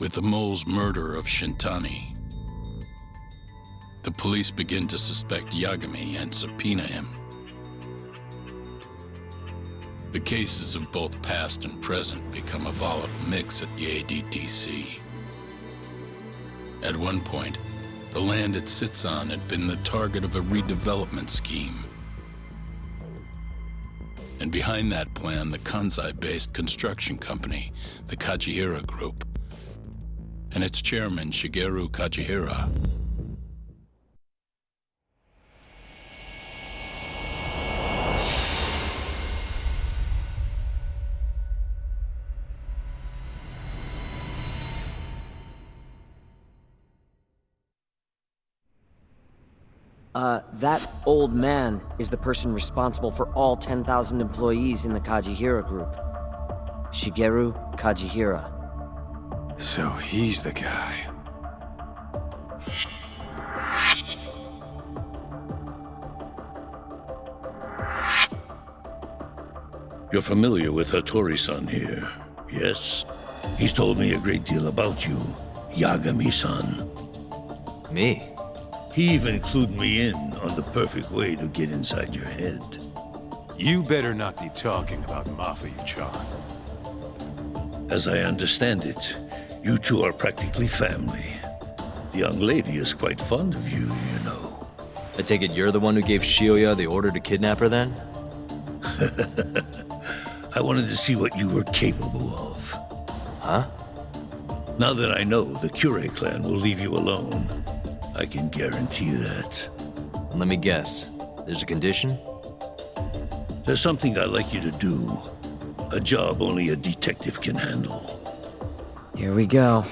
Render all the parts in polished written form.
with the mole's murder of Shintani. The police begin to suspect Yagami and subpoena him. The cases of both past and present become a volatile mix at the ADDC. At one point, the land it sits on had been the target of a redevelopment scheme. And behind that plan, the Kansai-based construction company, the Kajihira Group, and its chairman, Shigeru Kajihira. That old man is the person responsible for all 10,000 employees in the Kajihira Group. Shigeru Kajihira. So he's the guy. You're familiar with Hattori-san here, yes? He's told me a great deal about you, Yagami-san. Me? He even clued me in on the perfect way to get inside your head. You better not be talking about Mafia-chan. As I understand it, you two are practically family. The young lady is quite fond of you, you know. I take it you're the one who gave Shioya the order to kidnap her then? I wanted to see what you were capable of. Huh? Now that I know the Kure clan will leave you alone, I can guarantee that. Let me guess. There's a condition? There's something I'd like you to do. A job only a detective can handle. Here we go.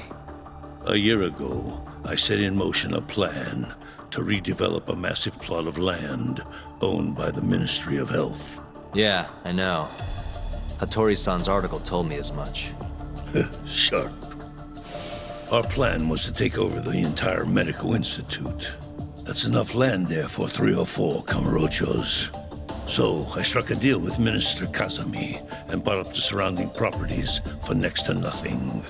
A year ago, I set in motion a plan to redevelop a massive plot of land owned by the Ministry of Health. Yeah, I know. Hattori-san's article told me as much. Sharp. Our plan was to take over the entire medical institute. That's enough land there for 3 or 4 Kamurochos. So I struck a deal with Minister Kazami and bought up the surrounding properties for next to nothing.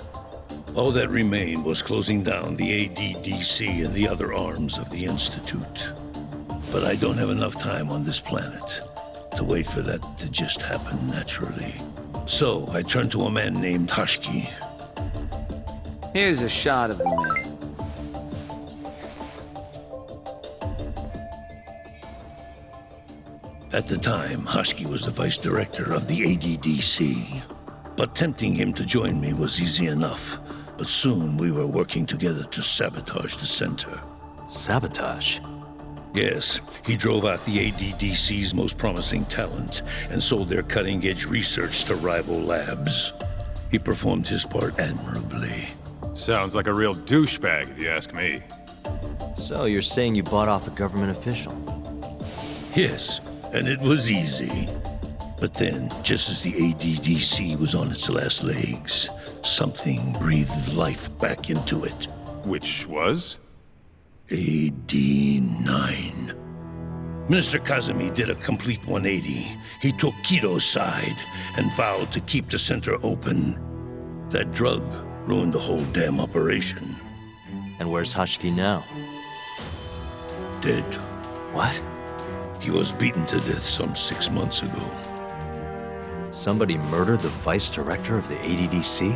All that remained was closing down the ADDC and the other arms of the institute. But I don't have enough time on this planet to wait for that to just happen naturally. So I turned to a man named Hashiki. Here's a shot of the man. At the time, Hashiki was the vice director of the ADDC. But tempting him to join me was easy enough. But soon we were working together to sabotage the center. Sabotage? Yes, he drove out the ADDC's most promising talent and sold their cutting-edge research to rival labs. He performed his part admirably. Sounds like a real douchebag, if you ask me. So you're saying you bought off a government official? Yes, and it was easy. But then, just as the ADDC was on its last legs, something breathed life back into it. Which was? AD9. Minister Kazami did a complete 180. He took Kido's side and vowed to keep the center open. That drug ruined the whole damn operation. And where's Hashiki now? Dead. What? He was beaten to death some 6 months ago. Somebody murdered the vice director of the ADDC?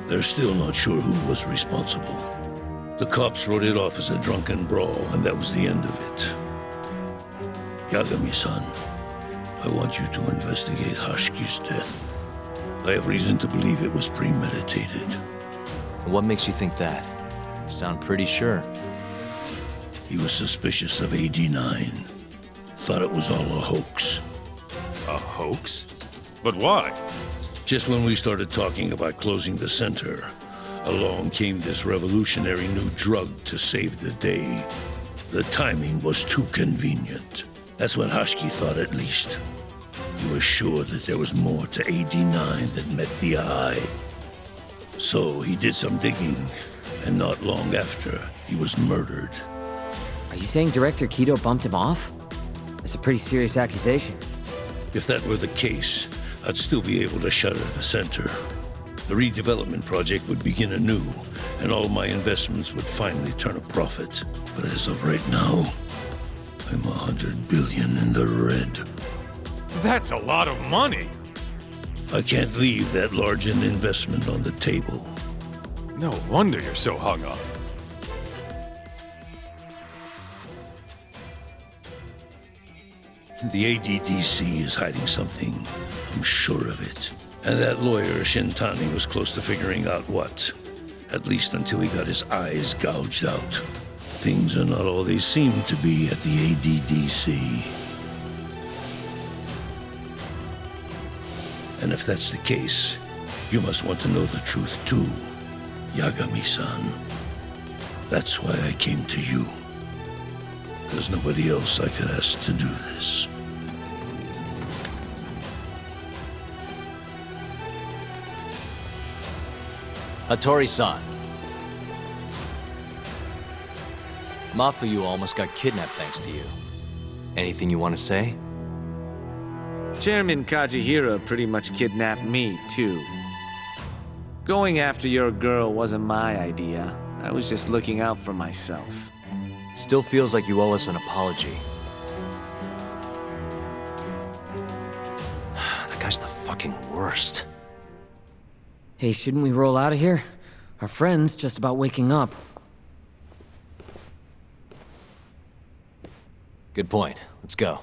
They're still not sure who was responsible. The cops wrote it off as a drunken brawl, and that was the end of it. Yagami-san, I want you to investigate Hashiki's death. I have reason to believe it was premeditated. What makes you think that? You sound pretty sure. He was suspicious of AD9. Thought it was all a hoax. A hoax? But why? Just when we started talking about closing the center, along came this revolutionary new drug to save the day. The timing was too convenient. That's what Hashiki thought, at least. He was sure that there was more to AD9 that met the eye. So he did some digging, and not long after, he was murdered. Are you saying Director Kido bumped him off? That's a pretty serious accusation. If that were the case, I'd still be able to shutter the center. The redevelopment project would begin anew, and all my investments would finally turn a profit. But as of right now, I'm 100 billion in the red. That's a lot of money. I can't leave that large an investment on the table. No wonder you're so hung up. The ADDC is hiding something. I'm sure of it. And that lawyer, Shintani, was close to figuring out what. At least until he got his eyes gouged out. Things are not all they seem to be at the ADDC. And if that's the case, you must want to know the truth too, Yagami-san. That's why I came to you. There's nobody else I could ask to do this. Hattori-san. Mafuyu almost got kidnapped thanks to you. Anything you want to say? Chairman Kajihira pretty much kidnapped me, too. Going after your girl wasn't my idea. I was just looking out for myself. Still feels like you owe us an apology. That guy's the fucking worst. Hey, shouldn't we roll out of here? Our friend's just about waking up. Good point. Let's go.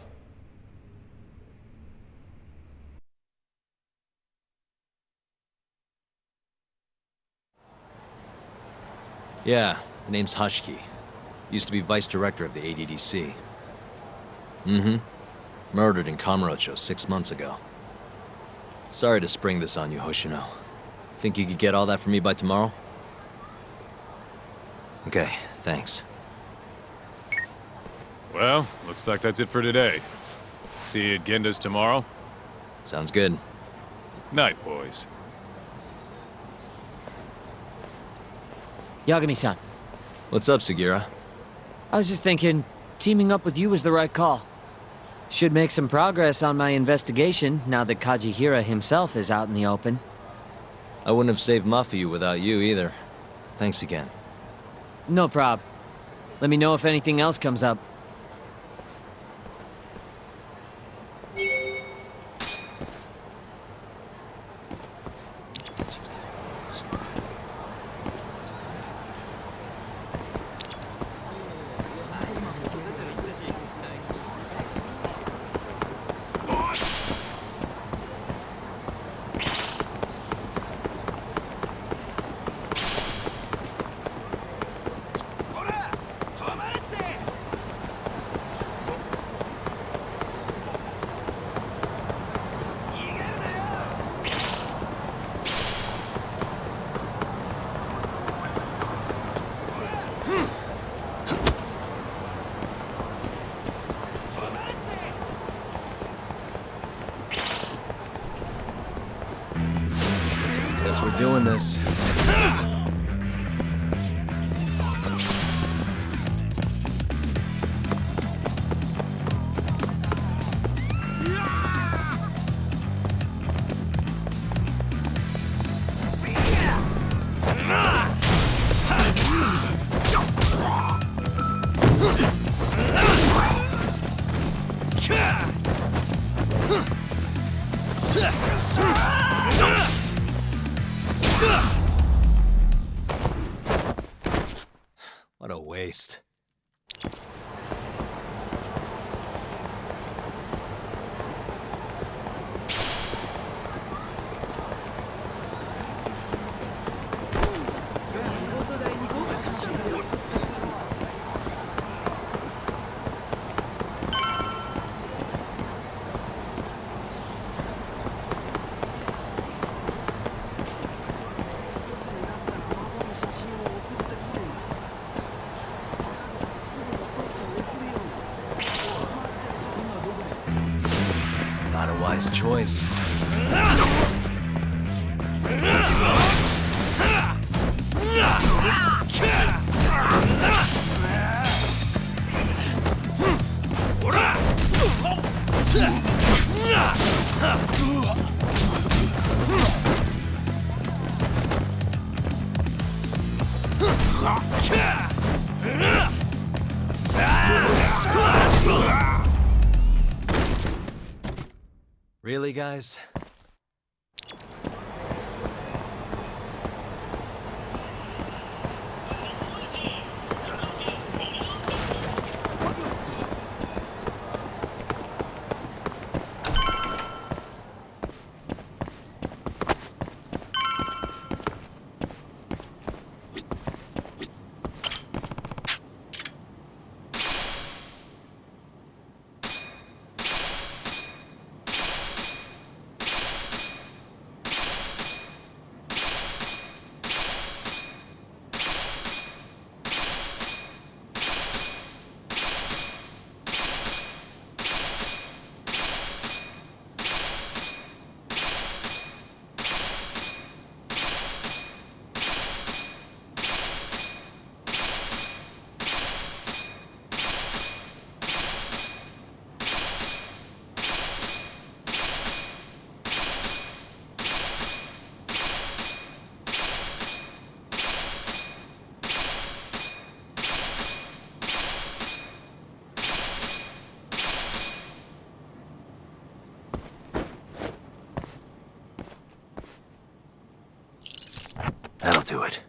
Yeah, name's Hashiki. Used to be vice director of the ADDC. Murdered in Kamurocho 6 months ago. Sorry to spring this on you, Hoshino. Think you could get all that for me by tomorrow? Okay, thanks. Well, looks like that's it for today. See you at Genda's tomorrow. Sounds good. Night, boys. Yagami-san, What's up, Sugira? I was just thinking, teaming up with you was the right call. Should make some progress on my investigation now that Kajihira himself is out in the open. I wouldn't have saved Mafuyu without you either. Thanks again. No prob. Let me know if anything else comes up. Guess we're doing this. What a waste. Not a wise choice. Really, guys? That'll do it.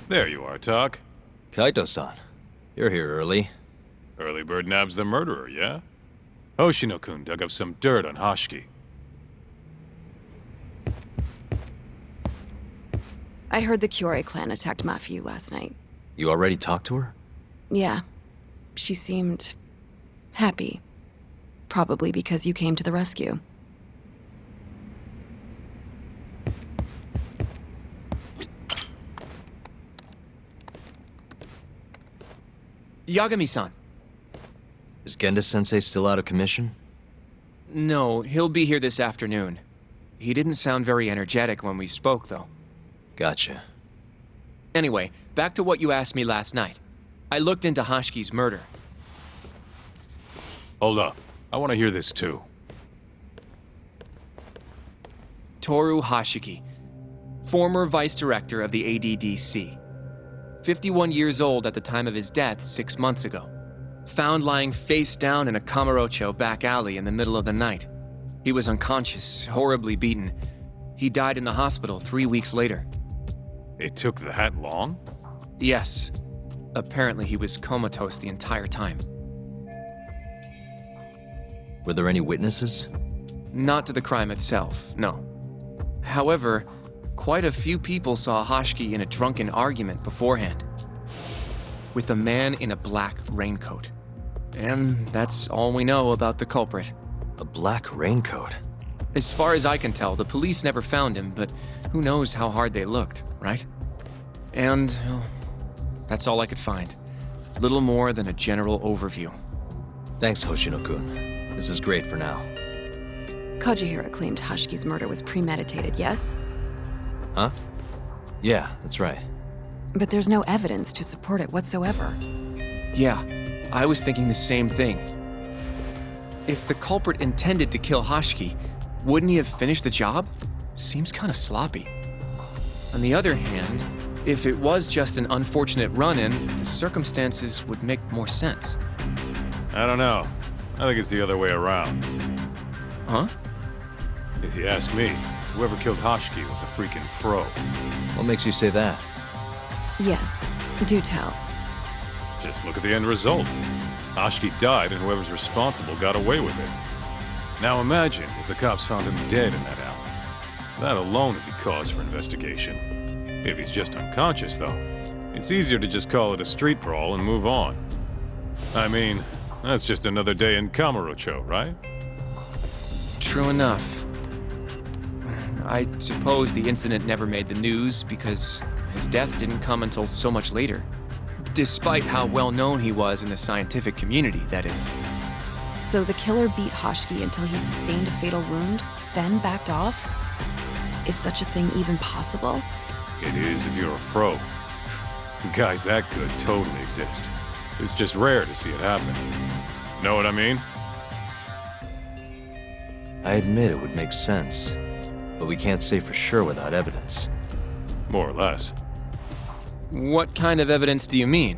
There you are, Tak. Kaito-san, you're here early. Early bird nabs the murderer, yeah? Hoshino-kun dug up some dirt on Hashiki. I heard the Kyorei clan attacked Mafiu last night. You already talked to her? Yeah. She seemed happy. Probably because you came to the rescue. Yagami-san. Is Genda-sensei still out of commission? No, he'll be here this afternoon. He didn't sound very energetic when we spoke, though. Gotcha. Anyway, back to what you asked me last night. I looked into Hashiki's murder. Hold up. I want to hear this too. Toru Hashiki, former vice director of the ADDC. 51 years old at the time of his death 6 months ago. Found lying face down in a Kamurocho back alley in the middle of the night. He was unconscious, horribly beaten. He died in the hospital 3 weeks later. It took that long? Yes. Apparently he was comatose the entire time. Were there any witnesses? Not to the crime itself, no. However, quite a few people saw Hashiki in a drunken argument beforehand. With a man in a black raincoat. And that's all we know about the culprit. A black raincoat? As far as I can tell, the police never found him, but who knows how hard they looked, right? And well, that's all I could find. Little more than a general overview. Thanks, Hoshino-kun. This is great for now. Kajihira claimed Hashiki's murder was premeditated, yes? Huh? Yeah, that's right. But there's no evidence to support it whatsoever. Yeah, I was thinking the same thing. If the culprit intended to kill Hashiki, wouldn't he have finished the job? Seems kind of sloppy. On the other hand, if it was just an unfortunate run-in, the circumstances would make more sense. I don't know. I think it's the other way around. Huh? If you ask me, whoever killed Hashiki was a freaking pro. What makes you say that? Yes, do tell. Just look at the end result. Hashiki died and whoever's responsible got away with it. Now imagine if the cops found him dead in that alley. That alone would be cause for investigation. If he's just unconscious, though, it's easier to just call it a street brawl and move on. I mean, that's just another day in Kamurocho, right? True enough. I suppose the incident never made the news because his death didn't come until so much later. Despite how well known he was in the scientific community, that is. So the killer beat Hashiki until he sustained a fatal wound, then backed off? Is such a thing even possible? It is if you're a pro. Guys that good totally exist. It's just rare to see it happen. Know what I mean? I admit it would make sense, but we can't say for sure without evidence. More or less. What kind of evidence do you mean?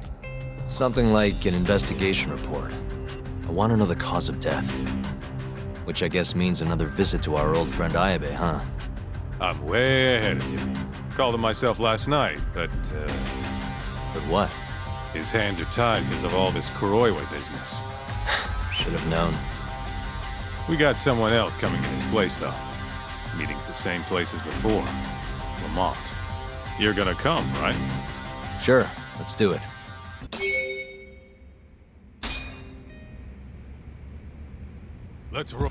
Something like an investigation report. I want to know the cause of death. Which I guess means another visit to our old friend Ayabe, huh? I'm way ahead of you. Called him myself last night, but But what? his hands are tied because of all this Kuroiwa business. Should have known. We got someone else coming in his place, though. Meeting at the same place as before. Lamont. You're gonna come, right? Sure, let's do it. Let's roll.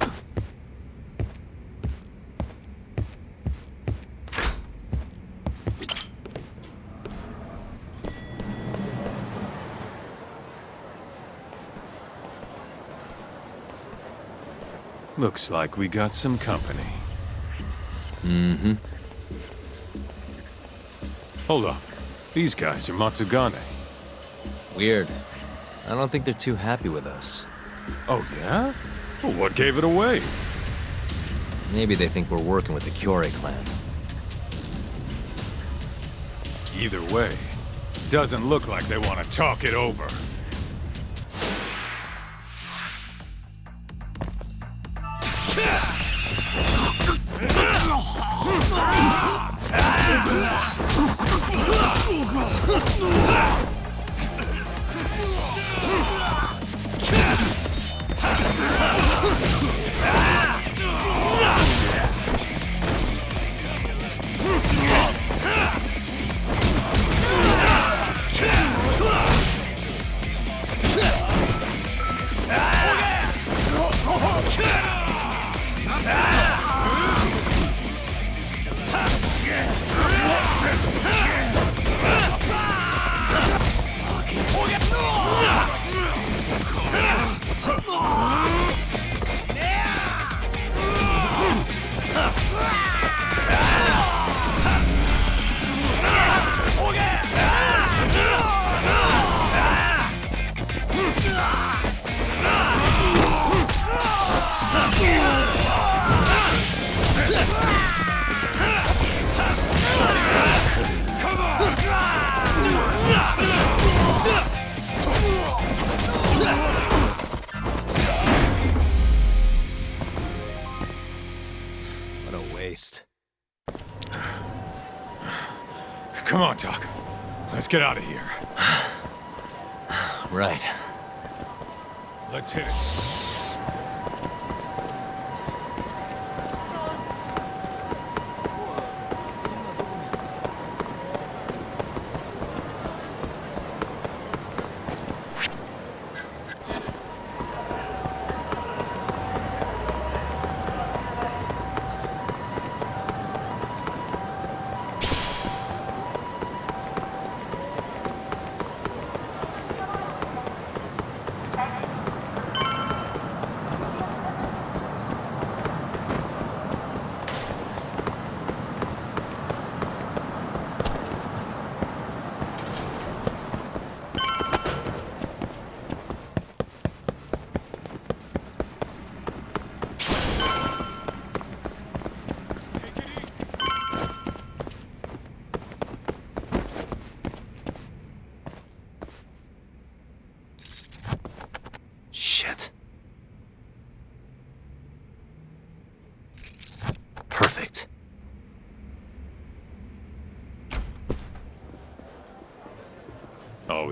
Looks like we got some company. Mm-hmm. Hold up. These guys are Matsugane. Weird. I don't think they're too happy with us. Oh, yeah? Well, what gave it away? Maybe they think we're working with the Kyorei clan. Either way, doesn't look like they want to talk it over. What a waste. Come on, Doc. Let's get out of here. Right. Let's hit it.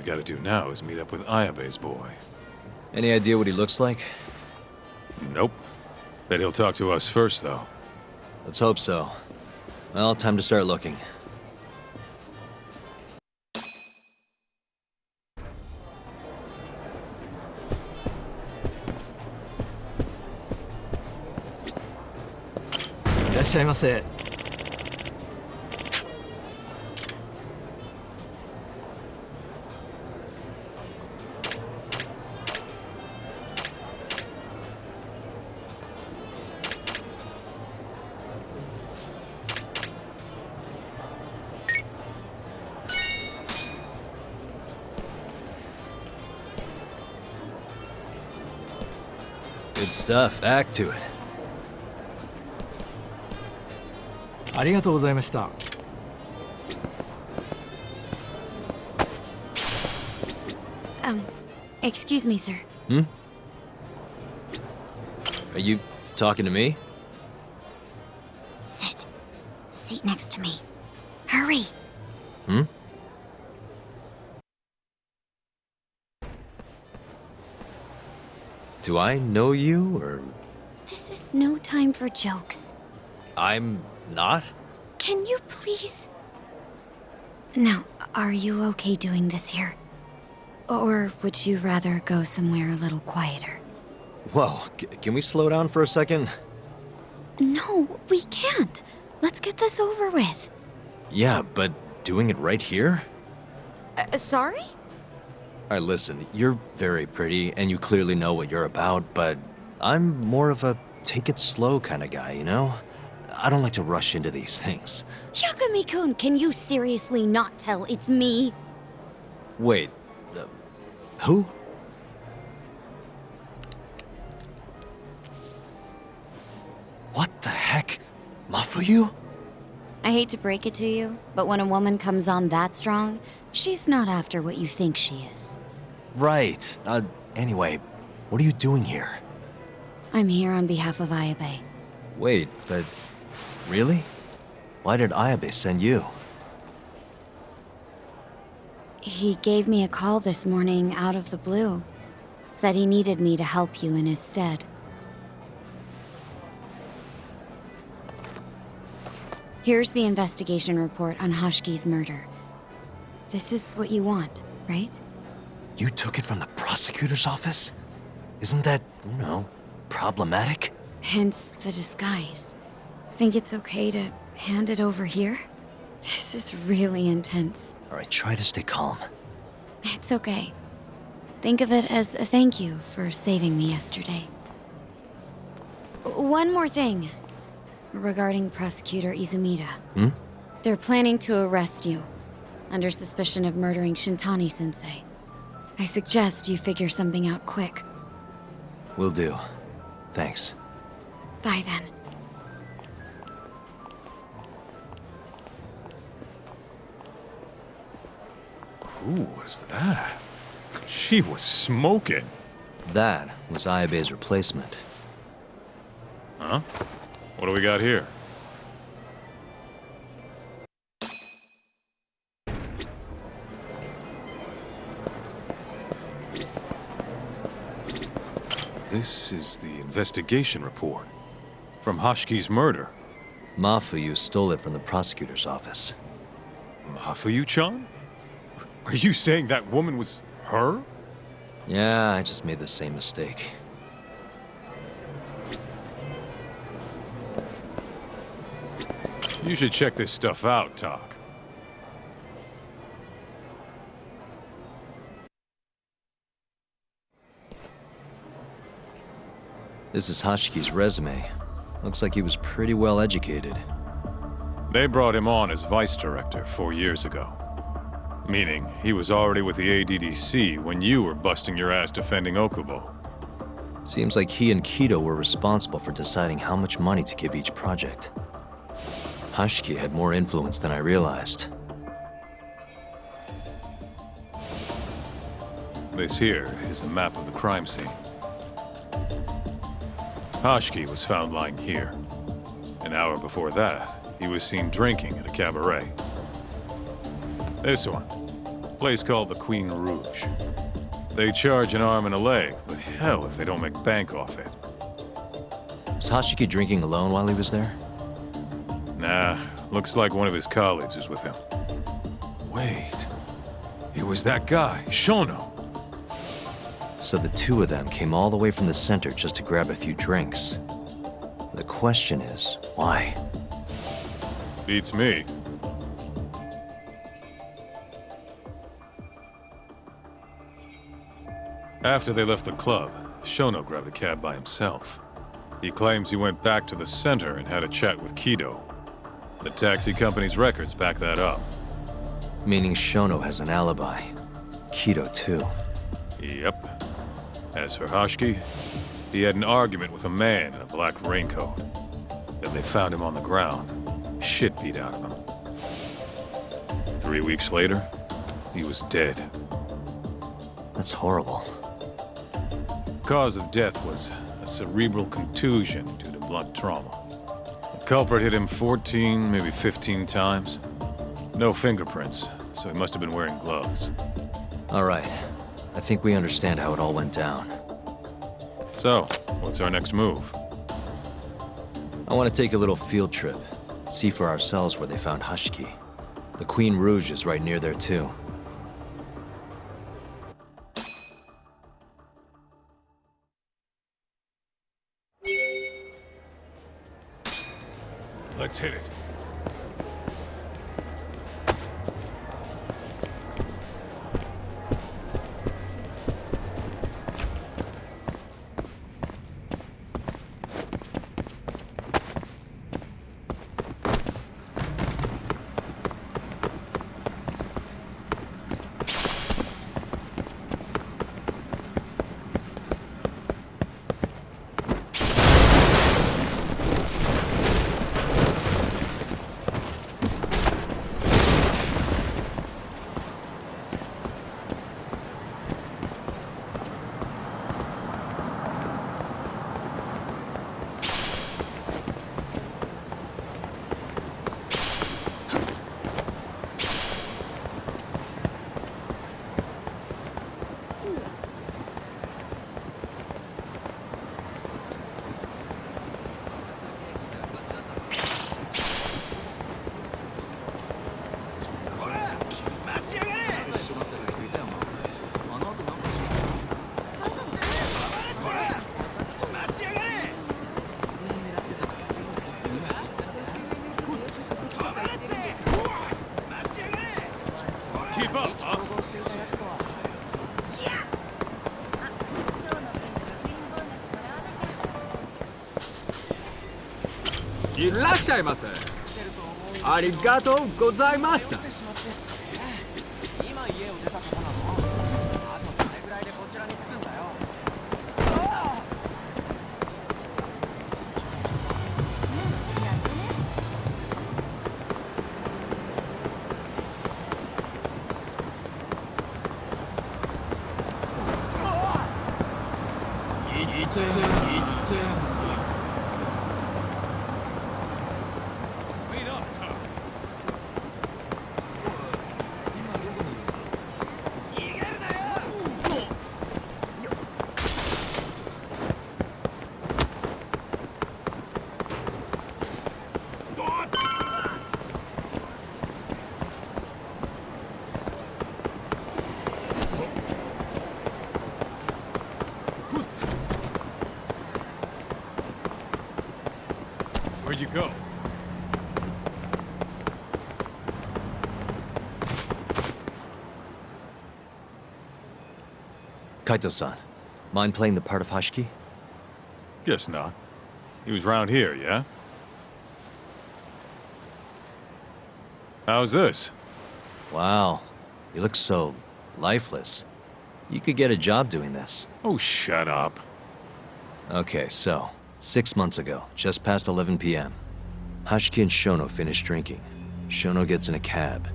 we gotta do now is meet up with Ayabe's boy. Any idea what he looks like? Nope. Bet he'll talk to us first, though. Let's hope so. Well, time to start looking. Good stuff. Back to it. ありがとうございました。Excuse me, sir. Are you talking to me? Sit. Seat next to me. Hurry. Do I know you, or... This is no time for jokes. I'm not? Can you please? Now, are you okay doing this here? Or would you rather go somewhere a little quieter? Whoa, can we slow down for a second? No, we can't. Let's get this over with. Yeah, but doing it right here? Sorry? Alright, listen, you're very pretty, and you clearly know what you're about, but I'm more of a take it slow kind of guy, you know? I don't like to rush into these things. Yagami-kun, can you seriously not tell it's me? Wait, who? What the heck? Mafuyu? I hate to break it to you, but when a woman comes on that strong, she's not after what you think she is. Right. Anyway, what are you doing here? I'm here on behalf of Ayabe. Wait, but... really? Why did Ayabe send you? He gave me a call this morning out of the blue. Said he needed me to help you in his stead. Here's the investigation report on Hoshiki's murder. This is what you want, right? You took it from the prosecutor's office? Isn't that, you know, problematic? Hence the disguise. Think it's okay to hand it over here? This is really intense. Alright, try to stay calm. It's okay. Think of it as a thank you for saving me yesterday. One more thing. Regarding Prosecutor Izumida. They're planning to arrest you, under suspicion of murdering Shintani-sensei. I suggest you figure something out quick. Will do. Thanks. Bye then. Who was that? She was smoking. That was Ayabe's replacement. Huh? What do we got here? This is the investigation report from Hoshiki's murder. Mafuyu stole it from the prosecutor's office. Mafuyu-chan? Are you saying that woman was her? Yeah, I just made the same mistake. You should check this stuff out, Tak. This is Hoshiki's resume. Looks like he was pretty well educated. They brought him on as vice director 4 years ago. Meaning, he was already with the ADDC when you were busting your ass defending Okubo. Seems like he and Kido were responsible for deciding how much money to give each project. Hoshiki had more influence than I realized. This here is a map of the crime scene. Hoshiki was found lying here. An hour before that, he was seen drinking at a cabaret. This one. Place called the Queen Rouge. They charge an arm and a leg, but hell if they don't make bank off it. Was Hashiki drinking alone while he was there? Nah, looks like one of his colleagues was with him. Wait, it was that guy, Shono. So the two of them came all the way from the center just to grab a few drinks. The question is, why? Beats me. After they left the club, Shono grabbed a cab by himself. He claims he went back to the center and had a chat with Kido. The taxi company's records back that up. Meaning Shono has an alibi. Kido too. Yep. As for Hashiki, he had an argument with a man in a black raincoat. Then they found him on the ground, shit beat out of him. 3 weeks later, he was dead. That's horrible. Cause of death was a cerebral contusion due to blunt trauma. The culprit hit him 14, maybe 15 times. No fingerprints, so he must have been wearing gloves. All right. I think we understand how it all went down. So, what's our next move? I want to take a little field trip. See for ourselves where they found Hashiki. The Queen Rouge is right near there too. Let's hit it. Keep up, huh? いらっしゃいませ。ありがとうございました。今家を出たとこなの。あとどれぐらいでこちらに着くんだよ。Where'd you go? Kaito-san, mind playing the part of Hashiki? Guess not. He was round here, yeah? How's this? Wow, you look so lifeless. You could get a job doing this. Oh, shut up. Okay, so, 6 months ago, just past 11 p.m., Hashiki and Shono finish drinking. Shono gets in a cab.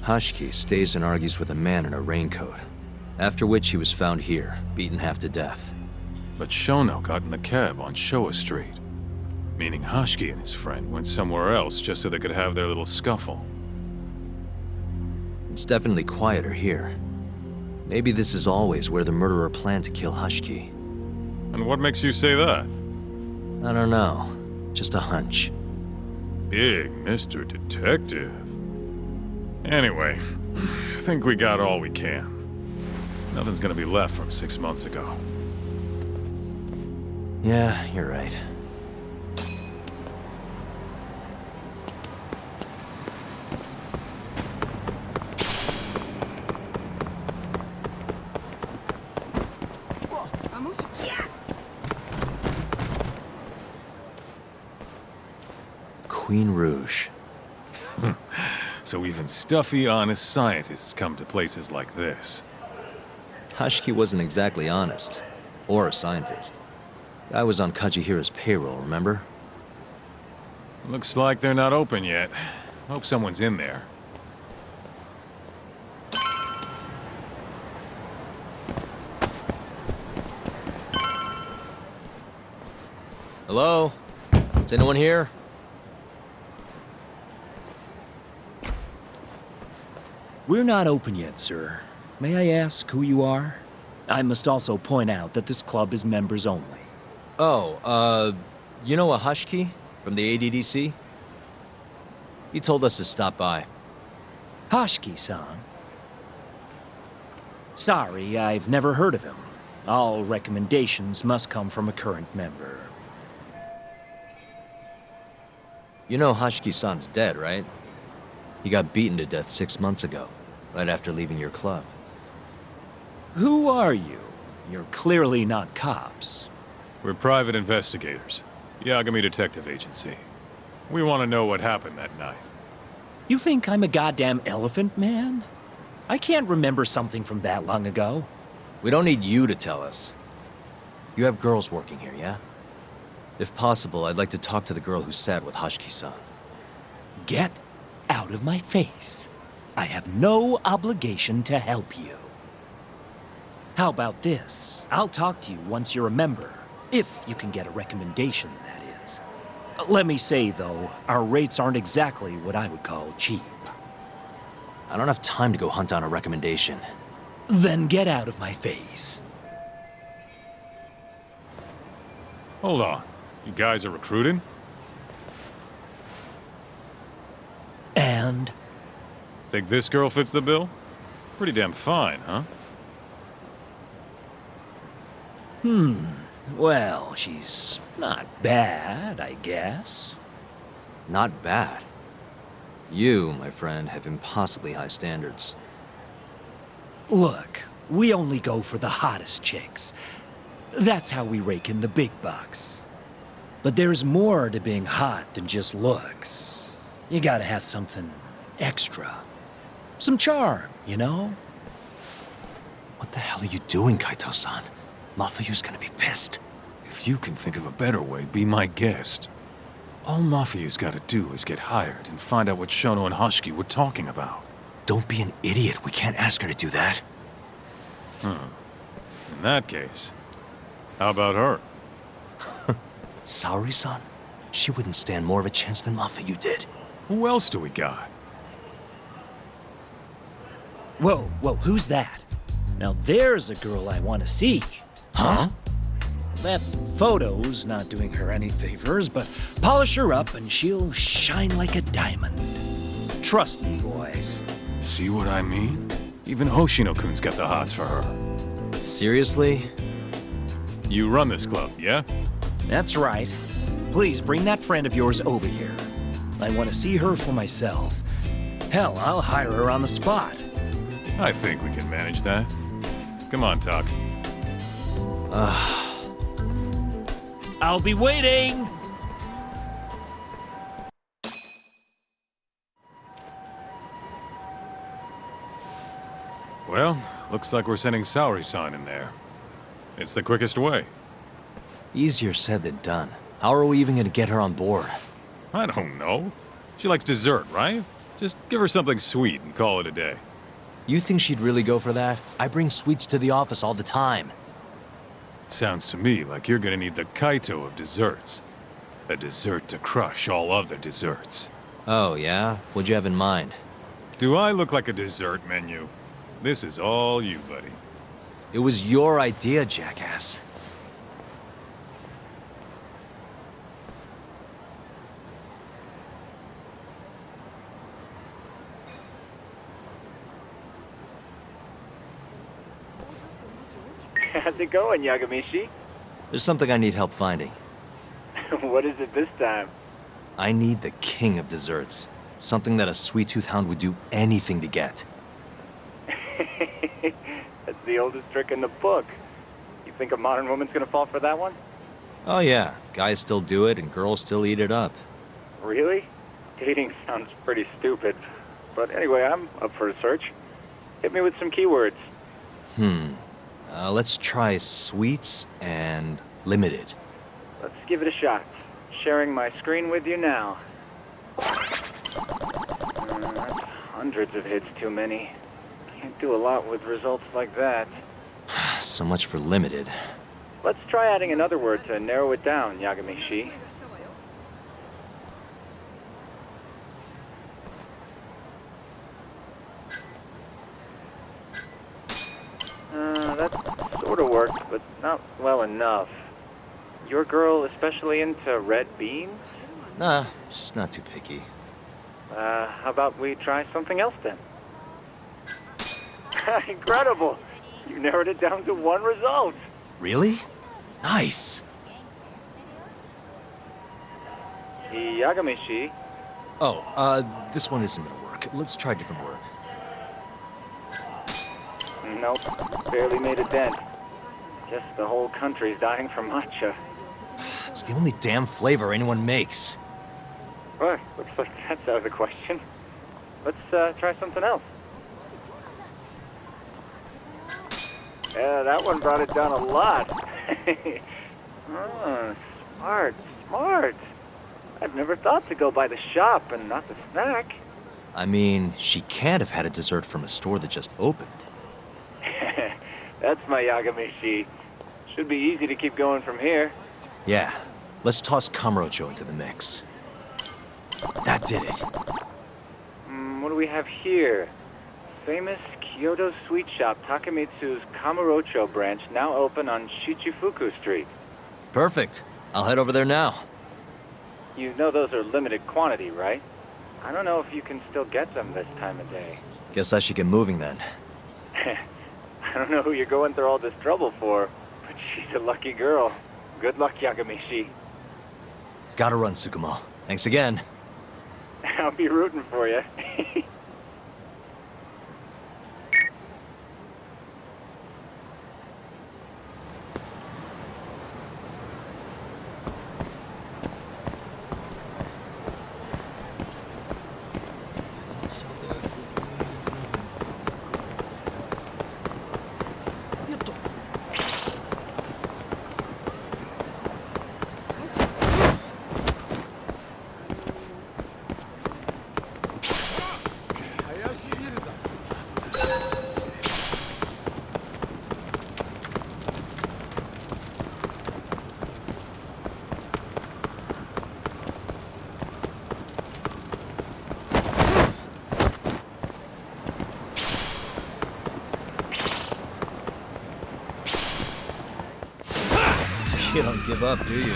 Hashiki stays and argues with a man in a raincoat, after which he was found here, beaten half to death. But Shono got in the cab on Showa Street, meaning Hashiki and his friend went somewhere else just so they could have their little scuffle. It's definitely quieter here. Maybe this is always where the murderer planned to kill Hashiki. And what makes you say that? I don't know. Just a hunch. Big Mr. Detective. Anyway, I think we got all we can. Nothing's gonna be left from 6 months ago. Yeah, you're right. Queen Rouge. So even stuffy, honest scientists come to places like this. Hashiki wasn't exactly honest. Or a scientist. I was on Kajihira's payroll, remember? Looks like they're not open yet. Hope someone's in there. Hello? Is anyone here? We're not open yet, sir. May I ask who you are? I must also point out that this club is members only. Oh, you know a Hashiki from the ADDC? He told us to stop by. Hashiki-san? Sorry, I've never heard of him. All recommendations must come from a current member. You know Hashiki-san's dead, right? He got beaten to death 6 months ago, right after leaving your club. Who are you? You're clearly not cops. We're private investigators. Yagami Detective Agency. We want to know what happened that night. You think I'm a goddamn elephant man? I can't remember something from that long ago. We don't need you to tell us. You have girls working here, yeah? If possible, I'd like to talk to the girl who sat with Hashiki-san. Get out of my face. I have no obligation to help you. How about this? I'll talk to you once you're a member. If you can get a recommendation, that is. Let me say, though, our rates aren't exactly what I would call cheap. I don't have time to go hunt down a recommendation. Then get out of my face. Hold on. You guys are recruiting? And? Think this girl fits the bill? Pretty damn fine, huh? Well, she's not bad, I guess. Not bad. You, my friend, have impossibly high standards. Look, we only go for the hottest chicks. That's how we rake in the big bucks. But there's more to being hot than just looks. You gotta have something extra. Some charm, you know? What the hell are you doing, Kaito-san? Mafuyu's gonna be pissed. If you can think of a better way, be my guest. All Mafuyu's gotta do is get hired and find out what Shono and Hashiki were talking about. Don't be an idiot. We can't ask her to do that. In that case, how about her? Saori-san? She wouldn't stand more of a chance than Mafuyu did. Who else do we got? Whoa, who's that? Now there's a girl I want to see. Huh? That photo's not doing her any favors, but polish her up and she'll shine like a diamond. Trust me, boys. See what I mean? Even Hoshino-kun's got the hots for her. Seriously? You run this club, yeah? That's right. Please bring that friend of yours over here. I want to see her for myself. Hell, I'll hire her on the spot. I think we can manage that. Come on, Tak. I'll be waiting! Well, looks like we're sending Saori-san in there. It's the quickest way. Easier said than done. How are we even gonna get her on board? I don't know. She likes dessert, right? Just give her something sweet and call it a day. You think she'd really go for that? I bring sweets to the office all the time. Sounds to me like you're gonna need the kaito of desserts. A dessert to crush all other desserts. Oh, yeah? What'd you have in mind? Do I look like a dessert menu? This is all you, buddy. It was your idea, jackass. How's it going, Yagamishi? There's something I need help finding. What is it this time? I need the king of desserts. Something that a sweet-tooth hound would do anything to get. That's the oldest trick in the book. You think a modern woman's gonna fall for that one? Oh yeah, guys still do it and girls still eat it up. Really? Dating sounds pretty stupid. But anyway, I'm up for a search. Hit me with some keywords. Let's try sweets and limited. Let's give it a shot. Sharing my screen with you now. That's hundreds of hits too many. Can't do a lot with results like that. So much for limited. Let's try adding another word to narrow it down, Yagamishi. That sort of worked, but not well enough. Your girl especially into red beans? Nah, she's not too picky. How about we try something else then? Incredible! You narrowed it down to one result. Really? Nice. Yagamishi. Oh, this one isn't gonna work. Let's try a different word. Nope, barely made a dent. Guess the whole country's dying for matcha. It's the only damn flavor anyone makes. Well, looks like that's out of the question. Let's try something else. Yeah, that one brought it down a lot. Oh, smart. I've never thought to go by the shop and not the snack. I mean, she can't have had a dessert from a store that just opened. That's my Yagamishi. Should be easy to keep going from here. Yeah, let's toss Kamurocho into the mix. That did it. What do we have here? Famous Kyoto sweet shop Takemitsu's Kamurocho branch now open on Shichifuku Street. Perfect. I'll head over there now. You know those are limited quantity, right? I don't know if you can still get them this time of day. Guess I should get moving then. I don't know who you're going through all this trouble for, but she's a lucky girl. Good luck, Yagamishi. Gotta run, Tsukumo. Thanks again. I'll be rooting for you. You don't give up, do you?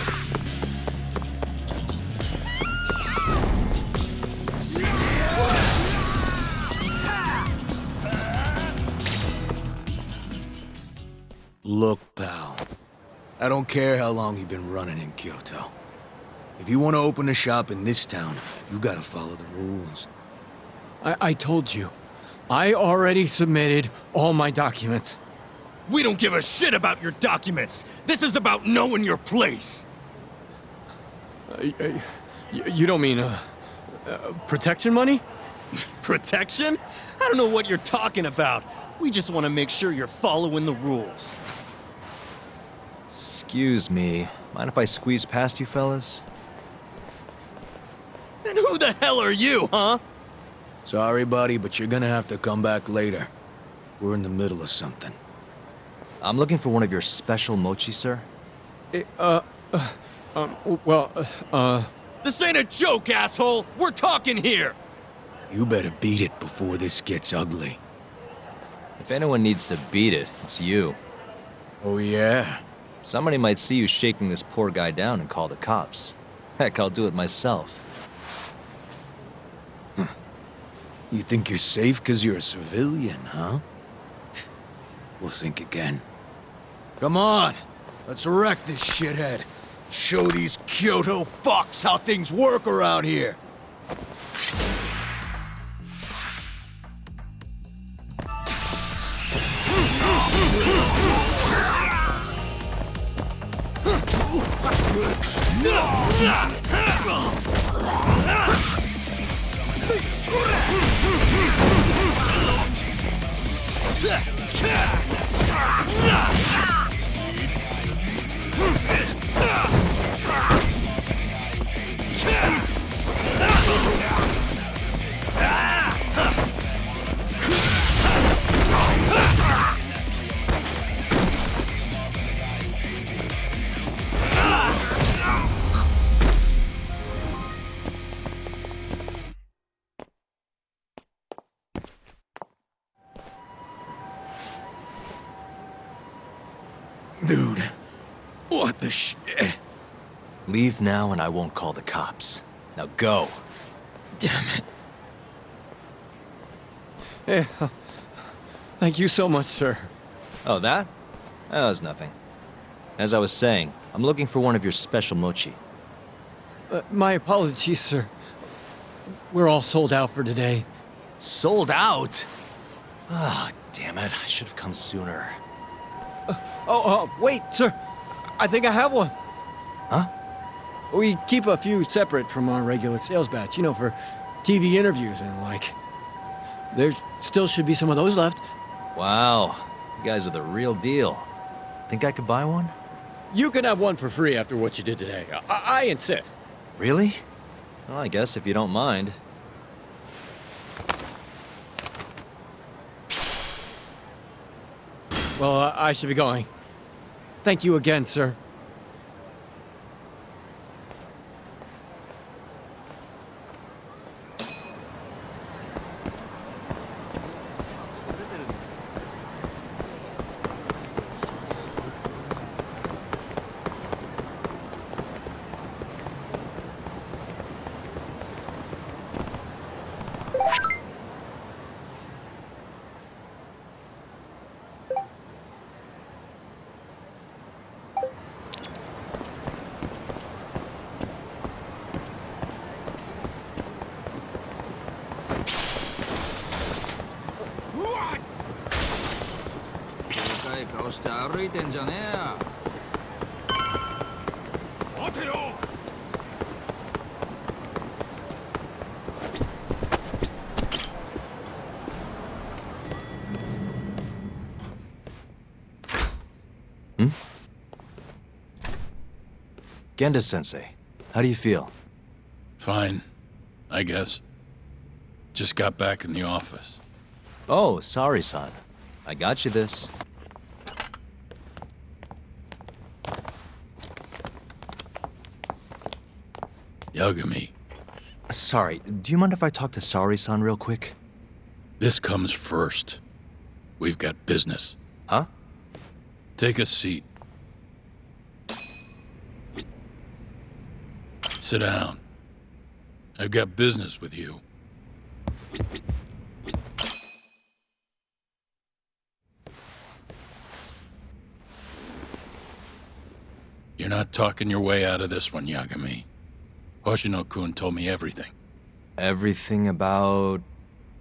Look, pal. I don't care how long you've been running in Kyoto. If you want to open a shop in this town, you gotta follow the rules. I told you. I already submitted all my documents. We don't give a shit about your documents! This is about knowing your place! You don't mean, protection money? Protection? I don't know what you're talking about. We just want to make sure you're following the rules. Excuse me. Mind if I squeeze past you fellas? Then who the hell are you, huh? Sorry, buddy, but you're gonna have to come back later. We're in the middle of something. I'm looking for one of your special mochi, sir. This ain't a joke, asshole! We're talking here! You better beat it before this gets ugly. If anyone needs to beat it, it's you. Oh, yeah? Somebody might see you shaking this poor guy down and call the cops. Heck, I'll do it myself. You think you're safe because you're a civilian, huh? We'll think again. Come on! Let's wreck this shithead. Show these Kyoto fucks how things work around here! Dude, what the shit? Leave now and I won't call the cops. Now go. Damn it. Hey, thank you so much, sir. Oh, that? That was nothing. As I was saying, I'm looking for one of your special mochi. My apologies, sir. We're all sold out for today. Sold out? Ah, damn it. I should have come sooner. Wait, sir. I think I have one. Huh? We keep a few separate from our regular sales batch, you know, for TV interviews and like. There still should be some of those left. Wow. You guys are the real deal. Think I could buy one? You can have one for free after what you did today. I insist. Really? Well, I guess if you don't mind. Well, I should be going. Thank you again, sir. Genda-sensei, how do you feel? Fine, I guess. Just got back in the office. Oh, sorry, son. I got you this. Yagami, Sorry, do you mind if I talk to Sari-san real quick? this comes first. We've got business. Huh? Take a seat. Sit down. I've got business with you. You're not talking your way out of this one, Yagami. Hoshino-kun told me everything. Everything about...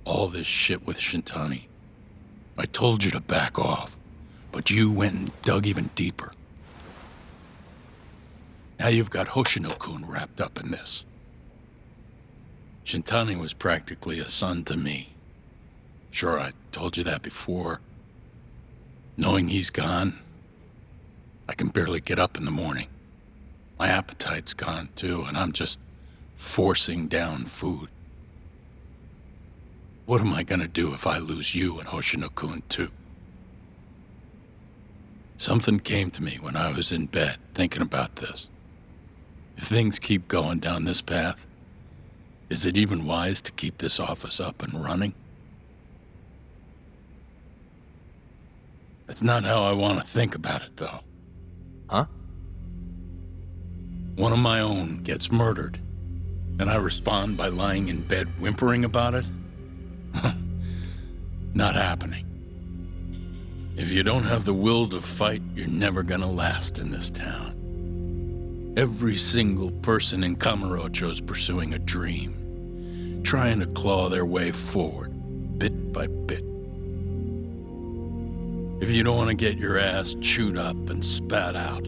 All this shit with Shintani. I told you to back off, but you went and dug even deeper. Now you've got Hoshino-kun wrapped up in this. Shintani was practically a son to me. Sure, I told you that before. Knowing he's gone, I can barely get up in the morning. My appetite's gone too, and I'm just forcing down food. What am I gonna do if I lose you and Hoshino-kun too? Something came to me when I was in bed thinking about this. If things keep going down this path, Is it even wise to keep this office up and running? That's not how I want to think about it, though. Huh? One of my own gets murdered, and I respond by lying in bed whimpering about it? Not happening. If you don't have the will to fight, you're never gonna last in this town. Every single person in Kamurocho's pursuing a dream, trying to claw their way forward, bit by bit. If you don't want to get your ass chewed up and spat out,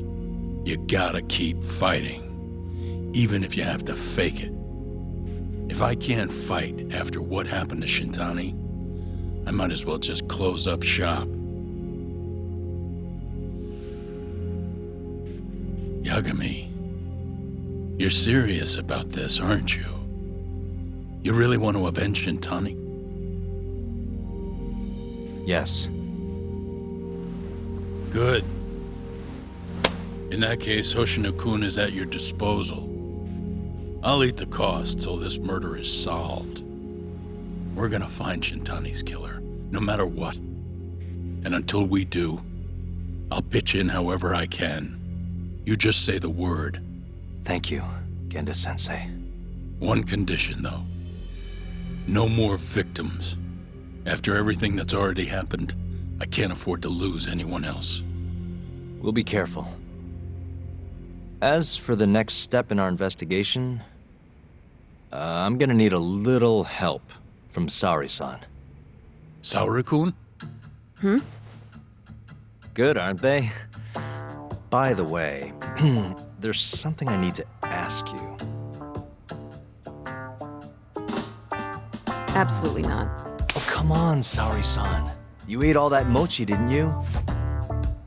you gotta keep fighting, even if you have to fake it. If I can't fight after what happened to Shintani, I might as well just close up shop. Yagami, you're serious about this, aren't you? You really want to avenge Shintani? Yes. Good. In that case, Hoshino-kun is at your disposal. I'll eat the cost till this murder is solved. We're gonna find Shintani's killer, no matter what. And until we do, I'll pitch in however I can. You just say the word. Thank you, Genda-sensei. One condition, though. No more victims. After everything that's already happened, I can't afford to lose anyone else. We'll be careful. As for the next step in our investigation, I'm gonna need a little help from Saori-san. Saori-kun? Good, aren't they? By the way, there's something I need to ask you. Absolutely not. Oh, come on, Saori-san. You ate all that mochi, didn't you?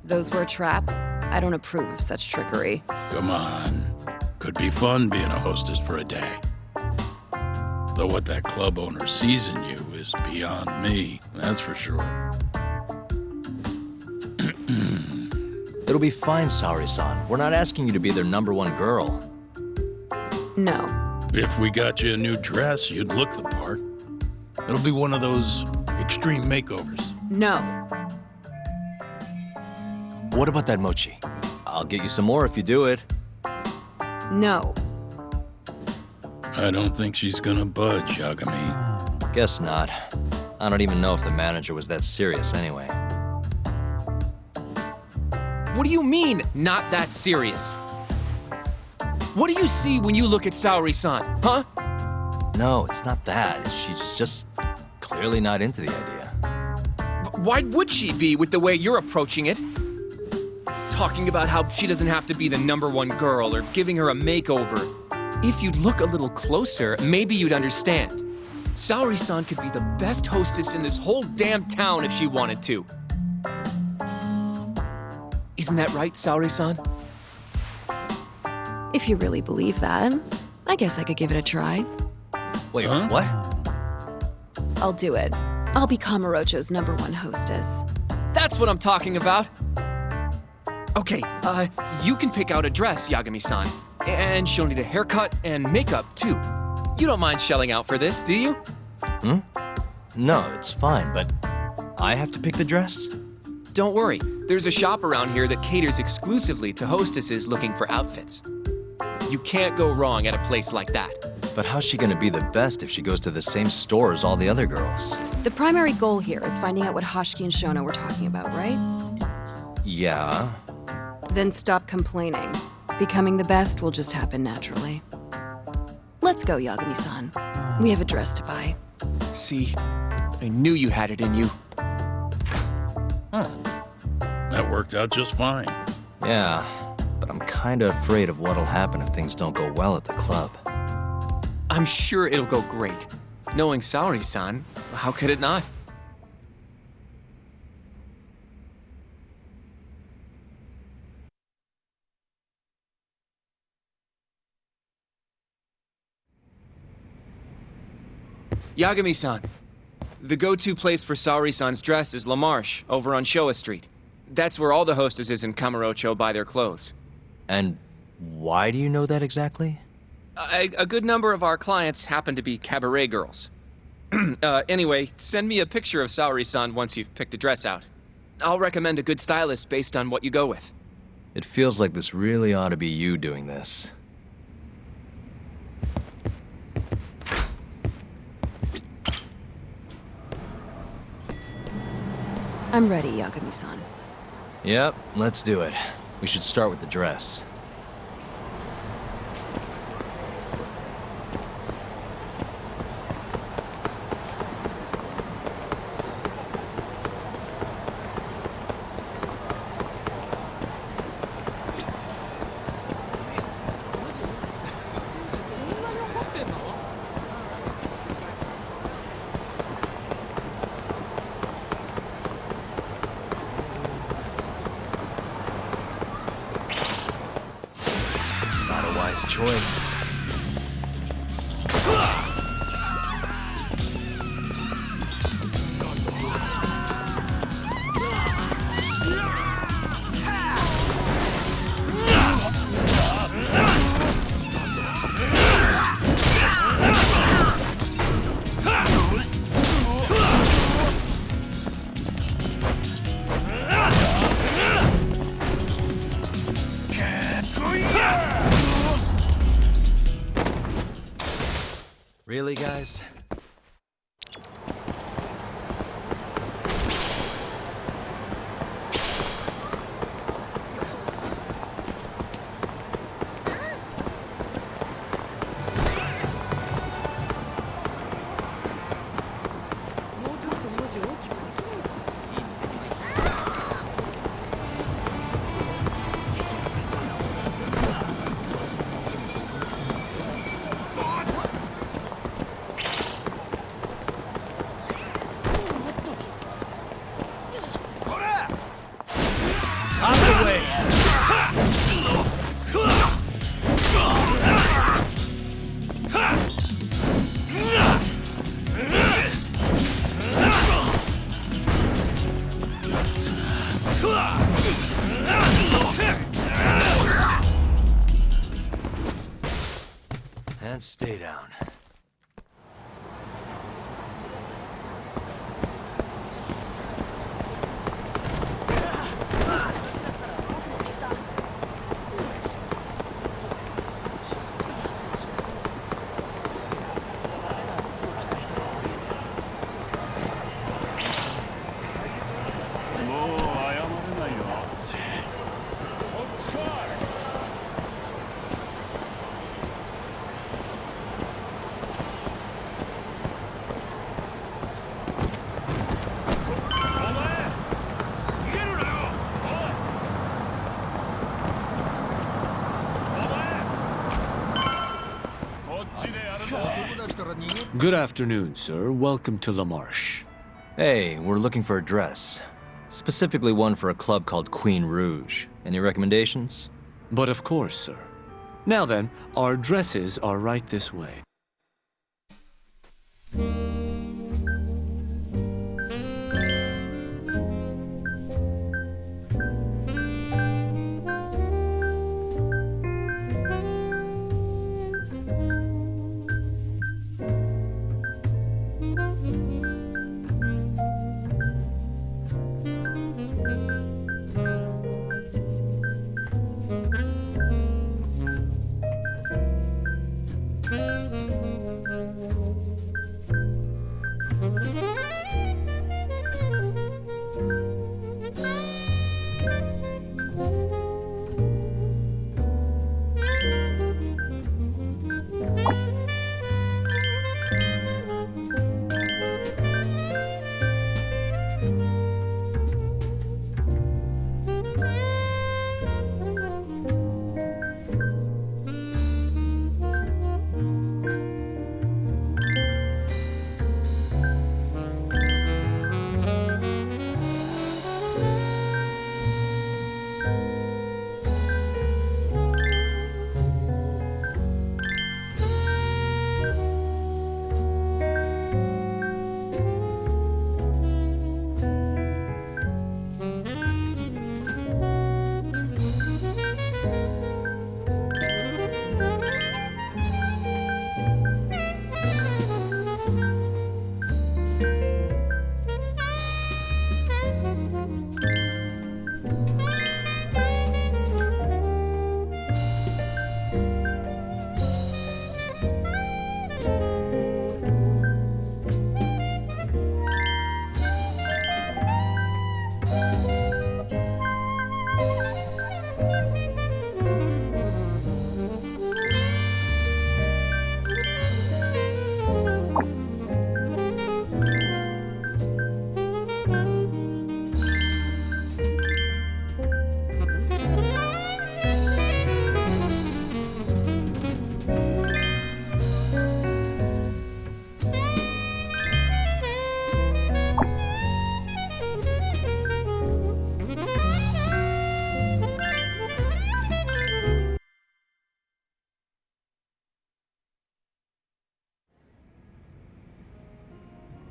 Those were a trap. I don't approve of such trickery. Come on. Could be fun being a hostess for a day. Though what that club owner sees in you is beyond me, that's for sure. It'll be fine, Saori-san. We're not asking you to be their #1 girl. No. If we got you a new dress, you'd look the part. It'll be one of those extreme makeovers. No. What about that mochi? I'll get you some more if you do it. No. I don't think she's gonna budge, Yagami. Guess not. I don't even know if the manager was that serious anyway. What do you mean, not that serious? What do you see when you look at Saori-san, huh? No, it's not that. She's just clearly not into the idea. Why would she be with the way you're approaching it? Talking about how she doesn't have to be the #1 girl or giving her a makeover. If you'd look a little closer, maybe you'd understand. Saori-san could be the best hostess in this whole damn town if she wanted to. Isn't that right, Saori-san? If you really believe that, I guess I could give it a try. Wait, what? I'll do it. I'll be Kamurocho's #1 hostess. That's what I'm talking about. Okay, you can pick out a dress, Yagami-san. And she'll need a haircut and makeup, too. You don't mind shelling out for this, do you? No, it's fine, but I have to pick the dress? Don't worry. There's a shop around here that caters exclusively to hostesses looking for outfits. You can't go wrong at a place like that. But how's she gonna be the best if she goes to the same store as all the other girls? The primary goal here is finding out what Hashiki and Shono were talking about, right? Yeah. Then stop complaining. Becoming the best will just happen naturally. Let's go, Yagami-san. We have a dress to buy. See, I knew you had it in you. That worked out just fine. Yeah, but I'm kinda afraid of what'll happen if things don't go well at the club. I'm sure it'll go great. Knowing Saori-san, how could it not? Yagami-san, the go-to place for Saori-san's dress is La Marche, over on Showa Street. That's where all the hostesses in Kamurocho buy their clothes. And why do you know that exactly? A good number of our clients happen to be cabaret girls. Anyway, send me a picture of Saori-san once you've picked a dress out. I'll recommend a good stylist based on what you go with. It feels like this really ought to be you doing this. I'm ready, Yagami-san. Yep, let's do it. We should start with the dress. Choice. Really, guys? And stay down. Good afternoon, sir. Welcome to La Marche. Hey, we're looking for a dress. Specifically one for a club called Queen Rouge. Any recommendations? But of course, sir. Now then, our dresses are right this way.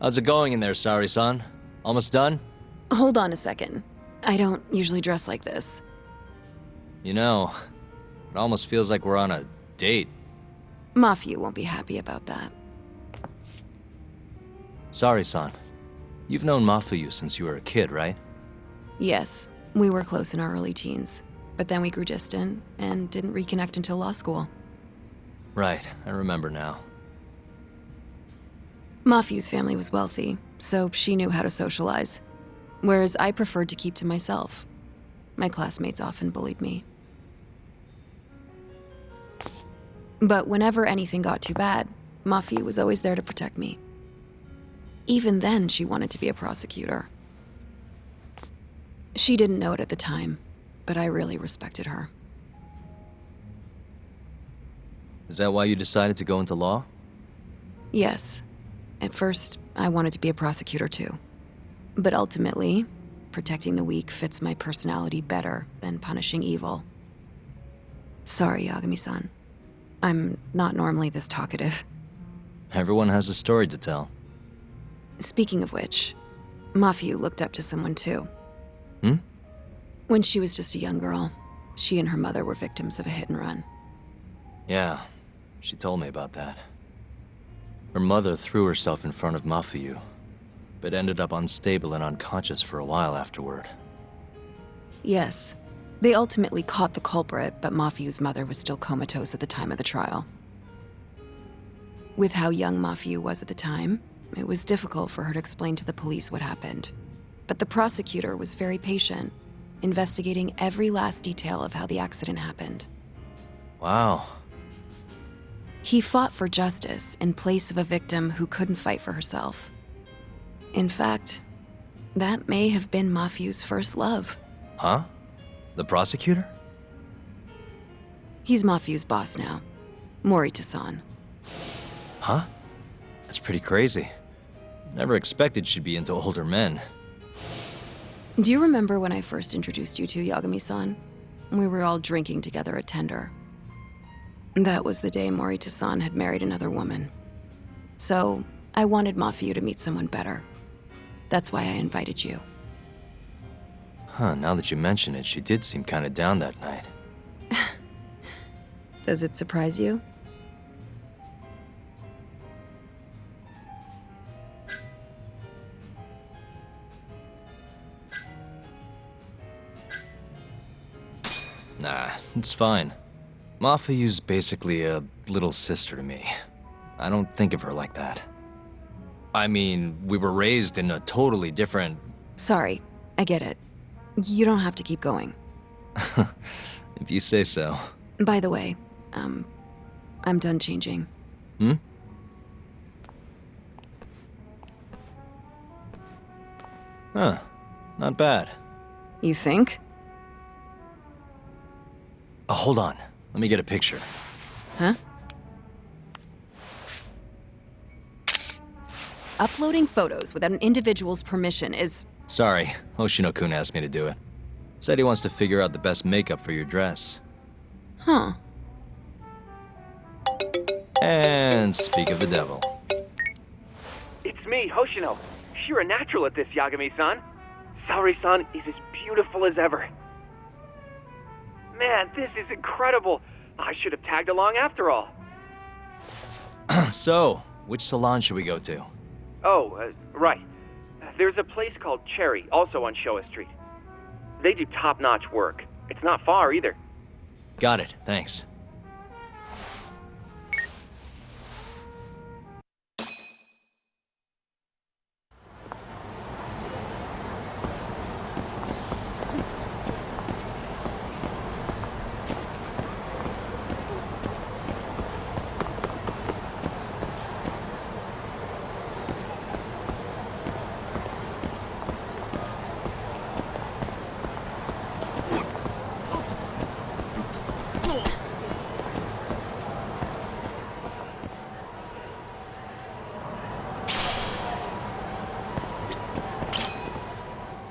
How's it going in there, Sari-san? Almost done? Hold on a second. I don't usually dress like this. You know, it almost feels like we're on a date. Mafiu won't be happy about that. Sari-san, you've known Mafuyu since you were a kid, right? Yes, we were close in our early teens, but then we grew distant and didn't reconnect until law school. Right, I remember now. Mafiu's family was wealthy, so she knew how to socialize, whereas I preferred to keep to myself. My classmates often bullied me. But whenever anything got too bad, Mafiu was always there to protect me. Even then, she wanted to be a prosecutor. She didn't know it at the time, but I really respected her. Is that why you decided to go into law? Yes. At first, I wanted to be a prosecutor too. But ultimately, protecting the weak fits my personality better than punishing evil. Sorry, Yagami-san. I'm not normally this talkative. Everyone has a story to tell. Speaking of which, Mafiu looked up to someone too. Hmm? When she was just a young girl, she and her mother were victims of a hit and run. Yeah, she told me about that. Her mother threw herself in front of Mafuyu, but ended up unstable and unconscious for a while afterward. Yes. They ultimately caught the culprit, but Mafiu's mother was still comatose at the time of the trial. With how young Mafiu was at the time, it was difficult for her to explain to the police what happened. But the prosecutor was very patient, investigating every last detail of how the accident happened. Wow. He fought for justice in place of a victim who couldn't fight for herself. In fact, that may have been Mafiu's first love. Huh? The prosecutor? He's Mafiu's boss now, Morita-san. Huh? That's pretty crazy. Never expected she'd be into older men. Do you remember when I first introduced you to Yagami-san? We were all drinking together at Tender. That was the day Morita-san had married another woman. So, I wanted Mafiu to meet someone better. That's why I invited you. Huh, now that you mention it, she did seem kinda down that night. Does it surprise you? Nah, it's fine. Mafuyu's basically a little sister to me. I don't think of her like that. I mean, we were raised in a totally different... Sorry, I get it. You don't have to keep going. If you say so. By the way, I'm done changing. Hmm? Huh, not bad. You think? Oh, hold on. Let me get a picture. Huh? Uploading photos without an individual's permission is... Sorry, Hoshino-kun asked me to do it. Said he wants to figure out the best makeup for your dress. Huh. And speak of the devil. It's me, Hoshino. You're a natural at this, Yagami-san. Saori-san is as beautiful as ever. Man, this is incredible. I should have tagged along after all. So, which salon should we go to? Oh, right. There's a place called Cherry, also on Showa Street. They do top-notch work. It's not far either. Got it, thanks.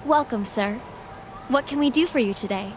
Welcome, sir. What can we do for you today?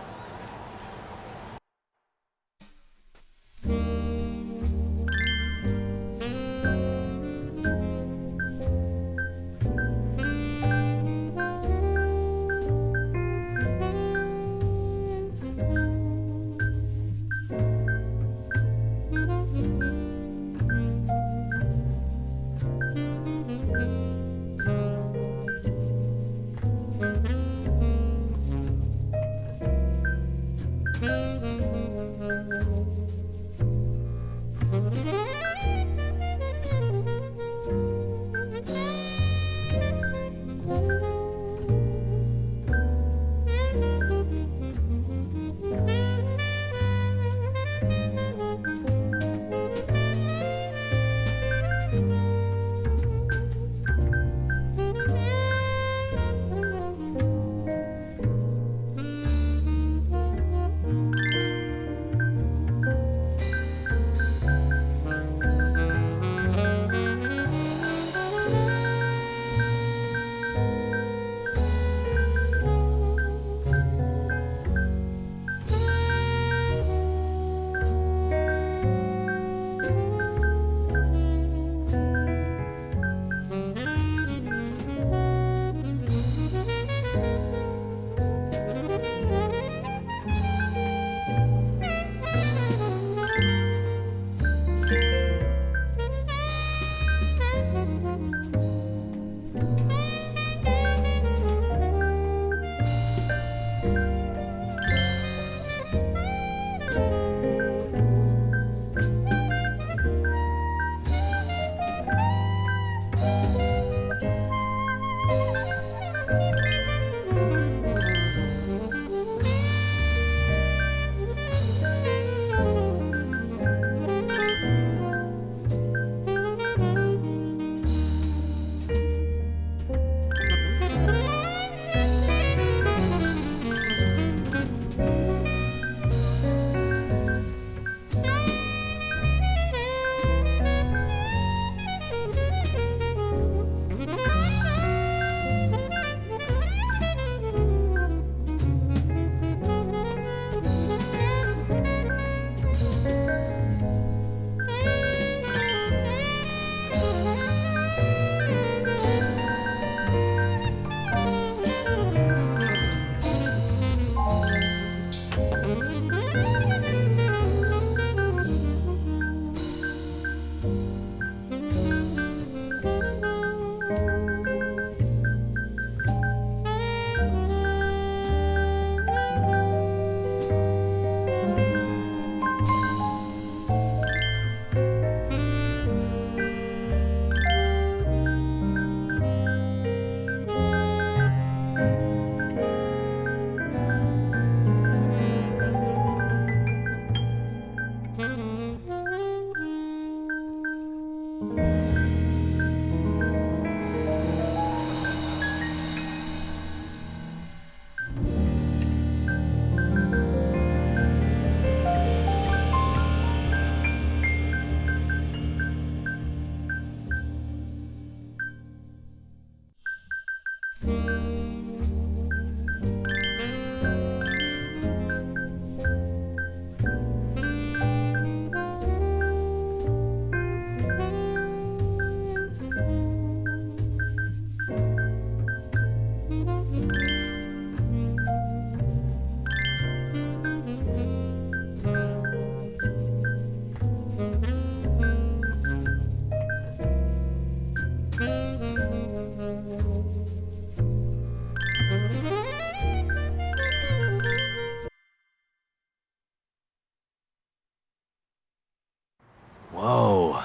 Whoa.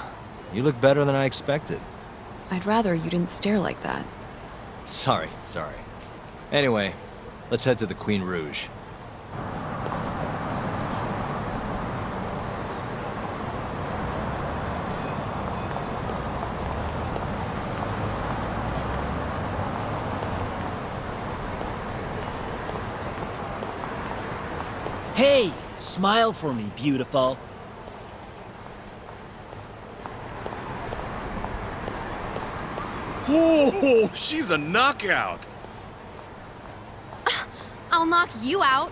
You look better than I expected. I'd rather you didn't stare like that. Sorry. Anyway, let's head to the Queen Rouge. Hey, smile for me, beautiful. Oh, she's a knockout. I'll knock you out.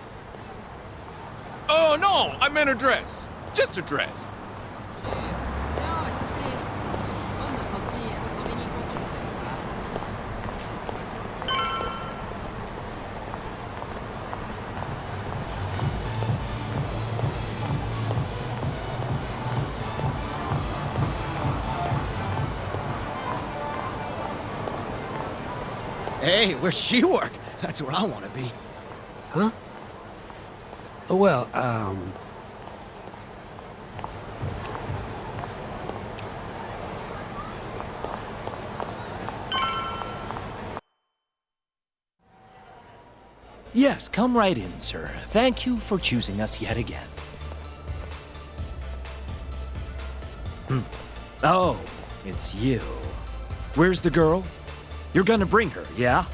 Oh, no, I meant her dress. Just her dress. Hey, where's she work? That's where I want to be. Huh? Well, Yes, come right in, sir. Thank you for choosing us yet again. Oh, it's you. Where's the girl? You're gonna bring her, yeah?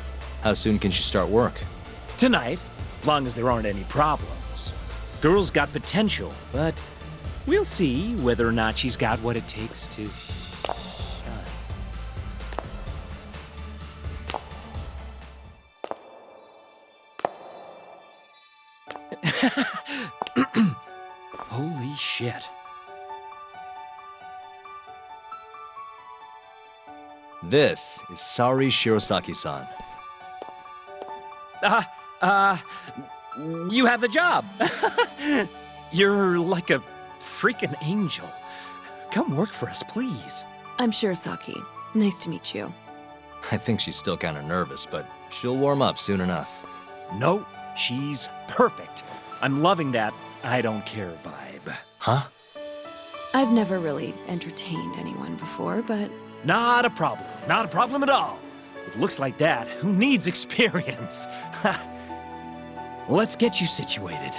How soon can she start work? Tonight, long as there aren't any problems. Girl's got potential, but we'll see whether or not she's got what it takes to shine. Holy shit. This is Saori Shirosaki-san. You have the job. You're like a freaking angel. Come work for us, please. I'm Shirosaki. Nice to meet you. I think she's still kind of nervous, but she'll warm up soon enough. No, she's perfect. I'm loving that I don't care vibe. Huh? I've never really entertained anyone before, but... Not a problem. Not a problem at all. It looks like that. Who needs experience? Let's get you situated.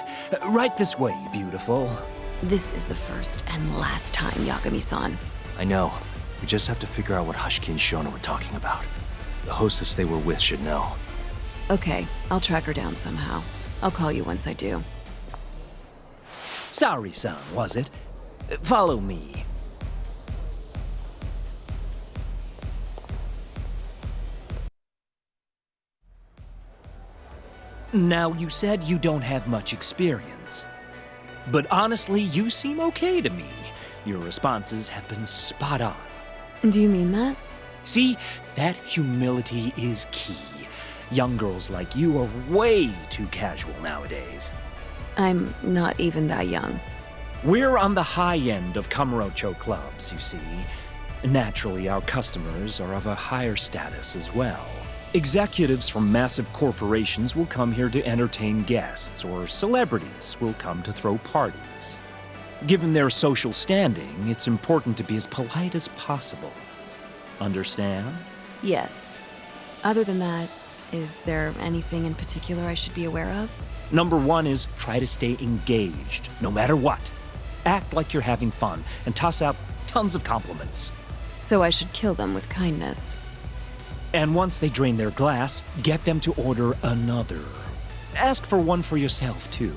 Right this way, beautiful. This is the first and last time, Yagami-san. I know. We just have to figure out what Hashiki and Shono were talking about. The hostess they were with should know. Okay, I'll track her down somehow. I'll call you once I do. Saori-san, was it? Follow me. Now, you said you don't have much experience. But honestly, you seem okay to me. Your responses have been spot on. Do you mean that? See, that humility is key. Young girls like you are way too casual nowadays. I'm not even that young. We're on the high end of Kamurocho clubs, you see. Naturally, our customers are of a higher status as well. Executives from massive corporations will come here to entertain guests, or celebrities will come to throw parties. Given their social standing, it's important to be as polite as possible. Understand? Yes. Other than that, is there anything in particular I should be aware of? Number one is try to stay engaged, no matter what. Act like you're having fun, and toss out tons of compliments. So I should kill them with kindness. And once they drain their glass, get them to order another. Ask for one for yourself, too.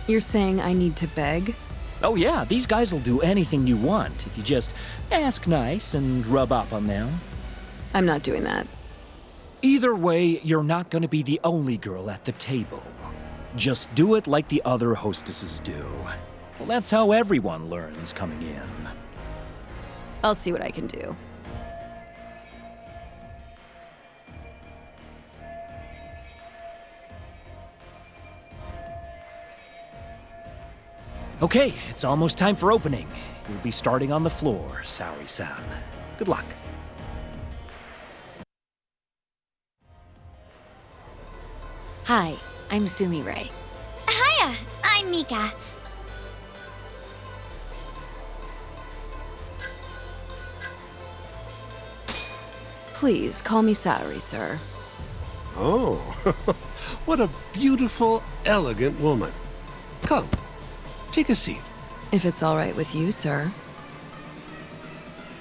You're saying I need to beg? Oh yeah, these guys will do anything you want if you just ask nice and rub up on them. I'm not doing that. Either way, you're not going to be the only girl at the table. Just do it like the other hostesses do. Well, that's how everyone learns coming in. I'll see what I can do. Okay, it's almost time for opening. We'll be starting on the floor, Saori-san. Good luck. Hi, I'm Sumi-Ray. Hiya, I'm Mika. Please, call me Saori, sir. Oh, what a beautiful, elegant woman. Come, take a seat. If it's all right with you, sir.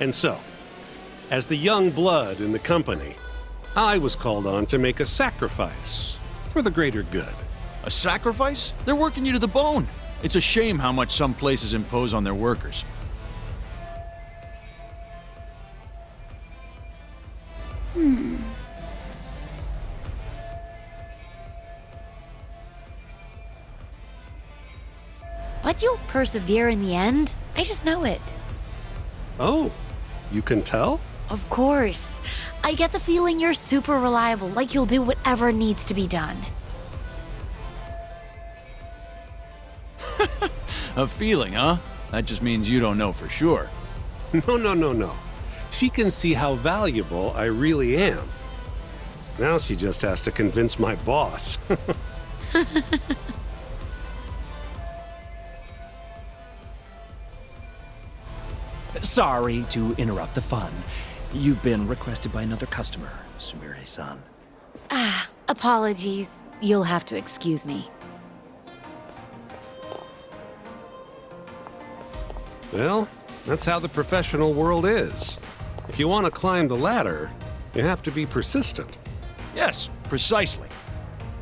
And so, as the young blood in the company, I was called on to make a sacrifice for the greater good. A sacrifice? They're working you to the bone. It's a shame how much some places impose on their workers. But you'll persevere in the end. I just know it. Oh, you can tell? Of course. I get the feeling you're super reliable, like you'll do whatever needs to be done. A feeling, huh? That just means you don't know for sure. No. She can see how valuable I really am. Now she just has to convince my boss. Sorry to interrupt the fun. You've been requested by another customer, Sumire-san. Apologies. You'll have to excuse me. Well, that's how the professional world is. If you want to climb the ladder, you have to be persistent. Yes, precisely.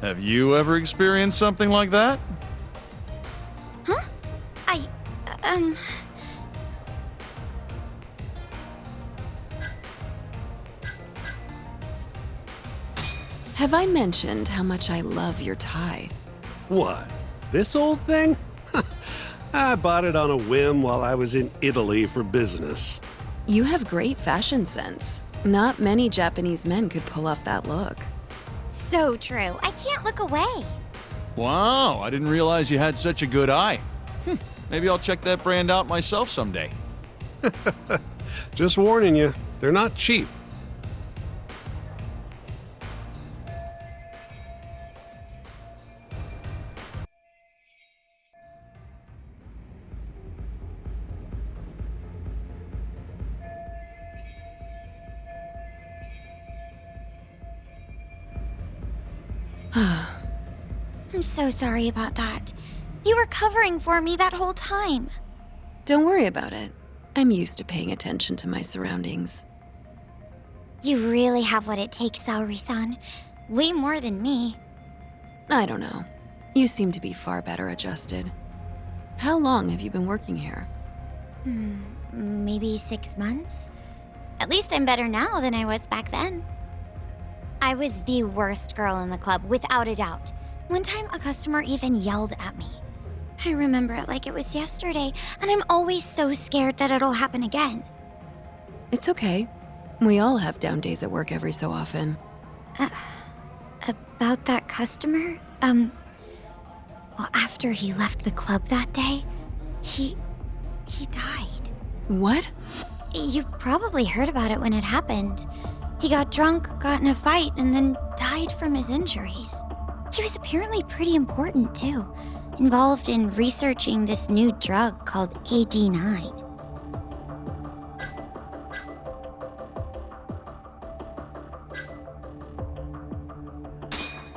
Have you ever experienced something like that? Huh? Have I mentioned how much I love your tie? What? This old thing? I bought it on a whim while I was in Italy for business. You have great fashion sense. Not many Japanese men could pull off that look. So true. I can't look away. Wow, I didn't realize you had such a good eye. Maybe I'll check that brand out myself someday. Just warning you, they're not cheap. I'm so sorry about that. You were covering for me that whole time. Don't worry about it. I'm used to paying attention to my surroundings. You really have what it takes, Saori-san. Way more than me. I don't know. You seem to be far better adjusted. How long have you been working here? Maybe 6 months? At least I'm better now than I was back then. I was the worst girl in the club, without a doubt. One time, a customer even yelled at me. I remember it like it was yesterday, and I'm always so scared that it'll happen again. It's okay. We all have down days at work every so often. About that customer? Well, after he left the club that day, he died. What? You probably heard about it when it happened. He got drunk, got in a fight, and then died from his injuries. He was apparently pretty important, too. Involved in researching this new drug called AD9.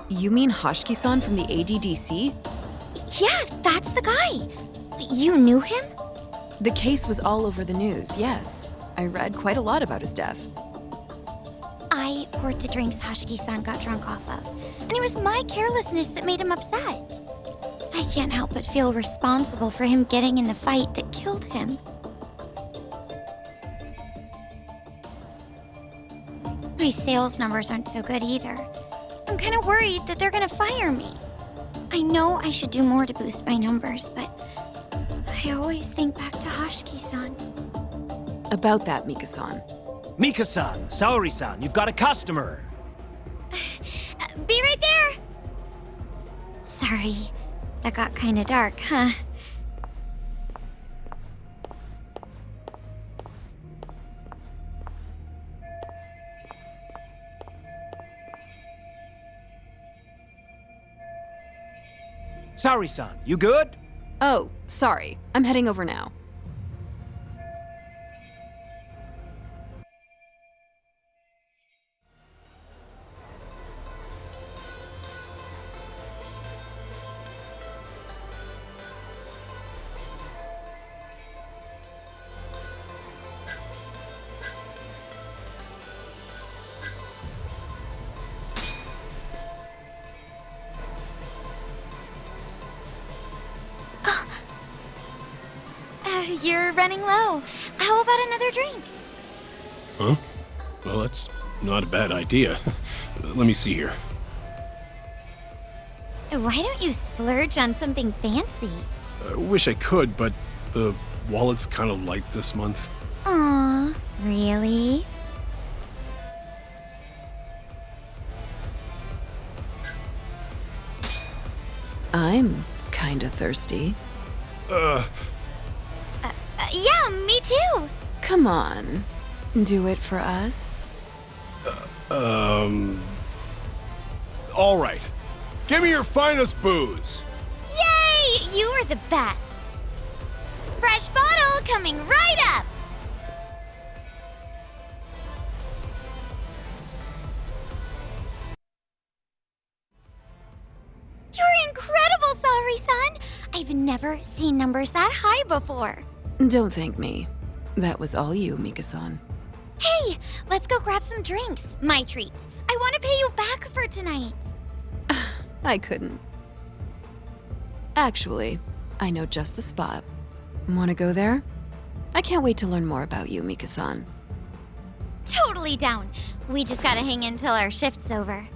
You mean Hoshiki-san from the ADDC? Yeah, that's the guy. You knew him? The case was all over the news, yes. I read quite a lot about his death. I poured the drinks Hoshiki-san got drunk off of, and it was my carelessness that made him upset. I can't help but feel responsible for him getting in the fight that killed him. My sales numbers aren't so good either. I'm kind of worried that they're gonna fire me. I know I should do more to boost my numbers, but I always think back to Hoshiki-san. About that, Mika-san. Mika-san, Saori-san, you've got a customer. Be right there! Sorry, that got kinda dark, huh? Saori-san, you good? Oh, sorry. I'm heading over now. You're running low. How about another drink? Huh? Well, that's not a bad idea. Let me see here. Why don't you splurge on something fancy? I wish I could, but the wallet's kind of light this month. Aw, really? I'm kinda thirsty. Yeah, me too. Come on. Do it for us? All right. Give me your finest booze. Yay! You are the best. Fresh bottle coming right up. I've never seen numbers that high before. Don't thank me. That was all you, Mika-san. Hey, let's go grab some drinks. My treat. I want to pay you back for tonight. I couldn't. Actually, I know just the spot. Want to go there? I can't wait to learn more about you, Mika-san. Totally down. We just gotta hang in till our shift's over.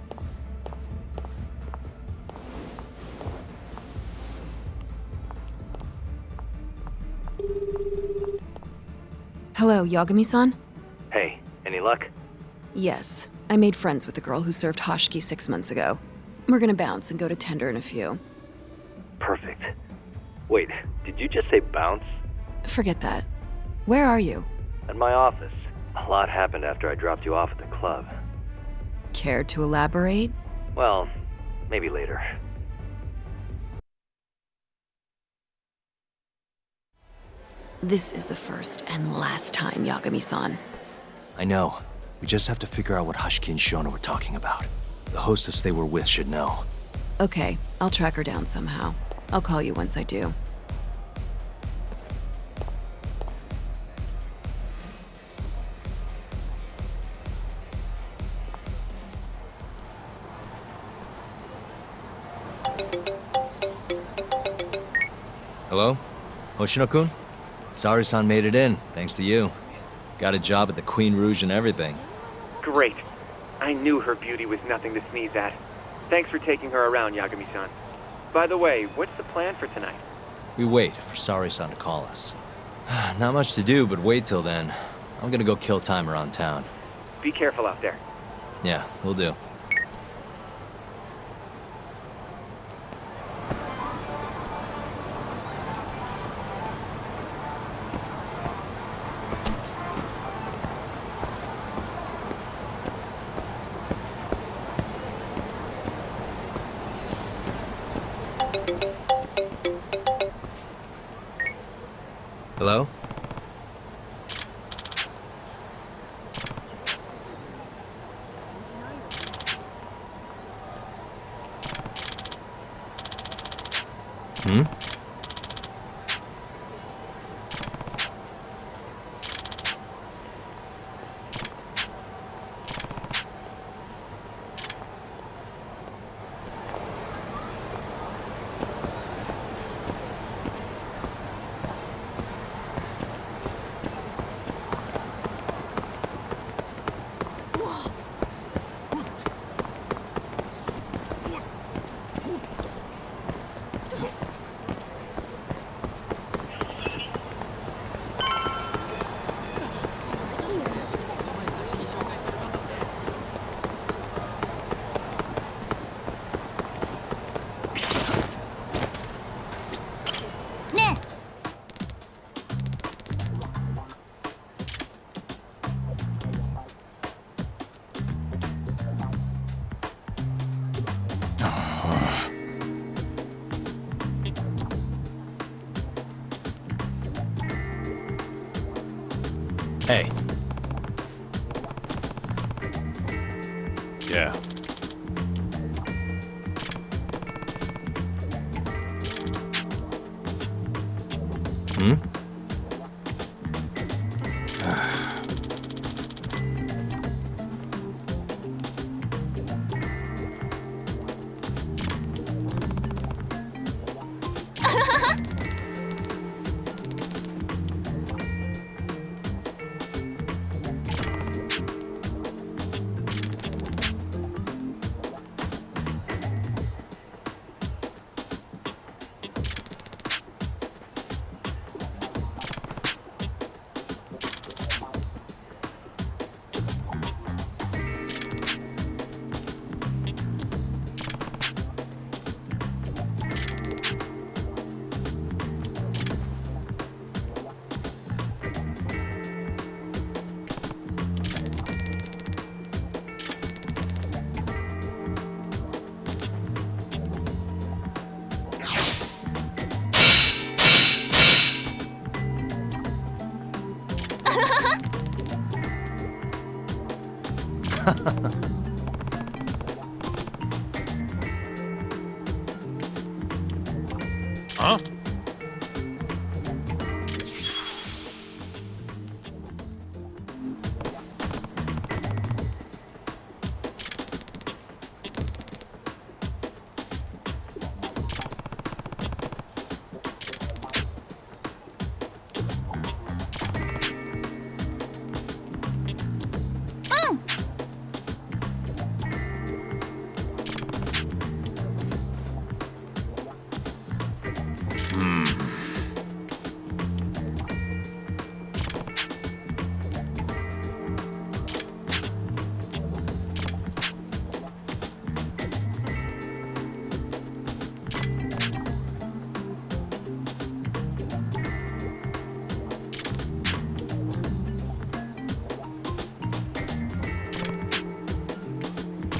Hello, Yagami-san? Hey, any luck? Yes, I made friends with the girl who served Hoshiki 6 months ago. We're gonna bounce and go to tender in a few. Perfect. Wait, did you just say bounce? Forget that. Where are you? At my office. A lot happened after I dropped you off at the club. Care to elaborate? Well, maybe later. This is the first and last time, Yagami-san. I know. We just have to figure out what Hoshiki and Shono were talking about. The hostess they were with should know. Okay, I'll track her down somehow. I'll call you once I do. Hello? Hoshino-kun? Sari-san made it in, thanks to you. Got a job at the Queen Rouge and everything. Great. I knew her beauty was nothing to sneeze at. Thanks for taking her around, Yagami-san. By the way, what's the plan for tonight? We wait for Sari-san to call us. Not much to do, but wait till then. I'm gonna go kill time around town. Be careful out there. Yeah, will do. Hello? Hmm? Hey. Yeah. Hmm? Huh?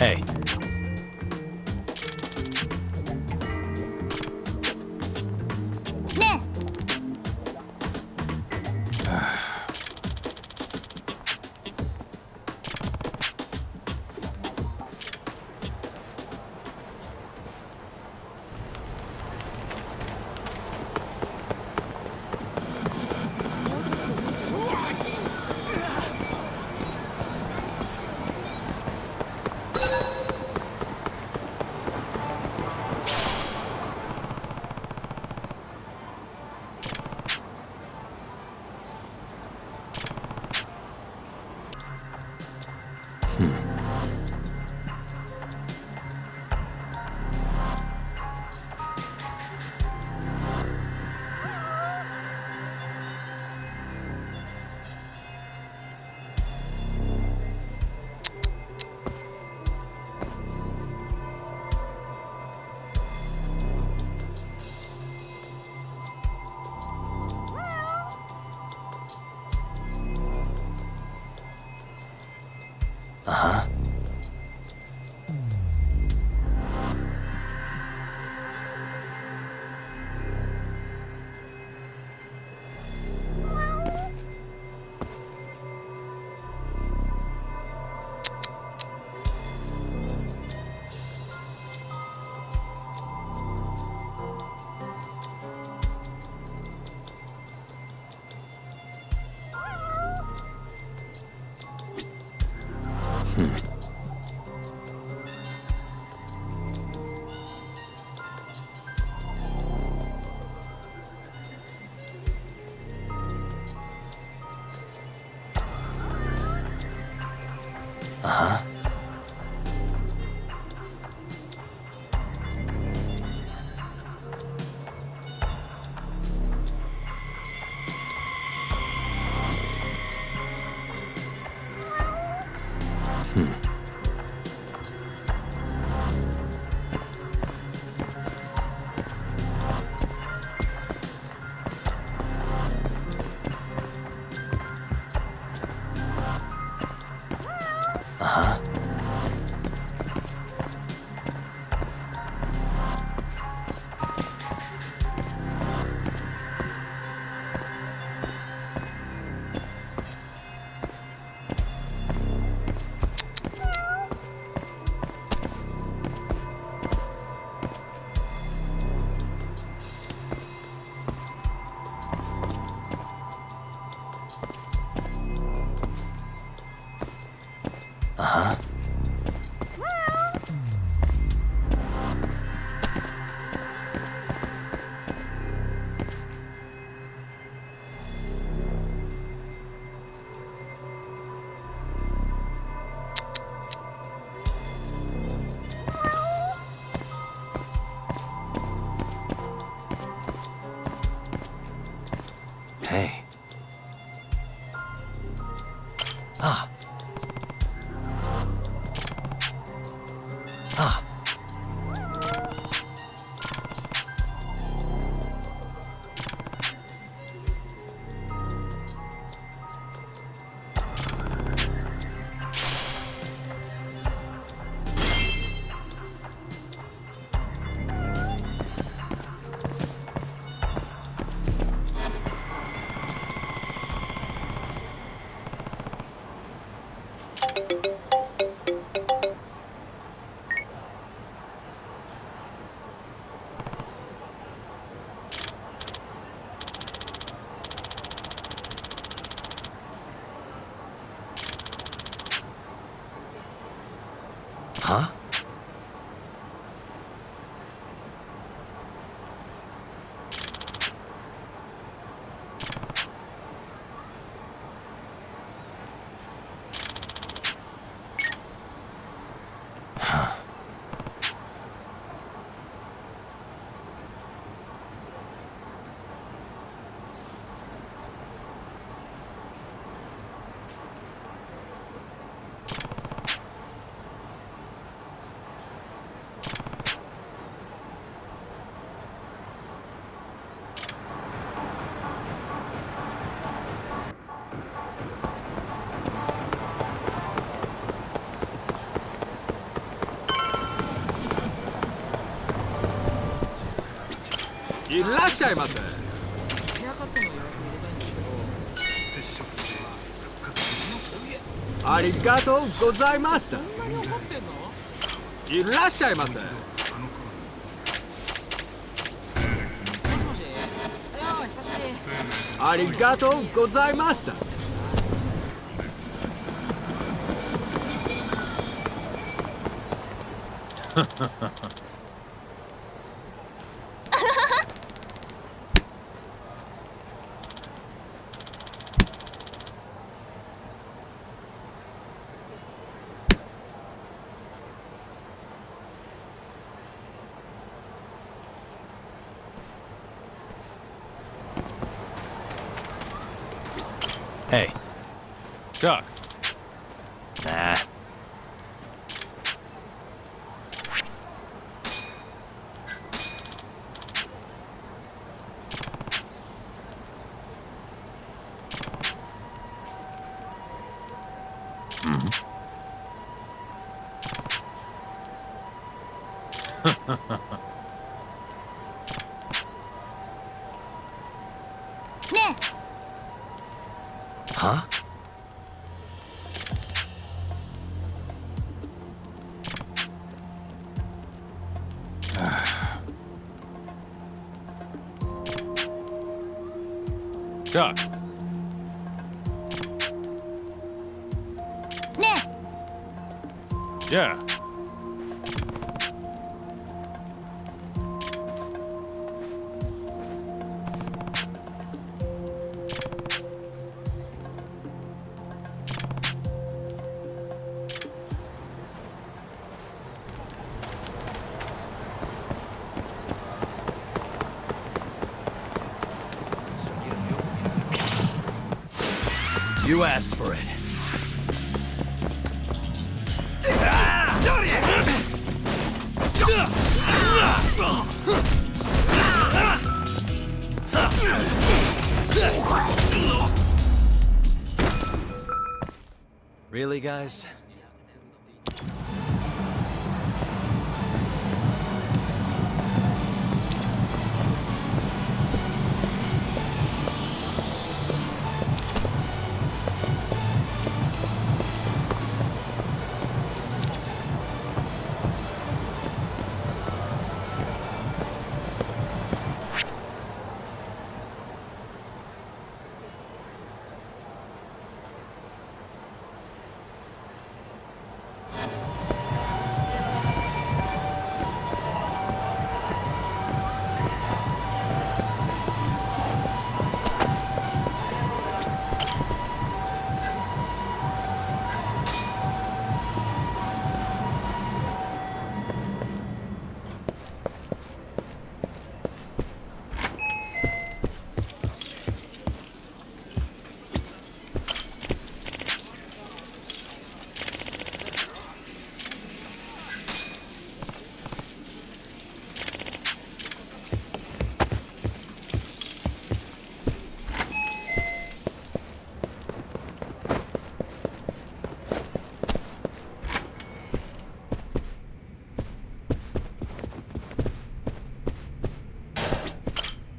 Hey. Nah. Uh-huh. Uh-huh. Uh-huh. Uh-huh. Hey. Ah. Ah. Huh? いらっしゃいませ。ありがとうございました。いらっしゃいませ。ありがとうございました。Hey. Chuck. Nah. Huh? Chuck. Yeah. You asked for it. Really, guys?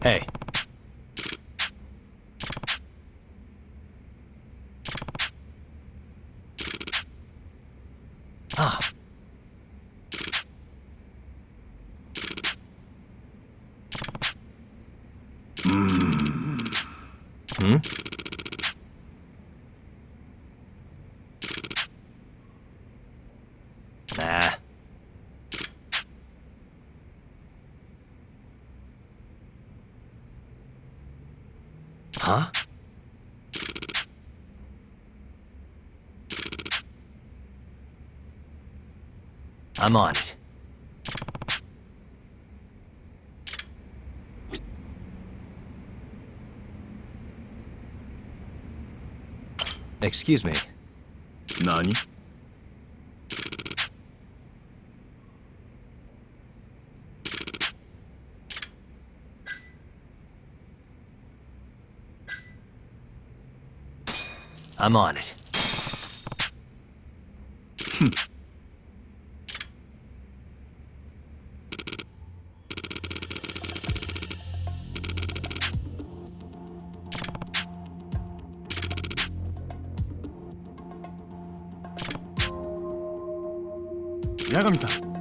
Hey. Ah. Hmm? Nah. Huh? I'm on it. Excuse me. Nani? I'm on it. 八神さん。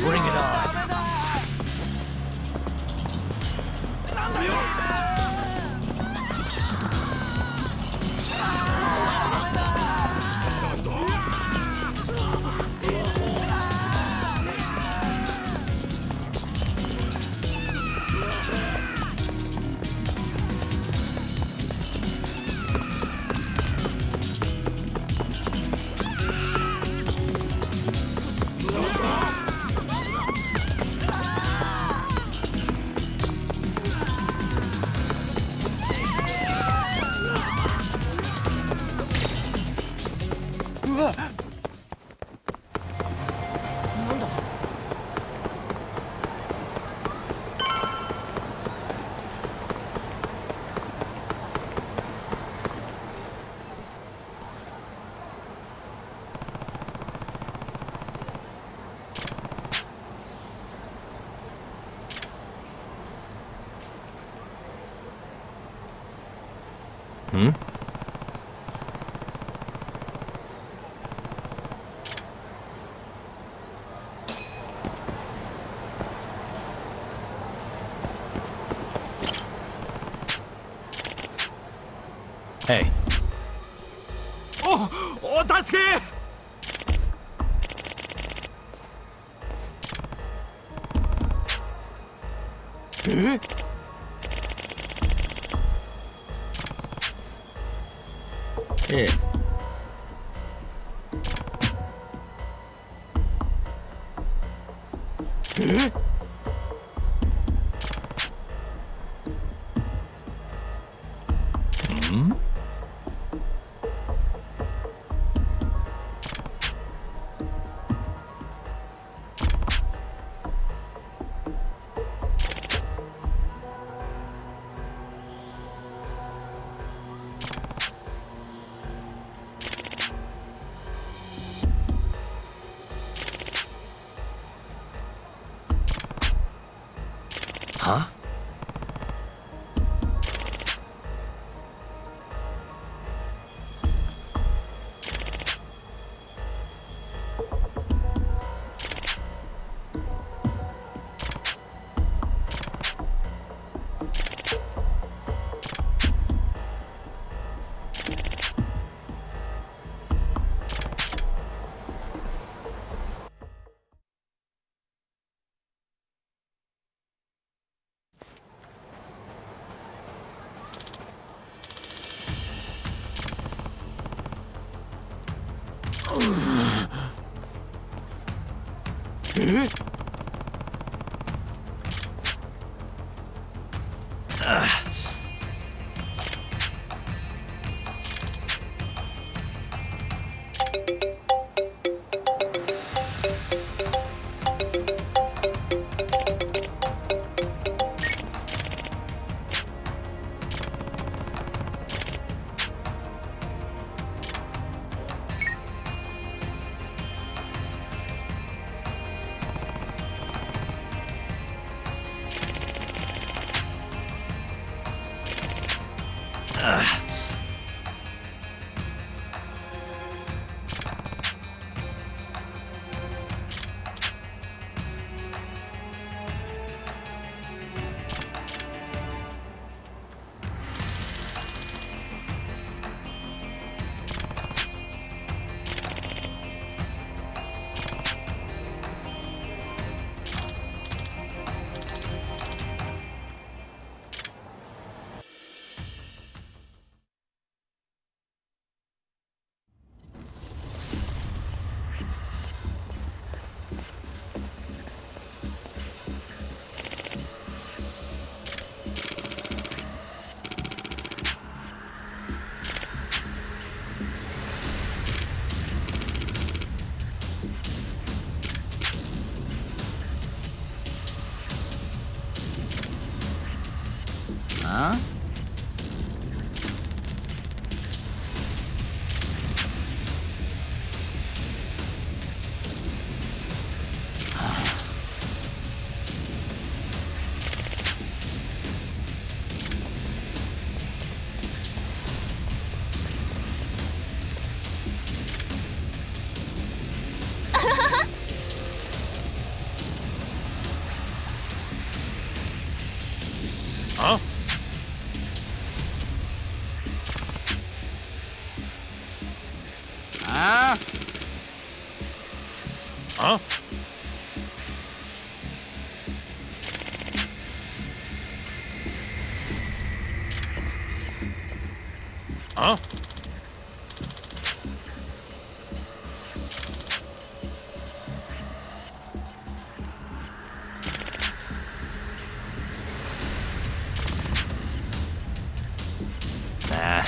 Bring it on. Hmm? Hey. お助けえええ。えんはえ Huh? Huh? Huh? Huh? Huh? Nah.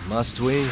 Must we?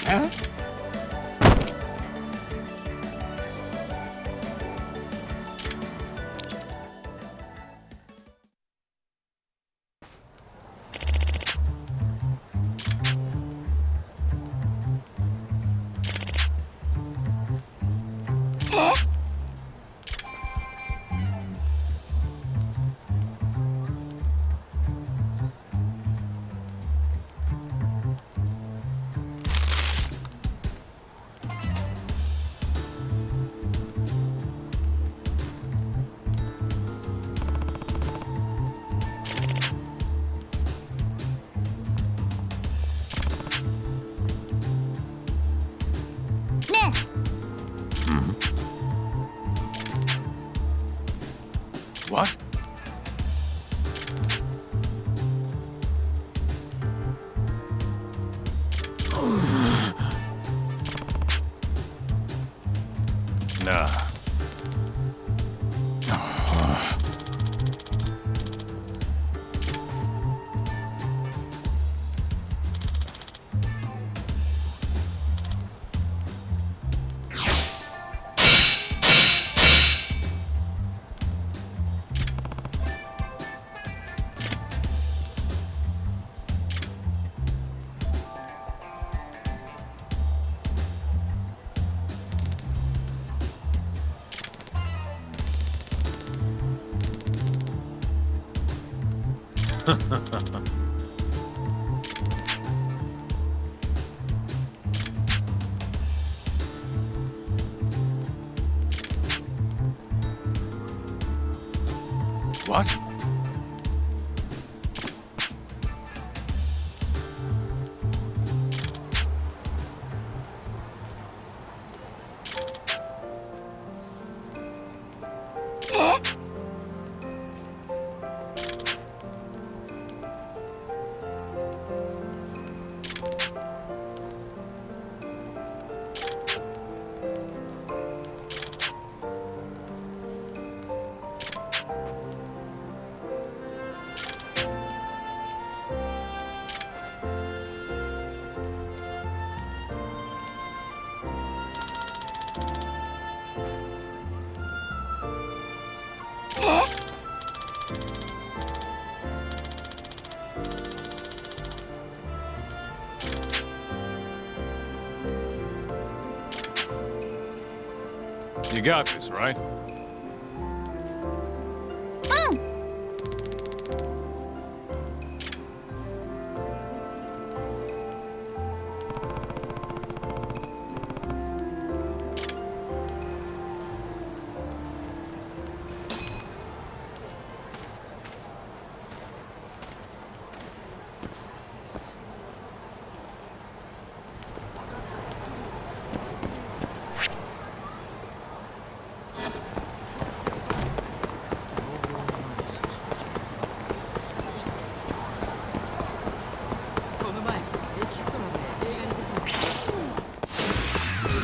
Huh? What? Nah. What? You got this, right?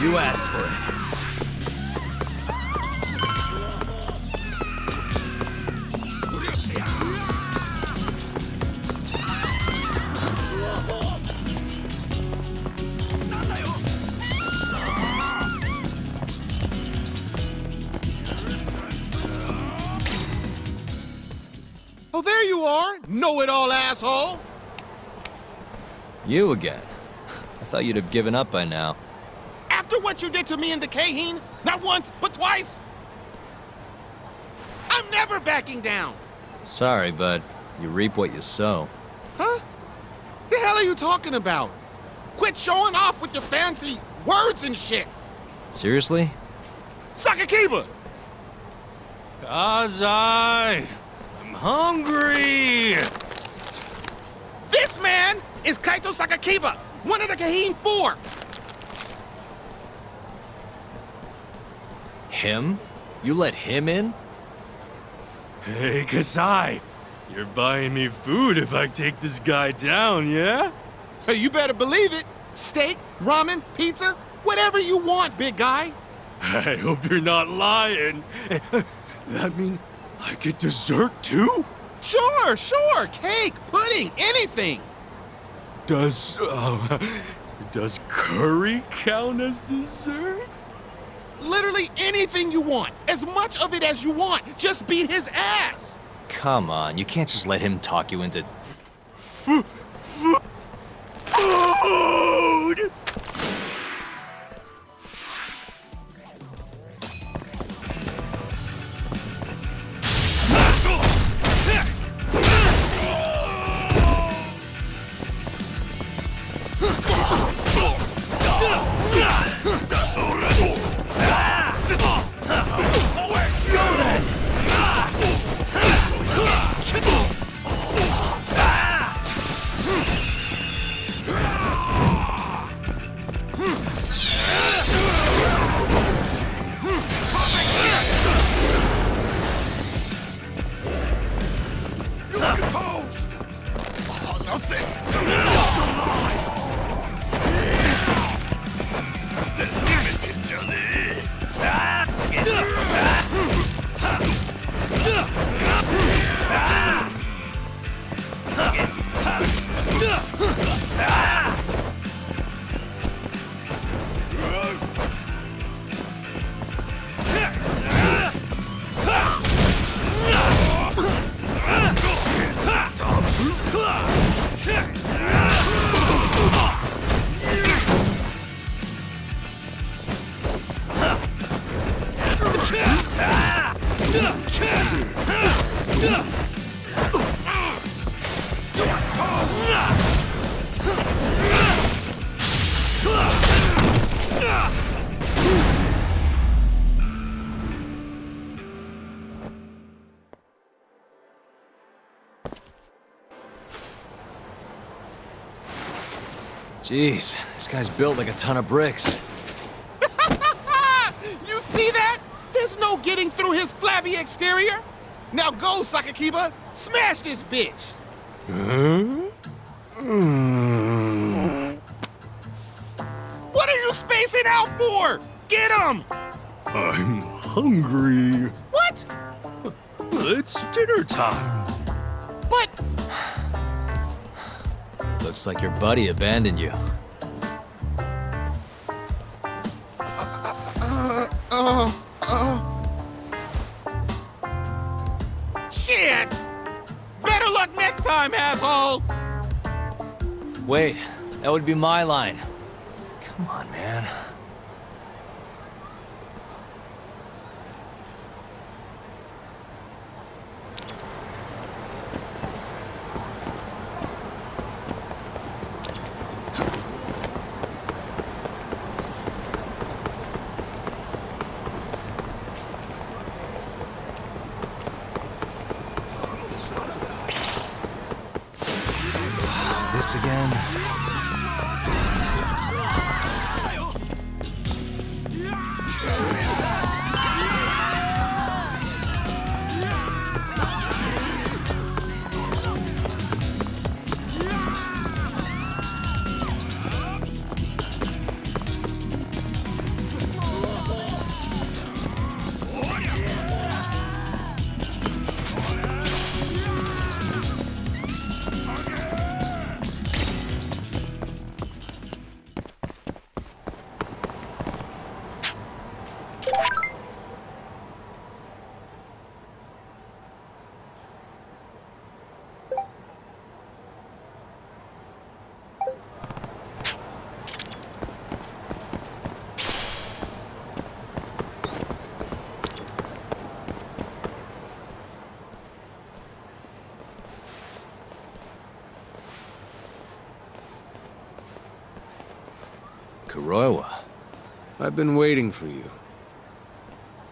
You asked for it. Oh, there you are, know-it-all asshole! You again. I thought you'd have given up by now. After what you did to me in the Kaheen, not once, but twice, I'm never backing down! Sorry, but you reap what you sow. Huh? The hell are you talking about? Quit showing off with your fancy words and shit! Seriously? Sakakiba! Kazai! I'm hungry! This man is Kaito Sakakiba, one of the Kaheen 4! Him? You let him in? Hey, Kasai, you're buying me food if I take this guy down, yeah? Hey, you better believe it. Steak, ramen, pizza, whatever you want, big guy. I hope you're not lying. That mean I get dessert too? Sure, sure. Cake, pudding, anything. Does curry count as dessert? Literally anything you want. As much of it as you want. Just beat his ass. Come on, you can't just let him talk you into... Food! Jeez, this guy's built like a ton of bricks. You see that? There's no getting through his flabby exterior. Now go, Sakakiba. Smash this bitch. What are you spacing out for? Get him! I'm hungry. What? It's dinner time. But... Looks like your buddy abandoned you. Shit! Better luck next time, asshole! Wait, that would be my line. Come on, man. This again? Kuroiwa. I've been waiting for you.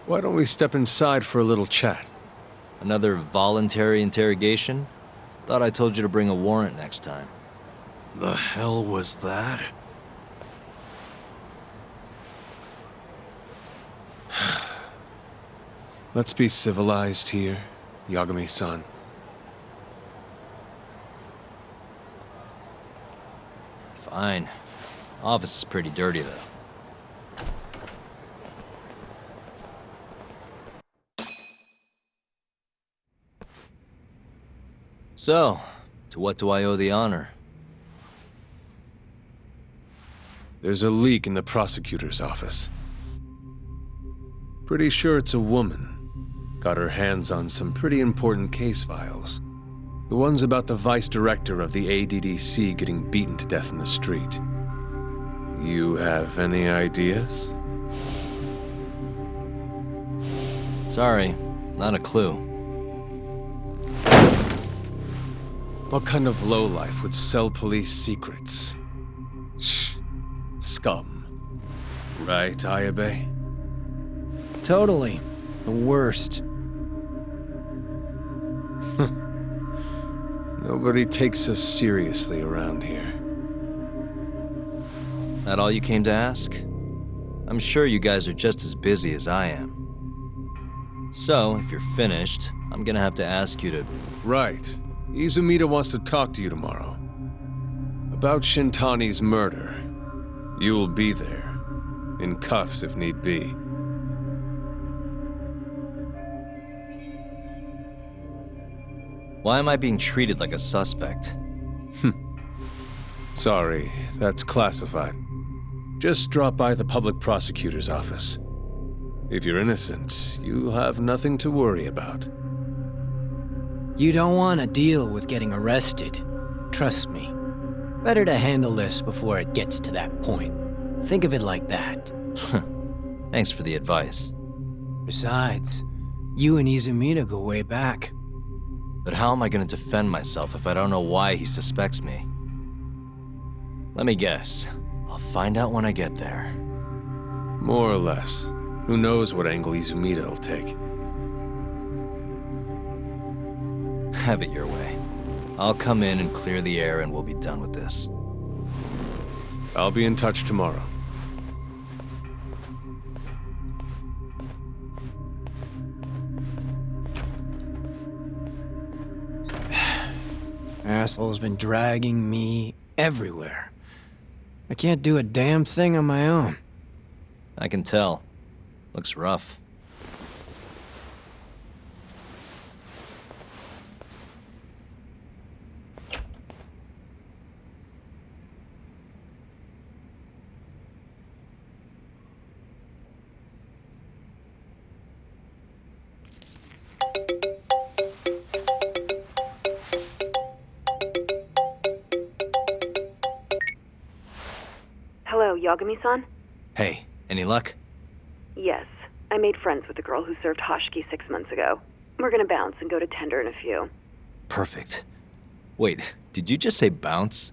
Why don't we step inside for a little chat? Another voluntary interrogation? Thought I told you to bring a warrant next time. The hell was that? Let's be civilized here, Yagami-san. Fine. Office is pretty dirty, though. So, to what do I owe the honor? There's a leak in the prosecutor's office. Pretty sure it's a woman. Got her hands on some pretty important case files. The ones about the vice director of the ADDC getting beaten to death in the street. You have any ideas? Sorry, not a clue. What kind of lowlife would sell police secrets? Shh. Scum. Right, Ayabe? Totally. The worst. Nobody takes us seriously around here. That all you came to ask? I'm sure you guys are just as busy as I am. So, if you're finished, I'm gonna have to ask you to... Right. Izumida wants to talk to you tomorrow. About Shintani's murder. You'll be there. In cuffs if need be. Why am I being treated like a suspect? Sorry, that's classified. Just drop by the public prosecutor's office. If you're innocent, you'll have nothing to worry about. You don't want to deal with getting arrested. Trust me. Better to handle this before it gets to that point. Think of it like that. Thanks for the advice. Besides, you and Izumida go way back. But how am I going to defend myself if I don't know why he suspects me? Let me guess. I'll find out when I get there. More or less. Who knows what angle Izumida will take. Have it your way. I'll come in and clear the air and we'll be done with this. I'll be in touch tomorrow. Asshole's been dragging me everywhere. I can't do a damn thing on my own. I can tell. Looks rough. Hello, Yagami-san? Hey, any luck? Yes. I made friends with the girl who served Hoshiki 6 months ago. We're gonna bounce and go to tender in a few. Perfect. Wait, did you just say bounce?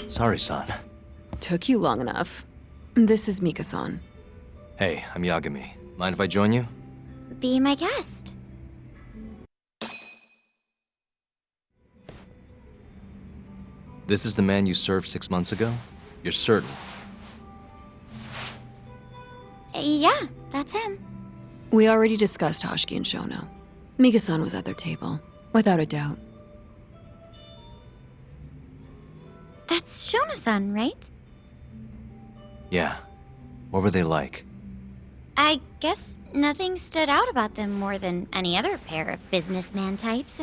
Sorry, son. Took you long enough. This is Mika-san. Hey, I'm Yagami. Mind if I join you? Be my guest. This is the man you served 6 months ago? You're certain? Yeah, that's him. We already discussed Hashiki and Shono. Mika-san was at their table, without a doubt. That's Shono-san, right? Yeah. What were they like? I guess nothing stood out about them more than any other pair of businessman types.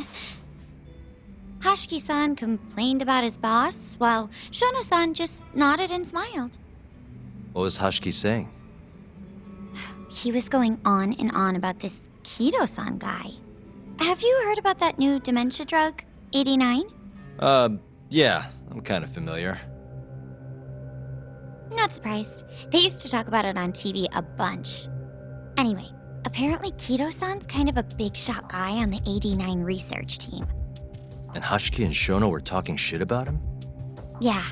Hashiki-san complained about his boss, while Shono-san just nodded and smiled. What was Hashiki saying? He was going on and on about this Kido-san guy. Have you heard about that new dementia drug, 89? Yeah, I'm kind of familiar. Not surprised. They used to talk about it on TV a bunch. Anyway, apparently Kido-san's kind of a big shot guy on the 89 research team. And Hashiki and Shono were talking shit about him? Yeah.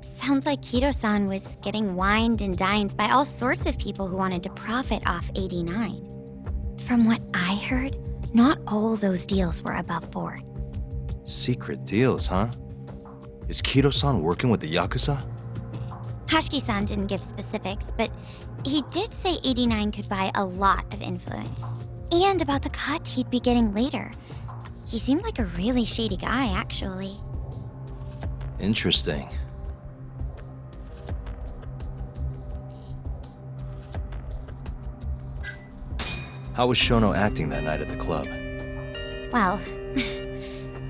Sounds like Kido-san was getting wined and dined by all sorts of people who wanted to profit off 89. From what I heard, not all those deals were above board. Secret deals, huh? Is Kido-san working with the Yakuza? Hashiki-san didn't give specifics, but he did say 89 could buy a lot of influence. And about the cut he'd be getting later. He seemed like a really shady guy, actually. Interesting. How was Shono acting that night at the club? Well,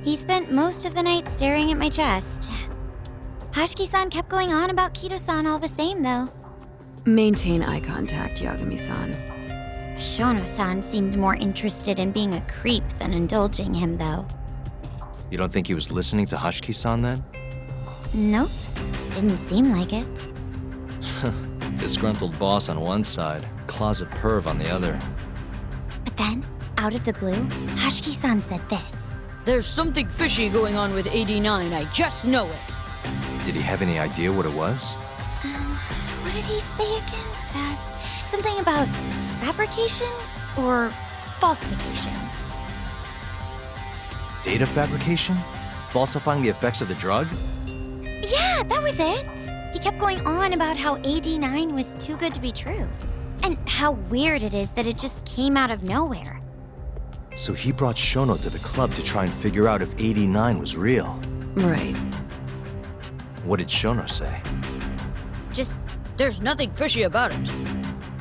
he spent most of the night staring at my chest. Hashiki-san kept going on about Kido-san all the same, though. Maintain eye contact, Yagami-san. Shono-san seemed more interested in being a creep than indulging him, though. You don't think he was listening to Hashiki-san then? Nope. Didn't seem like it. Disgruntled boss on one side, closet perv on the other. But then, out of the blue, Hashiki-san said this. There's something fishy going on with 89, I just know it. Did he have any idea what it was? What did he say again? Something about fabrication or falsification? Data fabrication? Falsifying the effects of the drug? Yeah, that was it. He kept going on about how 89 was too good to be true. And how weird it is that it just came out of nowhere. So he brought Shono to the club to try and figure out if 89 was real. Right. What did Shono say? Just, there's nothing fishy about it.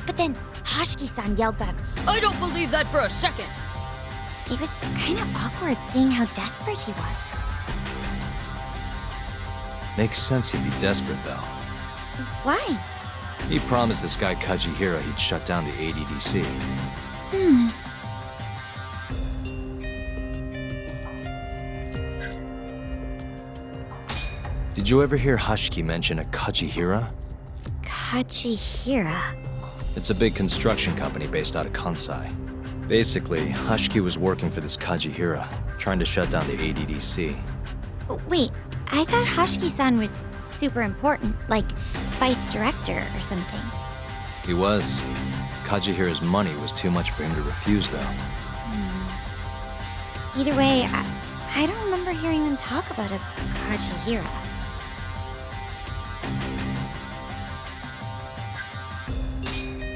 But then Hashiki-san yelled back, I don't believe that for a second. It was kind of awkward seeing how desperate he was. Makes sense he'd be desperate, though. Why? He promised this guy Kajihira he'd shut down the ADDC. Did you ever hear Hashiki mention a Kajihira? Kajihira? It's a big construction company based out of Kansai. Basically, Hashiki was working for this Kajihira, trying to shut down the ADDC. Wait, I thought Hashiki-san was super important, like vice director or something. He was. Kajihira's money was too much for him to refuse, though. Either way, I don't remember hearing them talk about a Kajihira.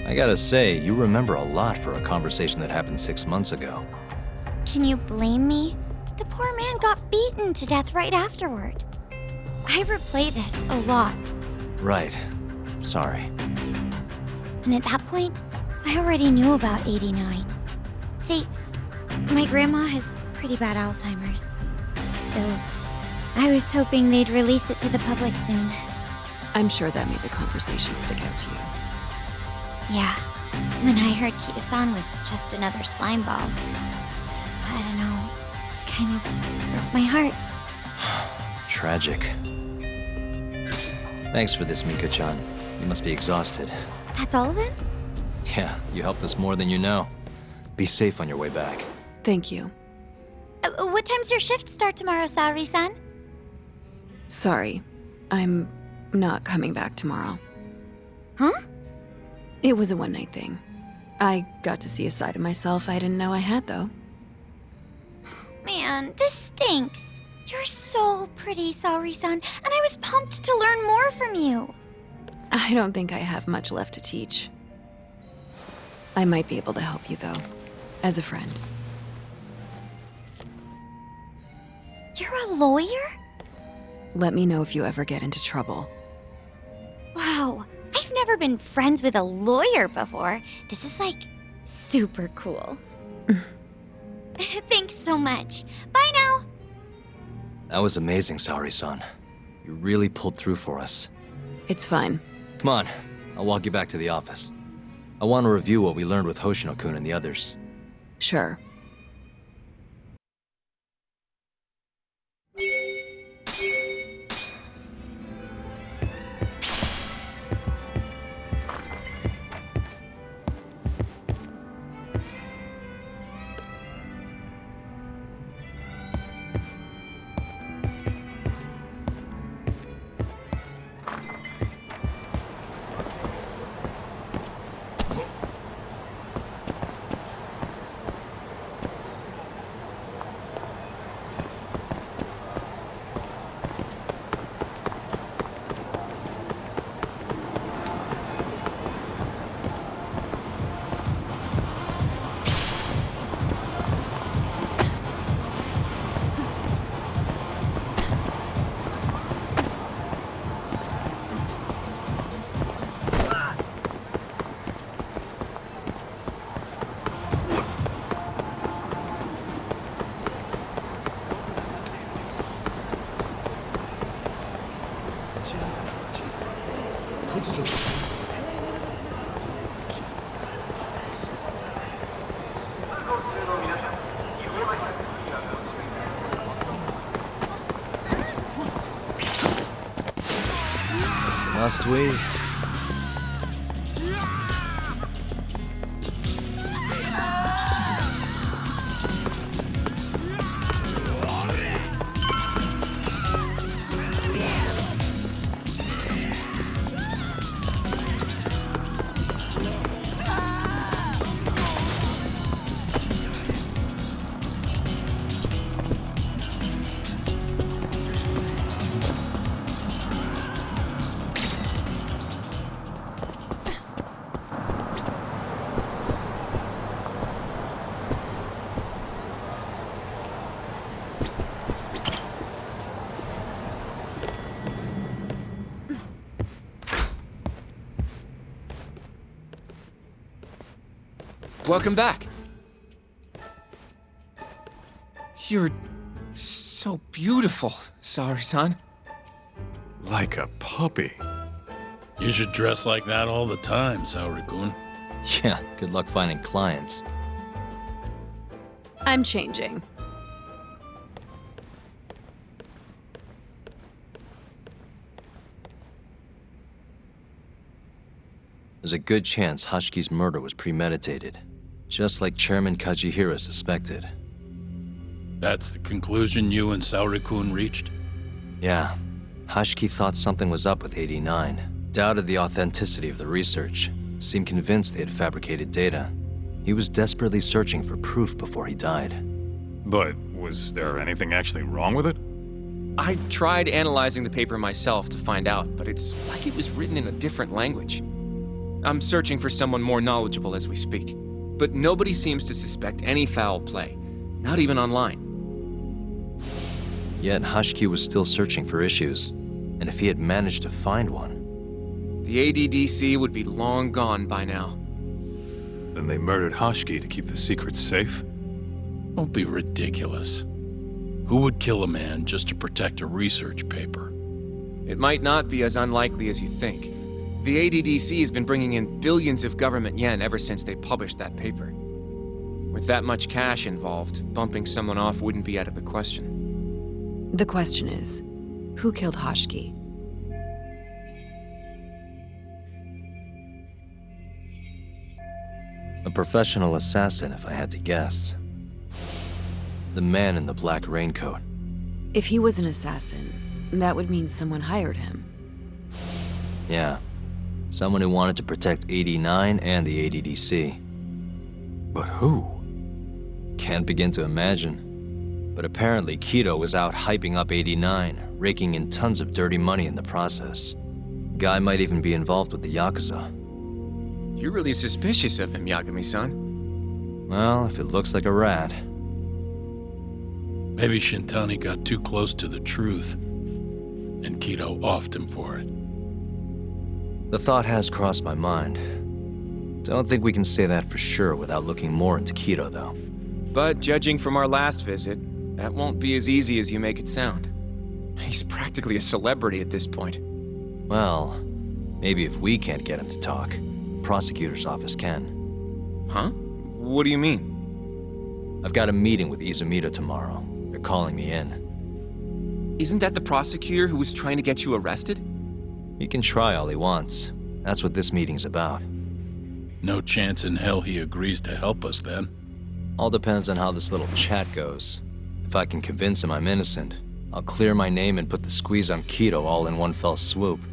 I gotta say, you remember a lot for a conversation that happened 6 months ago. Can you blame me? The poor man got beaten to death right afterward. I replay this a lot. Right. Sorry. And at that point, I already knew about 89. See, my grandma has pretty bad Alzheimer's. So, I was hoping they'd release it to the public soon. I'm sure that made the conversation stick out to you. Yeah, when I heard Kito-san was just another slime ball, I don't know, kind of broke my heart. Tragic. Thanks for this, Mika-chan. You must be exhausted. That's all then? Yeah, you helped us more than you know. Be safe on your way back. Thank you. What time's your shift start tomorrow, Saori-san? Sorry, I'm not coming back tomorrow. Huh? It was a one-night thing. I got to see a side of myself I didn't know I had, though. Man, this stinks. You're so pretty, Saori-san, and I was pumped to learn more from you. I don't think I have much left to teach. I might be able to help you, though, as a friend. You're a lawyer? Let me know if you ever get into trouble. Wow, I've never been friends with a lawyer before. This is like super cool. Thanks so much. Bye now. That was amazing, Saori-san. You really pulled through for us. It's fine. Come on, I'll walk you back to the office. I want to review what we learned with Hoshino-kun and the others. Sure. Must we? Welcome back. You're so beautiful, Saori-san. Like a puppy. You should dress like that all the time, Saori-kun. Yeah, good luck finding clients. I'm changing. There's a good chance Hashiki's murder was premeditated, just like Chairman Kajihira suspected. That's the conclusion you and Saori-kun reached? Yeah. Hashiki thought something was up with 89, doubted the authenticity of the research, seemed convinced they had fabricated data. He was desperately searching for proof before he died. But Was there anything actually wrong with it? I tried analyzing the paper myself to find out, but it's like it was written in a different language. I'm searching for someone more knowledgeable as we speak, but nobody seems to suspect any foul play, not even online. Yet Hashiki was still searching for issues, and if he had managed to find one... The ADDC would be long gone by now. Then they murdered Hashiki to keep the secret safe? Don't be ridiculous. Who would kill a man just to protect a research paper? It might not be as unlikely as you think. The ADDC has been bringing in billions of government yen ever since they published that paper. With that much cash involved, bumping someone off wouldn't be out of the question. The question is, who killed Hashiki? A professional assassin, if I had to guess. The man in the black raincoat. If he was an assassin, that would mean someone hired him. Yeah. Someone who wanted to protect 89 and the ADDC. But who? Can't begin to imagine. But apparently Kido was out hyping up 89, raking in tons of dirty money in the process. Guy might even be involved with the Yakuza. You're really suspicious of him, Yagami-san. Well, if it looks like a rat. Maybe Shintani got too close to the truth, and Kido offed him for it. The thought has crossed my mind. Don't think we can say that for sure without looking more into Kido, though. But judging from our last visit, that won't be as easy as you make it sound. He's practically a celebrity at this point. Well, maybe if we can't get him to talk, the prosecutor's office can. Huh? What do you mean? I've got a meeting with Izumida tomorrow. They're calling me in. Isn't that the prosecutor who was trying to get you arrested? He can try all he wants. That's what this meeting's about. No chance in hell he agrees to help us then. All depends on how this little chat goes. If I can convince him I'm innocent, I'll clear my name and put the squeeze on Kido all in one fell swoop.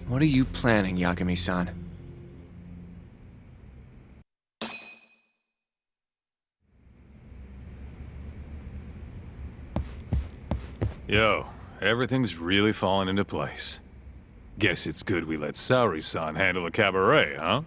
What are you planning, Yagami-san? Yo, everything's really falling into place. Guess it's good we let Saori-san handle the cabaret, huh?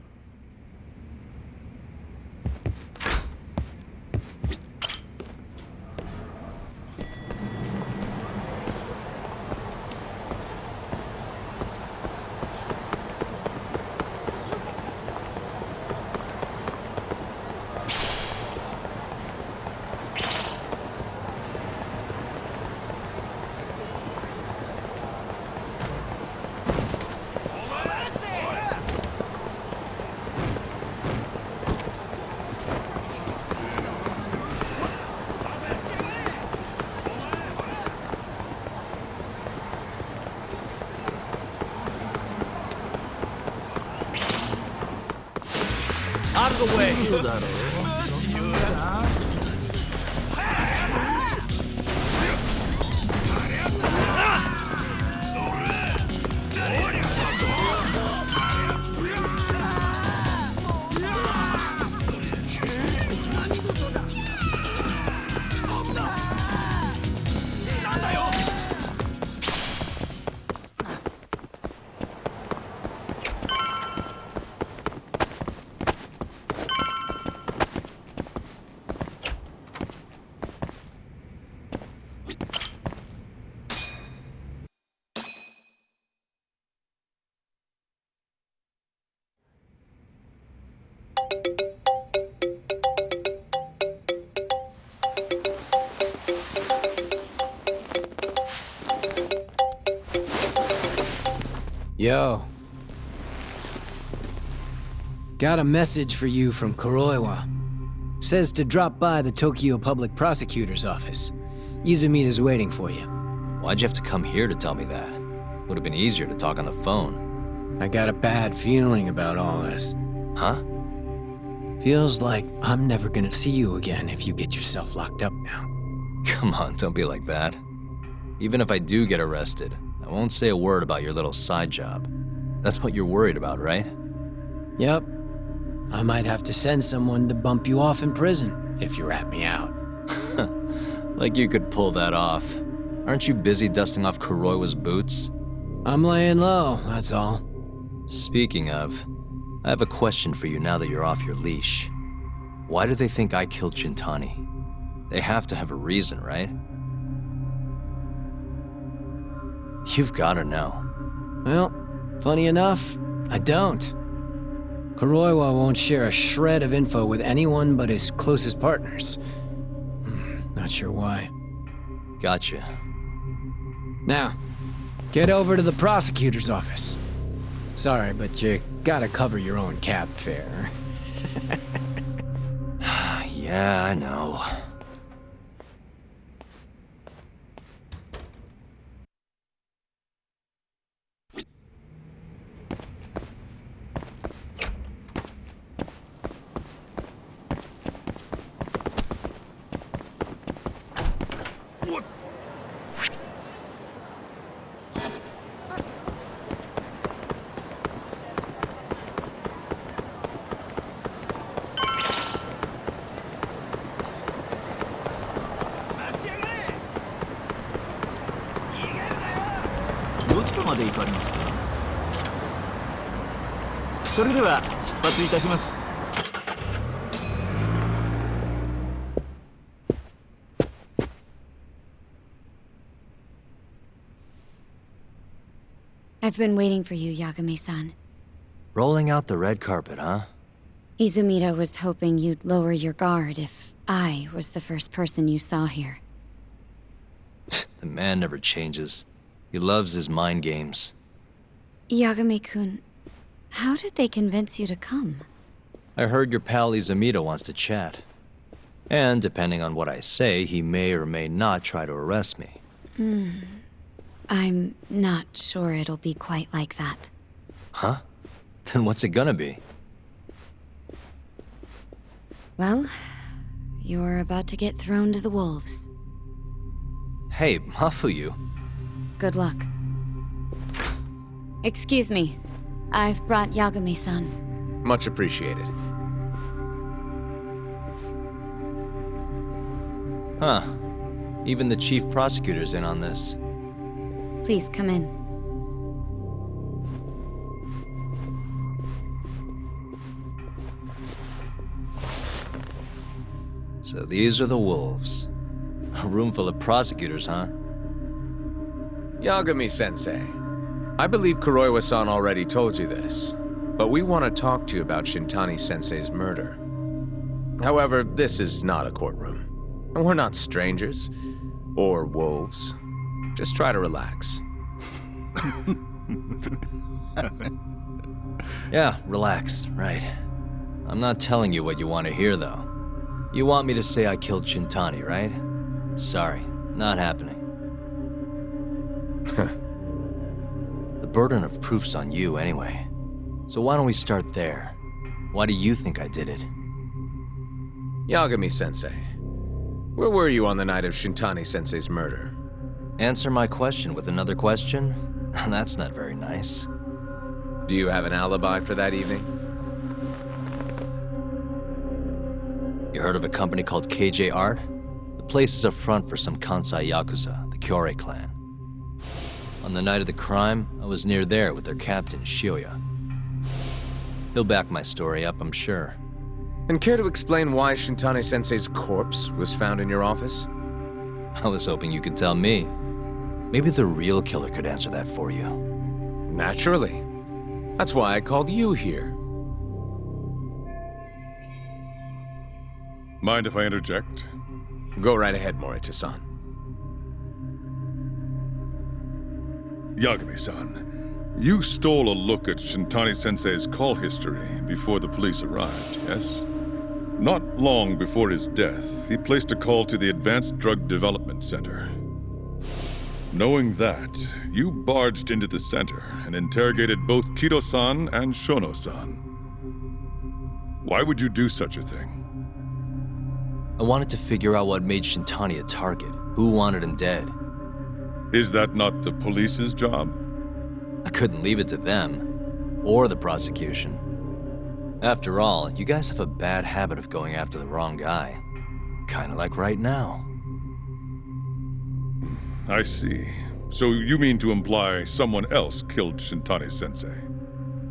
Out of the way! Yo. Got a message for you from Kuroiwa. Says to drop by the Tokyo Public Prosecutor's office. Izumida's waiting for you. Why'd you have to come here to tell me that? Would have been easier to talk on the phone. I got a bad feeling about all this. Huh? Feels like I'm never gonna see you again if you get yourself locked up now. Come on, don't be like that. Even if I do get arrested, I won't say a word about your little side job. That's what you're worried about, right? Yep. I might have to send someone to bump you off in prison if you rat me out. Like you could pull that off. Aren't you busy dusting off Kuroiwa's boots? I'm laying low, that's all. Speaking of, I have a question for you now that you're off your leash. Why do they think I killed Shintani? They have to have a reason, right? You've gotta know. Well, funny enough, I don't. Kuroiwa won't share a shred of info with anyone but his closest partners. Not sure why. Gotcha. Now, get over to the prosecutor's office. Sorry, but you gotta cover your own cab fare. Yeah, I know. I've been waiting for you, Yagami-san. Rolling out the red carpet, huh? Izumida was hoping you'd lower your guard if I was the first person you saw here. The man never changes. He loves his mind games. Yagami-kun, how did they convince you to come? I heard your pal Izumida wants to chat. And depending on what I say, he may or may not try to arrest me. I'm not sure it'll be quite like that. Huh? Then what's it gonna be? Well, you're about to get thrown to the wolves. Hey, Mafuyu. Good luck. Excuse me. I've brought Yagami-san. Much appreciated. Huh. Even the chief prosecutor's in on this. Please come in. So these are the wolves. A room full of prosecutors, huh? Yagami-sensei, I believe Kuroiwa-san already told you this, but we want to talk to you about Shintani-sensei's murder. However, this is not a courtroom. And we're not strangers, or wolves. Just try to relax. Yeah, relax, right. I'm not telling you what you want to hear, though. You want me to say I killed Shintani, right? Sorry, not happening. The burden of proof's on you, anyway. So why don't we start there? Why do you think I did it? Yagami-sensei, where were you on the night of Shintani-sensei's murder? Answer my question with another question? That's not very nice. Do you have an alibi for that evening? You heard of a company called KJ Art? The place is a front for some Kansai Yakuza, the Kyorei clan. On the night of the crime, I was near there with their captain, Shioya. He'll back my story up, I'm sure. And care to explain why Shintani-sensei's corpse was found in your office? I was hoping you could tell me. Maybe the real killer could answer that for you. Naturally. That's why I called you here. Mind if I interject? Go right ahead, Morita-san. Yagami-san, you stole a look at Shintani-sensei's call history before the police arrived, yes? Not long before his death, he placed a call to the Advanced Drug Development Center. Knowing that, you barged into the center and interrogated both Kido-san and Shono-san. Why would you do such a thing? I wanted to figure out what made Shintani a target, who wanted him dead. Is that not the police's job? I couldn't leave it to them, or the prosecution. After all, you guys have a bad habit of going after the wrong guy. Kinda like right now. I see. So you mean to imply someone else killed Shintani-sensei?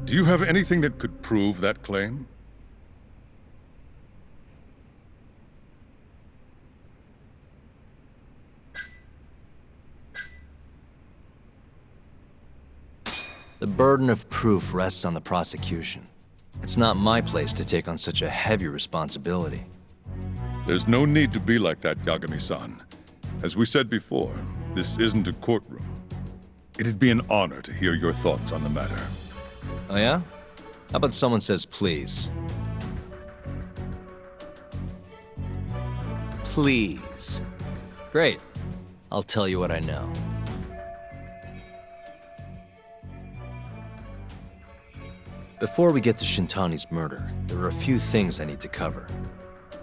Do you have anything that could prove that claim? The burden of proof rests on the prosecution. It's not my place to take on such a heavy responsibility. There's no need to be like that, Yagami-san. As we said before, this isn't a courtroom. It'd be an honor to hear your thoughts on the matter. Oh yeah? How about someone says please? Please. Great. I'll tell you what I know. Before we get to Shintani's murder, there are a few things I need to cover.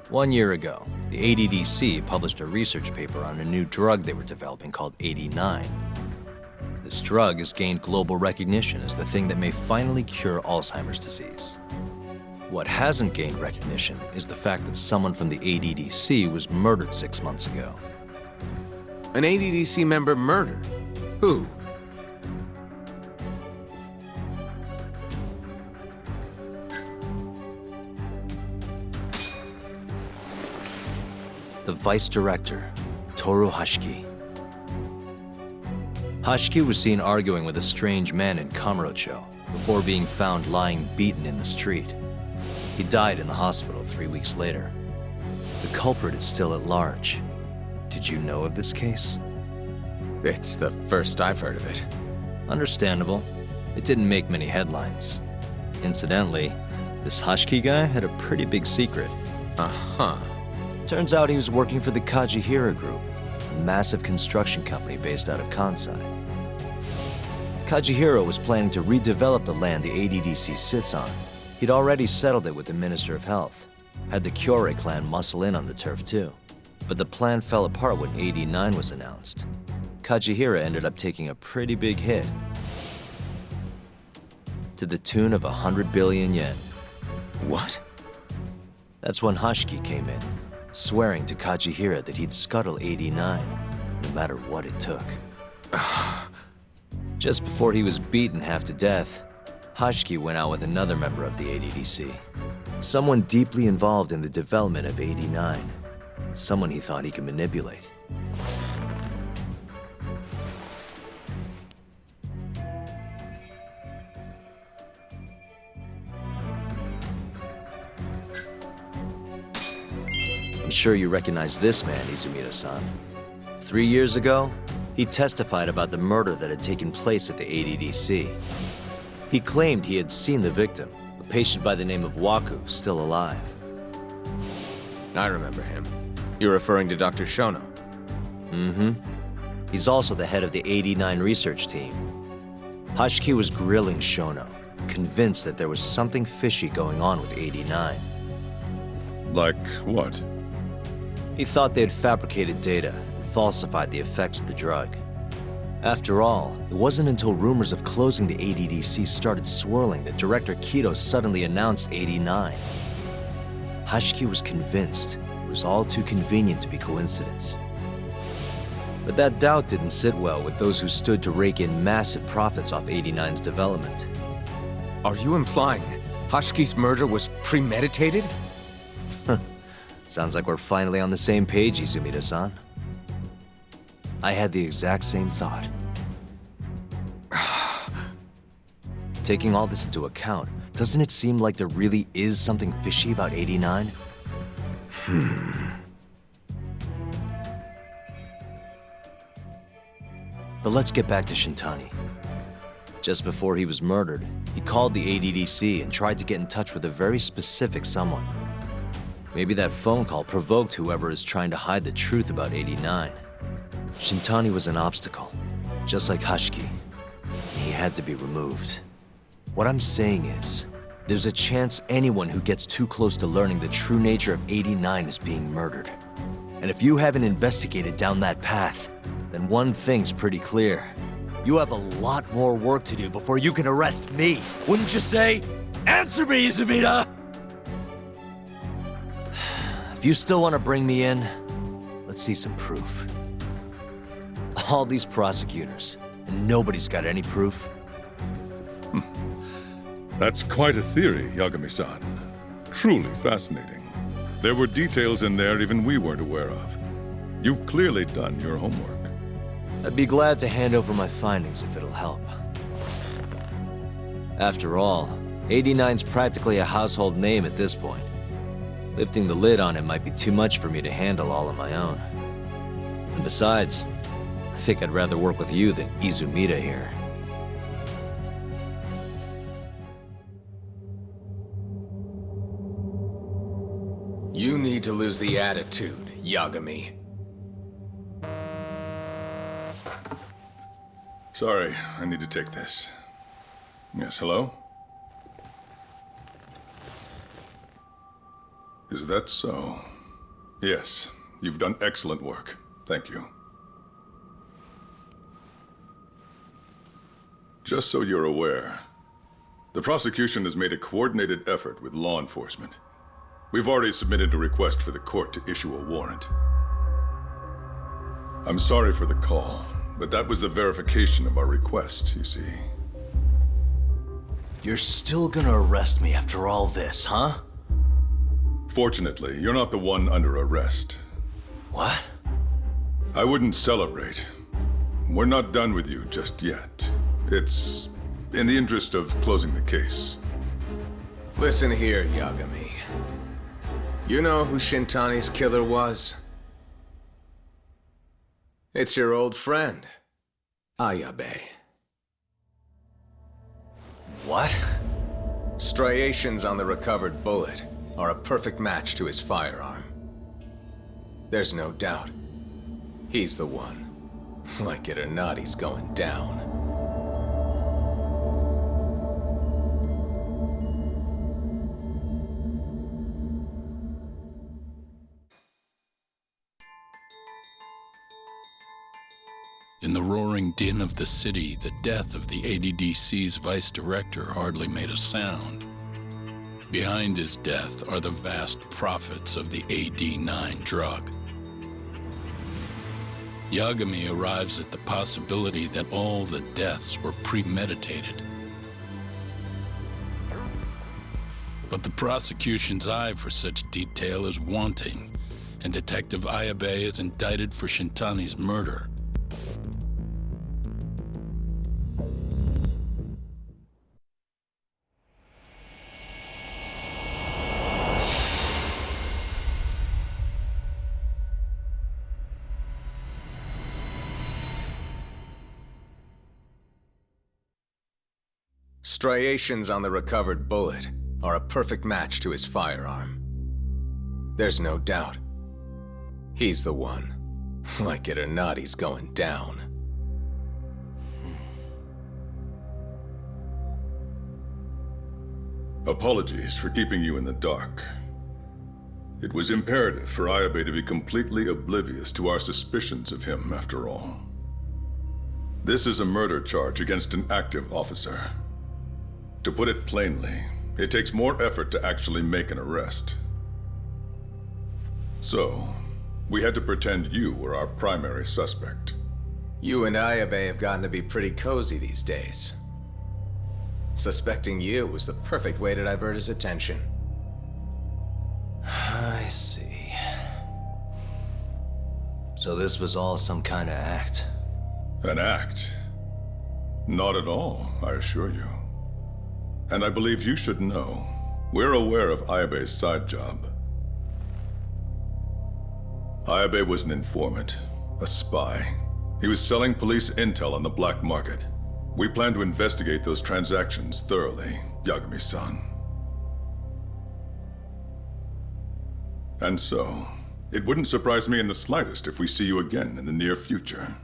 1 year ago, the ADDC published a research paper on a new drug they were developing called 89. This drug has gained global recognition as the thing that may finally cure Alzheimer's disease. What hasn't gained recognition is the fact that someone from the ADDC was murdered 6 months ago. An ADDC member murdered? Who? The vice director, Toru Hashiki. Hashiki was seen arguing with a strange man in Kamurocho before being found lying beaten in the street. He died in the hospital 3 weeks later. The culprit is still at large. Did you know of this case? It's the first I've heard of it. Understandable. It didn't make many headlines. Incidentally, this Hashiki guy had a pretty big secret. Uh-huh. Turns out he was working for the Kajihira Group, a massive construction company based out of Kansai. Kajihira was planning to redevelop the land the ADDC sits on. He'd already settled it with the Minister of Health, had the Kyorei clan muscle in on the turf too. But the plan fell apart when 89 was announced. Kajihira ended up taking a pretty big hit, to the tune of 100 billion yen. What? That's when Hashiki came in, swearing to Kajihira that he'd scuttle 89, no matter what it took. Just before he was beaten half to death, Hashiki went out with another member of the ADDC. Someone deeply involved in the development of 89. Someone he thought he could manipulate. I'm sure you recognize this man, Izumida-san. 3 years ago, he testified about the murder that had taken place at the ADDC. He claimed he had seen the victim, a patient by the name of Waku, still alive. I remember him. You're referring to Dr. Shono? Mm-hmm. He's also the head of the 89 research team. Hashiki was grilling Shono, convinced that there was something fishy going on with 89. Like what? He thought they'd fabricated data and falsified the effects of the drug. After all, it wasn't until rumors of closing the ADDC started swirling that Director Kido suddenly announced 89. Hashiki was convinced it was all too convenient to be coincidence. But that doubt didn't sit well with those who stood to rake in massive profits off 89's development. Are you implying Hashiki's murder was premeditated? Sounds like we're finally on the same page, Izumida-san. I had the exact same thought. Taking all this into account, doesn't it seem like there really is something fishy about 89? But let's get back to Shintani. Just before he was murdered, he called the ADDC and tried to get in touch with a very specific someone. Maybe that phone call provoked whoever is trying to hide the truth about 89. Shintani was an obstacle, just like Hashiki. He had to be removed. What I'm saying is, there's a chance anyone who gets too close to learning the true nature of 89 is being murdered. And if you haven't investigated down that path, then one thing's pretty clear. You have a lot more work to do before you can arrest me, wouldn't you say? Answer me, Izumida! if you still want to bring me in, let's see some proof. All these prosecutors, and nobody's got any proof. That's quite a theory, Yagami-san. Truly fascinating. There were details in there even we weren't aware of. You've clearly done your homework. I'd be glad to hand over my findings if it'll help. After all, 89's practically a household name at this point. Lifting the lid on it might be too much for me to handle all on my own. And besides, I think I'd rather work with you than Izumida here. You need to lose the attitude, Yagami. Sorry, I need to take this. Yes, hello? Is that so? Yes, you've done excellent work. Thank you. Just so you're aware, the prosecution has made a coordinated effort with law enforcement. We've already submitted a request for the court to issue a warrant. I'm sorry for the call, but that was the verification of our request, you see. You're still gonna arrest me after all this, huh? Fortunately, you're not the one under arrest. What? I wouldn't celebrate. We're not done with you just yet. It's in the interest of closing the case. Listen here, Yagami. You know who Shintani's killer was? It's your old friend, Ayabe. What? Striations on the recovered bullet are a perfect match to his firearm. There's no doubt. He's the one. Like it or not, he's going down. In the roaring din of the city, the death of the ADDC's vice director hardly made a sound. Behind his death are the vast profits of the AD9 drug. Yagami arrives at the possibility that all the deaths were premeditated. But the prosecution's eye for such detail is wanting, and Detective Ayabe is indicted for Shintani's murder. Striations on the recovered bullet are a perfect match to his firearm. There's no doubt. He's the one. Like it or not, he's going down. Apologies for keeping you in the dark. It was imperative for Ayabe to be completely oblivious to our suspicions of him, after all. This is a murder charge against an active officer. To put it plainly, it takes more effort to actually make an arrest. So, we had to pretend you were our primary suspect. You and Ayabe have gotten to be pretty cozy these days. Suspecting you was the perfect way to divert his attention. I see. So this was all some kind of act? An act? Not at all, I assure you. And I believe you should know, we're aware of Ayabe's side job. Ayabe was an informant, a spy. He was selling police intel on the black market. We plan to investigate those transactions thoroughly, Yagami-san. And so, it wouldn't surprise me in the slightest if we see you again in the near future.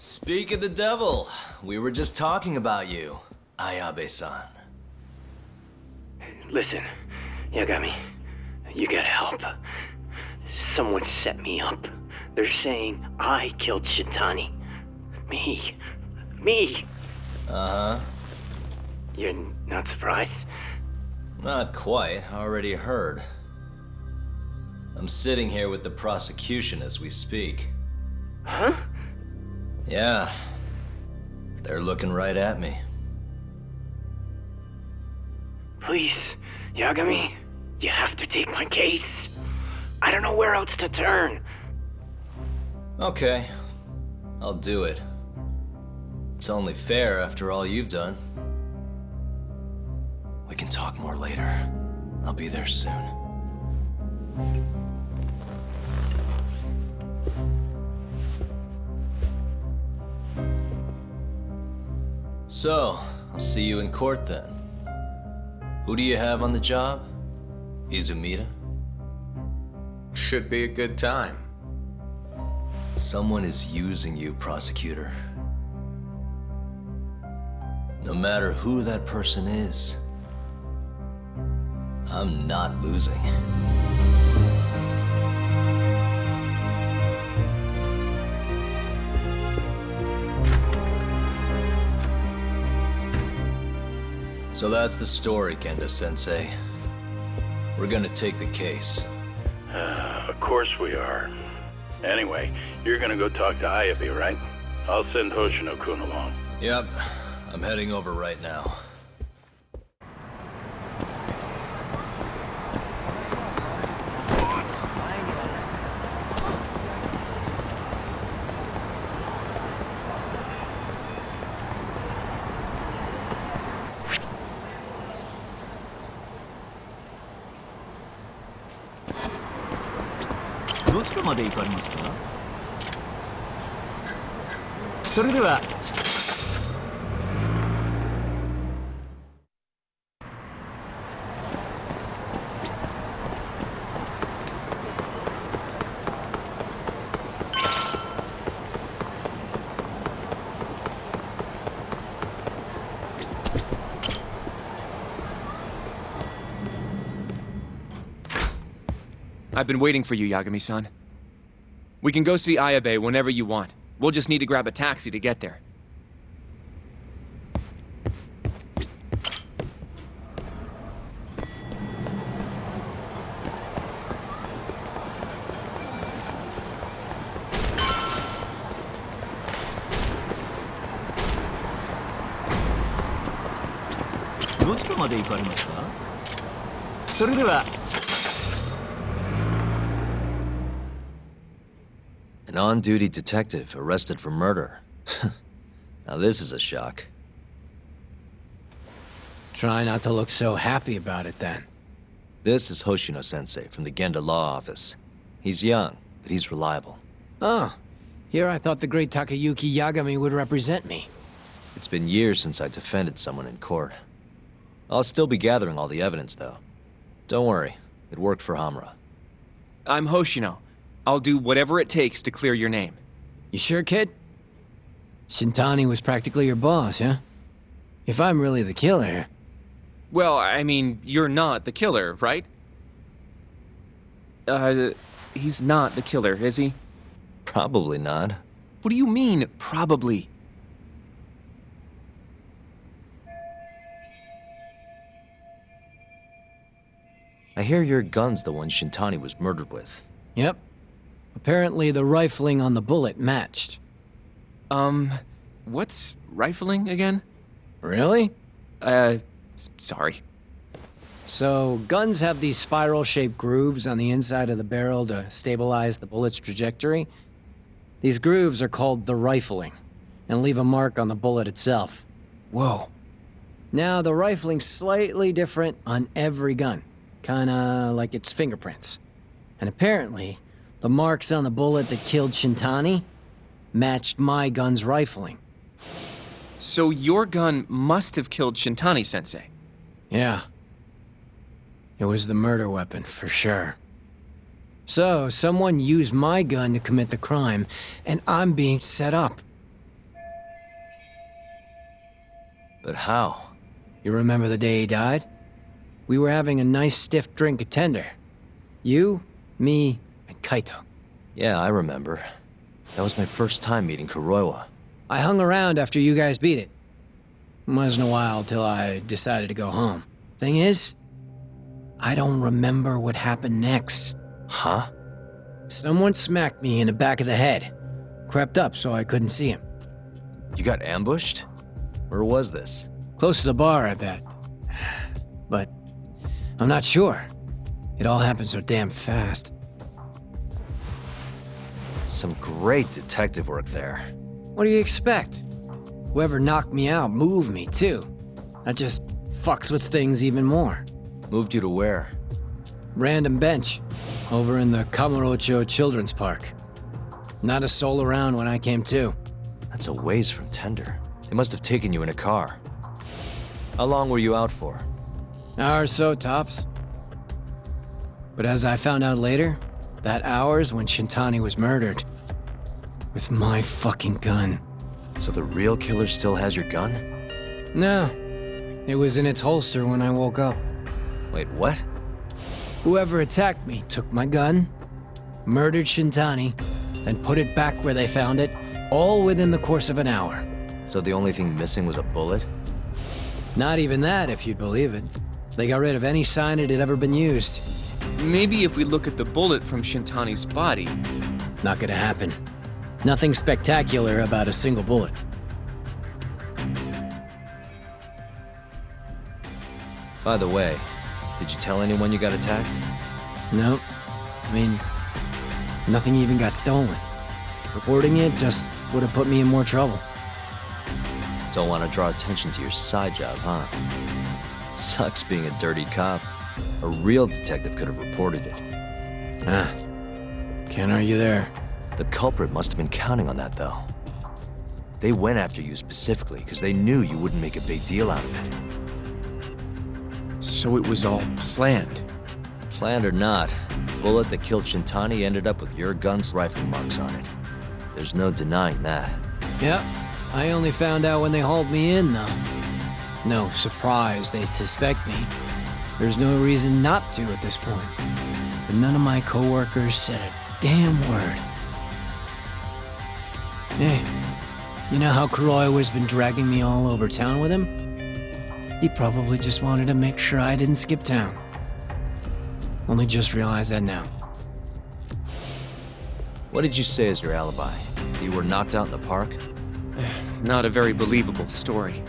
Speak of the devil, we were just talking about you, Ayabe-san. Listen, Yagami, you gotta help. Someone set me up. They're saying I killed Shintani. Me. Me? Uh-huh. You're not surprised? Not quite. Already heard. I'm sitting here with the prosecution as we speak. Huh? Yeah. They're looking right at me. Please, Yagami, you have to take my case. I don't know where else to turn. Okay. I'll do it. It's only fair after all you've done. We can talk more later. I'll be there soon. So, I'll see you in court then. Who do you have on the job? Izumida? Should be a good time. Someone is using you, prosecutor. No matter who that person is, I'm not losing. So that's the story, Kenda-sensei. We're gonna take the case. Of course we are. Anyway, you're gonna go talk to Ayabe, right? I'll send Hoshino-kun along. Yep, I'm heading over right now. I've been waiting for you, Yagami-san. We can go see Ayabe whenever you want. We'll just need to grab a taxi to get there. An on-duty detective arrested for murder. Now this is a shock. Try not to look so happy about it then. This is Hoshino-sensei from the Genda Law Office. He's young, but he's reliable. Oh, here I thought the great Takayuki Yagami would represent me. It's been years since I defended someone in court. I'll still be gathering all the evidence, though. Don't worry, it worked for Hamura. I'm Hoshino. I'll do whatever it takes to clear your name. You sure, kid? Shintani was practically your boss, huh? If I'm really the killer... Well, I mean, you're not the killer, right? He's not the killer, is he? Probably not. What do you mean, probably? I hear your gun's the one Shintani was murdered with. Yep. Apparently the rifling on the bullet matched. What's rifling again? Really? Sorry. So, guns have these spiral-shaped grooves on the inside of the barrel to stabilize the bullet's trajectory. These grooves are called the rifling, and leave a mark on the bullet itself. Whoa. Now, the rifling's slightly different on every gun. Kinda like its fingerprints. And apparently, the marks on the bullet that killed Shintani matched my gun's rifling. So your gun must have killed Shintani-sensei? Yeah. It was the murder weapon, for sure. So, someone used my gun to commit the crime, and I'm being set up. But how? You remember the day he died? We were having a nice stiff drink at Tender. You, me, and Kaito. Yeah, I remember. That was my first time meeting Kuroiwa. I hung around after you guys beat it. Wasn't a while till I decided to go home. Thing is, I don't remember what happened next. Huh? Someone smacked me in the back of the head. Crept up so I couldn't see him. You got ambushed? Where was this? Close to the bar, I bet. But I'm not sure. It all happened so damn fast. Some great detective work there. What do you expect? Whoever knocked me out moved me, too. That just fucks with things even more. Moved you to where? Random bench, over in the Kamurocho Children's Park. Not a soul around when I came to. That's a ways from Tender. They must have taken you in a car. How long were you out for? Hour or so, tops. But as I found out later, that hour's when Shintani was murdered. With my fucking gun. So the real killer still has your gun? No. It was in its holster when I woke up. Wait, what? Whoever attacked me took my gun, murdered Shintani, then put it back where they found it, all within the course of an hour. So the only thing missing was a bullet? Not even that, if you'd believe it. They got rid of any sign it had ever been used. Maybe if we look at the bullet from Shintani's body. Not gonna happen. Nothing spectacular about a single bullet. By the way, did you tell anyone you got attacked? No. I mean, nothing even got stolen. Reporting it just would have put me in more trouble. Don't want to draw attention to your side job, huh? Sucks being a dirty cop. A real detective could have reported it. Ah. Can't argue there. The culprit must have been counting on that, though. They went after you specifically because they knew you wouldn't make a big deal out of it. So it was all planned? Planned or not, the bullet that killed Shintani ended up with your gun's rifling marks on it. There's no denying that. Yep. I only found out when they hauled me in, though. No surprise they suspect me. There's no reason not to at this point. But none of my coworkers said a damn word. Hey, you know how Kuroi has been dragging me all over town with him? He probably just wanted to make sure I didn't skip town. Only just realized that now. What did you say is your alibi? You were knocked out in the park? Not a very believable story.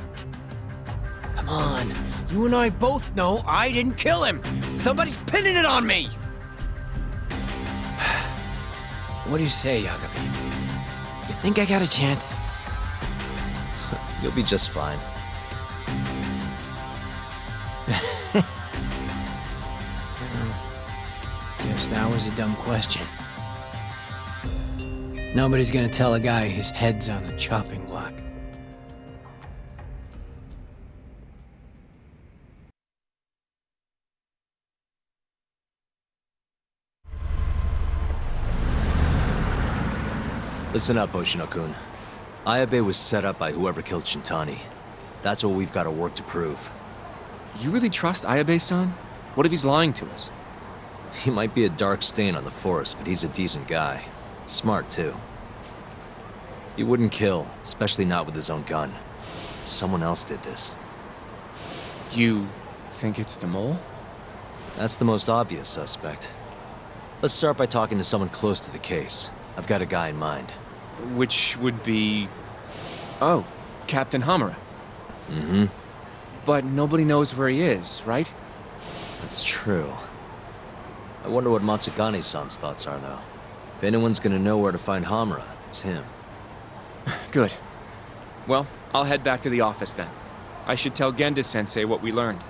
Come on, you and I both know I didn't kill him. Somebody's pinning it on me. What do you say, Yagami? You think I got a chance? You'll be just fine. Guess that was a dumb question. Nobody's gonna tell a guy his head's on the chopping block. Listen up, Oshino-kun. Ayabe was set up by whoever killed Shintani. That's what we've got to work to prove. You really trust Ayabe-san? What if he's lying to us? He might be a dark stain on the force, but he's a decent guy. Smart, too. He wouldn't kill, especially not with his own gun. Someone else did this. You think it's the mole? That's the most obvious suspect. Let's start by talking to someone close to the case. I've got a guy in mind. Which would be... Oh, Captain Hamura. Mm-hmm. But nobody knows where he is, right? That's true. I wonder what Matsugane-san's thoughts are, though. If anyone's gonna know where to find Hamura, it's him. Good. Well, I'll head back to the office then. I should tell Genda-sensei what we learned.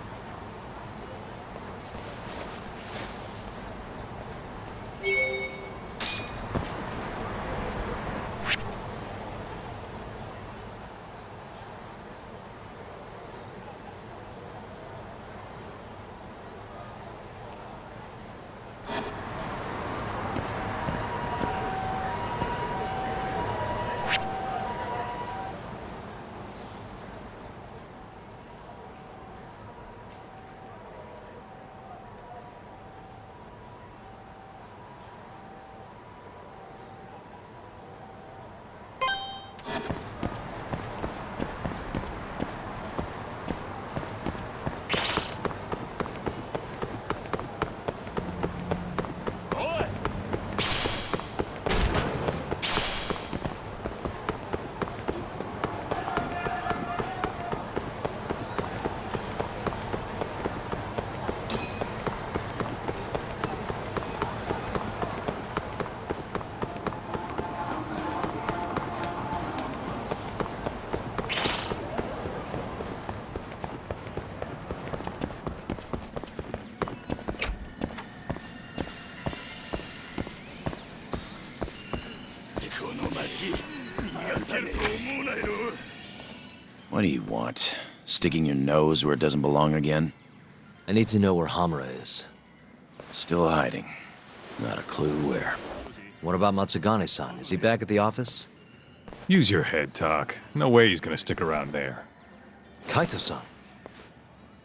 What do you want? Sticking your nose where it doesn't belong again? I need to know where Hamura is. Still hiding. Not a clue where. What about Matsugane-san? Is he back at the office? Use your head, Tak. No way he's gonna stick around there. Kaito-san.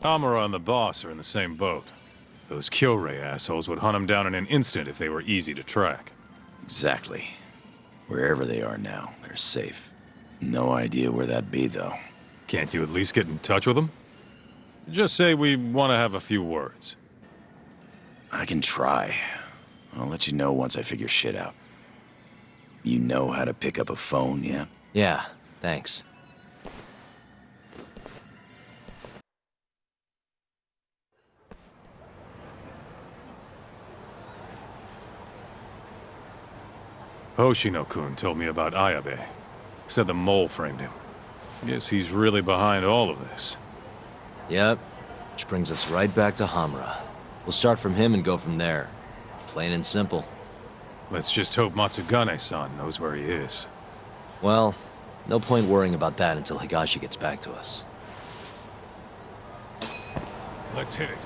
Hamura and the boss are in the same boat. Those Kyorei assholes would hunt him down in an instant if they were easy to track. Exactly. Wherever they are now, they're safe. No idea where that'd be, though. Can't you at least get in touch with them? Just say we want to have a few words. I can try. I'll let you know once I figure shit out. You know how to pick up a phone, yeah? Yeah, thanks. Hoshino-kun told me about Ayabe. Said the mole framed him. Guess he's really behind all of this. Yep. Which brings us right back to Hamura. We'll start from him and go from there. Plain and simple. Let's just hope Matsugane-san knows where he is. Well, no point worrying about that until Higashi gets back to us. Let's hit it.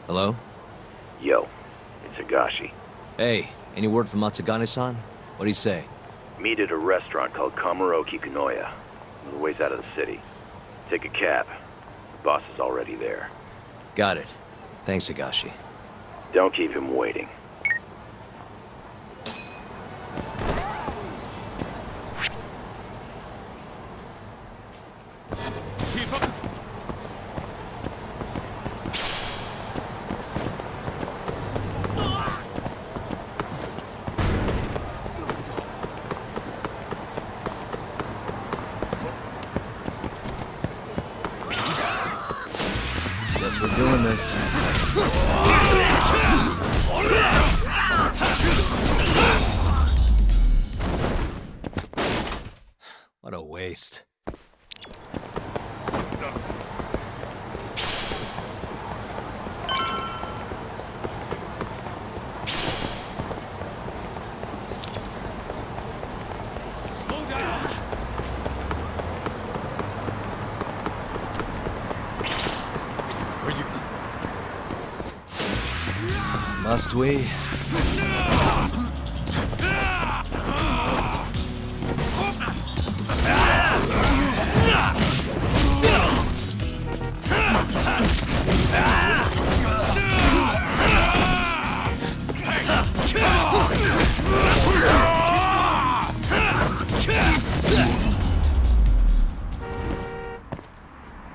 Hello? Yo, it's Higashi. Hey, any word from Matsugane-san? What'd he say? Meet at a restaurant called Kamuroki Kunoya, a little ways out of the city. Take a cab. The boss is already there. Got it. Thanks, Higashi. Don't keep him waiting. Guess we're doing this. What a waste. Must we?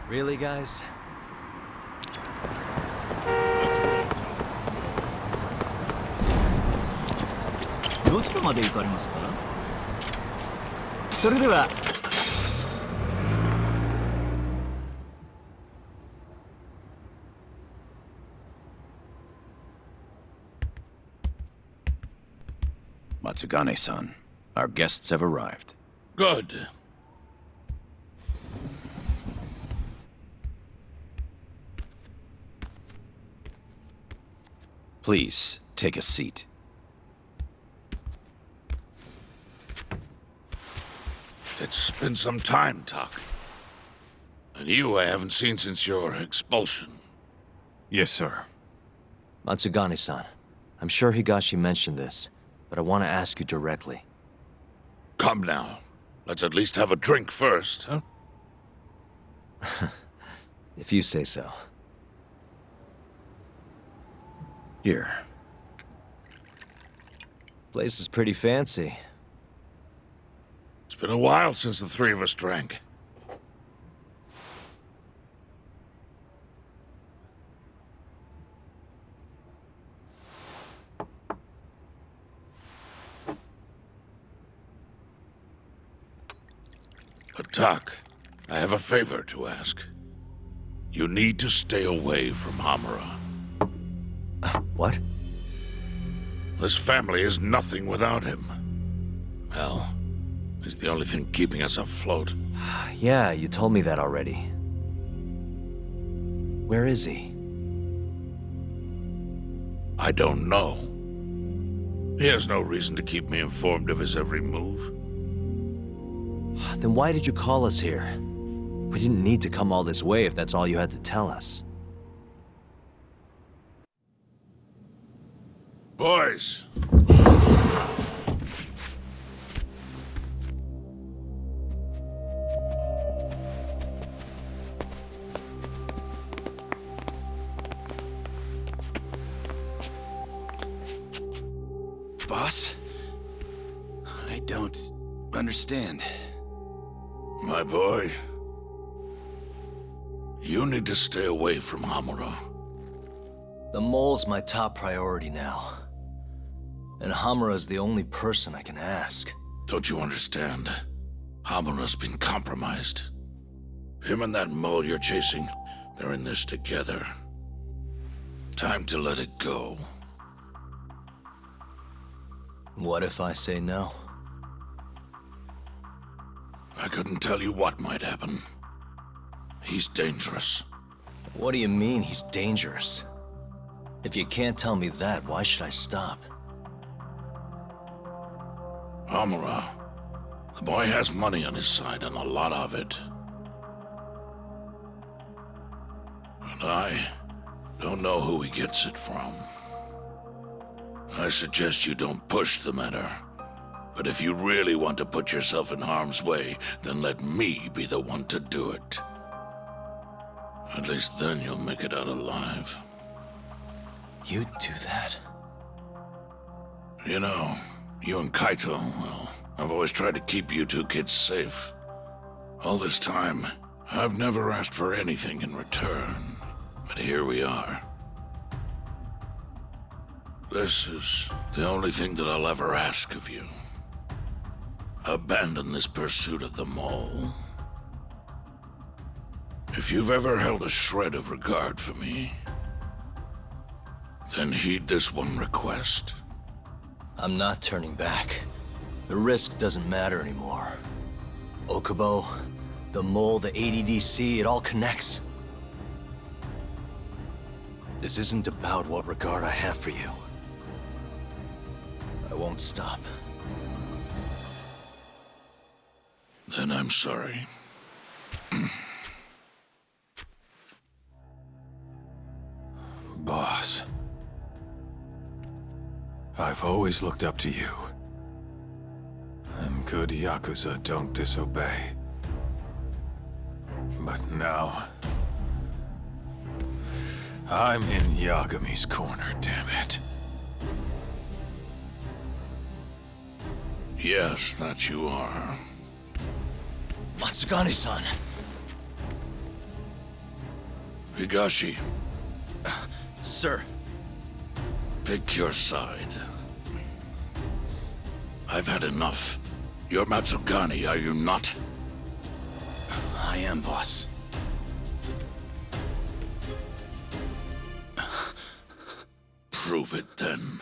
Really, guys? どちらまで行かれますか？それでは。Matsugane-san, our guests have arrived. Good. Please, take a seat. It's been some time, Tak. And you I haven't seen since your expulsion. Yes, sir. Matsugane-san, I'm sure Higashi mentioned this, but I want to ask you directly. Come now. Let's at least have a drink first, huh? If you say so. Here. Place is pretty fancy. It's been a while since the three of us drank. But Tak, I have a favor to ask. You need to stay away from Hamura. What? This family is nothing without him. Well, he's the only thing keeping us afloat. Yeah, you told me that already. Where is he? I don't know. He has no reason to keep me informed of his every move. Then why did you call us here? We didn't need to come all this way if that's all you had to tell us. Boys! Boss? I don't understand. My boy, you need to stay away from Hamura. The mole's my top priority now. And Hamura's the only person I can ask. Don't you understand? Hamura's been compromised. Him and that mole you're chasing, they're in this together. Time to let it go. What if I say no? I couldn't tell you what might happen. He's dangerous. What do you mean he's dangerous? If you can't tell me that, why should I stop? Hamura. The boy has money on his side, and a lot of it. And I don't know who he gets it from. I suggest you don't push the matter. But if you really want to put yourself in harm's way, then let me be the one to do it. At least then you'll make it out alive. You'd do that? You know, you and Kaito, well, I've always tried to keep you two kids safe. All this time, I've never asked for anything in return. But here we are. This is the only thing that I'll ever ask of you. Abandon this pursuit of the mole. If you've ever held a shred of regard for me, then heed this one request. I'm not turning back. The risk doesn't matter anymore. Okubo, the mole, the ADDC, it all connects. This isn't about what regard I have for you. I won't stop. Then I'm sorry. Boss, I've always looked up to you. And good Yakuza don't disobey. But now, I'm in Yagami's corner, damn it. Yes, that you are. Matsugane-san. Higashi. Sir. Pick your side. I've had enough. You're Matsugane, are you not? I am, boss. Prove it, then.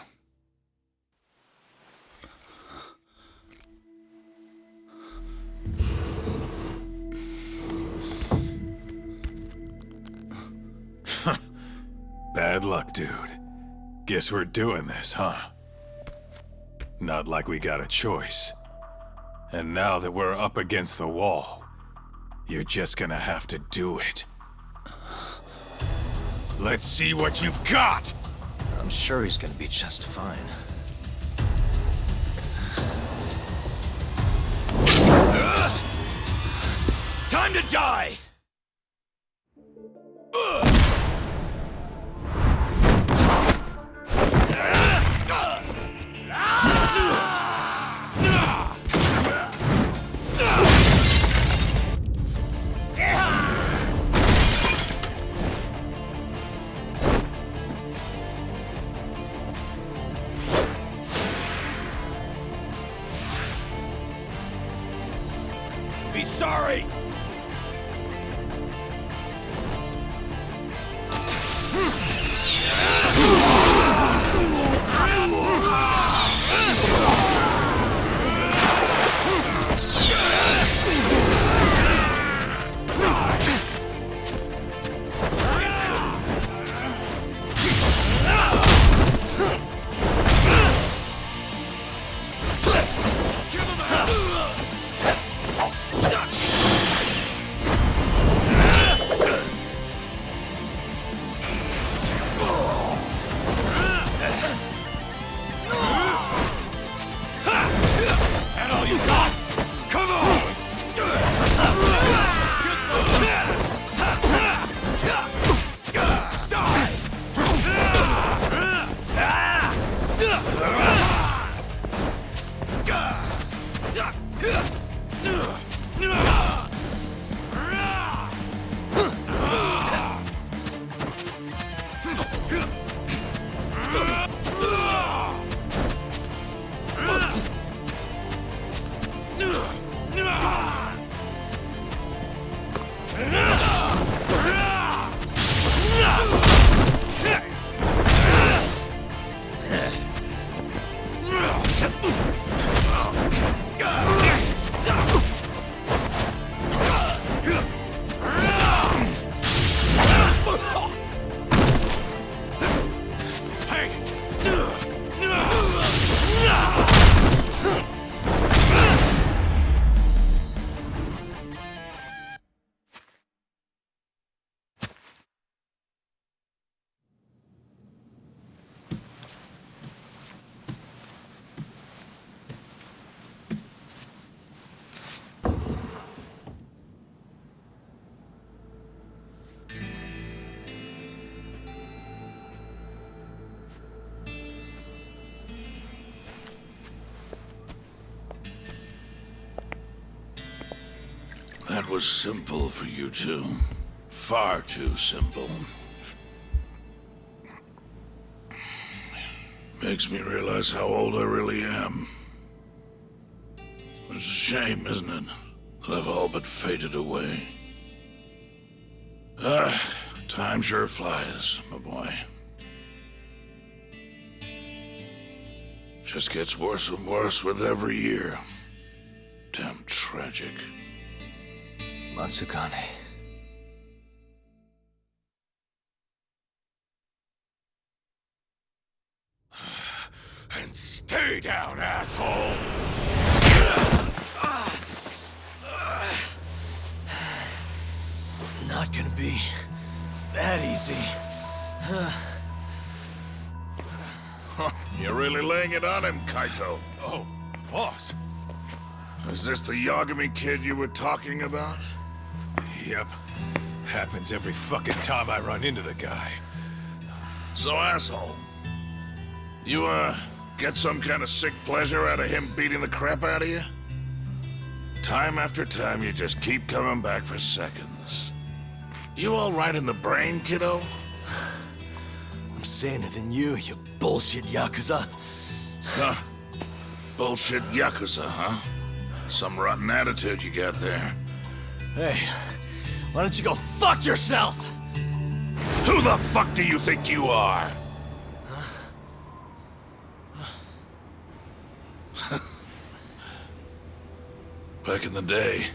Bad luck, dude. Guess we're doing this, huh? Not like we got a choice. And now that we're up against the wall, you're just gonna have to do it. Let's see what you've got! I'm sure he's gonna be just fine. Time to die! Be sorry! That was simple for you two. Far too simple. Makes me realize how old I really am. It's a shame, isn't it, that I've all but faded away. Time sure flies, my boy. Just gets worse and worse with every year. Damn tragic. Matsukane. And stay down, asshole! Not gonna be that easy. You're really laying it on him, Kaito. Oh, boss. Is this the Yagami kid you were talking about? Yep. Happens every fucking time I run into the guy. So, asshole, you, get some kind of sick pleasure out of him beating the crap out of you? Time after time, you just keep coming back for seconds. You all right in the brain, kiddo? I'm saner than you bullshit Yakuza. Huh. Bullshit Yakuza, huh? Some rotten attitude you got there. Hey, why don't you go fuck yourself? Who the fuck do you think you are? Back in the day,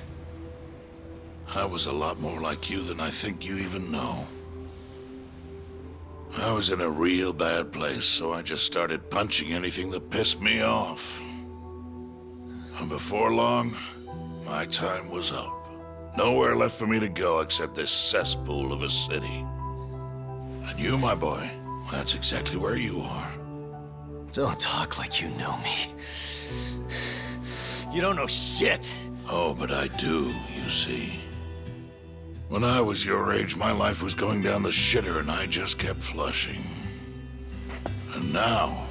I was a lot more like you than I think you even know. I was in a real bad place, so I just started punching anything that pissed me off. And before long, my time was up. Nowhere left for me to go except this cesspool of a city. And you, my boy, that's exactly where you are. Don't talk like you know me. You don't know shit. Oh, but I do, you see. When I was your age, my life was going down the shitter and I just kept flushing. And now,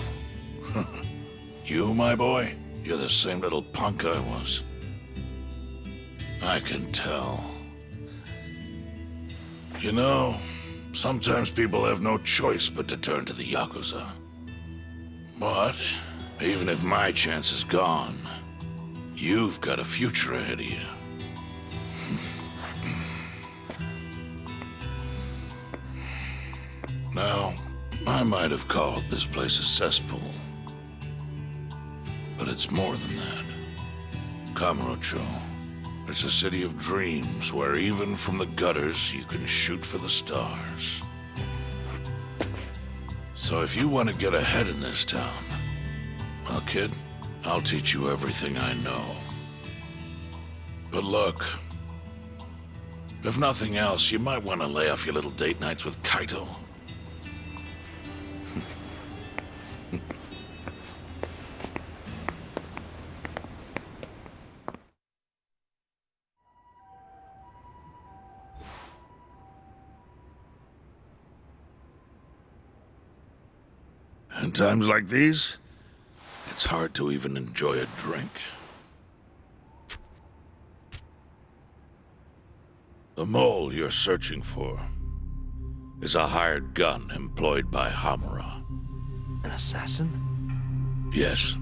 you, my boy, you're the same little punk I was. I can tell. You know, sometimes people have no choice but to turn to the Yakuza. But, even if my chance is gone, you've got a future ahead of you. Now, I might have called this place a cesspool, but it's more than that. Kamurocho, it's a city of dreams where even from the gutters you can shoot for the stars. So if you want to get ahead in this town, well, kid, I'll teach you everything I know. But look, if nothing else, you might want to lay off your little date nights with Kaito. In times like these, it's hard to even enjoy a drink. The mole you're searching for is a hired gun employed by Hamura. An assassin? Yes.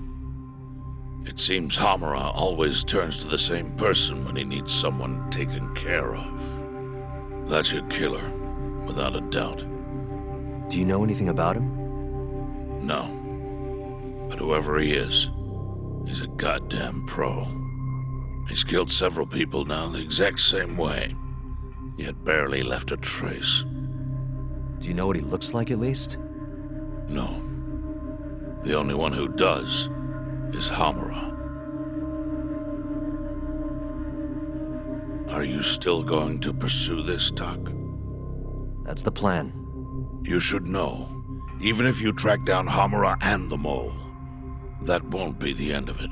It seems Hamura always turns to the same person when he needs someone taken care of. That's your killer, without a doubt. Do you know anything about him? No. But whoever he is, he's a goddamn pro. He's killed several people now the exact same way, yet barely left a trace. Do you know what he looks like, at least? No. The only one who does is Hamura. Are you still going to pursue this, Tak? That's the plan. You should know, even if you track down Hamura and the mole, that won't be the end of it.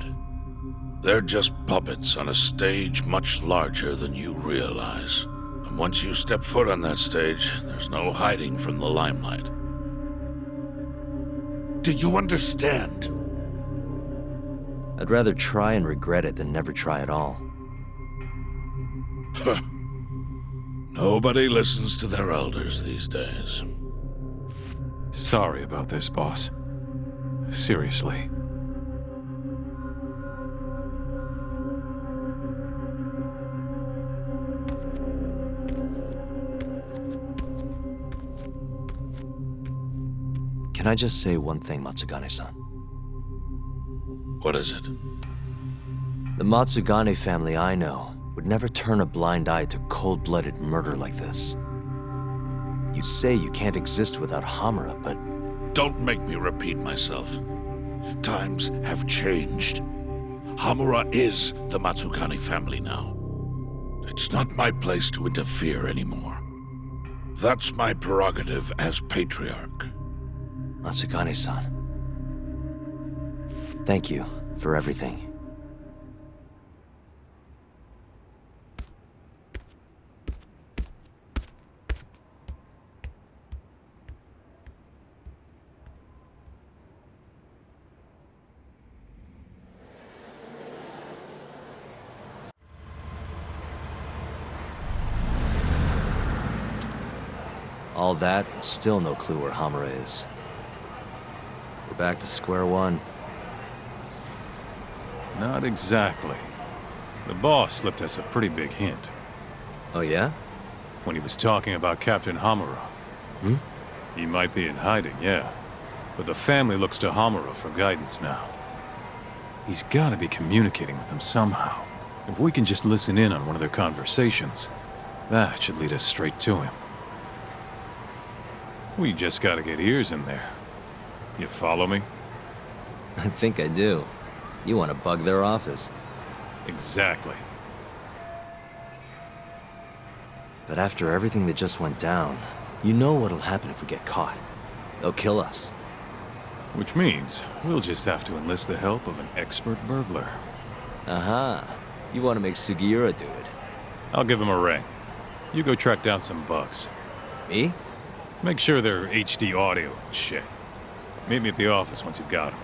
They're just puppets on a stage much larger than you realize. And once you step foot on that stage, there's no hiding from the limelight. Do you understand? I'd rather try and regret it than never try at all. Nobody listens to their elders these days. Sorry about this, boss. Seriously. Can I just say one thing, Matsugane-san? What is it? The Matsugane family I know would never turn a blind eye to cold-blooded murder like this. You say you can't exist without Hamura, but... Don't make me repeat myself. Times have changed. Hamura is the Matsugane family now. It's not my place to interfere anymore. That's my prerogative as patriarch. Matsugane-san. Thank you for everything. All that, still no clue where Hamura is. We're back to square one. Not exactly. The boss slipped us a pretty big hint. Oh yeah? When he was talking about Captain Hamura. Hmm? He might be in hiding, yeah. But the family looks to Hamura for guidance now. He's gotta be communicating with them somehow. If we can just listen in on one of their conversations, that should lead us straight to him. We just gotta get ears in there. You follow me? I think I do. You want to bug their office. Exactly. But after everything that just went down, you know what'll happen if we get caught. They'll kill us. Which means we'll just have to enlist the help of an expert burglar. Aha. You want to make Sugiura do it. I'll give him a ring. You go track down some bugs. Me? Make sure they're HD audio and shit. Meet me at the office once you've got them.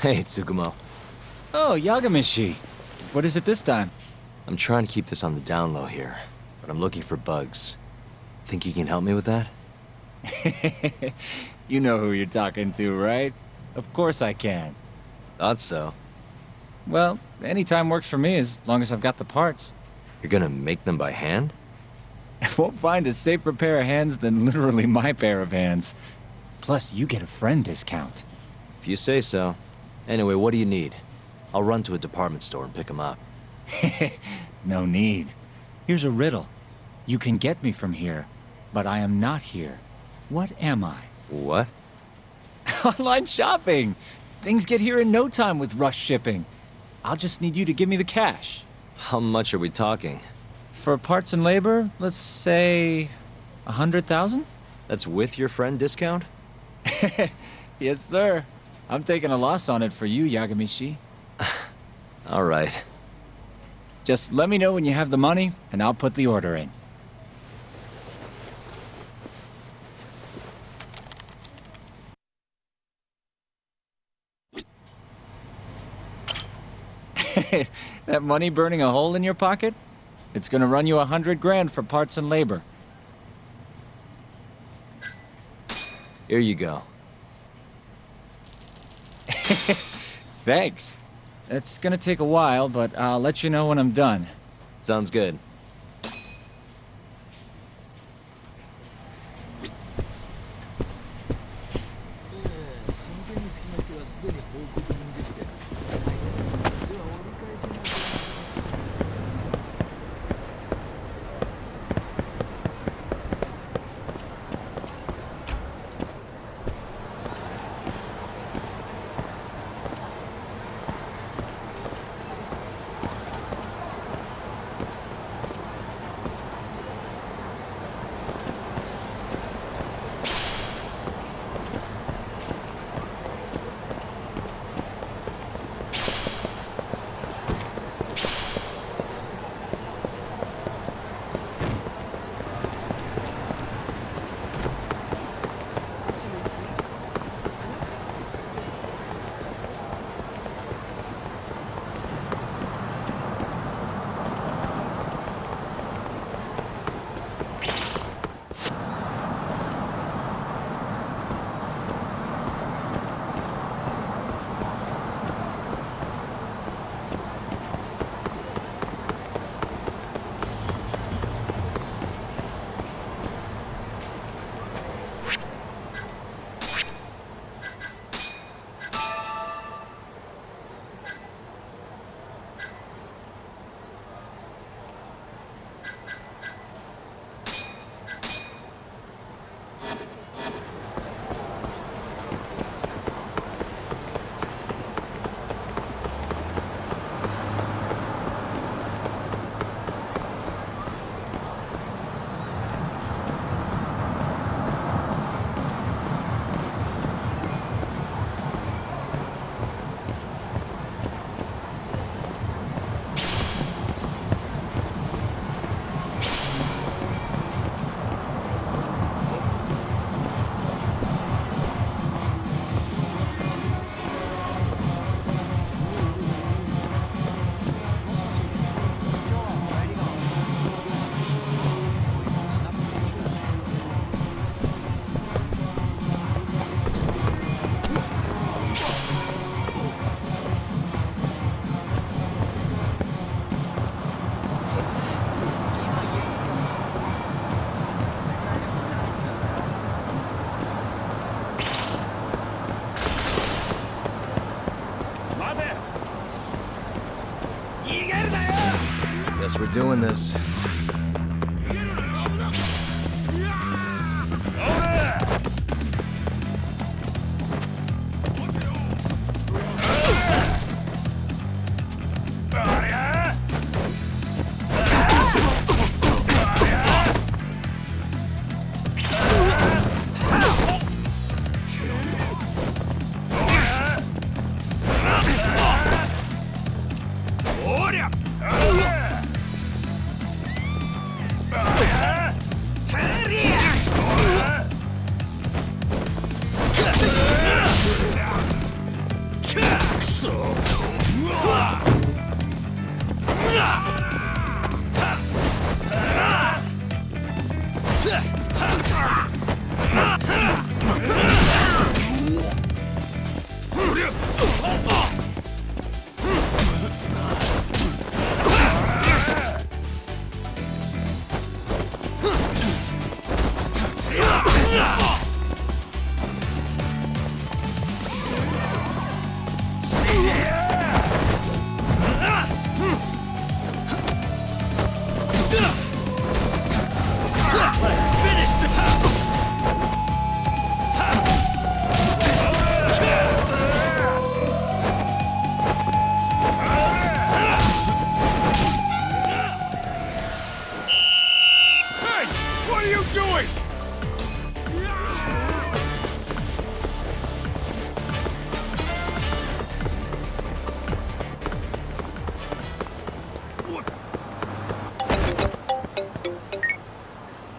Hey, Tsukumo. Oh, Yagami-shi. What is it this time? I'm trying to keep this on the down low here, but I'm looking for bugs. Think you can help me with that? You know who you're talking to, right? Of course I can. Thought so. Well, anytime works for me as long as I've got the parts. You're gonna make them by hand? I won't find a safer pair of hands than literally my pair of hands. Plus, you get a friend discount. If you say so. Anyway, what do you need? I'll run to a department store and pick them up. No need. Here's a riddle. You can get me from here, but I am not here. What am I? What? Online shopping! Things get here in no time with rush shipping. I'll just need you to give me the cash. How much are we talking? For parts and labor, let's say... 100,000? That's with your friend discount? Yes, sir. I'm taking a loss on it for you, Yagami-shi. All right. Just let me know when you have the money, and I'll put the order in. That money burning a hole in your pocket? It's gonna run you 100 grand for parts and labor. Here you go. Thanks. It's gonna take a while, but I'll let you know when I'm done. Sounds good. Guess we're doing this.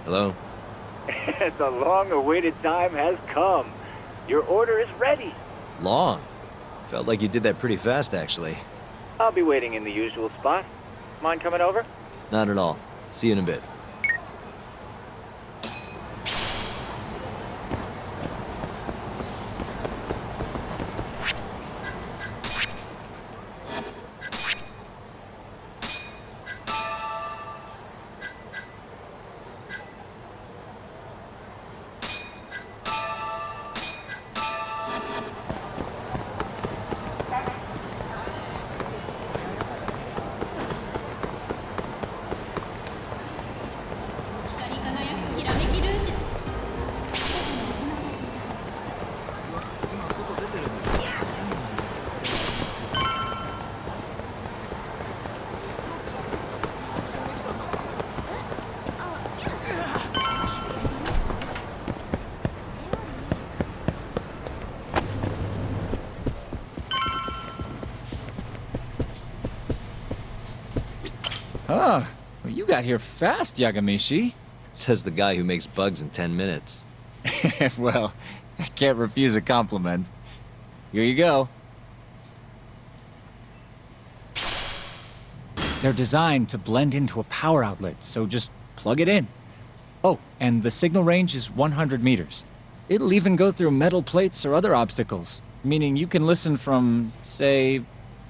Hello? The long-awaited time has come. Your order is ready. Long? Felt like you did that pretty fast, actually. I'll be waiting in the usual spot. Mind coming over? Not at all. See you in a bit. got here fast, Yagamishi. Says the guy who makes bugs in 10 minutes. Well, I can't refuse a compliment. Here you go. They're designed to blend into a power outlet, so just plug it in. Oh, and the signal range is 100 meters. It'll even go through metal plates or other obstacles, meaning you can listen from, say,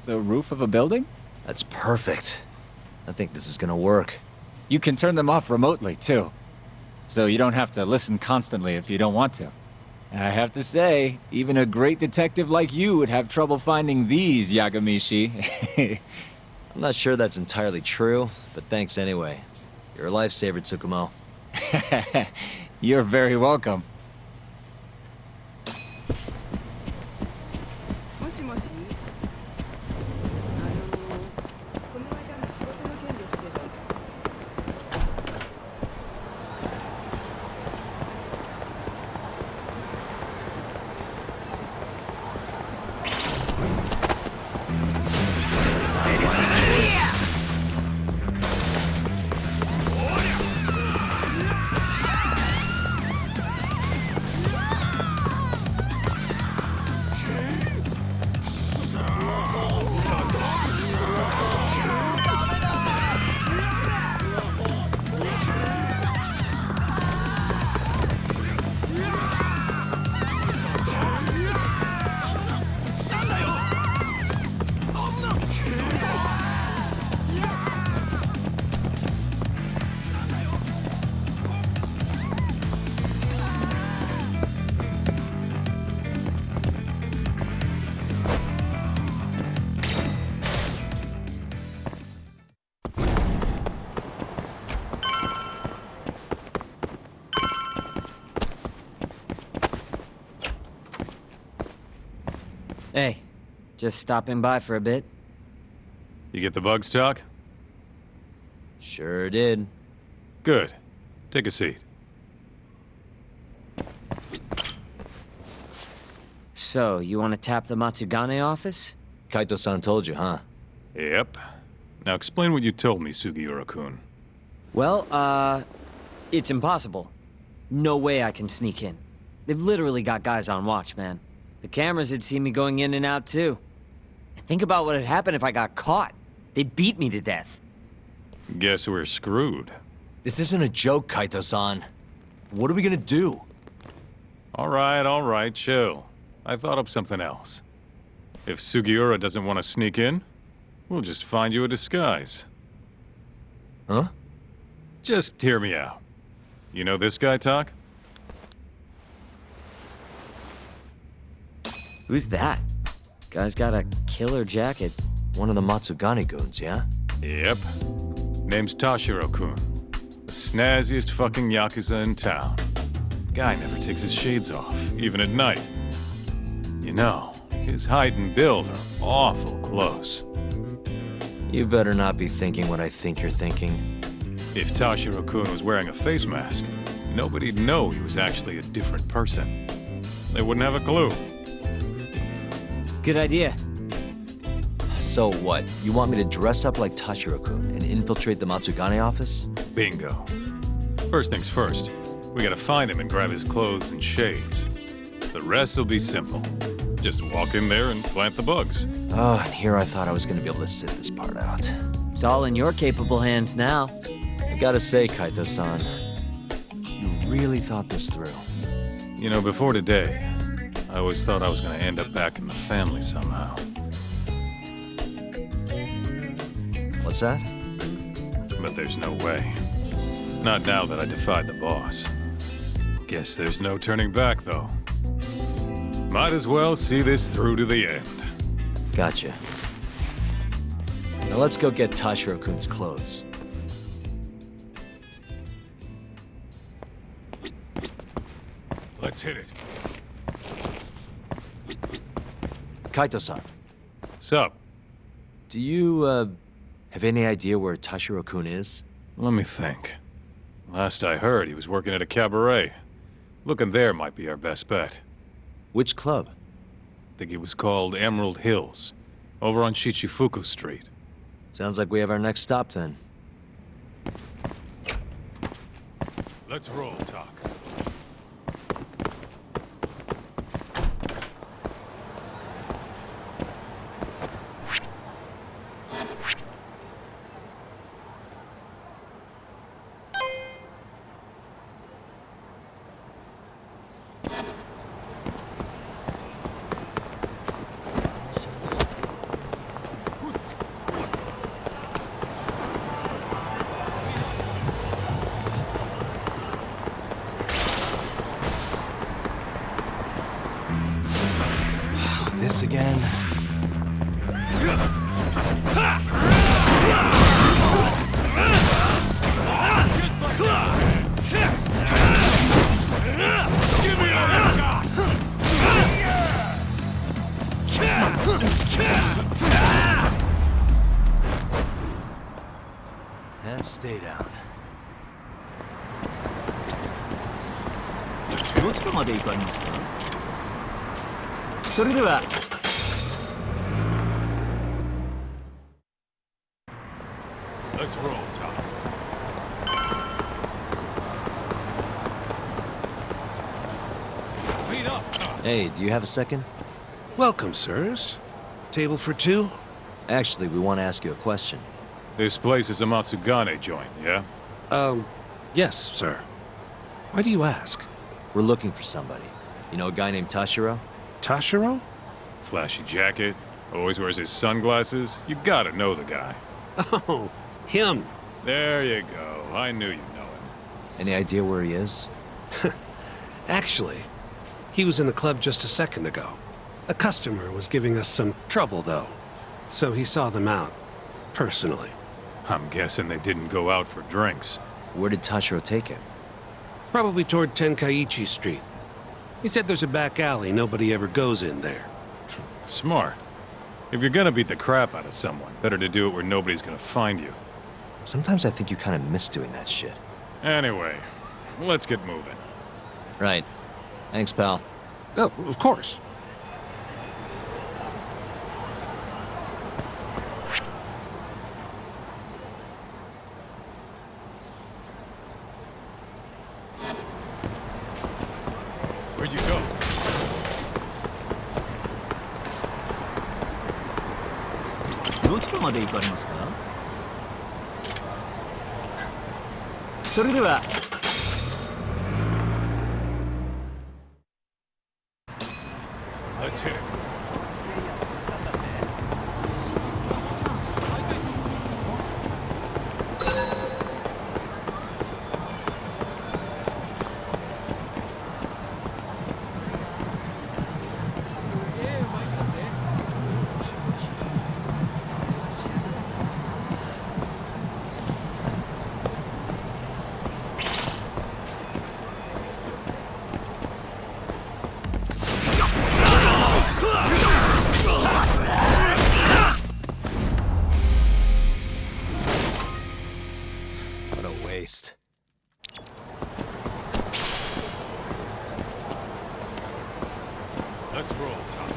the roof of a building? That's perfect. I think this is gonna work. You can turn them off remotely, too. So you don't have to listen constantly if you don't want to. I have to say, even a great detective like you would have trouble finding these, Yagamishi. I'm not sure that's entirely true, but thanks anyway. You're a lifesaver, Tsukumo. You're very welcome. Hey, just stopping by for a bit. You get the bugs, Talk? Sure did. Good. Take a seat. So, you want to tap the Matsugane office? Kaito-san told you, huh? Yep. Now explain what you told me, Sugiura-kun. Well, it's impossible. No way I can sneak in. They've literally got guys on watch, man. The cameras had seen me going in and out, too. Think about what would happen if I got caught. They'd beat me to death. Guess we're screwed. This isn't a joke, Kaito-san. What are we gonna do? All right, chill. I thought up something else. If Sugiura doesn't want to sneak in, we'll just find you a disguise. Huh? Just hear me out. You know this guy, Talk? Who's that? Guy's got a killer jacket. One of the Matsugane goons, yeah? Yep. Name's Tashiro-kun. The snazziest fucking Yakuza in town. Guy never takes his shades off, even at night. You know, his height and build are awful close. You better not be thinking what I think you're thinking. If Tashiro-kun was wearing a face mask, nobody'd know he was actually a different person. They wouldn't have a clue. Good idea. So what? You want me to dress up like Tashiro-kun and infiltrate the Matsugane office? Bingo. First things first, we gotta find him and grab his clothes and shades. The rest will be simple. Just walk in there and plant the bugs. Oh, and here I thought I was gonna be able to sit this part out. It's all in your capable hands now. I gotta say, Kaito-san, you really thought this through. You know, before today, I always thought I was gonna end up back in the family somehow. What's that? But there's no way. Not now that I defied the boss. Guess there's no turning back, though. Might as well see this through to the end. Gotcha. Now let's go get Tashiro-kun's clothes. Let's hit it. Kaito-san. Sup? Do you, have any idea where Tashiro-kun is? Let me think. Last I heard, he was working at a cabaret. Looking there might be our best bet. Which club? I think it was called Emerald Hills, over on Shichifuku Street. Sounds like we have our next stop then. Let's roll, Talk. This again? And stay down. どちらまで行かれますか？それでは。Let's roll, Talk. Lead up, Talk. Hey, do you have a second? Welcome, sirs. Table for two? Actually, we want to ask you a question. This place is a Matsugane joint, yeah? Yes, sir. Why do you ask? We're looking for somebody. You know a guy named Tashiro? Tashiro? Flashy jacket, always wears his sunglasses. You gotta know the guy. Oh, him. There you go. I knew you'd know him. Any idea where he is? Actually, he was in the club just a second ago. A customer was giving us some trouble, though. So he saw them out, personally. I'm guessing they didn't go out for drinks. Where did Tashiro take him? Probably toward Tenkaichi Street. He said there's a back alley nobody ever goes in there. Smart. If you're gonna beat the crap out of someone, better to do it where nobody's gonna find you. Sometimes I think you kind of miss doing that shit. Anyway, let's get moving. Right. Thanks, pal. Oh, of course. Where'd you go? Let's hit it. What a waste. Let's roll, Tom.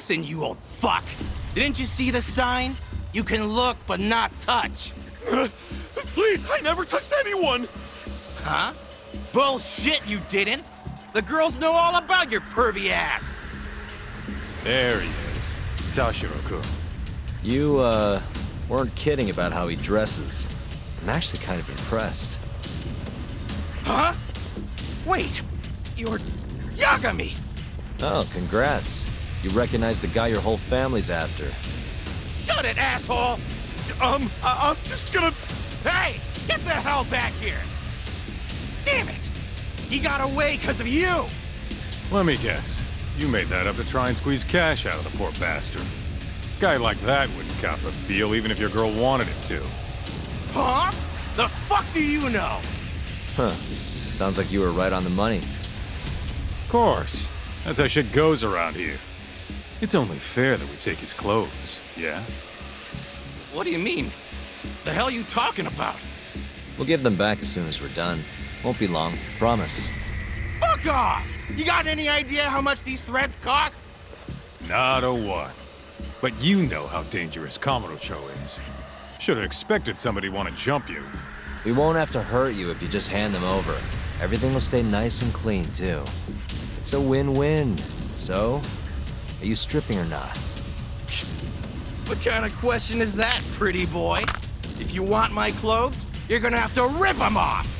Listen, you old fuck. Didn't you see the sign? You can look, but not touch. Please, I never touched anyone! Huh? Bullshit, you didn't! The girls know all about your pervy ass! There he is. Tashiro-kun. You, weren't kidding about how he dresses. I'm actually kind of impressed. Huh? Wait, you're Yagami! Oh, congrats. You recognize the guy your whole family's after. Shut it, asshole! I'm just gonna... Hey! Get the hell back here! Damn it! He got away because of you! Let me guess. You made that up to try and squeeze cash out of the poor bastard. Guy like that wouldn't cop a feel even if your girl wanted him to. Huh? The fuck do you know? Huh. Sounds like you were right on the money. Of course. That's how shit goes around here. It's only fair that we take his clothes, yeah? What do you mean? The hell are you talking about? We'll give them back as soon as we're done. Won't be long, promise. Fuck off! You got any idea how much these threads cost? Not a one. But you know how dangerous Kamurocho is. Should have expected somebody to want to jump you. We won't have to hurt you if you just hand them over. Everything will stay nice and clean, too. It's a win-win. So, are you stripping or not? What kind of question is that, pretty boy? If you want my clothes, you're gonna have to rip them off!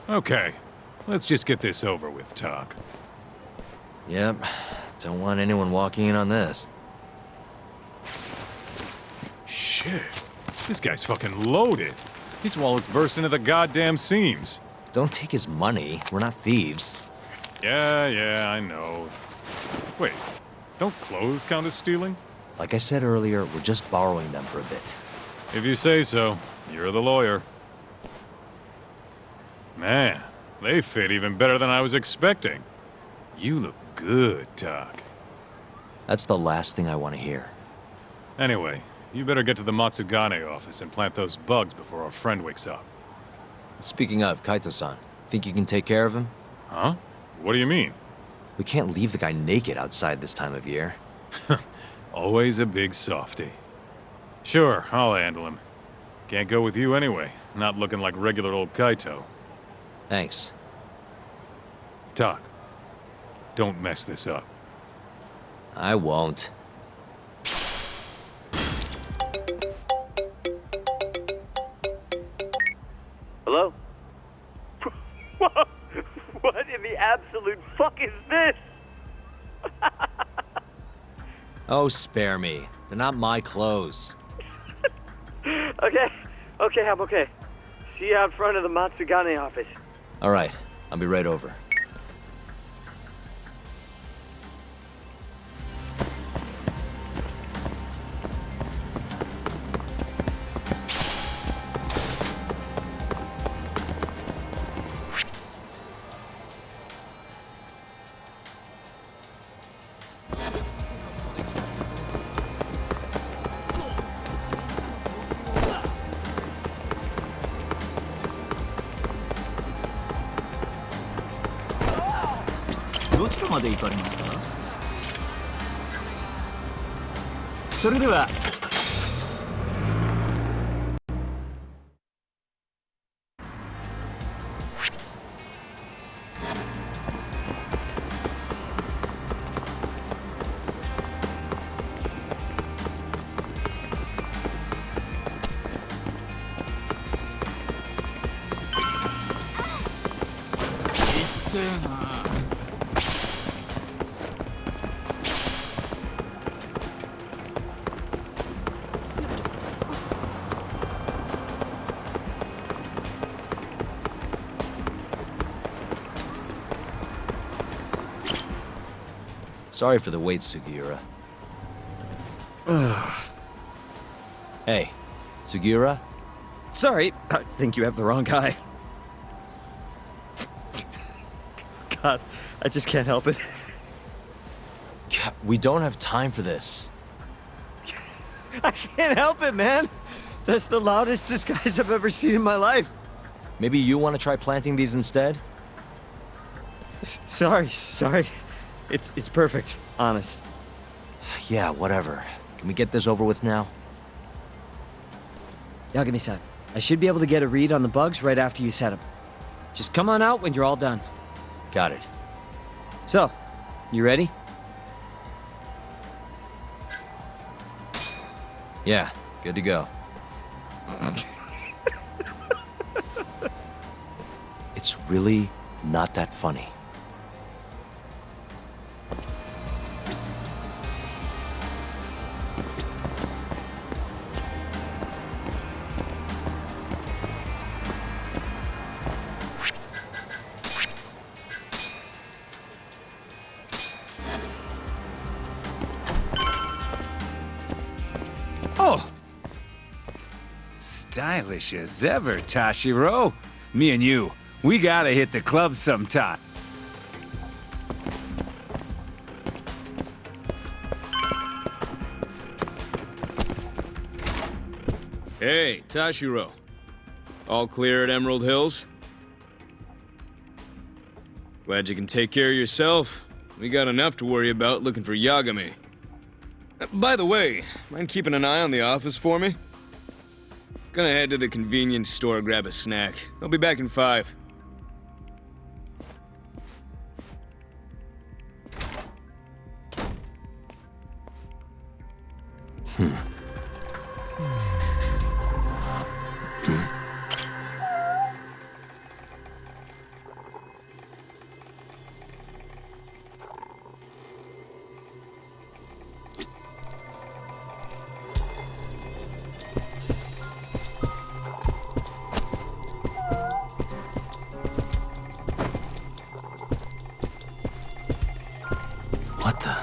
Okay, let's just get this over with, Tak. Yep. Don't want anyone walking in on this. Shit. This guy's fucking loaded. His wallet's burst into the goddamn seams. Don't take his money. We're not thieves. Yeah, I know. Wait, don't clothes count as stealing? Like I said earlier, we're just borrowing them for a bit. If you say so. You're the lawyer. Man, they fit even better than I was expecting. You look good, Tak. That's the last thing I want to hear. Anyway, you better get to the Matsugane office and plant those bugs before our friend wakes up. Speaking of, Kaito-san, think you can take care of him? Huh? What do you mean? We can't leave the guy naked outside this time of year. Always a big softy. Sure, I'll handle him. Can't go with you anyway, not looking like regular old Kaito. Thanks. Tak, don't mess this up. I won't. Hello? What in the absolute fuck is this? Oh, spare me. They're not my clothes. Okay, I'm okay. See you out front of the Matsugane office. All right, I'll be right over. Sorry for the wait, Sugiura. Hey, Sugiura? Sorry, I think you have the wrong guy. God, I just can't help it. We don't have time for this. I can't help it, man. That's the loudest disguise I've ever seen in my life. Maybe you want to try planting these instead? Sorry. It's perfect, honest. Yeah, whatever. Can we get this over with now? Yagami-san, I should be able to get a read on the bugs right after you set them. Just come on out when you're all done. Got it. So, you ready? Yeah, good to go. It's really not that funny. Stylish as ever, Tashiro. Me and you, we gotta hit the club sometime. Hey, Tashiro. All clear at Emerald Hills? Glad you can take care of yourself. We got enough to worry about looking for Yagami. By the way, mind keeping an eye on the office for me? Gonna head to the convenience store, grab a snack. I'll be back in 5. What the?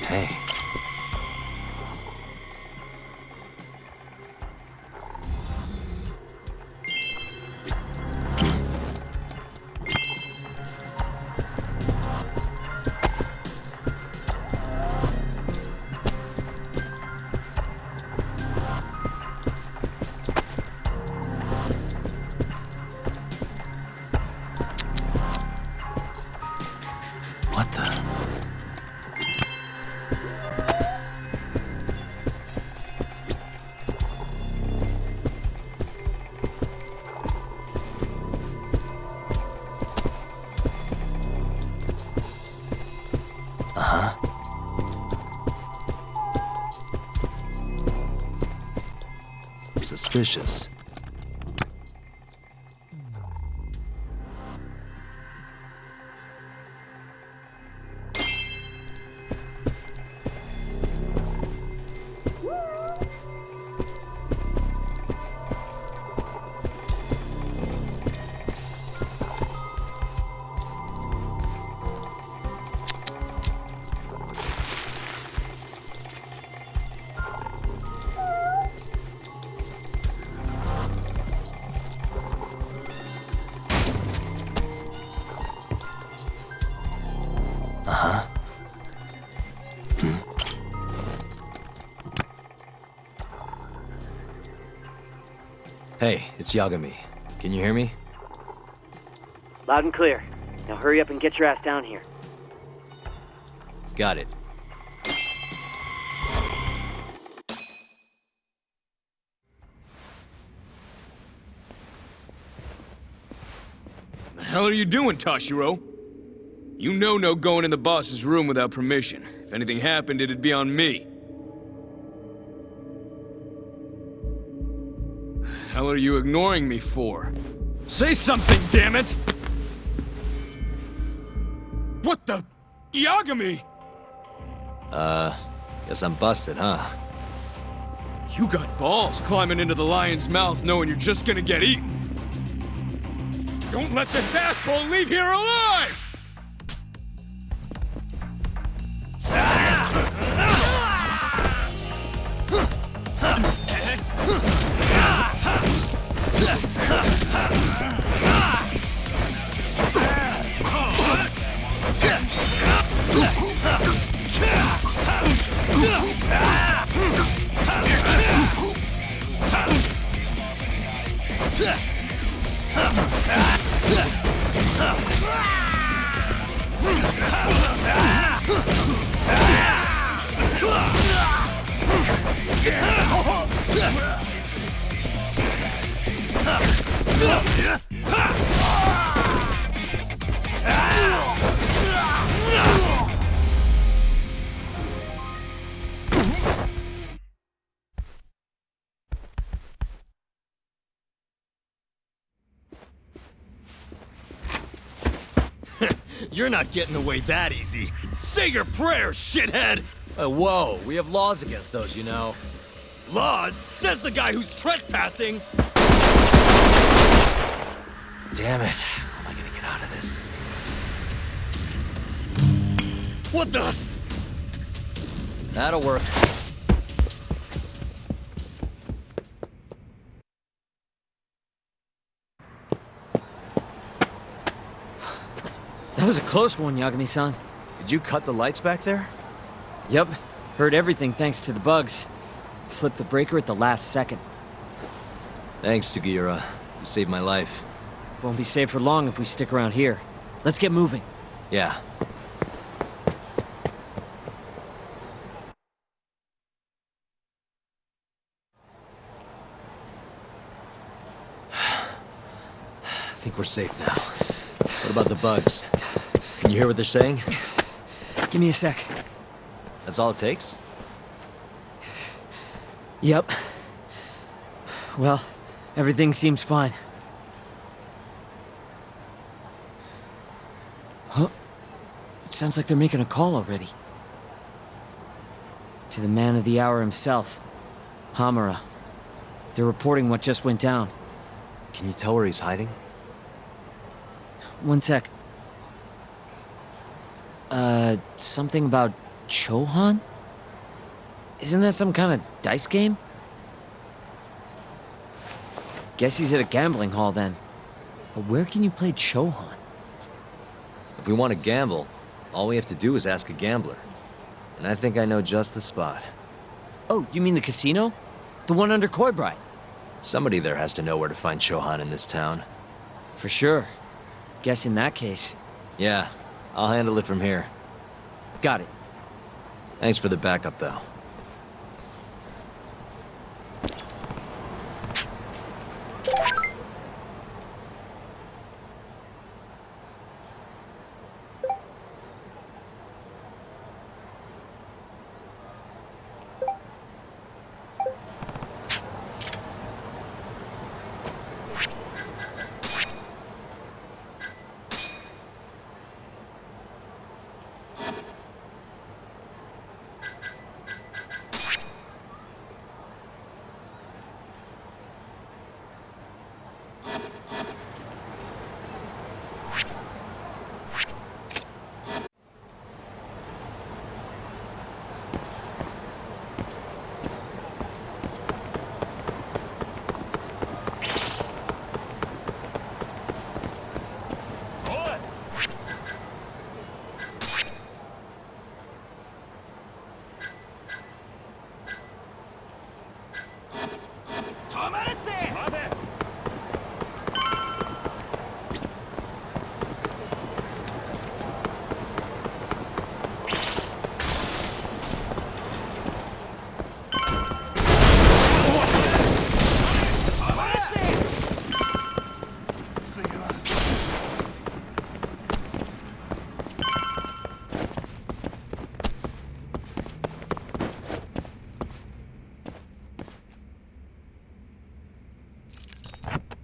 Hey. What the? Uh-huh. Suspicious. Uh-huh. Hey, it's Yagami. Can you hear me? Loud and clear. Now hurry up and get your ass down here. Got it. The hell are you doing, Tashiro? You know no going in the boss's room without permission. If anything happened, it'd be on me. hell are you ignoring me for? Say something, damn it! What the? Yagami! Guess I'm busted, huh? You got balls climbing into the lion's mouth knowing you're just gonna get eaten. Don't let this asshole leave here alive! You're not getting away that easy. Say your prayers, shithead! Whoa, we have laws against those, you know. Laws? Says the guy who's trespassing! Damn it. How am I gonna get out of this? What the? That'll work. That was a close one, Yagami-san. Did you cut the lights back there? Yep. Heard everything thanks to the bugs. Flipped the breaker at the last second. Thanks, Sugiura. You saved my life. Won't be safe for long if we stick around here. Let's get moving. Yeah. I think we're safe now. What about the bugs? Can you hear what they're saying? Give me a sec. That's all it takes? Yep. Well, everything seems fine. Huh? It sounds like they're making a call already. To the man of the hour himself, Hamura. They're reporting what just went down. Can you tell where he's hiding? One sec. Something about Chohan? Isn't that some kind of dice game? Guess he's at a gambling hall then. But where can you play Chohan? If we want to gamble, all we have to do is ask a gambler. And I think I know just the spot. Oh, you mean the casino? The one under Koibride? Somebody there has to know where to find Chohan in this town. For sure. Guess in that case. Yeah, I'll handle it from here. Got it. Thanks for the backup, though.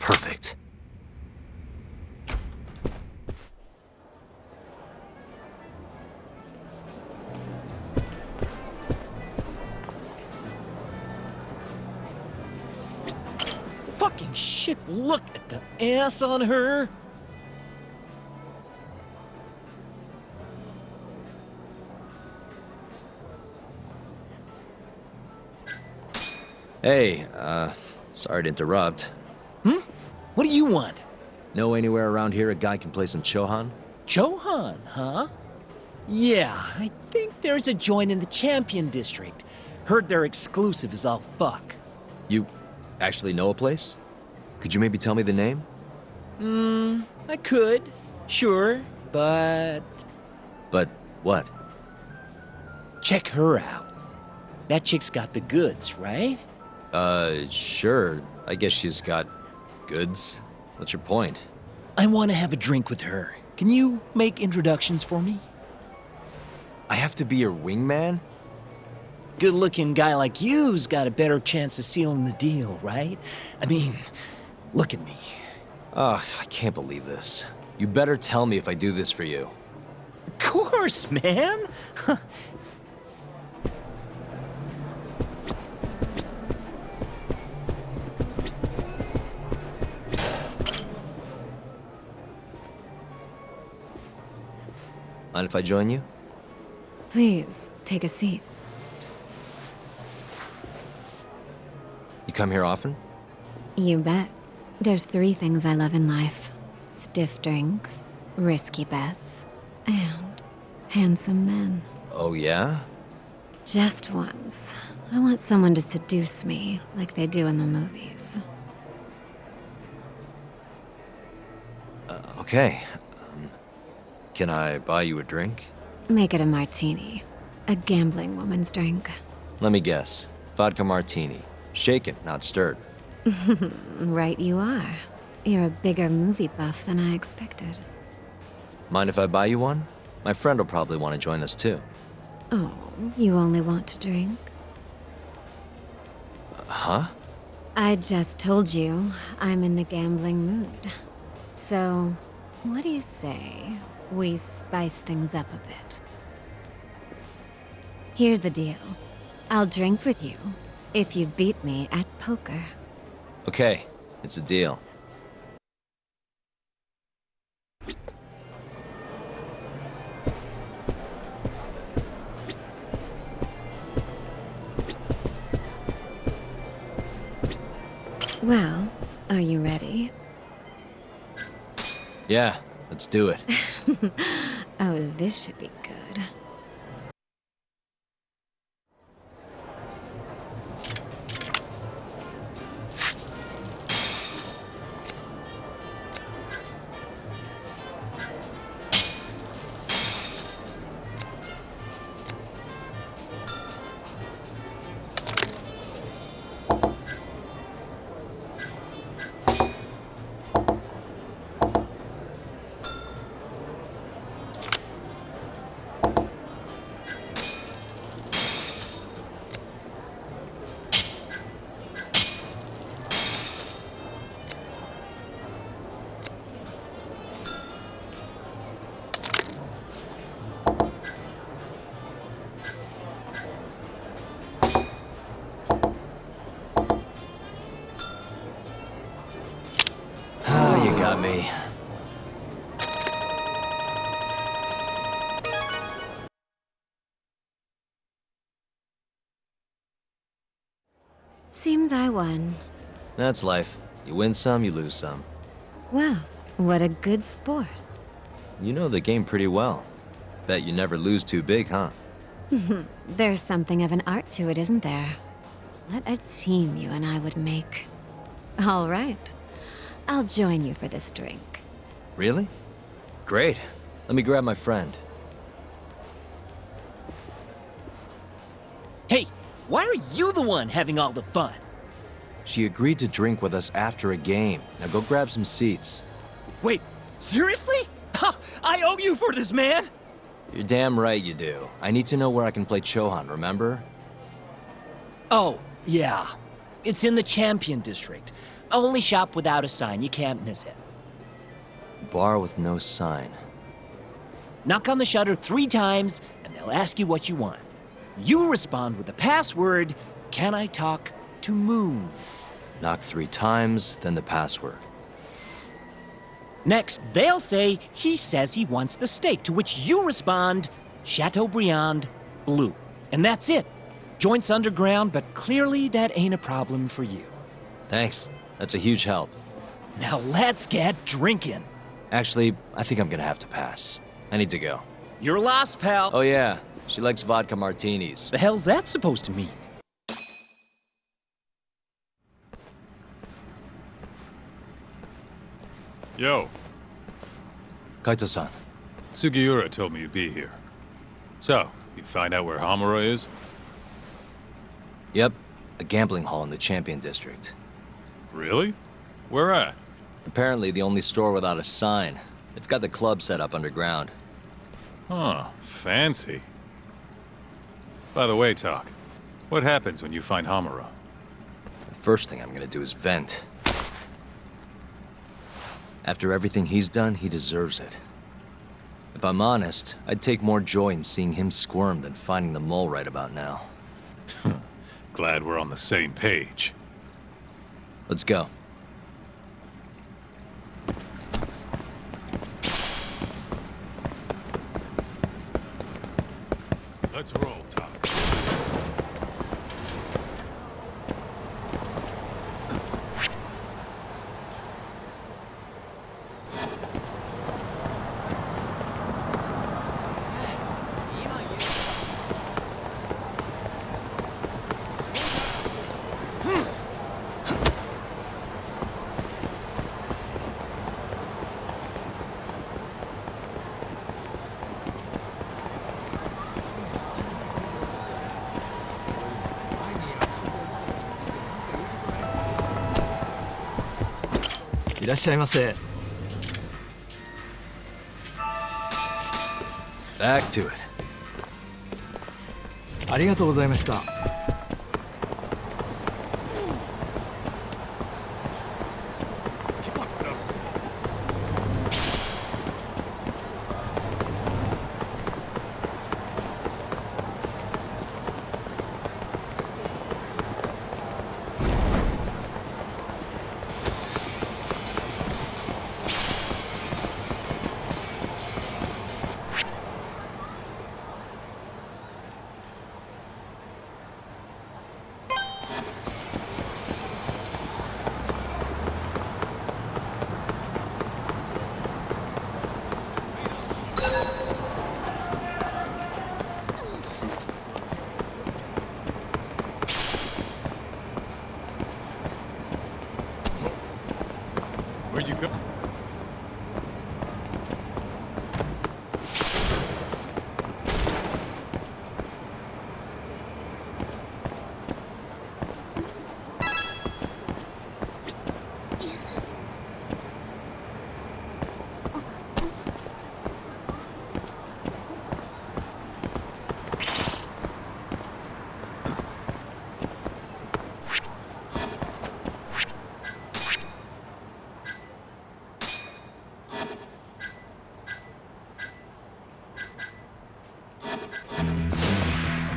Perfect. Fucking shit, look at the ass on her! Hey, sorry to interrupt. What do you want? Know anywhere around here a guy can play some Chohan? Chohan, huh? Yeah, I think there's a joint in the Champion District. Heard their exclusive is all fuck. You actually know a place? Could you maybe tell me the name? I could, sure, but... But what? Check her out. That chick's got the goods, right? Sure. I guess she's got goods. What's your point? I want to have a drink with her. Can you make introductions for me? I have to be your wingman? Good-looking guy like you's got a better chance of sealing the deal, right? I mean, look at me. Ugh, I can't believe this. You better tell me if I do this for you. Of course, man! Mind if I join you? Please, take a seat. You come here often? You bet. There's 3 things I love in life. Stiff drinks, risky bets, and handsome men. Oh, yeah? Just once. I want someone to seduce me, like they do in the movies. Okay. Can I buy you a drink? Make it a martini. A gambling woman's drink. Let me guess. Vodka martini. Shaken, not stirred. Right you are. You're a bigger movie buff than I expected. Mind if I buy you one? My friend will probably want to join us too. Oh, you only want to drink? Huh? I just told you I'm in the gambling mood. So, what do you say we spice things up a bit? Here's the deal. I'll drink with you if you beat me at poker. Okay, it's a deal. Well, are you ready? Yeah, let's do it. Oh, this should be good. Got me. Seems I won. That's life. You win some, you lose some. Wow, what a good sport. You know the game pretty well. Bet you never lose too big, huh? There's something of an art to it, isn't there? What a team you and I would make. All right. I'll join you for this drink. Really? Great. Let me grab my friend. Hey, why are you the one having all the fun? She agreed to drink with us after a game. Now go grab some seats. Wait, seriously? I owe you for this, man! You're damn right you do. I need to know where I can play Chohan, remember? Oh, yeah. It's in the Champion District. Only shop without a sign. You can't miss it. Bar with no sign. Knock on the shutter 3 times, and they'll ask you what you want. You respond with the password, "Can I talk to Moon?" Knock 3 times, then the password. Next, they'll say, "He says he wants the steak," to which you respond, "Chateaubriand Blue." And that's it. Joint's underground, but clearly that ain't a problem for you. Thanks. That's a huge help. Now let's get drinking. Actually, I think I'm gonna have to pass. I need to go. You're lost, pal. Oh yeah, she likes vodka martinis. The hell's that supposed to mean? Yo. Kaito-san. Sugiura told me you'd be here. So, you find out where Hamura is? Yep, a gambling hall in the Champion District. Really? Where at? Apparently the only store without a sign. They've got the club set up underground. Huh, fancy. By the way, Talk, what happens when you find Hamura? The first thing I'm gonna do is vent. After everything he's done, he deserves it. If I'm honest, I'd take more joy in seeing him squirm than finding the mole right about now. Glad we're on the same page. Let's go. Let's roll, Talk. Back to it. ありがとうございました。Where'd you go?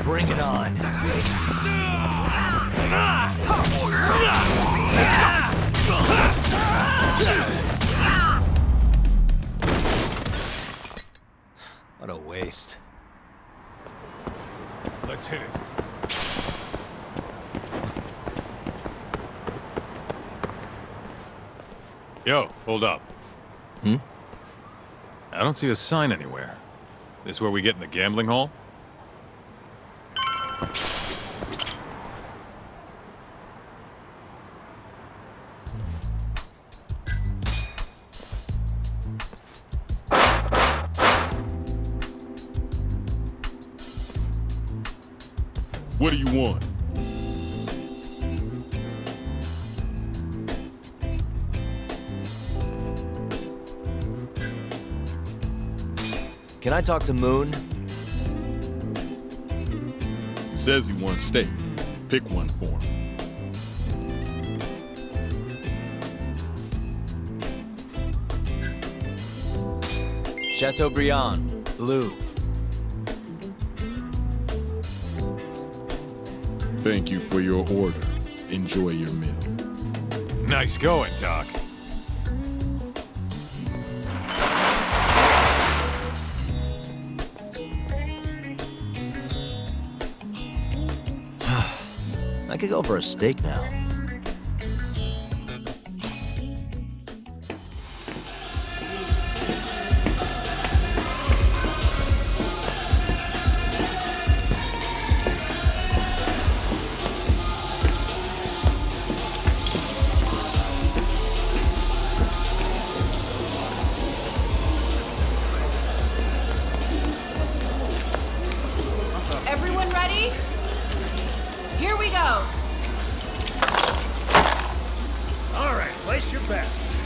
Bring it on. What a waste. Let's hit it. Yo, hold up. Hmm? I don't see a sign anywhere. This where we get in the gambling hall? What do you want? Can I talk to Moon? Says he wants steak. Pick one for him. Chateaubriand, blue. Thank you for your order. Enjoy your meal. Nice going, Doc. I could go for a steak now. Everyone ready? Here we go. All right, place your bets.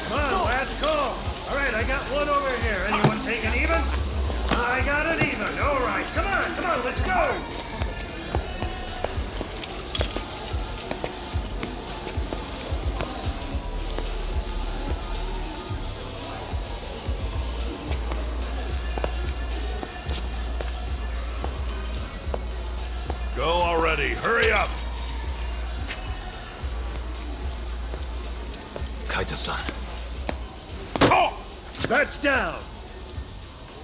Come on, last call. All right, I got one over here. Anyone take an even? I got an even. All right, come on, let's go. Go already. Hurry up. Kaita-san. Oh! Bets down.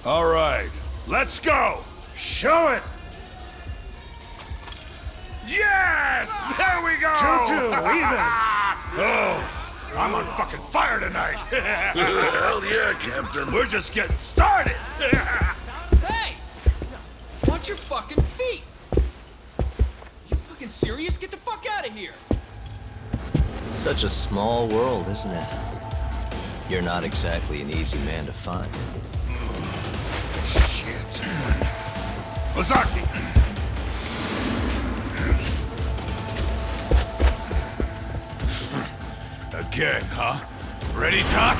All right, let's go. Show it. Yes! There we go! 2-2, even. Oh, I'm on fucking fire tonight. Hell yeah, Captain. We're just getting started. Hey! Watch your fucking feet! You fucking serious? Get the fuck out of here! Such a small world, isn't it? You're not exactly an easy man to find. Shit. Ozaki! Again, huh? Ready, Doc?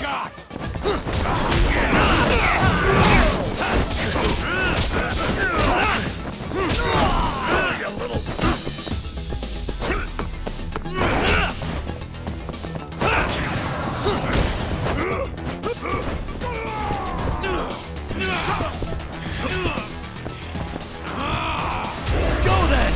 got! You little... Let's go then!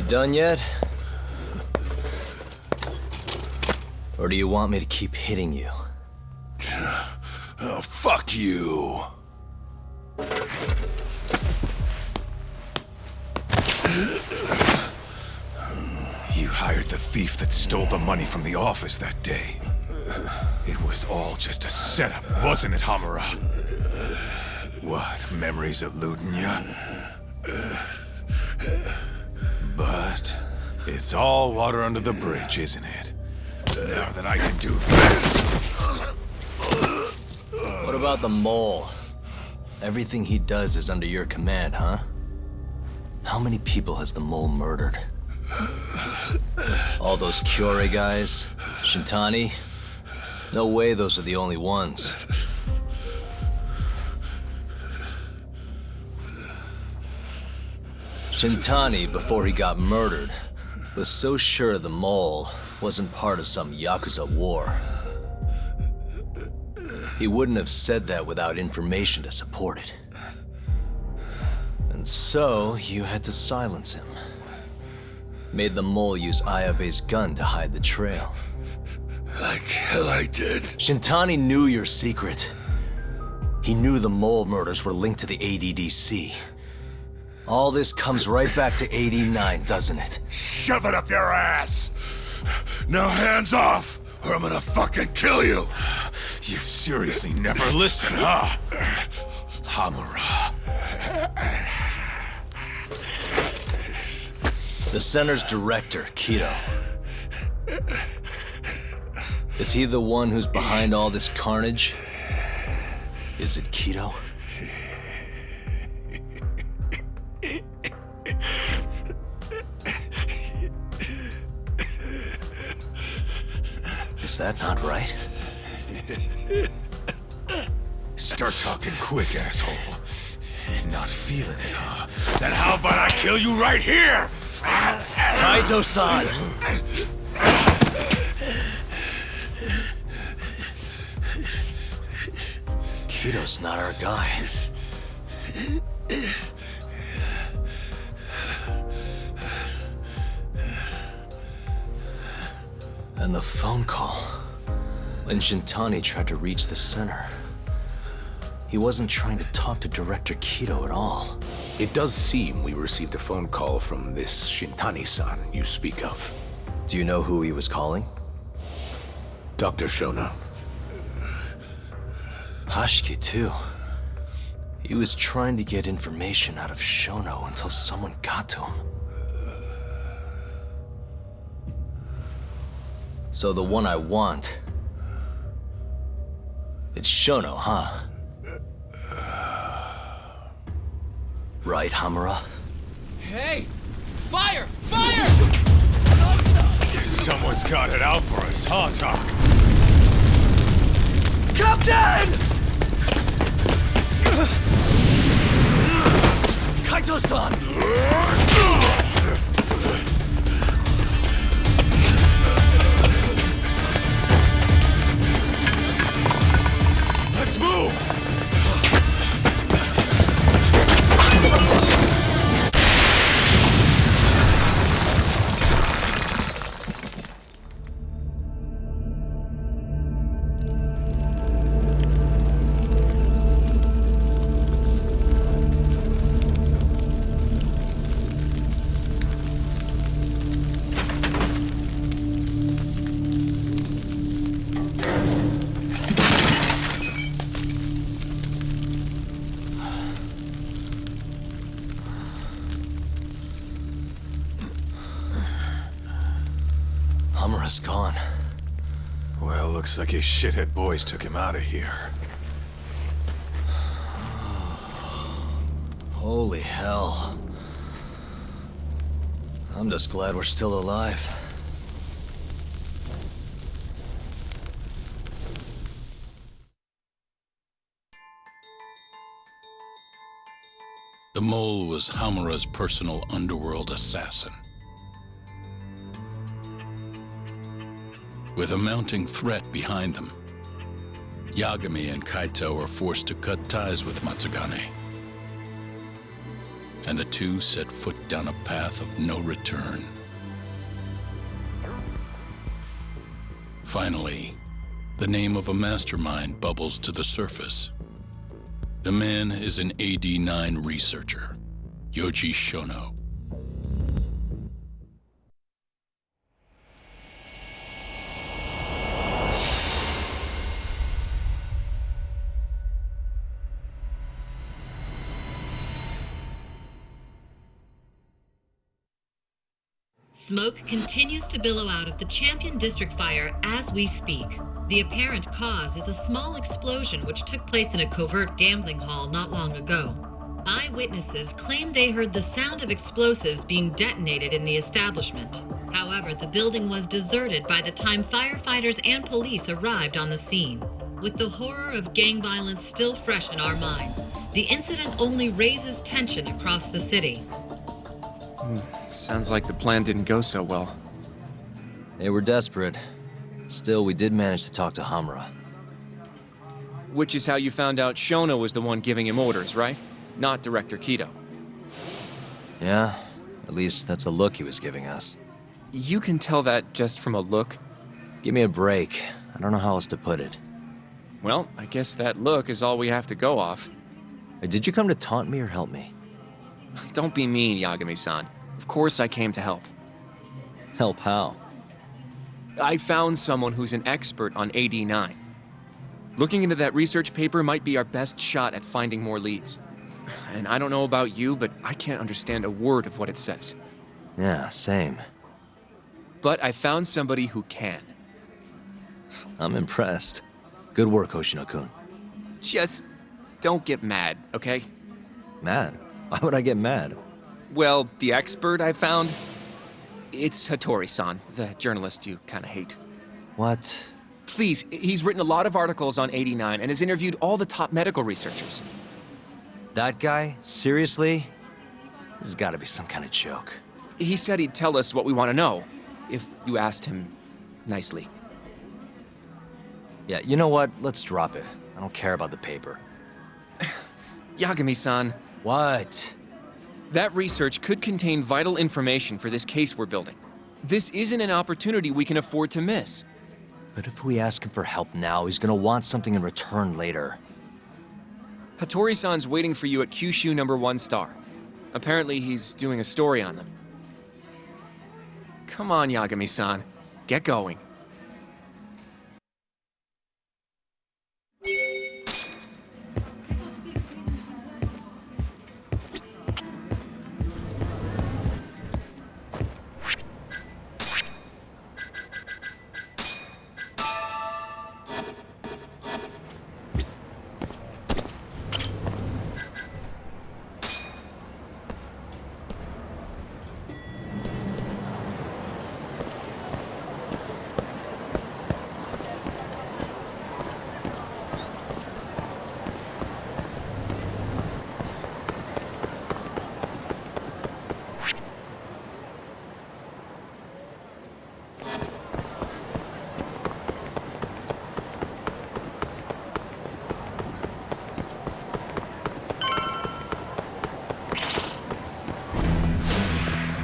Done yet? Or do you want me to keep hitting you? Oh, fuck you. You hired the thief that stole the money from the office that day. It was all just a setup, wasn't it, Hamura? What, memories eluding ya? But it's all water under the bridge, isn't it? Now that I can do this... What about the mole? Everything he does is under your command, huh? How many people has the mole murdered? All those Kyorei guys? Shintani? No way those are the only ones. Shintani, before he got murdered, was so sure the mole wasn't part of some Yakuza war. He wouldn't have said that without information to support it. And so, you had to silence him. Made the mole use Ayabe's gun to hide the trail. Like hell I did. Shintani knew your secret. He knew the mole murders were linked to the ADDC. All this comes right back to 89, doesn't it? Shove it up your ass! Now hands off, or I'm gonna fucking kill you! You seriously never listen, huh? Hamura. The center's director, Kido. Is he the one who's behind all this carnage? Is it Kido? Is that not right? Start talking quick, asshole. Not feeling it, huh? Then how about I kill you right here? Kaito-san! Kido's not our guy. And the phone call. When Shintani tried to reach the center, he wasn't trying to talk to Director Kido at all. It does seem we received a phone call from this Shintani-san you speak of. Do you know who he was calling? Dr. Shono. Hashiki, too. He was trying to get information out of Shono until someone got to him. So the one I want... it's Shono, huh? Right, Hamura? Hey! Fire! Fire! Guess someone's got it out for us, huh, Doc? Captain! Kaito-san! Let's move! Yamada's gone. Well, looks like his shithead boys took him out of here. Holy hell. I'm just glad we're still alive. The mole was Hamura's personal underworld assassin. With a mounting threat behind them, Yagami and Kaito were forced to cut ties with Matsugane. And the two set foot down a path of no return. Finally, the name of a mastermind bubbles to the surface. The man is an AD-9 researcher, Yoji Shono. Smoke continues to billow out of the Champion District fire as we speak. The apparent cause is a small explosion which took place in a covert gambling hall not long ago. Eyewitnesses claim they heard the sound of explosives being detonated in the establishment. However, the building was deserted by the time firefighters and police arrived on the scene. With the horror of gang violence still fresh in our minds, the incident only raises tension across the city. Sounds like the plan didn't go so well. They were desperate. Still, we did manage to talk to Hamura. Which is how you found out Shono was the one giving him orders, right? Not Director Kido. Yeah, at least that's a look he was giving us. You can tell that just from a look? Give me a break. I don't know how else to put it. Well, I guess that look is all we have to go off. Did you come to taunt me or help me? Don't be mean, Yagami-san. Of course I came to help. Help how? I found someone who's an expert on AD-9. Looking into that research paper might be our best shot at finding more leads. And I don't know about you, but I can't understand a word of what it says. Yeah, same. But I found somebody who can. I'm impressed. Good work, Hoshino-kun. Just don't get mad, okay? Mad? Why would I get mad? Well, the expert I found, it's Hattori-san, the journalist you kind of hate. What? Please, he's written a lot of articles on AD-9 and has interviewed all the top medical researchers. That guy? Seriously? This has got to be some kind of joke. He said he'd tell us what we want to know, if you asked him nicely. Yeah, you know what? Let's drop it. I don't care about the paper. Yagami-san. What? That research could contain vital information for this case we're building. This isn't an opportunity we can afford to miss. But if we ask him for help now, he's gonna want something in return later. Hattori-san's waiting for you at Kyushu #1 star. Apparently he's doing a story on them. Come on, Yagami-san. Get going.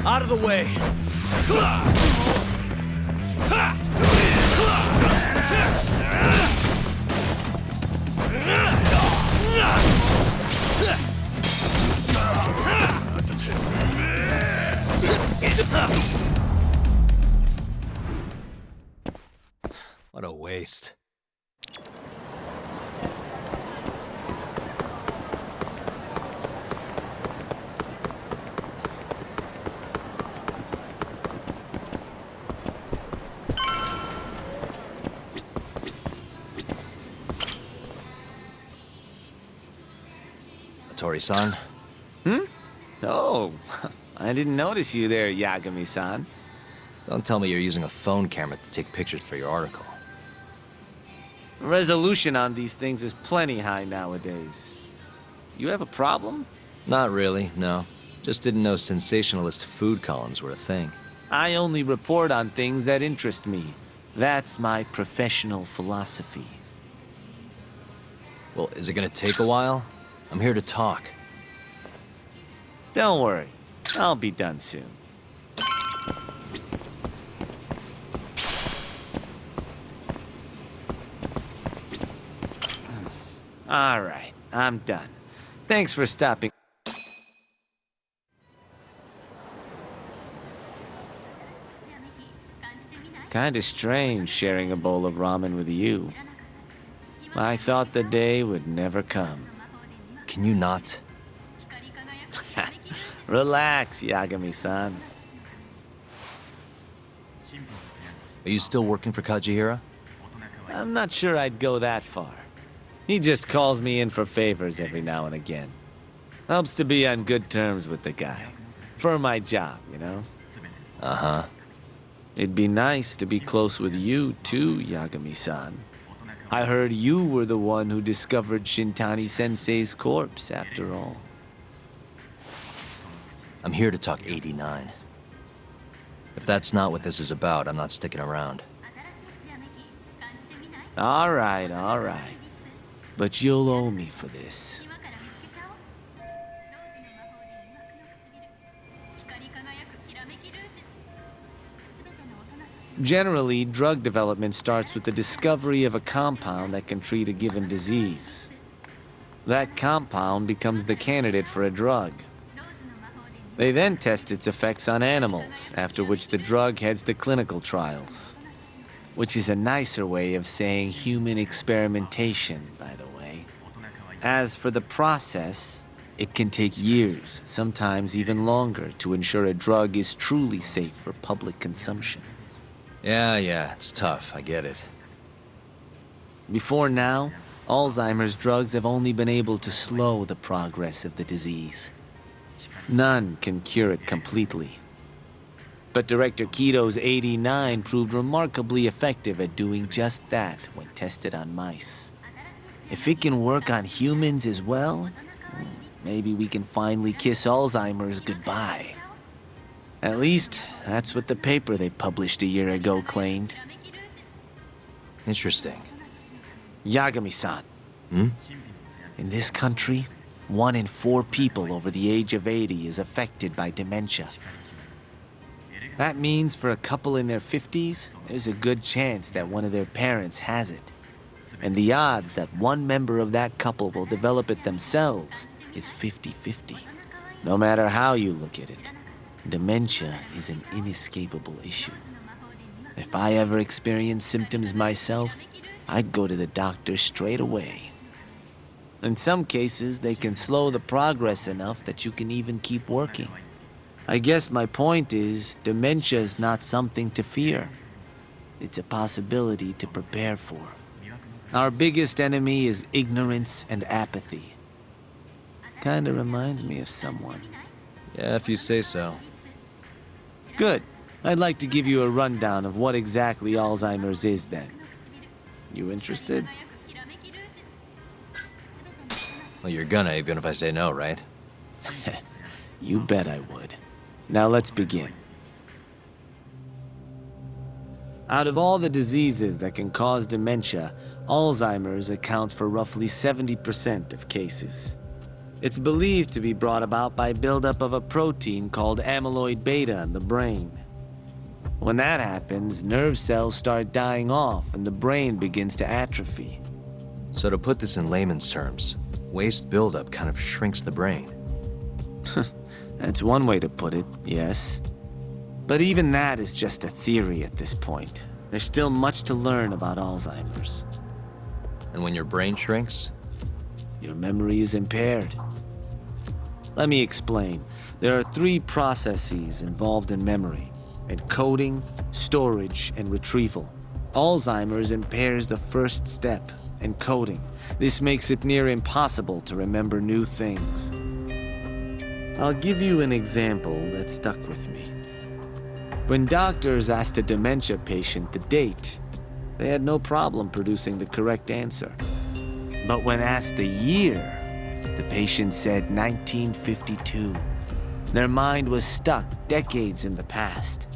Out of the way! What a waste. Tori-san. Oh, I didn't notice you there, Yagami-san. Don't tell me you're using a phone camera to take pictures for your article. Resolution on these things is plenty high nowadays. You have a problem? Not really, no. Just didn't know sensationalist food columns were a thing. I only report on things that interest me. That's my professional philosophy. Well, is it gonna take a while? I'm here to talk. Don't worry. I'll be done soon. All right, I'm done. Thanks for stopping. Kinda strange sharing a bowl of ramen with you. I thought the day would never come. Can you not? Relax, Yagami-san. Are you still working for Kajihira? I'm not sure I'd go that far. He just calls me in for favors every now and again. Helps to be on good terms with the guy. For my job, you know? Uh-huh. It'd be nice to be close with you, too, Yagami-san. I heard you were the one who discovered Shintani-sensei's corpse, after all. I'm here to talk 89. If that's not what this is about, I'm not sticking around. All right. But you'll owe me for this. Generally, drug development starts with the discovery of a compound that can treat a given disease. That compound becomes the candidate for a drug. They then test its effects on animals, after which the drug heads to clinical trials. Which is a nicer way of saying human experimentation, by the way. As for the process, it can take years, sometimes even longer, to ensure a drug is truly safe for public consumption. Yeah, it's tough, I get it. Before now, Alzheimer's drugs have only been able to slow the progress of the disease. None can cure it completely. But Director Kito's 89 proved remarkably effective at doing just that when tested on mice. If it can work on humans as well, maybe we can finally kiss Alzheimer's goodbye. At least, that's what the paper they published a year ago claimed. Interesting. Yagami-san. In this country, 1 in 4 people over the age of 80 is affected by dementia. That means for a couple in their 50s, there's a good chance that one of their parents has it. And the odds that one member of that couple will develop it themselves is 50-50. No matter how you look at it, dementia is an inescapable issue. If I ever experienced symptoms myself, I'd go to the doctor straight away. In some cases, they can slow the progress enough that you can even keep working. I guess my point is, dementia is not something to fear. It's a possibility to prepare for. Our biggest enemy is ignorance and apathy. Kinda reminds me of someone. Yeah, if you say so. Good. I'd like to give you a rundown of what exactly Alzheimer's is then. You interested? Well, you're gonna, even if I say no, right? You bet I would. Now let's begin. Out of all the diseases that can cause dementia, Alzheimer's accounts for roughly 70% of cases. It's believed to be brought about by buildup of a protein called amyloid beta in the brain. When that happens, nerve cells start dying off and the brain begins to atrophy. So to put this in layman's terms, waste buildup kind of shrinks the brain. That's one way to put it, yes. But even that is just a theory at this point. There's still much to learn about Alzheimer's. And when your brain shrinks? Your memory is impaired. Let me explain. There are 3 processes involved in memory: encoding, storage, and retrieval. Alzheimer's impairs the first step, and coding. This makes it near impossible to remember new things. I'll give you an example that stuck with me. When doctors asked a dementia patient the date, they had no problem producing the correct answer. But when asked the year, the patient said 1952. Their mind was stuck decades in the past.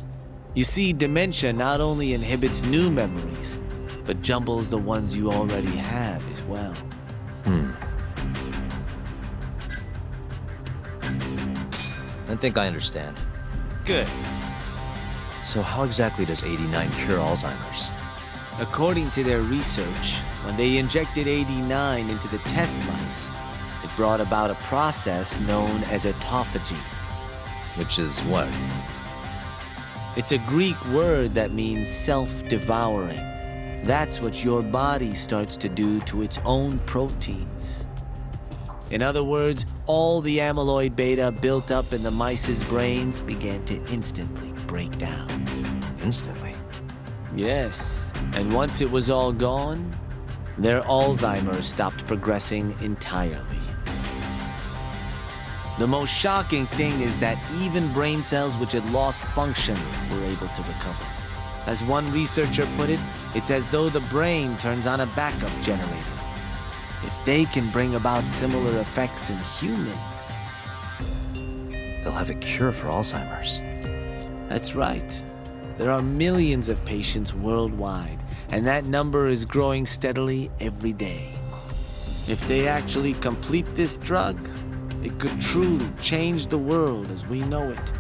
You see, dementia not only inhibits new memories, but jumbles the ones you already have as well. I think I understand. Good. So how exactly does 89 cure Alzheimer's? According to their research, when they injected 89 into the test mice, it brought about a process known as autophagy. Which is what? It's a Greek word that means self-devouring. That's what your body starts to do to its own proteins. In other words, all the amyloid beta built up in the mice's brains began to instantly break down. Instantly? Yes, and once it was all gone, their Alzheimer's stopped progressing entirely. The most shocking thing is that even brain cells which had lost function were able to recover. As one researcher put it, it's as though the brain turns on a backup generator. If they can bring about similar effects in humans, they'll have a cure for Alzheimer's. That's right. There are millions of patients worldwide, and that number is growing steadily every day. If they actually complete this drug, it could truly change the world as we know it.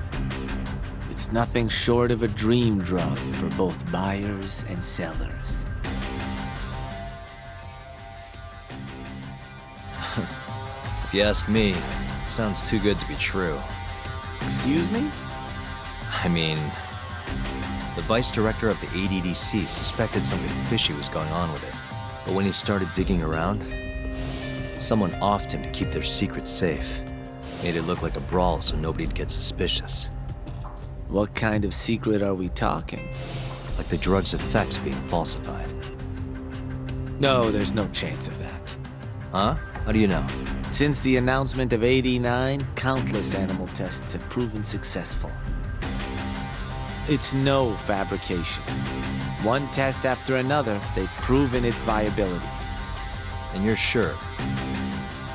It's nothing short of a dream drug for both buyers and sellers. If you ask me, it sounds too good to be true. Excuse me? I mean, the vice director of the ADDC suspected something fishy was going on with it. But when he started digging around, someone offed him to keep their secret safe. Made it look like a brawl so nobody'd get suspicious. What kind of secret are we talking? Like the drug's effects being falsified. No, there's no chance of that. Huh? How do you know? Since the announcement of 89, countless animal tests have proven successful. It's no fabrication. One test after another, they've proven its viability. And you're sure?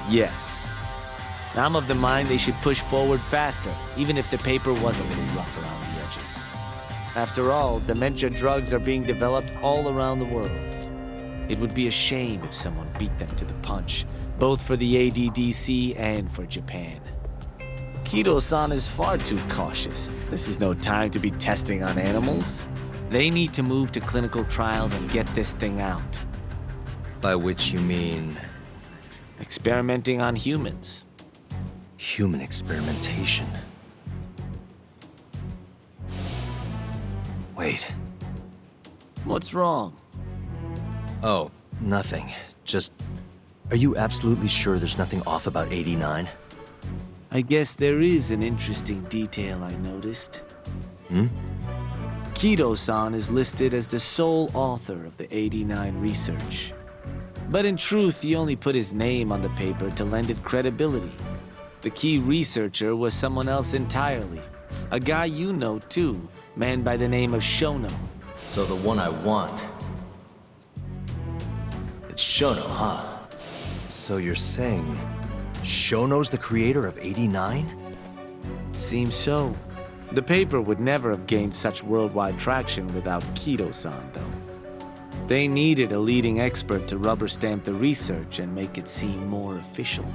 Yes. I'm of the mind they should push forward faster, even if the paper was a little rough around the edges. After all, dementia drugs are being developed all around the world. It would be a shame if someone beat them to the punch, both for the ADDC and for Japan. Kido-san is far too cautious. This is no time to be testing on animals. They need to move to clinical trials and get this thing out. By which you mean? Experimenting on humans. Human experimentation. Wait. What's wrong? Oh, nothing. Just, are you absolutely sure there's nothing off about 89? I guess there is an interesting detail I noticed. Kido-san is listed as the sole author of the 89 research. But in truth, he only put his name on the paper to lend it credibility. The key researcher was someone else entirely. A guy you know, too, man by the name of Shono. So the one I want. It's Shono, huh? So you're saying Shono's the creator of 89? Seems so. The paper would never have gained such worldwide traction without Kido-san, though. They needed a leading expert to rubber stamp the research and make it seem more official.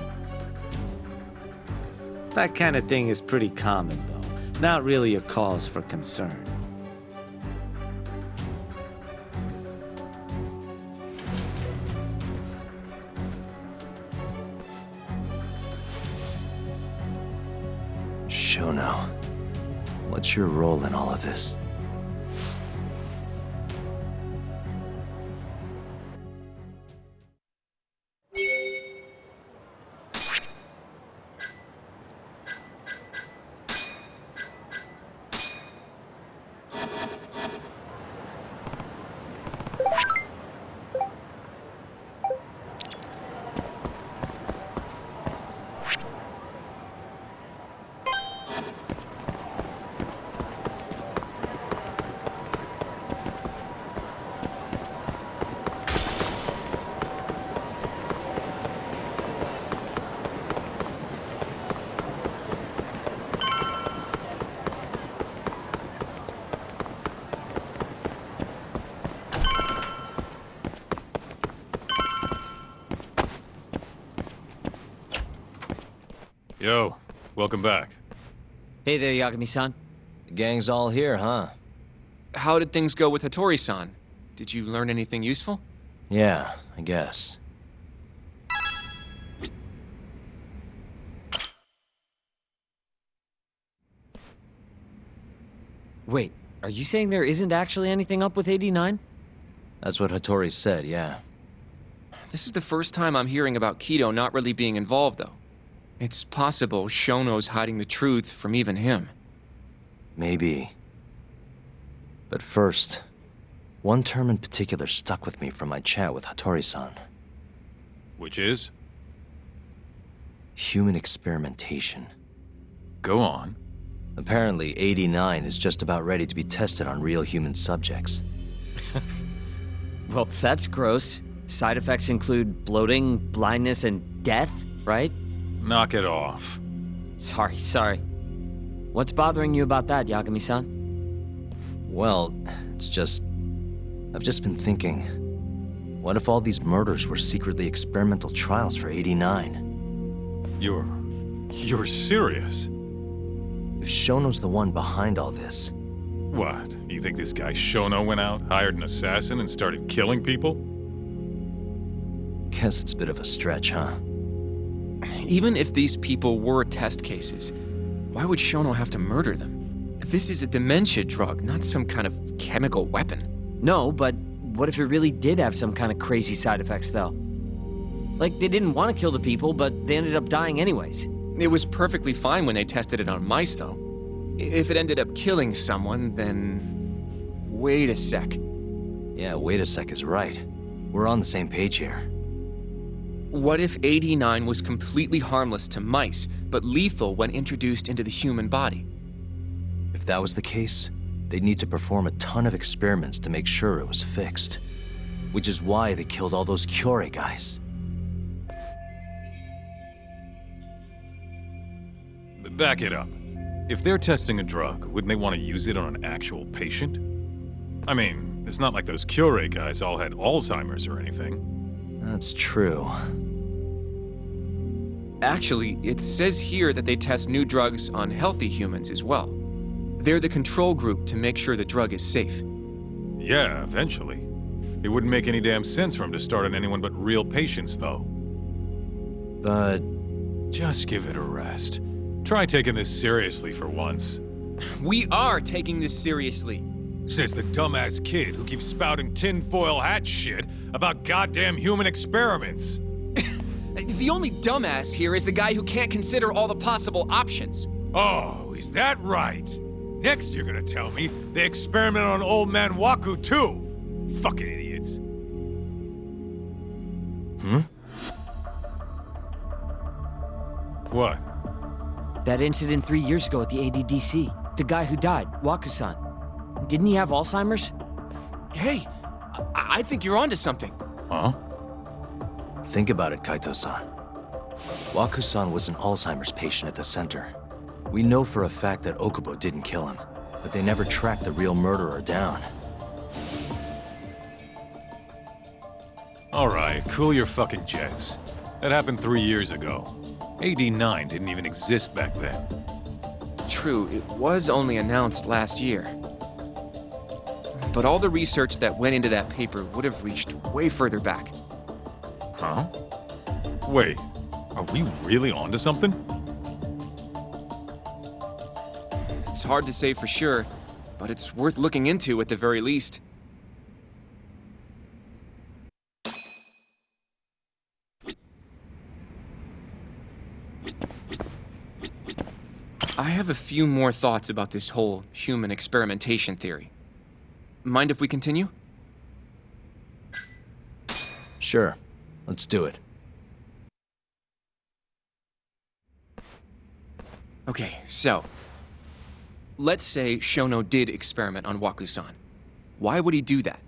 That kind of thing is pretty common, though. Not really a cause for concern. Shono, what's your role in all of this? Yo, welcome back. Hey there, Yagami-san. The gang's all here, huh? How did things go with Hattori-san? Did you learn anything useful? Yeah, I guess. Wait, are you saying there isn't actually anything up with 89? That's what Hattori said, yeah. This is the first time I'm hearing about Kido not really being involved, though. It's possible Shono's hiding the truth from even him. Maybe. But first, one term in particular stuck with me from my chat with Hattori-san. Which is? Human experimentation. Go on. Apparently, 89 is just about ready to be tested on real human subjects. Well, that's gross. Side effects include bloating, blindness, and death, right? Knock it off. Sorry. What's bothering you about that, Yagami-san? Well, it's just... I've just been thinking... What if all these murders were secretly experimental trials for 89? You're serious? If Shono's the one behind all this... What? You think this guy Shono went out, hired an assassin, and started killing people? Guess it's a bit of a stretch, huh? Even if these people were test cases, why would Shono have to murder them? This is a dementia drug, not some kind of chemical weapon. No, but what if it really did have some kind of crazy side effects, though? Like, they didn't want to kill the people, but they ended up dying anyways. It was perfectly fine when they tested it on mice, though. If it ended up killing someone, then... Wait a sec. Yeah, wait a sec is right. We're on the same page here. What if 89 was completely harmless to mice, but lethal when introduced into the human body? If that was the case, they'd need to perform a ton of experiments to make sure it was fixed. Which is why they killed all those Kyorei guys. Back it up. If they're testing a drug, wouldn't they want to use it on an actual patient? I mean, it's not like those Kyorei guys all had Alzheimer's or anything. That's true. Actually, it says here that they test new drugs on healthy humans as well. They're the control group to make sure the drug is safe. Yeah, eventually. It wouldn't make any damn sense for him to start on anyone but real patients, though. But... just give it a rest. Try taking this seriously for once. We are taking this seriously. Says the dumbass kid who keeps spouting tinfoil hat shit about goddamn human experiments. The only dumbass here is the guy who can't consider all the possible options. Oh, is that right? Next you're gonna tell me they experiment on old man Waku too. Fucking idiots. Hmm? What? That incident 3 years ago at the ADDC. The guy who died, Waku-san. Didn't he have Alzheimer's? Hey, I think you're onto something. Huh? Think about it, Kaito-san. Waku-san was an Alzheimer's patient at the center. We know for a fact that Okubo didn't kill him, but they never tracked the real murderer down. All right, cool your fucking jets. That happened 3 years ago. 89 didn't even exist back then. True, it was only announced last year. But all the research that went into that paper would have reached way further back. Huh? Wait, are we really onto something? It's hard to say for sure, but it's worth looking into at the very least. I have a few more thoughts about this whole human experimentation theory. Mind if we continue? Sure. Let's do it. Okay, so... let's say Shono did experiment on Waku-san. Why would he do that?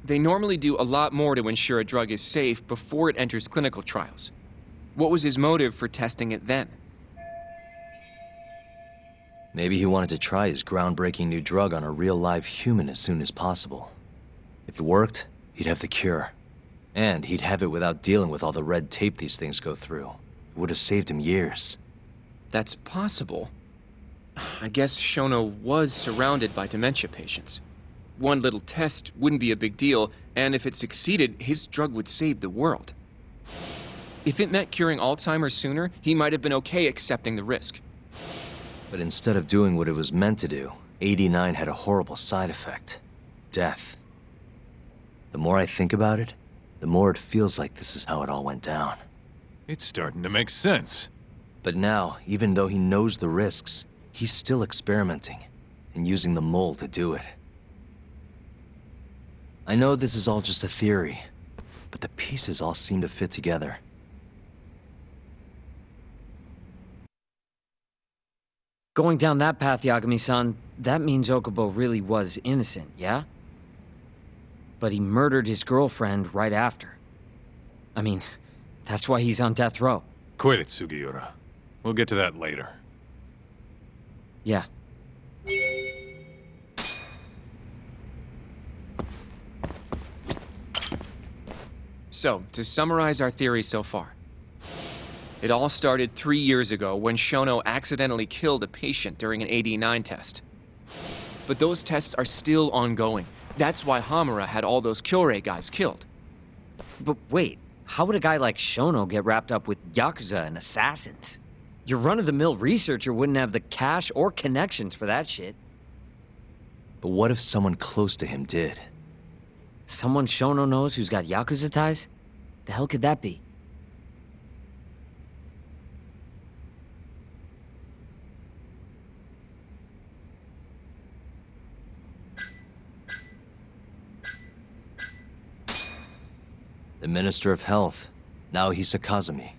They normally do a lot more to ensure a drug is safe before it enters clinical trials. What was his motive for testing it then? Maybe he wanted to try his groundbreaking new drug on a real live human as soon as possible. If it worked, he'd have the cure. And he'd have it without dealing with all the red tape these things go through. It would have saved him years. That's possible. I guess Shono was surrounded by dementia patients. One little test wouldn't be a big deal, and if it succeeded, his drug would save the world. If it meant curing Alzheimer's sooner, he might have been okay accepting the risk. But instead of doing what it was meant to do, 89 had a horrible side effect. Death. The more I think about it, the more it feels like this is how it all went down. It's starting to make sense. But now, even though he knows the risks, he's still experimenting and using the mole to do it. I know this is all just a theory, but the pieces all seem to fit together. Going down that path, Yagami-san, that means Okubo really was innocent, yeah? But he murdered his girlfriend right after. I mean, that's why he's on death row. Quit it, Sugiura. We'll get to that later. Yeah. So, to summarize our theory so far. It all started 3 years ago when Shono accidentally killed a patient during an AD9 test. But those tests are still ongoing. That's why Hamura had all those Kyorei guys killed. But wait, how would a guy like Shono get wrapped up with Yakuza and assassins? Your run-of-the-mill researcher wouldn't have the cash or connections for that shit. But what if someone close to him did? Someone Shono knows who's got Yakuza ties? The hell could that be? The Minister of Health, Naohisa Kazumi.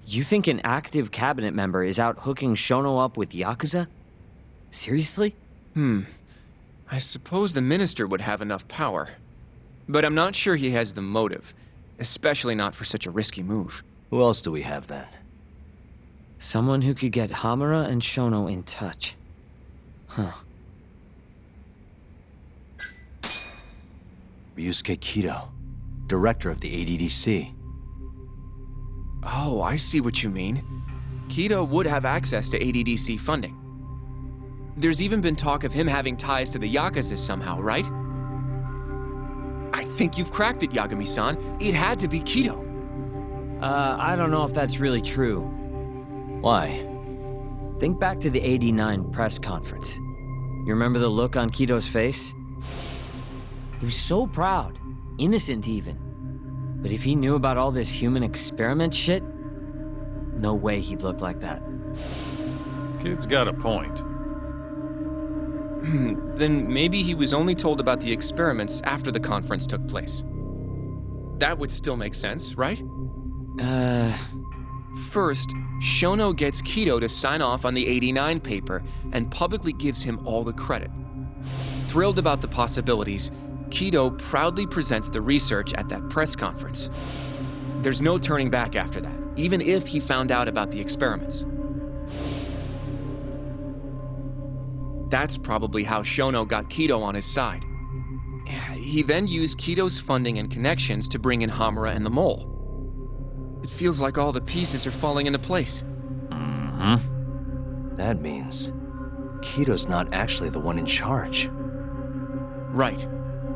You think an active cabinet member is out hooking Shono up with Yakuza? Seriously? I suppose the minister would have enough power. But I'm not sure he has the motive, especially not for such a risky move. Who else do we have then? Someone who could get Hamura and Shono in touch. Huh. Ryusuke Kido, director of the ADDC. Oh, I see what you mean. Kido would have access to ADDC funding. There's even been talk of him having ties to the Yakuza somehow, right? I think you've cracked it, Yagami-san. It had to be Kido. I don't know if that's really true. Why? Think back to the '89 press conference. You remember the look on Kido's face? He was so proud, innocent even. But if he knew about all this human experiment shit, no way he'd look like that. Kid's got a point. Then maybe he was only told about the experiments after the conference took place. That would still make sense, right? First, Shono gets Kido to sign off on the '89 paper and publicly gives him all the credit. Thrilled about the possibilities, Kido proudly presents the research at that press conference. There's no turning back after that, even if he found out about the experiments. That's probably how Shono got Kido on his side. He then used Kido's funding and connections to bring in Hamura and the Mole. It feels like all the pieces are falling into place. That means Kido's not actually the one in charge. Right.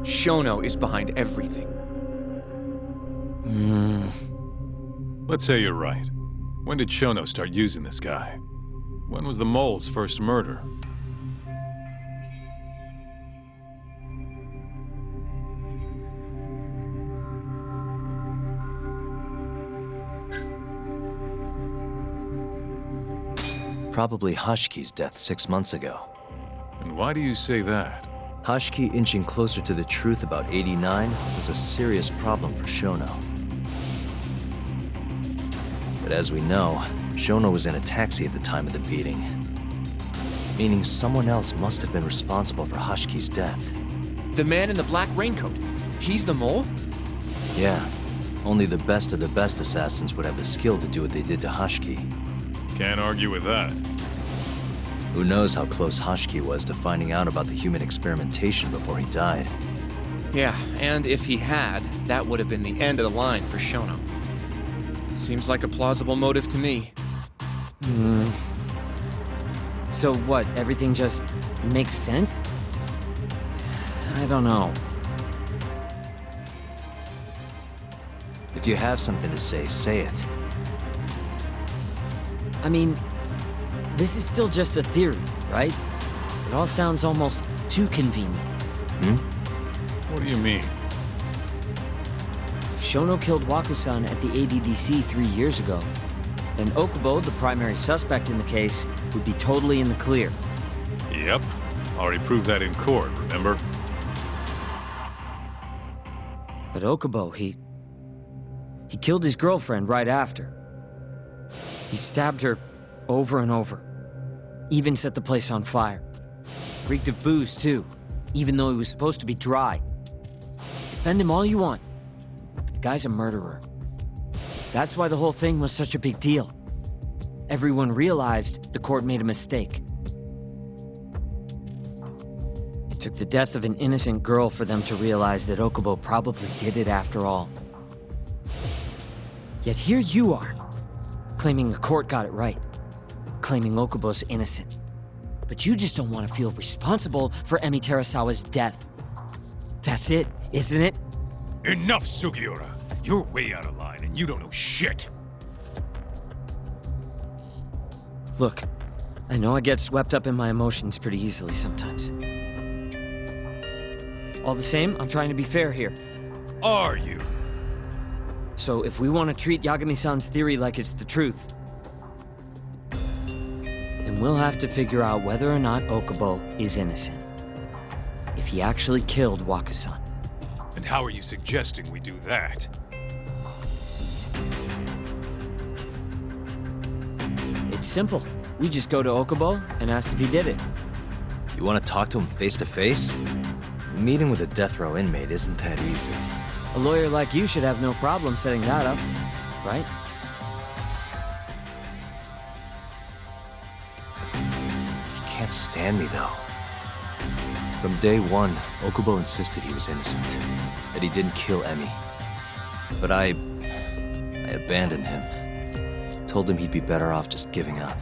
Shono is behind everything. Let's say you're right. When did Shono start using this guy? When was the Mole's first murder? Probably Hashiki's death 6 months ago. And why do you say that? Hashiki inching closer to the truth about 89 was a serious problem for Shono. But as we know, Shono was in a taxi at the time of the beating. Meaning someone else must have been responsible for Hashiki's death. The man in the black raincoat. He's the Mole? Yeah. Only the best of the best assassins would have the skill to do what they did to Hashiki. Can't argue with that. Who knows how close Hashiki was to finding out about the human experimentation before he died. Yeah, and if he had, that would have been the end of the line for Shono. Seems like a plausible motive to me. So what, everything just makes sense? I don't know. If you have something to say it. I mean, this is still just a theory, right? It all sounds almost too convenient. What do you mean? If Shono killed Waku-san at the ADDC 3 years ago, then Okubo, the primary suspect in the case, would be totally in the clear. Yep. Already proved that in court, remember? But Okubo, he killed his girlfriend right after. He stabbed her over and over. Even set the place on fire. Reeked of booze, too, even though he was supposed to be dry. Defend him all you want, but the guy's a murderer. That's why the whole thing was such a big deal. Everyone realized the court made a mistake. It took the death of an innocent girl for them to realize that Okubo probably did it after all. Yet here you are, claiming the court got it right, claiming Okubo's innocent. But you just don't want to feel responsible for Emi Terasawa's death. That's it, isn't it? Enough, Sugiura. You're way out of line and you don't know shit. Look, I know I get swept up in my emotions pretty easily sometimes. All the same, I'm trying to be fair here. Are you? So if we want to treat Yagami-san's theory like it's the truth, then we'll have to figure out whether or not Okubo is innocent. If he actually killed Waku-san. And how are you suggesting we do that? It's simple. We just go to Okubo and ask if he did it. You want to talk to him face to face? Meeting with a death row inmate isn't that easy. A lawyer like you should have no problem setting that up, right? He can't stand me, though. From day one, Okubo insisted he was innocent, that he didn't kill Emi. But I abandoned him. Told him he'd be better off just giving up.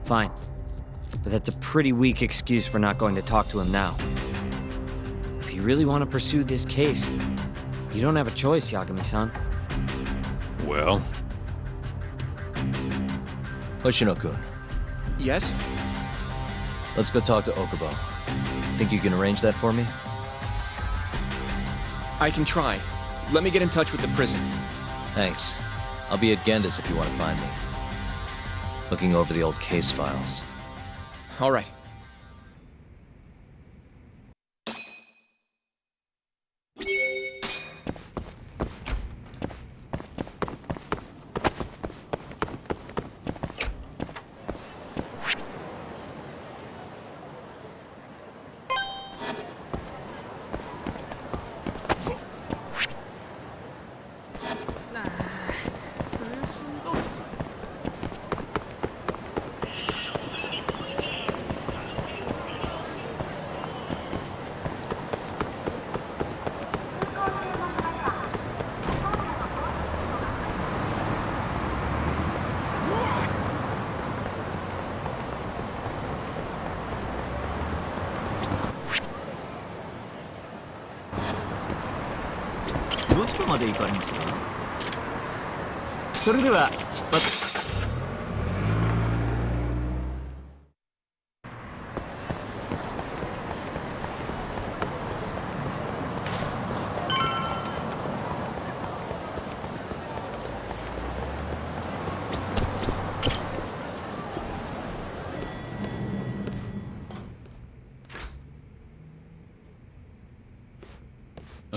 Fine. But that's a pretty weak excuse for not going to talk to him now. If you really want to pursue this case, you don't have a choice, Yagami-san. Well? Hoshino-kun. Yes? Let's go talk to Okubo. Think you can arrange that for me? I can try. Let me get in touch with the prison. Thanks. I'll be at Genda's if you want to find me. Looking over the old case files. All right.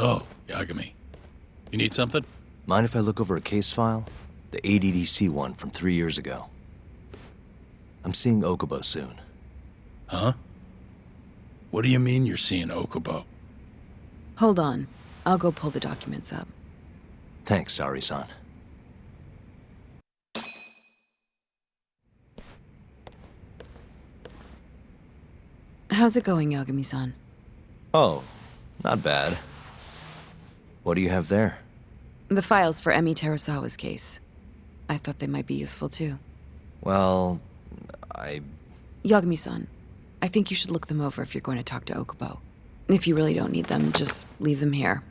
Oh, Yagami. You need something? Mind if I look over a case file? The ADDC one from 3 years ago. I'm seeing Okubo soon. Huh? What do you mean you're seeing Okubo? Hold on. I'll go pull the documents up. Thanks, Sari-san. How's it going, Yagami-san? Oh, not bad. What do you have there? The files for Emi Terasawa's case. I thought they might be useful too. Well, Yagami-san, I think you should look them over if you're going to talk to Okubo. If you really don't need them, just leave them here.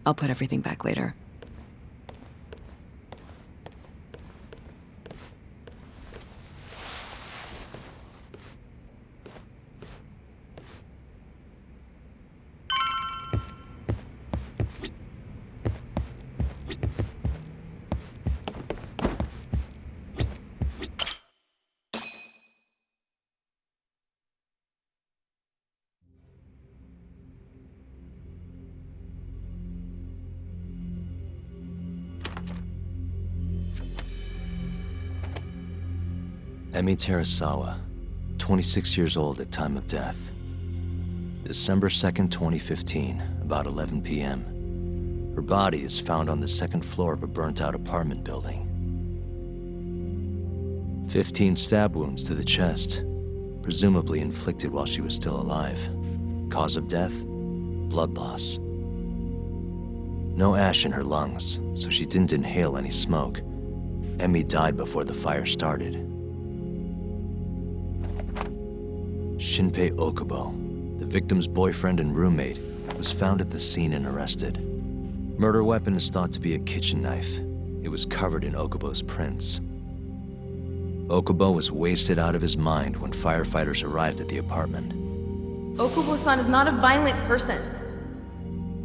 I'll put everything back later. Emi Terasawa, 26 years old at time of death. December 2nd, 2015, about 11 p.m. Her body is found on the second floor of a burnt-out apartment building. 15 stab wounds to the chest, presumably inflicted while she was still alive. Cause of death? Blood loss. No ash in her lungs, so she didn't inhale any smoke. Emi died before the fire started. Shinpei Okubo, the victim's boyfriend and roommate, was found at the scene and arrested. Murder weapon is thought to be a kitchen knife. It was covered in Okubo's prints. Okubo was wasted out of his mind when firefighters arrived at the apartment. Okubo-san is not a violent person.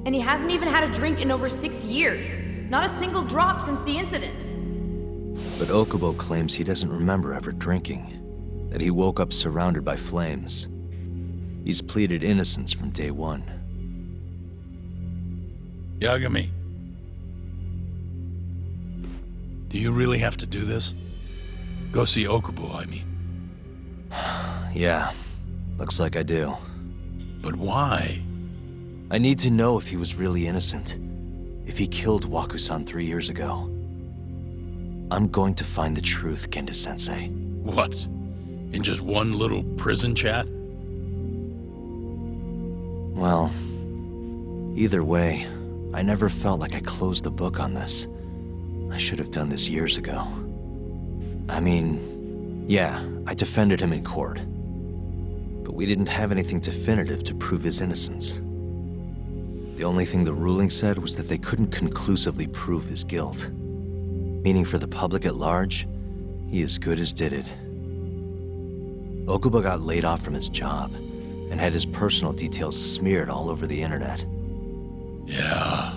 And he hasn't even had a drink in over 6 years. Not a single drop since the incident. But Okubo claims he doesn't remember ever drinking. That he woke up surrounded by flames. He's pleaded innocence from day one. Yagami. Do you really have to do this? Go see Okubo, I mean. Yeah, looks like I do. But why? I need to know if he was really innocent. If he killed Waku-san 3 years ago. I'm going to find the truth, Kenta-sensei. What? In just one little prison chat? Well, either way, I never felt like I closed the book on this. I should have done this years ago. I mean, yeah, I defended him in court. But we didn't have anything definitive to prove his innocence. The only thing the ruling said was that they couldn't conclusively prove his guilt. Meaning for the public at large, he as good as did it. Okubo got laid off from his job and had his personal details smeared all over the internet. Yeah.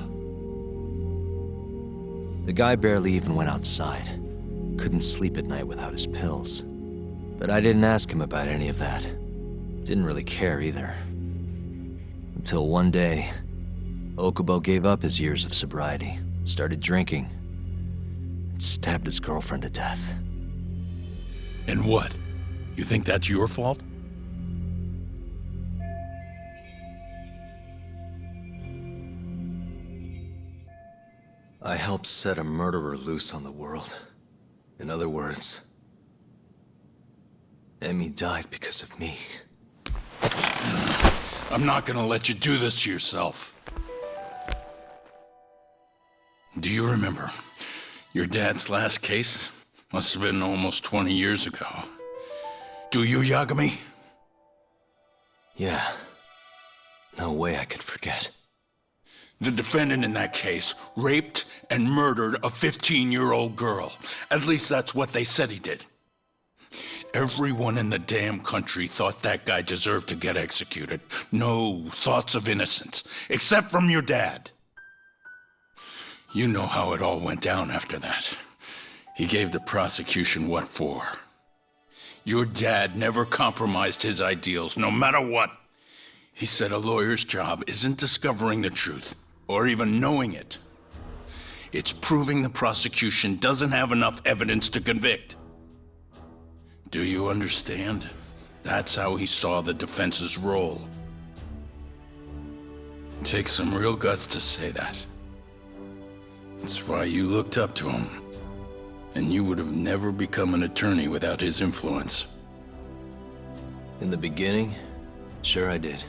The guy barely even went outside. Couldn't sleep at night without his pills. But I didn't ask him about any of that. Didn't really care either. Until one day, Okubo gave up his years of sobriety, started drinking, and stabbed his girlfriend to death. And what? You think that's your fault? I helped set a murderer loose on the world. In other words, Emi died because of me. I'm not gonna let you do this to yourself. Do you remember your dad's last case? Must have been almost 20 years ago. Do you, Yagami? Yeah. No way I could forget. The defendant in that case raped and murdered a 15-year-old girl. At least that's what they said he did. Everyone in the damn country thought that guy deserved to get executed. No thoughts of innocence, except from your dad. You know how it all went down after that. He gave the prosecution what for. Your dad never compromised his ideals, no matter what. He said a lawyer's job isn't discovering the truth, or even knowing it. It's proving the prosecution doesn't have enough evidence to convict. Do you understand? That's how he saw the defense's role. It takes some real guts to say that. That's why you looked up to him. And you would have never become an attorney without his influence. In the beginning, sure I did.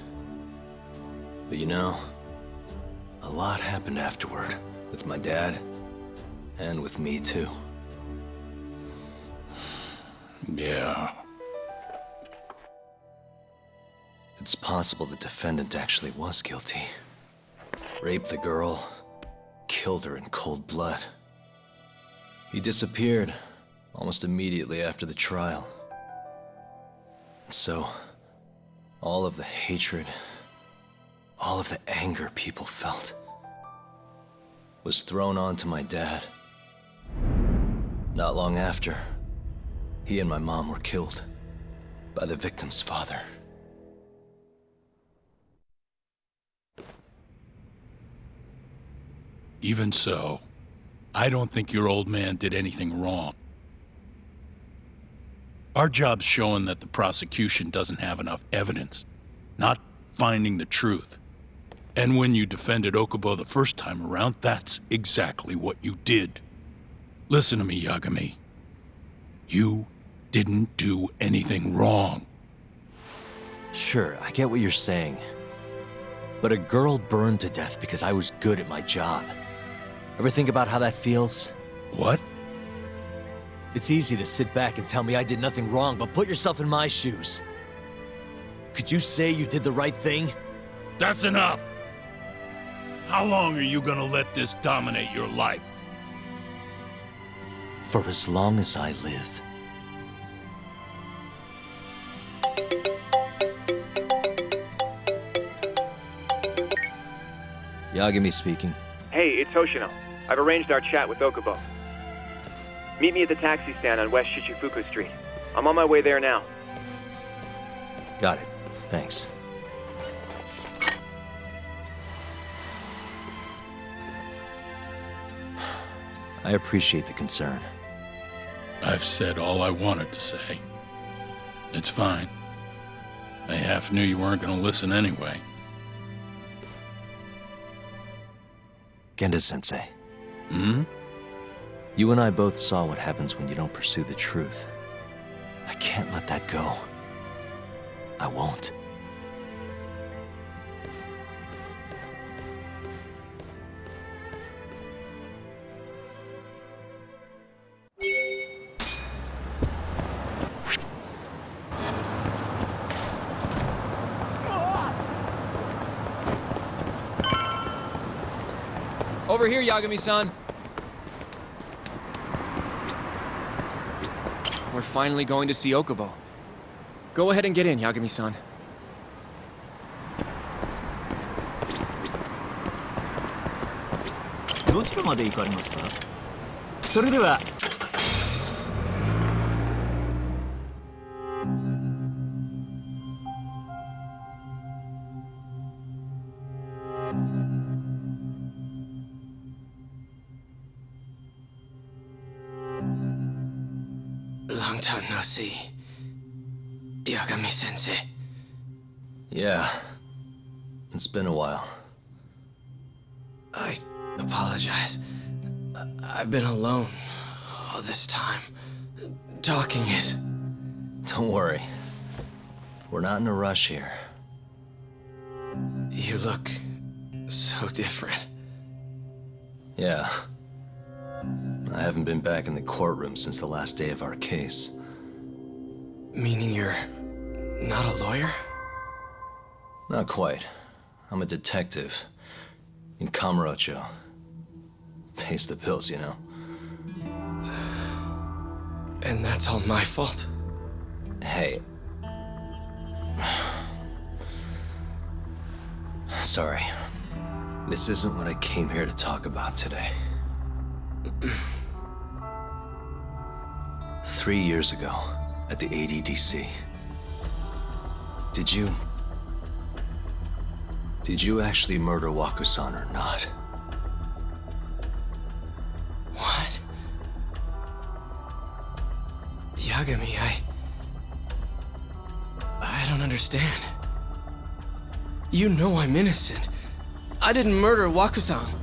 But you know, a lot happened afterward, with my dad, and with me too. Yeah. It's possible the defendant actually was guilty. Raped the girl, killed her in cold blood. He disappeared almost immediately after the trial. And so, all of the hatred, all of the anger people felt was thrown onto my dad. Not long after, he and my mom were killed by the victim's father. Even so, I don't think your old man did anything wrong. Our job's showing that the prosecution doesn't have enough evidence, not finding the truth. And when you defended Okubo the first time around, that's exactly what you did. Listen to me, Yagami. You didn't do anything wrong. Sure, I get what you're saying. But a girl burned to death because I was good at my job. Ever think about how that feels? What? It's easy to sit back and tell me I did nothing wrong, but put yourself in my shoes. Could you say you did the right thing? That's enough! How long are you gonna let this dominate your life? For as long as I live. Yagami speaking. Hey, it's Hoshino. I've arranged our chat with Okubo. Meet me at the taxi stand on West Shichifuku Street. I'm on my way there now. Got it. Thanks. I appreciate the concern. I've said all I wanted to say. It's fine. I half knew you weren't gonna listen anyway. Genda-sensei. Hmm? You and I both saw what happens when you don't pursue the truth. I can't let that go. I won't. Over here, Yagami-san. We're finally going to see Okubo. Go ahead and get in, Yagami-san. Long time no see, Yagami-sensei. Yeah, it's been a while. I apologize. I've been alone all this time. Talking is... Don't worry. We're not in a rush here. You look so different. Yeah. I haven't been back in the courtroom since the last day of our case. Meaning you're not a lawyer? Not quite. I'm a detective. In Kamurocho. Pays the bills, you know. And that's all my fault? Hey. Sorry. This isn't what I came here to talk about today. 3 years ago, at the ADDC. Did you actually murder Waku-san or not? What? Yagami, I don't understand. You know I'm innocent. I didn't murder Waku-san.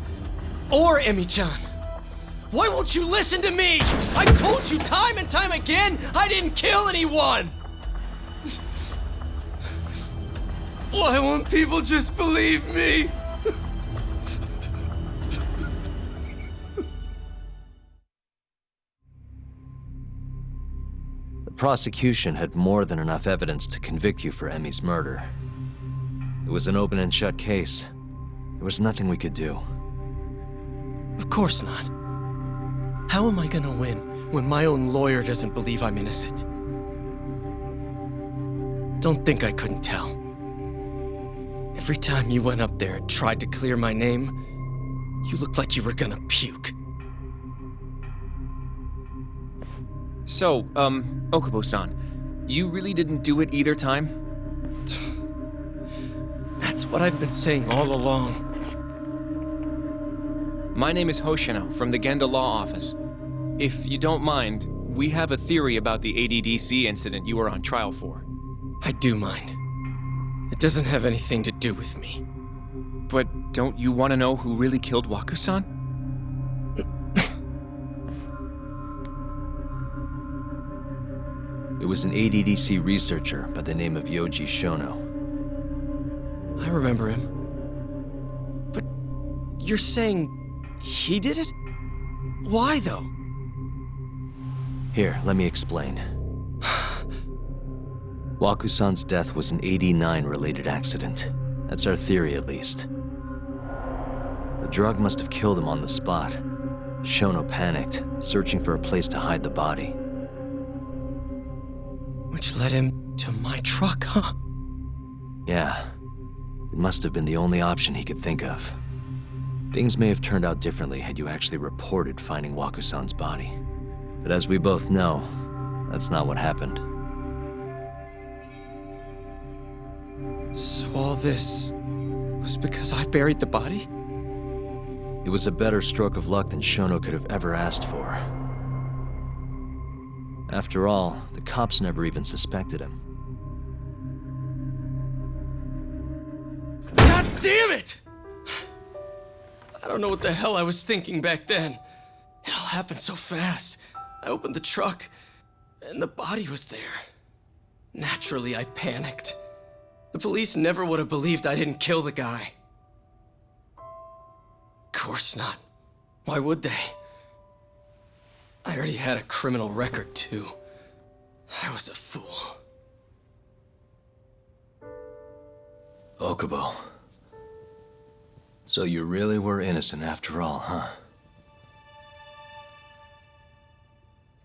Or Emi-chan. Why won't you listen to me? I've told you time and time again, I didn't kill anyone! Why won't people just believe me? prosecution had more than enough evidence to convict you for Emi's murder. It was an open and shut case. There was nothing we could do. Of course not. How am I gonna win when my own lawyer doesn't believe I'm innocent? Don't think I couldn't tell. Every time you went up there and tried to clear my name, you looked like you were gonna puke. So, Okubo-san, you really didn't do it either time? That's what I've been saying all along. My name is Hoshino from the Genda Law Office. If you don't mind, we have a theory about the ADDC incident you were on trial for. I do mind. It doesn't have anything to do with me. But don't you want to know who really killed Waku-san? It was an ADDC researcher by the name of Yoji Shono. I remember him. But you're saying he did it? Why, though? Here, let me explain. Waku-san's death was an 89-related accident. That's our theory, at least. The drug must have killed him on the spot. Shono panicked, searching for a place to hide the body. Which led him to my truck, huh? Yeah. It must have been the only option he could think of. Things may have turned out differently had you actually reported finding Waku-san's body. But as we both know, that's not what happened. So all this was because I buried the body? It was a better stroke of luck than Shono could have ever asked for. After all, the cops never even suspected him. God damn it! I don't know what the hell I was thinking back then. It all happened so fast. I opened the truck, and the body was there. Naturally, I panicked. The police never would have believed I didn't kill the guy. Of course not. Why would they? I already had a criminal record, too. I was a fool. Okubo. So you really were innocent after all, huh?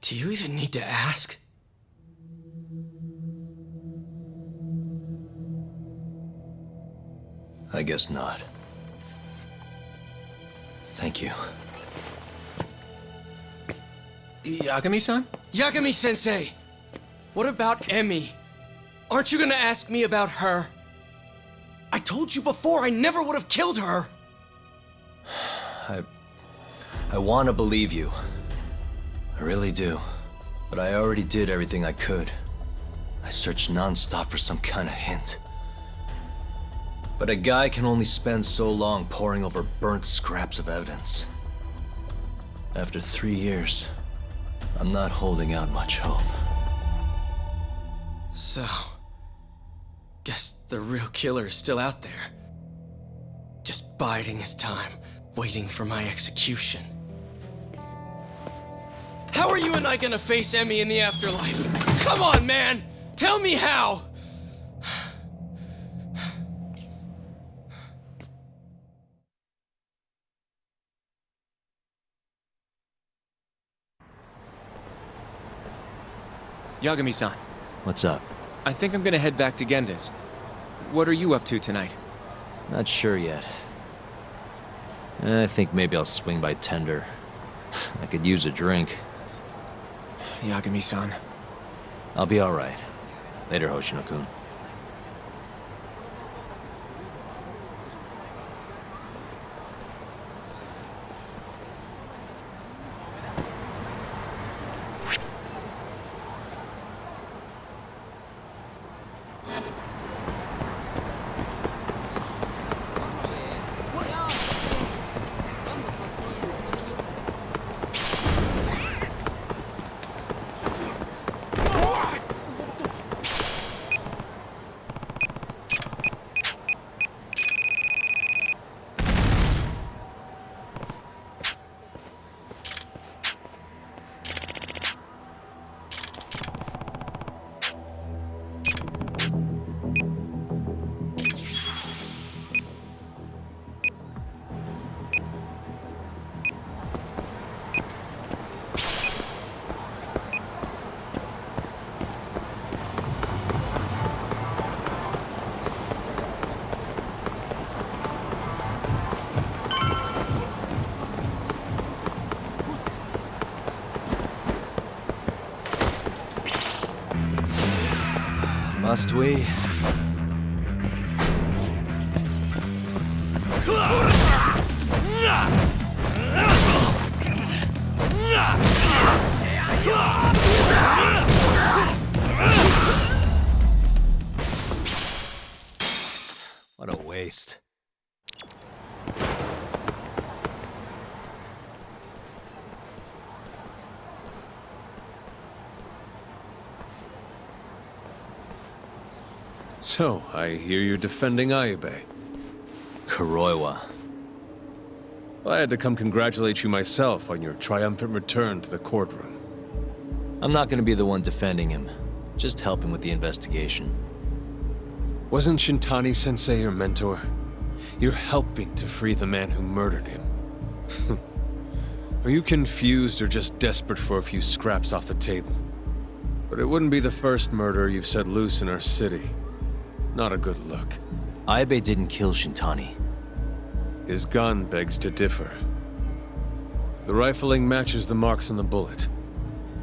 Do you even need to ask? I guess not. Thank you. Yagami-san? Yagami-sensei! What about Emi? Aren't you gonna ask me about her? I told you before I never would have killed her! I want to believe you. I really do. But I already did everything I could. I searched non-stop for some kind of hint. But a guy can only spend so long poring over burnt scraps of evidence. After 3 years, I'm not holding out much hope. So, guess the real killer is still out there. Just biding his time, waiting for my execution. How are you and I gonna face Emi in the afterlife? Come on, man! Tell me how! Yagami-san. What's up? I think I'm gonna head back to Genda's. What are you up to tonight? Not sure yet. I think maybe I'll swing by Tender. I could use a drink. Yagami-san. I'll be all right. Later, Hoshino-kun. Must we? What a waste. So, I hear you're defending Ayube. Kuroiwa. I had to come congratulate you myself on your triumphant return to the courtroom. I'm not gonna be the one defending him. Just helping with the investigation. Wasn't Shintani-sensei your mentor? You're helping to free the man who murdered him. Are you confused or just desperate for a few scraps off the table? But it wouldn't be the first murder you've set loose in our city. Not a good look. Ayube didn't kill Shintani. His gun begs to differ. The rifling matches the marks on the bullet.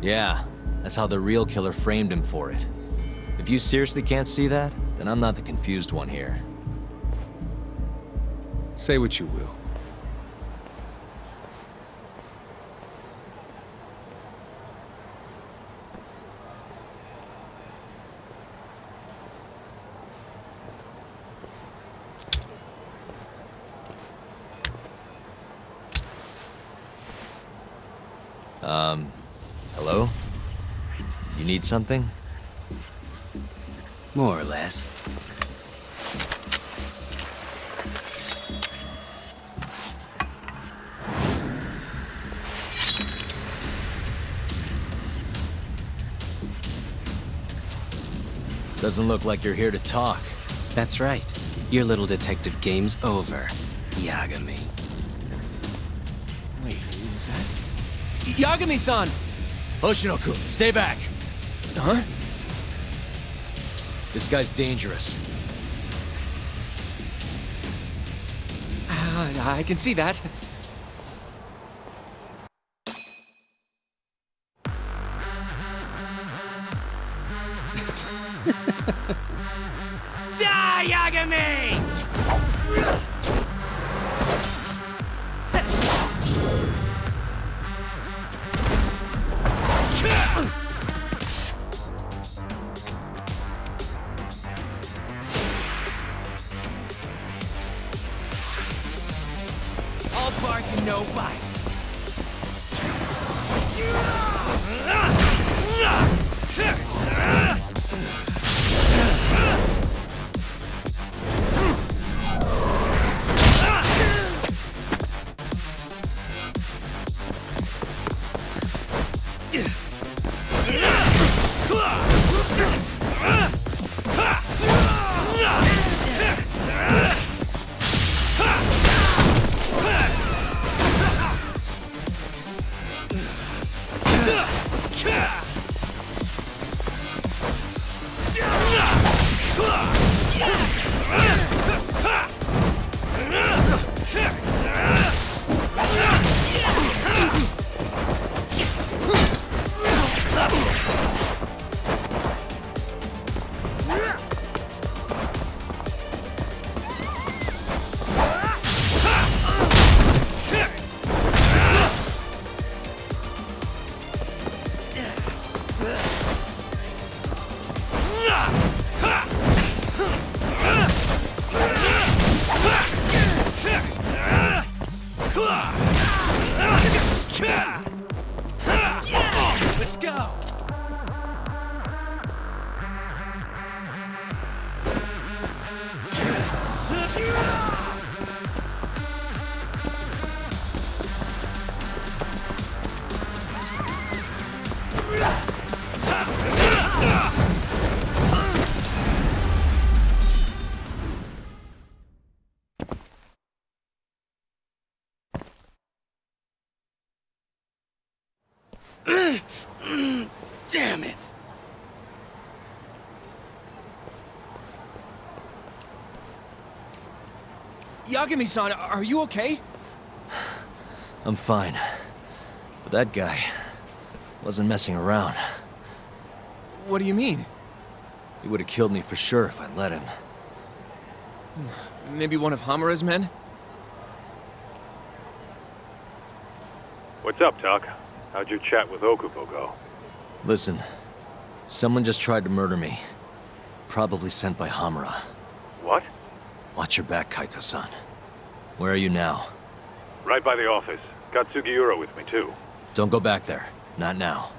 Yeah, that's how the real killer framed him for it. If you seriously can't see that, then I'm not the confused one here. Say what you will. Hello? You need something? More or less. Doesn't look like you're here to talk. That's right. Your little detective game's over, Yagami. Wait, who was that? Yagami-san! Hoshino-kun, stay back! Huh? This guy's dangerous. I can see that. Die, Yagami! All bark and no bite. Let's go! Damn it! Yagami-san, are you okay? I'm fine. But that guy wasn't messing around. What do you mean? He He would have killed me for sure if I let him. Maybe one of Hamura's men? What's up, Tak? How'd your chat with Okubo go? Listen, someone just tried to murder me. Probably sent by Hamura. What? Watch your back, Kaito-san. Where are you now? Right by the office. Got Sugiura with me, too. Don't go back there. Not now.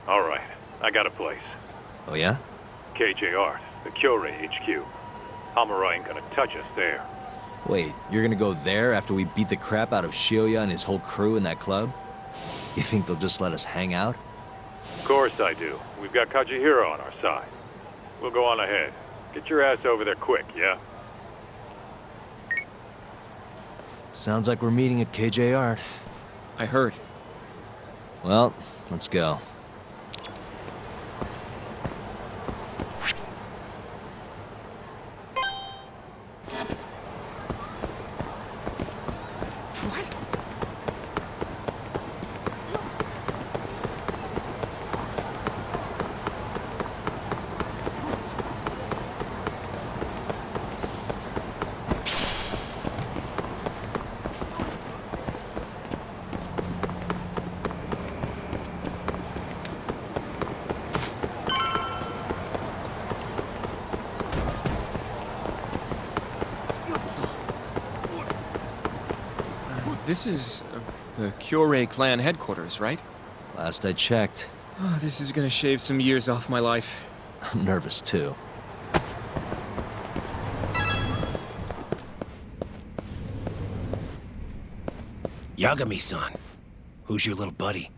All right. I got a place. Oh yeah? KJ Art, the Kyorei HQ. Hamura ain't gonna touch us there. Wait, you're gonna go there after we beat the crap out of Shioya and his whole crew in that club? You think they'll just let us hang out? Of course I do. We've got Kajihiro on our side. We'll go on ahead. Get your ass over there quick, yeah? Sounds like we're meeting at KJ Art. I heard. Well, let's go. This is the Kyorei clan headquarters, right? Last I checked. Oh, this is gonna shave some years off my life. I'm nervous too. Yagami-san. Who's your little buddy?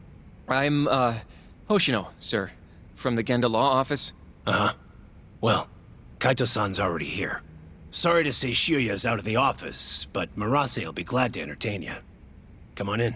I'm, Hoshino, sir. From the Genda Law Office. Uh-huh. Well, Kaito-san's already here. Sorry to say Shioya's out of the office, but Murase will be glad to entertain you. Come on in.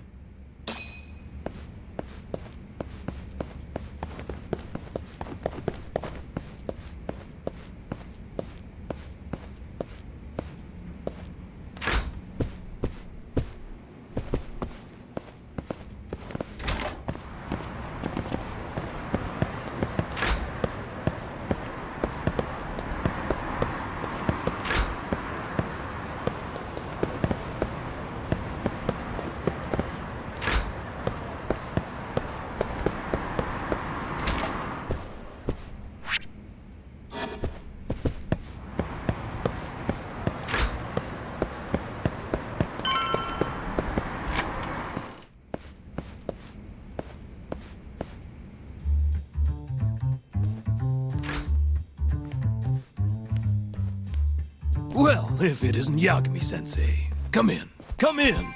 Well, if it isn't Yagami-sensei. Come in. Come in!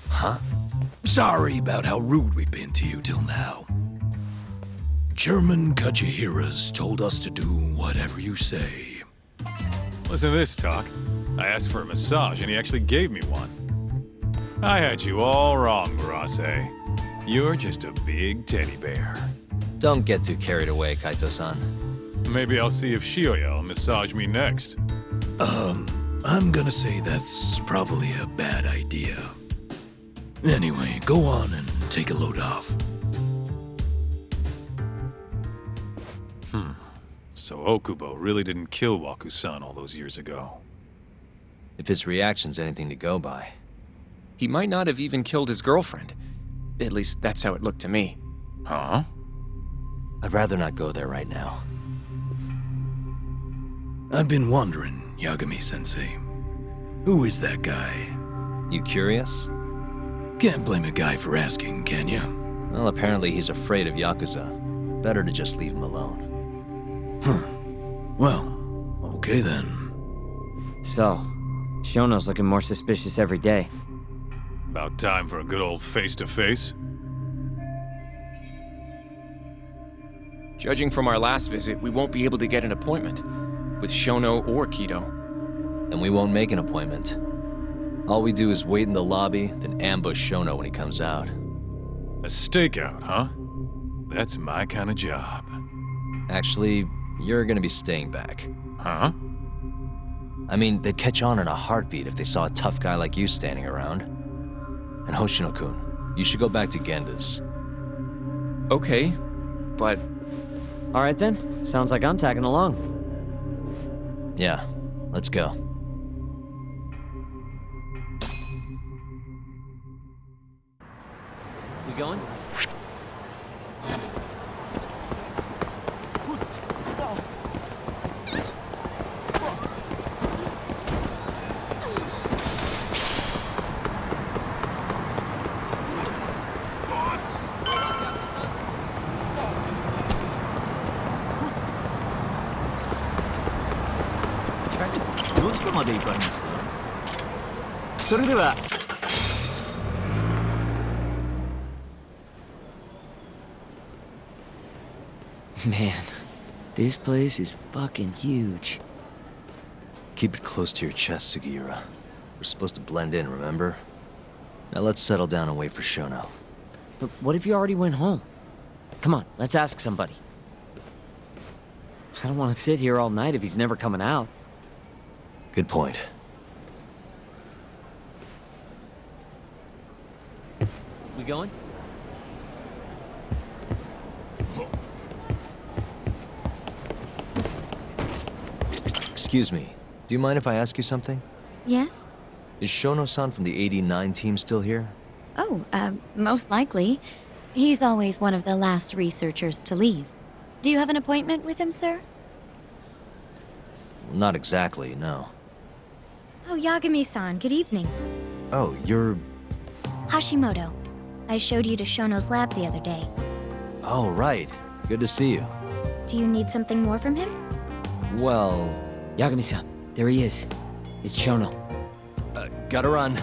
Huh? Sorry about how rude we've been to you till now. Chairman Kajihira's told us to do whatever you say. Listen to this, Tak. I asked for a massage and he actually gave me one. I had you all wrong, Murase. You're just a big teddy bear. Don't get too carried away, Kaito-san. Maybe I'll see if Shioya will massage me next. I'm gonna say that's probably a bad idea. Anyway, go on and take a load off. So Okubo really didn't kill Waku-san all those years ago. If his reaction's anything to go by. He might not have even killed his girlfriend. At least that's how it looked to me. Huh? I'd rather not go there right now. I've been wondering, Yagami-sensei. Who is that guy? You curious? Can't blame a guy for asking, can you? Well, apparently he's afraid of Yakuza. Better to just leave him alone. Huh. Well, okay then. So, Shono's looking more suspicious every day. About time for a good old face-to-face. Judging from our last visit, we won't be able to get an appointment with Shono or Kido. And we won't make an appointment. All we do is wait in the lobby, then ambush Shono when he comes out. A stakeout, huh? That's my kind of job. Actually, you're gonna be staying back. Huh? I mean, they'd catch on in a heartbeat if they saw a tough guy like you standing around. And Hoshino-kun, you should go back to Genda's. Okay, but... All right then, sounds like I'm tagging along. Yeah, let's go. We going? Man, this place is fucking huge. Keep it close to your chest, Sugiura. We're supposed to blend in, remember? Now let's settle down and wait for Shono. But what if you already went home? Come on, let's ask somebody. I don't want to sit here all night if he's never coming out. Good point. We going? Excuse me, do you mind if I ask you something? Yes? Is Shono-san from the 89 team still here? Oh, most likely. He's always one of the last researchers to leave. Do you have an appointment with him, sir? Not exactly, no. Oh, Yagami-san, good evening. Oh, you're... Hashimoto. I showed you to Shono's lab the other day. Oh, right. Good to see you. Do you need something more from him? Well... Yagami-san, there he is. It's Shono. Gotta run.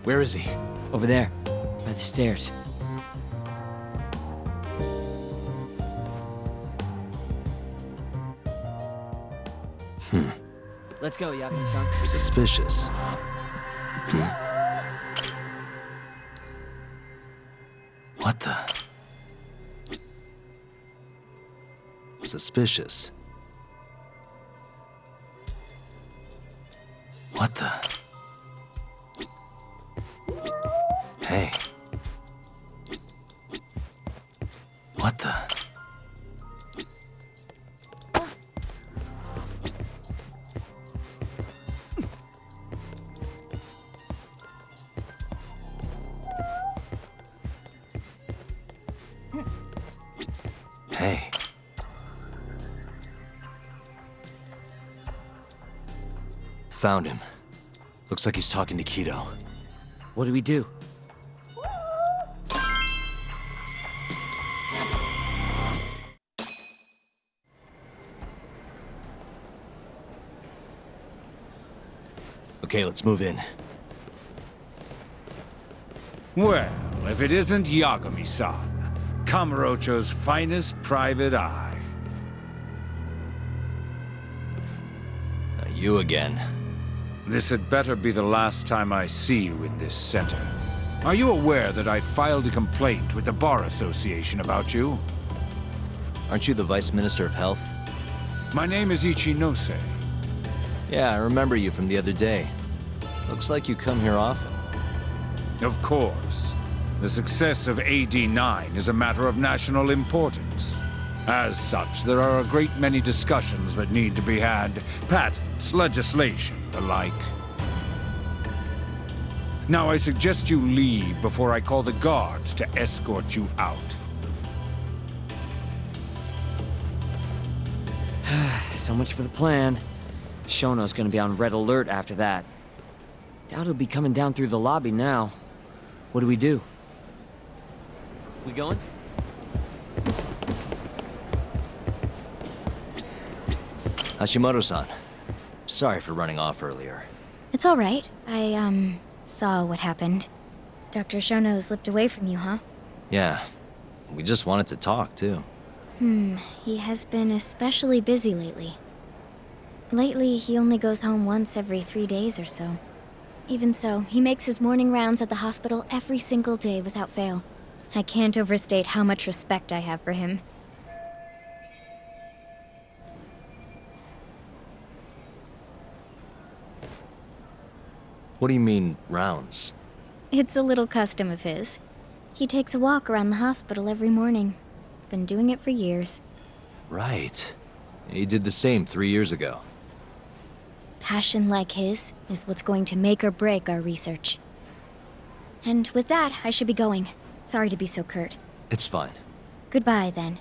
Where is he? Over there, by the stairs. Let's go, Yagami-san. Suspicious. What the? Suspicious. What the? Hey. What the? Hey. Found him. Looks like he's talking to Kido. What do we do? Okay, let's move in. Well, if it isn't Yagami-san, Kamurocho's finest private eye. You again. This had better be the last time I see you in this center. Are you aware that I filed a complaint with the Bar Association about you? Aren't you the Vice Minister of Health? My name is Ichinose. Yeah, I remember you from the other day. Looks like you come here often. Of course. The success of AD9 is a matter of national importance. As such, there are a great many discussions that need to be had. Patents, legislation, the like. Now I suggest you leave before I call the guards to escort you out. So much for the plan. Shono's gonna be on red alert after that. Doubt he'll be coming down through the lobby now. What do we do? We going? Hashimoto-san. Sorry for running off earlier. It's all right. I, saw what happened. Dr. Shono slipped away from you, huh? Yeah. We just wanted to talk, too. He has been especially busy lately. Lately, he only goes home once every 3 days or so. Even so, he makes his morning rounds at the hospital every single day without fail. I can't overstate how much respect I have for him. What do you mean, rounds? It's a little custom of his. He takes a walk around the hospital every morning. Been doing it for years. Right. He did the same 3 years ago. Passion like his is what's going to make or break our research. And with that, I should be going. Sorry to be so curt. It's fine. Goodbye, then.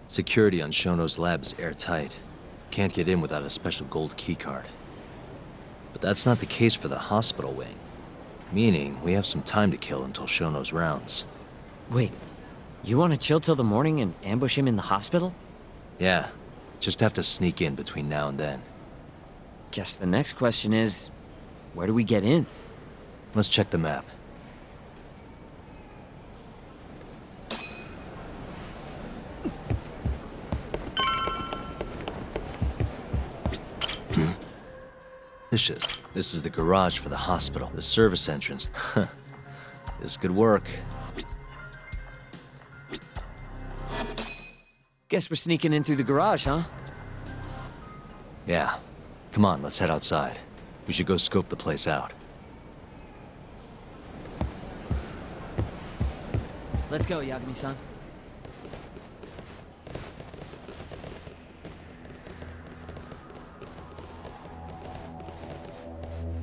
Security on Shono's lab is airtight. Can't get in without a special gold keycard. But that's not the case for the hospital wing. Meaning, we have some time to kill until Shono's rounds. Wait, you want to chill till the morning and ambush him in the hospital? Yeah, just have to sneak in between now and then. Guess the next question is, where do we get in? Let's check the map. This is the garage for the hospital, the service entrance. This could work. Guess we're sneaking in through the garage, huh? Yeah. Come on, let's head outside. We should go scope the place out. Let's go, Yagami-san.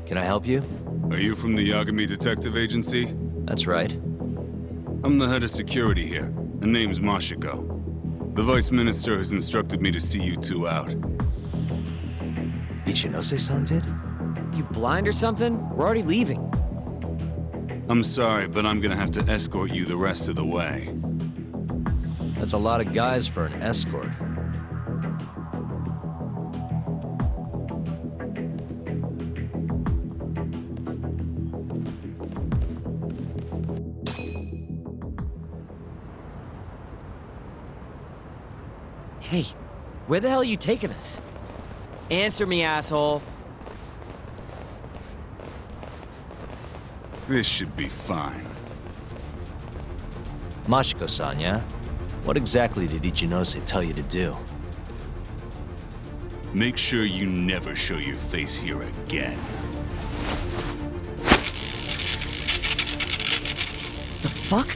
Can I help you? Are you from the Yagami Detective Agency? That's right. I'm the head of security here. The name's Mashiko. The Vice Minister has instructed me to see you two out. Ichinose-san did? You blind or something? We're already leaving. I'm sorry, but I'm gonna have to escort you the rest of the way. That's a lot of guys for an escort. Hey, where the hell are you taking us? Answer me, asshole. This should be fine. Mashiko-san, yeah? What exactly did Ichinose tell you to do? Make sure you never show your face here again. The fuck?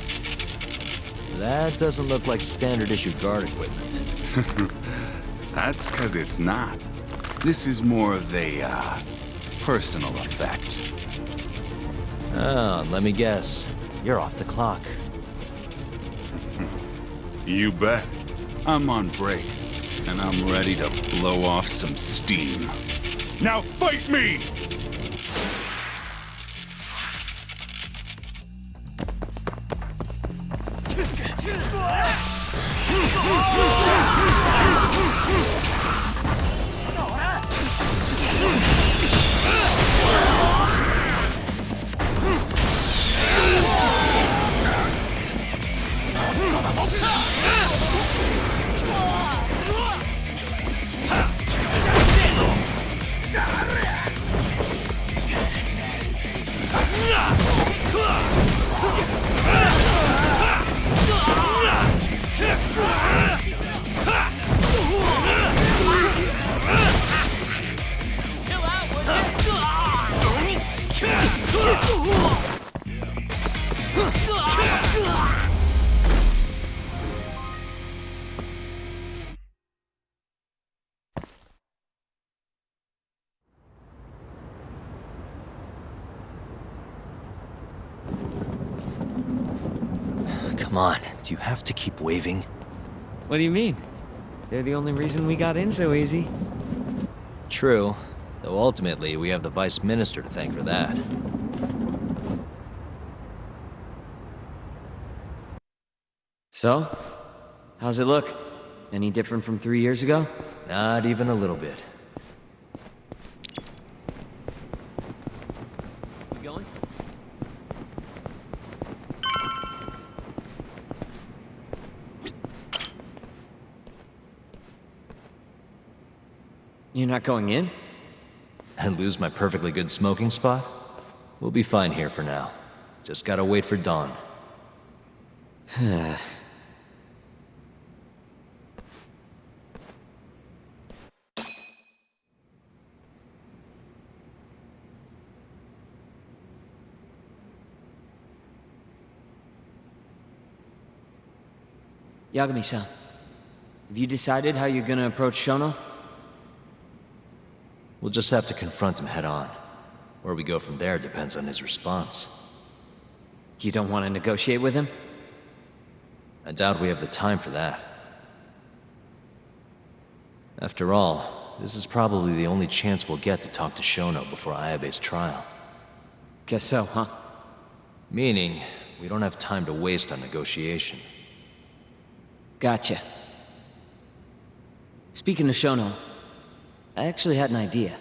That doesn't look like standard issue guard equipment. That's 'cause it's not. This is more of a, personal effect. Oh, let me guess. You're off the clock. You bet. I'm on break, and I'm ready to blow off some steam. Now fight me! Come on, do you have to keep waving? What do you mean? They're the only reason we got in so easy. True, though ultimately we have the Vice Minister to thank for that. So? How's it look? Any different from 3 years ago? Not even a little bit. We going? You're not going in? And lose my perfectly good smoking spot? We'll be fine here for now. Just gotta wait for dawn. Yagami-san, have you decided how you're gonna approach Shono? We'll just have to confront him head on. Where we go from there depends on his response. You don't want to negotiate with him? I doubt we have the time for that. After all, this is probably the only chance we'll get to talk to Shono before Ayabe's trial. Guess so, huh? Meaning, we don't have time to waste on negotiation. Gotcha. Speaking of Shono, I actually had an idea.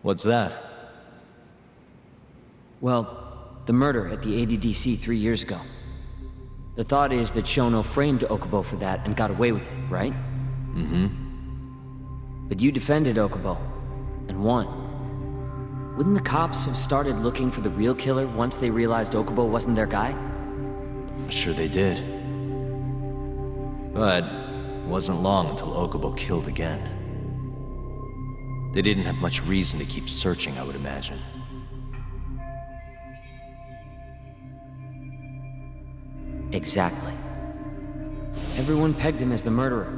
What's that? Well, the murder at the ADDC 3 years ago. The thought is that Shono framed Okubo for that and got away with it, right? Mm-hmm. But you defended Okubo, and won. Wouldn't the cops have started looking for the real killer once they realized Okubo wasn't their guy? Sure they did. But it wasn't long until Okubo killed again. They didn't have much reason to keep searching, I would imagine. Exactly. Everyone pegged him as the murderer.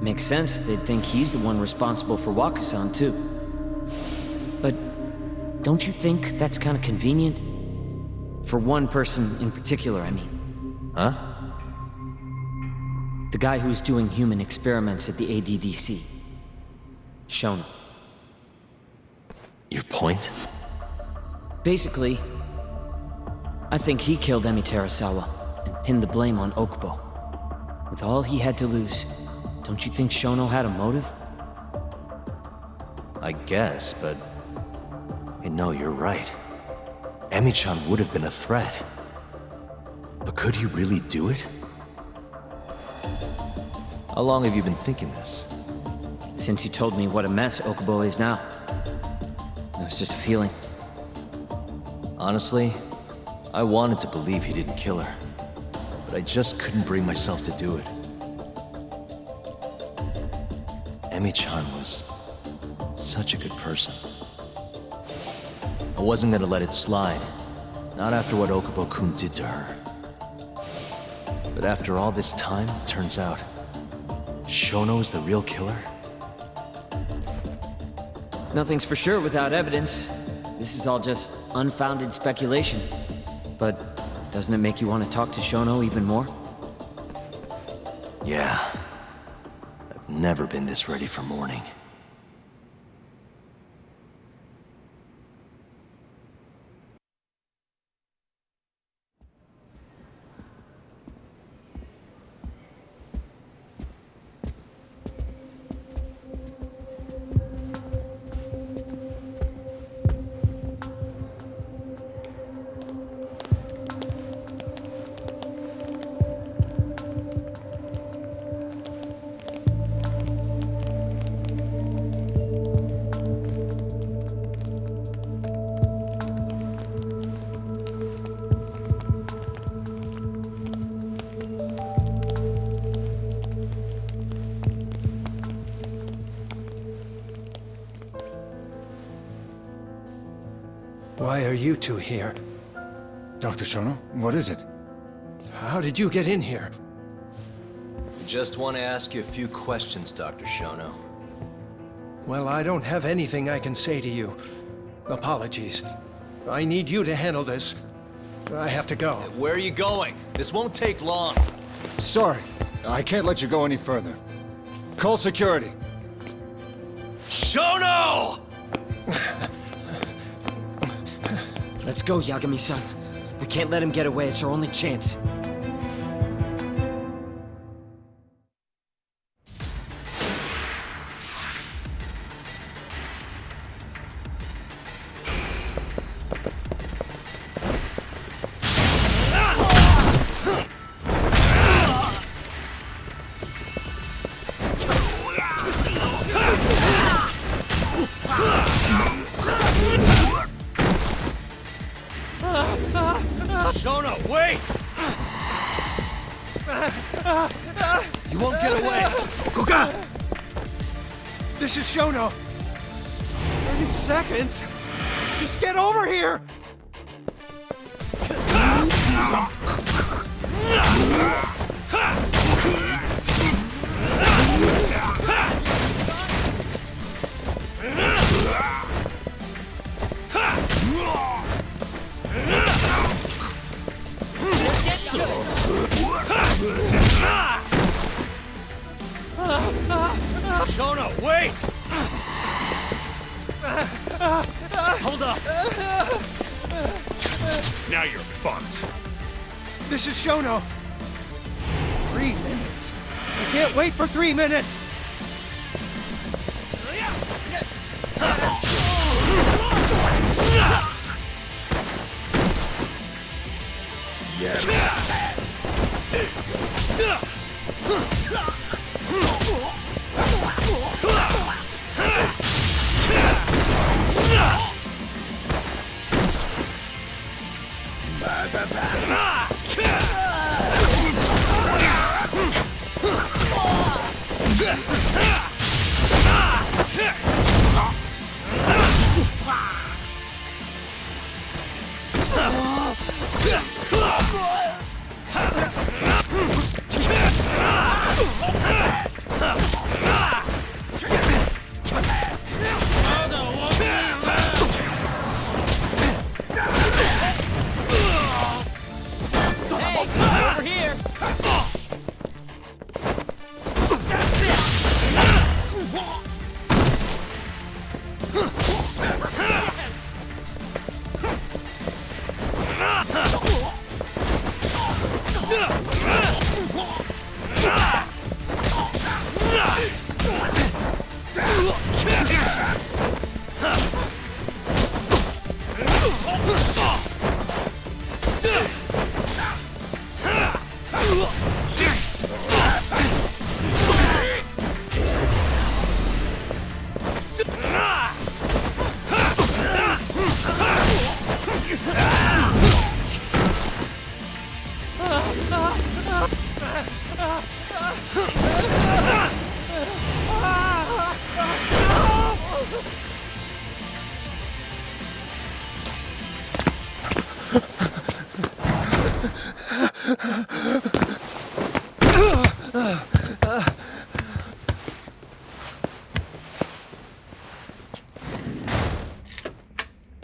Makes sense, they'd think he's the one responsible for Wakusan, too. But don't you think that's kind of convenient? For one person in particular, I mean. Huh? The guy who's doing human experiments at the ADDC. Shono. Your point? Basically, I think he killed Emi Terasawa and pinned the blame on Okubo. With all he had to lose, don't you think Shono had a motive? I guess, but... No, you're right. Emi-chan would have been a threat. But could he really do it? How long have you been thinking this? Since you told me what a mess Okubo is now. It was just a feeling. Honestly, I wanted to believe he didn't kill her. But I just couldn't bring myself to do it. Emi-chan was such a good person. I wasn't gonna let it slide. Not after what Okubo-kun did to her. But after all this time, it turns out Shono's the real killer? Nothing's for sure without evidence. This is all just unfounded speculation. But doesn't it make you want to talk to Shono even more? Yeah. I've never been this ready for morning. Why are you two here? Dr. Shono, what is it? How did you get in here? I just want to ask you a few questions, Dr. Shono. Well, I don't have anything I can say to you. Apologies. I need you to handle this. I have to go. Where are you going? This won't take long. Sorry, I can't let you go any further. Call security. Shono! Let's go, Yagami-san. We can't let him get away. It's our only chance. Shono, wait! You won't get away! This is Shono! 30 seconds? Just get over here! hold up. Now you're fucked. This is Shono. 3 minutes. I can't wait for 3 minutes.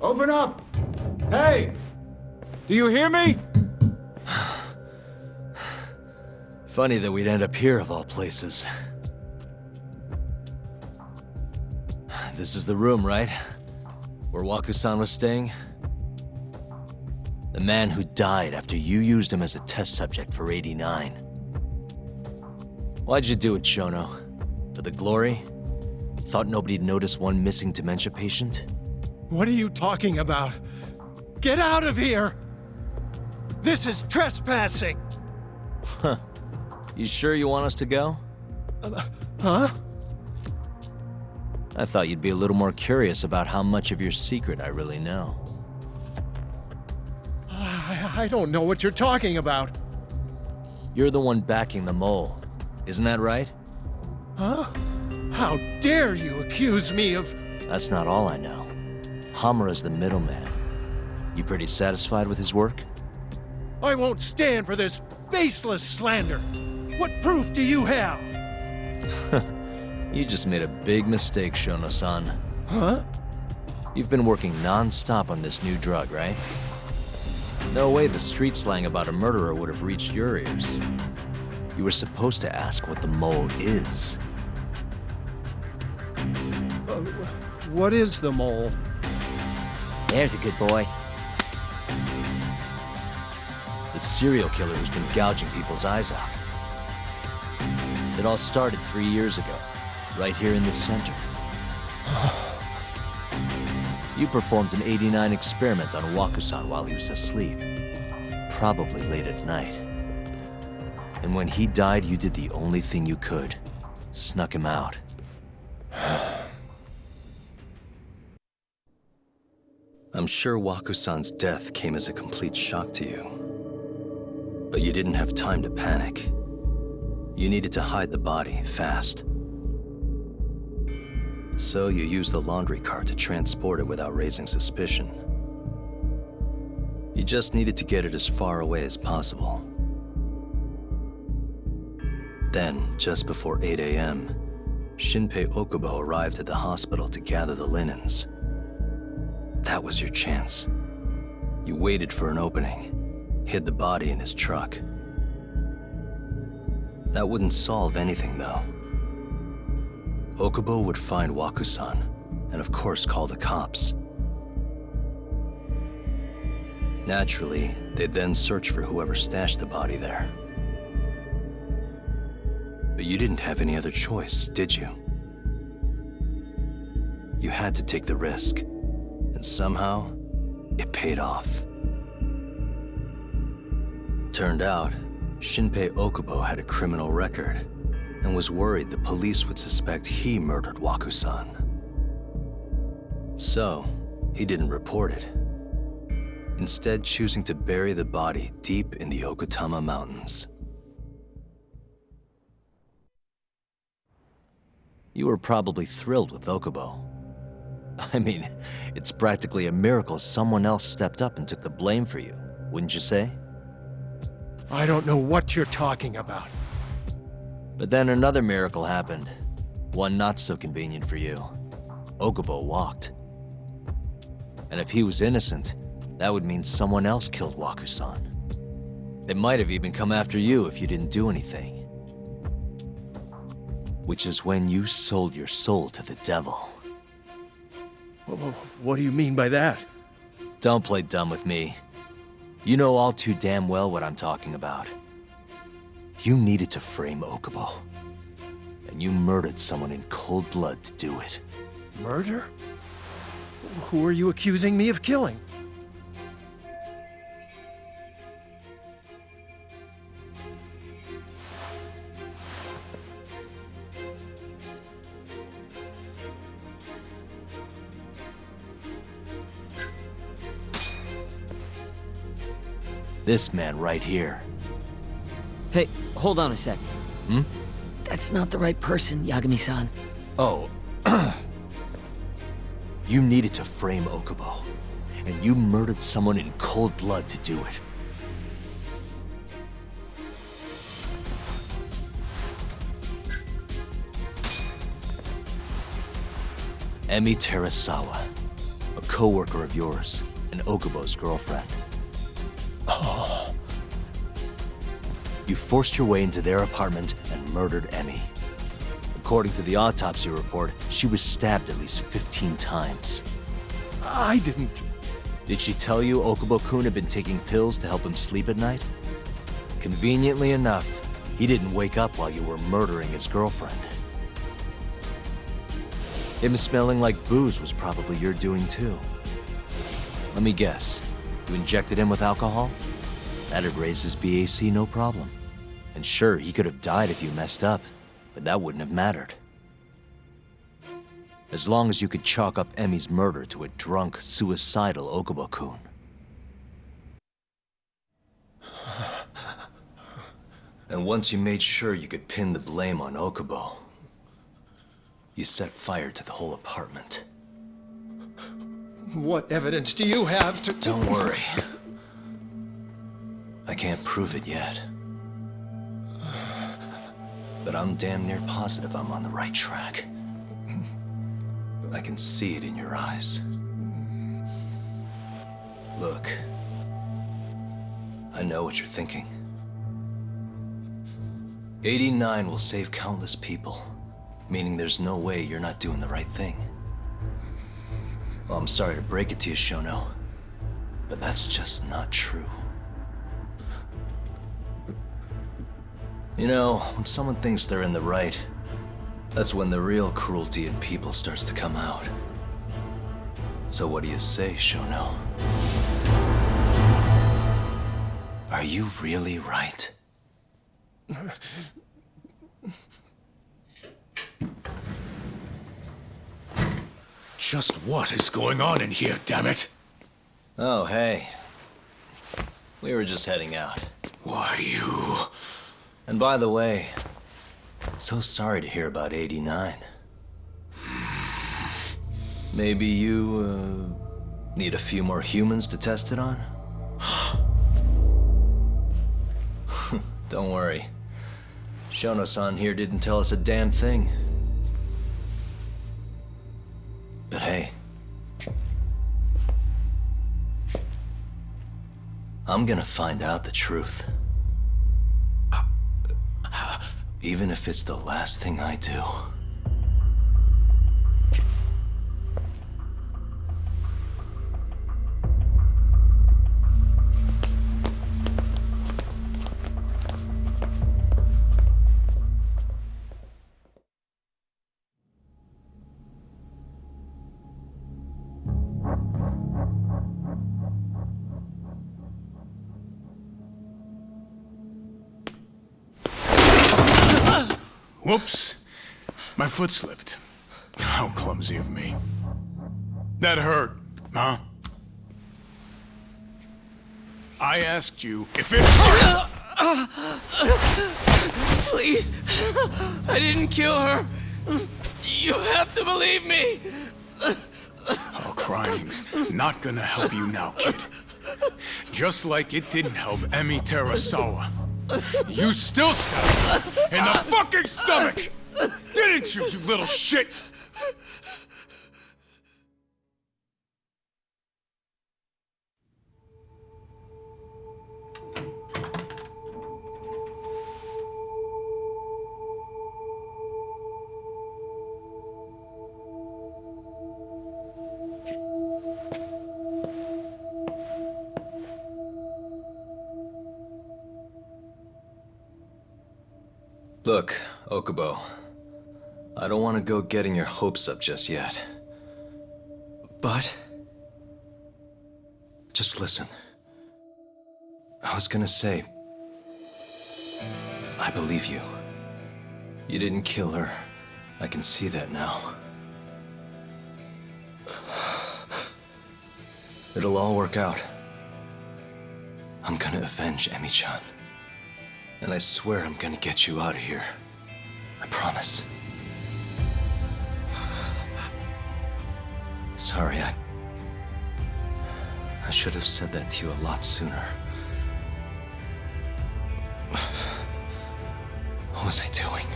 Open up! Hey! Do you hear me? Funny that we'd end up here of all places. This is the room, right? Where Waku-san was staying? The man who died after you used him as a test subject for 89. Why'd you do it, Shono? For the glory? Thought nobody'd notice one missing dementia patient? What are you talking about? Get out of here! This is trespassing! Huh. You sure you want us to go? Huh? I thought you'd be a little more curious about how much of your secret I really know. I don't know what you're talking about. You're the one backing the mole, isn't that right? Huh? How dare you accuse me of... That's not all I know. Hamura's the middleman. You pretty satisfied with his work? I won't stand for this baseless slander. What proof do you have? You just made a big mistake, Shono-san. Huh? You've been working non-stop on this new drug, right? No way the street slang about a murderer would have reached your ears. You were supposed to ask what the mole is. What is the mole? There's a good boy. The serial killer who's been gouging people's eyes out. It all started 3 years ago, right here in the center. You performed an 89 experiment on Waku-san while he was asleep. Probably late at night. And when he died, you did the only thing you could. Snuck him out. I'm sure Waku-san's death came as a complete shock to you. But you didn't have time to panic. You needed to hide the body, fast. So you used the laundry cart to transport it without raising suspicion. You just needed to get it as far away as possible. Then, just before 8 a.m., Shinpei Okubo arrived at the hospital to gather the linens. That was your chance. You waited for an opening, hid the body in his truck. That wouldn't solve anything, though. Okubo would find Waku-san, and of course call the cops. Naturally, they'd then search for whoever stashed the body there. But you didn't have any other choice, did you? You had to take the risk, and somehow, it paid off. Turned out, Shinpei Okubo had a criminal record, and was worried the police would suspect he murdered Waku-san. So, he didn't report it, instead choosing to bury the body deep in the Okutama Mountains. You were probably thrilled with Okubo. I mean, it's practically a miracle someone else stepped up and took the blame for you, wouldn't you say? I don't know what you're talking about. But then another miracle happened. One not so convenient for you. Okubo walked. And if he was innocent, that would mean someone else killed Waku-san. They might have even come after you if you didn't do anything. Which is when you sold your soul to the devil. What do you mean by that? Don't play dumb with me. You know all too damn well what I'm talking about. You needed to frame Okubo. And you murdered someone in cold blood to do it. Murder? Who are you accusing me of killing? This man right here. Hey, hold on a sec. Hmm? That's not the right person, Yagami-san. Oh. You needed to frame Okubo, and you murdered someone in cold blood to do it. Emi Terasawa, a co-worker of yours, and Okubo's girlfriend. Oh. You forced your way into their apartment and murdered Emi. According to the autopsy report, she was stabbed at least 15 times. I didn't... Did she tell you Okubo-kun had been taking pills to help him sleep at night? Conveniently enough, he didn't wake up while you were murdering his girlfriend. Him smelling like booze was probably your doing too. Let me guess. You injected him with alcohol? That'd raise his BAC no problem. And sure, he could have died if you messed up, but that wouldn't have mattered. As long as you could chalk up Emi's murder to a drunk, suicidal Okubo-kun. And once you made sure you could pin the blame on Okubo, you set fire to the whole apartment. What evidence do you have to... Don't worry. I can't prove it yet. But I'm damn near positive I'm on the right track. I can see it in your eyes. Look, I know what you're thinking. 89 will save countless people, meaning there's no way you're not doing the right thing. Well, I'm sorry to break it to you, Shono, but that's just not true. You know, when someone thinks they're in the right, that's when the real cruelty in people starts to come out. So what do you say, Shono? Are you really right? Just what is going on in here, damn it? Oh, hey. We were just heading out. Why, you... And by the way, so sorry to hear about 89. Maybe you, need a few more humans to test it on? Don't worry. Shono-san here didn't tell us a damn thing. But hey, I'm gonna find out the truth. Even if it's the last thing I do. Whoops. My foot slipped. How clumsy of me. That hurt, huh? I asked you if it hurt! Please! I didn't kill her! You have to believe me! Oh, crying's not gonna help you now, kid. Just like it didn't help Emi Terasawa. You still stabbed her in the fucking stomach! Didn't you, you little shit? Look, Okubo. I don't want to go getting your hopes up just yet. But? Just listen. I was gonna say... I believe you. You didn't kill her. I can see that now. It'll all work out. I'm gonna avenge Emi-chan. And I swear I'm gonna get you out of here. I promise. Sorry, I should have said that to you a lot sooner. What was I doing?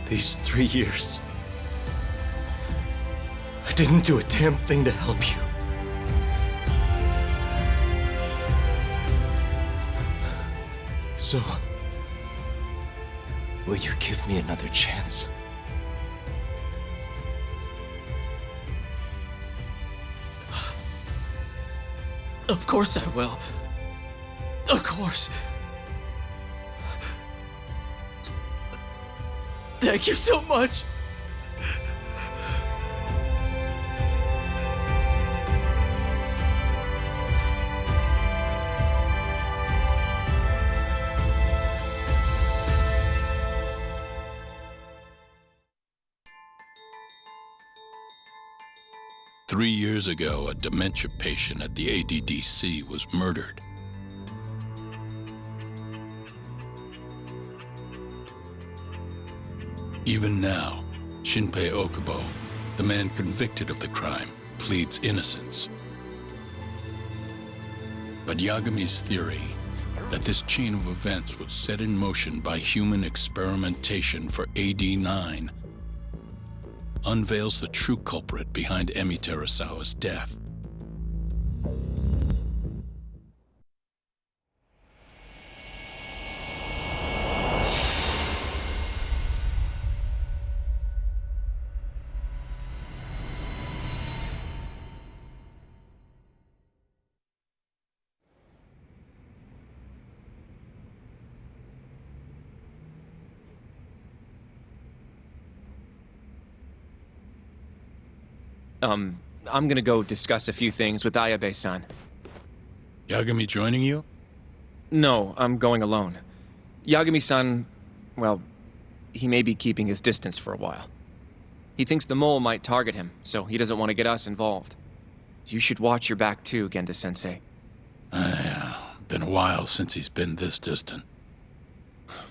These 3 years, I didn't do a damn thing to help you. So, will you give me another chance? Of course I will. Of course. Thank you so much. Three years ago, a dementia patient at the ADDC was murdered. Even now, Shinpei Okubo, the man convicted of the crime, pleads innocence. But Yagami's theory that this chain of events was set in motion by human experimentation for AD-9 unveils the true culprit behind Emi Terasawa's death. I'm gonna go discuss a few things with Ayabe-san. Yagami joining you? No, I'm going alone. Yagami-san, well, he may be keeping his distance for a while. He thinks the mole might target him, so he doesn't want to get us involved. You should watch your back too, Genda-sensei. Yeah, been a while since he's been this distant.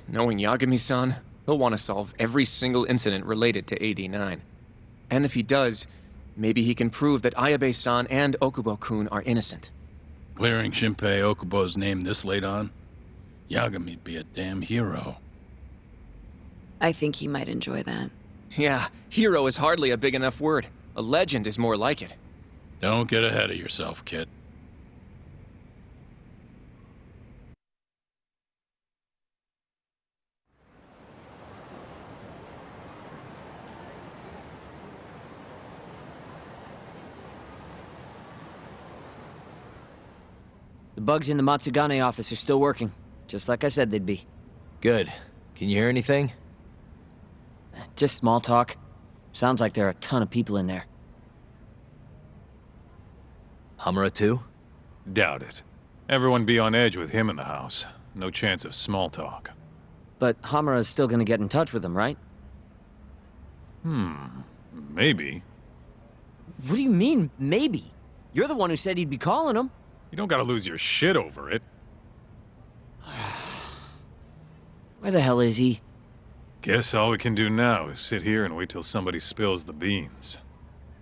Knowing Yagami-san, he'll want to solve every single incident related to AD-9. And if he does, maybe he can prove that Ayabe-san and Okubo-kun are innocent. Clearing Shinpei Okubo's name this late on? Yagami'd be a damn hero. I think he might enjoy that. Yeah, hero is hardly a big enough word. A legend is more like it. Don't get ahead of yourself, kid. The bugs in the Matsugane office are still working, just like I said they'd be. Good. Can you hear anything? Just small talk. Sounds like there are a ton of people in there. Hamura too? Doubt it. Everyone be on edge with him in the house. no chance of small talk. But Hamura's still gonna get in touch with him, right? Maybe. What do you mean, maybe? You're the one who said he'd be calling him. You don't gotta lose your shit over it. Where the hell is he? Guess all we can do now is sit here and wait till somebody spills the beans.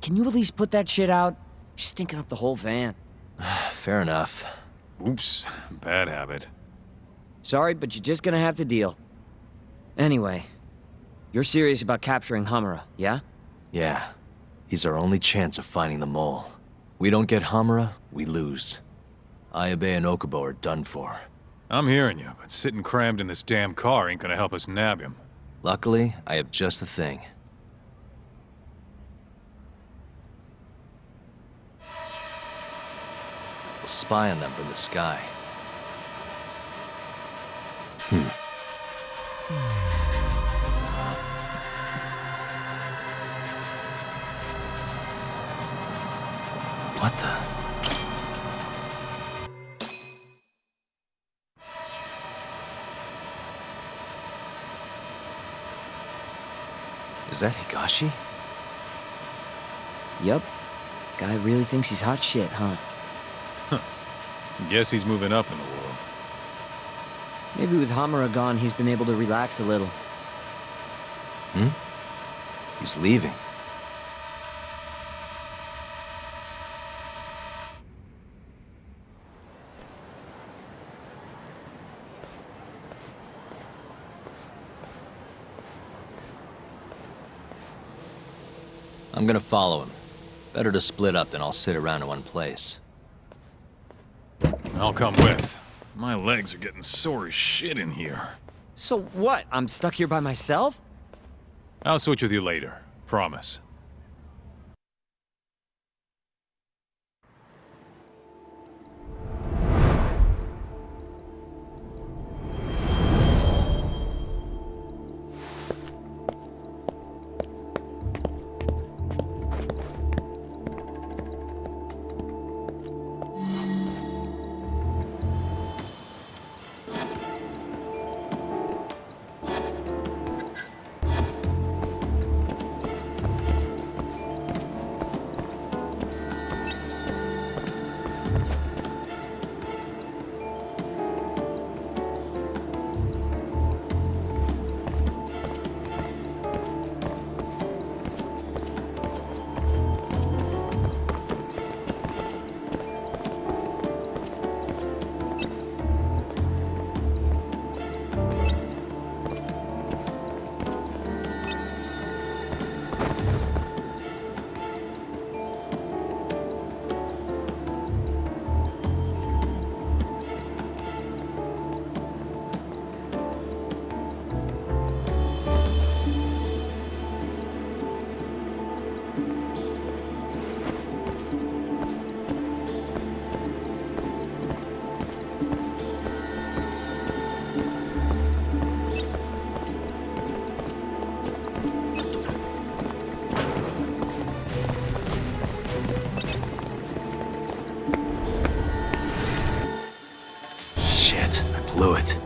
Can you at least put that shit out? You're stinking up the whole van. Fair enough. Oops, bad habit. Sorry, but you're just gonna have to deal. Anyway, you're serious about capturing Hamura, yeah? Yeah. He's our only chance of finding the mole. We don't get Hamura, we lose. Ayabe and Okubo are done for. I'm hearing you, but sitting crammed in this damn car ain't gonna help us nab him. Luckily, I have just the thing. We'll spy on them from the sky. What the? Is that Higashi? Yup. Guy really thinks he's hot shit, huh? Guess he's moving up in the world. Maybe with Hamura gone, he's been able to relax a little. He's leaving. I'm gonna follow him. Better to split up than I'll sit around in one place. I'll come with. My legs are getting sore as shit in here. So what? I'm stuck here by myself? I'll switch with you later. Promise. Blew it.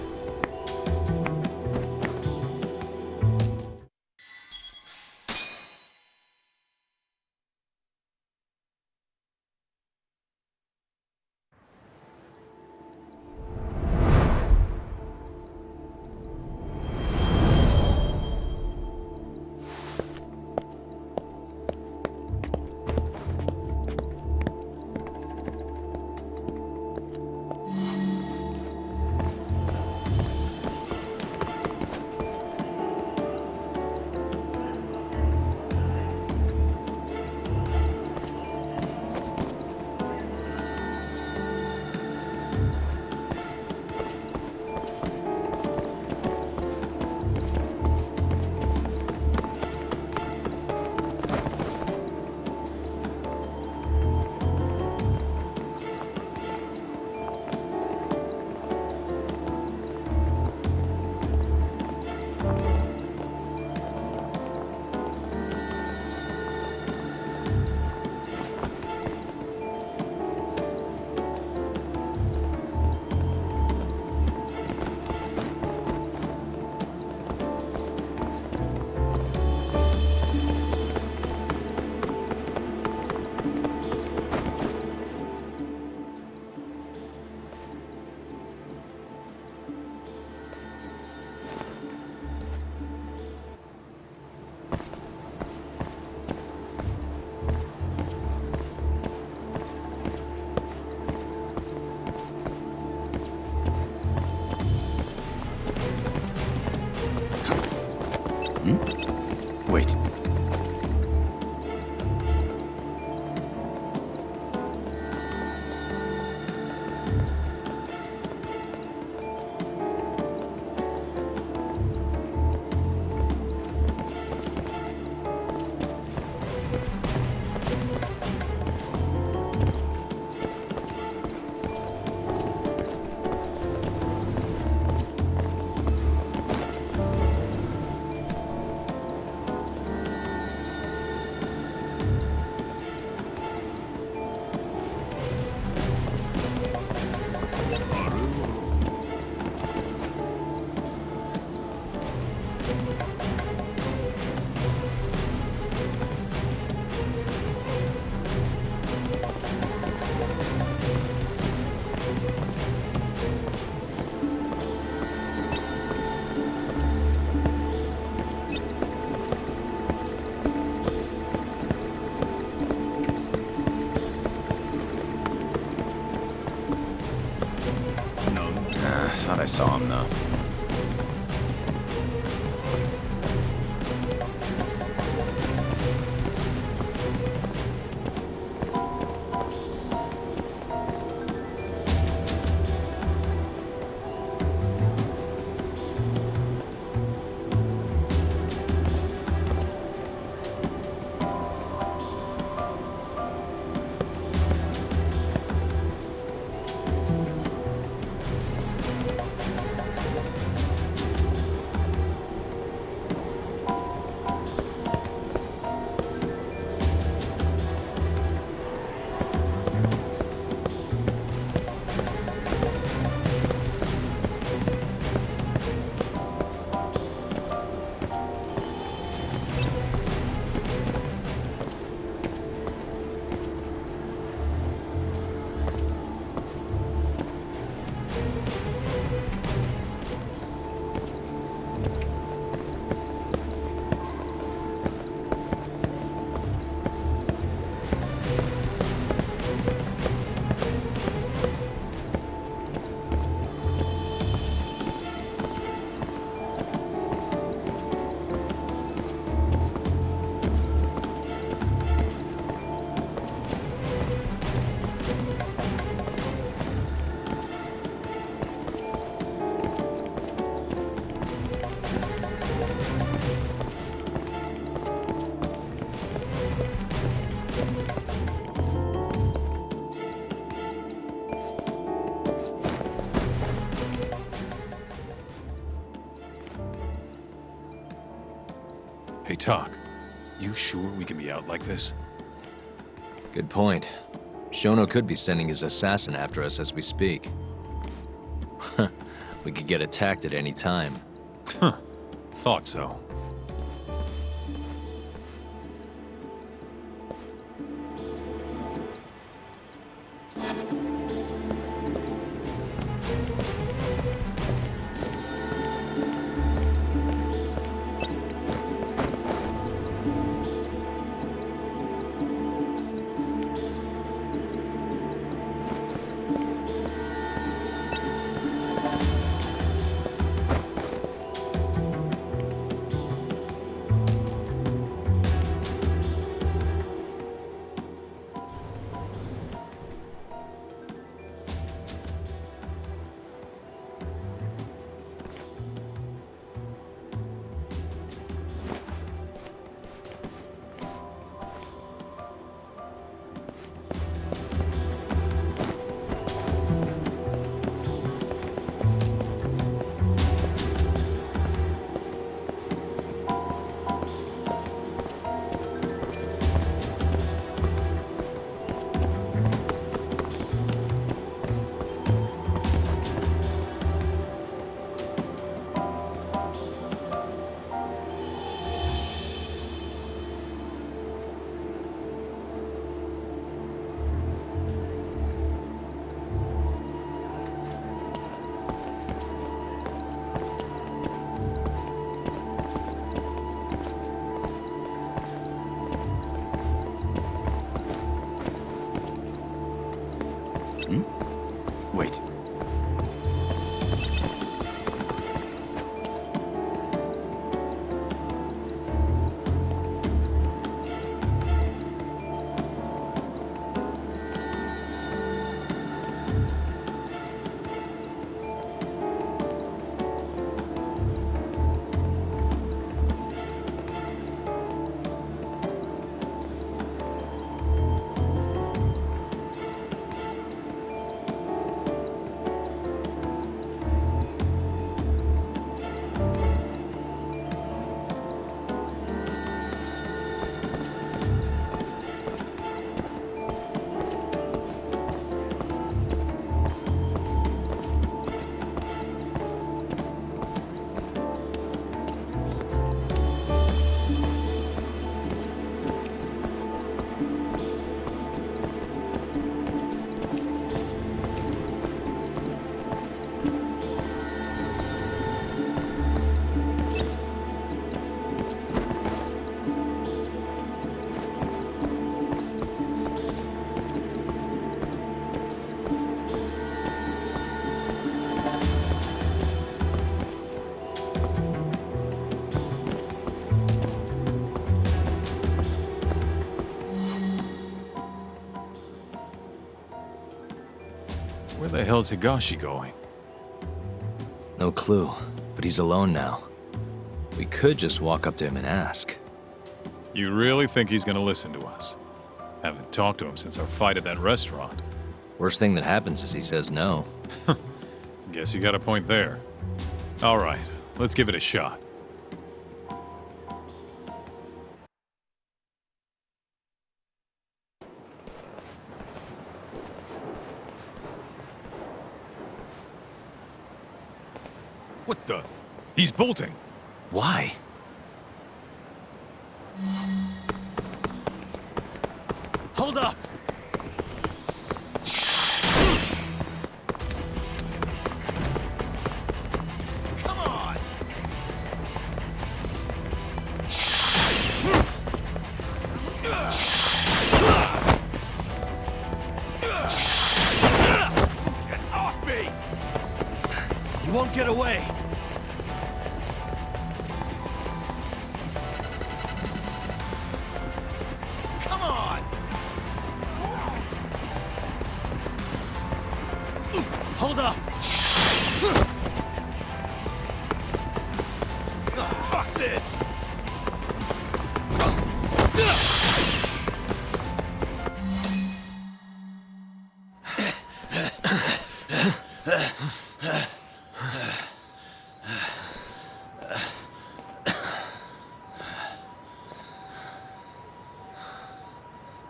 Wait. Thought I saw him, though. Hey, Tak, you sure we can be out like this? Good point. Shono could be sending his assassin after us as we speak. We could get attacked at any time. Huh. Thought so. Where the hell's Higashi going? No clue, but he's alone now. We could just walk up to him and ask. You really think he's gonna listen to us? Haven't talked to him since our fight at that restaurant. Worst thing that happens is he says no. Guess you got a point there. All right, let's give it a shot. What the? He's bolting. Why? Hold up! Come on! Get off me! You won't get away! Come on! Hold up! Fuck this!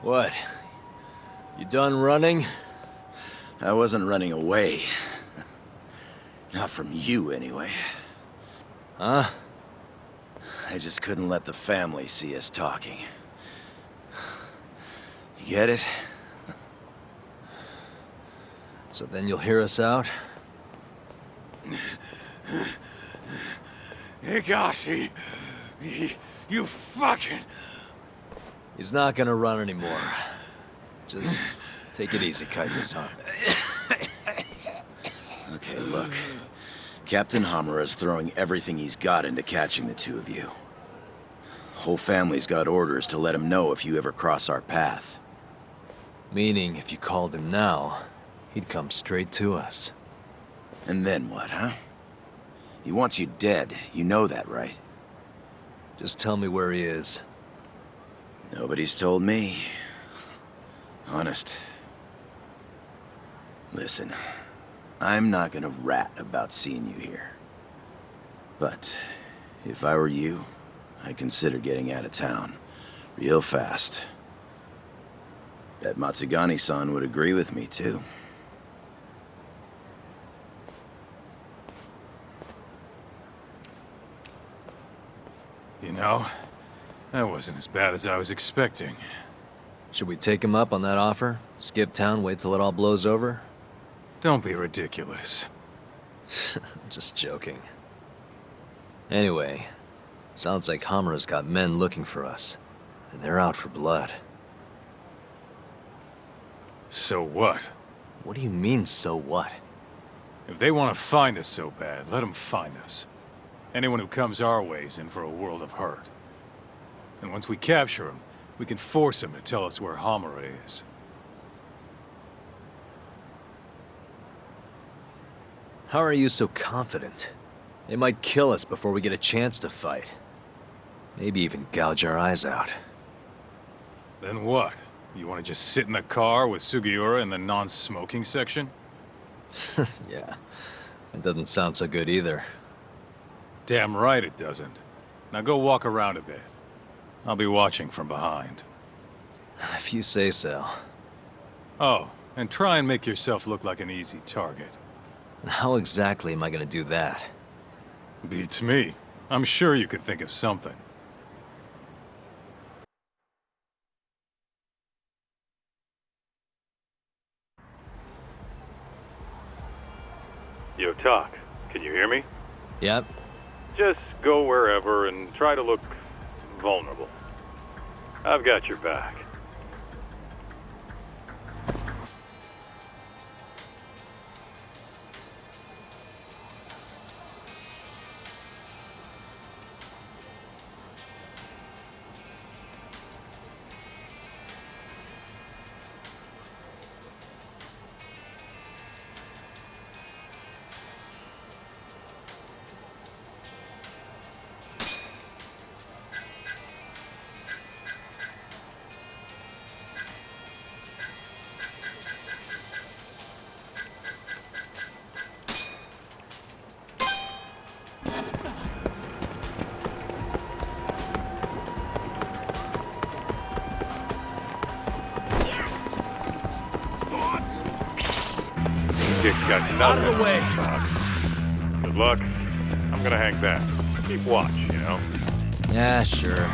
What? You done running? I wasn't running away. Not from you, anyway. Huh? I just couldn't let the family see us talking. You get it? So then you'll hear us out? Higashi! You fucking... He's not gonna run anymore. Just take it easy, Kaito-san. Okay, look. Captain Hamura's throwing everything he's got into catching the two of you. Whole family's got orders to let him know if you ever cross our path. Meaning, if you called him now, he'd come straight to us. And then what, huh? He wants you dead. You know that, right? Just tell me where he is. Nobody's told me. Honest. Listen, I'm not gonna rat about seeing you here. But if I were you, I'd consider getting out of town. Real fast. Bet Matsugani-san would agree with me, too. You know, that wasn't as bad as I was expecting. Should we take him up on that offer? Skip town, wait till it all blows over? Don't be ridiculous. Just joking. Anyway, sounds like Hamura's got men looking for us. And they're out for blood. So what? What do you mean, so what? If they want to find us so bad, let them find us. Anyone who comes our way is in for a world of hurt. And once we capture him, we can force him to tell us where Hamura is. How are you so confident? They might kill us before we get a chance to fight. Maybe even gouge our eyes out. Then what? You want to just sit in the car with Sugiura in the non-smoking section? Yeah, that doesn't sound so good either. Damn right it doesn't. Now go walk around a bit. I'll be watching from behind. If you say so. Oh, and try and make yourself look like an easy target. And how exactly am I gonna do that? Beats me. I'm sure you could think of something. Yo, Tak, can you hear me? Yep. Just go wherever and try to look vulnerable. I've got your back. RTX got nothing. Out of the way! Good luck. I'm gonna hang back. Keep watch, you know? Yeah, sure.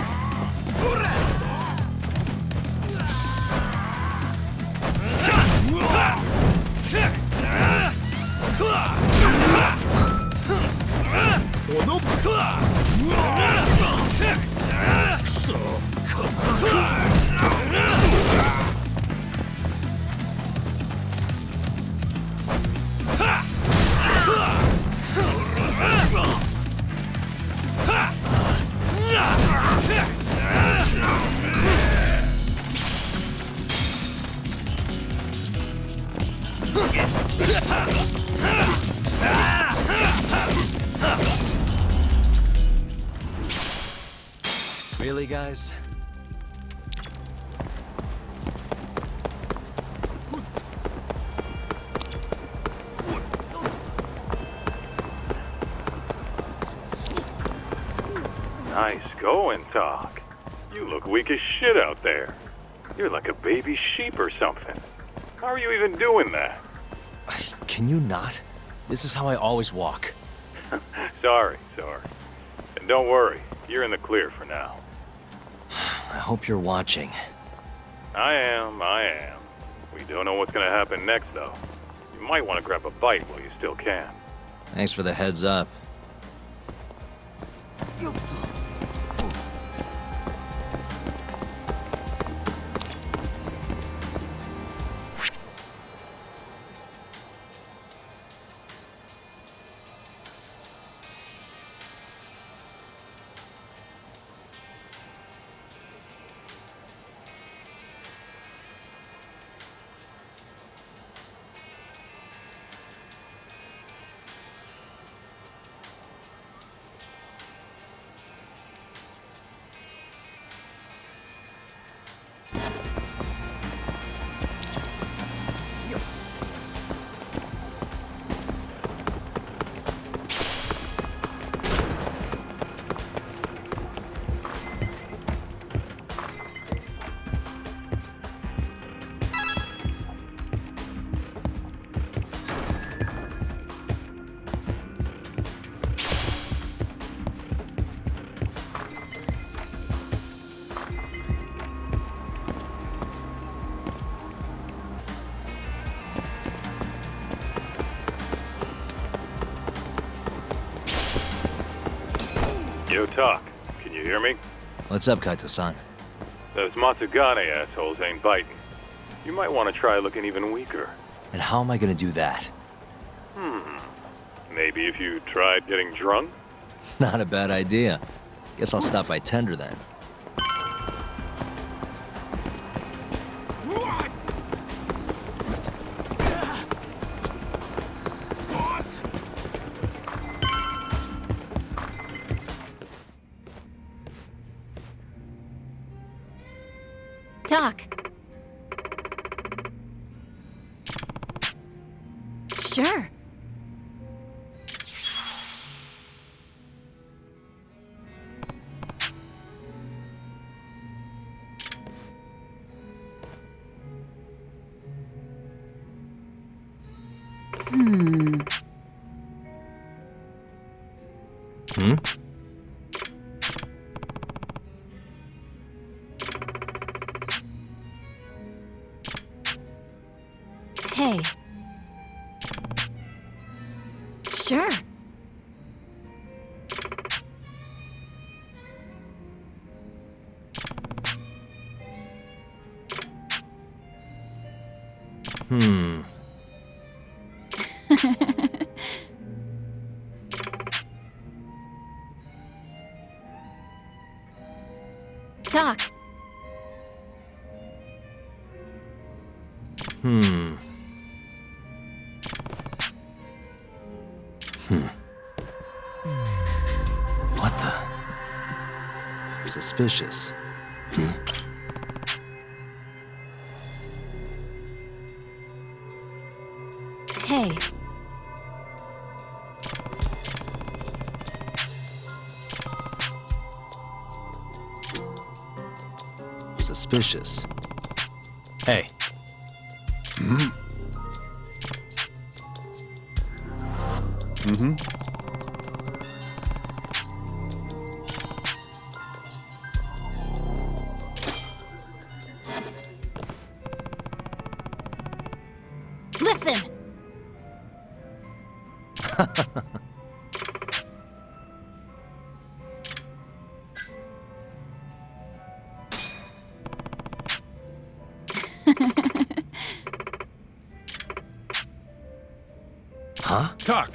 Really, guys? Nice going, Talk. You look weak as shit out there. You're like a baby sheep or something. How are you even doing that? Can you not? This is how I always walk. Sorry. And don't worry, you're in the clear for now. I hope you're watching. I am. We don't know what's gonna happen next, though. You might want to grab a bite while you still can. Thanks for the heads up. Yo, Talk. Can you hear me? What's up, Kaito-san? Those Matsugane assholes ain't biting. You might want to try looking even weaker. And how am I gonna do that? Maybe if you tried getting drunk? Not a bad idea. Guess I'll stop by Tender then. Doc. Sure. Hey. Sure. Doc. What the? Suspicious. Hey. Suspicious. Hey. Mm-hmm. Listen! Huh? Tak!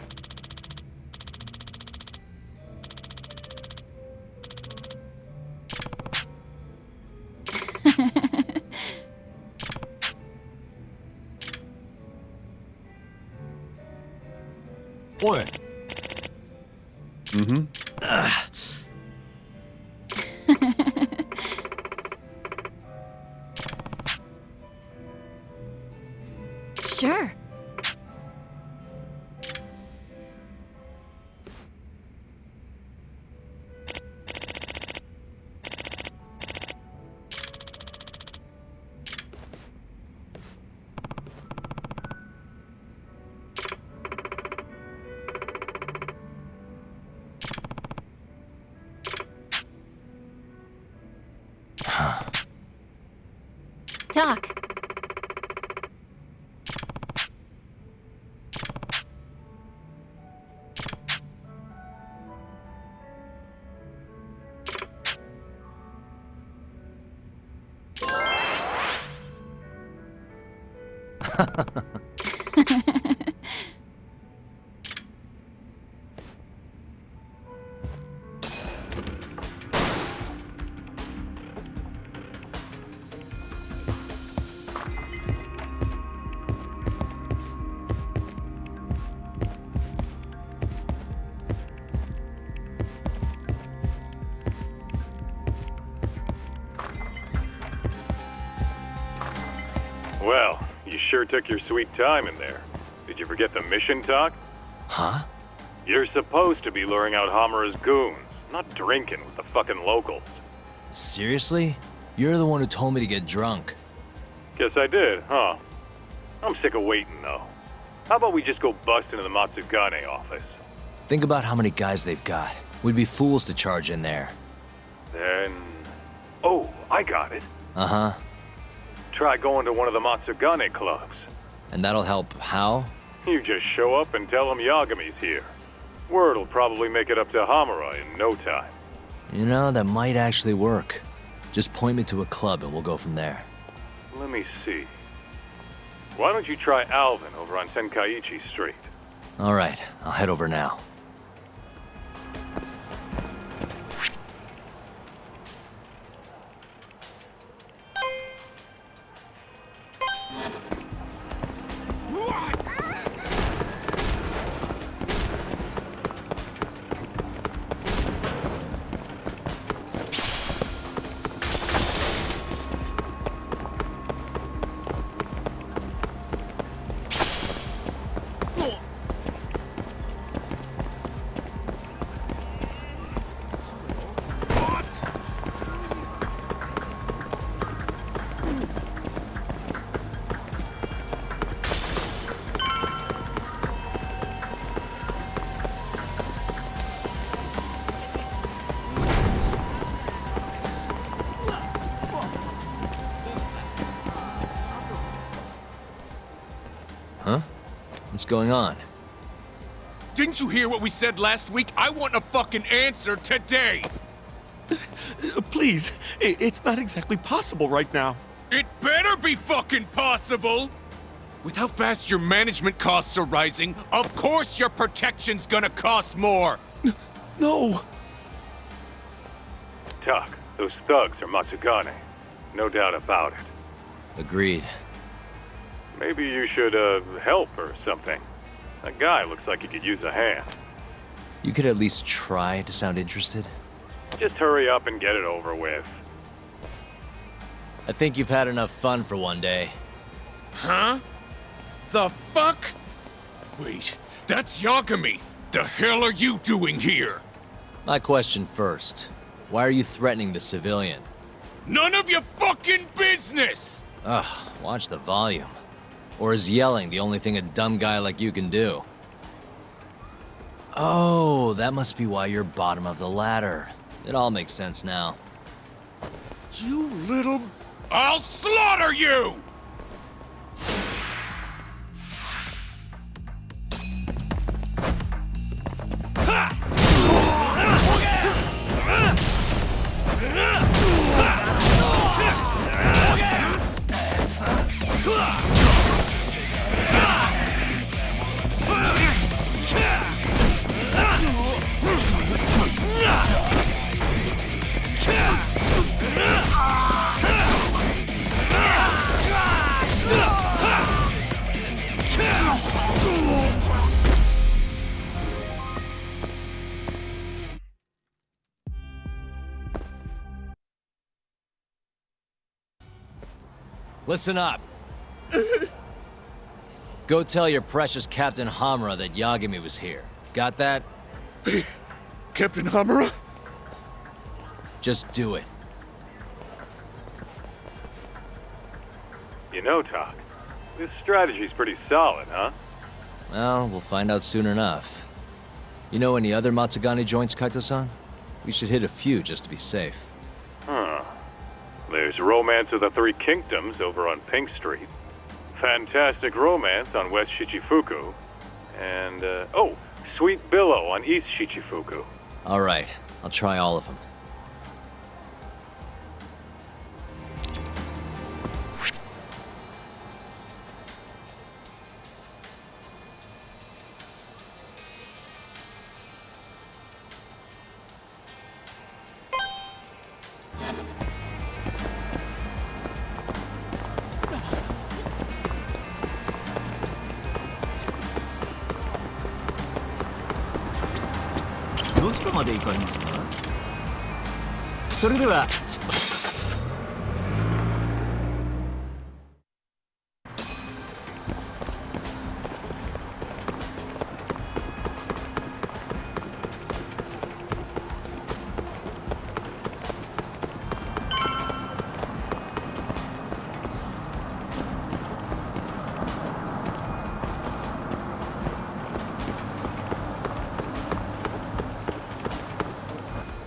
What? Mm-hmm. Sure. Tak. Well, you sure took your sweet time in there. Did you forget the mission, Tak? Huh? You're supposed to be luring out Hamura's goons, not drinking with the fucking locals. Seriously? You're the one who told me to get drunk. Guess I did, huh? I'm sick of waiting, though. How about we just go bust into the Matsugane office? Think about how many guys they've got. We'd be fools to charge in there. Then... Oh, I got it. Uh-huh. Try going to one of the Matsugane clubs. And that'll help how? You just show up and tell them Yagami's here. Word'll probably make it up to Hamura in no time. You know, that might actually work. Just point me to a club and we'll go from there. Let me see. Why don't you try Alvin over on Tenkaichi Street? All right, I'll head over now. Huh? What's going on? Didn't you hear what we said last week? I want a fucking answer today! Please, it's not exactly possible right now. It better be fucking possible! With how fast your management costs are rising, of course your protection's gonna cost more! No! Tak, those thugs are Matsugane. No doubt about it. Agreed. Maybe you should, help or something. That guy looks like he could use a hand. You could at least try to sound interested. Just hurry up and get it over with. I think you've had enough fun for one day. Huh? The fuck? Wait, that's Yagami! The hell are you doing here? My question first. Why are you threatening the civilian? None of your fucking business! Ugh, watch the volume. Or is yelling the only thing a dumb guy like you can do? Oh, that must be why you're bottom of the ladder. It all makes sense now. You little... I'll slaughter you! Listen up. Go tell your precious Captain Hamura that Yagami was here. Got that? Captain Hamura? Just do it. You know, Tak, this strategy's pretty solid, huh? Well, we'll find out soon enough. You know any other Matsugane joints, Kaito-san? We should hit a few just to be safe. Huh. There's Romance of the Three Kingdoms over on Pink Street. Fantastic Romance on West Shichifuku. And, oh, Sweet Billow on East Shichifuku. All right, I'll try all of them.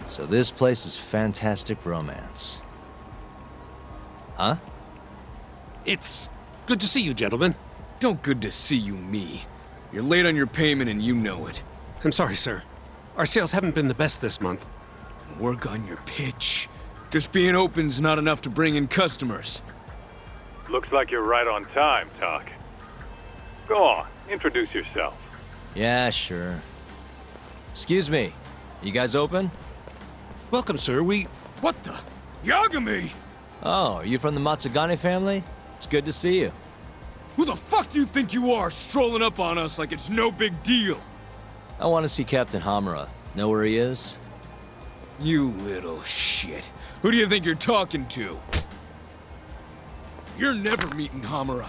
So this place is fantastic romance. Huh? It's good to see you, gentlemen. Don't good to see you me. You're late on your payment and you know it. I'm sorry, sir. Our sales haven't been the best this month. And work on your pitch. Just being open's not enough to bring in customers. Looks like you're right on time, Tak. Go on, introduce yourself. Yeah, sure. Excuse me, you guys open? Welcome, sir. What the? Yagami! Oh, are you from the Matsugane family? It's good to see you. Who the fuck do you think you are, strolling up on us like it's no big deal? I want to see Captain Hamura. Know where he is? You little shit. Who do you think you're talking to? You're never meeting Hamura.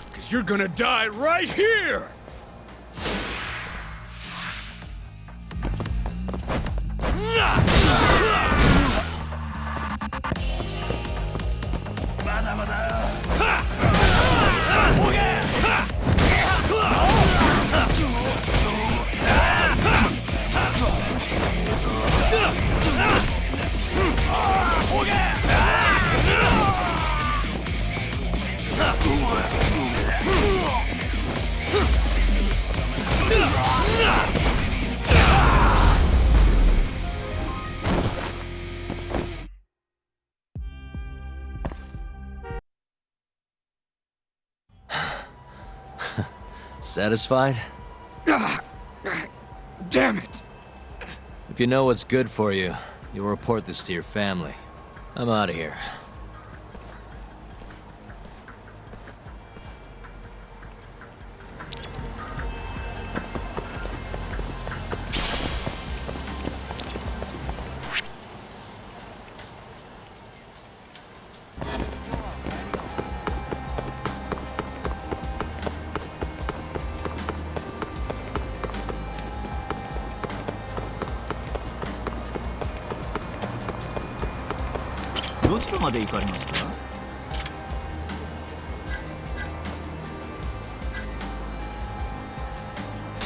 Because you're gonna die right here! Satisfied? Damn it! If you know what's good for you, you'll report this to your family. I'm out of here.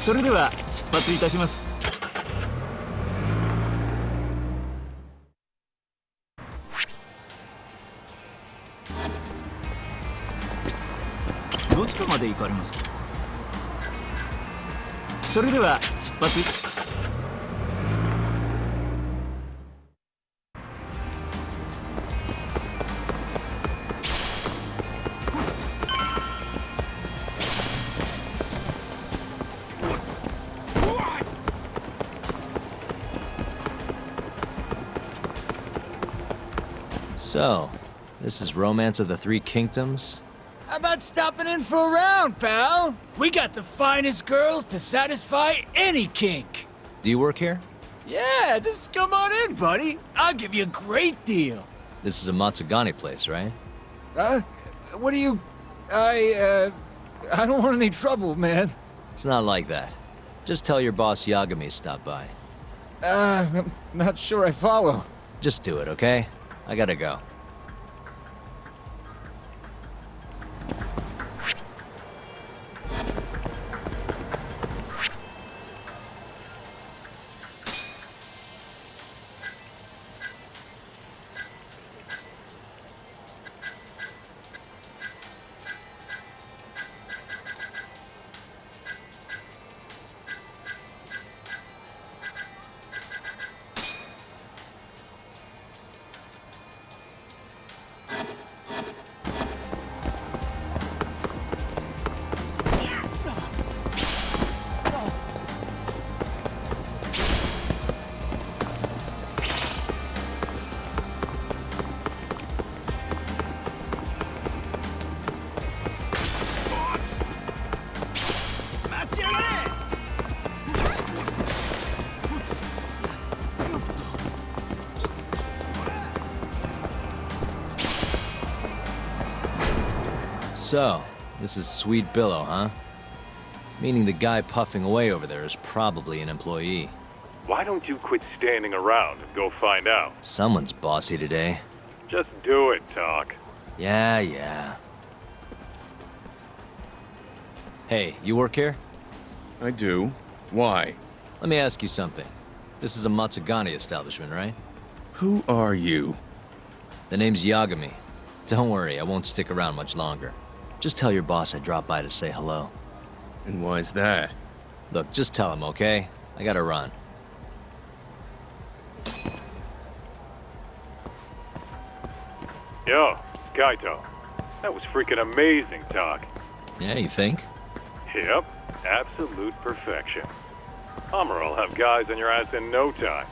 それでは出発いたします。どちらまで行かれますか？それでは出発。So, this is Romance of the Three Kingdoms? How about stopping in for a round, pal? We got the finest girls to satisfy any kink. Do you work here? Yeah, just come on in, buddy. I'll give you a great deal. This is a Matsugane place, right? What do you... I don't want any trouble, man. It's not like that. Just tell your boss Yagami stopped by. I'm not sure I follow. Just do it, okay? I gotta go. So, this is Sweet Billow, huh? Meaning the guy puffing away over there is probably an employee. Why don't you quit standing around and go find out? Someone's bossy today. Just do it, Talk. Yeah. Hey, you work here? I do. Why? Let me ask you something. This is a Matsugane establishment, right? Who are you? The name's Yagami. Don't worry, I won't stick around much longer. Just tell your boss I dropped by to say hello. And why's that? Look, just tell him, okay? I gotta run. Yo, Kaito. That was freaking amazing, Talk. Yeah, you think? Yep, absolute perfection. Hammer'll have guys on your ass in no time.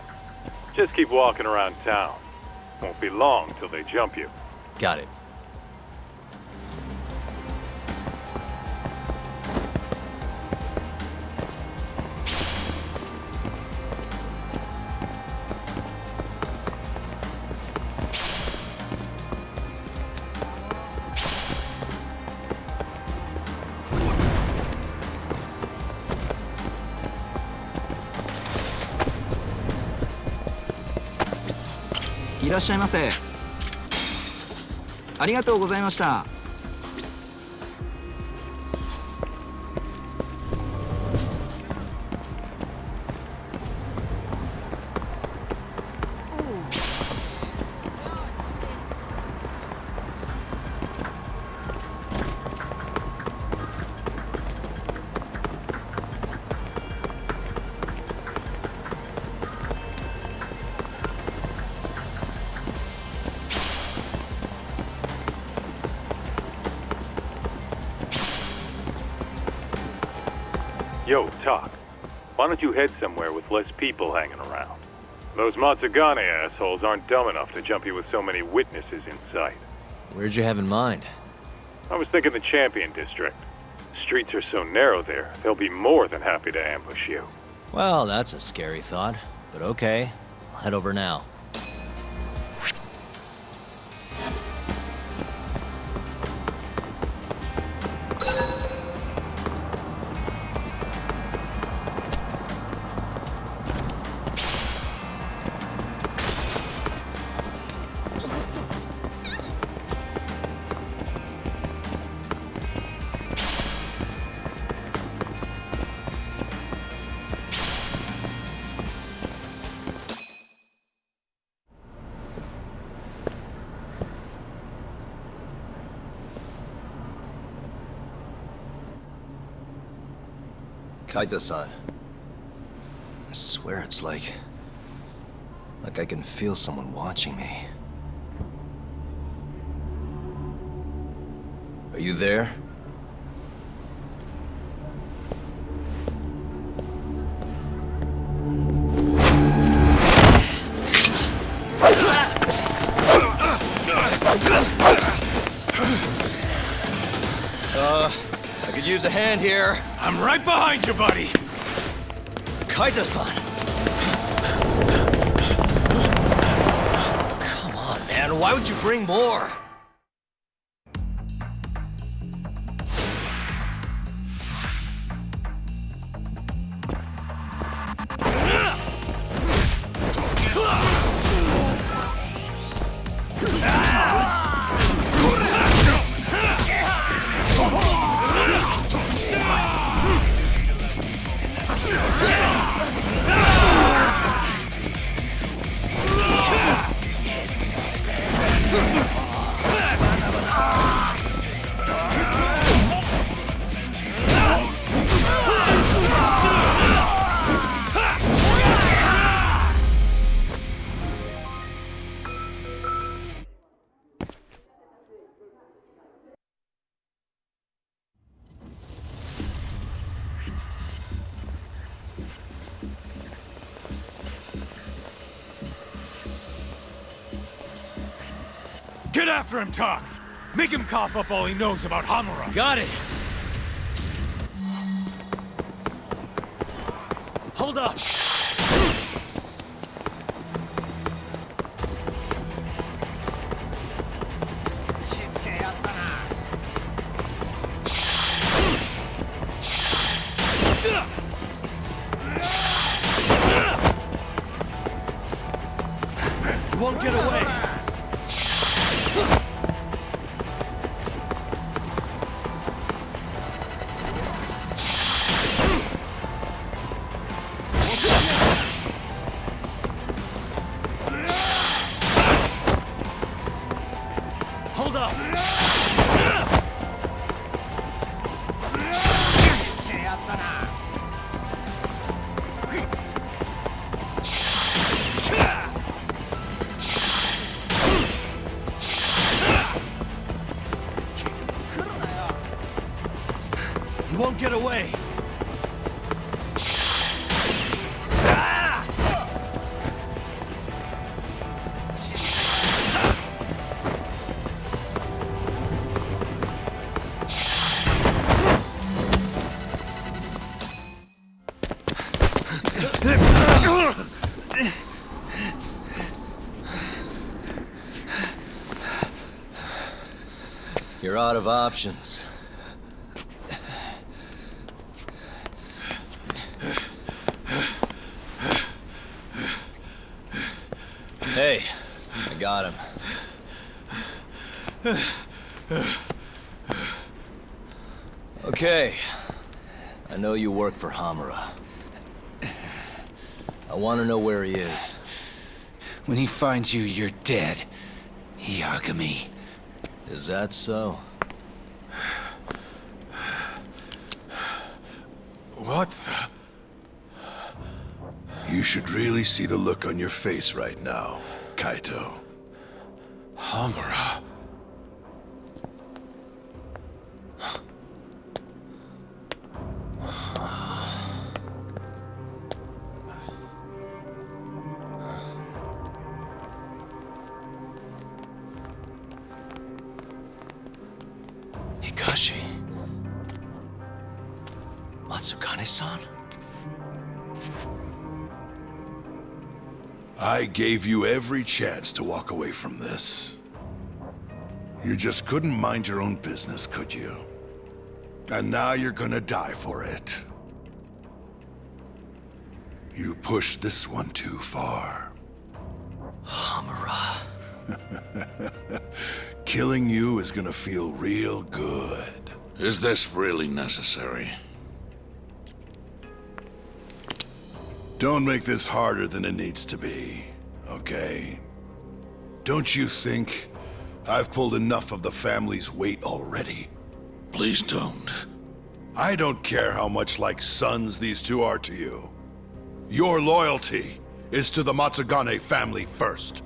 Just keep walking around town. Won't be long till they jump you. Got it.いらっしゃいませ。ありがとうございました。Yo, Talk. Why don't you head somewhere with less people hanging around? Those Matsugane assholes aren't dumb enough to jump you with so many witnesses in sight. Where'd you have in mind? I was thinking the Champion District. Streets are so narrow there, they'll be more than happy to ambush you. Well, that's a scary thought, but okay. I'll head over now. Kaito-san. I swear it's like I can feel someone watching me. Are you there? I could use a hand here. I'm right behind you, buddy. Kaito-san. Come on, man. Why would you bring more? Get after him, Tak! Make him cough up all he knows about Hamura! Got it! Hold up! You won't get away! Hold up! You won't get away! You're out of options. Hey, I got him. Okay. I know you work for Hamura. I want to know where he is. When he finds you, you're dead, Yagami. Is that so? What the? You should really see the look on your face right now, Kaito. Hamura. Hikashi. Matsukane-san? I gave you every chance to walk away from this. You just couldn't mind your own business, could you? And now you're gonna die for it. You pushed this one too far. Hamura. Killing you is gonna feel real good. Is this really necessary? Don't make this harder than it needs to be, okay? Don't you think I've pulled enough of the family's weight already? Please don't. I don't care how much like sons these two are to you. Your loyalty is to the Matsugane family first.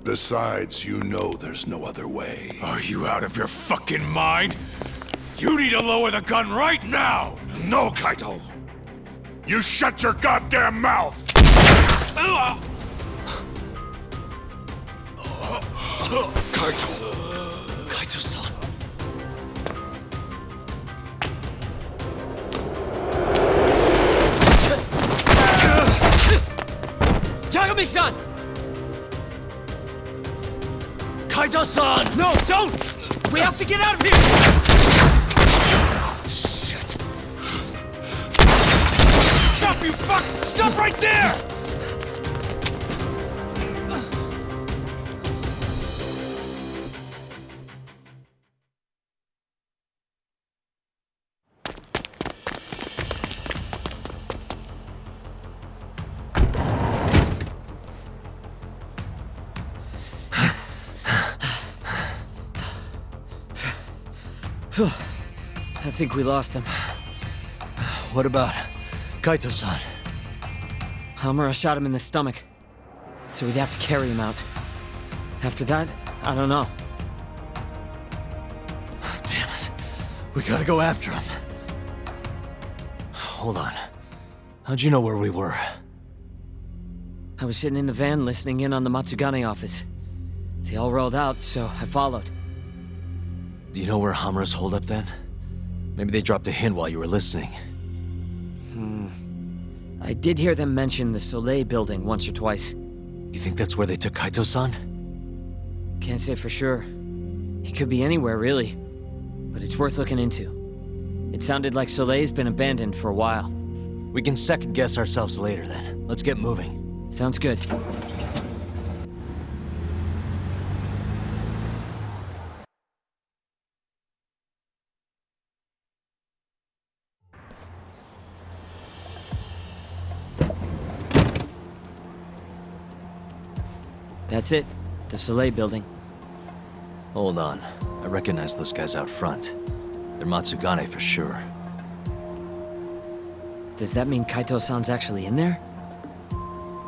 Besides, you know there's no other way. Are you out of your fucking mind? You need to lower the gun right now! No, Kaito! You shut your goddamn mouth! Kaito! Kaito-san. Yagami-san! Kaito-san! No, don't! We have to get out of here! Shit! Stop, you fuck! Stop right there! I think we lost him. What about Kaito-san? Hamura shot him in the stomach, so we'd have to carry him out. After that, I don't know. Damn it. We gotta go after him. Hold on. How'd you know where we were? I was sitting in the van listening in on the Matsugane office. They all rolled out, so I followed. Do you know where Hamura's holed up then? Maybe they dropped a hint while you were listening. I did hear them mention the Soleil building once or twice. You think that's where they took Kaito-san? Can't say for sure. He could be anywhere, really. But it's worth looking into. It sounded like Soleil's been abandoned for a while. We can second-guess ourselves later, then. Let's get moving. Sounds good. That's it. The Soleil building. Hold on. I recognize those guys out front. They're Matsugane for sure. Does that mean Kaito-san's actually in there?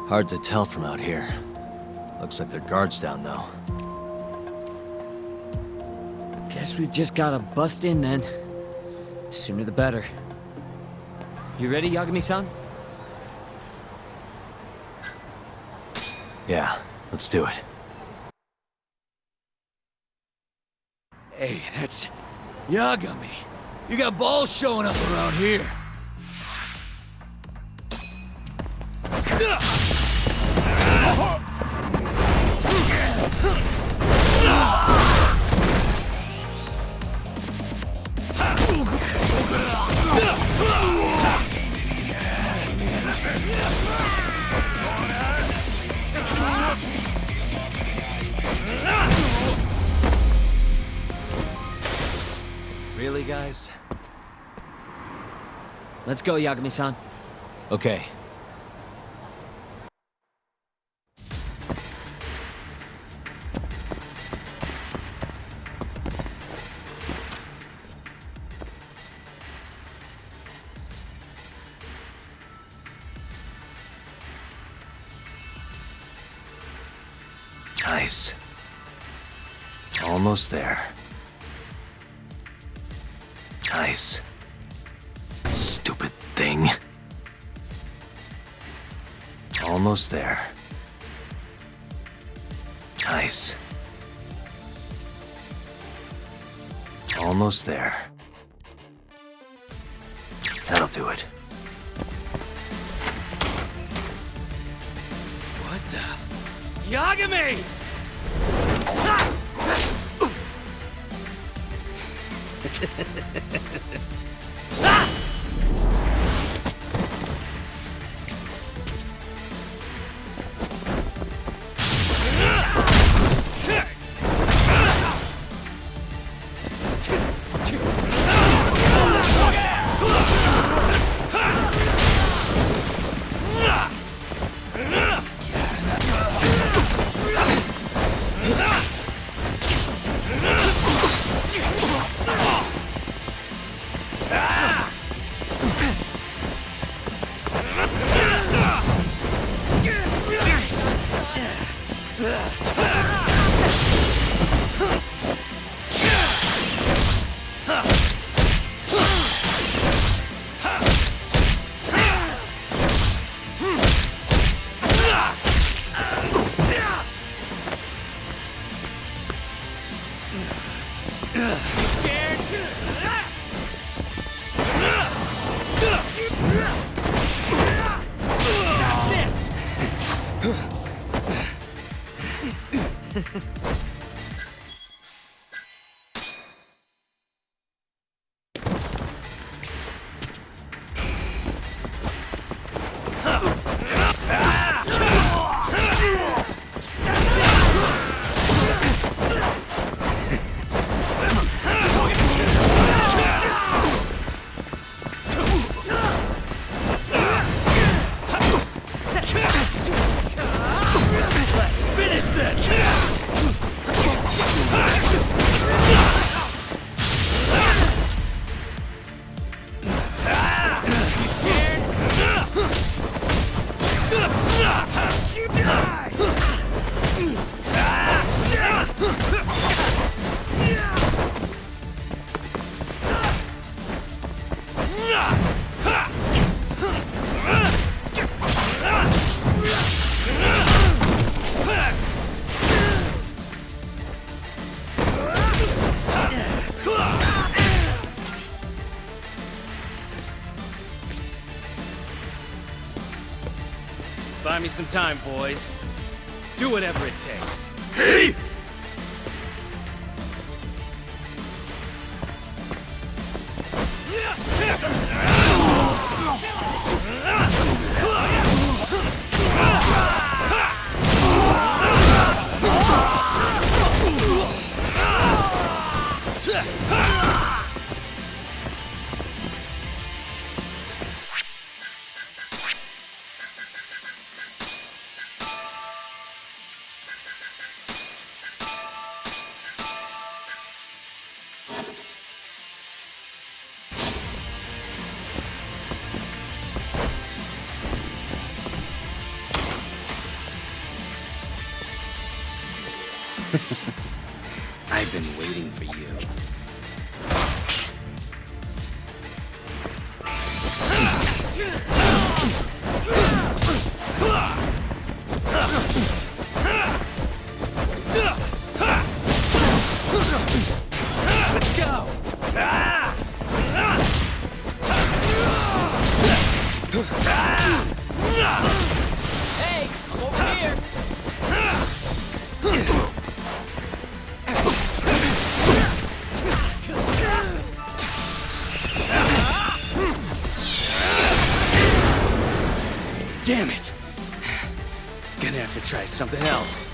Hard to tell from out here. Looks like their guard's down, though. Guess we just gotta bust in then. Sooner the better. You ready, Yagami-san? Yeah, let's do it. Hey, that's Yagami. You got balls showing up around here. Really, guys? Let's go, Yagami-san. Okay. Nice. Almost there. Nice. Stupid thing. Almost there. Nice. Almost there. That'll do it. What the? Yagami! Buy me some time, boys. Do whatever it takes. Hey! I've been waiting for you. Let's go! Hey, I'm over here! Damn it! Gonna have to try something else.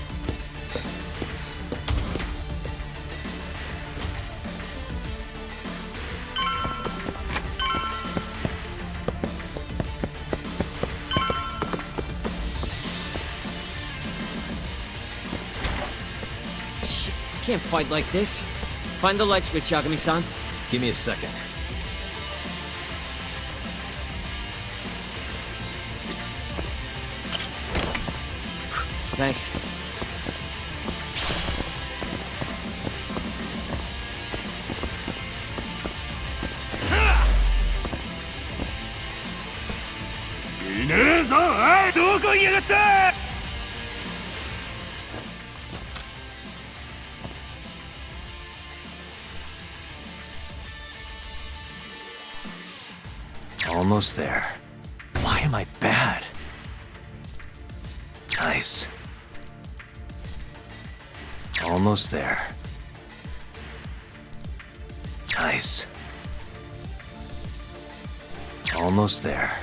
Shit, I can't fight like this. Find the light switch, Yagami-san. Give me a second. Thanks. Almost there. Why am I bad? Nice. Almost there. Nice. Almost there.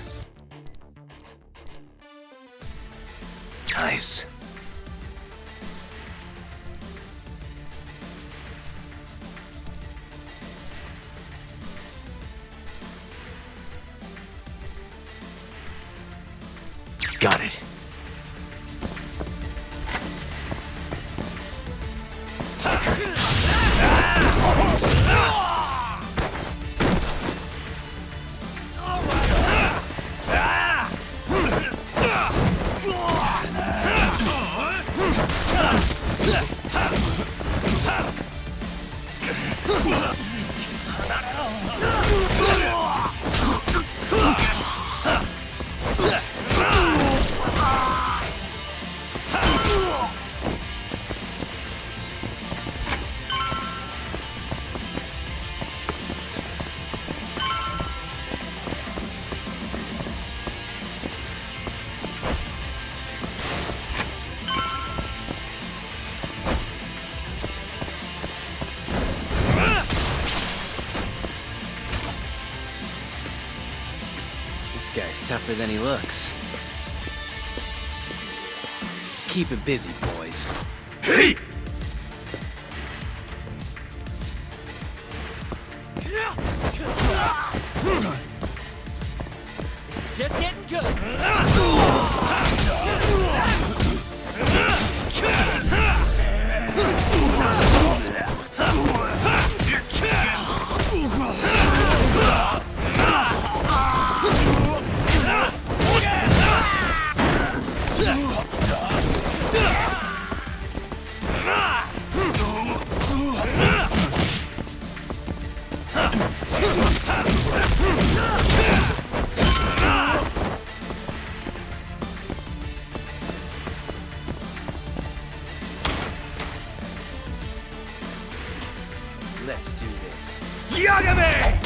Nice. Got it. This guy's tougher than he looks. Keep it busy, boys. Hey! Just getting good. Let's do this. Yagami!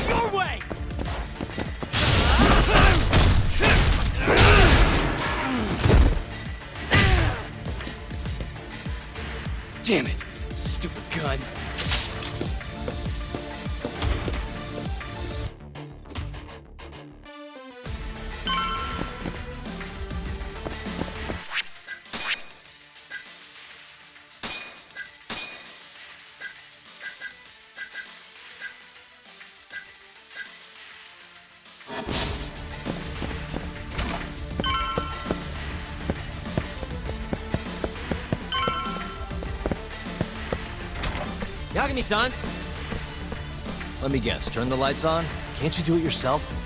Your way! Damn it! Stupid gun. Yagami-san! Let me guess, turn the lights on? Can't you do it yourself?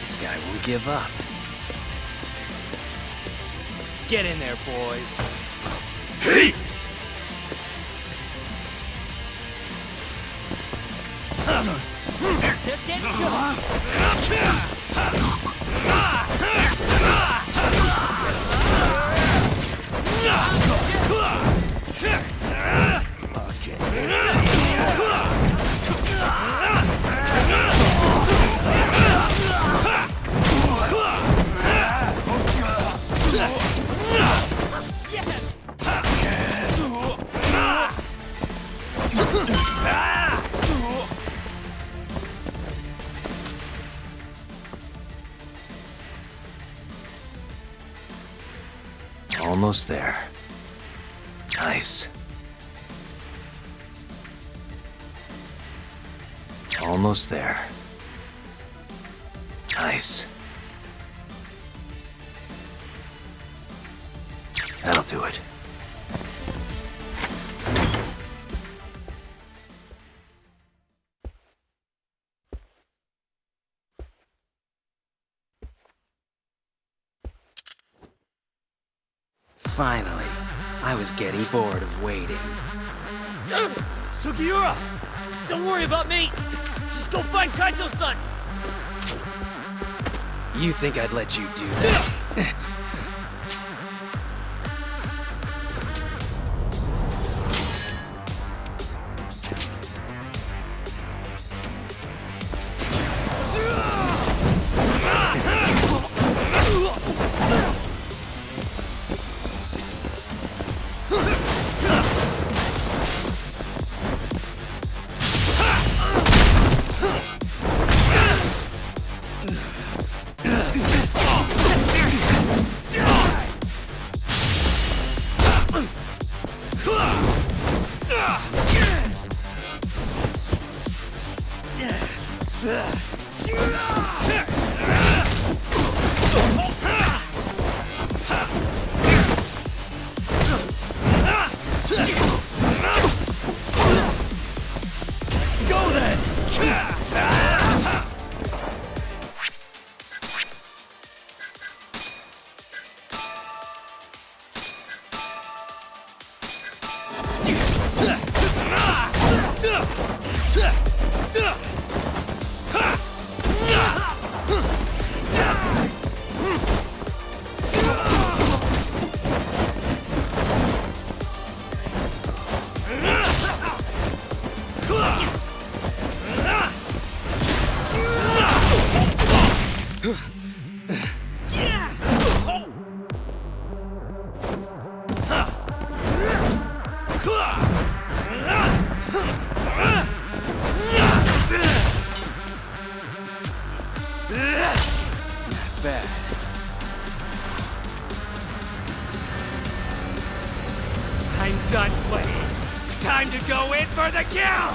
This guy won't give up. Get in there, boys. Hey! Just getting good. Almost there. Nice. Almost there. Nice. That'll do it. Finally, I was getting bored of waiting. Sugiura! Don't worry about me! Just go find Kaito-san! You think I'd let you do that? I'm done playing. Time to go in for the kill!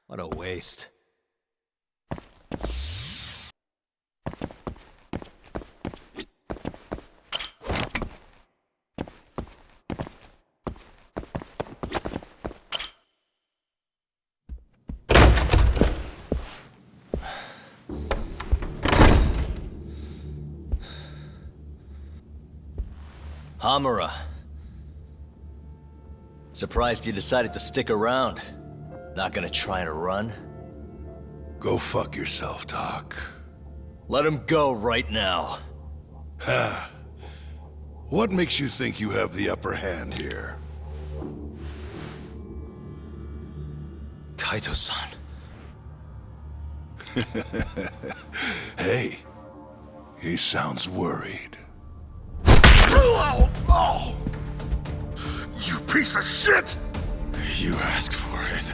What a waste. Hamura. Surprised you decided to stick around. Not gonna try and run? Go fuck yourself, Doc. Let him go right now. Ha! What makes you think you have the upper hand here? Kaito-san. Hey, he sounds worried. Oh! You piece of shit! You asked for it.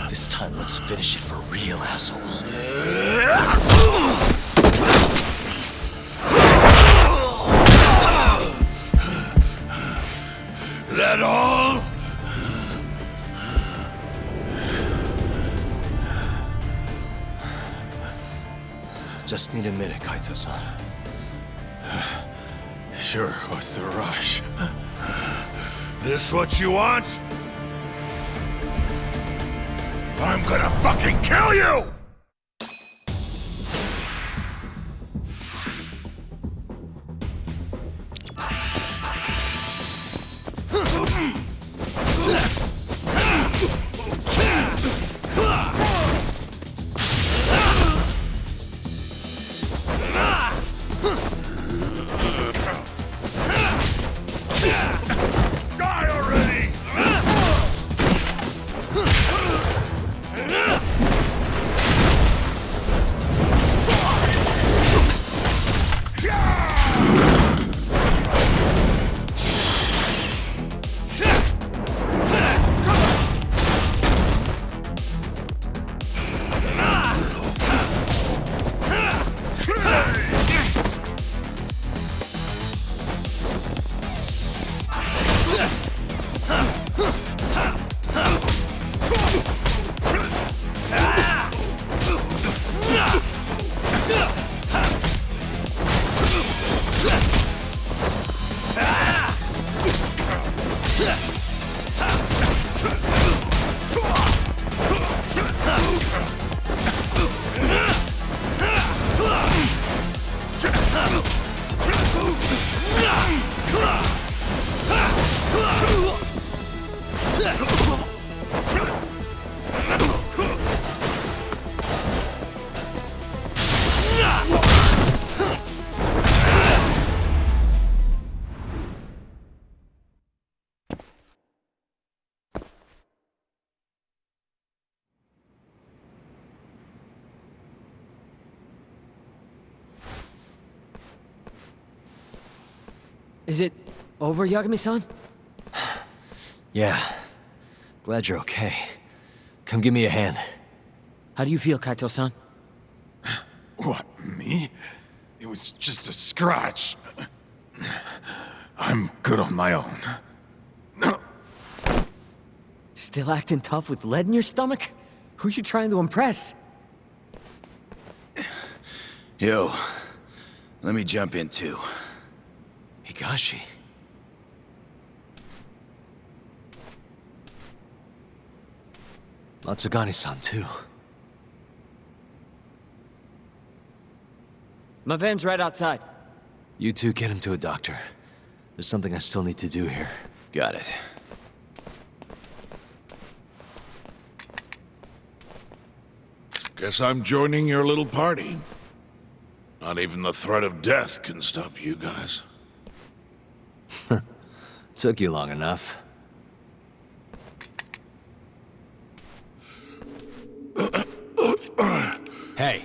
This time, let's finish it for real, assholes. That all? Just need a minute, Kaito-san. Sure, what's the rush? This what you want? I'm gonna fucking kill you! Die already! Is it over, Yagami-san? Yeah. Glad you're okay. Come give me a hand. How do you feel, Kaito-san? What, me? It was just a scratch. I'm good on my own. Still acting tough with lead in your stomach? Who are you trying to impress? Yo, let me jump in too. Higashi. Matsugane-san too. My van's right outside. You two get him to a doctor. There's something I still need to do here. Got it. Guess I'm joining your little party. Not even the threat of death can stop you guys. Took you long enough. Hey,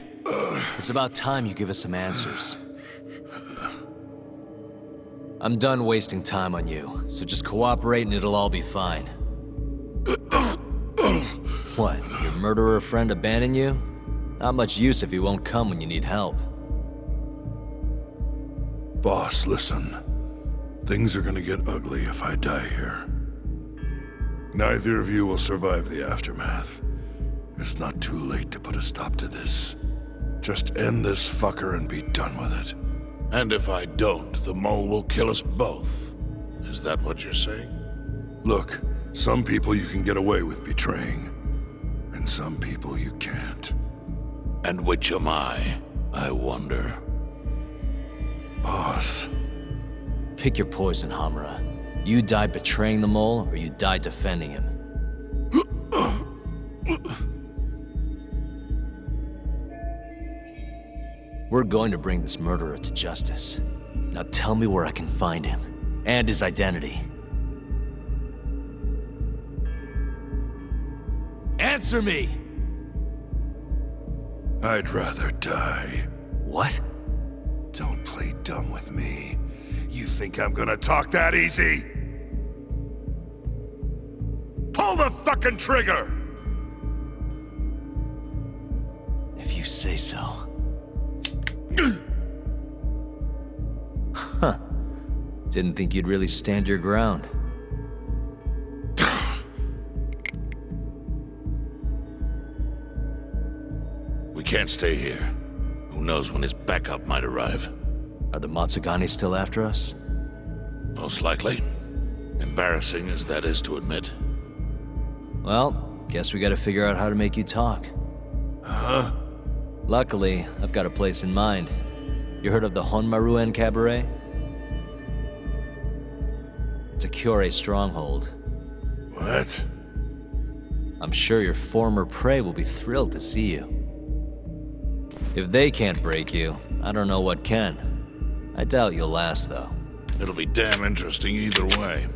it's about time you give us some answers. I'm done wasting time on you, so just cooperate and it'll all be fine. What, your murderer friend abandon you? Not much use if he won't come when you need help. Boss, listen. Things are gonna get ugly if I die here. Neither of you will survive the aftermath. It's not too late to put a stop to this. Just end this fucker and be done with it. And if I don't, the mole will kill us both. Is that what you're saying? Look, some people you can get away with betraying, and some people you can't. And which am I wonder? Boss. Pick your poison, Hamura. You die betraying the mole, or you die defending him. We're going to bring this murderer to justice. Now tell me where I can find him, and his identity. Answer me! I'd rather die. What? Don't play dumb with me. You think I'm gonna talk that easy? Pull the fucking trigger! If you say so. Huh. Didn't think you'd really stand your ground. We can't stay here. Who knows when his backup might arrive? Are the Matsugane still after us? Most likely. Embarrassing as that is to admit. Well, guess we gotta figure out how to make you talk. Huh? Luckily, I've got a place in mind. You heard of the Honmaruen Cabaret? It's a Kyorei stronghold. What? I'm sure your former prey will be thrilled to see you. If they can't break you, I don't know what can. I doubt you'll last, though. It'll be damn interesting either way.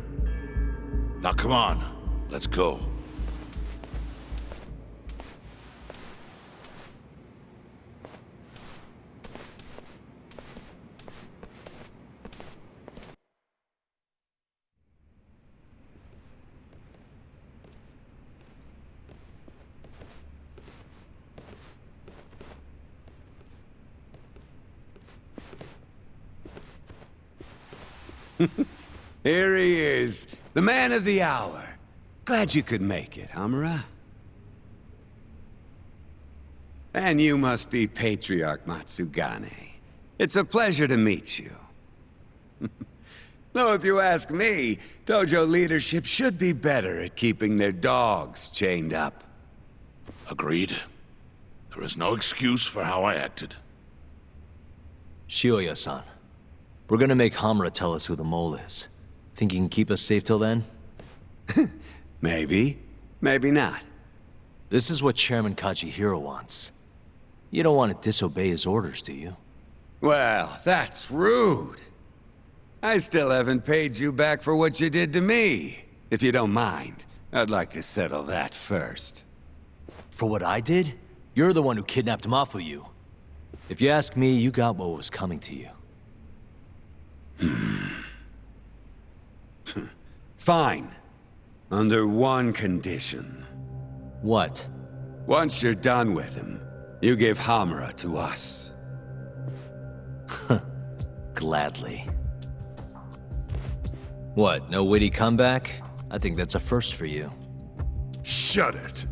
Now come on, let's go. Here he is, the man of the hour. Glad you could make it, Hamura. And you must be Patriarch Matsugane. It's a pleasure to meet you. Though if you ask me, dojo leadership should be better at keeping their dogs chained up. Agreed. There is no excuse for how I acted. Shioya-san, we're gonna make Hamura tell us who the mole is. Think he can keep us safe till then? Maybe. Maybe not. This is what Chairman Kajihiro wants. You don't want to disobey his orders, do you? Well, that's rude. I still haven't paid you back for what you did to me. If you don't mind, I'd like to settle that first. For what I did? You're the one who kidnapped Mafuyu. If you ask me, you got what was coming to you. Fine. Under one condition. What? Once you're done with him, you give Hamura to us. Gladly. What, no witty comeback? I think that's a first for you. Shut it.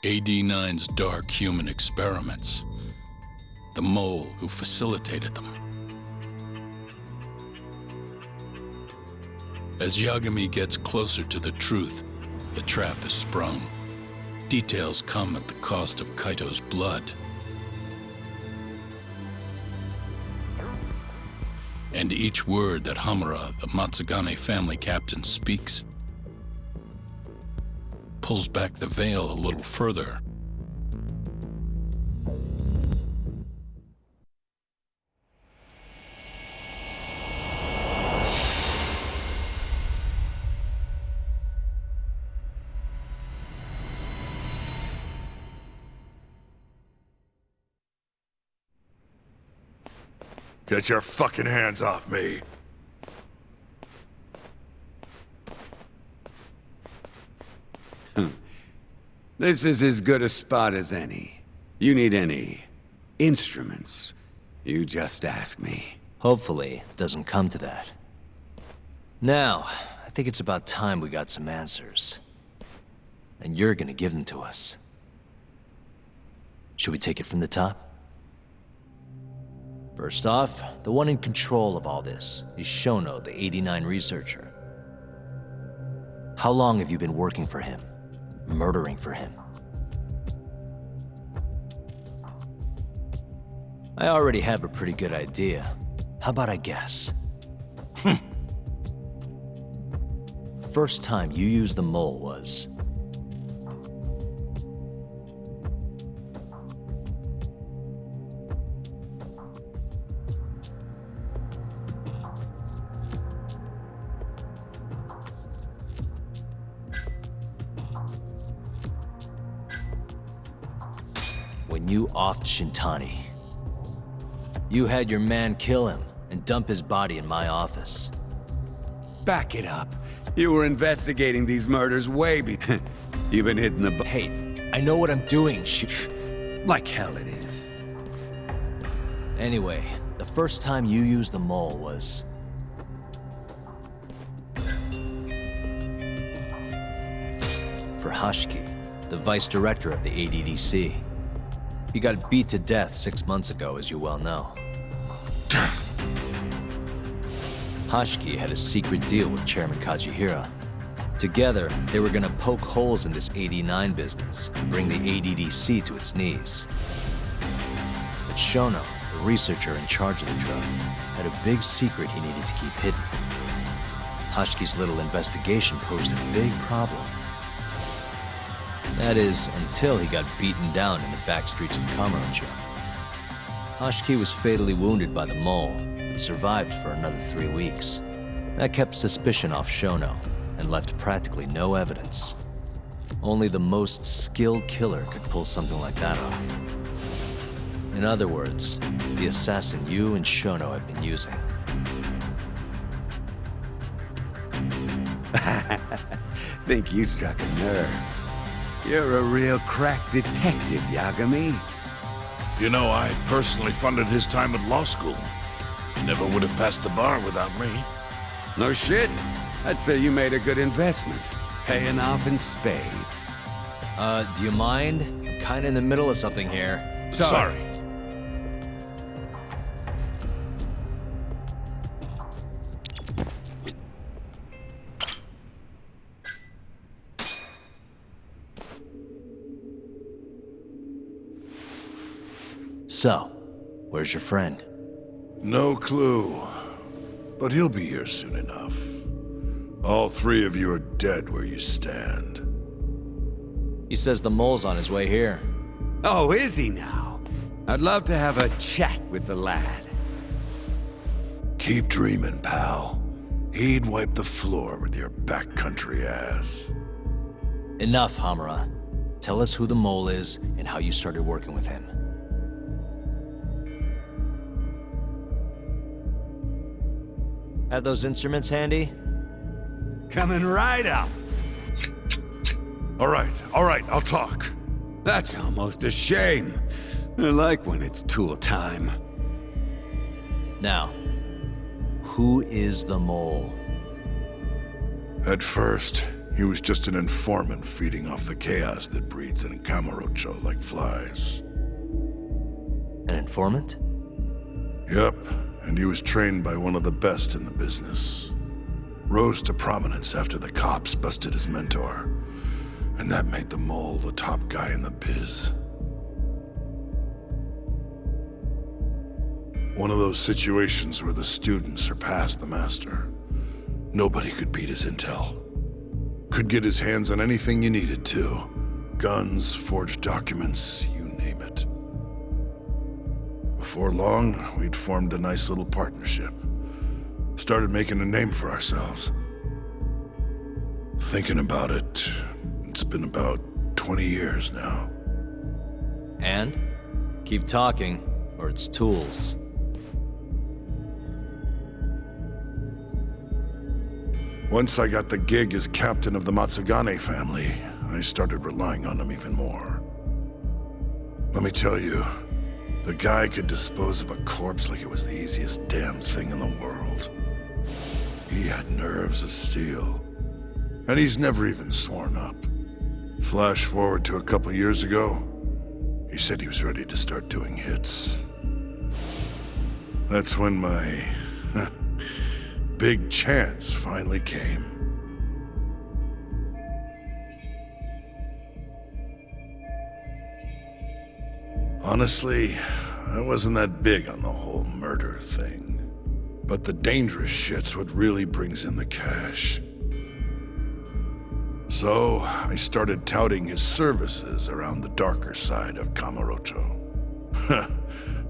AD9's dark human experiments. The mole who facilitated them. As Yagami gets closer to the truth, the trap is sprung. Details come at the cost of Kaito's blood. And each word that Hamura, the Matsugane family captain, speaks pulls back the veil a little further. Get your fucking hands off me. This is as good a spot as any. You need any instruments, you just ask me. Hopefully, it doesn't come to that. Now, I think it's about time we got some answers. And you're gonna give them to us. Should we take it from the top? First off, the one in control of all this is Shono, the 89 researcher. How long have you been working for him? Murdering for him? I already have a pretty good idea. How about I guess? First time you used the mole was... when you offed Shintani. You had your man kill him and dump his body in my office. Back it up. You were investigating these murders way before. You've been hitting the... Hey, I know what I'm doing, like hell it is. Anyway, the first time you used the mole was... for Hashiki, the vice director of the ADDC. He got beat to death 6 months ago, as you well know. Hashiki had a secret deal with Chairman Kajihira. Together, they were gonna poke holes in this 89 business and bring the ADDC to its knees. But Shono, the researcher in charge of the drug, had a big secret he needed to keep hidden. Hashiki's little investigation posed a big problem. That is, until he got beaten down in the back streets of Kamurocho. Hashiki was fatally wounded by the mole, but survived for another 3 weeks. That kept suspicion off Shono, and left practically no evidence. Only the most skilled killer could pull something like that off. In other words, the assassin you and Shono have been using. Think you struck a nerve. You're a real crack detective, Yagami. You know, I personally funded his time at law school. He never would have passed the bar without me. No shit. I'd say you made a good investment. Paying off in spades. Do you mind? I'm kinda in the middle of something here. Sorry. So, where's your friend? No clue. But he'll be here soon enough. All three of you are dead where you stand. He says the mole's on his way here. Oh, is he now? I'd love to have a chat with the lad. Keep dreaming, pal. He'd wipe the floor with your backcountry ass. Enough, Hamura. Tell us who the mole is and how you started working with him. Have those instruments handy? Coming right up. All right, I'll talk. That's almost a shame. I like when it's tool time. Now, who is the mole? At first, he was just an informant feeding off the chaos that breeds in Kamurocho like flies. An informant? Yep, and he was trained by one of the best in the business. Rose to prominence after the cops busted his mentor, and that made the mole the top guy in the biz. One of those situations where the student surpassed the master. Nobody could beat his intel. Could get his hands on anything you needed to. Guns, forged documents, you name it. Before long, we'd formed a nice little partnership. Started making a name for ourselves. Thinking about it, it's been about 20 years now. And? Keep talking, or it's tools. Once I got the gig as captain of the Matsugane family, I started relying on him even more. Let me tell you, the guy could dispose of a corpse like it was the easiest damn thing in the world. He had nerves of steel, and he's never even sworn up. Flash forward to a couple years ago, he said he was ready to start doing hits. That's when my big chance finally came. Honestly, I wasn't that big on the whole murder thing. But the dangerous shit's what really brings in the cash. So, I started touting his services around the darker side of Kamurocho.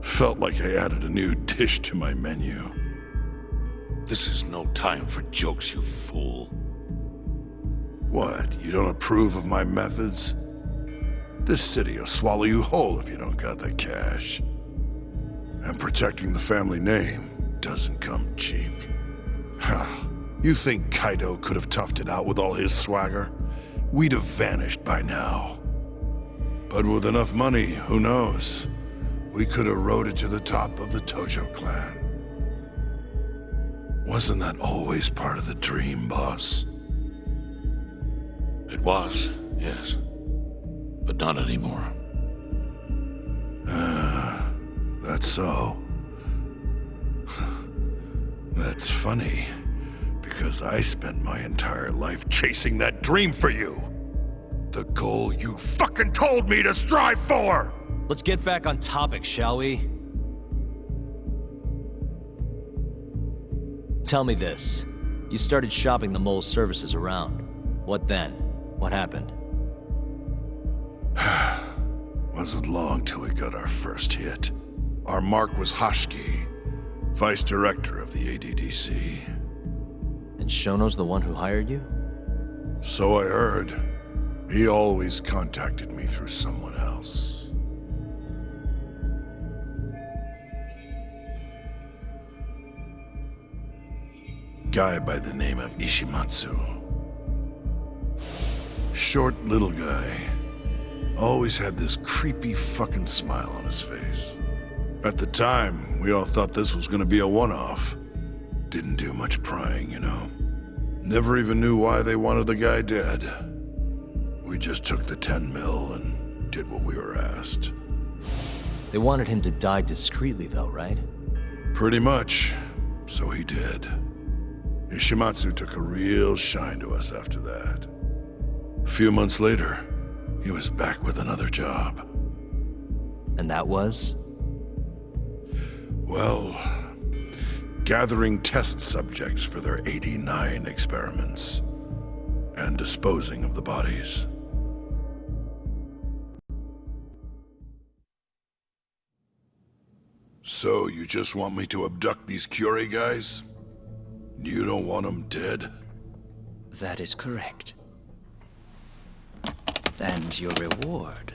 Felt like I added a new dish to my menu. This is no time for jokes, you fool. What, you don't approve of my methods? This city will swallow you whole if you don't got the cash. And protecting the family name doesn't come cheap. You think Kaido could have toughed it out with all his swagger? We'd have vanished by now. But with enough money, who knows? We could have rode it to the top of the Tojo clan. Wasn't that always part of the dream, boss? It was, yes. But not anymore. That's so. That's funny, because I spent my entire life chasing that dream for you. The goal you fucking told me to strive for! Let's get back on topic, shall we? Tell me this. You started shopping the mole's services around. What then? What happened? Wasn't long till we got our first hit. Our mark was Hashiki, vice director of the ADDC. And Shono's the one who hired you? So I heard. He always contacted me through someone else. Guy by the name of Ishimatsu. Short little guy. Always had this creepy fucking smile on his face. At the time, we all thought this was gonna be a one-off. Didn't do much prying, you know. Never even knew why they wanted the guy dead. We just took the 10 mil and did what we were asked. They wanted him to die discreetly though, right? Pretty much. So he did. Ishimatsu took a real shine to us after that. A few months later, he was back with another job. And that was? Well, gathering test subjects for their 89 experiments. And disposing of the bodies. So, you just want me to abduct these Curie guys? You don't want them dead? That is correct. And your reward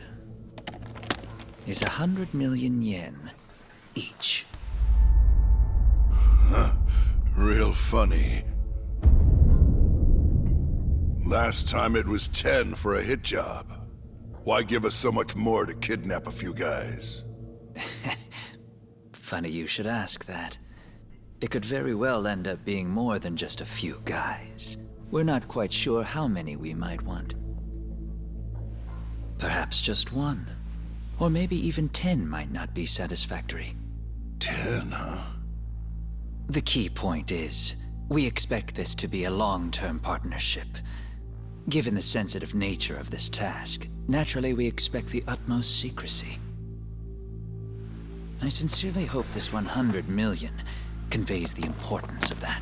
is 100 million yen each. Real funny. Last time it was 10 for a hit job. Why give us so much more to kidnap a few guys? Funny you should ask that. It could very well end up being more than just a few guys. We're not quite sure how many we might want. Perhaps just one. Or maybe even 10 might not be satisfactory. 10, huh? The key point is, we expect this to be a long-term partnership. Given the sensitive nature of this task, naturally we expect the utmost secrecy. I sincerely hope this 100 million conveys the importance of that.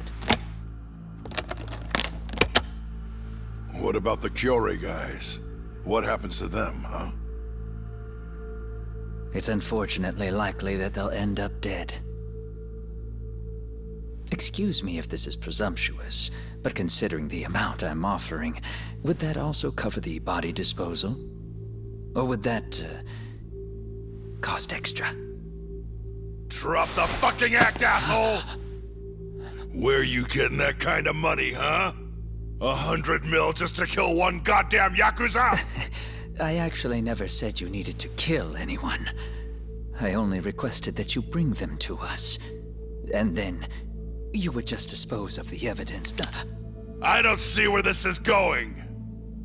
What about the Kyorei guys? What happens to them, huh? It's unfortunately likely that they'll end up dead. Excuse me if this is presumptuous, but considering the amount I'm offering, would that also cover the body disposal? Or would that, cost extra? Drop the fucking act, asshole! Where you getting that kind of money, huh? 100 mil just to kill one goddamn Yakuza? I actually never said you needed to kill anyone. I only requested that you bring them to us. And then, you would just dispose of the evidence. I don't see where this is going.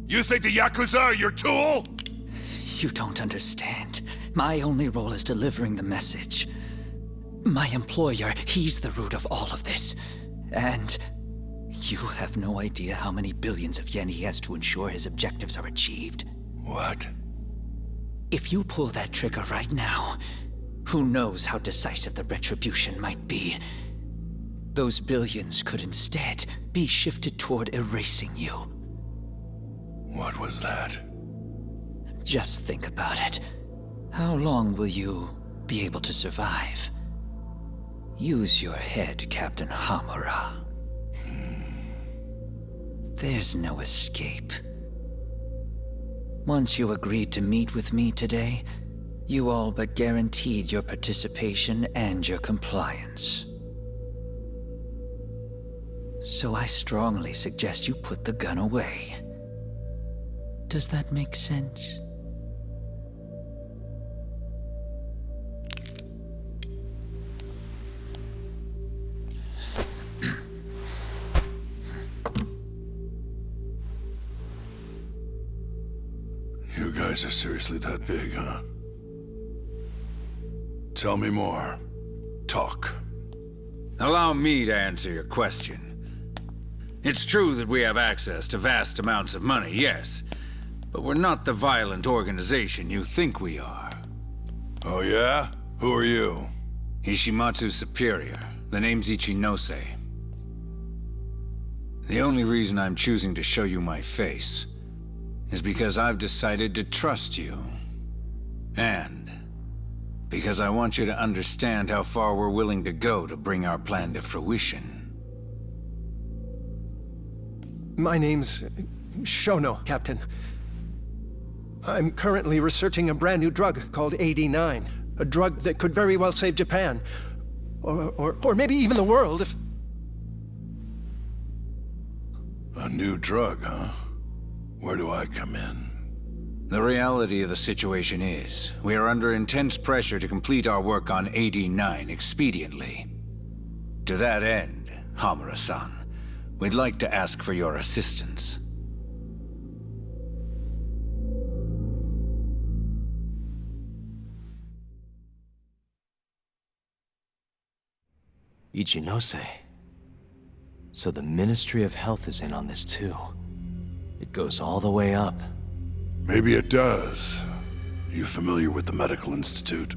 You think the Yakuza are your tool? You don't understand. My only role is delivering the message. My employer, he's the root of all of this. And you have no idea how many billions of yen he has to ensure his objectives are achieved. What? If you pull that trigger right now, who knows how decisive the retribution might be. Those billions could instead be shifted toward erasing you. What was that? Just think about it. How long will you be able to survive? Use your head, Captain Hamura. There's no escape. Once you agreed to meet with me today, you all but guaranteed your participation and your compliance. So I strongly suggest you put the gun away. Does that make sense? You guys are seriously that big, huh? Tell me more. Talk. Allow me to answer your question. It's true that we have access to vast amounts of money, yes. But we're not the violent organization you think we are. Oh yeah? Who are you? Ishimatsu's superior. The name's Ichinose. The only reason I'm choosing to show you my face is because I've decided to trust you. And because I want you to understand how far we're willing to go to bring our plan to fruition. My name's Shono, Captain. I'm currently researching a brand new drug called 89. A drug that could very well save Japan. Or maybe even the world if... A new drug, huh? Where do I come in? The reality of the situation is, we are under intense pressure to complete our work on 89 expediently. To that end, Hamura-san, we'd like to ask for your assistance. Ichinose. So the Ministry of Health is in on this too. It goes all the way up. Maybe it does. You familiar with the Medical Institute?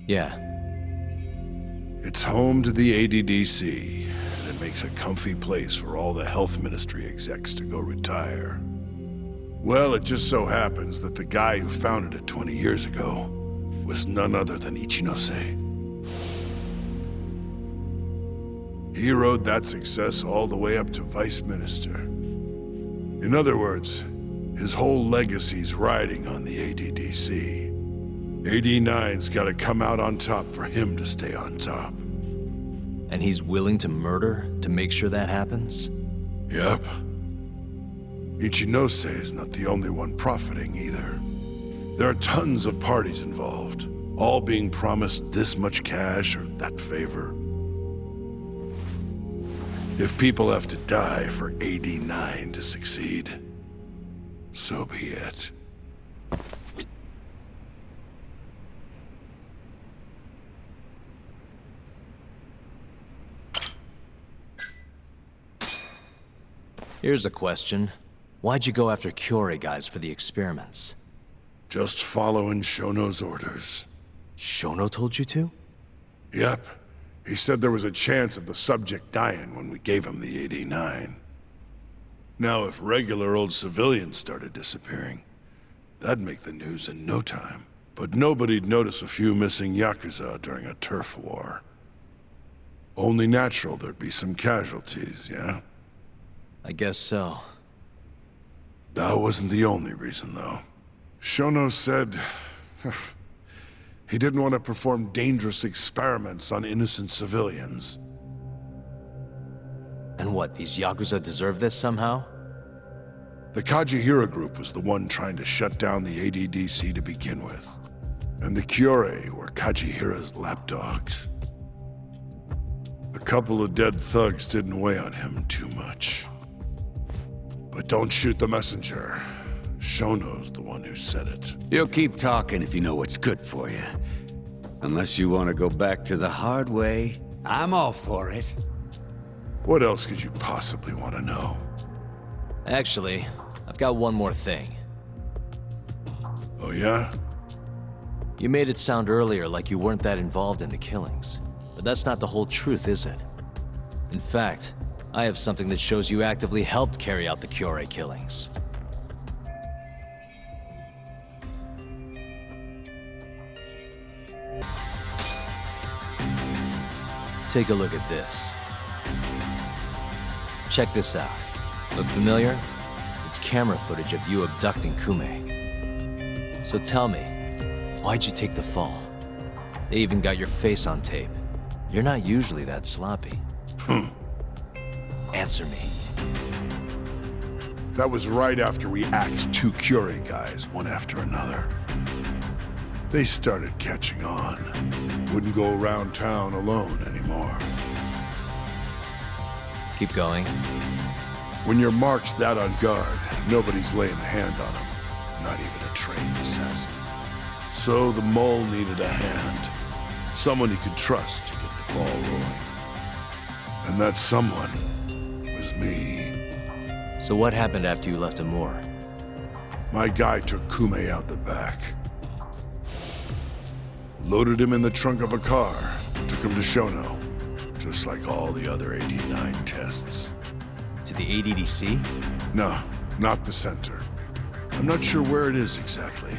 Yeah. It's home to the ADDC, and it makes a comfy place for all the health ministry execs to go retire. Well, it just so happens that the guy who founded it 20 years ago was none other than Ichinose. He rode that success all the way up to Vice Minister. In other words, his whole legacy's riding on the ADDC. AD9's gotta come out on top for him to stay on top. And he's willing to murder to make sure that happens? Yep. Ichinose is not the only one profiting either. There are tons of parties involved, all being promised this much cash or that favor. If people have to die for AD9 to succeed, so be it. Here's a question. Why'd you go after Kyorei guys for the experiments? Just following Shono's orders. Shono told you to? Yep. He said there was a chance of the subject dying when we gave him the AD9. Now, if regular old civilians started disappearing, that'd make the news in no time. But nobody'd notice a few missing Yakuza during a turf war. Only natural there'd be some casualties, yeah? I guess so. That wasn't the only reason, though. Shono said he didn't want to perform dangerous experiments on innocent civilians. And what, these Yakuza deserve this somehow? The Kajihira group was the one trying to shut down the ADDC to begin with. And the Kyorei were Kajihira's lapdogs. A couple of dead thugs didn't weigh on him too much. But don't shoot the messenger. Shono's the one who said it. You'll keep talking if you know what's good for you. Unless you want to go back to the hard way, I'm all for it. What else could you possibly want to know? Actually, I've got one more thing. Oh yeah? You made it sound earlier like you weren't that involved in the killings. But that's not the whole truth, is it? In fact, I have something that shows you actively helped carry out the Kyorei killings. Take a look at this. Check this out. Look familiar? It's camera footage of you abducting Kume. So tell me, why'd you take the fall? They even got your face on tape. You're not usually that sloppy. Answer me. That was right after we axed 2 Kyorei guys, one after another. They started catching on. Wouldn't go around town alone anymore. Keep going. When your mark's that on guard, nobody's laying a hand on him. Not even a trained assassin. So the mole needed a hand. Someone he could trust to get the ball rolling. And that someone was me. So what happened after you left Amur? My guy took Kume out the back. Loaded him in the trunk of a car. Took him to Shono. Just like all the other AD9 tests. To the ADDC? No, not the center. I'm not sure where it is exactly.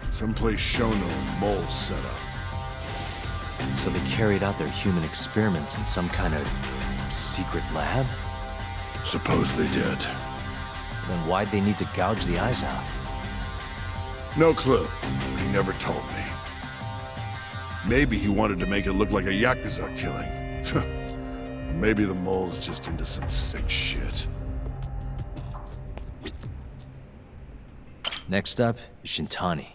Someplace Shono and Mole set up. So they carried out their human experiments in some kind of secret lab? Suppose they did. Then why'd they need to gouge the eyes out? No clue. He never told me. Maybe he wanted to make it look like a Yakuza killing. Maybe the mole's just into some sick shit. Next up is Shintani.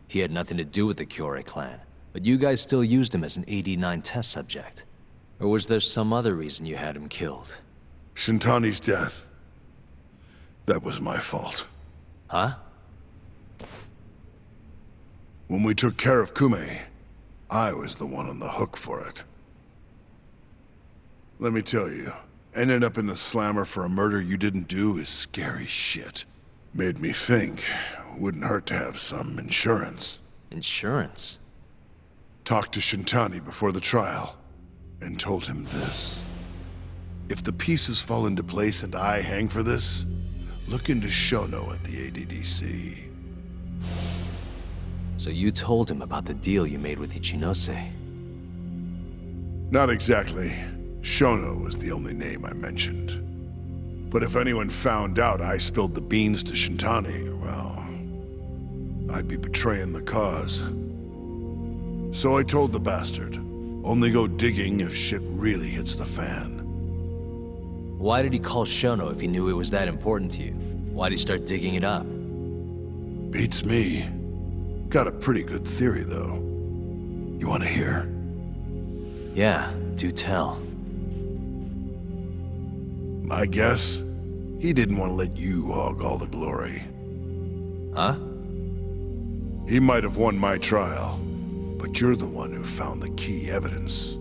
He had nothing to do with the Kyorei clan, but you guys still used him as an AD9 test subject. Or was there some other reason you had him killed? Shintani's death. That was my fault. Huh? When we took care of Kume, I was the one on the hook for it. Let me tell you, ending up in the slammer for a murder you didn't do is scary shit. Made me think, wouldn't hurt to have some insurance. Insurance? Talked to Shintani before the trial, and told him this. If the pieces fall into place and I hang for this, look into Shono at the ADDC. So you told him about the deal you made with Ichinose? Not exactly. Shono was the only name I mentioned. But if anyone found out I spilled the beans to Shintani, well, I'd be betraying the cause. So I told the bastard, only go digging if shit really hits the fan. Why did he call Shono if he knew it was that important to you? Why'd he start digging it up? Beats me. Got a pretty good theory, though. You want to hear? Yeah, do tell. My guess? He didn't want to let you hog all the glory. Huh? He might have won my trial, but you're the one who found the key evidence.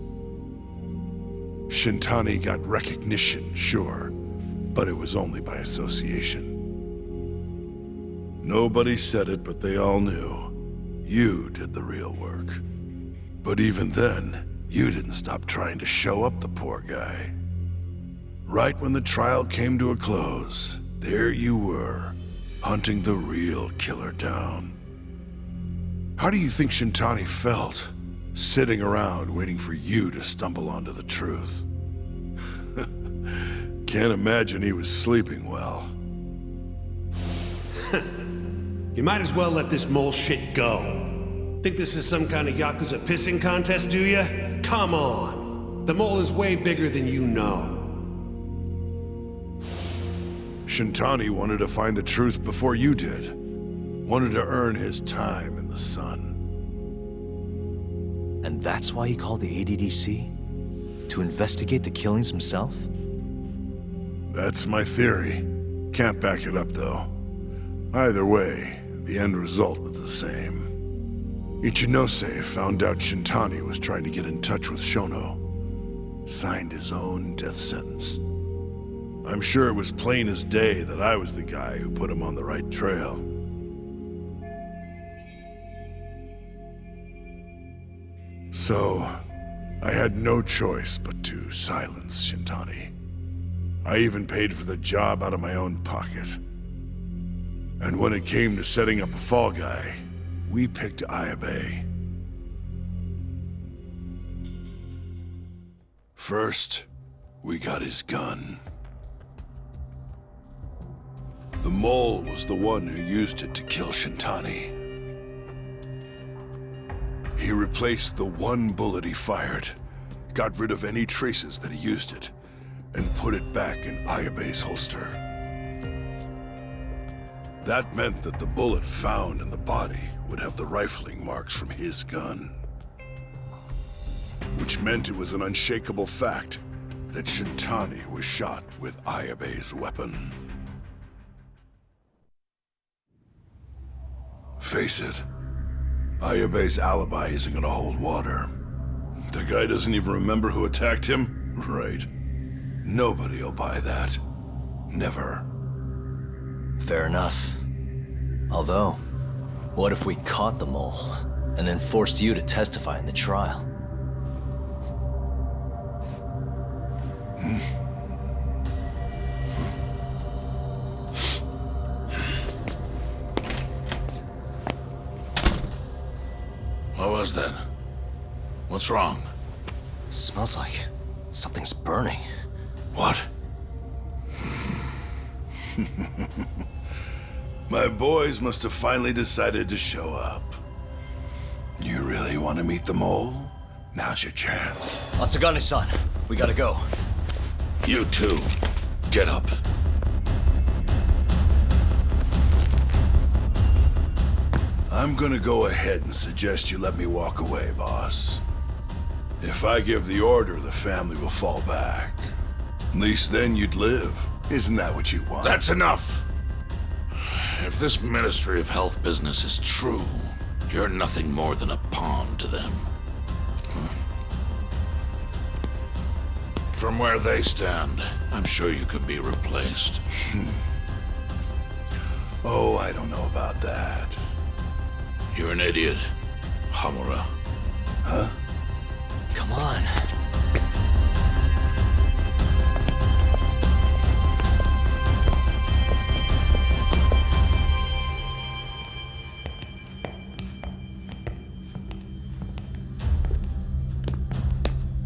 Shintani got recognition, sure, but it was only by association. Nobody said it, but they all knew. You did the real work. But even then, you didn't stop trying to show up the poor guy. Right when the trial came to a close, there you were, hunting the real killer down. How do you think Shintani felt, sitting around waiting for you to stumble onto the truth? Can't imagine he was sleeping well. You might as well let this mole shit go. Think this is some kind of Yakuza pissing contest, do ya? Come on. The mole is way bigger than you know. Shintani wanted to find the truth before you did. Wanted to earn his time in the sun. And that's why he called the ADDC? To investigate the killings himself? That's my theory. Can't back it up, though. Either way, the end result was the same. Ichinose found out Shintani was trying to get in touch with Shono. Signed his own death sentence. I'm sure it was plain as day that I was the guy who put him on the right trail. So, I had no choice but to silence Shintani. I even paid for the job out of my own pocket. And when it came to setting up a fall guy, we picked Ayabe. First, we got his gun. The mole was the one who used it to kill Shintani. He replaced the one bullet he fired, got rid of any traces that he used it, and put it back in Ayabe's holster. That meant that the bullet found in the body would have the rifling marks from his gun. Which meant it was an unshakable fact that Shintani was shot with Ayabe's weapon. Face it, Ayabe's alibi isn't gonna hold water. The guy doesn't even remember who attacked him? Right. Nobody'll buy that. Never. Fair enough. Although, what if we caught the mole, and then forced you to testify in the trial? What was that? What's wrong? Smells like something's burning. What? My boys must have finally decided to show up. You really want to meet the mole? Now's your chance. Atsugane-san, we gotta go. You too. Get up. I'm gonna go ahead and suggest you let me walk away, boss. If I give the order, the family will fall back. At least then you'd live. Isn't that what you want? That's enough! If this Ministry of Health business is true, you're nothing more than a pawn to them. From where they stand, I'm sure you could be replaced. Oh, I don't know about that. You're an idiot, Hamura. Huh? Come on.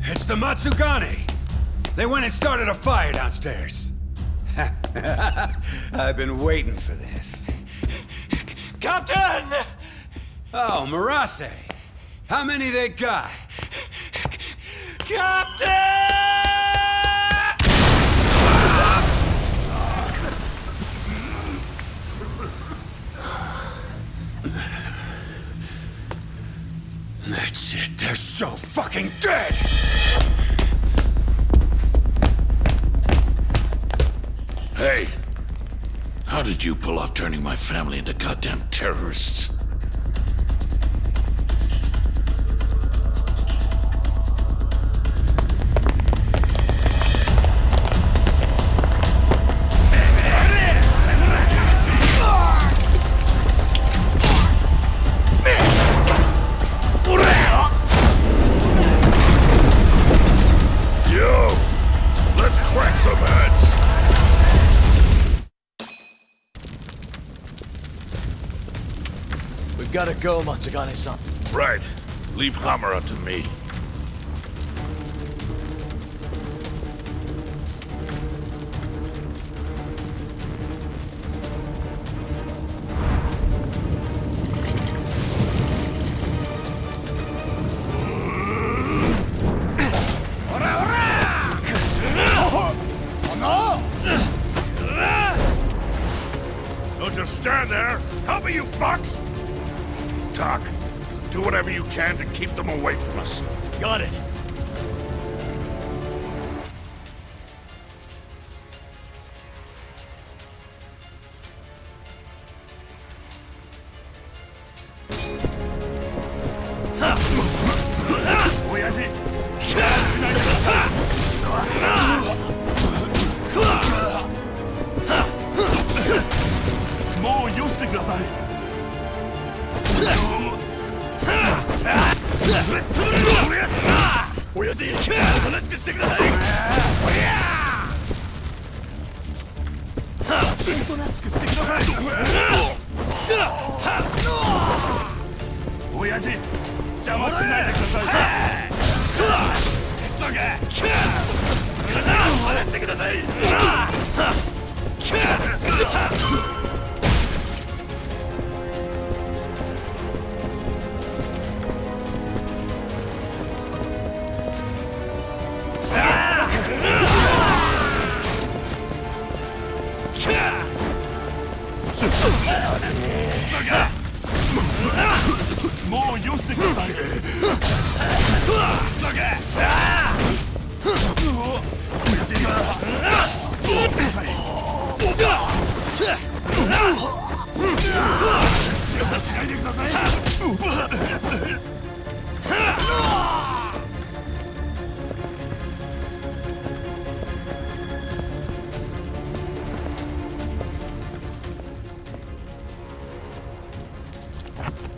It's the Matsugane! They went and started a fire downstairs. I've been waiting for this. Captain! Oh, Marase. How many they got? Captain! That's it. They're so fucking dead! Hey, how did you pull off turning my family into goddamn terrorists? Yo, let's crack some heads! We've gotta go, Matsugane-san. Right. Leave Hamura to me. Don't just stand there! Help me, you fucks! Tak, do whatever you can to keep them away from us. Got it.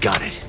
Got it.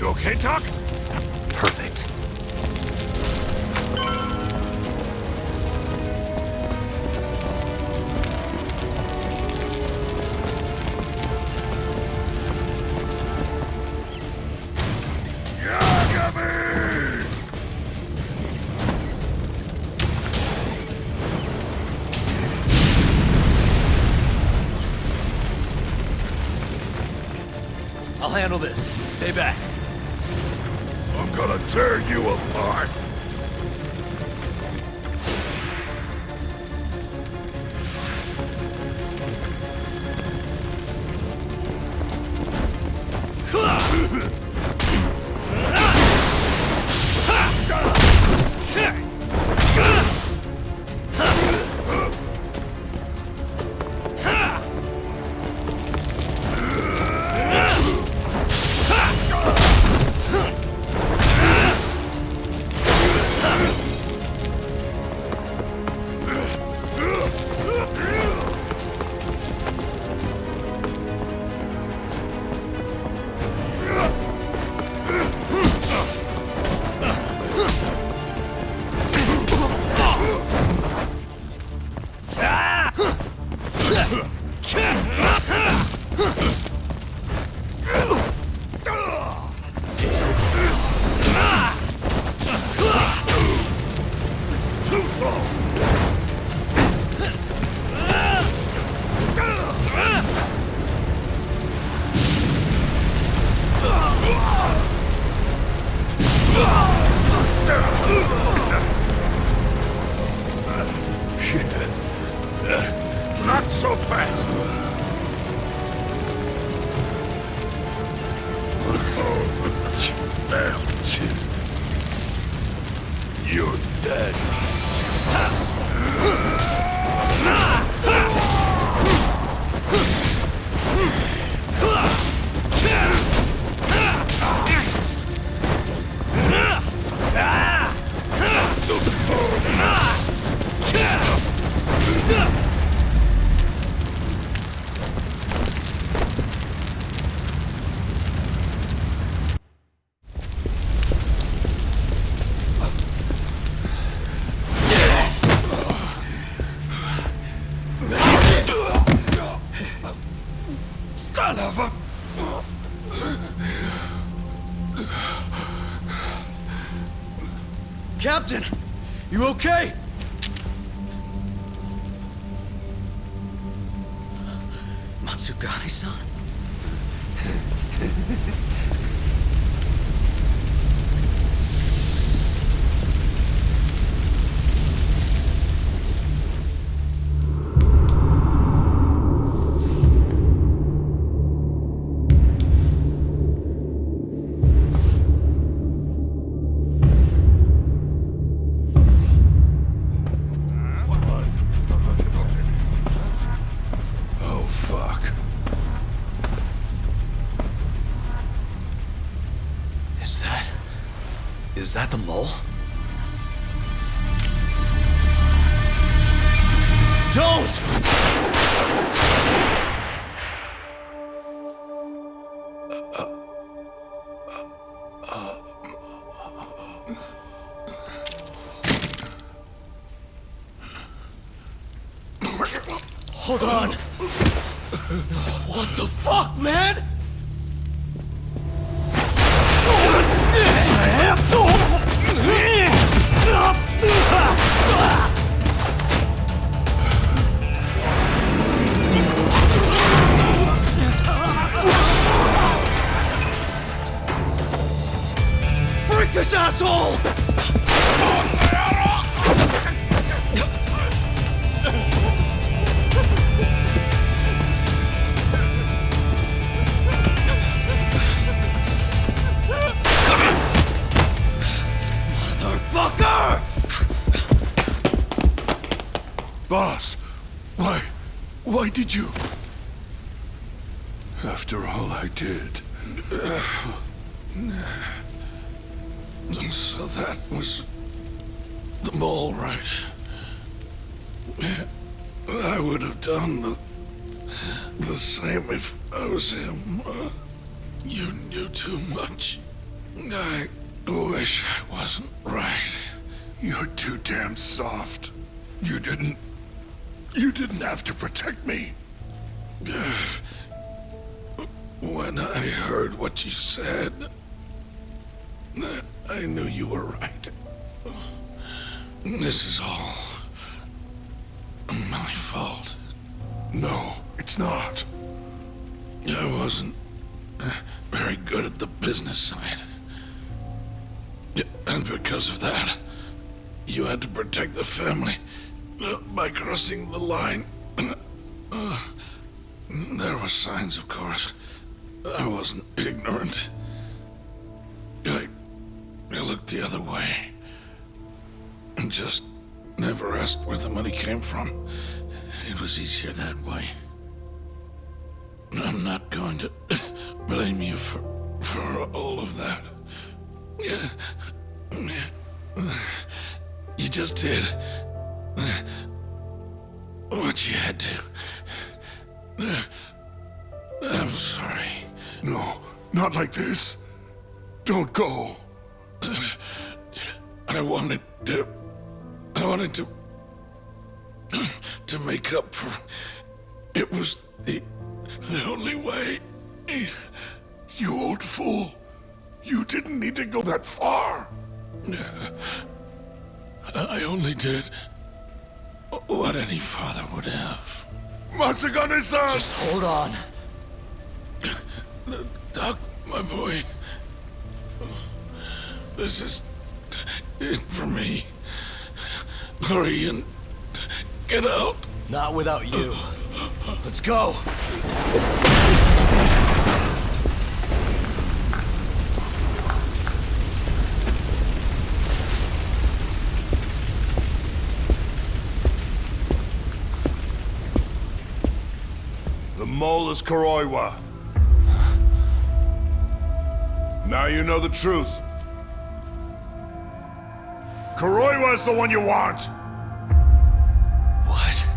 You okay, Tak? Perfect. Yagami! I'll handle this. Stay back. I'm gonna tear you apart! Not so fast. You're dead. Son of a... Captain, you okay? Matsugane-san? Is that the mole? Don't! Hold on. What the fuck, man? Break this asshole! Motherfucker! Boss, why did you? After all I did. So that was the mole, right? I would have done the same if I was him. You knew too much. I wish I wasn't right. You're too damn soft. You didn't have to protect me. When I heard what you said, I knew you were right. This is all my fault. No, it's not. I wasn't very good at the business side. And because of that, you had to protect the family by crossing the line. There were signs, of course. I wasn't ignorant. I looked the other way. And just never asked where the money came from. It was easier that way. I'm not going to blame you for all of that. You just did what you had to. I'm sorry. No, not like this. Don't go. I wanted to make up for. It was the only way. You old fool. You didn't need to go that far. I only did what any father would have. Masagane-san! Just hold on. Doc, my boy. This is in for me. Hurry and get out. Not without you. Let's go! The mole is Kuroiwa. Now you know the truth. Kuroiwa is the one you want! What?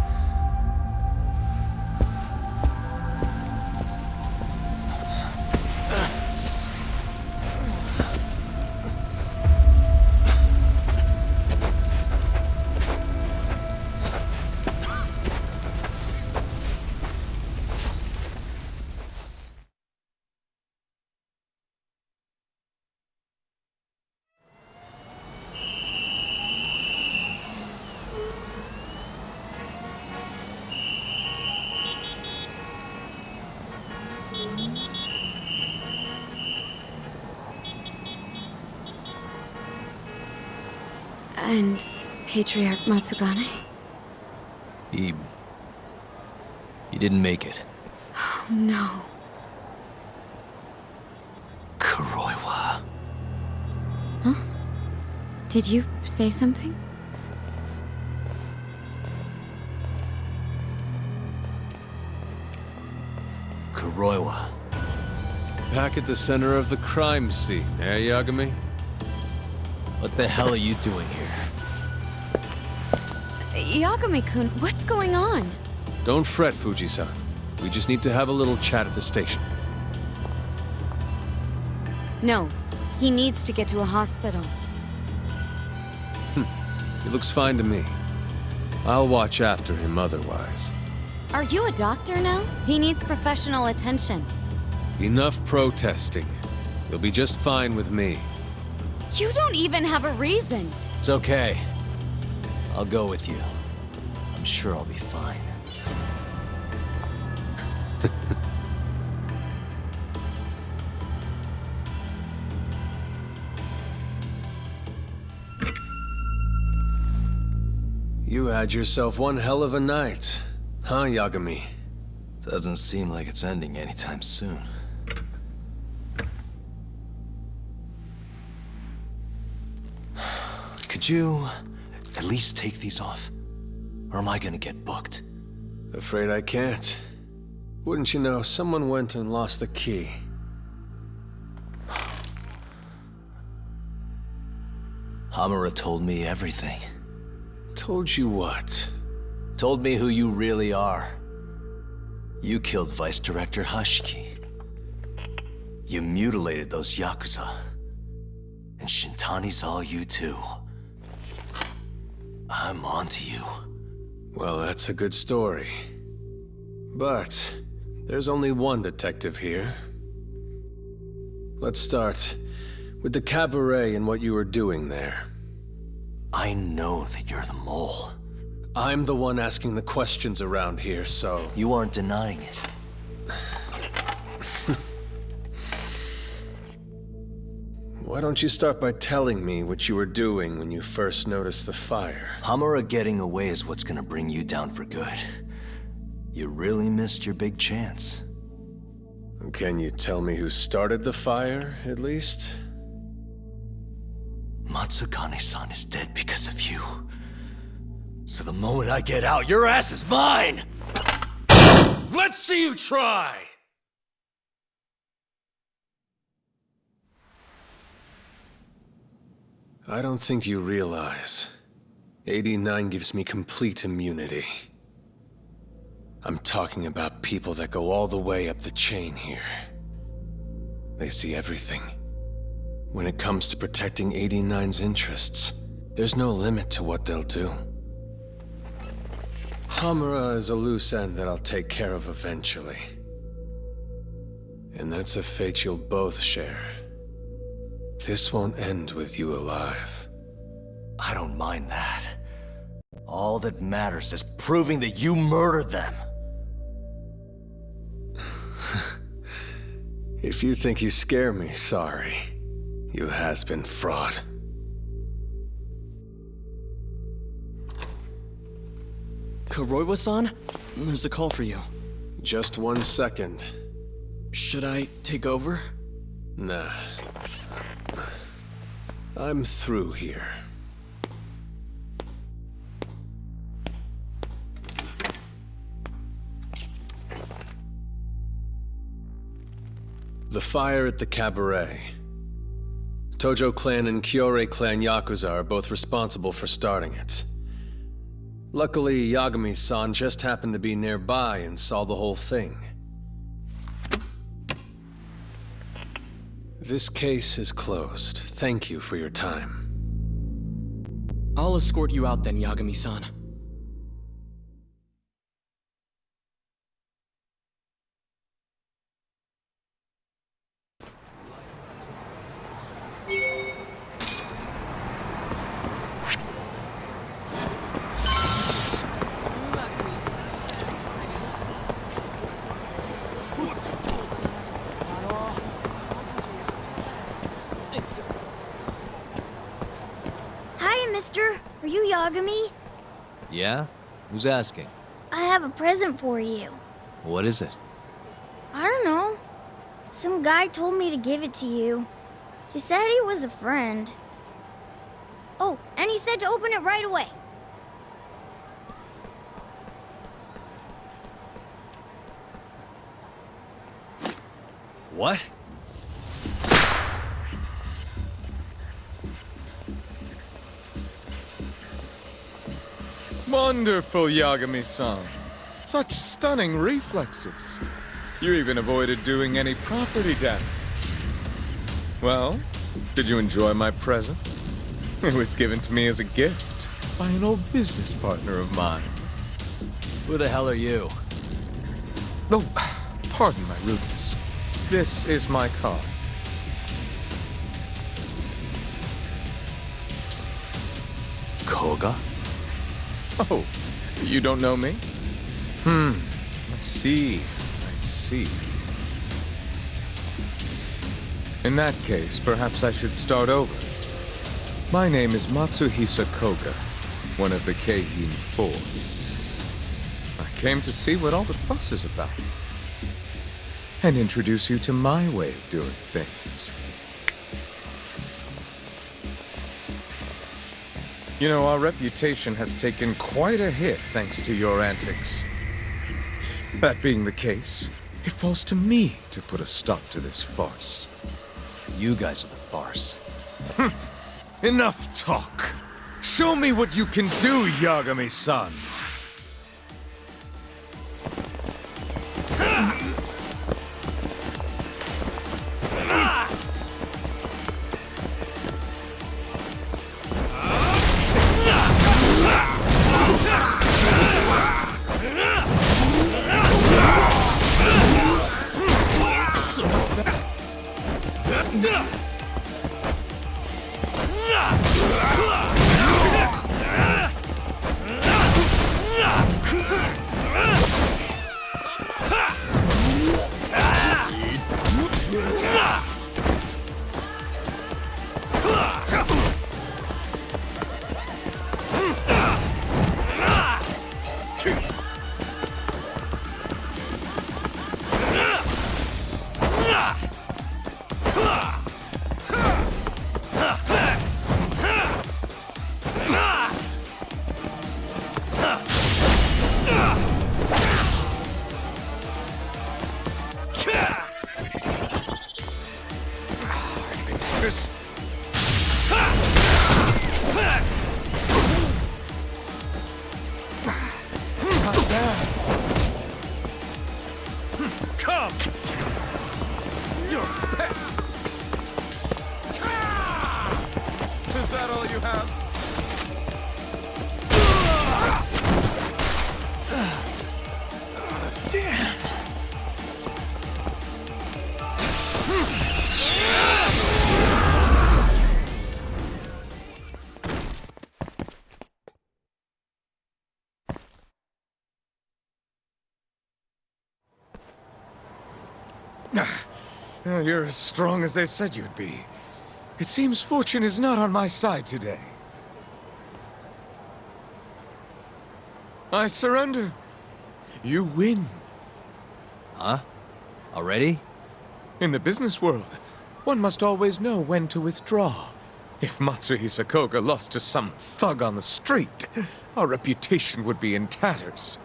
And Patriarch Matsugane? He didn't make it. Oh, no. Kuroiwa. Huh? Did you say something? Kuroiwa. Back at the center of the crime scene, eh, Yagami? What the hell are you doing here? Yagami-kun, what's going on? Don't fret, Fuji-san. We just need to have a little chat at the station. No, he needs to get to a hospital. He looks fine to me. I'll watch after him otherwise. Are you a doctor now? He needs professional attention. Enough protesting. You'll be just fine with me. You don't even have a reason. It's okay. I'll go with you. I'm sure I'll be fine. You had yourself one hell of a night, huh, Yagami? Doesn't seem like it's ending anytime soon. Could you at least take these off? Or am I gonna get booked? Afraid I can't. Wouldn't you know, someone went and lost the key. Hamura told me everything. Told you what? Told me who you really are. You killed Vice Director Hashiki. You mutilated those Yakuza. And Shintani's all you too. I'm onto you. Well, that's a good story. But there's only one detective here. Let's start with the cabaret and what you were doing there. I know that you're the mole. I'm the one asking the questions around here, so... You aren't denying it. Why don't you start by telling me what you were doing when you first noticed the fire? Hamura getting away is what's gonna bring you down for good. You really missed your big chance. Can you tell me who started the fire, at least? Matsugane-san is dead because of you. So the moment I get out, your ass is mine! Let's see you try! I don't think you realize. 89 gives me complete immunity. I'm talking about people that go all the way up the chain here. They see everything. When it comes to protecting 89's interests, there's no limit to what they'll do. Hamura is a loose end that I'll take care of eventually. And that's a fate you'll both share. This won't end with you alive. I don't mind that. All that matters is proving that you murdered them. If you think you scare me, sorry. You has-been fraud. Kuroiwa-san? There's a call for you. Just 1 second. Should I take over? Nah. I'm through here. The fire at the cabaret. Tojo clan and Kyorei clan Yakuza are both responsible for starting it. Luckily, Yagami-san just happened to be nearby and saw the whole thing. This case is closed. Thank you for your time. I'll escort you out then, Yagami-san. Are you Yagami? Yeah? Who's asking? I have a present for you. What is it? I don't know. Some guy told me to give it to you. He said he was a friend. Oh, and he said to open it right away. What? Wonderful, Yagami-san. Such stunning reflexes. You even avoided doing any property damage. Well, did you enjoy my present? It was given to me as a gift by an old business partner of mine. Who the hell are you? Oh, pardon my rudeness. This is my card. Koga? Oh, you don't know me? I see. In that case, perhaps I should start over. My name is Matsuhisa Koga, one of the Keihin Four. I came to see what all the fuss is about, and introduce you to my way of doing things. You know, our reputation has taken quite a hit thanks to your antics. That being the case, it falls to me to put a stop to this farce. You guys are the farce. Enough talk. Show me what you can do, Yagami-san. Come! You're best! Is that all you have? Damn! You're as strong as they said you'd be. It seems fortune is not on my side today. I surrender. You win. Huh? Already? In the business world, one must always know when to withdraw. If Matsuhisa Koga lost to some thug on the street, our reputation would be in tatters.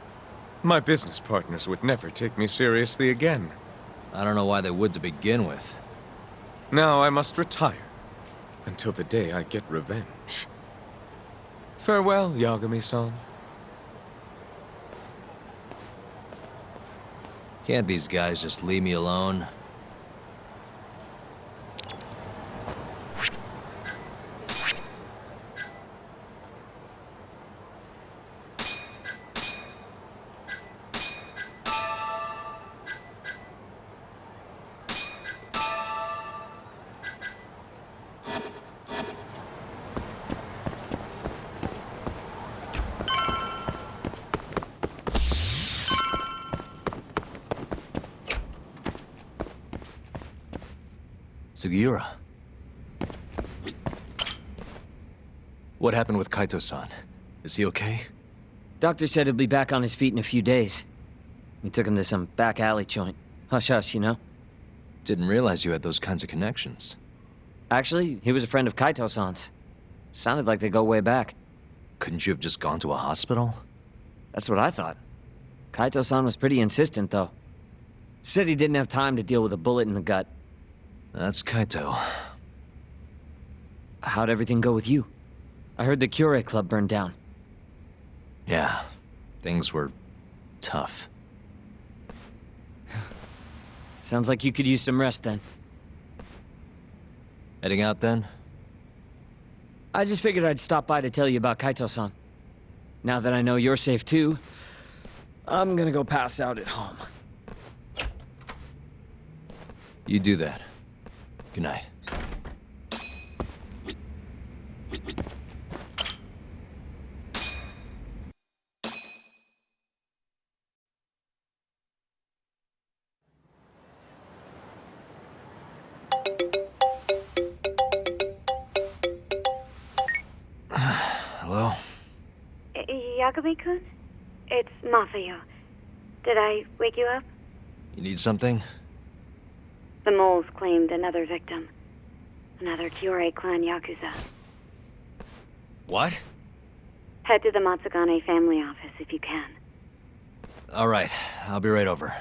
My business partners would never take me seriously again. I don't know why they would to begin with. Now I must retire, until the day I get revenge. Farewell, Yagami-san. Can't these guys just leave me alone? Sugiura. What happened with Kaito-san? Is he okay? Doctor said he'll be back on his feet in a few days. We took him to some back alley joint. Hush-hush, you know? Didn't realize you had those kinds of connections. Actually, he was a friend of Kaito-san's. Sounded like they go way back. Couldn't you have just gone to a hospital? That's what I thought. Kaito-san was pretty insistent, though. Said he didn't have time to deal with a bullet in the gut. That's Kaito. How'd everything go with you? I heard the Cure Club burned down. Yeah, things were tough. Sounds like you could use some rest then. Heading out then? I just figured I'd stop by to tell you about Kaito-san. Now that I know you're safe too, I'm gonna go pass out at home. You do that. Good night. Hello? Yagami-kun? It's Mafuyu. Did I wake you up? You need something? The moles claimed another victim. Another Kyorei clan Yakuza. What? Head to the Matsugane family office if you can. All right, I'll be right over.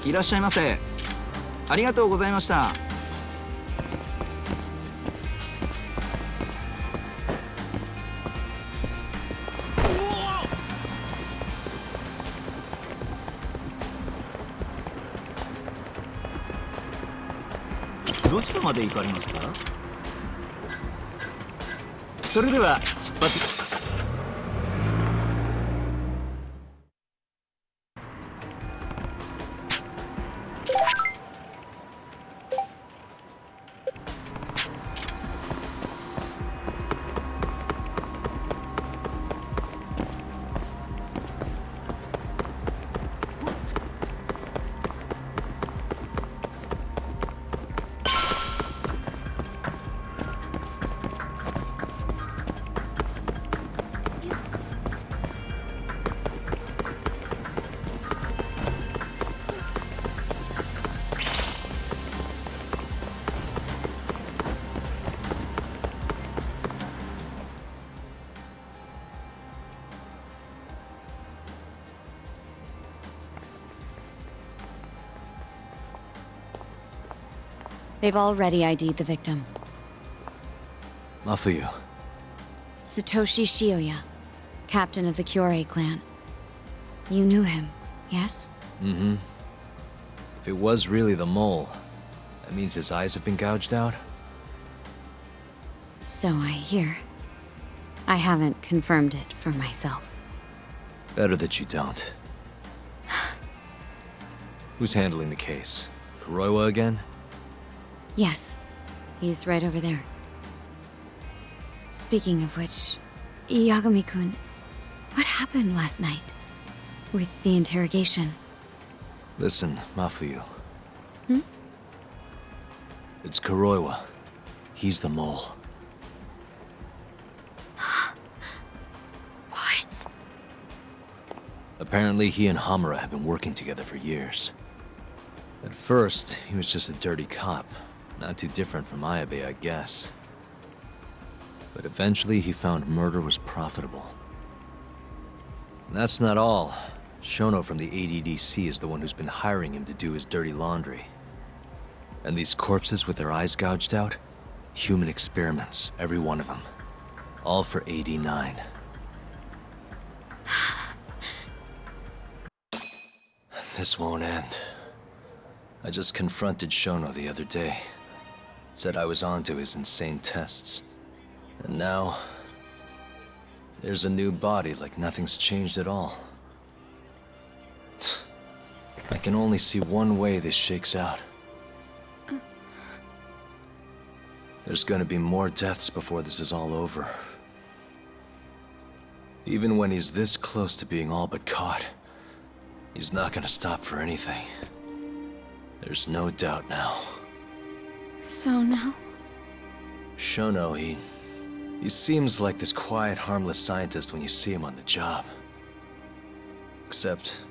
いらっしゃいませ。ありがとうございました。どちらまで行かれますか？それでは出発。They've already ID'd the victim. Mafuyu. Satoshi Shioya, captain of the Kyorei clan. You knew him, yes? Mm-hmm. If it was really the mole, that means his eyes have been gouged out? So I hear. I haven't confirmed it for myself. Better that you don't. Who's handling the case? Kuroiwa again? Yes. He's right over there. Speaking of which, Yagami-kun, what happened last night? With the interrogation? Listen, Mafuyu. Hmm? It's Kuroiwa. He's the mole. What? Apparently he and Hamura have been working together for years. At first, he was just a dirty cop. Not too different from Ayabe, I guess. But eventually he found murder was profitable. And that's not all. Shono from the ADDC is the one who's been hiring him to do his dirty laundry. And these corpses with their eyes gouged out? Human experiments, every one of them. All for 89. This won't end. I just confronted Shono the other day. Said I was onto his insane tests. And now... there's a new body like nothing's changed at all. I can only see one way this shakes out. There's gonna be more deaths before this is all over. Even when he's this close to being all but caught, he's not gonna stop for anything. There's no doubt now. So now? Shono, he seems like this quiet, harmless scientist when you see him on the job. Except,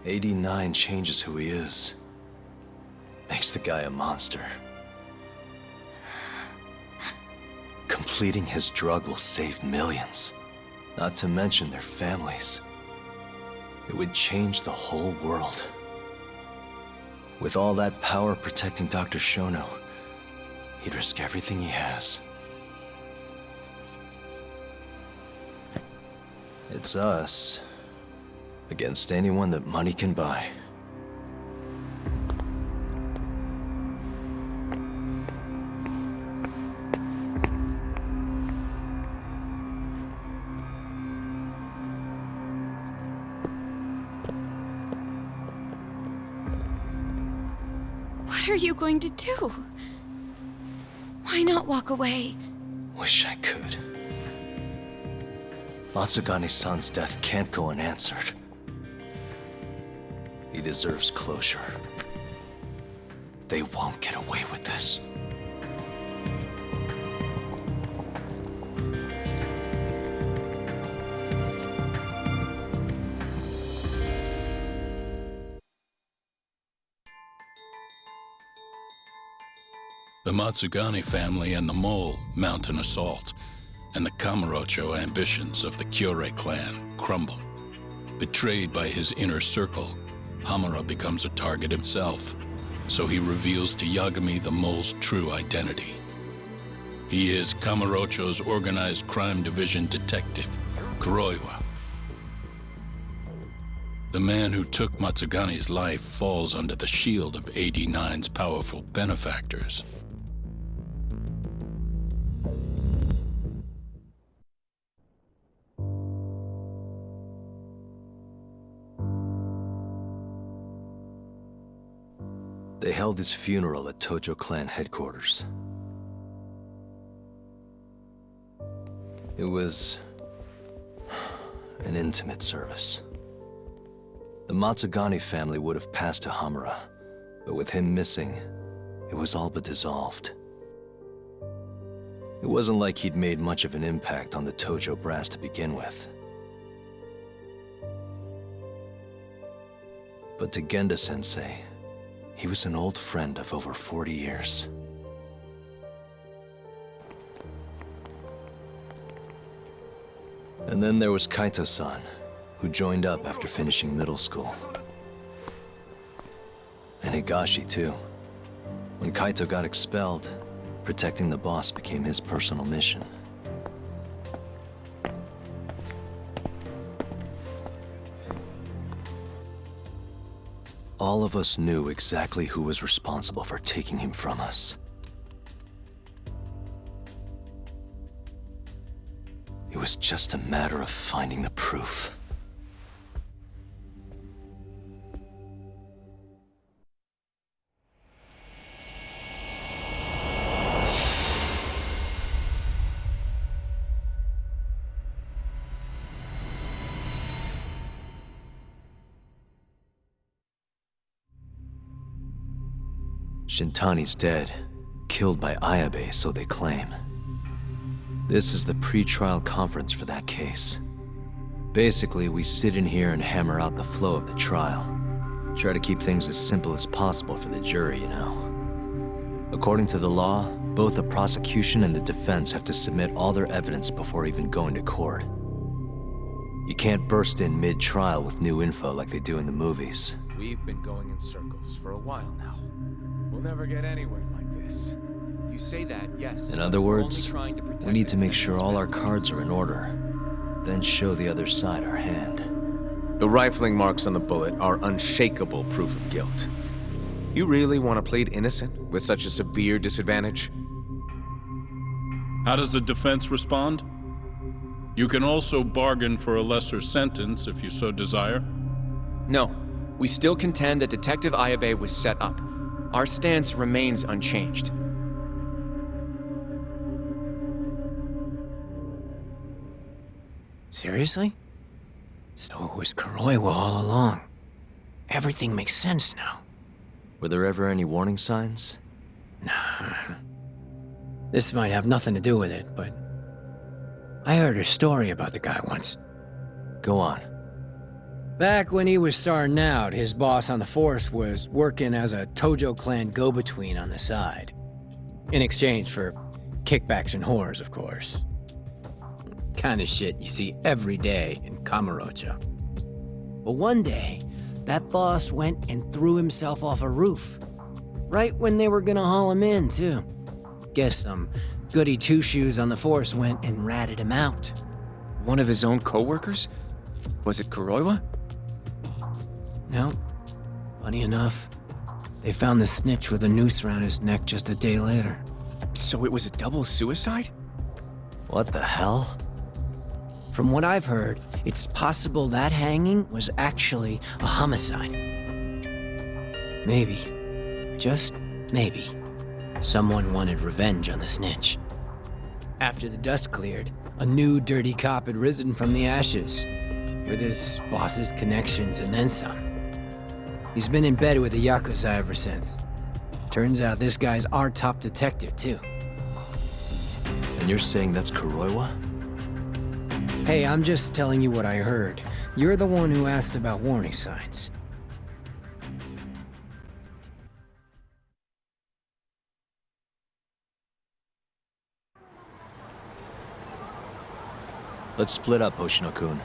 89 changes who he is. Makes the guy a monster. Completing his drug will save millions, not to mention their families. It would change the whole world. With all that power protecting Dr. Shono, he'd risk everything he has. It's us against anyone that money can buy. What are you going to do? Why not walk away? Wish I could. Matsugane-san's death can't go unanswered. He deserves closure. They won't get away with this. The Matsugane family and the mole mount an assault, and the Kamurocho ambitions of the Kyorei clan crumble. Betrayed by his inner circle, Hamura becomes a target himself, so he reveals to Yagami the mole's true identity. He is Kamurocho's organized crime division detective, Kuroiwa. The man who took Matsugane's life falls under the shield of 89's powerful benefactors. They held his funeral at Tojo clan headquarters. It was an intimate service. The Matsugane family would have passed to Hamura, but with him missing, it was all but dissolved. It wasn't like he'd made much of an impact on the Tojo brass to begin with. But to Genda-sensei, he was an old friend of over 40 years. And then there was Kaito-san, who joined up after finishing middle school. And Higashi, too. When Kaito got expelled, protecting the boss became his personal mission. All of us knew exactly who was responsible for taking him from us. It was just a matter of finding the proof. Shintani's dead, killed by Ayabe, so they claim. This is the pre-trial conference for that case. Basically, we sit in here and hammer out the flow of the trial. Try to keep things as simple as possible for the jury, you know. According to the law, both the prosecution and the defense have to submit all their evidence before even going to court. You can't burst in mid-trial with new info like they do in the movies. We've been going in circles for a while now. We'll never get anywhere like this. You say that, yes. In other words, we need to make sure all our cards are in order, then show the other side our hand. The rifling marks on the bullet are unshakable proof of guilt. You really want to plead innocent with such a severe disadvantage? How does the defense respond? You can also bargain for a lesser sentence if you so desire. No, we still contend that Detective Ayabe was set up. Our stance remains unchanged. Seriously? So it was Kuroiwa all along. Everything makes sense now. Were there ever any warning signs? Nah. This might have nothing to do with it, but I heard a story about the guy once. Go on. Back when he was starting out, his boss on the force was working as a Tojo clan go-between on the side. In exchange for kickbacks and whores, of course. Kind of shit you see every day in Kamurocho. But one day, that boss went and threw himself off a roof. Right when they were gonna haul him in, too. Guess some goody two-shoes on the force went and ratted him out. One of his own co-workers? Was it Kuroiwa? No. Funny enough, they found the snitch with a noose around his neck just a day later. So it was a double suicide? What the hell? From what I've heard, it's possible that hanging was actually a homicide. Maybe, just maybe, someone wanted revenge on the snitch. After the dust cleared, a new dirty cop had risen from the ashes, with his boss's connections and then some. He's been in bed with the Yakuza ever since. Turns out this guy's our top detective, too. And you're saying that's Kuroiwa? Hey, I'm just telling you what I heard. You're the one who asked about warning signs. Let's split up, Hoshino-kun.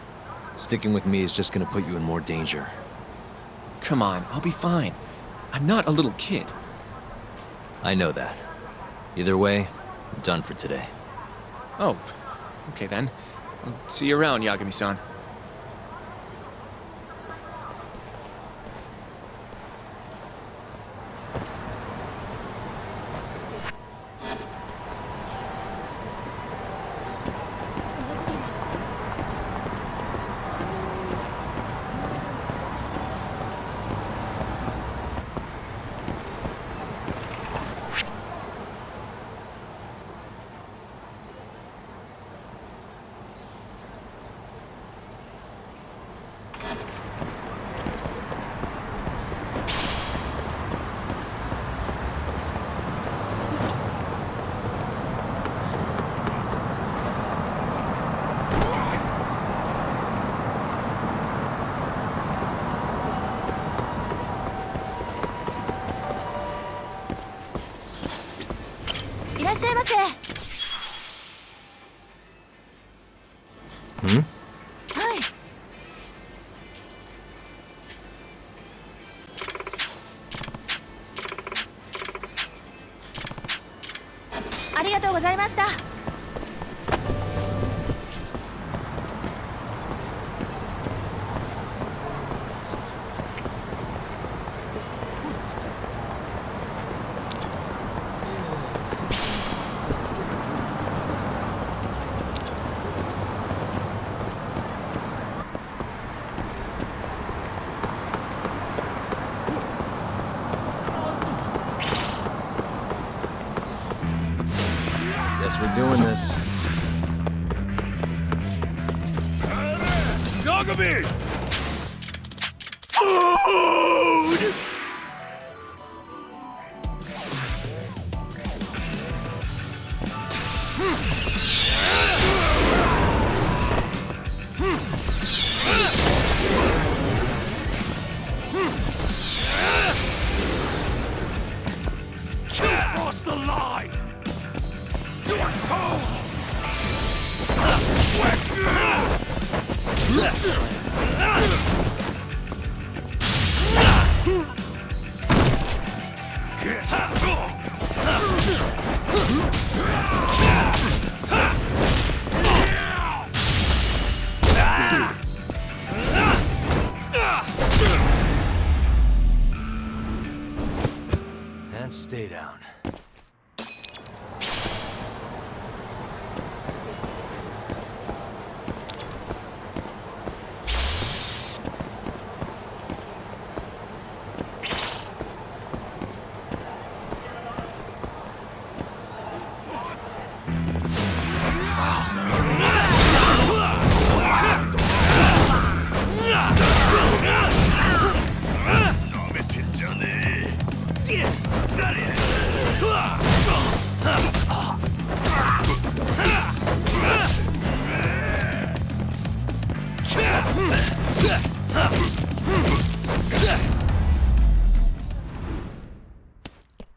Sticking with me is just gonna put you in more danger. Come on, I'll be fine. I'm not a little kid. I know that. Either way, I'm done for today. Oh, okay then. I'll see you around, Yagami-san. ありがとうございました。Guess we're doing this. Yagami! Food! You crossed the line! You are toast! And stay down.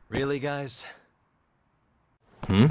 Really, guys? Hmm?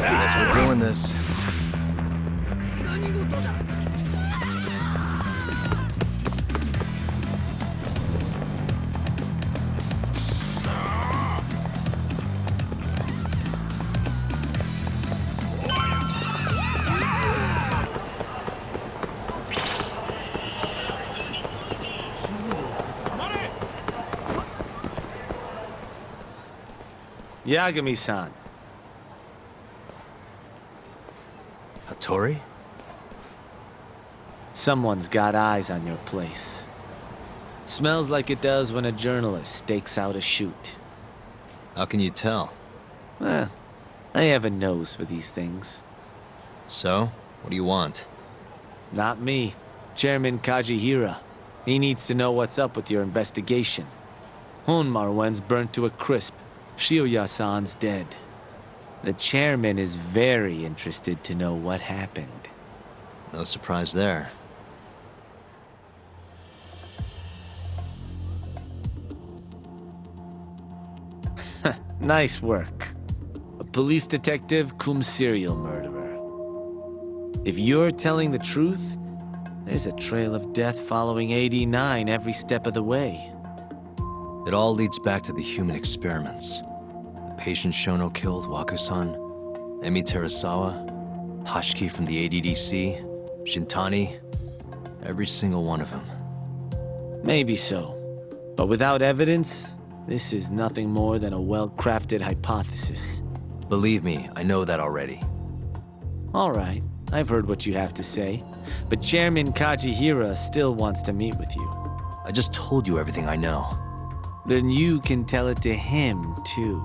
Guess we're doing this. Yagami-san. Hattori? Someone's got eyes on your place. Smells like it does when a journalist stakes out a shoot. How can you tell? Well, I have a nose for these things. So, what do you want? Not me. Chairman Kajihira. He needs to know what's up with your investigation. Honmarwen's burnt to a crisp. Shioya-san's dead. The chairman is very interested to know what happened. No surprise there. Nice work. police detective cum serial murderer. If you're telling the truth, there's a trail of death following 89 every step of the way. It all leads back to the human experiments. The patient Shono killed, Waku-san, Emi Terasawa, Hashiki from the ADDC, Shintani, every single one of them. Maybe so. But without evidence, this is nothing more than a well-crafted hypothesis. Believe me, I know that already. All right, I've heard what you have to say, but Chairman Kajihira still wants to meet with you. I just told you everything I know. Then you can tell it to him, too.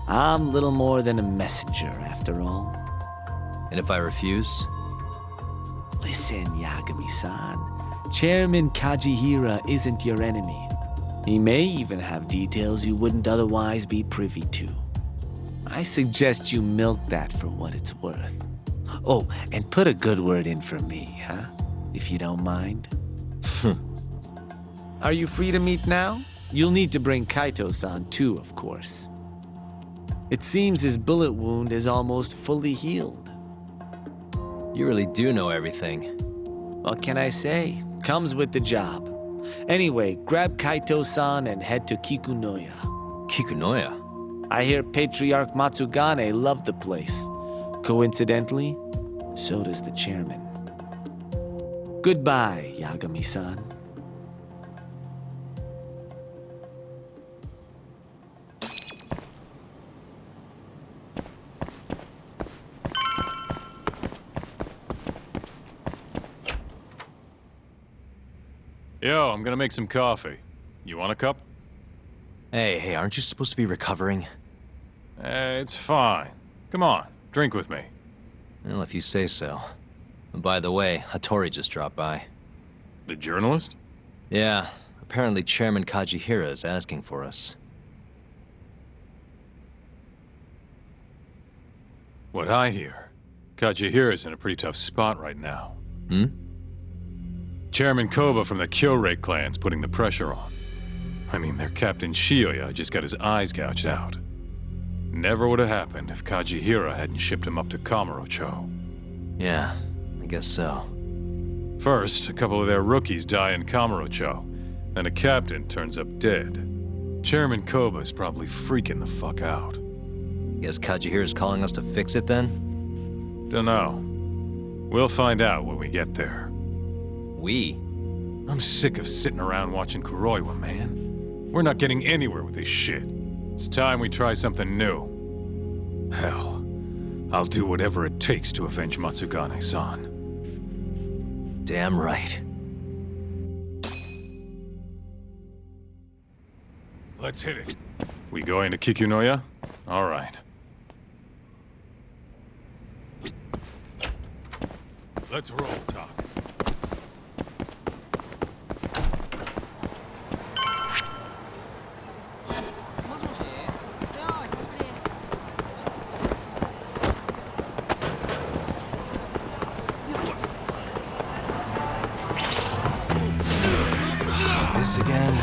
I'm little more than a messenger, after all. And if I refuse? Listen, Yagami-san. Chairman Kajihira isn't your enemy. He may even have details you wouldn't otherwise be privy to. I suggest you milk that for what it's worth. Oh, and put a good word in for me, huh? If you don't mind. Are you free to meet now? You'll need to bring Kaito-san too, of course. It seems his bullet wound is almost fully healed. You really do know everything. What can I say? Comes with the job. Anyway, grab Kaito-san and head to Kikunoya. Kikunoya? I hear Patriarch Matsugane loved the place. Coincidentally, so does the chairman. Goodbye, Yagami-san. Yo, I'm gonna make some coffee. You want a cup? Hey, aren't you supposed to be recovering? It's fine. Come on, drink with me. Well, if you say so. By the way, Hattori just dropped by. The journalist? Yeah, apparently Chairman Kajihira is asking for us. What I hear, Kajihira's in a pretty tough spot right now. Chairman Koba from the Kyorei clan's putting the pressure on. I mean, their Captain Shioya just got his eyes gouged out. Never would have happened if Kajihira hadn't shipped him up to Kamurocho. Yeah, I guess so. First, a couple of their rookies die in Kamurocho, then a captain turns up dead. Chairman Koba's probably freaking the fuck out. Guess Kajihira's calling us to fix it then? Dunno. We'll find out when we get there. We? I'm sick of sitting around watching Kuroiwa, man. We're not getting anywhere with this shit. It's time we try something new. Hell, I'll do whatever it takes to avenge Matsugane-san. Damn right. Let's hit it. We going to Kikunoya? All right. Let's roll, Talk. This again?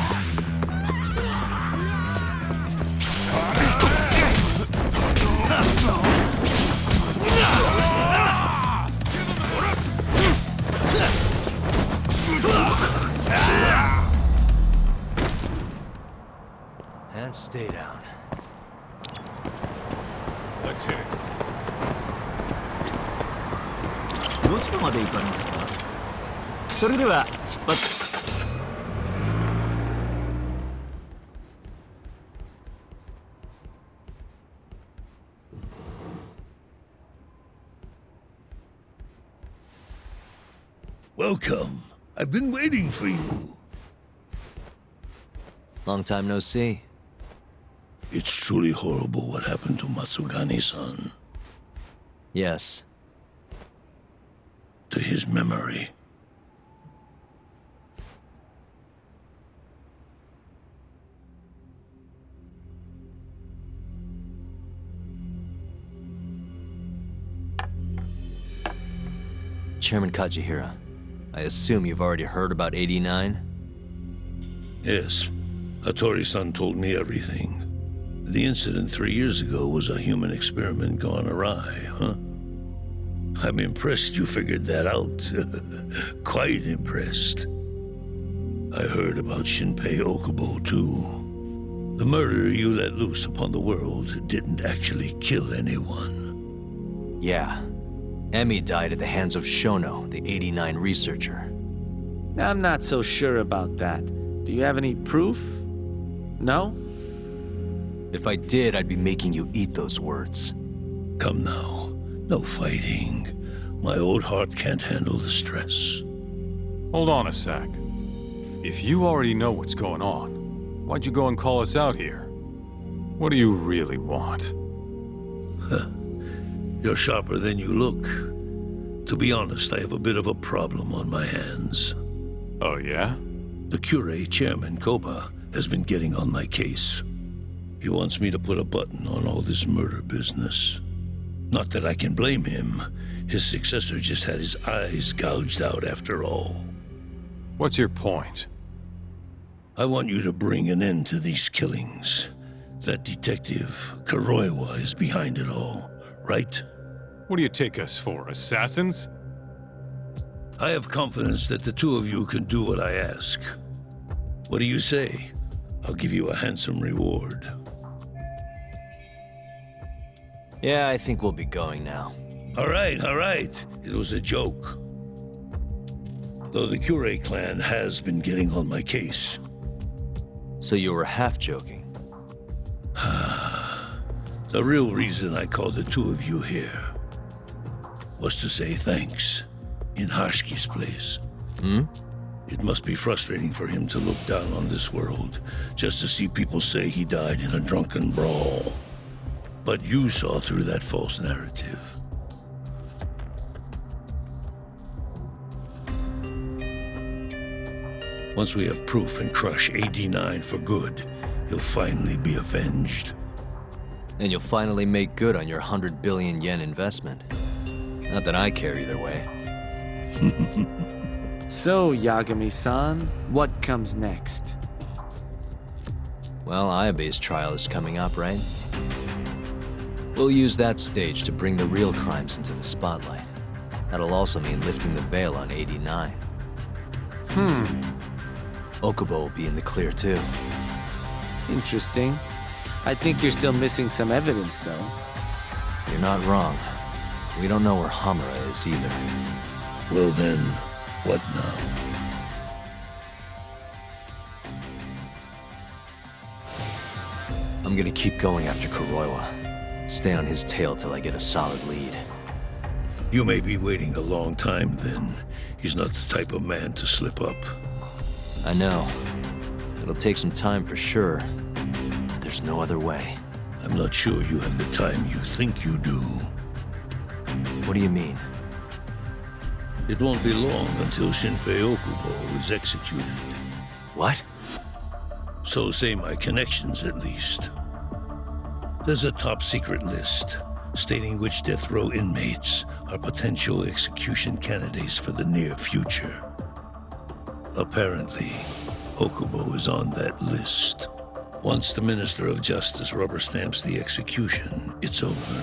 And stay down. Let's hit it. どちらまで行かれますか？それでは出発。Welcome. I've been waiting for you. Long time no see. It's truly horrible what happened to Matsugane-san. Yes. To his memory. Chairman Kajihira, I assume you've already heard about 89? Yes. Hattori-san told me everything. The incident 3 years ago was a human experiment gone awry, huh? I'm impressed you figured that out. Quite impressed. I heard about Shinpei Okubo, too. The murderer you let loose upon the world didn't actually kill anyone. Yeah. Emi died at the hands of Shono, the 89 researcher. I'm not so sure about that. Do you have any proof? No? If I did, I'd be making you eat those words. Come now. No fighting. My old heart can't handle the stress. Hold on a sec. If you already know what's going on, why'd you go and call us out here? What do you really want? You're sharper than you look. To be honest, I have a bit of a problem on my hands. Oh, yeah? The Cure chairman, Koba, has been getting on my case. He wants me to put a button on all this murder business. Not that I can blame him. His successor just had his eyes gouged out after all. What's your point? I want you to bring an end to these killings. That detective, Kuroiwa, is behind it all, right? What do you take us for, assassins? I have confidence that the two of you can do what I ask. What do you say? I'll give you a handsome reward. Yeah, I think we'll be going now. All right. It was a joke. Though the Cure clan has been getting on my case. So you were half joking? The real reason I called the two of you here was to say thanks in Hashki's place. It must be frustrating for him to look down on this world just to see people say he died in a drunken brawl. But you saw through that false narrative. Once we have proof and crush AD9 for good, he'll finally be avenged. And you'll finally make good on your 100 billion yen investment. Not that I care either way. So, Yagami-san, what comes next? Well, Ayabe's trial is coming up, right? We'll use that stage to bring the real crimes into the spotlight. That'll also mean lifting the veil on 89. Okubo will be in the clear, too. Interesting. I think you're still missing some evidence, though. You're not wrong. We don't know where Hamura is, either. Well then, what now? I'm gonna keep going after Kuroiwa. Stay on his tail till I get a solid lead. You may be waiting a long time then. He's not the type of man to slip up. I know. It'll take some time for sure. But there's no other way. I'm not sure you have the time you think you do. What do you mean? It won't be long until Shinpei Okubo is executed. What? So say my connections, at least. There's a top-secret list stating which death row inmates are potential execution candidates for the near future. Apparently, Okubo is on that list. Once the Minister of Justice rubber stamps the execution, it's over.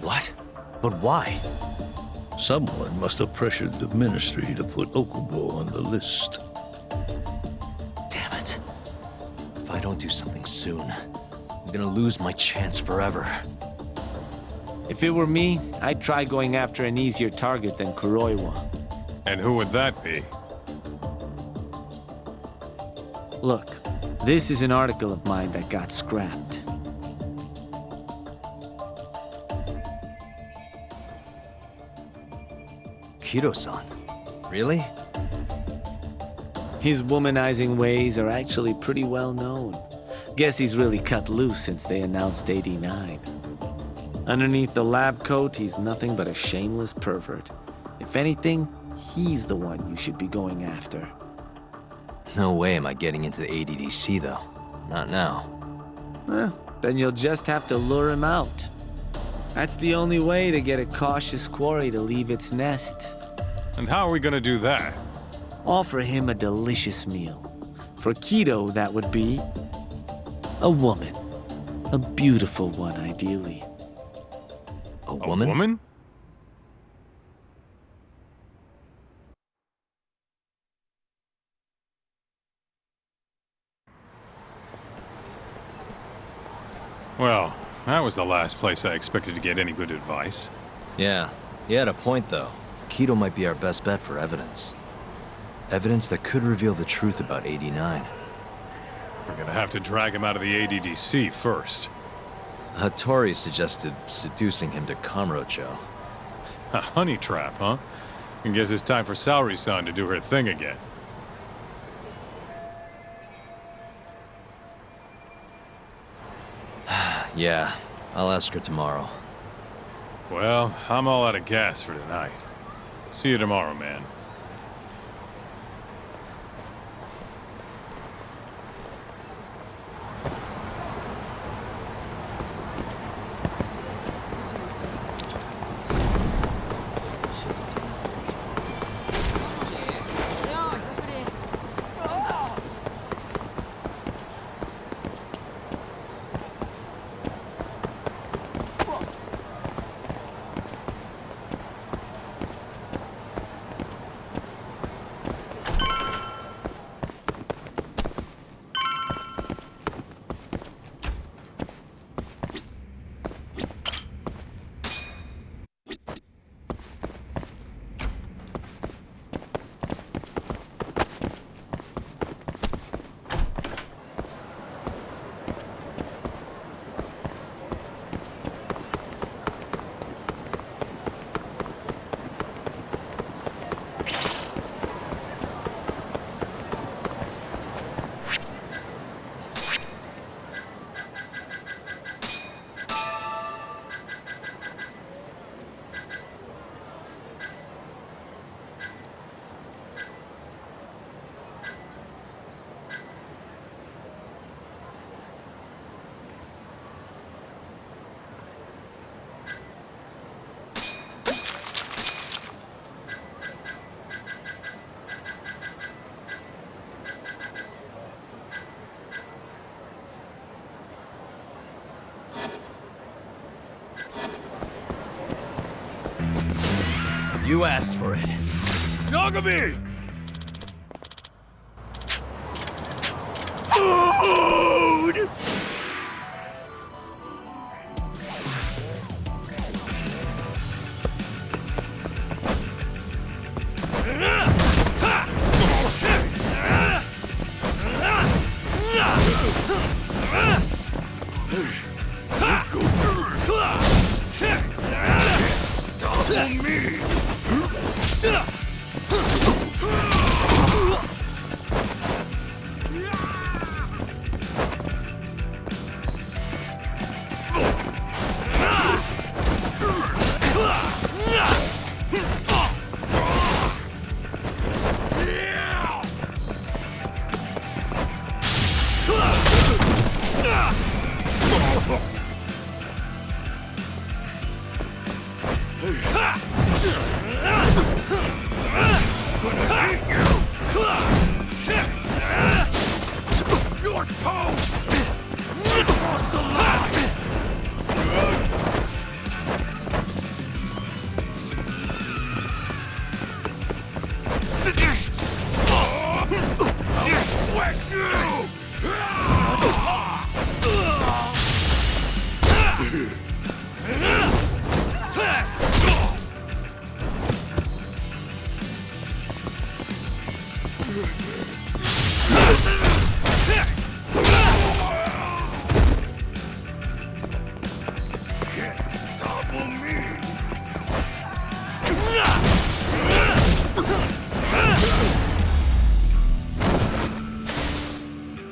What? But why? Someone must have pressured the Ministry to put Okubo on the list. Damn it. If I don't do something soon, I'm gonna lose my chance forever. If it were me, I'd try going after an easier target than Kuroiwa. And who would that be? Look, this is an article of mine that got scrapped. Kido-san? Really? His womanizing ways are actually pretty well known. Guess he's really cut loose since they announced 89. Underneath the lab coat, he's nothing but a shameless pervert. If anything, he's the one you should be going after. No way am I getting into the ADDC, though. Not now. Then you'll just have to lure him out. That's the only way to get a cautious quarry to leave its nest. And how are we gonna do that? Offer him a delicious meal. For Kido, that would be a woman. A beautiful one, ideally. A woman? A woman? Well, that was the last place I expected to get any good advice. Yeah, he had a point though. Keto might be our best bet for evidence. Evidence that could reveal the truth about 89. We're gonna have to drag him out of the ADDC first. Hattori suggested seducing him to Kamurocho. A honey trap, huh? I guess it's time for Saori-san to do her thing again. Yeah, I'll ask her tomorrow. Well, I'm all out of gas for tonight. See you tomorrow, man. You asked for it. Yagami! Food! You're toast! You crossed the line! I'll squish you!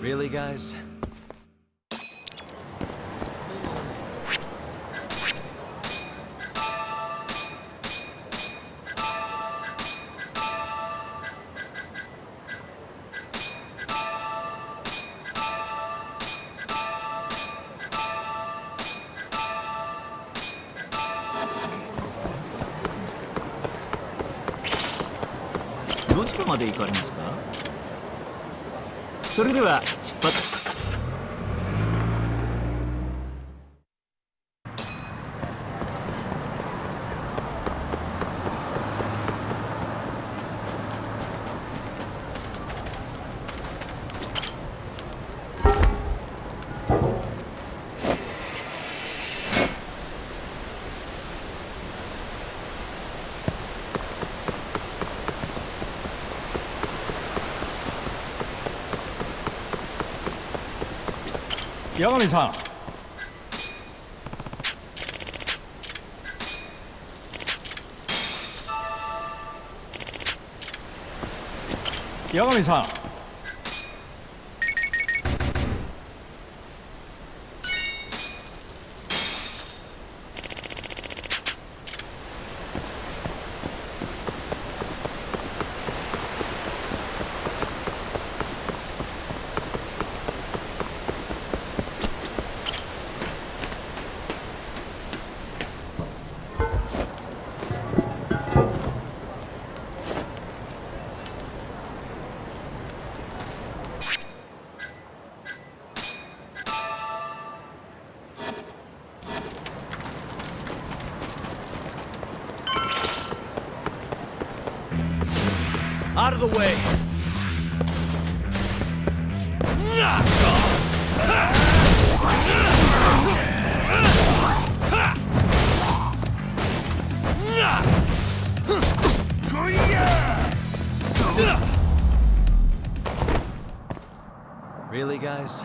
Really, guys? Yagamiさん。Yagamiさん。Out of the way! Really, guys?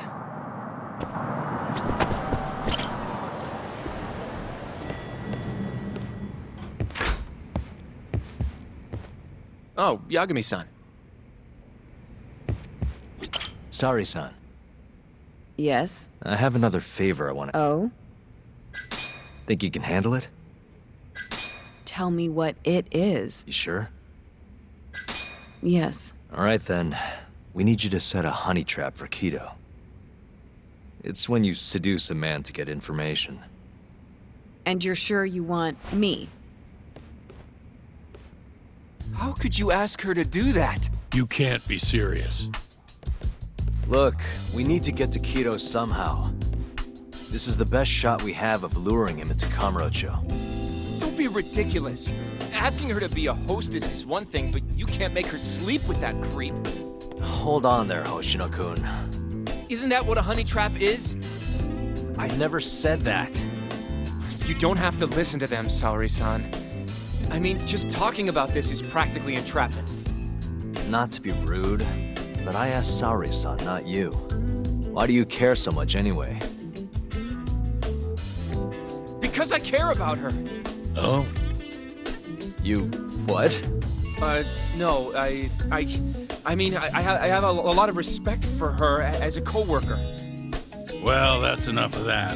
Oh, Yagami-san. Sorry, son. Yes? I have another favor I want to... Oh? Think you can handle it? Tell me what it is. You sure? Yes. All right, then. We need you to set a honey trap for Kido. It's when you seduce a man to get information. And you're sure you want me? How could you ask her to do that? You can't be serious. Look, we need to get to Kido somehow. This is the best shot we have of luring him into Kamurocho. Don't be ridiculous. Asking her to be a hostess is one thing, but you can't make her sleep with that creep. Hold on there, Hoshino-kun. Isn't that what a honey trap is? I never said that. You don't have to listen to them, Saori-san. I mean, just talking about this is practically entrapment. Not to be rude, but I asked Saori-san, not you. Why do you care so much anyway? Because I care about her. Oh? You... what? No, I mean, I have a lot of respect for her as a co-worker. Well, that's enough of that.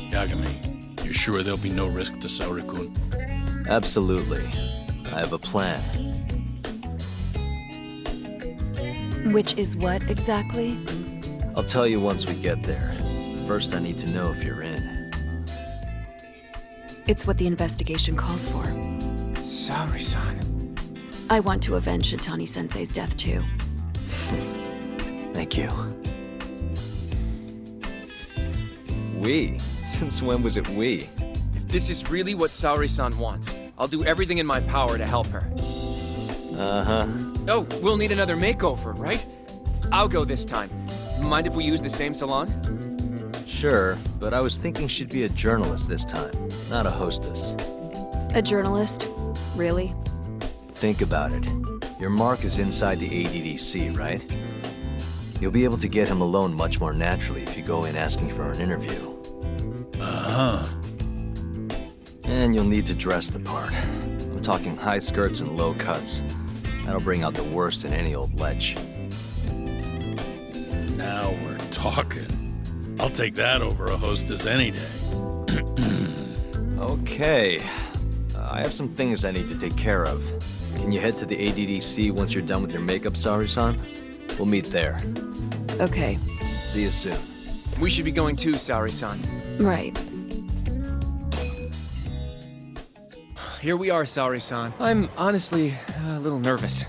Yagami, you sure there'll be no risk to Saori-kun? Absolutely. I have a plan. Which is what, exactly? I'll tell you once we get there. First, I need to know if you're in. It's what the investigation calls for. Saori-san. I want to avenge Shitani-sensei's death, too. Thank you. We? Since when was it we? If this is really what Saori-san wants, I'll do everything in my power to help her. Uh-huh. Oh, we'll need another makeover, right? I'll go this time. Mind if we use the same salon? Sure, but I was thinking she'd be a journalist this time, not a hostess. A journalist? Really? Think about it. Your mark is inside the ADDC, right? You'll be able to get him alone much more naturally if you go in asking for an interview. Uh-huh. And you'll need to dress the part. I'm talking high skirts and low cuts. That'll bring out the worst in any old lech. Now we're talking. I'll take that over a hostess any day. Okay. I have some things I need to take care of. Can you head to the ADDC once you're done with your makeup, Saori-san? We'll meet there. Okay. See you soon. We should be going too, Saori-san. Right. Here we are, Saori-san. I'm honestly a little nervous.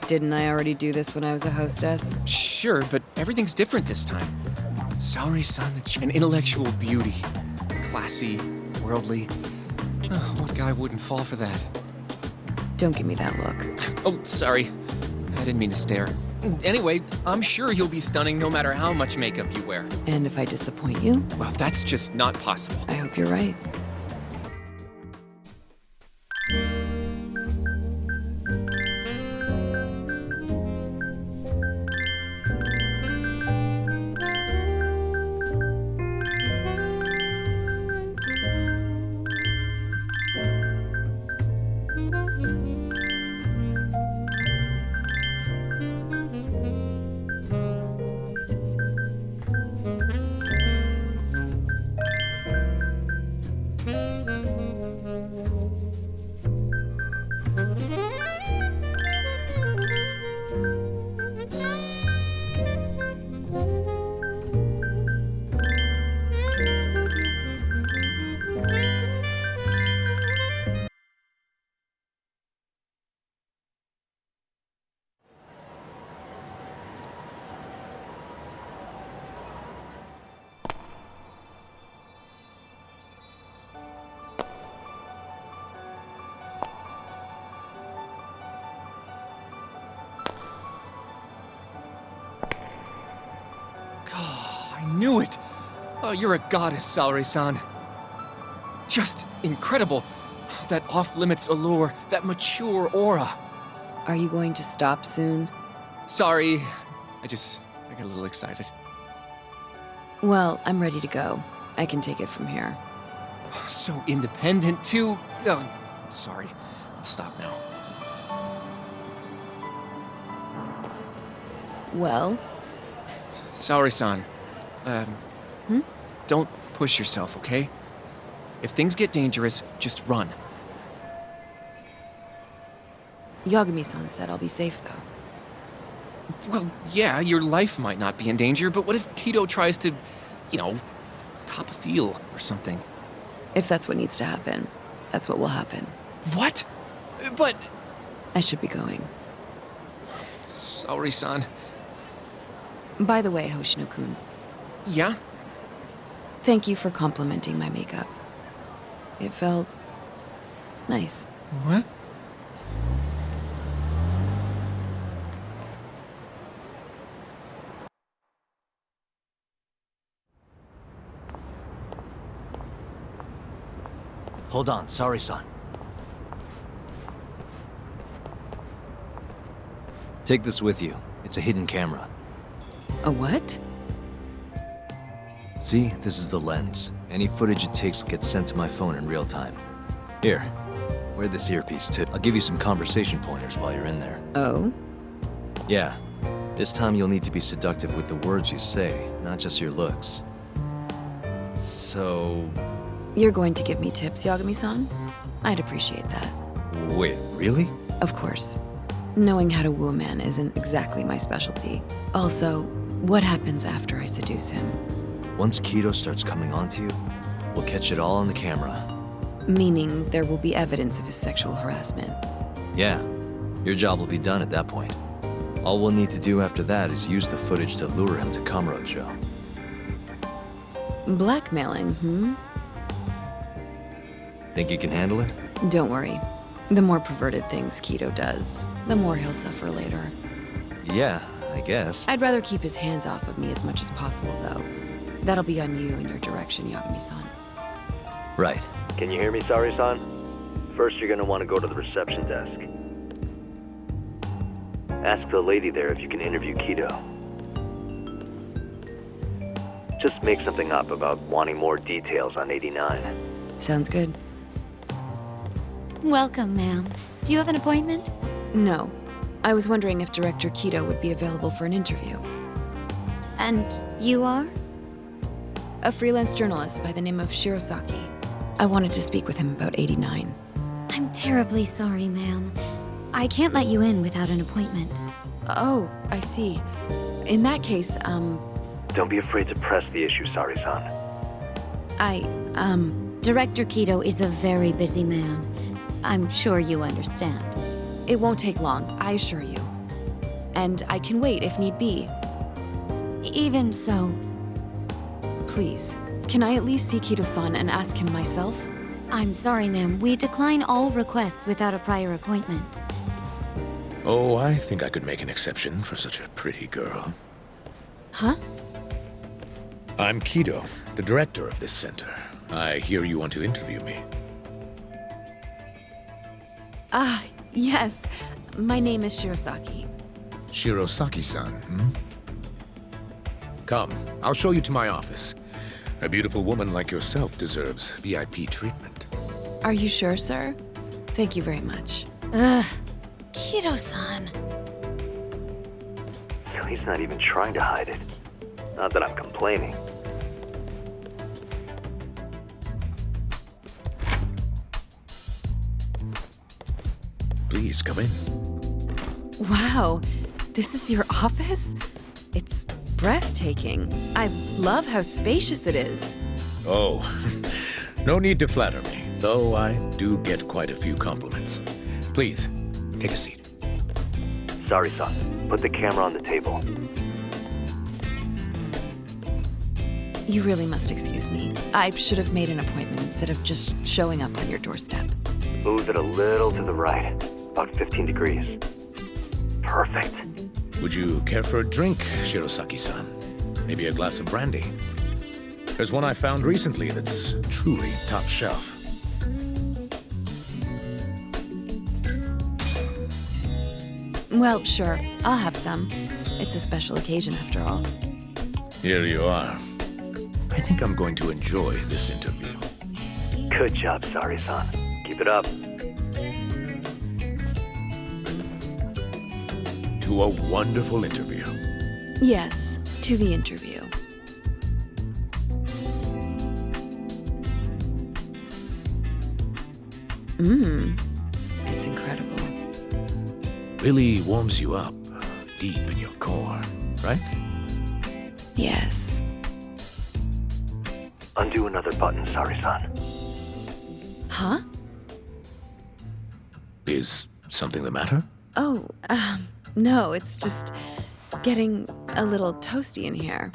Didn't I already do this when I was a hostess? Sure, but everything's different this time. Saori-san, an intellectual beauty. Classy, worldly. Oh, what guy wouldn't fall for that? Don't give me that look. Oh, sorry. I didn't mean to stare. Anyway, I'm sure you'll be stunning no matter how much makeup you wear. And if I disappoint you? Well, that's just not possible. I hope you're right. I knew it! Oh, you're a goddess, Saori-san. Just incredible. That off-limits allure, that mature aura. Are you going to stop soon? Sorry. I got a little excited. Well, I'm ready to go. I can take it from here. So independent, too. Oh, sorry. I'll stop now. Well? Saori-san, don't push yourself, okay? If things get dangerous, just run. Yagami-san said I'll be safe, though. Well, yeah, your life might not be in danger, but what if Kido tries to, cop a feel or something? If that's what needs to happen, that's what will happen. What? But... I should be going. Saori-san. By the way, Hoshino-kun. Yeah? Thank you for complimenting my makeup. It felt... nice. What? Hold on, sorry, son. Take this with you. It's a hidden camera. A what? See, this is the lens. Any footage it takes gets sent to my phone in real time. Here, wear this earpiece too. I'll give you some conversation pointers while you're in there. Oh? Yeah. This time you'll need to be seductive with the words you say, not just your looks. So... You're going to give me tips, Yagami-san? I'd appreciate that. Wait, really? Of course. Knowing how to woo a man isn't exactly my specialty. Also, what happens after I seduce him? Once Kido starts coming onto you, we'll catch it all on the camera. Meaning there will be evidence of his sexual harassment. Yeah. Your job will be done at that point. All we'll need to do after that is use the footage to lure him to Kamurocho. Blackmailing, Think you can handle it? Don't worry. The more perverted things Kido does, the more he'll suffer later. Yeah, I guess. I'd rather keep his hands off of me as much as possible, though. That'll be on you and your direction, Yagami-san. Right. Can you hear me, Saori-san? First, you're gonna want to go to the reception desk. Ask the lady there if you can interview Kido. Just make something up about wanting more details on 89. Sounds good. Welcome, ma'am. Do you have an appointment? No. I was wondering if Director Kido would be available for an interview. And you are? A freelance journalist by the name of Shirosaki. I wanted to speak with him about 89. I'm terribly sorry, ma'am. I can't let you in without an appointment. Oh, I see. In that case, Don't be afraid to press the issue, Saori-san. Director Kido is a very busy man. I'm sure you understand. It won't take long, I assure you. And I can wait if need be. Even so. Please, can I at least see Kido-san and ask him myself? I'm sorry, ma'am. We decline all requests without a prior appointment. Oh, I think I could make an exception for such a pretty girl. Huh? I'm Kido, the director of this center. I hear you want to interview me. Yes. My name is Shirosaki. Shirosaki-san, Come, I'll show you to my office. A beautiful woman like yourself deserves VIP treatment. Are you sure, sir? Thank you very much. Kido-san. So he's not even trying to hide it. Not that I'm complaining. Please, come in. Wow, this is your office? It's breathtaking. I love how spacious it is. Oh, no need to flatter me, though I do get quite a few compliments. Please, take a seat. Saori-san, put the camera on the table. You really must excuse me. I should have made an appointment instead of just showing up on your doorstep. Move it a little to the right, about 15 degrees. Perfect. Would you care for a drink, Shirosaki-san? Maybe a glass of brandy. There's one I found recently that's truly top shelf. Well, sure. I'll have some. It's a special occasion after all. Here you are. I think I'm going to enjoy this interview. Good job, Sari-san. Keep it up. To a wonderful interview. Yes, to the interview. It's incredible. Really warms you up deep in your core, right? Yes. Undo another button, Sari-san. Huh? Is something the matter? Oh, no, it's just getting a little toasty in here.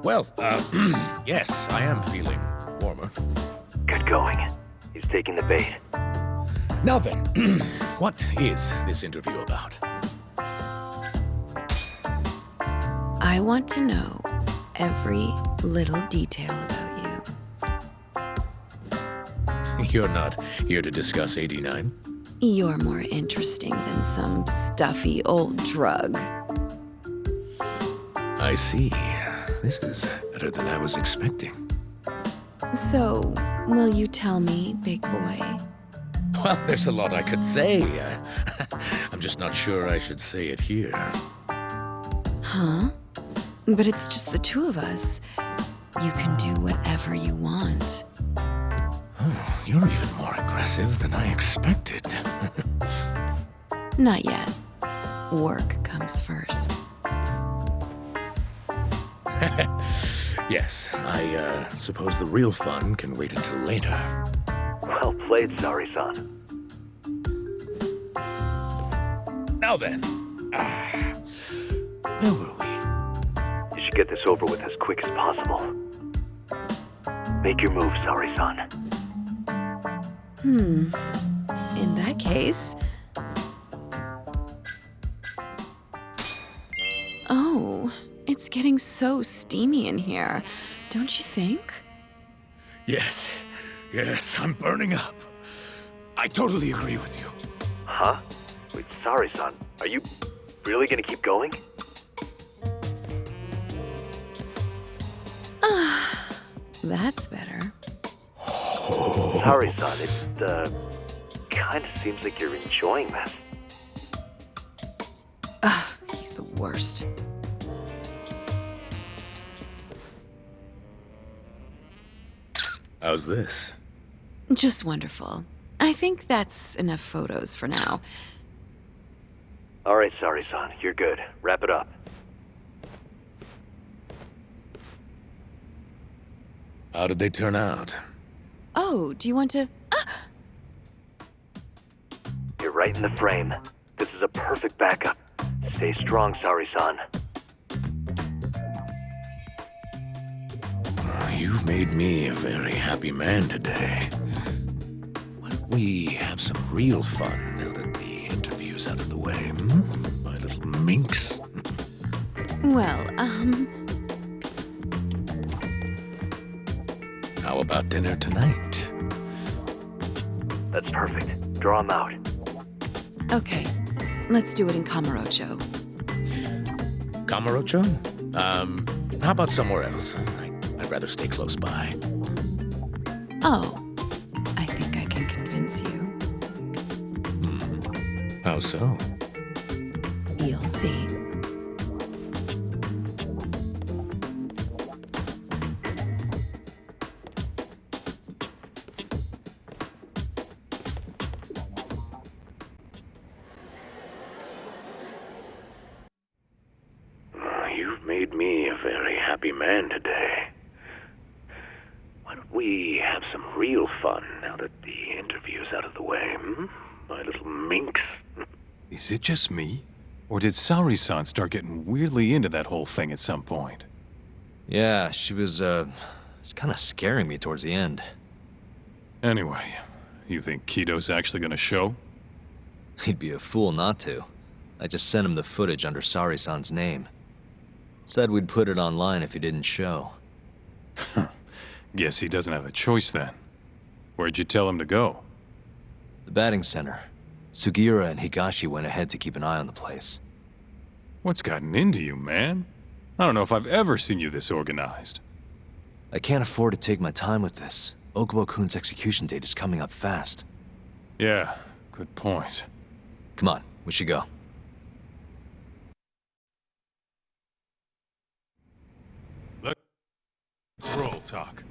Well, yes, I am feeling warmer. Good going. He's taking the bait. Now then, what is this interview about? I want to know every little detail about you. You're not here to discuss 89? You're more interesting than some stuffy old drug. I see. This is better than I was expecting. So, will you tell me, big boy? Well, there's a lot I could say. I'm just not sure I should say it here. Huh? But it's just the two of us. You can do whatever you want. Oh, you're even more aggressive than I expected. Not yet. Work comes first. Yes, I suppose the real fun can wait until later. Well played, Sari-san. Now then, where were we? You should get this over with as quick as possible. Make your move, Sari-san. In that case... Oh, it's getting so steamy in here, don't you think? Yes, I'm burning up. I totally agree with you. Huh? Wait, Sari-san, are you really gonna keep going? That's better. Sari-san, it, kinda seems like you're enjoying this. He's the worst. How's this? Just wonderful. I think that's enough photos for now. Alright, Sari-san, you're good. Wrap it up. How did they turn out? Oh, do you want to... You're right in the frame. This is a perfect backup. Stay strong, Sari-san. You've made me a very happy man today. Why don't we have some real fun now that the interview's out of the way, my little minx? Well, How about dinner tonight? That's perfect. Draw him out. Okay, let's do it in Kamurocho. Kamurocho? How about somewhere else? I'd rather stay close by. Oh, I think I can convince you. How so? You'll see. You've made me a very happy man today. Why don't we have some real fun now that the interview's out of the way, my little minx? Is it just me? Or did Sari-san start getting weirdly into that whole thing at some point? Yeah, she was, it's kind of scaring me towards the end. Anyway, you think Kido's actually gonna show? He'd be a fool not to. I just sent him the footage under Sari-san's name. Said we'd put it online if he didn't show. Guess he doesn't have a choice then. Where'd you tell him to go? The batting center. Sugiura and Higashi went ahead to keep an eye on the place. What's gotten into you, man? I don't know if I've ever seen you this organized. I can't afford to take my time with this. Okubo-kun's execution date is coming up fast. Yeah, good point. Come on, we should go. Let's roll, Talk.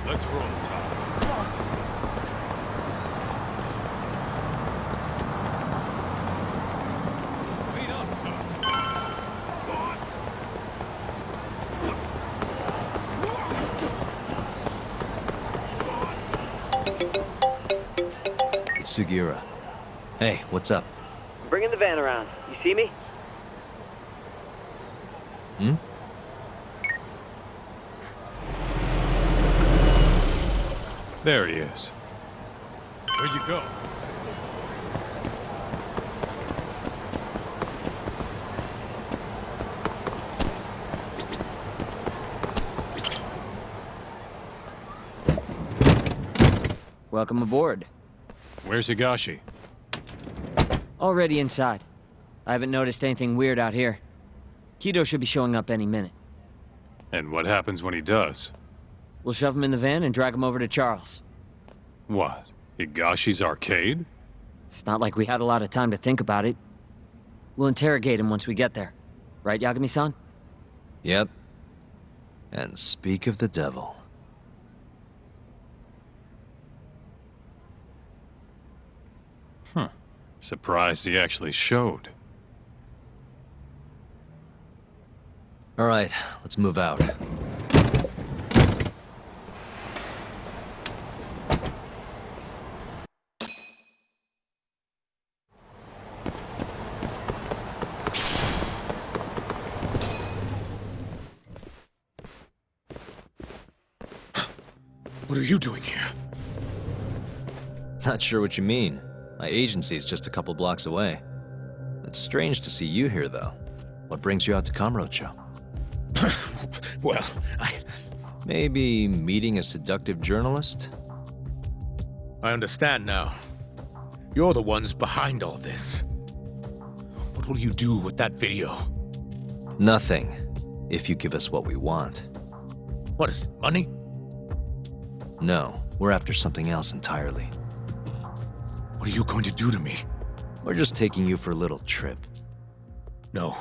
Let's roll, Talk. Wait up, Talk. It's Sugiura. Hey, what's up? I'm bringing the van around. You see me? Hmm? There he is. Where'd you go? Welcome aboard. Where's Higashi? Already inside. I haven't noticed anything weird out here. Kido should be showing up any minute. And what happens when he does? We'll shove him in the van and drag him over to Charles. What? Higashi's arcade? It's not like we had a lot of time to think about it. We'll interrogate him once we get there. Right, Yagami-san? Yep. And speak of the devil. Huh. Surprised he actually showed. All right, let's move out. What are you doing here? Not sure what you mean. My agency's just a couple blocks away. It's strange to see you here, though. What brings you out to Kamurocho? Well, Maybe meeting a seductive journalist? I understand now. You're the ones behind all this. What will you do with that video? Nothing, if you give us what we want. What is it, money? No, we're after something else entirely. What are you going to do to me? We're just taking you for a little trip. No.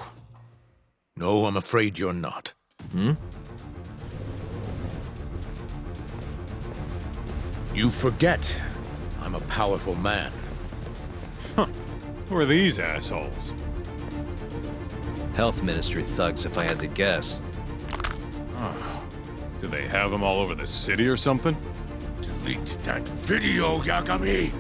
No, I'm afraid you're not. Hmm? You forget. I'm a powerful man. Huh. Who are these assholes? Health Ministry thugs, if I had to guess. Oh. Do they have them all over the city or something? Delete that video, Yagami!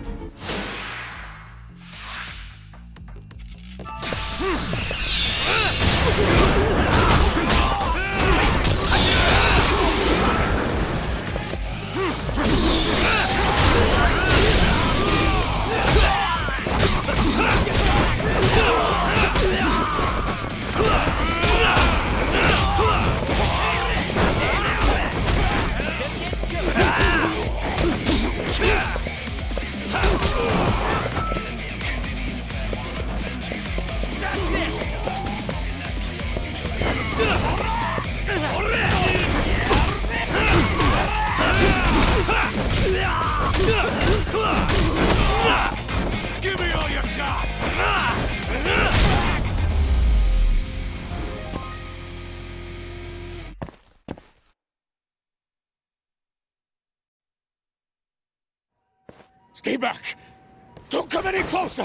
Stay back! Don't come any closer!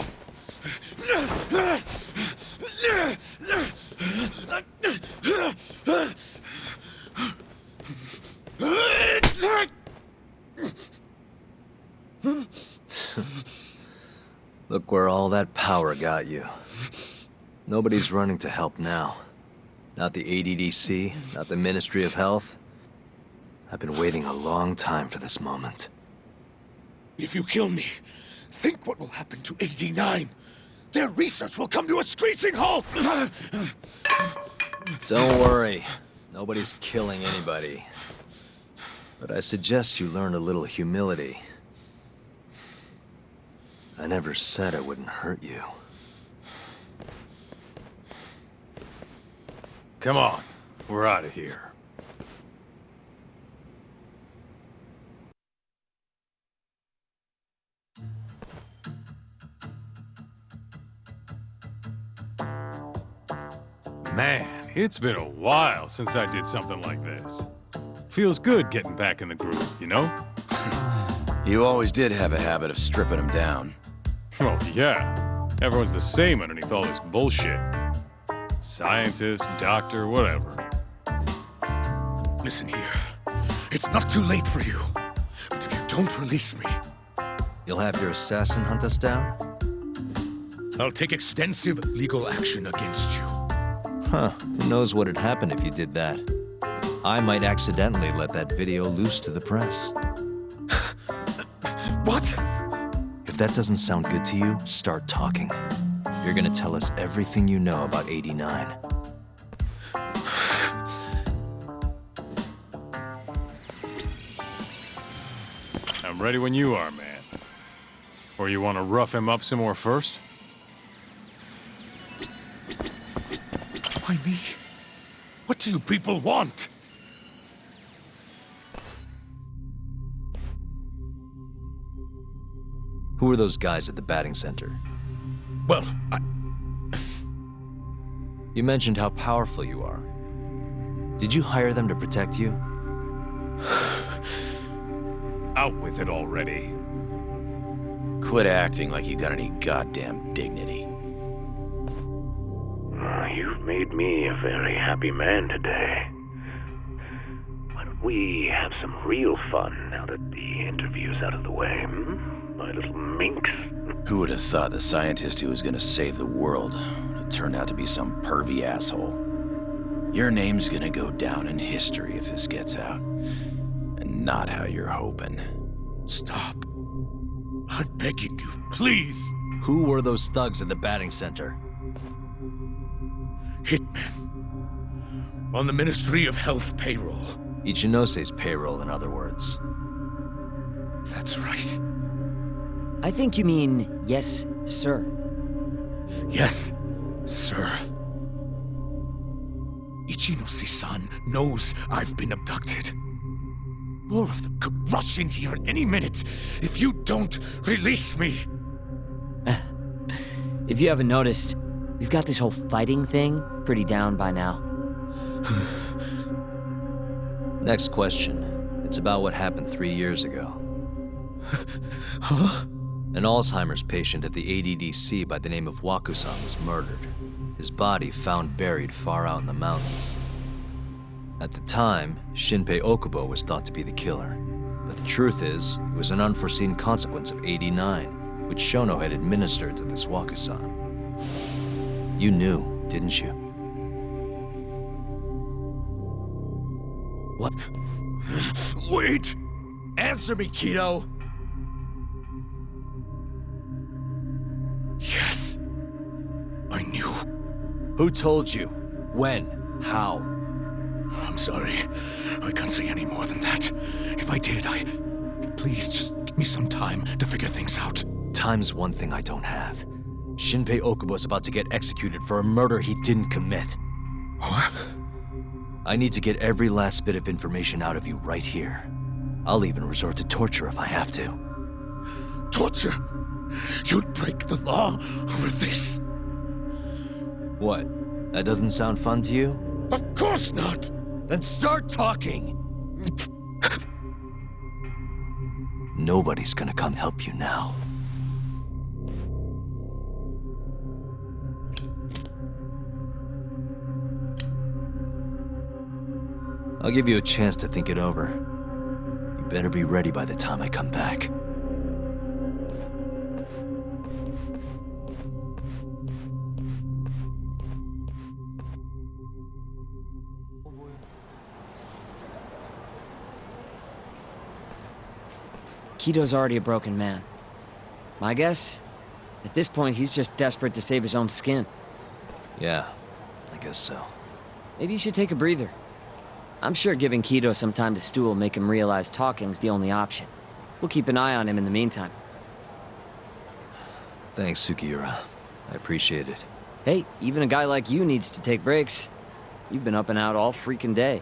Look where all that power got you. Nobody's running to help now. Not the ADDC, not the Ministry of Health. I've been waiting a long time for this moment. If you kill me, think what will happen to 89. Their research will come to a screeching halt! Don't worry. Nobody's killing anybody. But I suggest you learn a little humility. I never said I wouldn't hurt you. Come on, we're out of here. Man, it's been a while since I did something like this. Feels good getting back in the groove, you know? You always did have a habit of stripping them down. Well, yeah. Everyone's the same underneath all this bullshit. Scientist, doctor, whatever. Listen here. It's not too late for you. But if you don't release me... You'll have your assassin hunt us down? I'll take extensive legal action against you. Huh. Who knows what'd happen if you did that? I might accidentally let that video loose to the press. What? If that doesn't sound good to you, start talking. You're gonna tell us everything you know about 89. I'm ready when you are, man. Or you want to rough him up some more first? Why me? What do you people want? Who are those guys at the batting center? Well, You mentioned how powerful you are. Did you hire them to protect you? Out with it already. Quit acting like you got any goddamn dignity. You've made me a very happy man today. Why don't we have some real fun now that the interview's out of the way, my little minx? Who would have thought the scientist who was gonna save the world would have turned out to be some pervy asshole? Your name's gonna go down in history if this gets out. And not how you're hoping. Stop. I'm begging you, please. Who were those thugs at the batting center? Hitmen. On the Ministry of Health payroll. Ichinose's payroll, in other words. That's right. I think you mean, yes, sir. Yes, sir. Ichinose-san knows I've been abducted. More of them could rush in here any minute if you don't release me. If you haven't noticed, we've got this whole fighting thing pretty down by now. Next question. It's about what happened 3 years ago. Huh? An Alzheimer's patient at the ADDC by the name of Waku-san was murdered. His body found buried far out in the mountains. At the time, Shinpei Okubo was thought to be the killer. But the truth is, it was an unforeseen consequence of 89, which Shono had administered to this Waku-san. You knew, didn't you? What? Wait! Answer me, Kido! Yes. I knew. Who told you? When? How? I'm sorry. I can't say any more than that. If I did, Please, just give me some time to figure things out. Time's one thing I don't have. Shinpei Okubo's about to get executed for a murder he didn't commit. What? I need to get every last bit of information out of you right here. I'll even resort to torture if I have to. Torture? You'd break the law over this? What? That doesn't sound fun to you? Of course not! Then start talking! Nobody's gonna come help you now. I'll give you a chance to think it over. You better be ready by the time I come back. Kido's already a broken man. My guess? At this point, he's just desperate to save his own skin. Yeah, I guess so. Maybe you should take a breather. I'm sure giving Kido some time to stew will make him realize talking's the only option. We'll keep an eye on him in the meantime. Thanks, Sugiura. I appreciate it. Hey, even a guy like you needs to take breaks. You've been up and out all freaking day.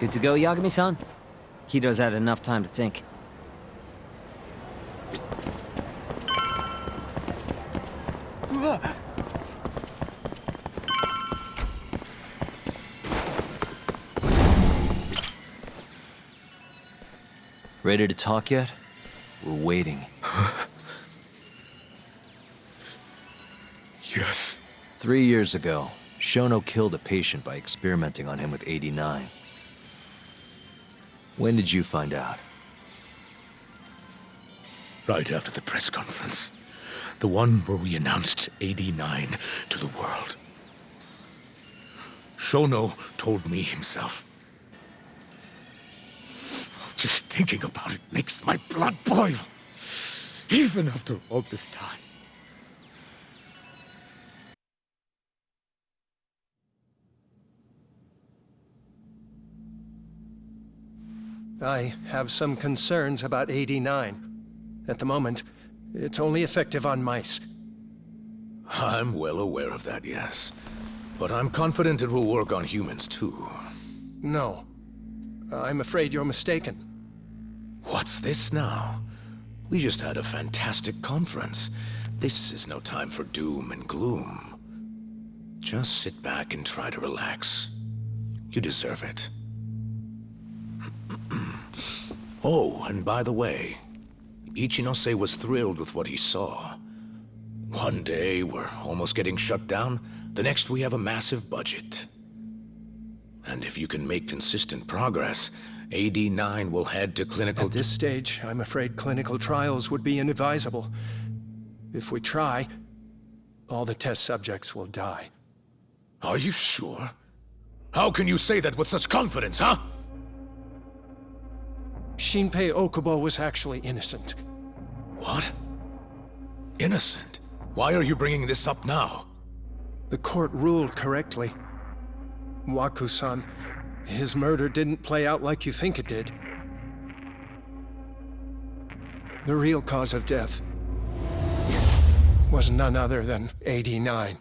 Good to go, Yagami-san? Kido's had enough time to think. Ready to talk yet? We're waiting. Yes. 3 years ago, Shono killed a patient by experimenting on him with 89. When did you find out? Right after the press conference. The one where we announced 89 to the world. Shono told me himself. Just thinking about it makes my blood boil. Even after all this time. I have some concerns about 89. At the moment, it's only effective on mice. I'm well aware of that, yes. But I'm confident it will work on humans, too. No. I'm afraid you're mistaken. What's this now? We just had a fantastic conference. This is no time for doom and gloom. Just sit back and try to relax. You deserve it. Oh, and by the way, Ichinose was thrilled with what he saw. One day, we're almost getting shut down. The next, we have a massive budget. And if you can make consistent progress, AD9 will head to clinical... At this stage, I'm afraid clinical trials would be inadvisable. If we try, all the test subjects will die. Are you sure? How can you say that with such confidence, huh? Shinpei Okubo was actually innocent. What? Innocent? Why are you bringing this up now? The court ruled correctly. Waku-san, his murder didn't play out like you think it did. The real cause of death was none other than 89.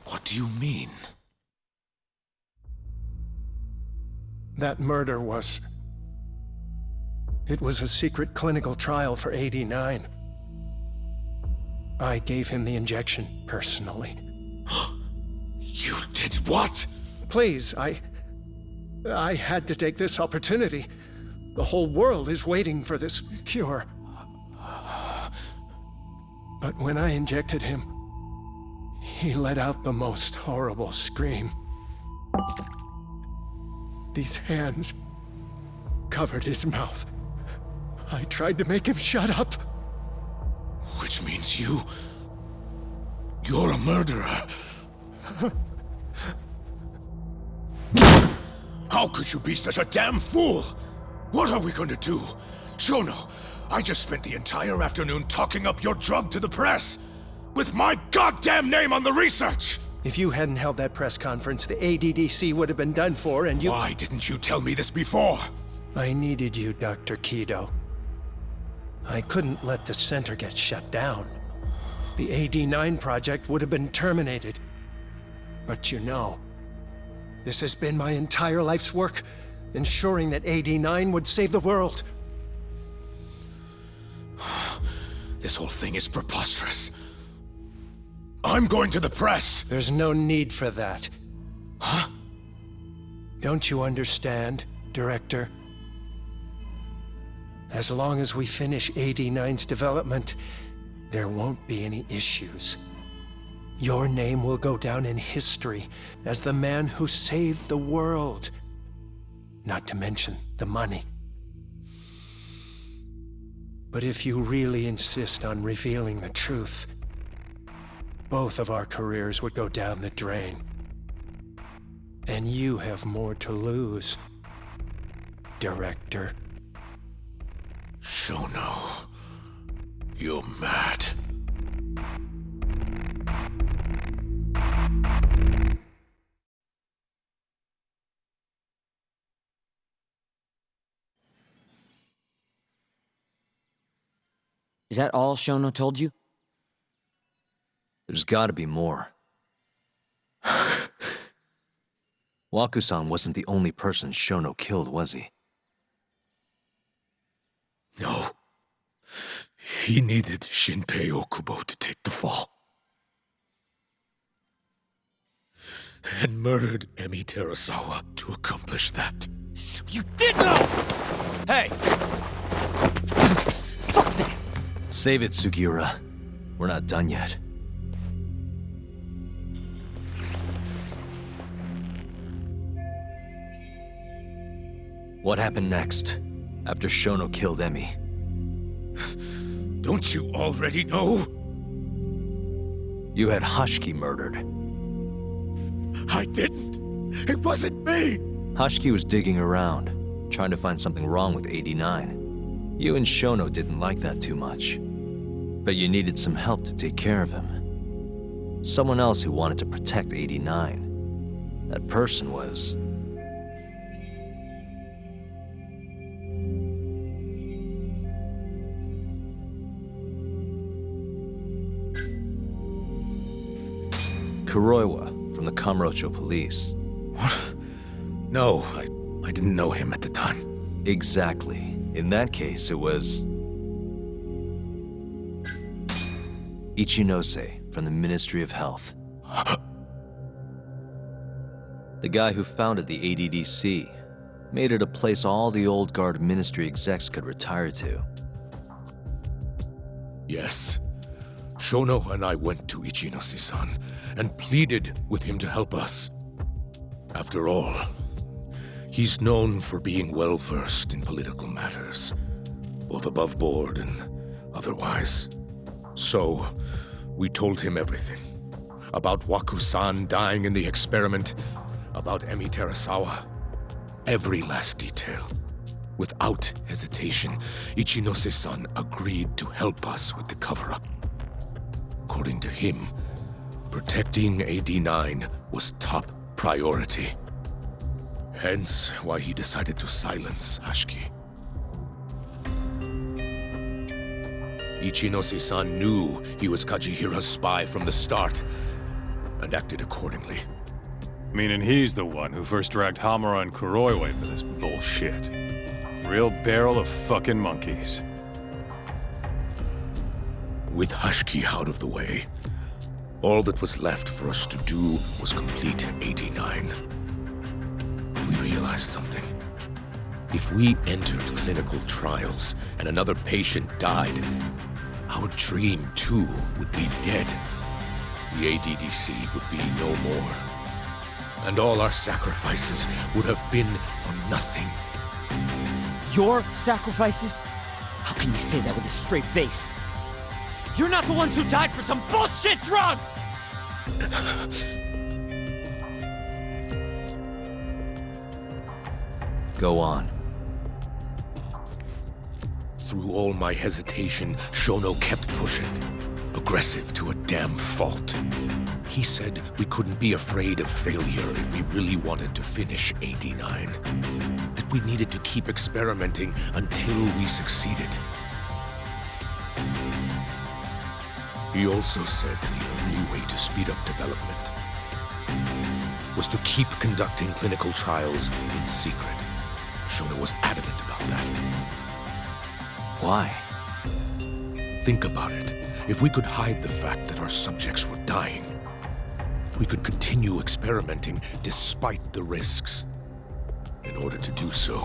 What do you mean? That murder was... It was a secret clinical trial for 89. I gave him the injection, personally. You did what? Please, I had to take this opportunity. The whole world is waiting for this cure. But when I injected him, he let out the most horrible scream. These hands covered his mouth. I tried to make him shut up. Which means you're a murderer. How could you be such a damn fool? What are we gonna do? Shono, I just spent the entire afternoon talking up your drug to the press, with my goddamn name on the research! If you hadn't held that press conference, the ADDC would have been done for, and you— Why didn't you tell me this before? I needed you, Dr. Kido. I couldn't let the center get shut down. The AD9 project would have been terminated. But you know, this has been my entire life's work, ensuring that AD9 would save the world. This whole thing is preposterous. I'm going to the press! There's no need for that. Huh? Don't you understand, Director? As long as we finish AD9's development, there won't be any issues. Your name will go down in history as the man who saved the world. Not to mention the money. But if you really insist on revealing the truth, both of our careers would go down the drain. And you have more to lose, Director. Shono, you're mad. Is that all Shono told you? There's gotta be more. Waku-san wasn't the only person Shono killed, was he? No. He needed Shinpei Okubo to take the fall. And murdered Emi Terasawa to accomplish that. You did know! Hey! Fuck that! Save it, Sugiura. We're not done yet. What happened next, after Shono killed Emi? Don't you already know? You had Hashiki murdered. I didn't. It wasn't me. Hashiki was digging around, trying to find something wrong with 89. You and Shono didn't like that too much. But you needed some help to take care of him. Someone else who wanted to protect 89. That person was... Kuroiwa from the Kamurocho police. What? No, I didn't know him at the time. Exactly. In that case, it was... Ichinose from the Ministry of Health. The guy who founded the ADDC made it a place all the old guard ministry execs could retire to. Yes. Shono and I went to Ichinose-san and pleaded with him to help us. After all, he's known for being well-versed in political matters, both above board and otherwise. So, we told him everything. About Waku-san dying in the experiment, about Emi Terasawa. Every last detail. Without hesitation, Ichinose-san agreed to help us with the cover-up. According to him, protecting AD9 was top priority. Hence why he decided to silence Hashiki. Ichinose-san knew he was Kajihira's spy from the start, and acted accordingly. Meaning he's the one who first dragged Hamura and Kuroiwa into this bullshit. Real barrel of fucking monkeys. With Hashiki out of the way, all that was left for us to do was complete 89. But we realized something. If we entered clinical trials and another patient died, our dream too would be dead. The ADDC would be no more. And all our sacrifices would have been for nothing. Your sacrifices? How can you say that with a straight face? You're not the ones who died for some bullshit drug! Go on. Through all my hesitation, Shono kept pushing. Aggressive to a damn fault. He said we couldn't be afraid of failure if we really wanted to finish 89. That we needed to keep experimenting until we succeeded. He also said the only way to speed up development was to keep conducting clinical trials in secret. Shono was adamant about that. Why? Think about it. If we could hide the fact that our subjects were dying, we could continue experimenting despite the risks. In order to do so,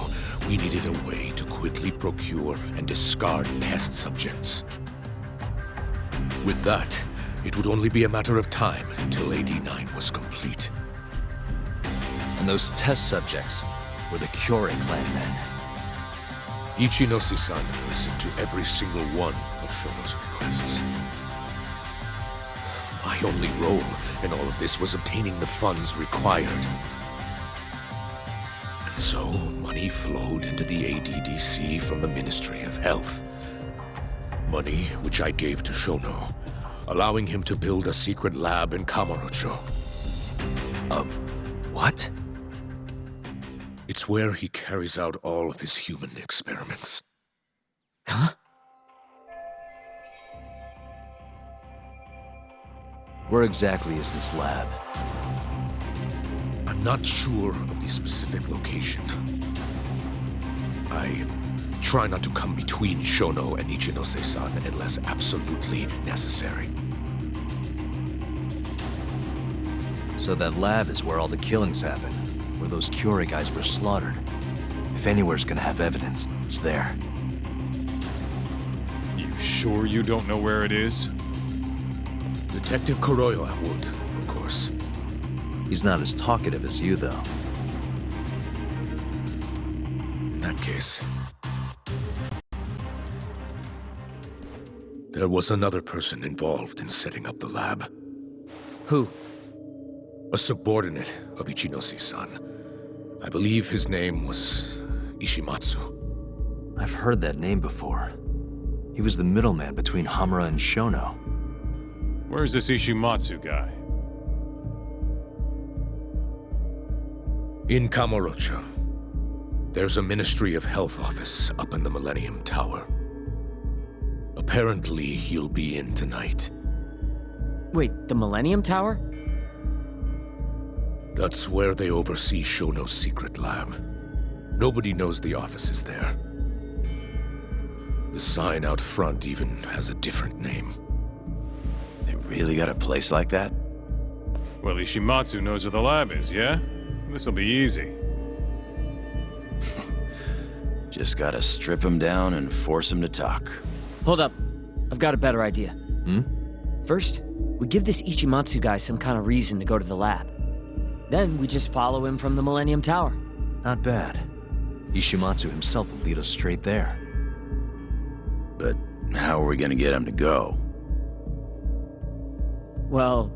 we needed a way to quickly procure and discard test subjects. With that, it would only be a matter of time until AD-9 was complete. And those test subjects were the Kyorei clan men. Ichinose-san listened to every single one of Shono's requests. My only role in all of this was obtaining the funds required. And so, money flowed into the ADDC from the Ministry of Health. Money which I gave to Shono, allowing him to build a secret lab in Kamurocho. What? It's where he carries out all of his human experiments. Huh? Where exactly is this lab? I'm not sure of the specific location. I try not to come between Shono and Ichinose-san unless absolutely necessary. So that lab is where all the killings happened, where those Kyorei guys were slaughtered. If anywhere's gonna have evidence, it's there. You sure you don't know where it is? Detective Kuroyo would, of course. He's not as talkative as you, though. In that case, there was another person involved in setting up the lab. Who? A subordinate of Ichinose-san. I believe his name was Ishimatsu. I've heard that name before. He was the middleman between Hamura and Shono. Where's this Ishimatsu guy? In Kamurocho. There's a Ministry of Health office up in the Millennium Tower. Apparently, he'll be in tonight. Wait, the Millennium Tower? That's where they oversee Shono's secret lab. Nobody knows the office is there. The sign out front even has a different name. They really got a place like that? Well, Ishimatsu knows where the lab is, yeah? This'll be easy. Just gotta strip him down and force him to talk. Hold up. I've got a better idea. Hmm? First, we give this Ichimatsu guy some kind of reason to go to the lab. Then we just follow him from the Millennium Tower. Not bad. Ishimatsu himself will lead us straight there. But how are we gonna get him to go? Well,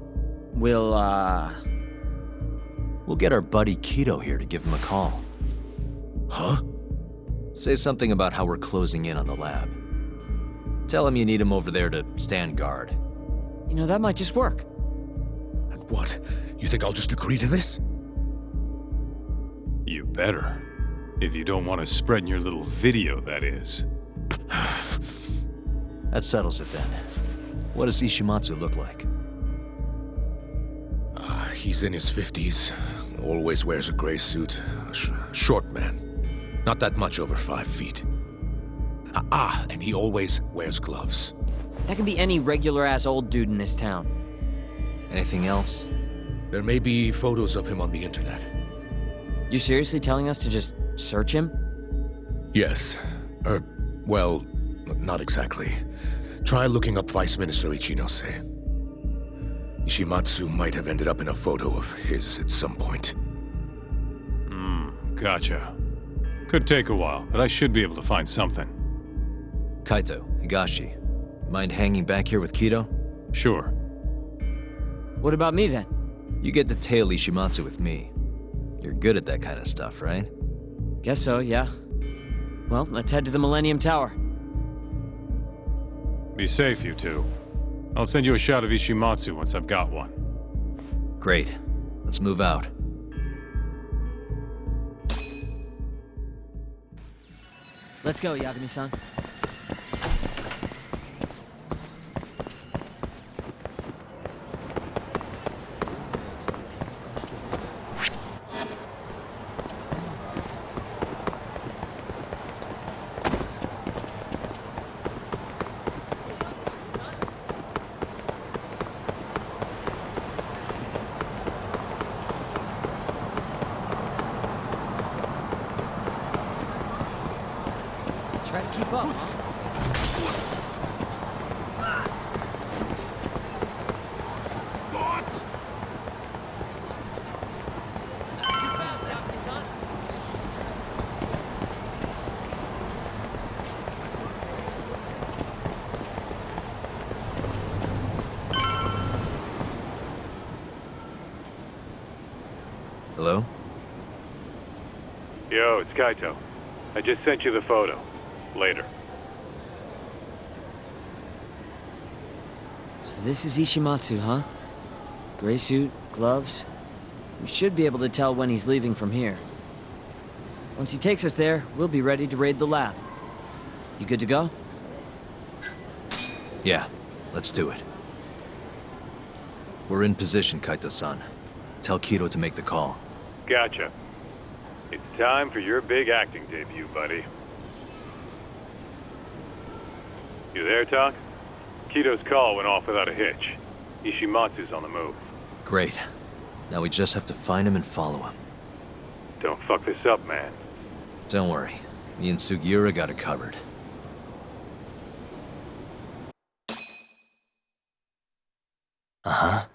we'll get our buddy Kido here to give him a call. Huh? Say something about how we're closing in on the lab. Tell him you need him over there to stand guard. You know, that might just work. And what? You think I'll just agree to this? You better. If you don't want to spread in your little video, that is. That settles it then. What does Ishimatsu look like? He's in his 50s. Always wears a gray suit. Short man. Not that much over 5 feet. And he always wears gloves. That could be any regular-ass old dude in this town. Anything else? There may be photos of him on the internet. You seriously telling us to just search him? Yes. Well, not exactly. Try looking up Vice Minister Ichinose. Ishimatsu might have ended up in a photo of his at some point. Gotcha. Could take a while, but I should be able to find something. Kaito, Higashi, mind hanging back here with Kido? Sure. What about me then? You get to tail Ishimatsu with me. You're good at that kind of stuff, right? Guess so, yeah. Well, let's head to the Millennium Tower. Be safe, you two. I'll send you a shot of Ishimatsu once I've got one. Great. Let's move out. Let's go, Yagami-san. keep up, huh? Hello? Yo, it's Kaito. I just sent you the photo. Later. So this is Ishimatsu, huh? Gray suit, gloves. We should be able to tell when he's leaving from here. Once he takes us there, we'll be ready to raid the lab. You good to go? Yeah, let's do it. We're in position, Kaito-san. Tell Kido to make the call. Gotcha. It's time for your big acting debut, buddy. You there, Tak? Kido's call went off without a hitch. Ishimatsu's on the move. Great. Now we just have to find him and follow him. Don't fuck this up, man. Don't worry. Me and Sugiura got it covered. Uh-huh.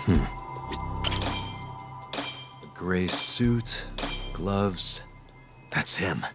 A gray suit, gloves. That's him.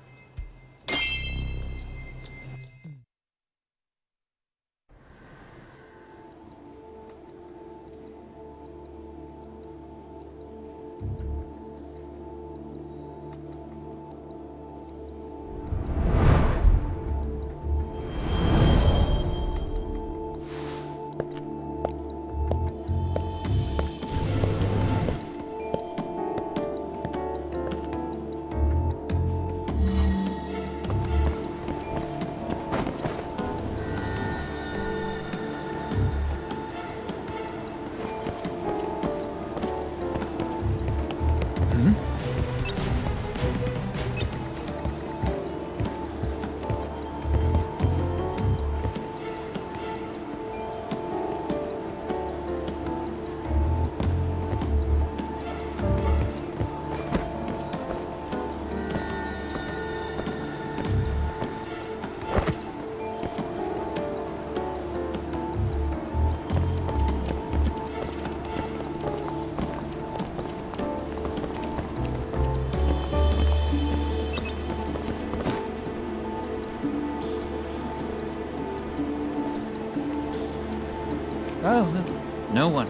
Oh, no one.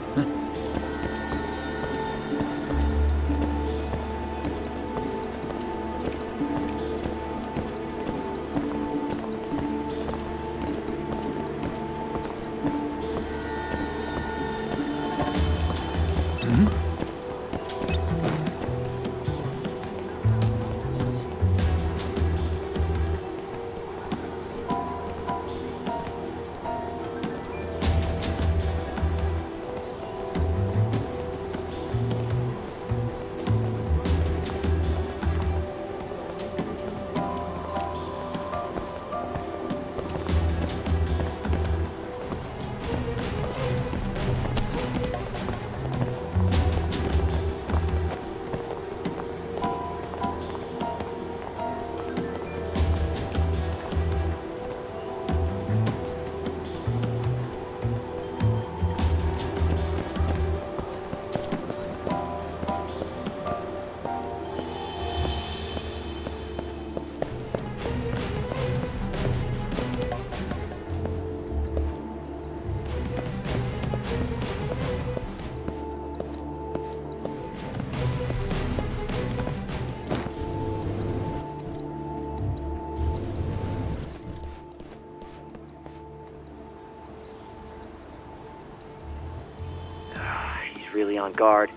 me on guard.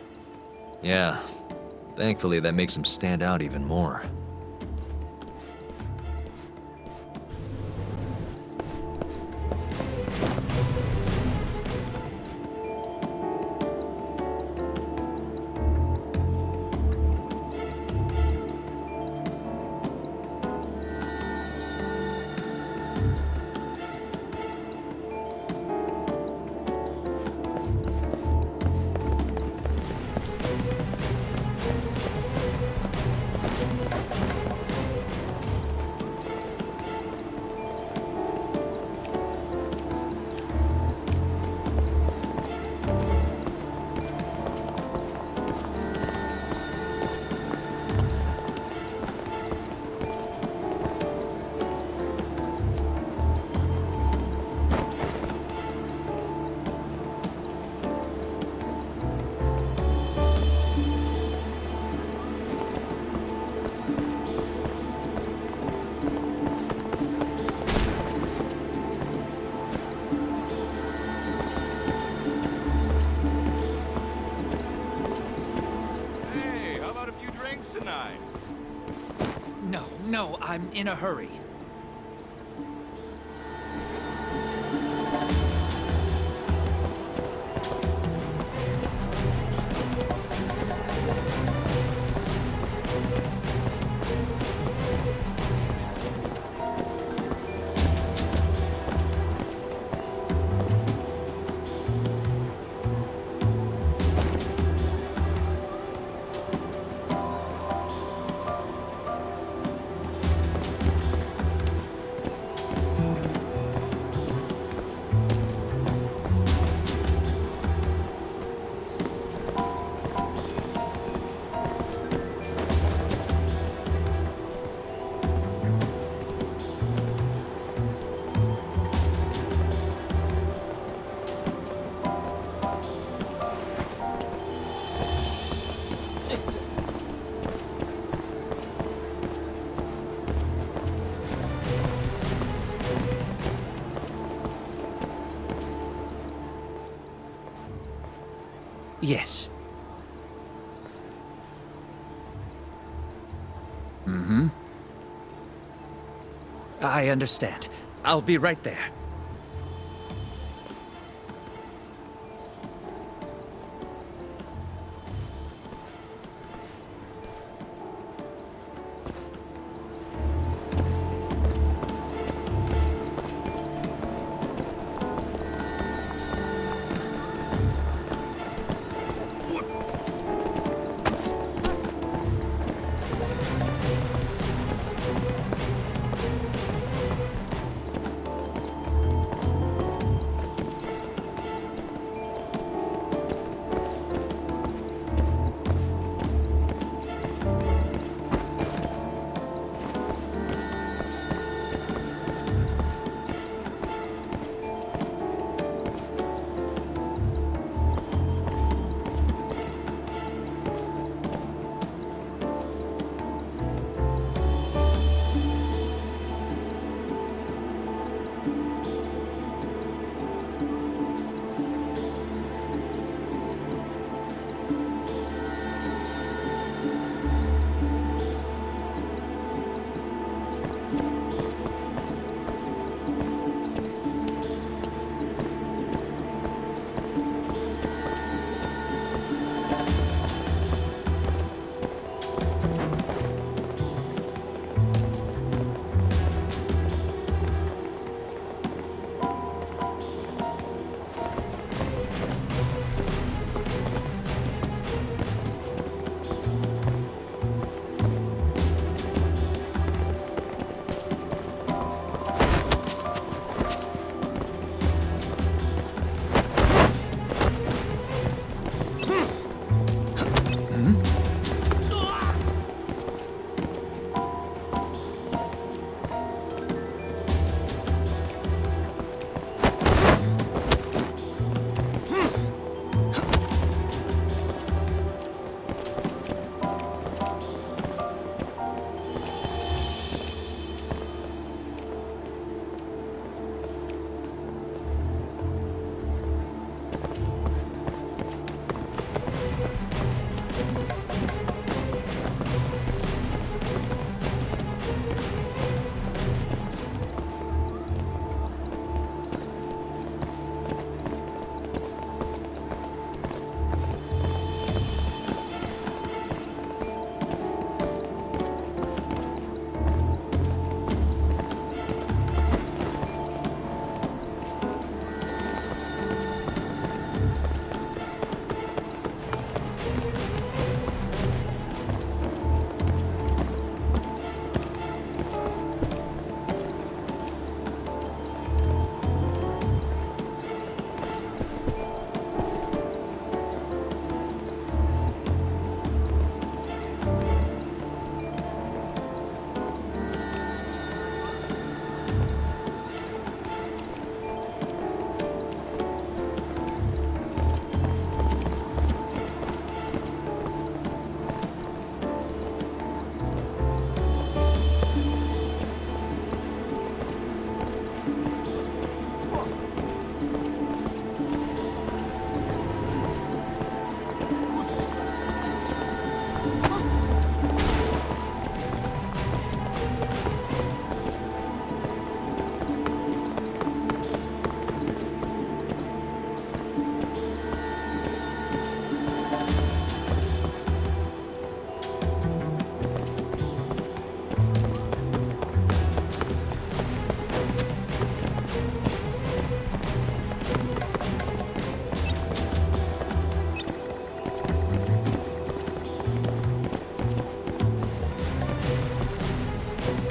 Yeah. Thankfully, that makes him stand out even more. No, I'm in a hurry. Yes. Mm-hmm. I understand. I'll be right there.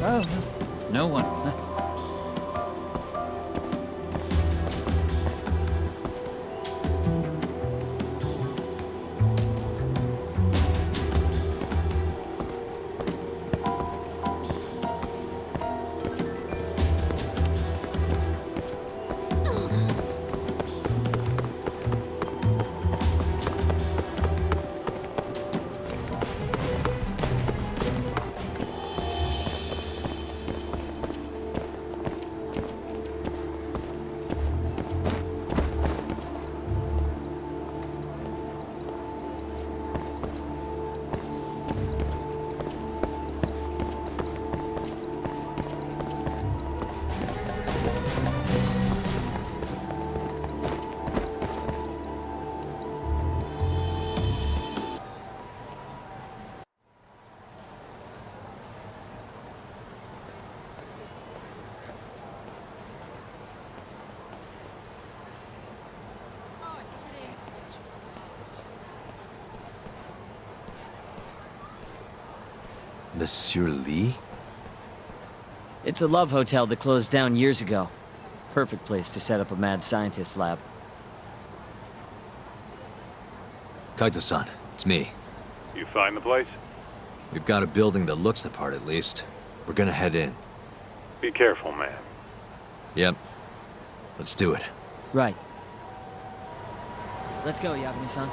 Oh, no one. Monsieur Lee? It's a love hotel that closed down years ago. Perfect place to set up a mad scientist lab. Kaito-san, it's me. You find the place? We've got a building that looks the part at least. We're gonna head in. Be careful, man. Yep. Let's do it. Right. Let's go, Yagami-san.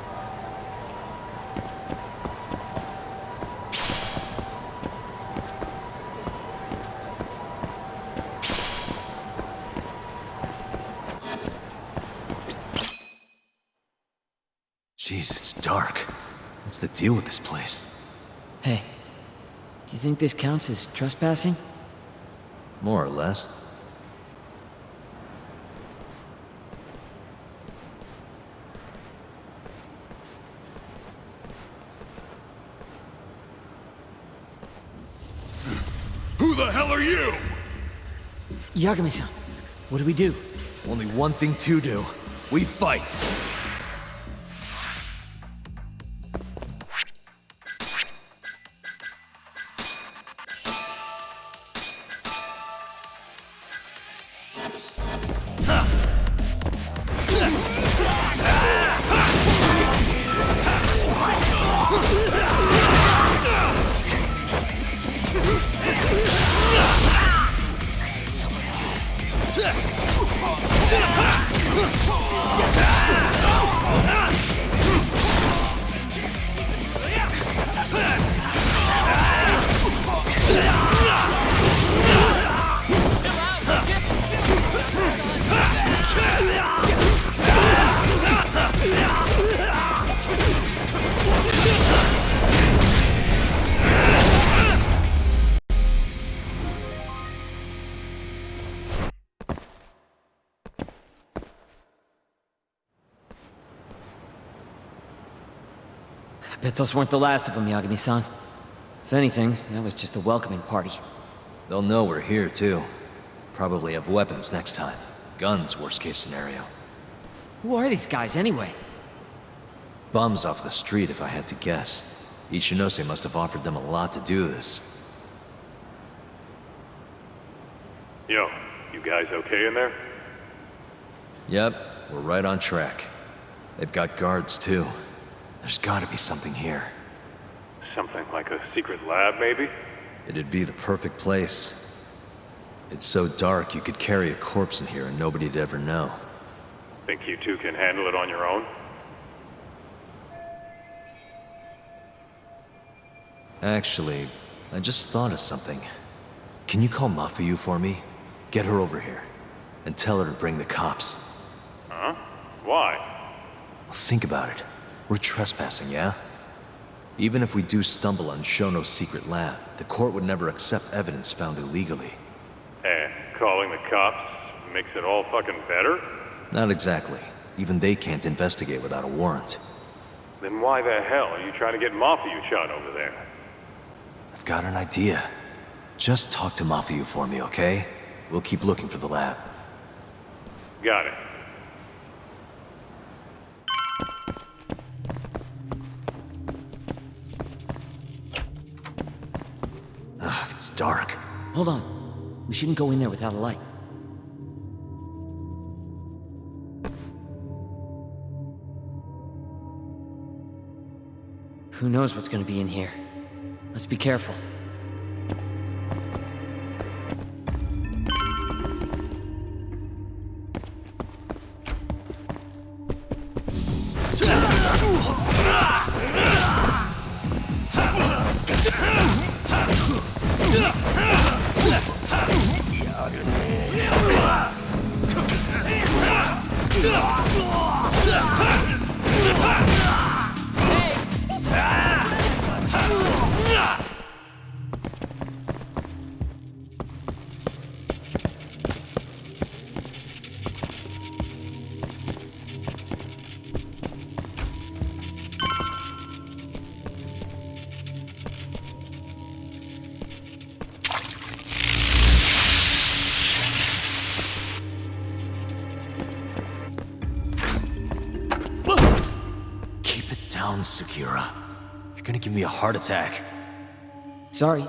Jeez, it's dark. What's the deal with this place? Hey, do you think this counts as trespassing? More or less. Who the hell are you? Yagami-san, what do we do? Only one thing to do. We fight. I bet those weren't the last of them, Yagami-san. If anything, that was just a welcoming party. They'll know we're here, too. Probably have weapons next time. Guns, worst case scenario. Who are these guys, anyway? Bums off the street, if I had to guess. Ichinose must have offered them a lot to do this. Yo, you guys okay in there? Yep, we're right on track. They've got guards, too. There's gotta be something here. Something like a secret lab, maybe? It'd be the perfect place. It's so dark you could carry a corpse in here and nobody'd ever know. Think you two can handle it on your own? Actually, I just thought of something. Can you call Mafuyu for me? Get her over here. And tell her to bring the cops. Huh? Why? Well, think about it. We're trespassing, yeah? Even if we do stumble on Shono's secret lab, the court would never accept evidence found illegally. And calling the cops makes it all fucking better? Not exactly. Even they can't investigate without a warrant. Then why the hell are you trying to get Mafuyu shot over there? I've got an idea. Just talk to Mafuyu for me, okay? We'll keep looking for the lab. Got it. Ugh, it's dark. hold on. We shouldn't go in there without a light. Who knows what's gonna be in here? Let's be careful. Segura. You're gonna give me a heart attack. Sorry.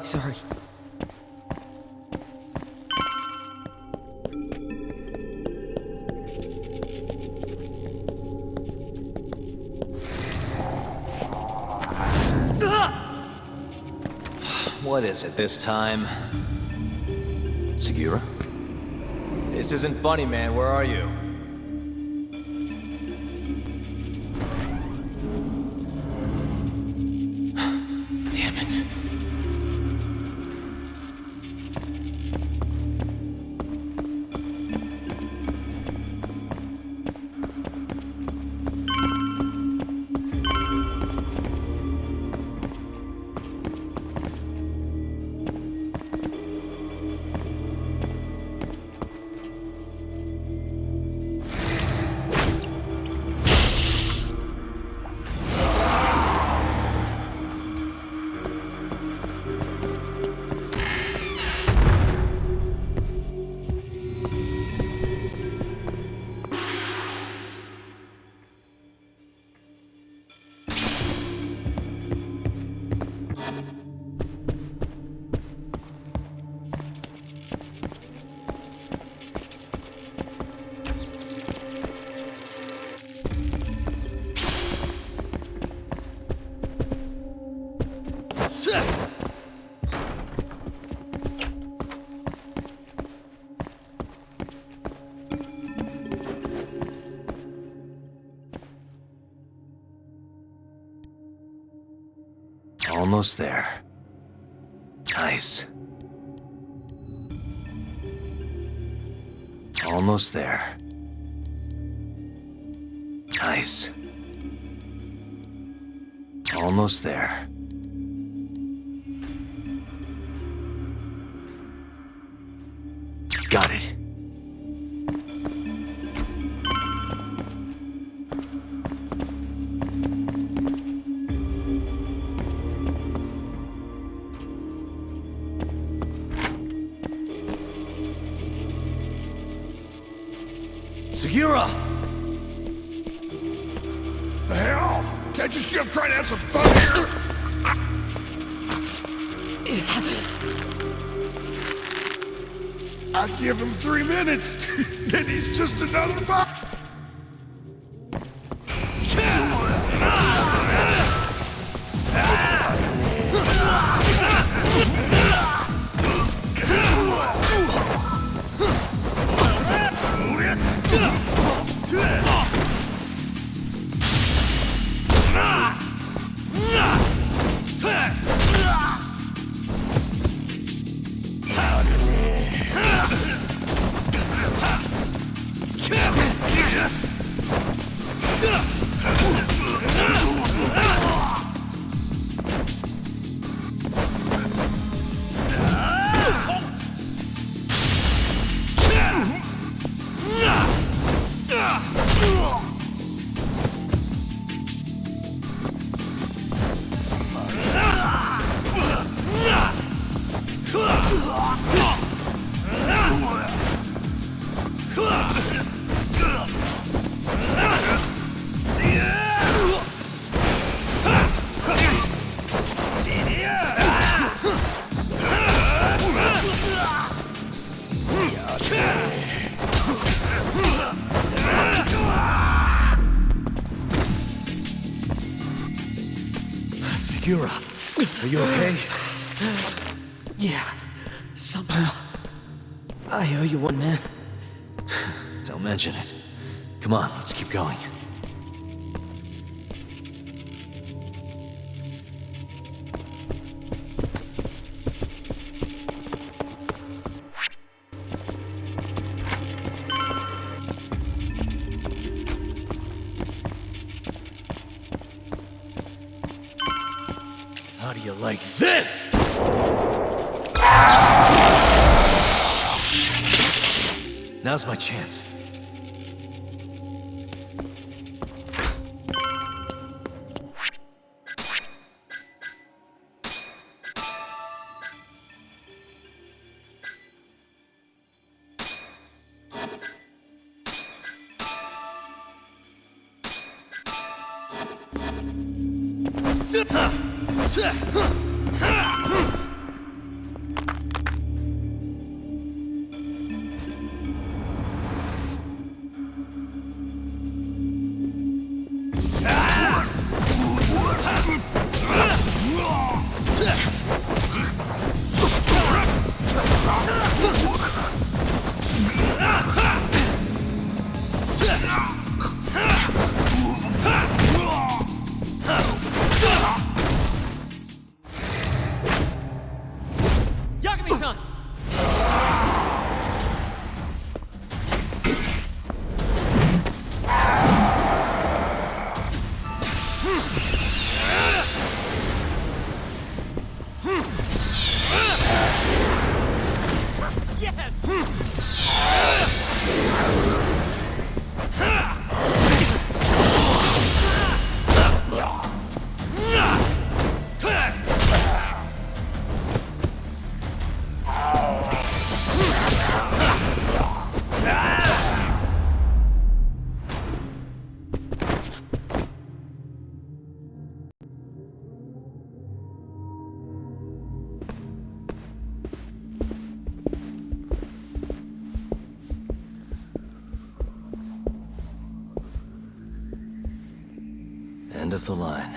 What is it this time? Segura? This isn't funny, man. Where are you? Almost there. Nice. Almost there. Nice. Almost there. Got it. Segura! The hell? Can't you see I'm trying to have some fun here? I give him 3 minutes, then he's just another bot. Are you okay? Yeah, somehow. I owe you one, man. Don't mention it. Come on, let's keep going. How do you like this? Now's my chance. Yagami-san! End of the line.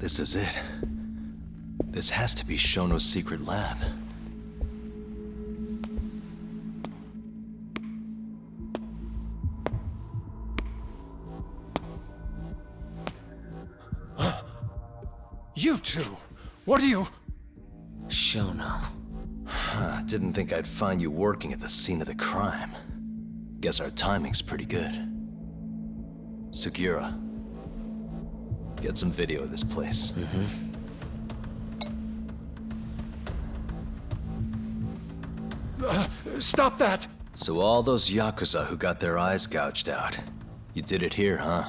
This is it. This has to be Shono's secret lab. You two! What are you... Shono. Didn't think I'd find you working at the scene of the crime. Guess our timing's pretty good. Sugiura. Get some video of this place. Stop that! So all those Yakuza who got their eyes gouged out, you did it here, huh?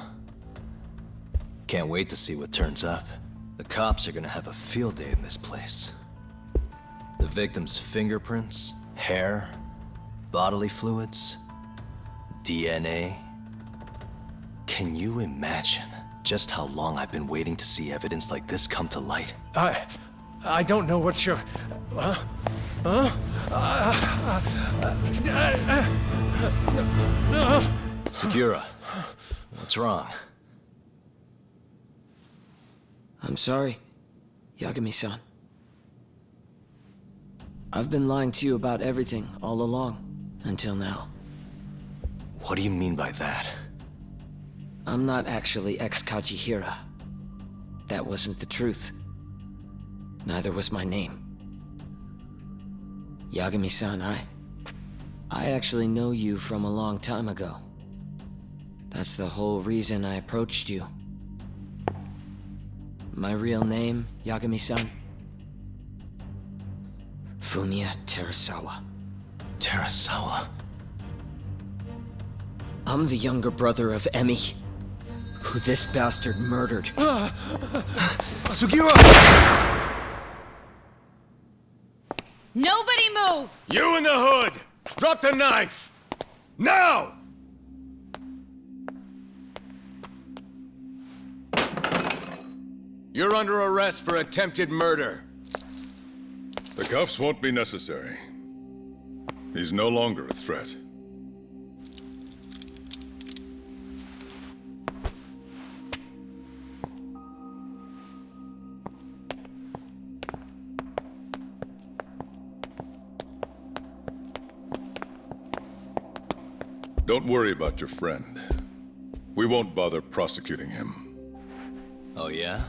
Can't wait to see what turns up. The cops are gonna have a field day in this place. The victim's fingerprints, hair, bodily fluids, DNA. Can you imagine just how long I've been waiting to see evidence like this come to light? I don't know what you're... Sugiura, what's wrong? I'm sorry, Yagami-san. I've been lying to you about everything all along, until now. What do you mean by that? I'm not actually ex-Kajihira. That wasn't the truth. Neither was my name. Yagami-san, I actually know you from a long time ago. That's the whole reason I approached you. My real name, Yagami-san? Fumiya Terasawa. Terasawa? I'm the younger brother of Emi, who this bastard murdered. Sugiura! Nobody move! You in the hood! Drop the knife! Now! You're under arrest for attempted murder. The cuffs won't be necessary. He's no longer a threat. Don't worry about your friend. We won't bother prosecuting him. Oh, yeah?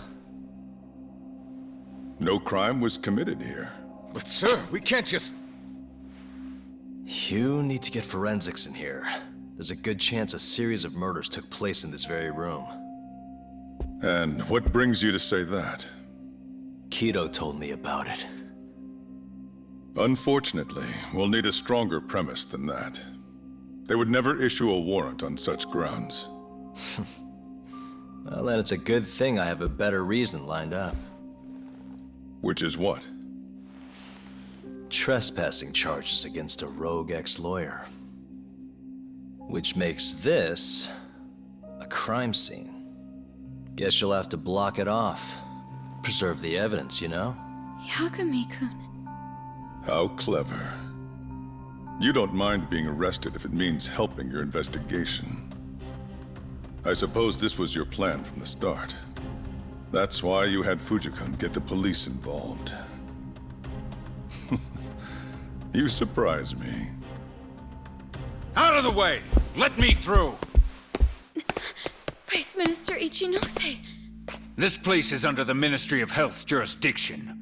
No crime was committed here. But sir, we can't just... You need to get forensics in here. There's a good chance a series of murders took place in this very room. And what brings you to say that? Kido told me about it. Unfortunately, we'll need a stronger premise than that. They would never issue a warrant on such grounds. Well, then it's a good thing I have a better reason lined up. Which is what? Trespassing charges against a rogue ex-lawyer. Which makes this a crime scene. Guess you'll have to block it off. Preserve the evidence, you know? Yagami-kun. How clever. You don't mind being arrested if it means helping your investigation. I suppose this was your plan from the start. That's why you had Fujikun get the police involved. You surprise me. Out of the way! Let me through! Vice Minister Ichinose. This place is under the Ministry of Health's jurisdiction.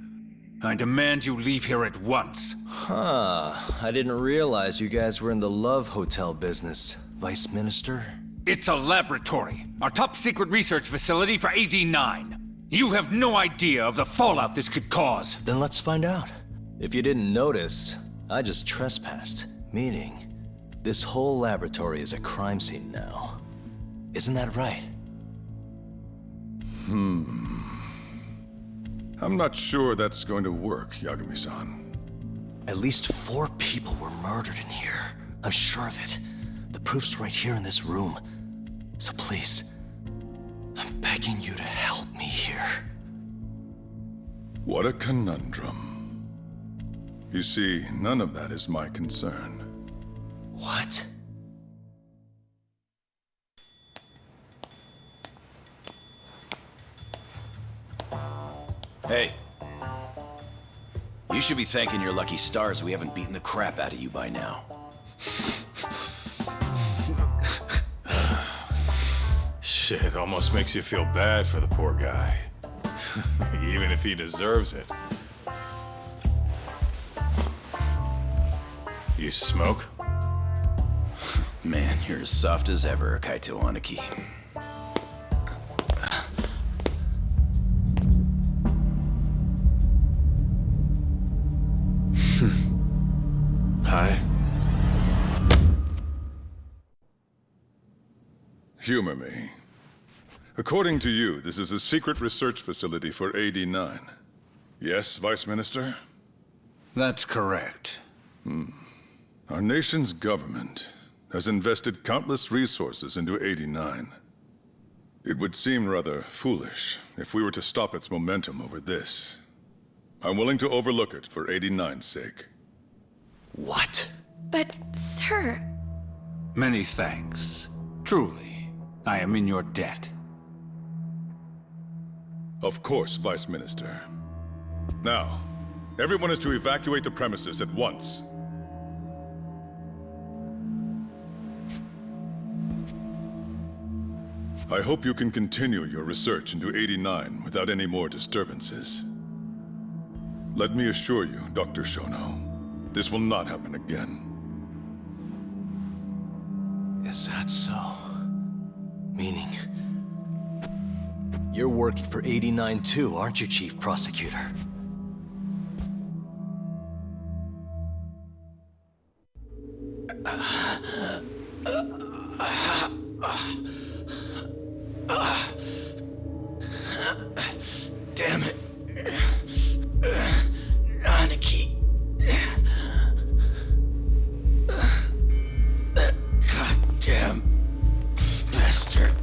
I demand you leave here at once. Huh. I didn't realize you guys were in the love hotel business, Vice Minister. It's a laboratory. Our top secret research facility for AD9. You have no idea of the fallout this could cause. Then let's find out. If you didn't notice, I just trespassed. Meaning, this whole laboratory is a crime scene now. Isn't that right? I'm not sure that's going to work, Yagami-san. At least 4 people were murdered in here. I'm sure of it. The proof's right here in this room. So please, I'm begging you to help me here. What a conundrum. You see, none of that is my concern. What? Hey. You should be thanking your lucky stars we haven't beaten the crap out of you by now. Shit, almost makes you feel bad for the poor guy. Even if he deserves it. You smoke? Man, you're as soft as ever, Kaito Aniki. Hi. Humor me. According to you, this is a secret research facility for AD9. Yes, Vice Minister? That's correct. Our nation's government has invested countless resources into 89. It would seem rather foolish if we were to stop its momentum over this. I'm willing to overlook it for 89's sake. What? But, sir... Many thanks. Truly, I am in your debt. Of course, Vice Minister. Now, everyone is to evacuate the premises at once. I hope you can continue your research into 89 without any more disturbances. Let me assure you, Dr. Shono, this will not happen again. Is that so? Meaning... you're working for 89 too, aren't you, Chief Prosecutor? Damn it. Aniki. That goddamn bastard.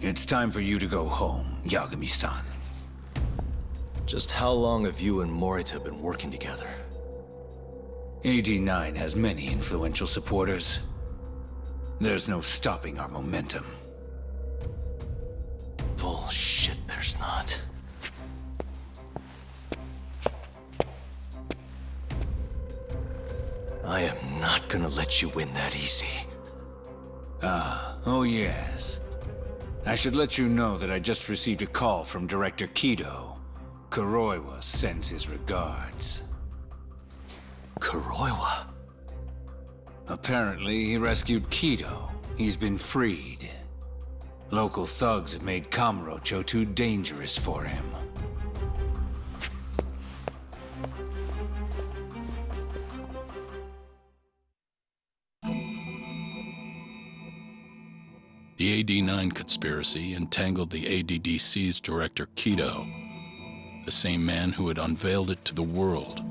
It's time for you to go home, Yagami-san. Just how long have you and Morita been working together? AD9 has many influential supporters. There's no stopping our momentum. Bullshit, there's not. I am not gonna let you win that easy. Oh yes. I should let you know that I just received a call from Director Kido. Kuroiwa sends his regards. Kuroiwa? Apparently, he rescued Kido. He's been freed. Local thugs have made Kamurocho too dangerous for him. The AD9 conspiracy entangled the ADDC's director Kido, the same man who had unveiled it to the world.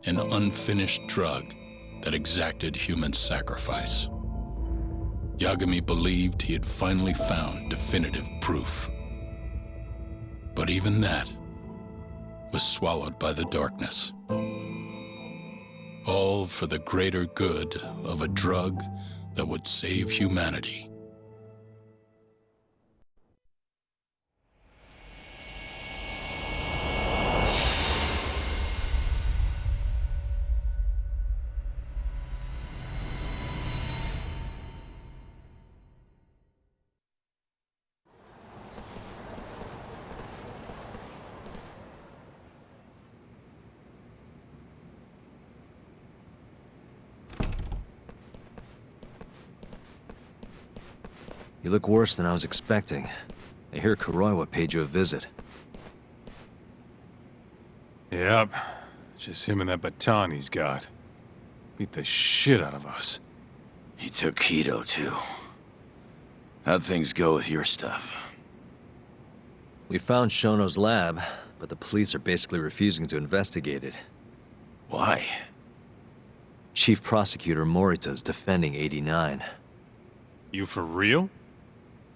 An unfinished drug that exacted human sacrifice. Yagami believed he had finally found definitive proof. But even that was swallowed by the darkness. All for the greater good of a drug that would save humanity. You look worse than I was expecting. I hear Kuroiwa paid you a visit. Yep. Just him and that baton he's got. Beat the shit out of us. He took Kido, too. How'd things go with your stuff? We found Shono's lab, but the police are basically refusing to investigate it. Why? Chief Prosecutor Morita is defending 89. You for real?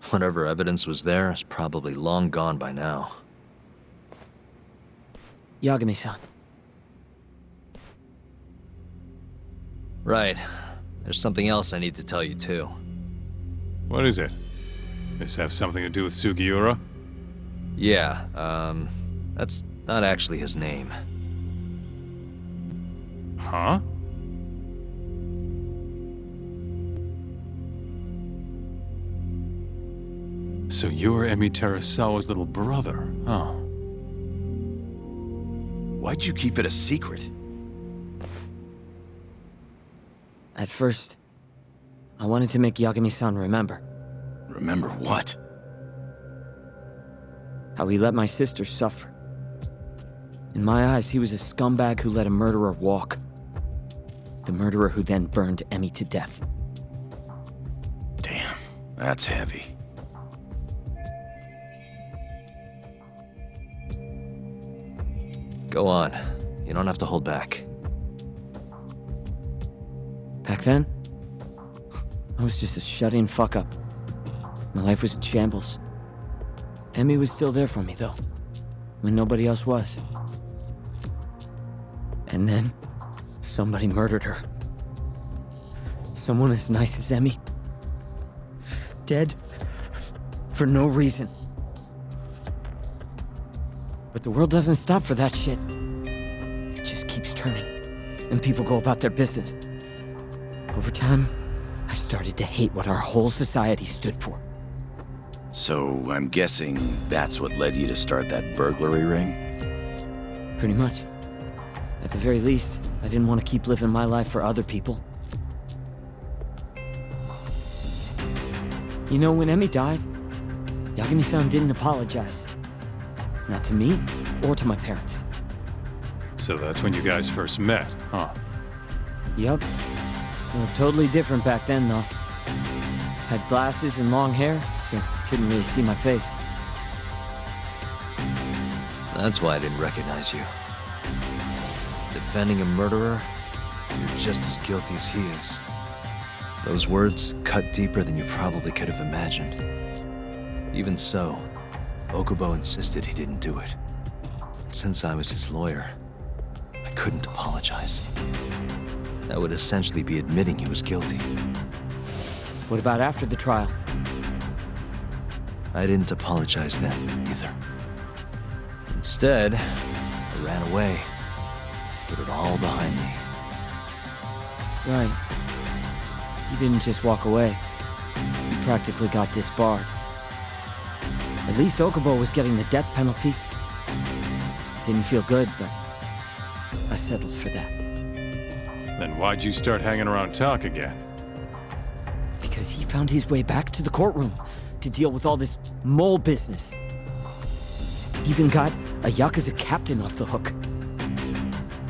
Whatever evidence was there is probably long gone by now. Yagami-san. Right. There's something else I need to tell you, too. What is it? This have something to do with Sugiura? Yeah, that's not actually his name. Huh? So you're Emi Terasawa's little brother, huh? Why'd you keep it a secret? At first, I wanted to make Yagami-san remember. Remember what? How he let my sister suffer. In my eyes, he was a scumbag who let a murderer walk. The murderer who then burned Emi to death. Damn, that's heavy. Go on. You don't have to hold back. Back then, I was just a shut-in fuck-up. My life was in shambles. Emi was still there for me, though, when nobody else was. And then, somebody murdered her. Someone as nice as Emmy. Dead for no reason. But the world doesn't stop for that shit. It just keeps turning, and people go about their business. Over time, I started to hate what our whole society stood for. So, I'm guessing that's what led you to start that burglary ring? Pretty much. At the very least, I didn't want to keep living my life for other people. You know, when Emmy died, Yagami-san didn't apologize. Not to me, or to my parents. So that's when you guys first met, huh? Yup. Looked totally different back then, though. Had glasses and long hair, so couldn't really see my face. That's why I didn't recognize you. Defending a murderer, you're just as guilty as he is. Those words cut deeper than you probably could have imagined. Even so, Okubo insisted he didn't do it. Since I was his lawyer, I couldn't apologize. That would essentially be admitting he was guilty. What about after the trial? I didn't apologize then, either. Instead, I ran away. Put it all behind me. Right. You didn't just walk away. You practically got disbarred. At least Okubo was getting the death penalty. It didn't feel good, but I settled for that. Then why'd you start hanging around Tak again? Because he found his way back to the courtroom to deal with all this mole business. Even got a Yakuza captain off the hook.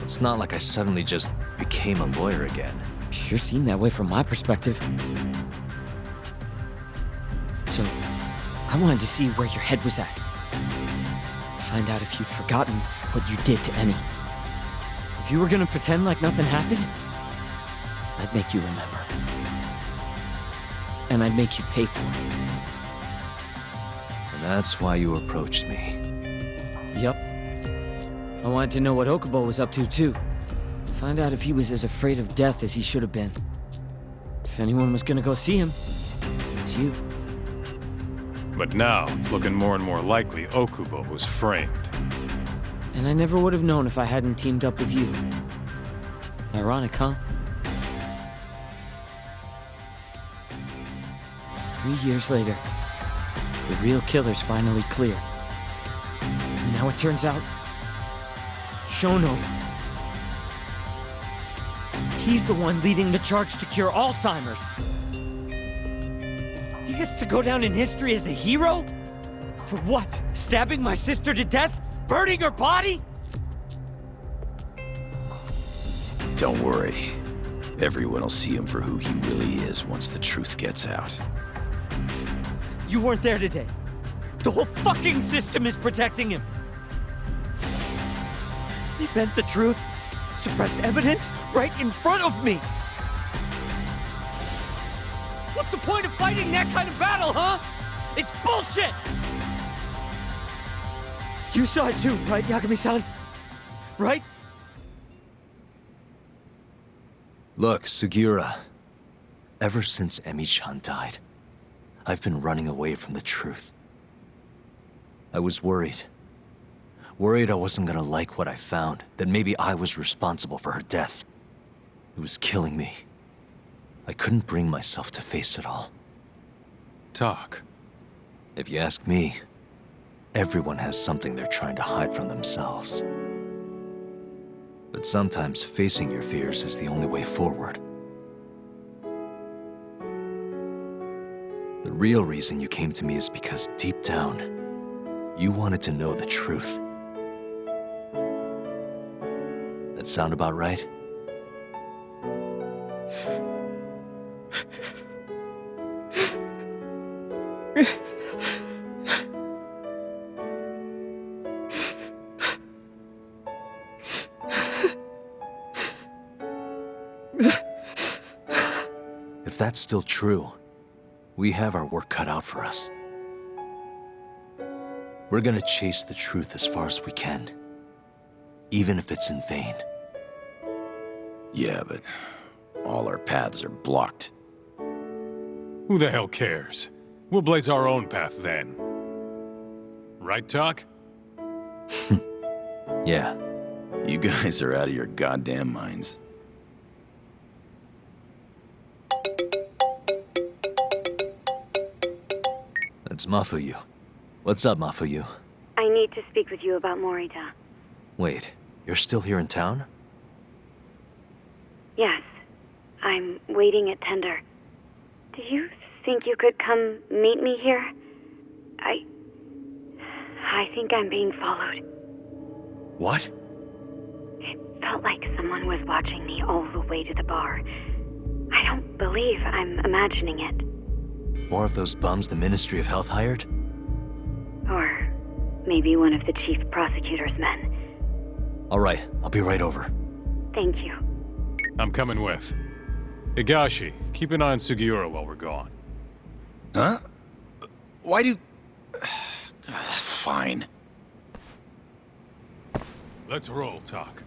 It's not like I suddenly just became a lawyer again. Sure seemed that way from my perspective. So, I wanted to see where your head was at. Find out if you'd forgotten what you did to Emmy. If you were gonna pretend like nothing happened, I'd make you remember. And I'd make you pay for it. And that's why you approached me. Yup. I wanted to know what Okubo was up to, too. Find out if he was as afraid of death as he should have been. If anyone was gonna go see him, it was you. But now, it's looking more and more likely Okubo was framed. And I never would have known if I hadn't teamed up with you. Ironic, huh? 3 years later, the real killer's finally clear. Now it turns out, Shono, he's the one leading the charge to cure Alzheimer's. He gets to go down in history as a hero? For what? Stabbing my sister to death? Burning her body? Don't worry. Everyone will see him for who he really is once the truth gets out. You weren't there today. The whole fucking system is protecting him. They bent the truth, suppressed evidence right in front of me. What's the point of fighting that kind of battle, huh? It's bullshit! You saw it too, right, Yagami-san? Right? Look, Sugiura. Ever since Emi-chan died, I've been running away from the truth. I was worried. Worried I wasn't gonna like what I found, that maybe I was responsible for her death. It was killing me. I couldn't bring myself to face it all. Tak. If you ask me, everyone has something they're trying to hide from themselves. But sometimes facing your fears is the only way forward. The real reason you came to me is because deep down, you wanted to know the truth. That sound about right? If that's still true, we have our work cut out for us. We're gonna chase the truth as far as we can, even if it's in vain. Yeah, but all our paths are blocked. Who the hell cares? We'll blaze our own path then. Right, Tak? Yeah. You guys are out of your goddamn minds. It's Mafuyu. What's up, Mafuyu? I need to speak with you about Morita. Wait, you're still here in town? Yes. I'm waiting at Tender. Do you think you could come meet me here? I think I'm being followed. What? It felt like someone was watching me all the way to the bar. I don't believe I'm imagining it. More of those bums the Ministry of Health hired? Or maybe one of the chief prosecutor's men. All right, I'll be right over. Thank you. I'm coming with. Higashi, keep an eye on Sugiura while we're gone. Huh? Why do... Fine. Let's roll, Tak.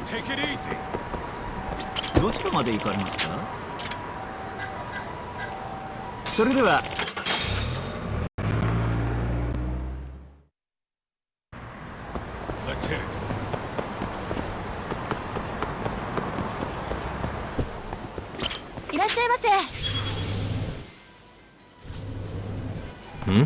Take it easy. どちらまで行かれますか？それでは Let's hit it. Hmm?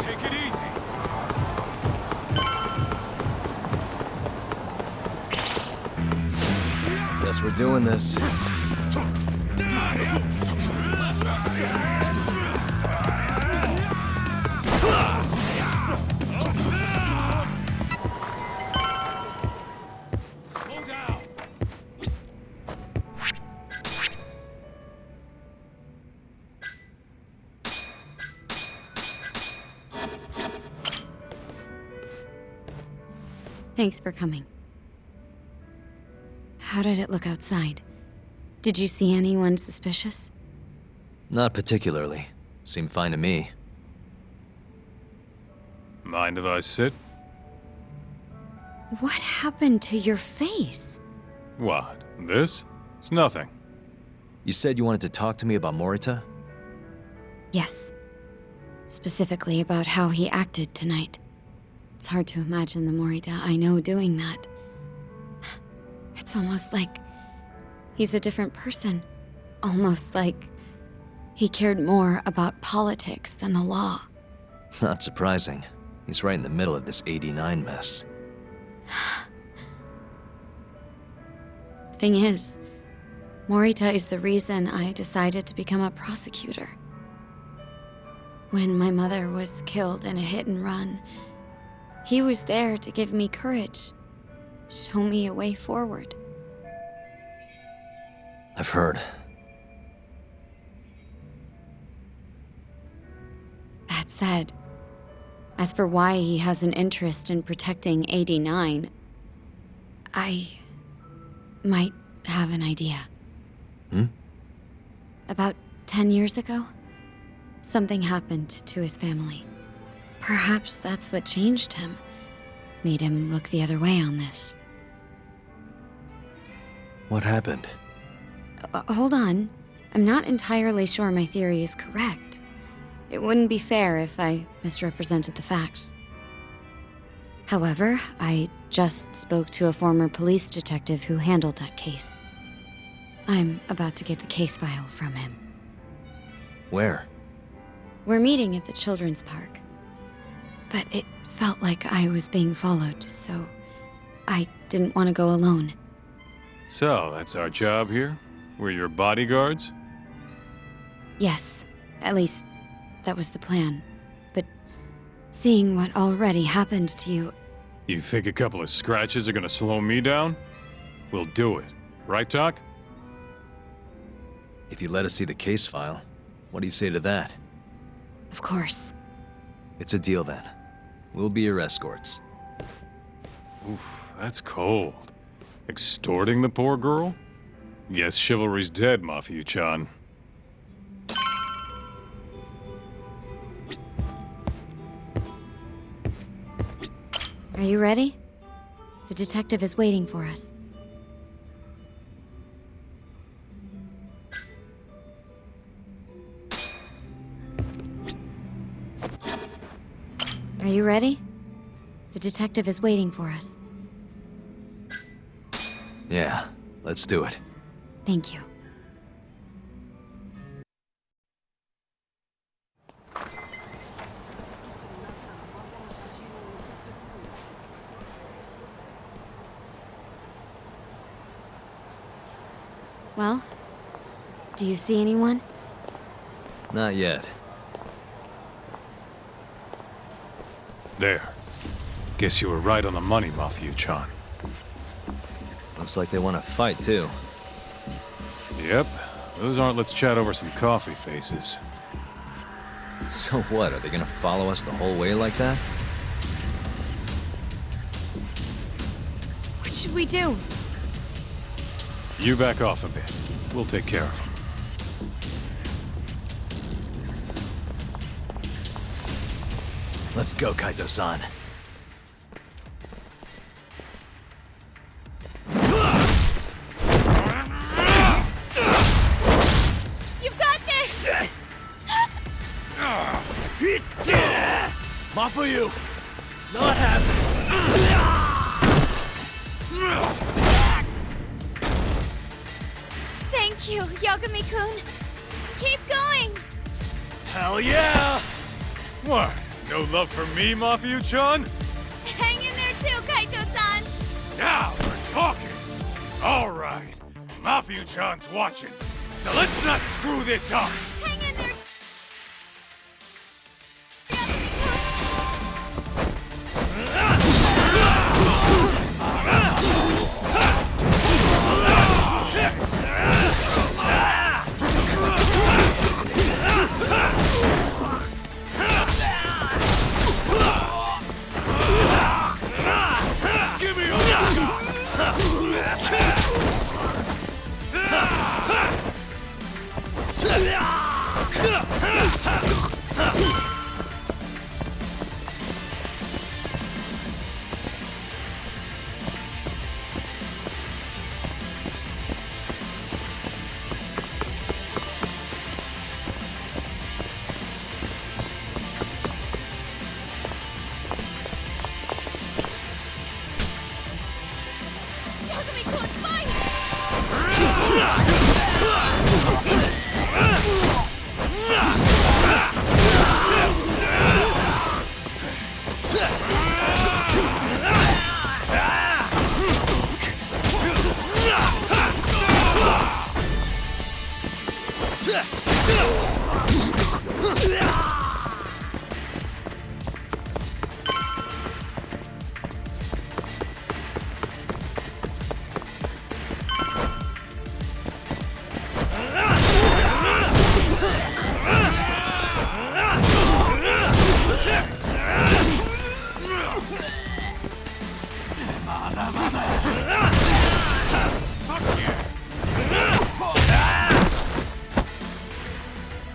Take it easy. Guess we're doing this. Slow down. Thanks for coming. How did it look outside? Did you see anyone suspicious? Not particularly. Seemed fine to me. Mind if I sit? What happened to your face? What? This? It's nothing. You said you wanted to talk to me about Morita? Yes. Specifically about how he acted tonight. It's hard to imagine the Morita I know doing that. It's almost like he's a different person. Almost like he cared more about politics than the law. Not surprising. He's right in the middle of this 89 mess. Thing is, Morita is the reason I decided to become a prosecutor. When my mother was killed in a hit and run, he was there to give me courage, show me a way forward. I've heard. That said, as for why he has an interest in protecting 89, I might have an idea. About 10 years ago, something happened to his family. Perhaps that's what changed him, made him look the other way on this. What happened? Hold on. I'm not entirely sure my theory is correct. It wouldn't be fair if I misrepresented the facts. However, I just spoke to a former police detective who handled that case. I'm about to get the case file from him. Where? We're meeting at the children's park. But it felt like I was being followed, so I didn't want to go alone. So, that's our job here? We're your bodyguards? Yes, at least that was the plan. But seeing what already happened to you... You think a couple of scratches are gonna slow me down? We'll do it. Right, Tak? If you let us see the case file, what do you say to that? Of course. It's a deal then. We'll be your escorts. Oof, that's cold. Extorting the poor girl? Guess chivalry's dead, Mafia-chan. Are you ready? The detective is waiting for us. Are you ready? The detective is waiting for us. Yeah, let's do it. Thank you. Well, do you see anyone? Not yet. There. Guess you were right on the money, Mafia-chan. Looks like they want to fight, too. Yep. Those aren't let's chat over some coffee faces. So what, are they gonna follow us the whole way like that? What should we do? You back off a bit. We'll take care of them. Let's go, Kaito-san. You've got this! Mafuyu! Not happening! Thank you, Yagami-kun. Keep going! Hell yeah! What? No love for me, Mafia-chan? Hang in there too, Kaito-san! Now we're talking! Alright, Mafia-chan's watching, so let's not screw this up! Hang in there!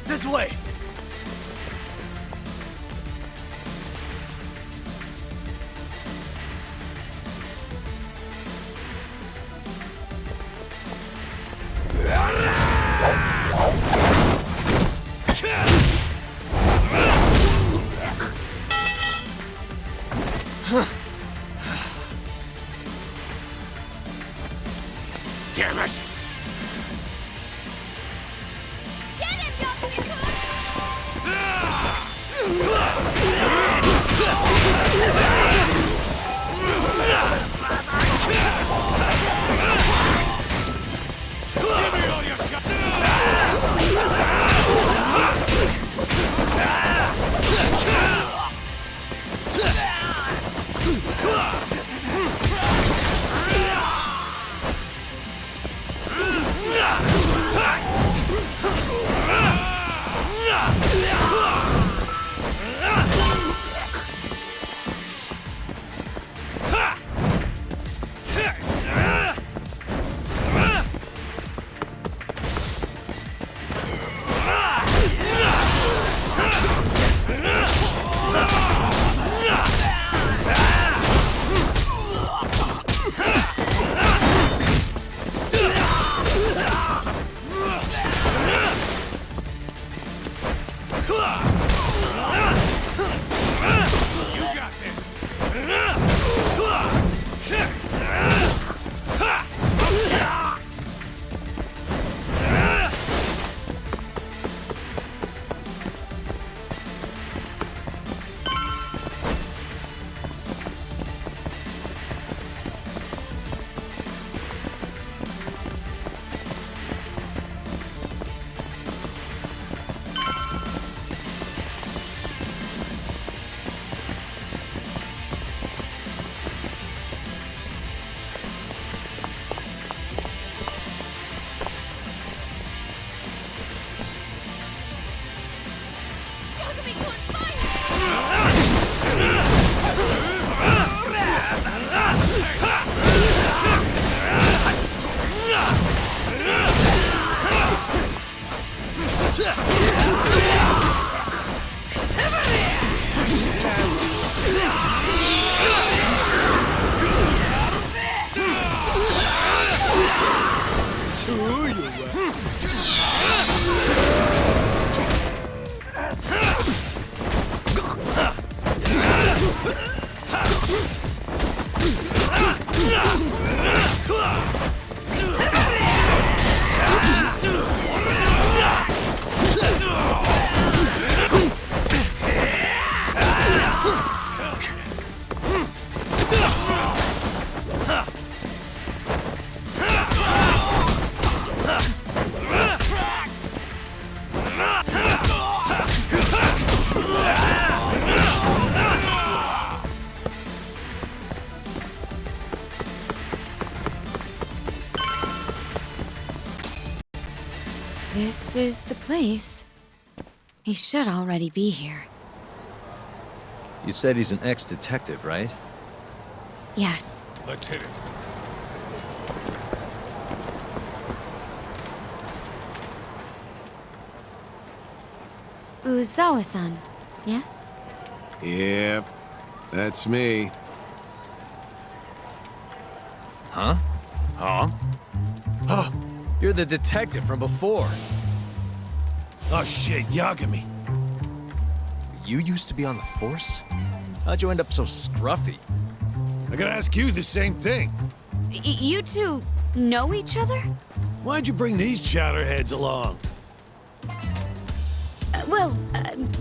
This way! Damn it! Get him, Yagami-kun! This is the place. He should already be here. You said he's an ex-detective, right? Yes. Let's hit it. Uzawa-san, yes? Yep, that's me. Huh? Huh? Huh? You're the detective from before. Oh shit, Yagami. You used to be on the force? How'd you end up so scruffy? I gotta ask you the same thing. You two know each other? Why'd you bring these chowderheads along?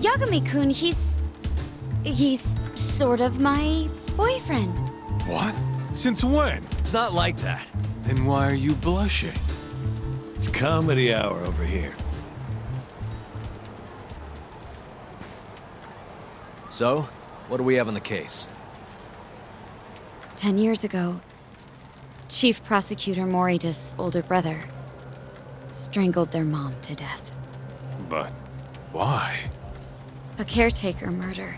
Yagami-kun, he's sort of my boyfriend. What? Since when? It's not like that. Then why are you blushing? It's comedy hour over here. So, what do we have on the case? 10 years ago, Chief Prosecutor Morita's older brother strangled their mom to death. But why? A caretaker murder.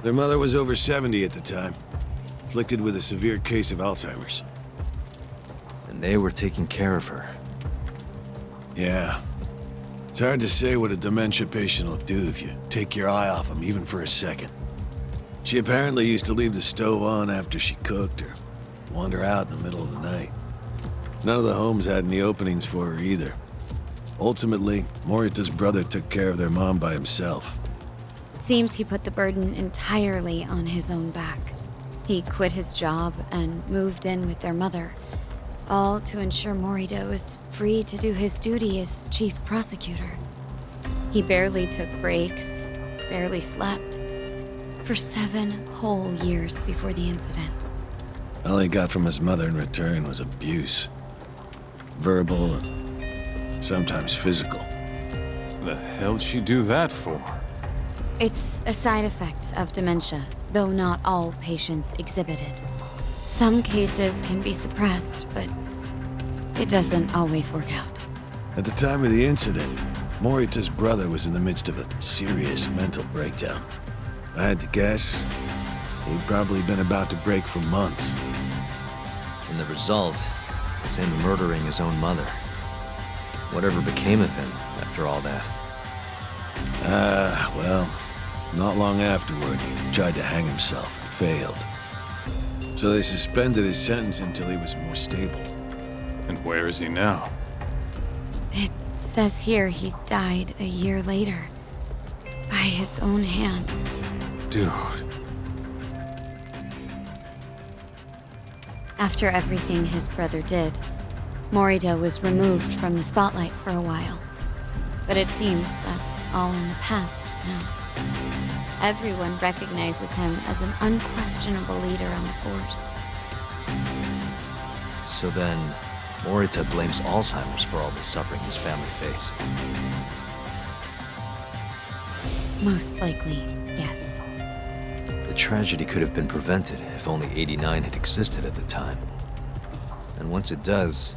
Their mother was over 70 at the time, afflicted with a severe case of Alzheimer's. And they were taking care of her. Yeah. It's hard to say what a dementia patient will do if you take your eye off them, even for a second. She apparently used to leave the stove on after she cooked or wander out in the middle of the night. None of the homes had any openings for her either. Ultimately, Morita's brother took care of their mom by himself. It seems he put the burden entirely on his own back. He quit his job and moved in with their mother, all to ensure Morita was free to do his duty as chief prosecutor. He barely took breaks, barely slept, for 7 whole years before the incident. All he got from his mother in return was abuse. Verbal and sometimes physical. The hell'd she do that for? It's a side effect of dementia, though not all patients exhibit it. Some cases can be suppressed, but it doesn't always work out. At the time of the incident, Morita's brother was in the midst of a serious mental breakdown. If I had to guess, he'd probably been about to break for months. And the result is him murdering his own mother. Whatever became of him after all that? Well, not long afterward, he tried to hang himself and failed. So they suspended his sentence until he was more stable. And where is he now? It says here he died a year later. By his own hand. Dude. After everything his brother did, Morita was removed from the spotlight for a while. But it seems that's all in the past now. Everyone recognizes him as an unquestionable leader on the Force. So then, Morita blames Alzheimer's for all the suffering his family faced. Most likely, yes. The tragedy could have been prevented if only 89 had existed at the time. And once it does,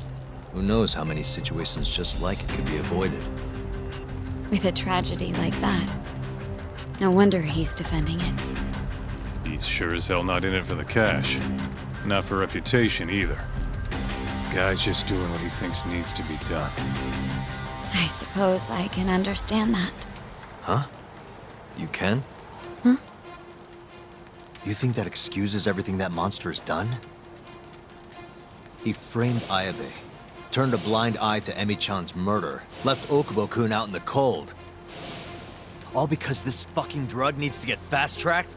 who knows how many situations just like it could be avoided. With a tragedy like that, no wonder he's defending it. He's sure as hell not in it for the cash. Not for reputation, either. Guy's just doing what he thinks needs to be done. I suppose I can understand that. Huh? You can? Huh? You think that excuses everything that monster has done? He framed Ayabe, turned a blind eye to Emi-chan's murder, left Okubo-kun out in the cold. All because this fucking drug needs to get fast-tracked?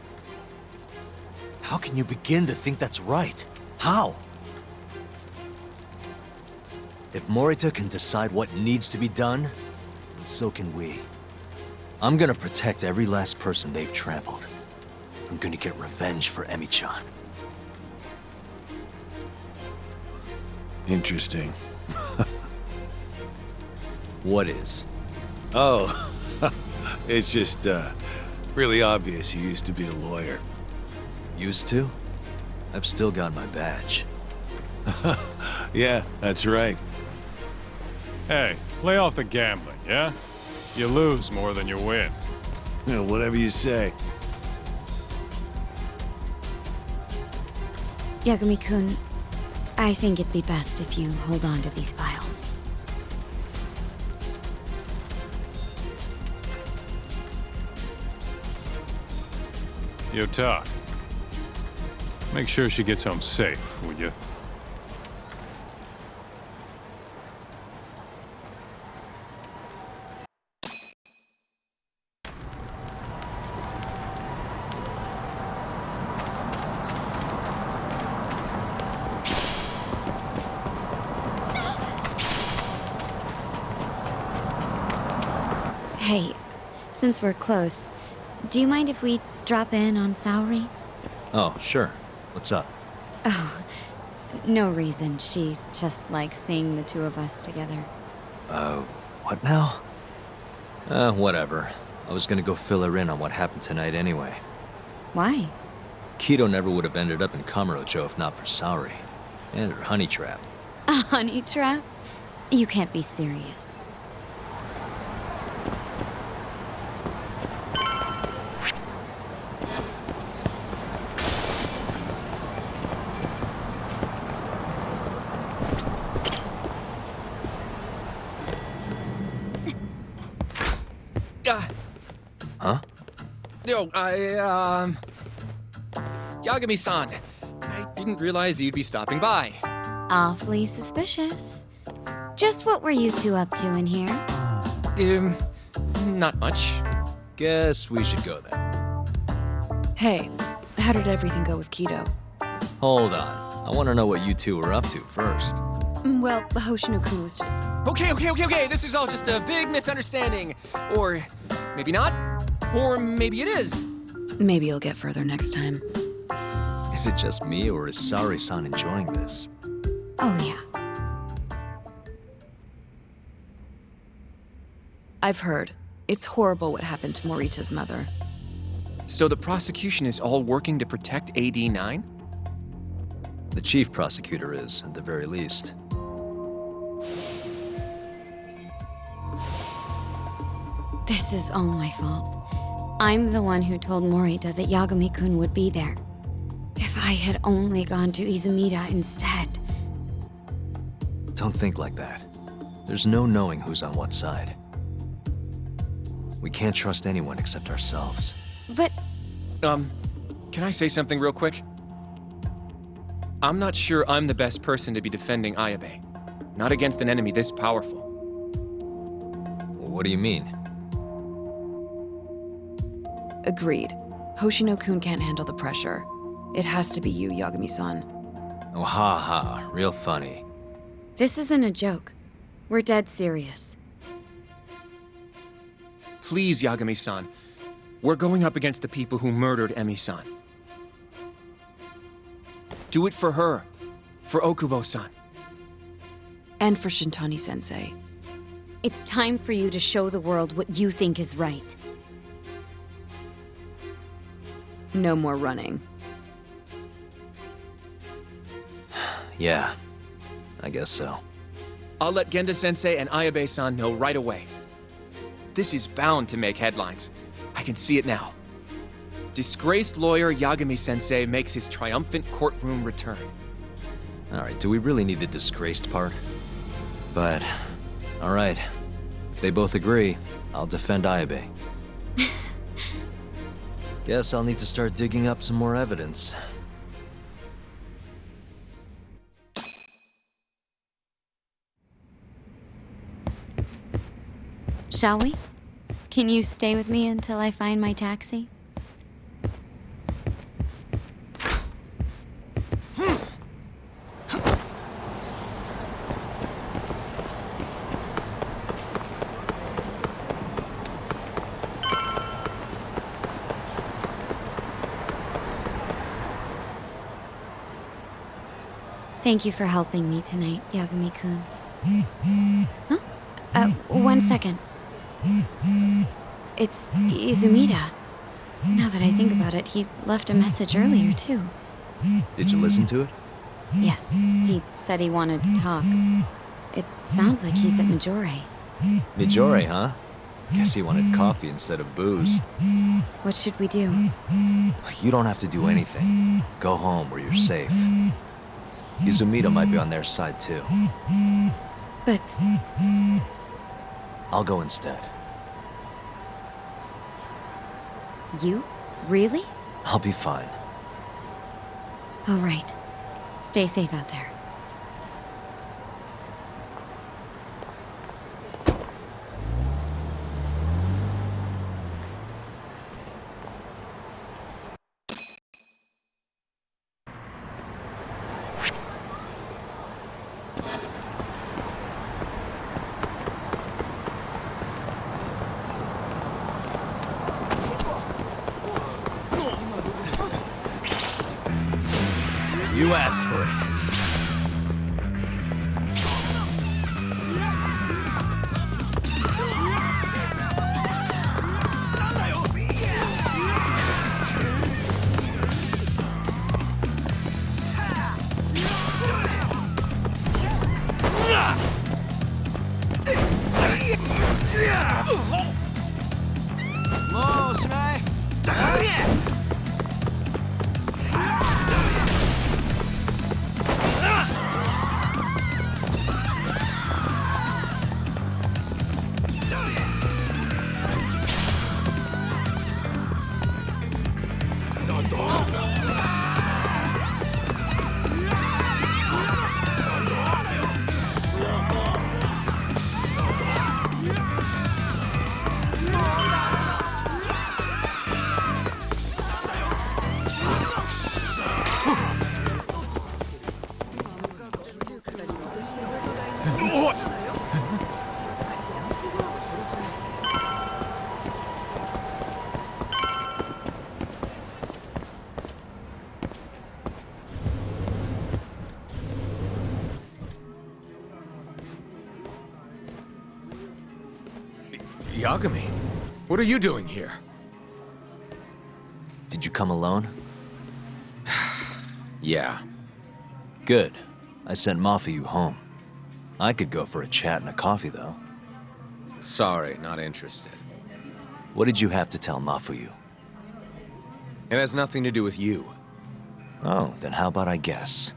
How can you begin to think that's right? How? If Morita can decide what needs to be done, then so can we. I'm gonna protect every last person they've trampled. I'm gonna get revenge for Emi-chan. Interesting. What is? Oh, it's just, really obvious you used to be a lawyer. Used to? I've still got my badge. Yeah, that's right. Hey, lay off the gambling, yeah? You lose more than you win. Yeah, whatever you say. Yagami-kun, I think it'd be best if you hold on to these files. Yo, Tak. Make sure she gets home safe, would you? Hey, since we're close, do you mind if we drop in on Saori? Oh, sure. What's up? Oh, no reason. She just likes seeing the two of us together. What now? Whatever. I was gonna go fill her in on what happened tonight anyway. Why? Kido never would have ended up in Kamurocho if not for Saori. And her honey trap. A honey trap? You can't be serious. Huh? Yo, Yagami-san, I didn't realize you'd be stopping by. Awfully suspicious. Just what were you two up to in here? Not much. Guess we should go then. Hey, how did everything go with Kido? Hold on. I want to know what you two were up to first. Well, Hoshino-kun was just... Okay. This is all just a big misunderstanding. Or maybe not. Or maybe it is. Maybe you'll get further next time. Is it just me, or is Saori-san enjoying this? Oh, yeah. I've heard. It's horrible what happened to Morita's mother. So the prosecution is all working to protect AD9? The chief prosecutor is, at the very least. This is all my fault. I'm the one who told Morita that Yagami-kun would be there. If I had only gone to Izumida instead. Don't think like that. There's no knowing who's on what side. We can't trust anyone except ourselves. But... can I say something real quick? I'm not sure I'm the best person to be defending Ayabe. Not against an enemy this powerful. What do you mean? Agreed. Hoshino-kun can't handle the pressure. It has to be you, Yagami-san. Oh, ha ha. Real funny. This isn't a joke. We're dead serious. Please, Yagami-san. We're going up against the people who murdered Emi-san. Do it for her. For Okubo-san. And for Shintani-sensei. It's time for you to show the world what you think is right. No more running. Yeah, I guess so. I'll let Genda-sensei and Ayabe-san know right away. This is bound to make headlines. I can see it now. Disgraced lawyer Yagami-sensei makes his triumphant courtroom return. All right, do we really need the disgraced part? But, all right. If they both agree, I'll defend Ayabe. Guess I'll need to start digging up some more evidence. Shall we? Can you stay with me until I find my taxi? Thank you for helping me tonight, Yagami-kun. Huh? 1 second. It's Izumida. Now that I think about it, he left a message earlier, too. Did you listen to it? Yes, he said he wanted to talk. It sounds like he's at Majore. Majore, huh? Guess he wanted coffee instead of booze. What should we do? You don't have to do anything. Go home where you're safe. Izumida might be on their side, too. But... I'll go instead. You? Really? I'll be fine. All right. Stay safe out there. You asked for it. Yagami, what are you doing here? Did you come alone? Yeah. Good. I sent Mafuyu home. I could go for a chat and a coffee, though. Sorry, not interested. What did you have to tell Mafuyu? It has nothing to do with you. Oh, then how about I guess?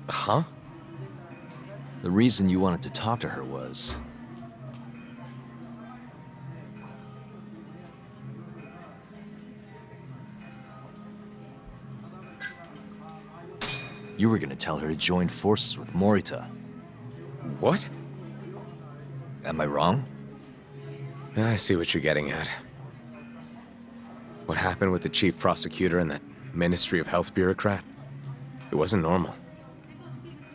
Huh? The reason you wanted to talk to her was... you were gonna tell her to join forces with Morita. What? Am I wrong? I see what you're getting at. What happened with the chief prosecutor and that Ministry of Health bureaucrat? It wasn't normal.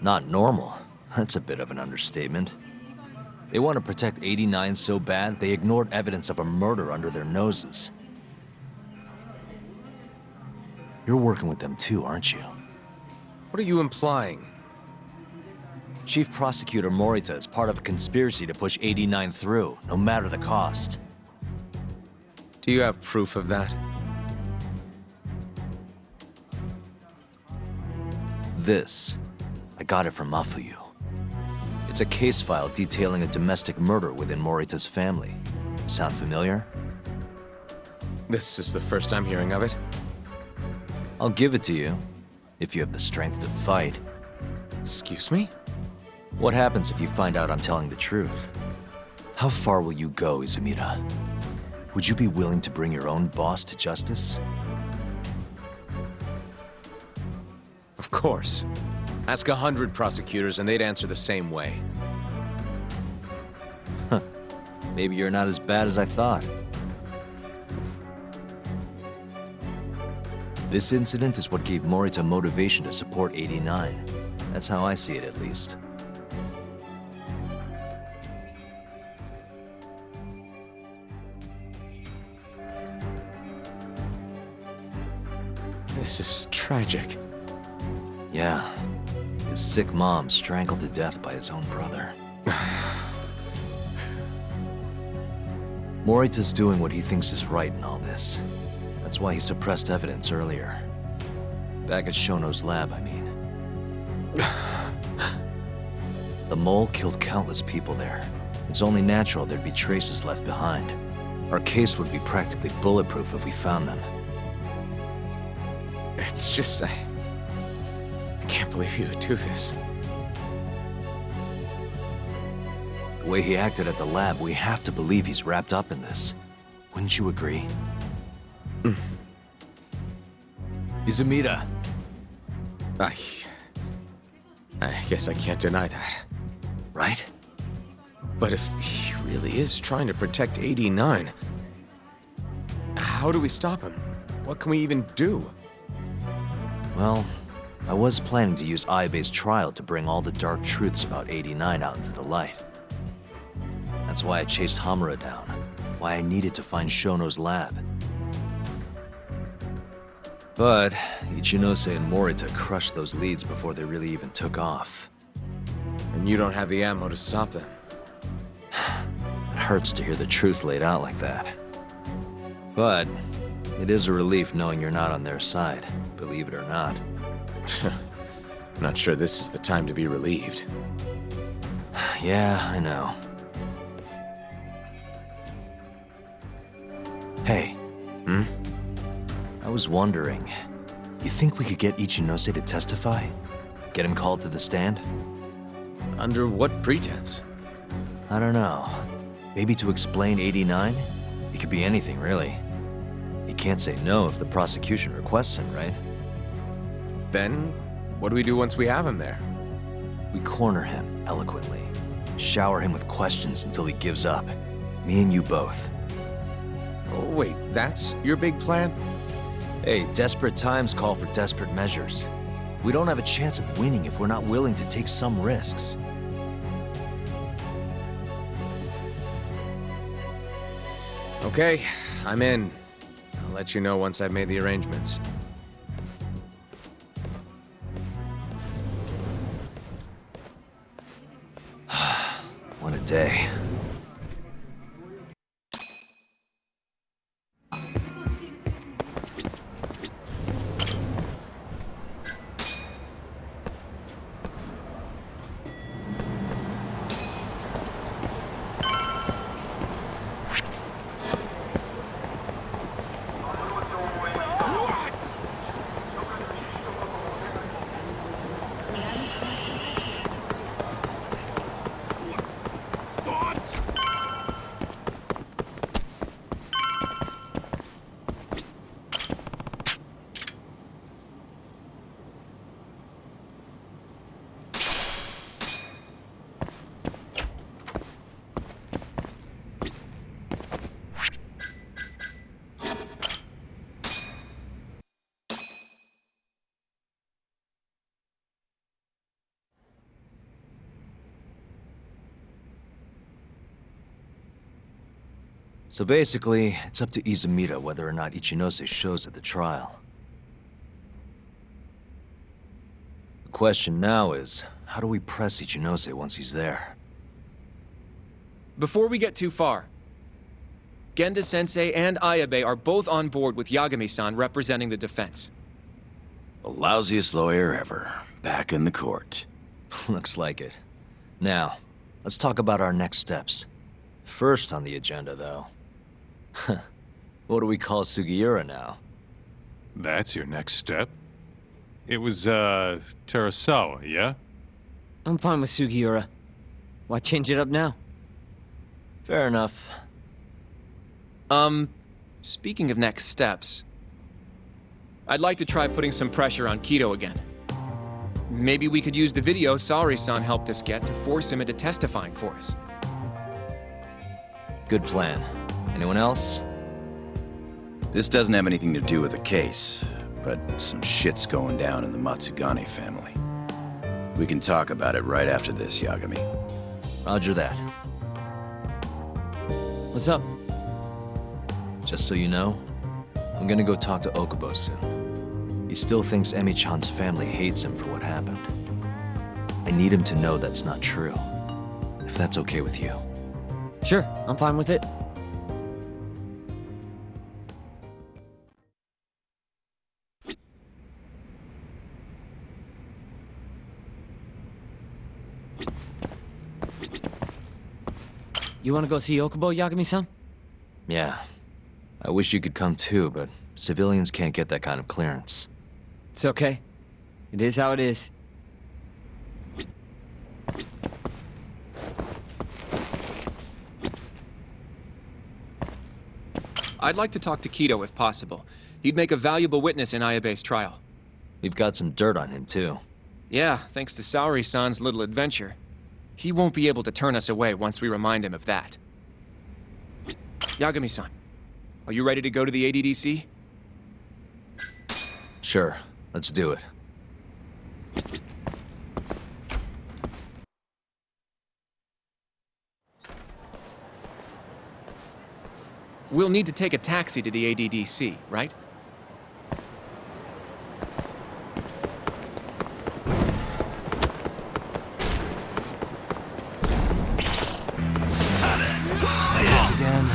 Not normal? That's a bit of an understatement. They want to protect 89 so bad, they ignored evidence of a murder under their noses. You're working with them too, aren't you? What are you implying? Chief Prosecutor Morita is part of a conspiracy to push 89 through, no matter the cost. Do you have proof of that? This. I got it from Mafuyu. It's a case file detailing a domestic murder within Morita's family. Sound familiar? This is the first time hearing of it. I'll give it to you, if you have the strength to fight. Excuse me? What happens if you find out I'm telling the truth? How far will you go, Izumida? Would you be willing to bring your own boss to justice? Of course. Ask 100 prosecutors and they'd answer the same way. Maybe you're not as bad as I thought. This incident is what gave Morita motivation to support 89. That's how I see it, at least. This is tragic. Yeah. His sick mom strangled to death by his own brother. Morita's doing what he thinks is right in all this. That's why he suppressed evidence earlier. Back at Shono's lab, I mean. The mole killed countless people there. It's only natural there'd be traces left behind. Our case would be practically bulletproof if we found them. It's just, I can't believe you would do this. The way he acted at the lab, we have to believe he's wrapped up in this. Wouldn't you agree? Izumida. I guess I can't deny that. Right? But if he really is trying to protect 89, how do we stop him? What can we even do? Well, I was planning to use Ayabe's trial to bring all the dark truths about 89 out into the light. That's why I chased Hamura down, why I needed to find Shono's lab. But Ichinose and Morita crushed those leads before they really even took off. And you don't have the ammo to stop them. It hurts to hear the truth laid out like that. But it is a relief knowing you're not on their side, believe it or not. Not sure this is the time to be relieved. Yeah, I know. Hey. I was wondering, you think we could get Ichinose to testify? Get him called to the stand? Under what pretense? I don't know. Maybe to explain 89? It could be anything, really. He can't say no if the prosecution requests him, right? Then, what do we do once we have him there? We corner him, eloquently. Shower him with questions until he gives up. Me and you both. Oh, wait, that's your big plan? Hey, desperate times call for desperate measures. We don't have a chance of winning if we're not willing to take some risks. Okay, I'm in. I'll let you know once I've made the arrangements. What a day. So basically, it's up to Izumida whether or not Ichinose shows at the trial. The question now is, how do we press Ichinose once he's there? Before we get too far, Genda-sensei and Ayabe are both on board with Yagami-san representing the defense. The lousiest lawyer ever, back in the court. Looks like it. Now, let's talk about our next steps. First on the agenda, though. What do we call Sugiura now? That's your next step? It was, Terasawa, yeah? I'm fine with Sugiura. Why change it up now? Fair enough. Speaking of next steps, I'd like to try putting some pressure on Kido again. Maybe we could use the video Saori-san helped us get to force him into testifying for us. Good plan. Anyone else? This doesn't have anything to do with the case, but some shit's going down in the Matsugane family. We can talk about it right after this, Yagami. Roger that. What's up? Just so you know, I'm gonna go talk to Okubo soon. He still thinks Emi-chan's family hates him for what happened. I need him to know that's not true. If that's okay with you. Sure, I'm fine with it. You wanna go see Okubo, Yagami-san? Yeah. I wish you could come too, but civilians can't get that kind of clearance. It's okay. It is how it is. I'd like to talk to Kido if possible. He'd make a valuable witness in Ayabe's trial. We've got some dirt on him too. Yeah, thanks to Saori-san's little adventure. He won't be able to turn us away once we remind him of that. Yagami-san, are you ready to go to the ADDC? Sure, let's do it. We'll need to take a taxi to the ADDC, right? This again.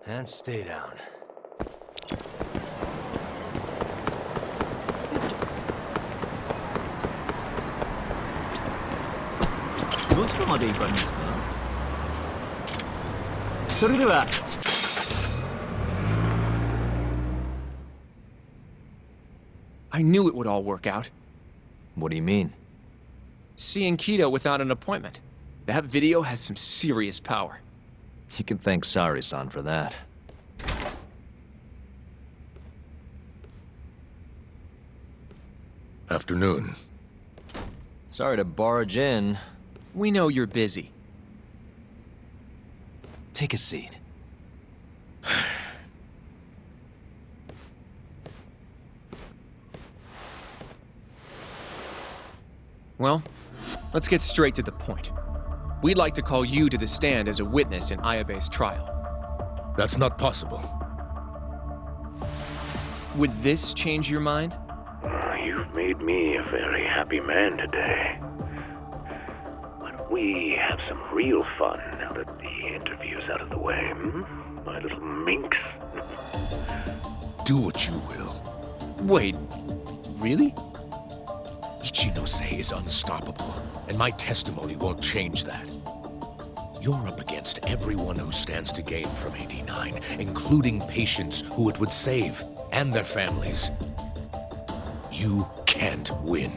And stay down. I knew it would all work out. What do you mean? Seeing Kido without an appointment. That video has some serious power. You can thank Saori-san for that. Afternoon. Sorry to barge in. We know you're busy. Take a seat. Well, let's get straight to the point. We'd like to call you to the stand as a witness in Ayabe's trial. That's not possible. Would this change your mind? You've made me a very happy man today. Why don't we have some real fun now that the interview's out of the way, my little minx? Do what you will. Wait, really? Ichinose is unstoppable, and my testimony won't change that. You're up against everyone who stands to gain from 89, including patients who it would save, and their families. You can't win.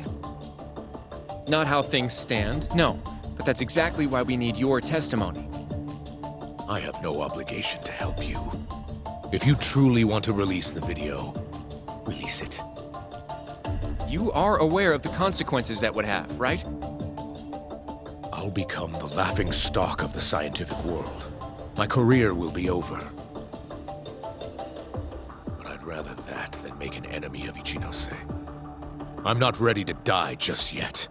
Not how things stand, no. But that's exactly why we need your testimony. I have no obligation to help you. If you truly want to release the video, release it. You are aware of the consequences that would have, right? I'll become the laughing stock of the scientific world. My career will be over. But I'd rather that than make an enemy of Ichinose. I'm not ready to die just yet.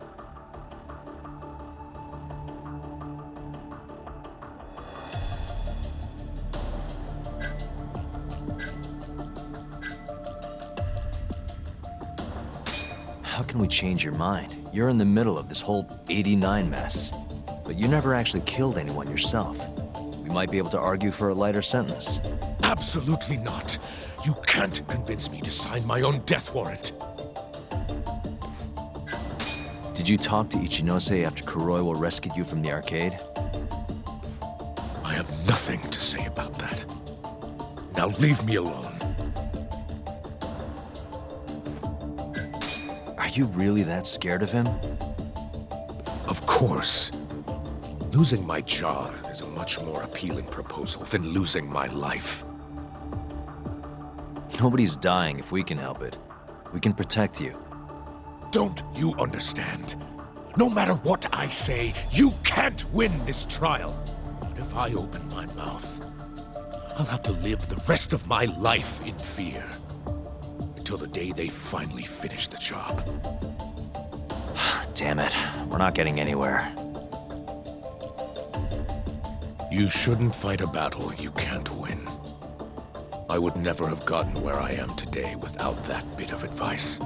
How can we change your mind? You're in the middle of this whole 89 mess. But you never actually killed anyone yourself. We might be able to argue for a lighter sentence. Absolutely not. You can't convince me to sign my own death warrant. Did you talk to Ichinose after Kuroiwa rescued you from the arcade? I have nothing to say about that. Now leave me alone. Are you really that scared of him? Of course. Losing my job is a much more appealing proposal than losing my life. Nobody's dying if we can help it. We can protect you. Don't you understand? No matter what I say, you can't win this trial. But if I open my mouth, I'll have to live the rest of my life in fear. Until the day they finally finish the job. Damn it. We're not getting anywhere. You shouldn't fight a battle you can't win. I would never have gotten where I am today without that bit of advice.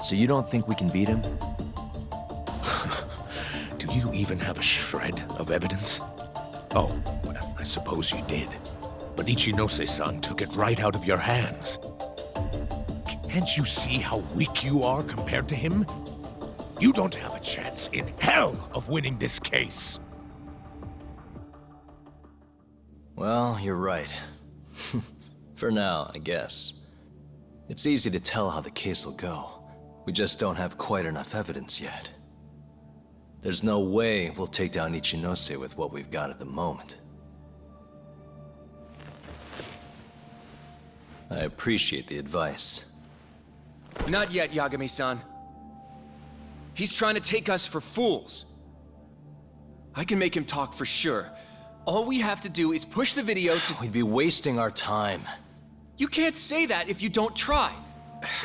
So you don't think we can beat him? Do you even have a shred of evidence? Oh, well, I suppose you did. But Ichinose-san took it right out of your hands. Can't you see how weak you are compared to him? You don't have a chance in hell of winning this case. Well, you're right. For now, I guess. It's easy to tell how the case will go. We just don't have quite enough evidence yet. There's no way we'll take down Ichinose with what we've got at the moment. I appreciate the advice. Not yet, Yagami-san. He's trying to take us for fools. I can make him talk for sure. All we have to do is push the video to— We'd be wasting our time. You can't say that if you don't try.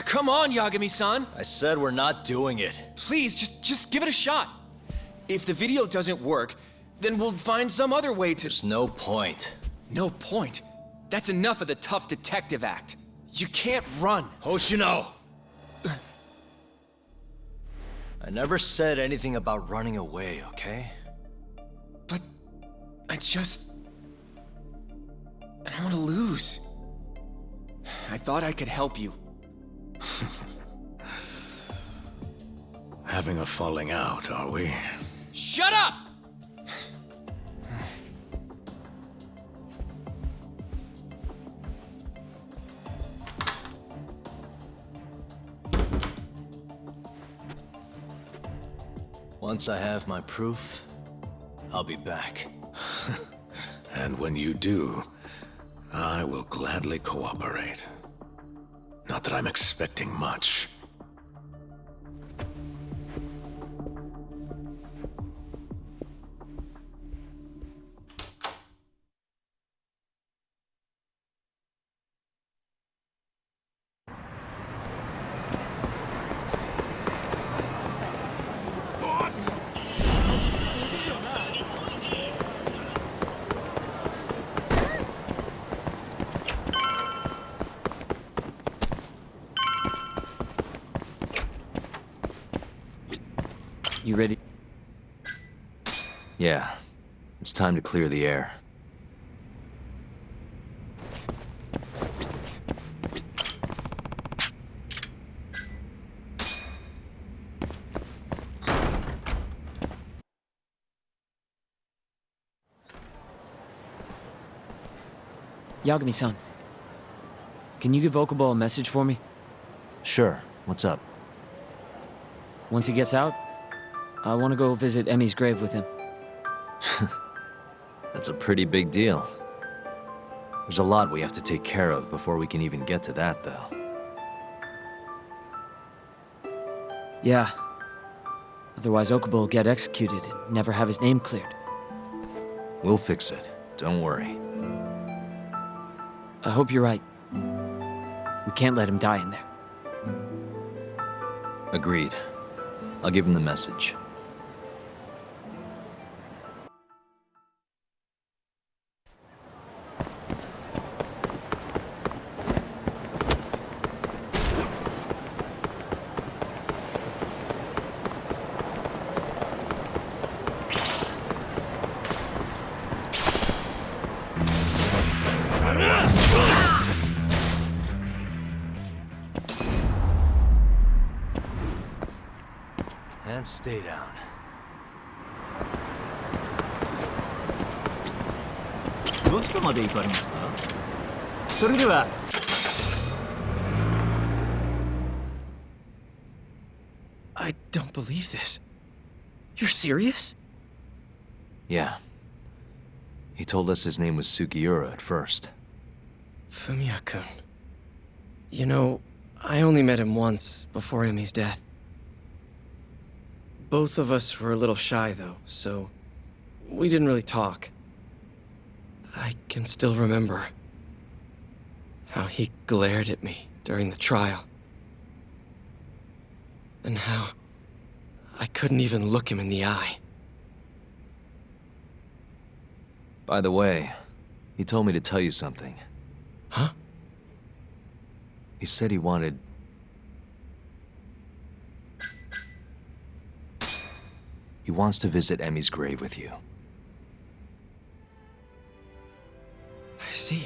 Come on, Yagami-san. I said we're not doing it. Please, just give it a shot. If the video doesn't work, then we'll find some other way to— There's no point. No point? That's enough of the tough detective act. You can't run. Hoshino! I never said anything about running away, okay? But I don't want to lose. I thought I could help you. Having a falling out, are we? Shut up! Once I have my proof, I'll be back. And when you do, I will gladly cooperate. Not that I'm expecting much. You ready? Yeah. It's time to clear the air. Yagami-san, can you give Okubo a message for me? Sure. What's up? Once he gets out, I want to go visit Emmy's grave with him. That's a pretty big deal. There's a lot we have to take care of before we can even get to that, though. Yeah. Otherwise, Okubo will get executed and never have his name cleared. We'll fix it. Don't worry. I hope you're right. We can't let him die in there. Agreed. I'll give him the message. And stay down. I don't believe this. You're serious? Yeah. He told us his name was Sugiura at first. Fumiya-kun. You know, I only met him once, before Emmy's death. Both of us were a little shy, though, so we didn't really talk. I can still remember how he glared at me during the trial. And how I couldn't even look him in the eye. By the way, he told me to tell you something. Huh? He said he wanted... He wants to visit Emmy's grave with you. I see.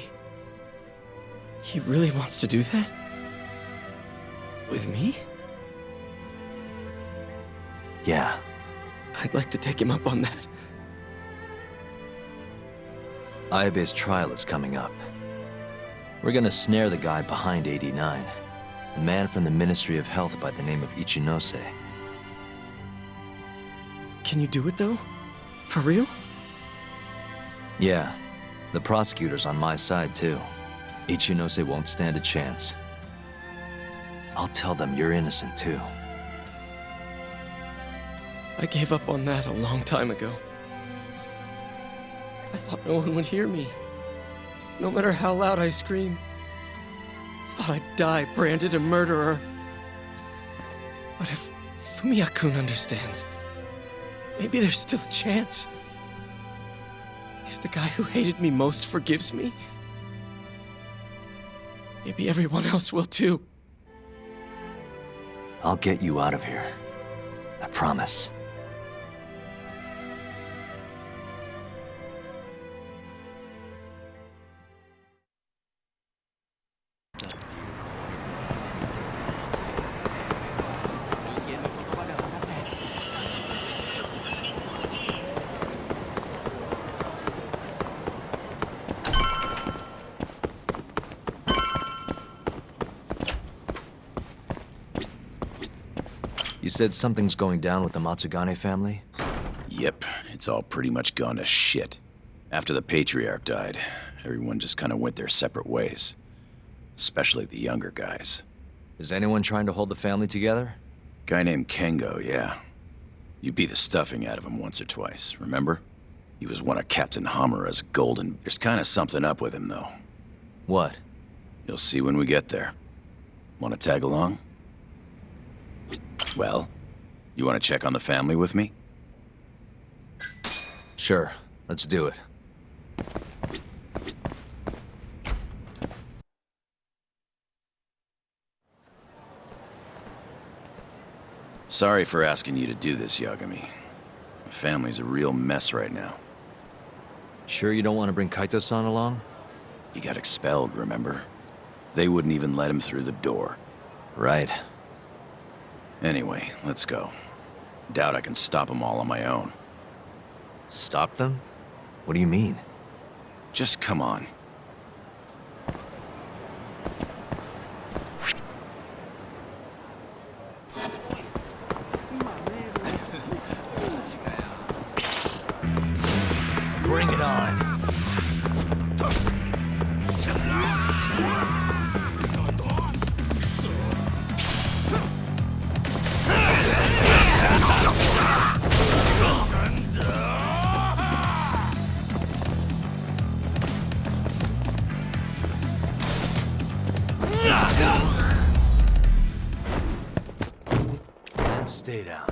He really wants to do that? With me? Yeah. I'd like to take him up on that. Ayabe's trial is coming up. We're gonna snare the guy behind 89, a man from the Ministry of Health by the name of Ichinose. Can you do it, though? For real? Yeah. The prosecutor's on my side, too. Ichinose won't stand a chance. I'll tell them you're innocent, too. I gave up on that a long time ago. I thought no one would hear me. No matter how loud I screamed. Thought I'd die branded a murderer. But if Fumiya-kun understands, maybe there's still a chance. If the guy who hated me most forgives me, maybe everyone else will too. I'll get you out of here. I promise. You said something's going down with the Matsugane family? Yep, it's all pretty much gone to shit. After the patriarch died, everyone just kind of went their separate ways. Especially the younger guys. Is anyone trying to hold the family together? Guy named Kengo, yeah. You beat the stuffing out of him once or twice, remember? He was one of Captain Hamura's golden... There's kind of something up with him, though. What? You'll see when we get there. Want to tag along? Well, you want to check on the family with me? Sure, let's do it. Sorry for asking you to do this, Yagami. The family's a real mess right now. Sure you don't want to bring Kaito-san along? He got expelled, remember? They wouldn't even let him through the door. Right. Anyway, let's go. Doubt I can stop them all on my own. Stop them? What do you mean? Just come on. stay down.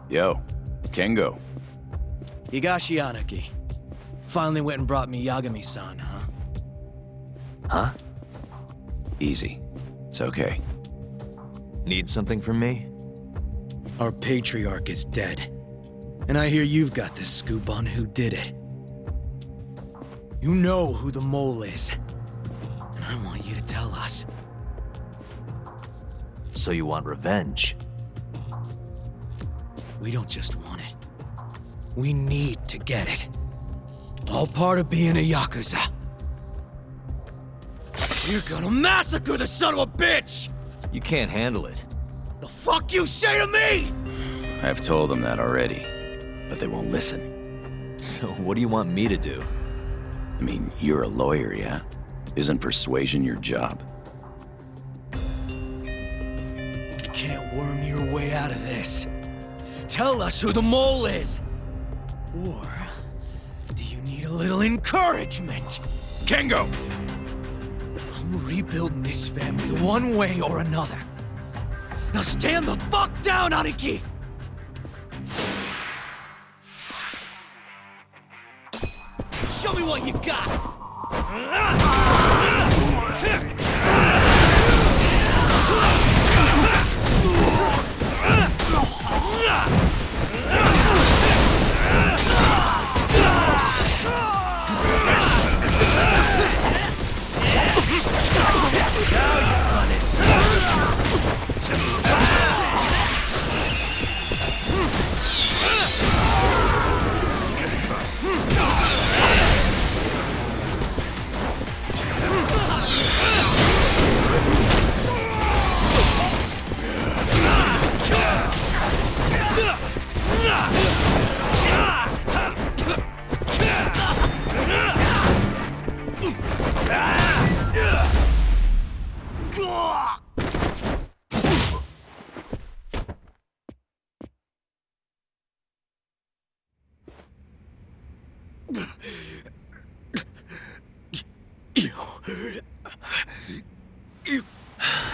Yo, Kengo. Higashi Anaki. Finally went and brought me Yagami-san, huh? Huh? Easy. It's okay. Need something from me? Our patriarch is dead. And I hear you've got the scoop on who did it. You know who the mole is. And I want you to tell us. So you want revenge? We don't just want it. We need to get it. All part of being a Yakuza. You're gonna massacre the son of a bitch! You can't handle it. The fuck you say to me?! I've told them that already, but they won't listen. So what do you want me to do? I mean, you're a lawyer, yeah? Isn't persuasion your job? You can't worm your way out of this. Tell us who the mole is! Or do you need a little encouragement? Kengo! I'm rebuilding this family one way or another. Now stand the fuck down, Aniki! Show me what you got!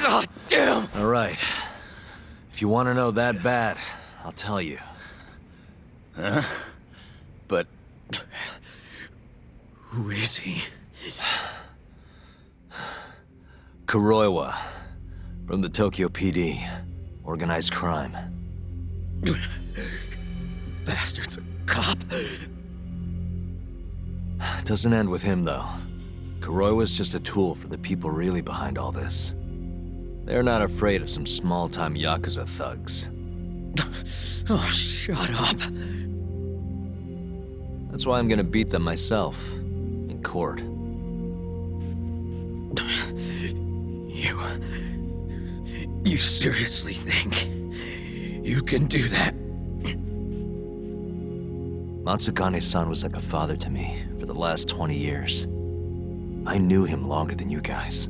God damn! All right. If you want to know that bad, I'll tell you. Huh? But... Who is he? Kuroiwa, from the Tokyo PD. Organized crime. Bastard's a cop. Doesn't end with him, though. Kuroiwa's just a tool for the people really behind all this. They're not afraid of some small-time Yakuza thugs. Oh, shut up. That's why I'm gonna beat them myself. In court. You seriously think you can do that? Matsukane-san was like a father to me for the last 20 years. I knew him longer than you guys.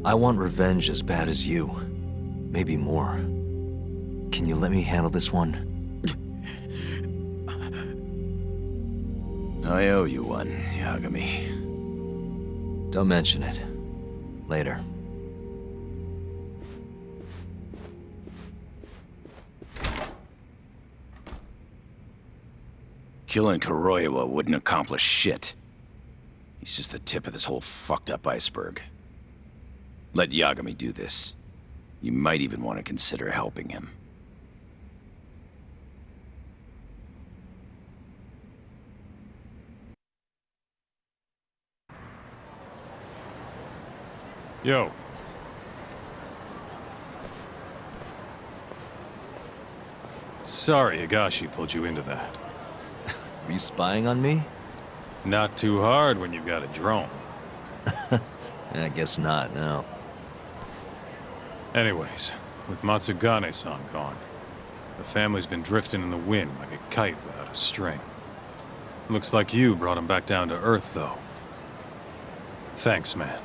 I want revenge as bad as you. Maybe more. Can you let me handle this one? I owe you one, Yagami. Don't mention it. Later. Killing Kuroiwa wouldn't accomplish shit. He's just the tip of this whole fucked up iceberg. Let Yagami do this. You might even want to consider helping him. Yo. Sorry Higashi pulled you into that. Are you spying on me? Not too hard when you've got a drone. I guess not, no. Anyways, with Matsugane-san gone, the family's been drifting in the wind like a kite without a string. Looks like you brought him back down to earth, though. Thanks, man.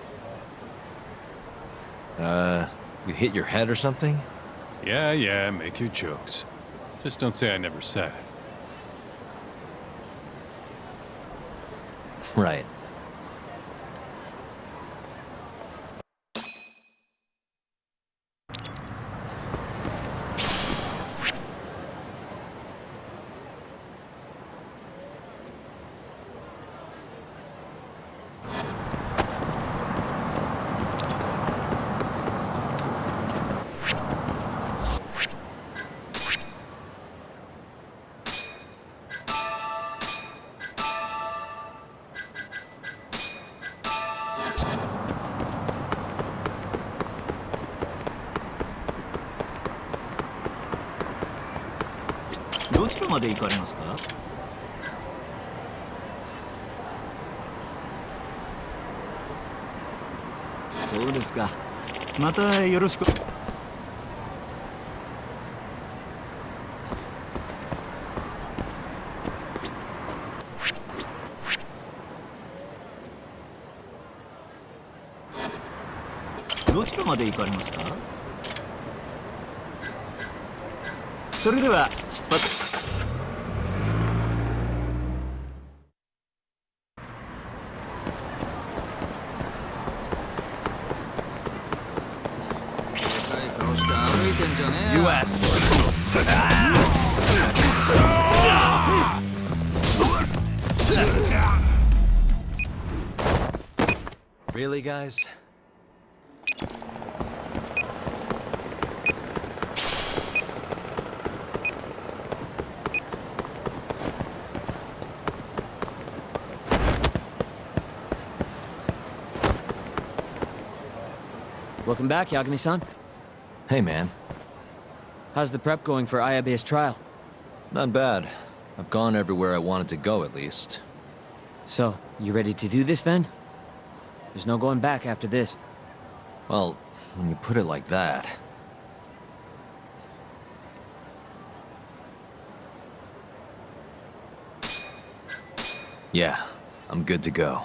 You hit your head or something? Yeah, make your jokes. Just don't say I never said it. Right.そうですか。またよろしく。どちらまで行かれますか？それでは出発。You asked for it. Really, guys? Welcome back, Yagami-san. Hey, man. How's the prep going for Ayabe's trial? Not bad. I've gone everywhere I wanted to go, at least. So, you ready to do this, then? There's no going back after this. Well, when you put it like that... Yeah, I'm good to go.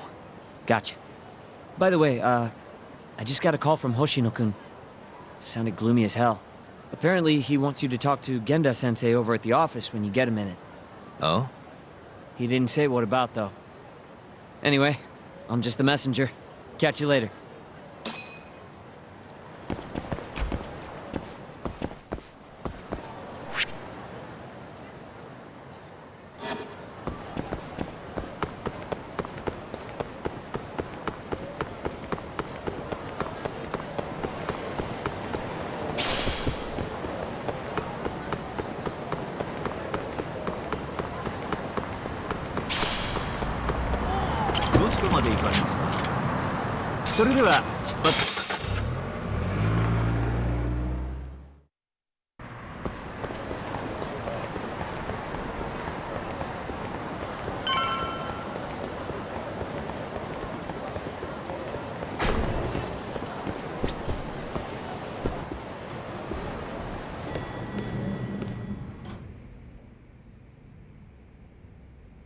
Gotcha. By the way, I just got a call from Hoshino-kun. Sounded gloomy as hell. Apparently, he wants you to talk to Genda-sensei over at the office when you get a minute. Oh? He didn't say what about, though. Anyway, I'm just the messenger. Catch you later.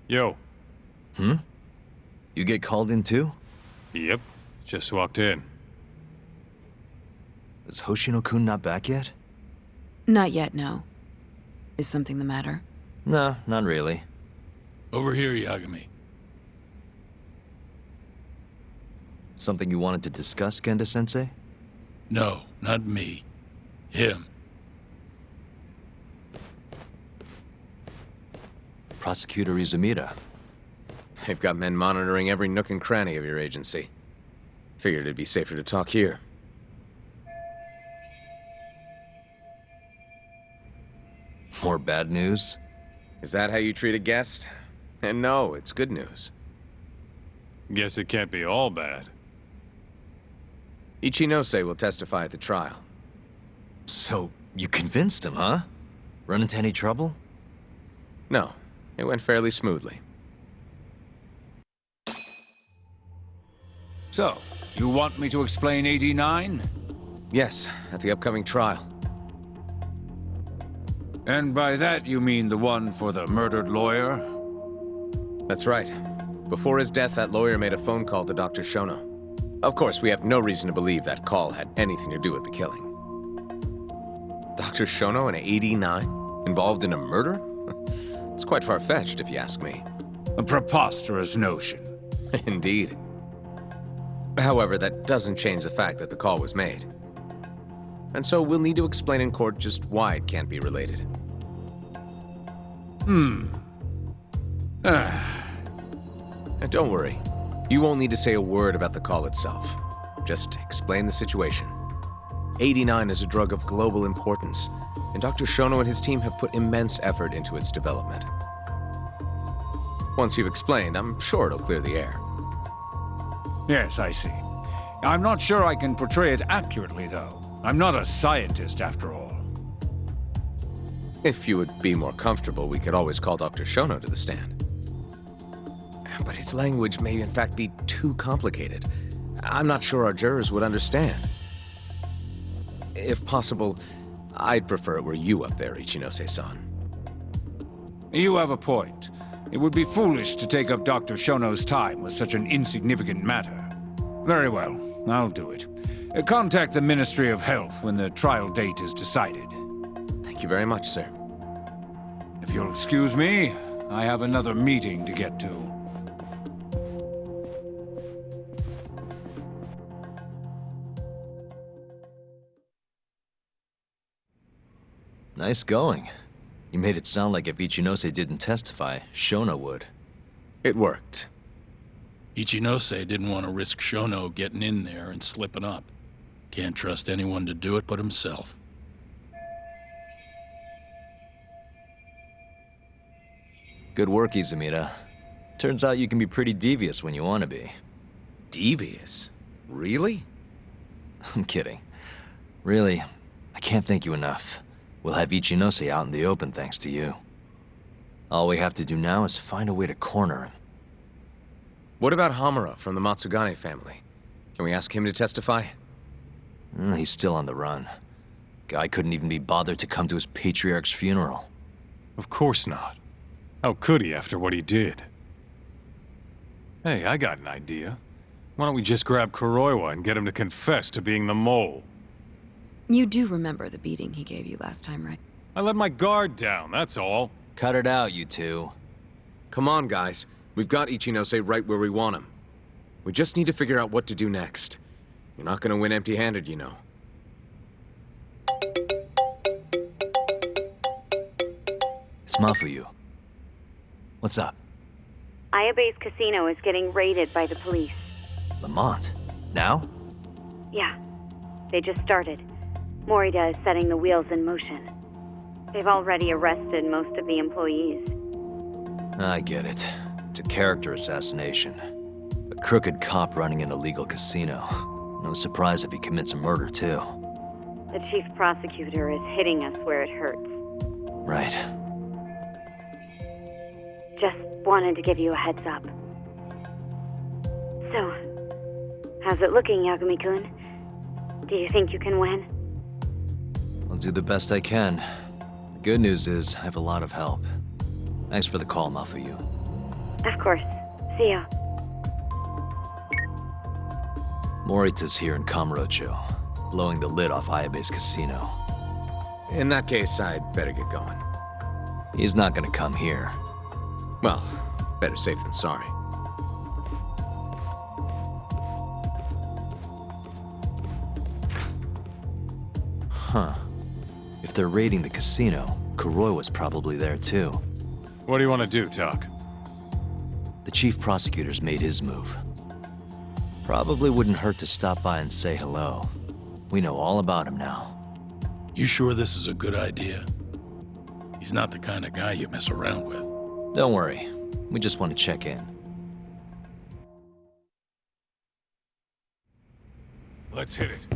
Yo. Hmm? You get called in too? Yep. Just walked in. Is Hoshino-kun not back yet? Not yet, no. Is something the matter? No, not really. Over here, Yagami. Something you wanted to discuss, Genda-sensei? No, not me. Him. Prosecutor Izumida. They've got men monitoring every nook and cranny of your agency. Figured it'd be safer to talk here. More bad news? Is that how you treat a guest? And no, it's good news. Guess it can't be all bad. Ichinose will testify at the trial. So, you convinced him, huh? Run into any trouble? No, it went fairly smoothly. So, you want me to explain 89? Yes, at the upcoming trial. And by that you mean the one for the murdered lawyer? That's right. Before his death, that lawyer made a phone call to Dr. Shono. Of course, we have no reason to believe that call had anything to do with the killing. Dr. Shono and 89? Involved in a murder? It's quite far-fetched, if you ask me. A preposterous notion. Indeed. However, that doesn't change the fact that the call was made. And so we'll need to explain in court just why it can't be related. And don't worry. You won't need to say a word about the call itself. Just explain the situation. 89 is a drug of global importance, and Dr. Shono and his team have put immense effort into its development. Once you've explained, I'm sure it'll clear the air. Yes, I see. I'm not sure I can portray it accurately, though. I'm not a scientist, after all. If you would be more comfortable, we could always call Dr. Shono to the stand. But his language may in fact be too complicated. I'm not sure our jurors would understand. If possible, I'd prefer it were you up there, Ichinose-san. You have a point. It would be foolish to take up Dr. Shono's time with such an insignificant matter. Very well, I'll do it. Contact the Ministry of Health when the trial date is decided. Thank you very much, sir. If you'll excuse me, I have another meeting to get to. Nice going. You made it sound like if Ichinose didn't testify, Shono would. It worked. Ichinose didn't want to risk Shono getting in there and slipping up. Can't trust anyone to do it but himself. Good work, Izumida. Turns out you can be pretty devious when you want to be. Devious? Really? I'm kidding. Really, I can't thank you enough. We'll have Ichinose out in the open thanks to you. All we have to do now is find a way to corner him. What about Hamura from the Matsugane family? Can we ask him to testify? He's still on the run. Guy couldn't even be bothered to come to his patriarch's funeral. Of course not. How could he after what he did? Hey, I got an idea. Why don't we just grab Kuroiwa and get him to confess to being the mole? You do remember the beating he gave you last time, right? I let my guard down, that's all. Cut it out, you two. Come on, guys. We've got Ichinose right where we want him. We just need to figure out what to do next. You're not gonna win empty-handed, you know. It's Mafuyu. What's up? Ayabe's casino is getting raided by the police. Lamont? Now? Yeah. They just started. Morita is setting the wheels in motion. They've already arrested most of the employees. I get it. It's a character assassination. A crooked cop running an illegal casino. No surprise if he commits a murder, too. The chief prosecutor is hitting us where it hurts. Right. Just wanted to give you a heads up. So, how's it looking, Yagami-kun? Do you think you can win? I'll do the best I can. The good news is, I have a lot of help. Thanks for the call, Mafuyu. Of course. See ya. Morita's here in Kamurocho, blowing the lid off Ayabe's casino. In that case, I'd better get going. He's not gonna come here. Well, better safe than sorry. Huh. If they're raiding the casino, Kuroi was probably there too. What do you want to do, Tak? The chief prosecutor's made his move. Probably wouldn't hurt to stop by and say hello. We know all about him now. You sure this is a good idea? He He's not the kind of guy you mess around with. Don't worry. We just want to check in. Let's hit it.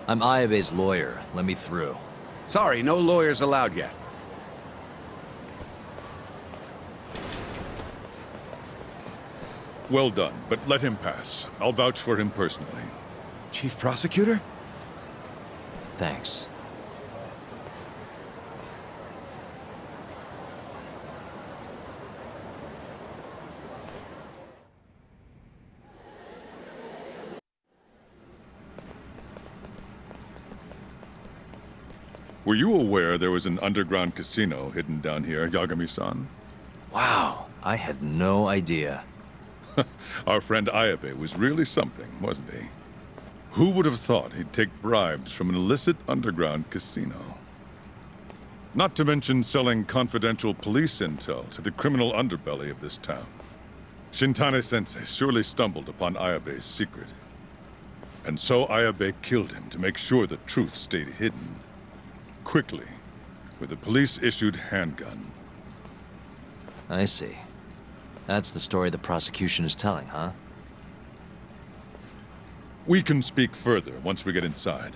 I'm Ayabe's lawyer. Let me through. Sorry, no lawyers allowed yet. Well done, but let him pass. I'll vouch for him personally. Chief Prosecutor? Thanks. Were you aware there was an underground casino hidden down here, Yagami-san? Wow, I had no idea. Our friend Ayabe was really something, wasn't he? Who would have thought he'd take bribes from an illicit underground casino? Not to mention selling confidential police intel to the criminal underbelly of this town. Shintane-sensei surely stumbled upon Ayabe's secret. And so Ayabe killed him to make sure the truth stayed hidden. Quickly, with a police-issued handgun. I see. That's the story the prosecution is telling, huh? We can speak further once we get inside.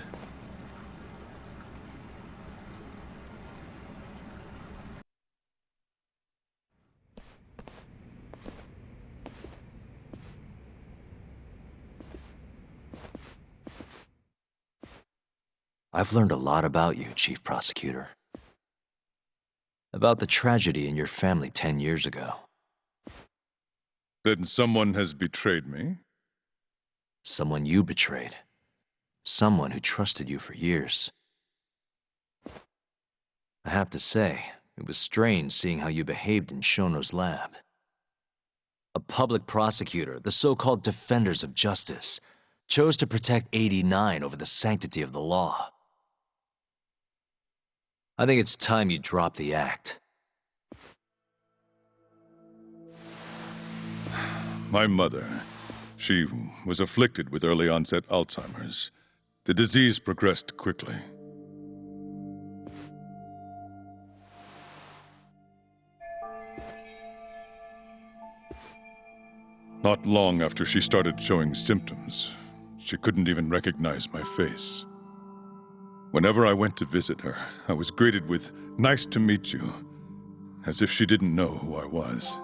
I've learned a lot about you, Chief Prosecutor. About the tragedy in your family 10 years ago. Then someone has betrayed me? Someone you betrayed. Someone who trusted you for years. I have to say, it was strange seeing how you behaved in Shono's lab. A public prosecutor, the so-called defenders of justice, chose to protect 89 over the sanctity of the law. I think it's time you drop the act. My mother, she was afflicted with early onset Alzheimer's. The disease progressed quickly. Not long after she started showing symptoms, she couldn't even recognize my face. Whenever I went to visit her, I was greeted with, "Nice to meet you," as if she didn't know who I was.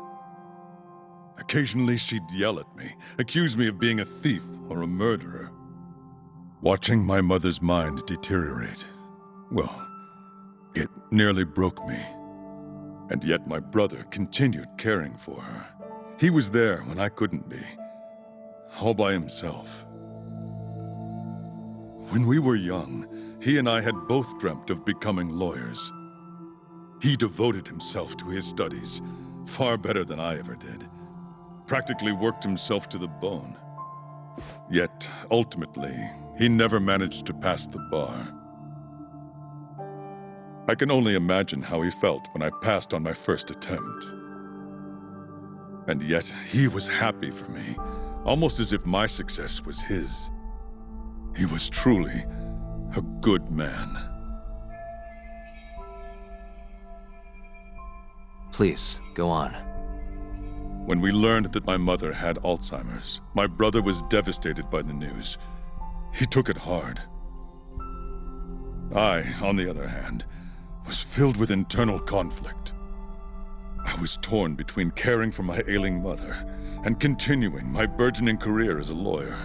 Occasionally, she'd yell at me, accuse me of being a thief or a murderer. Watching my mother's mind deteriorate, well, it nearly broke me. And yet my brother continued caring for her. He was there when I couldn't be, all by himself. When we were young, he and I had both dreamt of becoming lawyers. He devoted himself to his studies, far better than I ever did. Practically worked himself to the bone. Yet, ultimately, he never managed to pass the bar. I can only imagine how he felt when I passed on my first attempt. And yet, he was happy for me, almost as if my success was his. He was truly a good man. Please, go on. When we learned that my mother had Alzheimer's, my brother was devastated by the news. He took it hard. I, on the other hand, was filled with internal conflict. I was torn between caring for my ailing mother and continuing my burgeoning career as a lawyer.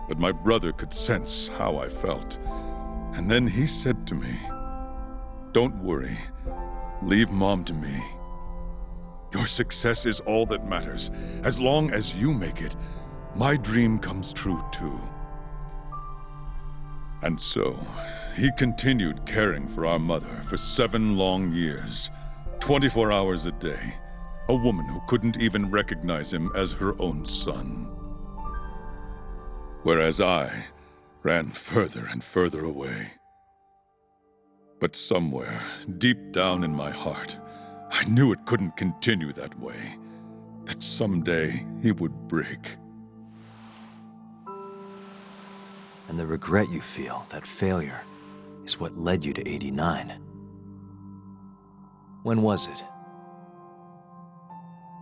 But my brother could sense how I felt, and then he said to me, Don't worry. Leave Mom to me. Your success is all that matters. As long as you make it, my dream comes true too. And so, he continued caring for our mother for 7 long years, 24 hours a day, a woman who couldn't even recognize him as her own son. Whereas I ran further and further away. But somewhere, deep down in my heart, I knew it couldn't continue that way, that someday he would break. And the regret you feel, that failure, is what led you to 89. When was it?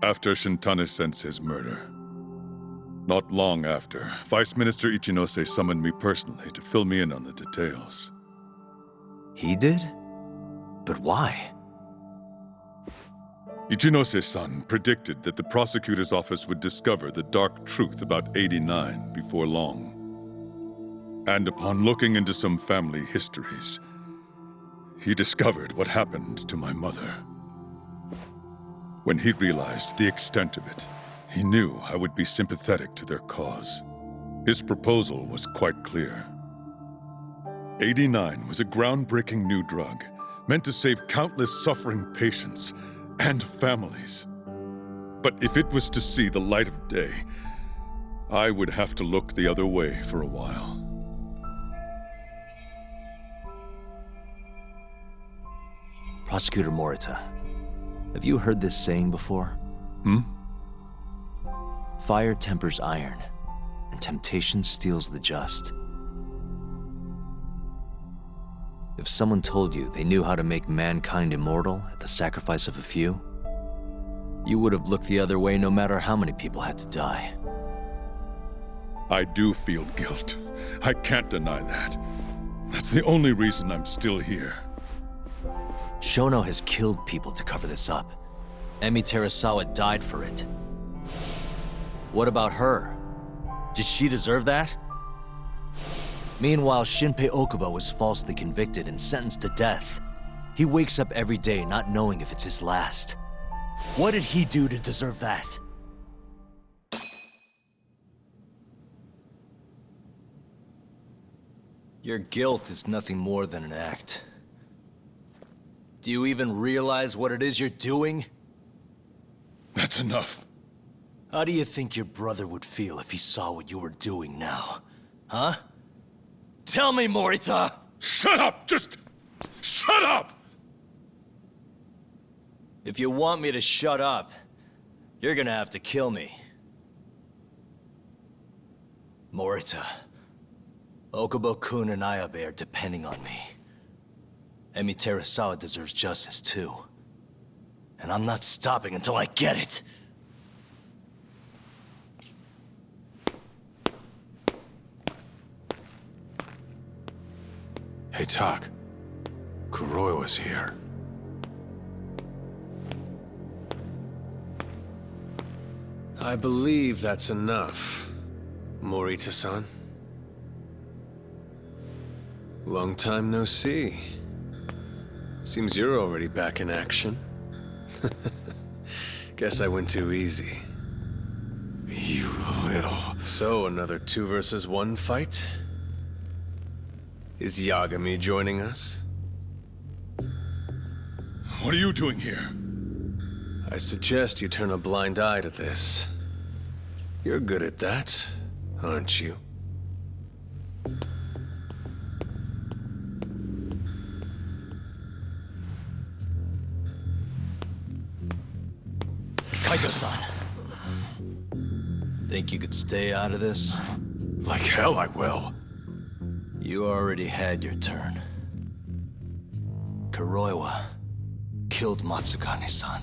After Shintane-sensei's murder. Not long after, Vice Minister Ichinose summoned me personally to fill me in on the details. He did? But why? Ichinose-san predicted that the prosecutor's office would discover the dark truth about 89 before long. And upon looking into some family histories, he discovered what happened to my mother. When he realized the extent of it, he knew I would be sympathetic to their cause. His proposal was quite clear. 89 was a groundbreaking new drug, meant to save countless suffering patients and families. But if it was to see the light of day, I would have to look the other way for a while. Prosecutor Morita, have you heard this saying before? Fire tempers iron, and temptation steals the just. If someone told you they knew how to make mankind immortal at the sacrifice of a few, you would have looked the other way no matter how many people had to die. I do feel guilt. I can't deny that. That's the only reason I'm still here. Shono has killed people to cover this up. Emi Terasawa died for it. What about her? Did she deserve that? Meanwhile, Shinpei Okubo was falsely convicted and sentenced to death. He wakes up every day not knowing if it's his last. What did he do to deserve that? Your guilt is nothing more than an act. Do you even realize what it is you're doing? That's enough. How do you think your brother would feel if he saw what you were doing now? Huh? Tell me, Morita! Shut up! Just shut up! If you want me to shut up, you're gonna have to kill me. Morita, Okubo-kun and Ayabe are depending on me. Emi Terasawa deserves justice too. And I'm not stopping until I get it. Hey, Tak. Kuroi was here. I believe that's enough, Morita-san. Long time no see. Seems you're already back in action. Guess I went too easy. You little... So, another 2 versus 1 fight? Is Yagami joining us? What are you doing here? I suggest you turn a blind eye to this. You're good at that, aren't you? Kaito-san. Think you could stay out of this? Like hell I will. You already had your turn. Kuroiwa killed Matsugane-san.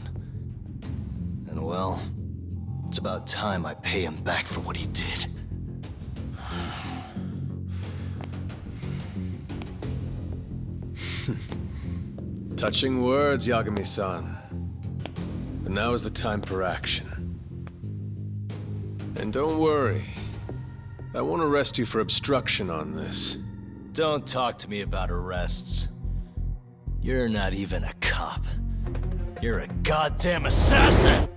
And well, it's about time I pay him back for what he did. Touching words, Yagami-san. But now is the time for action. And don't worry. I won't arrest you for obstruction on this. Don't talk to me about arrests. You're not even a cop. You're a goddamn assassin!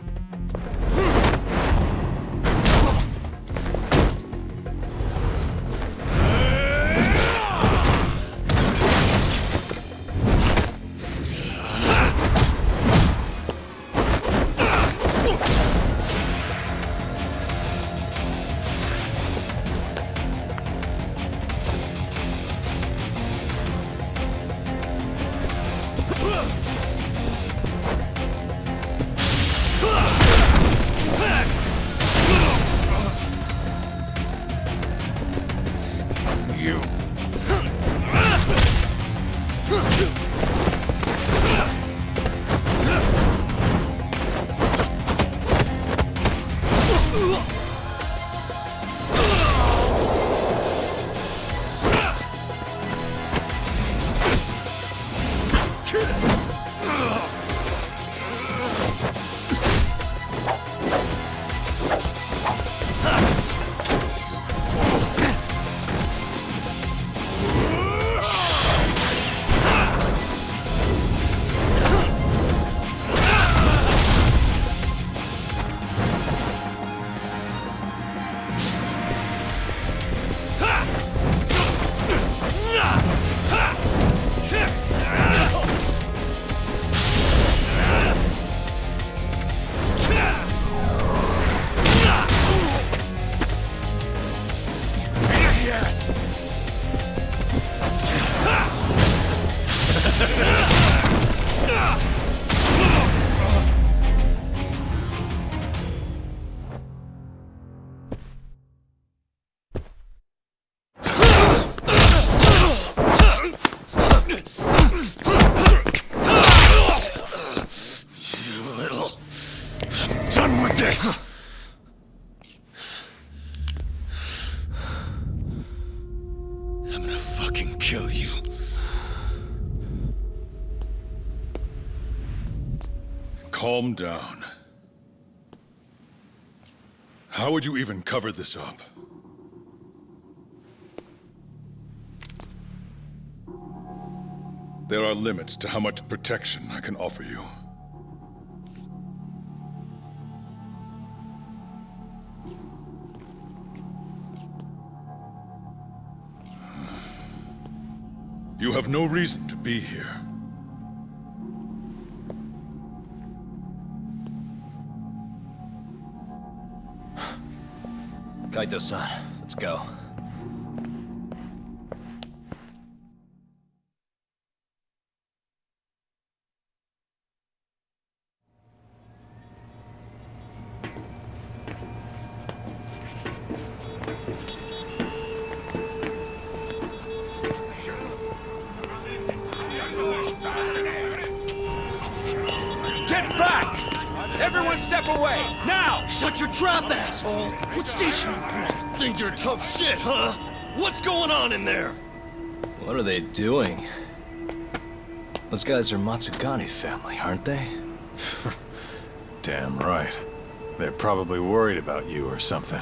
Calm down. How would you even cover this up? There are limits to how much protection I can offer you. You have no reason to be here. Kaito-san, let's go. Get back! Everyone step away, now! Shut your trap, asshole! What station you from? Think you're tough shit, huh? What's going on in there? What are they doing? Those guys are Matsugane family, aren't they? Damn right. They're probably worried about you or something.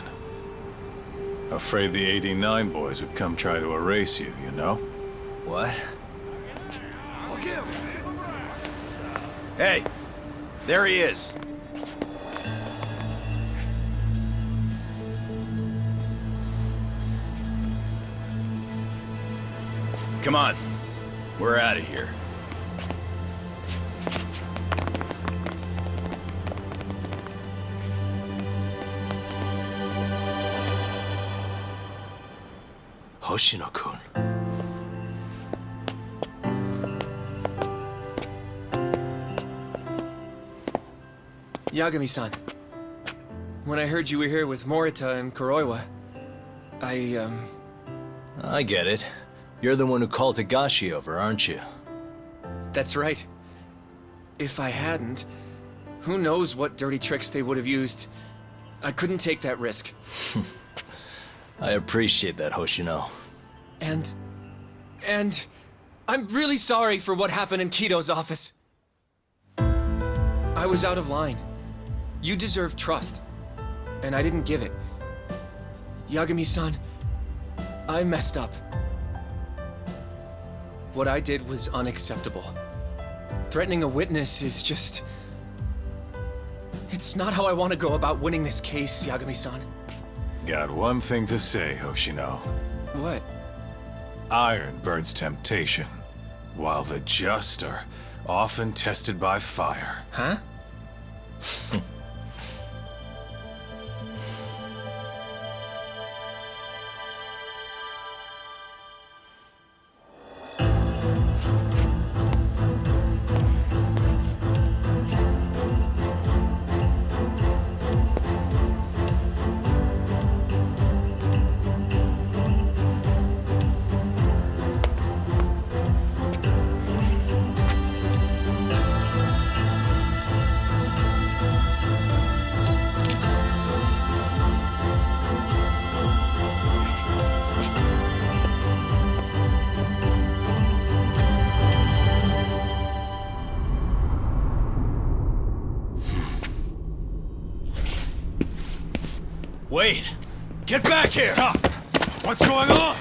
Afraid the 89 boys would come try to erase you, you know? What? Hey! There he is! Come on. We're out of here. Hoshino-kun. Yagami-san. When I heard you were here with Morita and Kuroiwa, I get it. You're the one who called Higashi over, aren't you? That's right. If I hadn't, who knows what dirty tricks they would have used. I couldn't take that risk. I appreciate that, Hoshino. And I'm really sorry for what happened in Kido's office. I was out of line. You deserve trust, and I didn't give it. Yagami-san, I messed up. What I did was unacceptable. Threatening a witness is just... It's not how I want to go about winning this case, Yagami-san. Got one thing to say, Hoshino. What? Iron burns temptation, while the just are often tested by fire. Huh? Wait! Get back here! Stop! What's going on?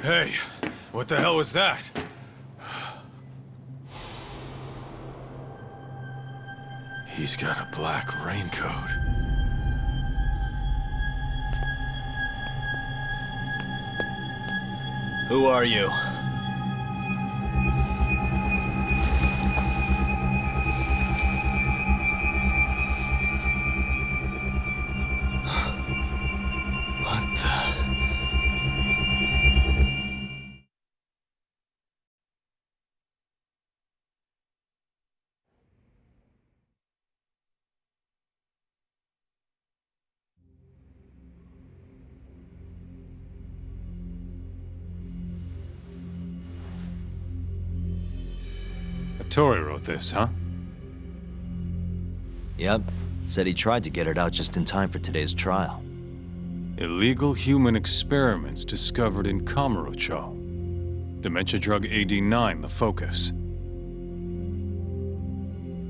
Hey, what the hell was that? He's got a black raincoat. Who are you? What the... Tori wrote this, huh? Yep. Said he tried to get it out just in time for today's trial. Illegal human experiments discovered in Kamurocho. Dementia drug AD9, the focus.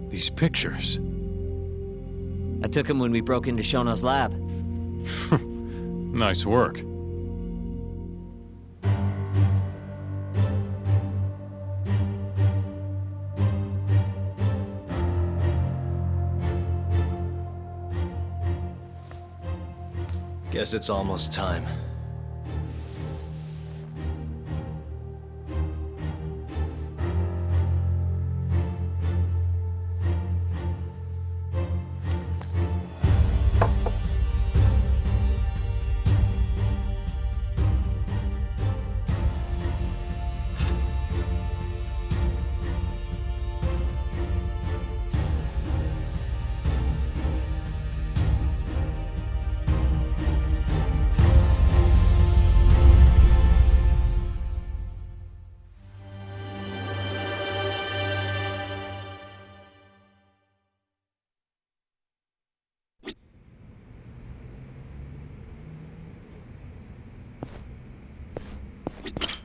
These pictures. I took him when we broke into Shono's lab. Nice work. Guess it's almost time.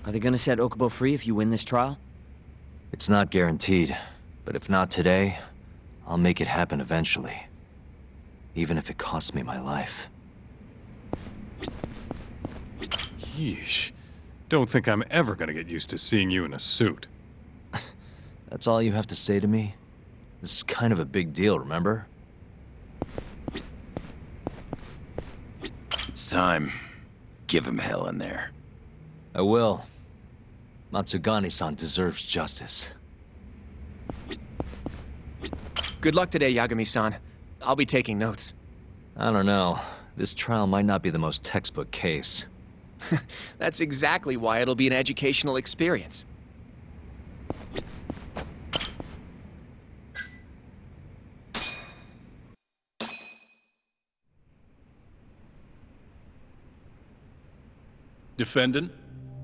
Are they gonna set Okubo free if you win this trial? It's not guaranteed, but if not today, I'll make it happen eventually. Even if it costs me my life. Yeesh. Don't think I'm ever gonna get used to seeing you in a suit. That's all you have to say to me? This is kind of a big deal, remember? It's time. Give him hell in there. I will. Matsugane-san deserves justice. Good luck today, Yagami-san. I'll be taking notes. I don't know. This trial might not be the most textbook case. That's exactly why it'll be an educational experience. Defendant,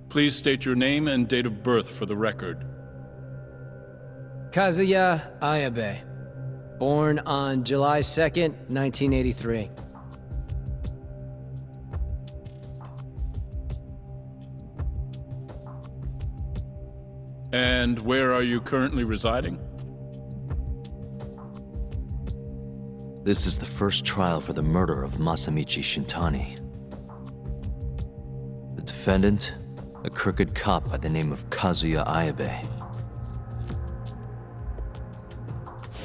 please state your name and date of birth for the record. Kazuya Ayabe. Born on July 2nd, 1983. And where are you currently residing? This is the first trial for the murder of Masamichi Shintani. The defendant, a crooked cop by the name of Kazuya Ayabe.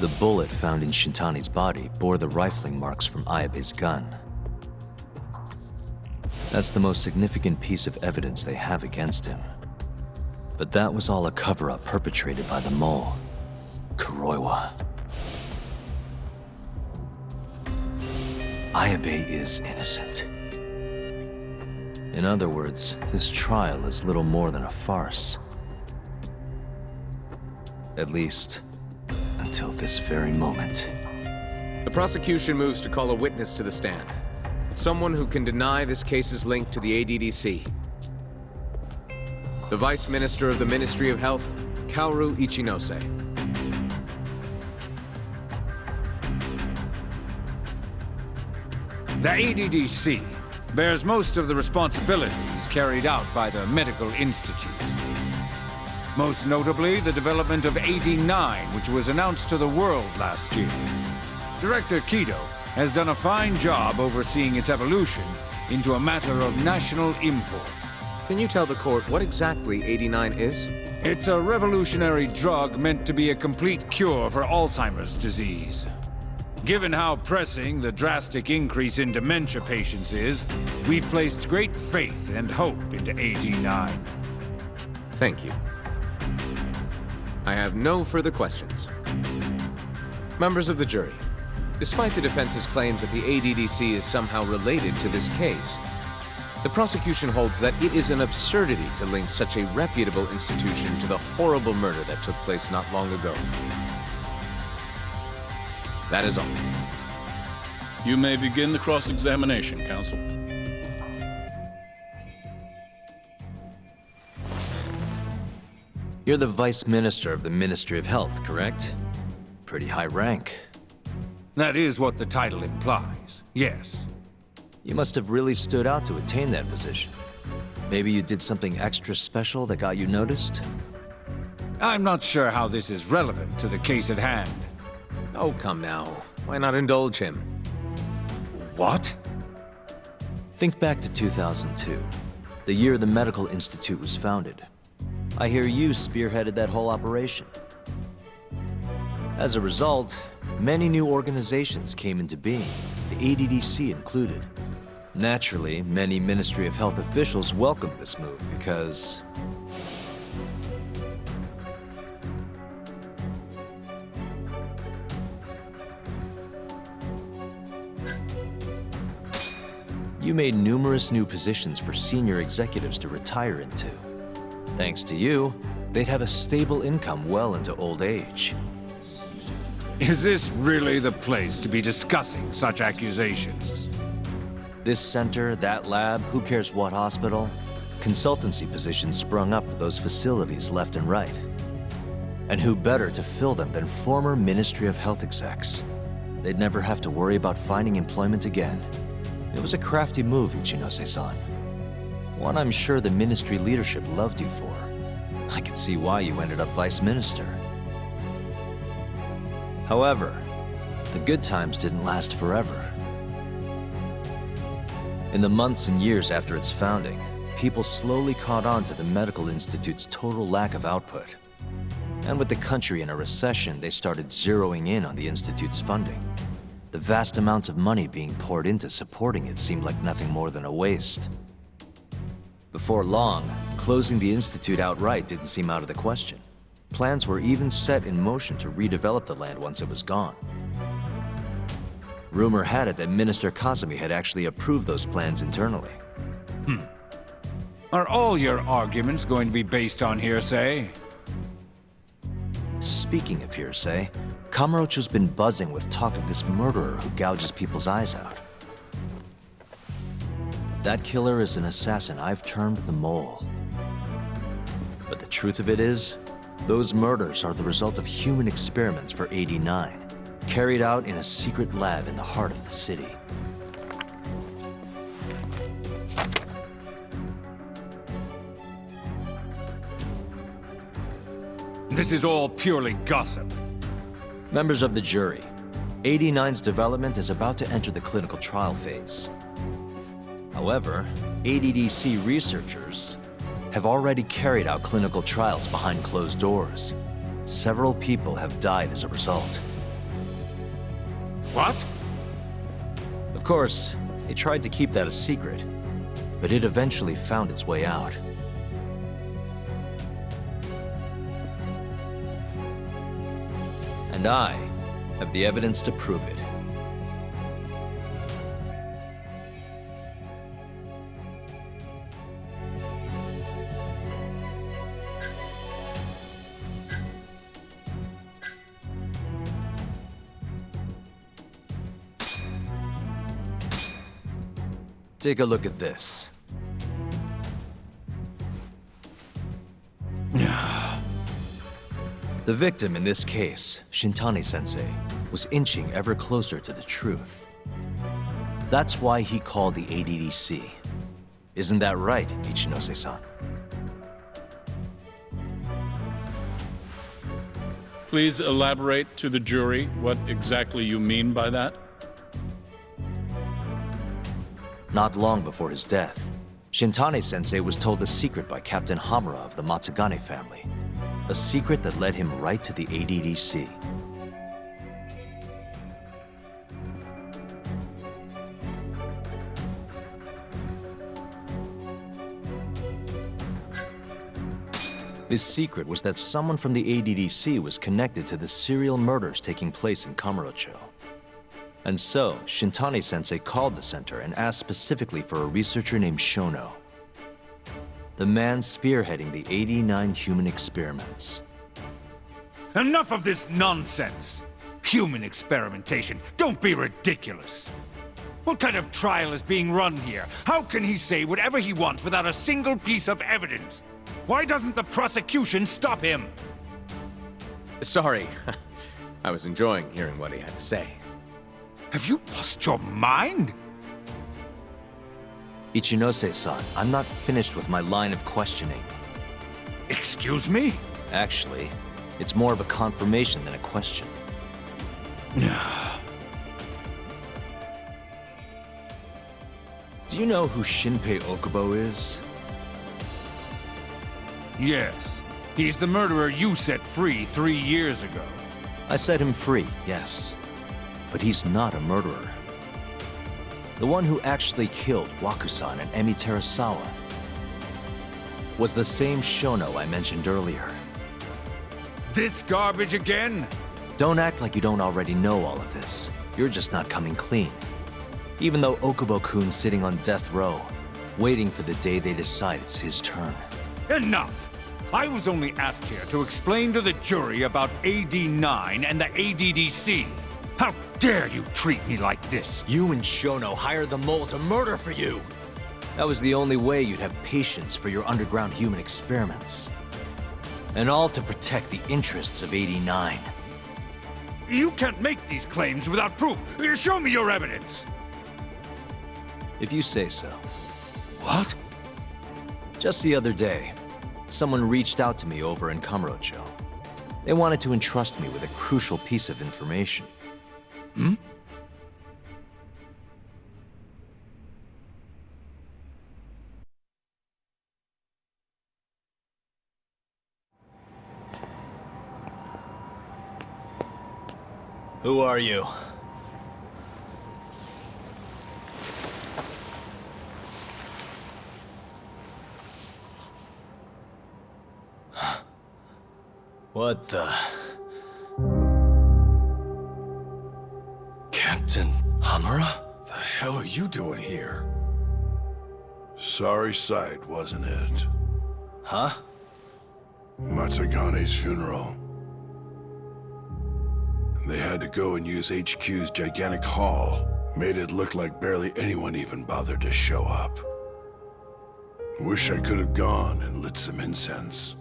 The bullet found in Shintani's body bore the rifling marks from Ayabe's gun. That's the most significant piece of evidence they have against him. But that was all a cover-up perpetrated by the mole, Kuroiwa. Ayabe is innocent. In other words, this trial is little more than a farce. At least, until this very moment. The prosecution moves to call a witness to the stand. Someone who can deny this case's link to the ADDC. The Vice Minister of the Ministry of Health, Kaoru Ichinose. The ADDC bears most of the responsibilities carried out by the Medical Institute. Most notably, the development of AD9, which was announced to the world last year. Director Kido has done a fine job overseeing its evolution into a matter of national import. Can you tell the court what exactly AD9 is? It's a revolutionary drug meant to be a complete cure for Alzheimer's disease. Given how pressing the drastic increase in dementia patients is, we've placed great faith and hope into AD9. Thank you. I have no further questions. Members of the jury, despite the defense's claims that the ADDC is somehow related to this case, the prosecution holds that it is an absurdity to link such a reputable institution to the horrible murder that took place not long ago. That is all. You may begin the cross-examination, counsel. You're the Vice Minister of the Ministry of Health, correct? Pretty high rank. That is what the title implies, yes. You must have really stood out to attain that position. Maybe you did something extra special that got you noticed? I'm not sure how this is relevant to the case at hand. Oh, come now. Why not indulge him? What? Think back to 2002, the year the Medical Institute was founded. I hear you spearheaded that whole operation. As a result, many new organizations came into being, the ADDC included. Naturally, many Ministry of Health officials welcomed this move because... you made numerous new positions for senior executives to retire into. Thanks to you, they'd have a stable income well into old age. Is this really the place to be discussing such accusations? This center, that lab, who cares what hospital? Consultancy positions sprung up for those facilities left and right. And who better to fill them than former Ministry of Health execs? They'd never have to worry about finding employment again. It was a crafty move, Ichinose-san. One I'm sure the ministry leadership loved you for. I could see why you ended up vice minister. However, the good times didn't last forever. In the months and years after its founding, people slowly caught on to the Medical Institute's total lack of output. And with the country in a recession, they started zeroing in on the Institute's funding. The vast amounts of money being poured into supporting it seemed like nothing more than a waste. Before long, closing the Institute outright didn't seem out of the question. Plans were even set in motion to redevelop the land once it was gone. Rumor had it that Minister Kazumi had actually approved those plans internally. Are all your arguments going to be based on hearsay? Speaking of hearsay, Kamurocho's been buzzing with talk of this murderer who gouges people's eyes out. That killer is an assassin I've termed the Mole. But the truth of it is, those murders are the result of human experiments for AD9, carried out in a secret lab in the heart of the city. This is all purely gossip. Members of the jury, 89's development is about to enter the clinical trial phase. However, ADDC researchers have already carried out clinical trials behind closed doors. Several people have died as a result. What? Of course, they tried to keep that a secret, but it eventually found its way out. And I have the evidence to prove it. Take a look at this. The victim in this case, Shintani-sensei, was inching ever closer to the truth. That's why he called the ADDC. Isn't that right, Ichinose-san? Please elaborate to the jury what exactly you mean by that. Not long before his death, Shintani-sensei was told a secret by Captain Hamura of the Matsugane family. A secret that led him right to the ADDC. This secret was that someone from the ADDC was connected to the serial murders taking place in Kamurocho. And so, Shintani-sensei called the center and asked specifically for a researcher named Shono. The man spearheading the 89 human experiments. Enough of this nonsense! Human experimentation. Don't be ridiculous. What kind of trial is being run here? How can he say whatever he wants without a single piece of evidence? Why doesn't the prosecution stop him? Sorry. I was enjoying hearing what he had to say. Have you lost your mind? Ichinose-san, I'm not finished with my line of questioning. Excuse me? Actually, it's more of a confirmation than a question. Do you know who Shinpei Okubo is? Yes. He's the murderer you set free 3 years ago. I set him free, yes. But he's not a murderer. The one who actually killed Wakusan and Emi Terasawa was the same Shono I mentioned earlier. This garbage again? Don't act like you don't already know all of this. You're just not coming clean. Even though Okubo-kun's sitting on death row, waiting for the day they decide it's his turn. Enough! I was only asked here to explain to the jury about AD9 and the ADDC. How dare you treat me like this? You and Shono hired the mole to murder for you! That was the only way you'd have patience for your underground human experiments. And all to protect the interests of 89. You can't make these claims without proof. Show me your evidence! If you say so. What? Just the other day, someone reached out to me over in Kamurocho. They wanted to entrust me with a crucial piece of information. Hmm? Who are you? What the... Captain Hamura? The hell are you doing here? Sorry sight, wasn't it? Huh? Matsugane's funeral. They had to go and use HQ's gigantic hall. Made it look like barely anyone even bothered to show up. Wish I could have gone and lit some incense.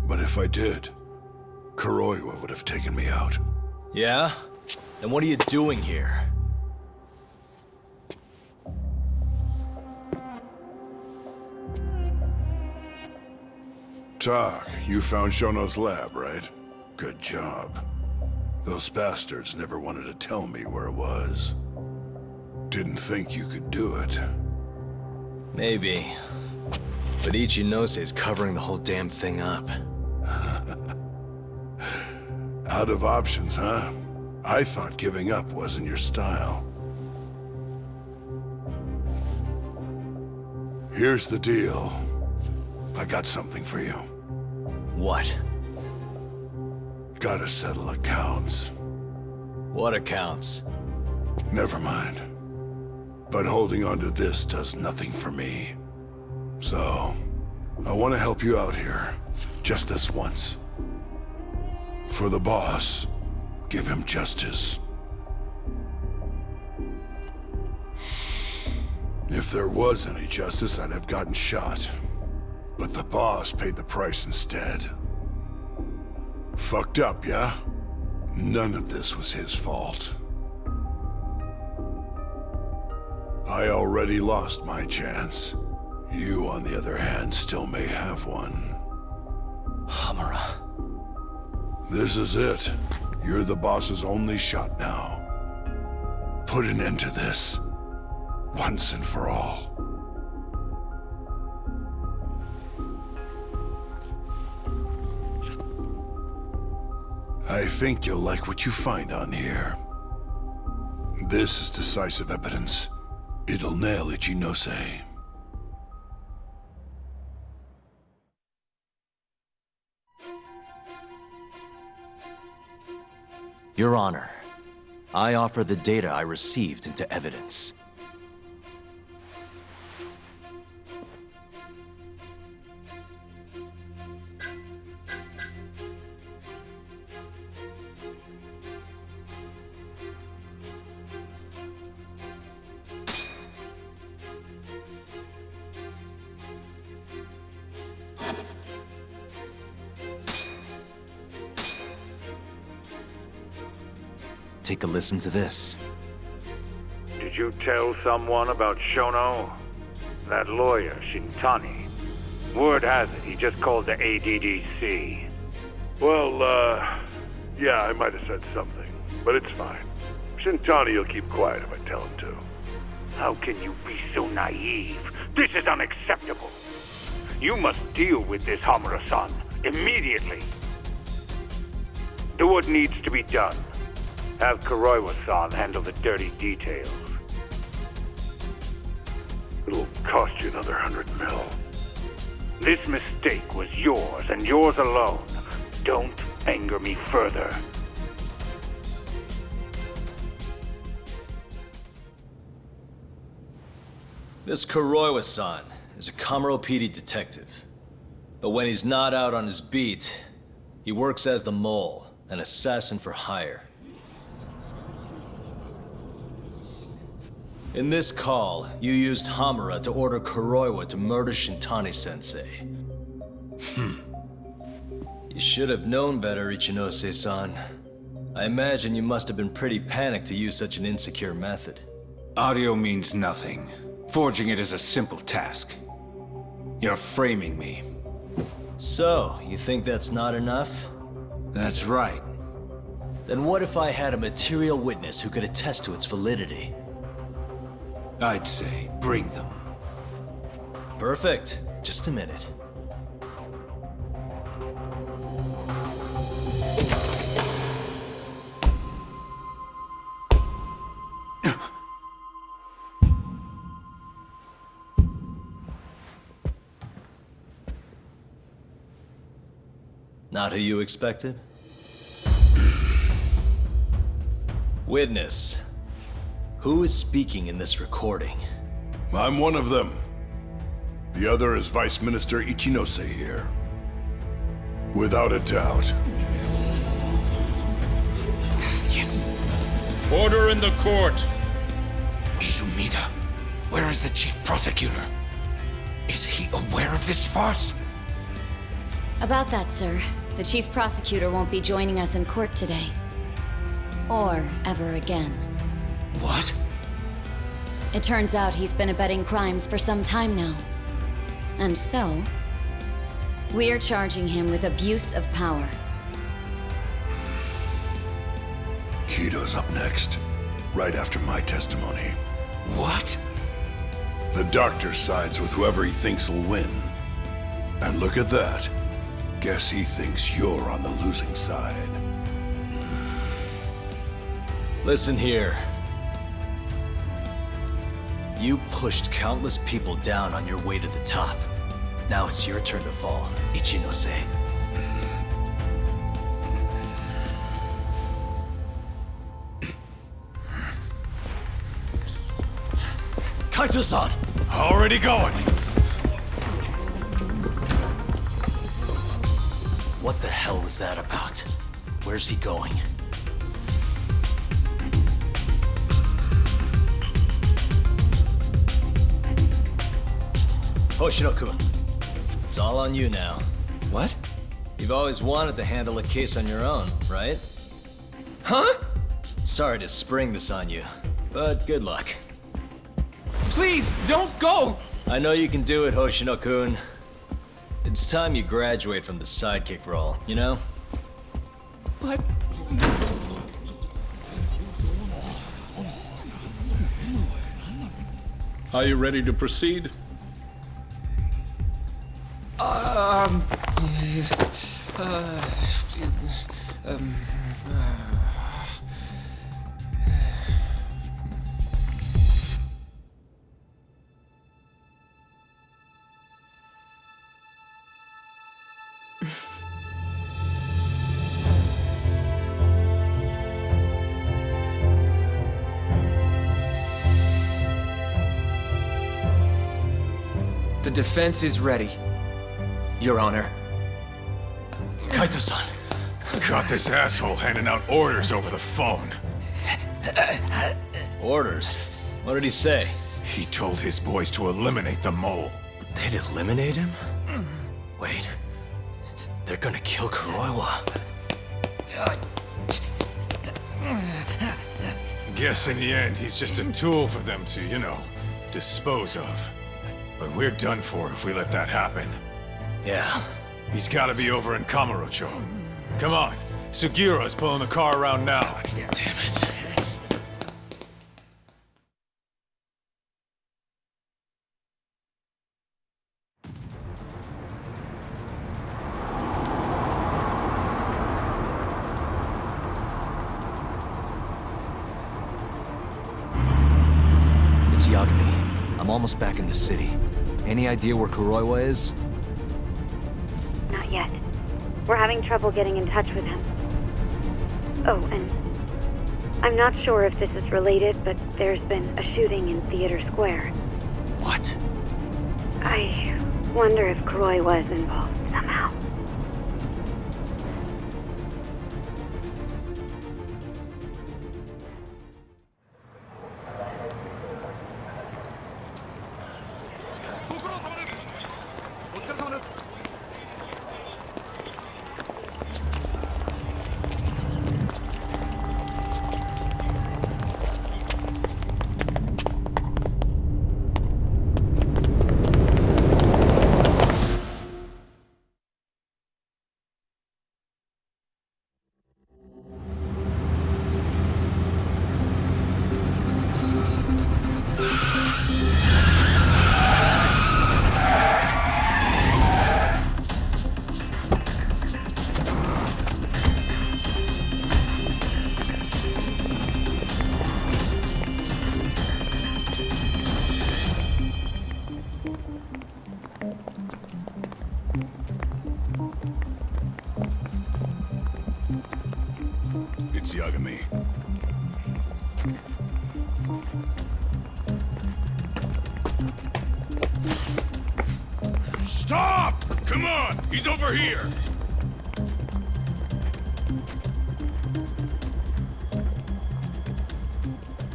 But if I did, Kuroiwa would have taken me out. Yeah? Then what are you doing here? Tak, you found Shono's lab, right? Good job. Those bastards never wanted to tell me where it was. Didn't think you could do it. Maybe. But Ichinose's covering the whole damn thing up. Out of options, huh? I thought giving up wasn't your style. Here's the deal. I got something for you. What? Gotta settle accounts. What accounts? Never mind. But holding on to this does nothing for me. So, I want to help you out here. Just this once. For the boss, give him justice. If there was any justice, I'd have gotten shot. But the boss paid the price instead. Fucked up, yeah? None of this was his fault. I already lost my chance. You, on the other hand, still may have one. Hamura. This is it. You're the boss's only shot now. Put an end to this. Once and for all. I think you'll like what you find on here. This is decisive evidence. It'll nail Ichinose. Your Honor, I offer the data I received into evidence. Take a listen to this. Did you tell someone about Shono? That lawyer, Shintani. Word has it, he just called the ADDC. Well, yeah, I might have said something, but it's fine. Shintani will keep quiet if I tell him to. How can you be so naive? This is unacceptable. You must deal with this, Hamura-san, immediately. Do what needs to be done. Have Kuroiwa-san handle the dirty details. It'll cost you another 100 mil. This mistake was yours, and yours alone. Don't anger me further. This Kuroiwa-san is a Kamuro PD detective. But when he's not out on his beat, he works as the mole, an assassin for hire. In this call, you used Hamura to order Kuroiwa to murder Shintani-sensei. You should have known better, Ichinose-san. I imagine you must have been pretty panicked to use such an insecure method. Audio means nothing. Forging it is a simple task. You're framing me. So, you think that's not enough? That's right. Then what if I had a material witness who could attest to its validity? I'd say, bring them. Perfect. Just a minute. Not who you expected? Witness. Who is speaking in this recording? I'm one of them. The other is Vice Minister Ichinose here. Without a doubt. Yes. Order in the court. Izumida, where is the chief prosecutor? Is he aware of this farce? About that, sir. The chief prosecutor won't be joining us in court today. Or ever again. What? It turns out he's been abetting crimes for some time now. And so, We're charging him with abuse of power. Kido's up next, right after my testimony. What? The doctor sides with whoever he thinks will win. And look at that. Guess he thinks you're on the losing side. Listen here. You pushed countless people down on your way to the top. Now it's your turn to fall, Ichinose. Kaito-san! Already going! What the hell was that about? Where's he going? Hoshino-kun, it's all on you now. What? You've always wanted to handle a case on your own, right? Huh? Sorry to spring this on you, but good luck. Please, don't go! I know you can do it, Hoshino-kun. It's time you graduate from the sidekick role, you know? But... Are you ready to proceed? The defense is ready, Your Honor. Kaito-san! Got this asshole handing out orders over the phone. Orders? What did he say? He told his boys to eliminate the mole. They'd eliminate him? Wait. They're gonna kill Kuroiwa. Guess in the end, he's just a tool for them to, you know, dispose of. But we're done for if we let that happen. Yeah. He's gotta be over in Kamurocho. Come on, Sugiura's pulling the car around now. Damn it. It's Yagami. I'm almost back in the city. Any idea where Kuroiwa is? Not yet. We're having trouble getting in touch with him. Oh, and I'm not sure if this is related, but there's been a shooting in Theater Square. What? I wonder if Kuroiwa is involved somehow. It's Yagami. Stop! Come on! He's over here!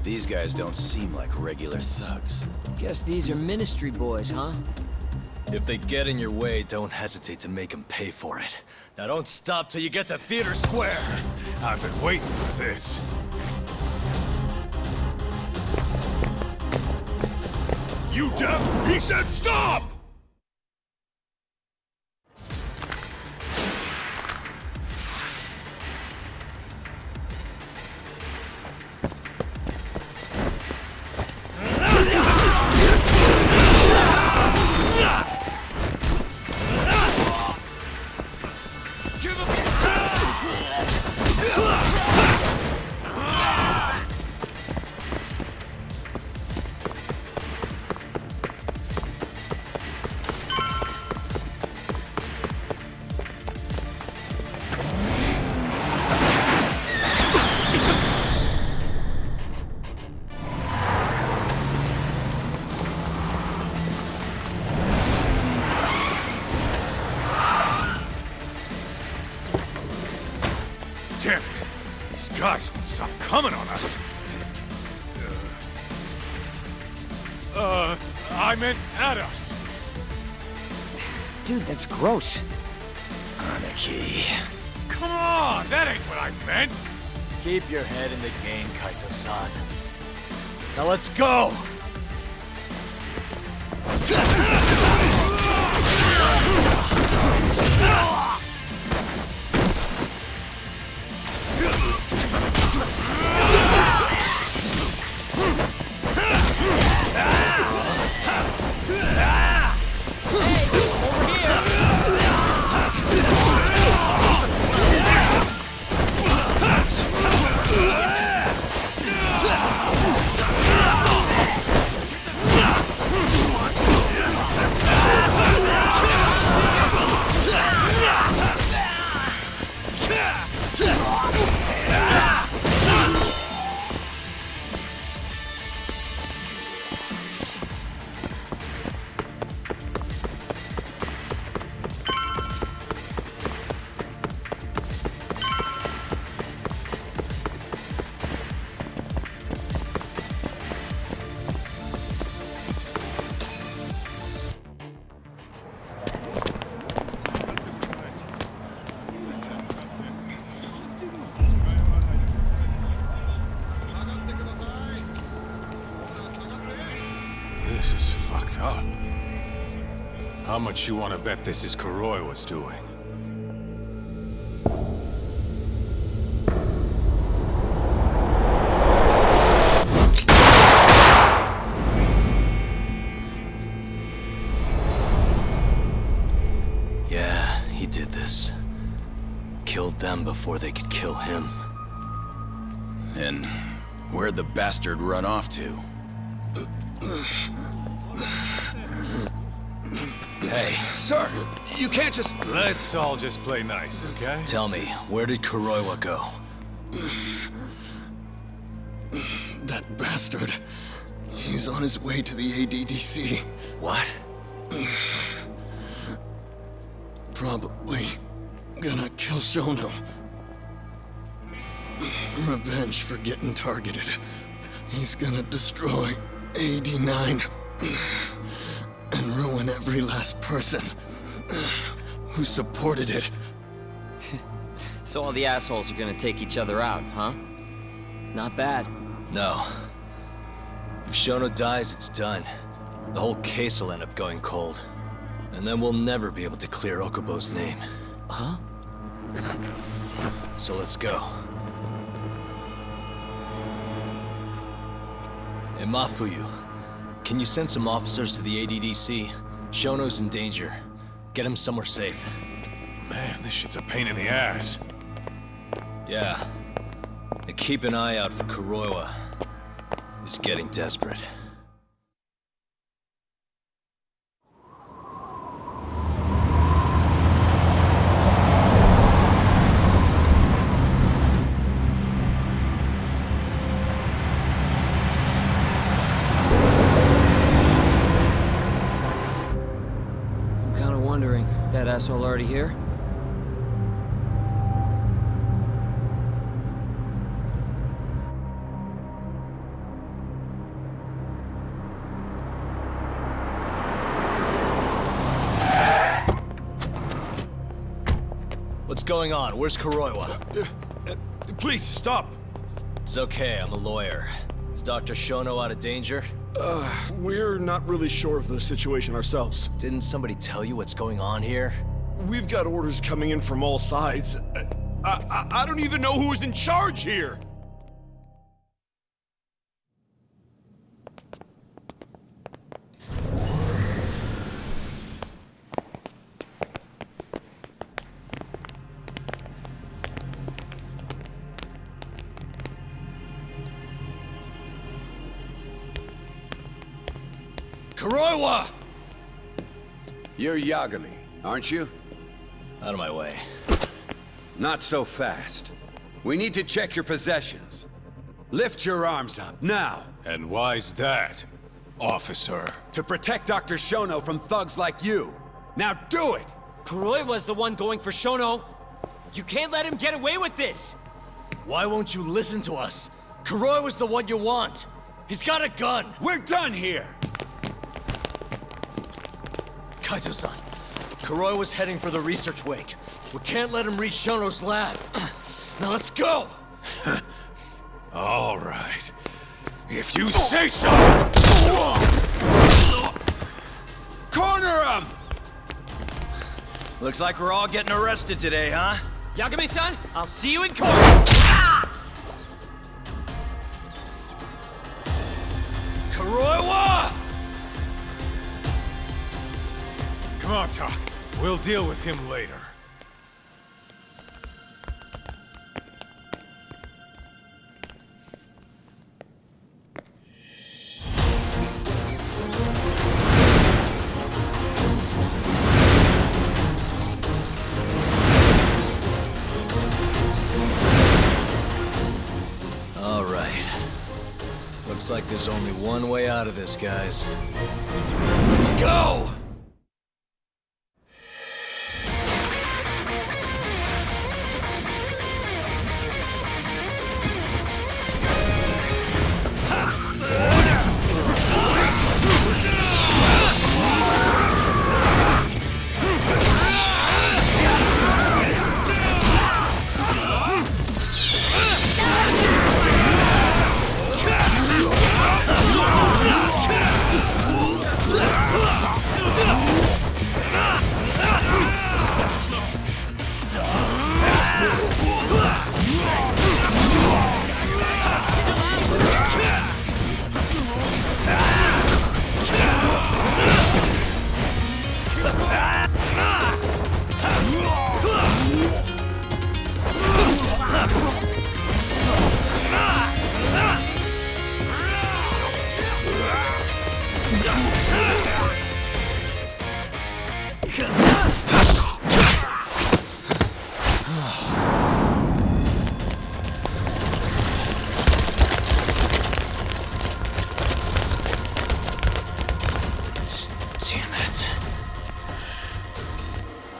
These guys don't seem like regular thugs. Guess these are ministry boys, huh? If they get in your way, don't hesitate to make them pay for it. Now don't stop till you get to Theater Square! I've been waiting for this. You deaf? He said stop! These guys won't stop coming on us. I meant at us. Dude, that's gross. Anarchy. Come on, that ain't what I meant. Keep your head in the game, Kaito-san. Now let's go! This is fucked up. How much you want to bet this is Kuroiwa's doing? Yeah, he did this. Killed them before they could kill him. And where'd the bastard run off to? Hey. Sir, you can't just... Let's all just play nice, okay? Tell me, where did Kuroiwa go? That bastard. He's on his way to the ADDC. What? Probably gonna kill Shono. Revenge for getting targeted. He's gonna destroy AD9 and ruin every last person who supported it. So all the assholes are gonna take each other out, huh? Not bad. No. If Shono dies, it's done. The whole case will end up going cold. And then we'll never be able to clear Okubo's name. Huh? So let's go. Hey, Mafuyu, can you send some officers to the ADDC? Shono's in danger. Get him somewhere safe. Man, this shit's a pain in the ass. Yeah. And keep an eye out for Kuroiwa. He's getting desperate. That asshole already here? What's going on? Where's Kuroiwa? Please, stop! It's okay, I'm a lawyer. Is Dr. Shono out of danger? We're not really sure of the situation ourselves. Didn't somebody tell you what's going on here? We've got orders coming in from all sides. I don't even know who's in charge here! Kuroiwa! You're Yagami, aren't you? Out of my way. Not so fast. We need to check your possessions. Lift your arms up, now! And why's that, officer? To protect Dr. Shono from thugs like you. Now do it! Kuroiwa's the one going for Shono! You can't let him get away with this! Why won't you listen to us? Kuroi was the one you want. He's got a gun. We're done here! Kaito-san, Kuroi was heading for the research wing. We can't let him reach Shono's lab. Now let's go! All right. If you say so! Corner him! Looks like we're all getting arrested today, huh? Yagami-san, I'll see you in court! Kuroiwa! Come on, Tak. We'll deal with him later. All right. Looks like there's only one way out of this, guys. Let's go!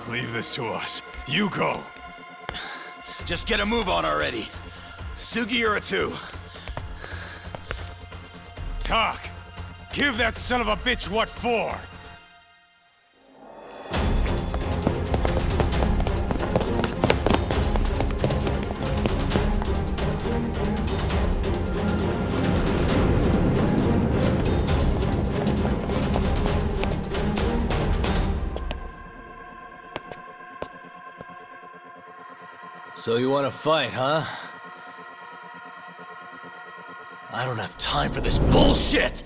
Leave this to us. You go. Just get a move on already. Sugiura-2. Tak, give that son of a bitch what for. So you want to fight, huh? I don't have time for this bullshit!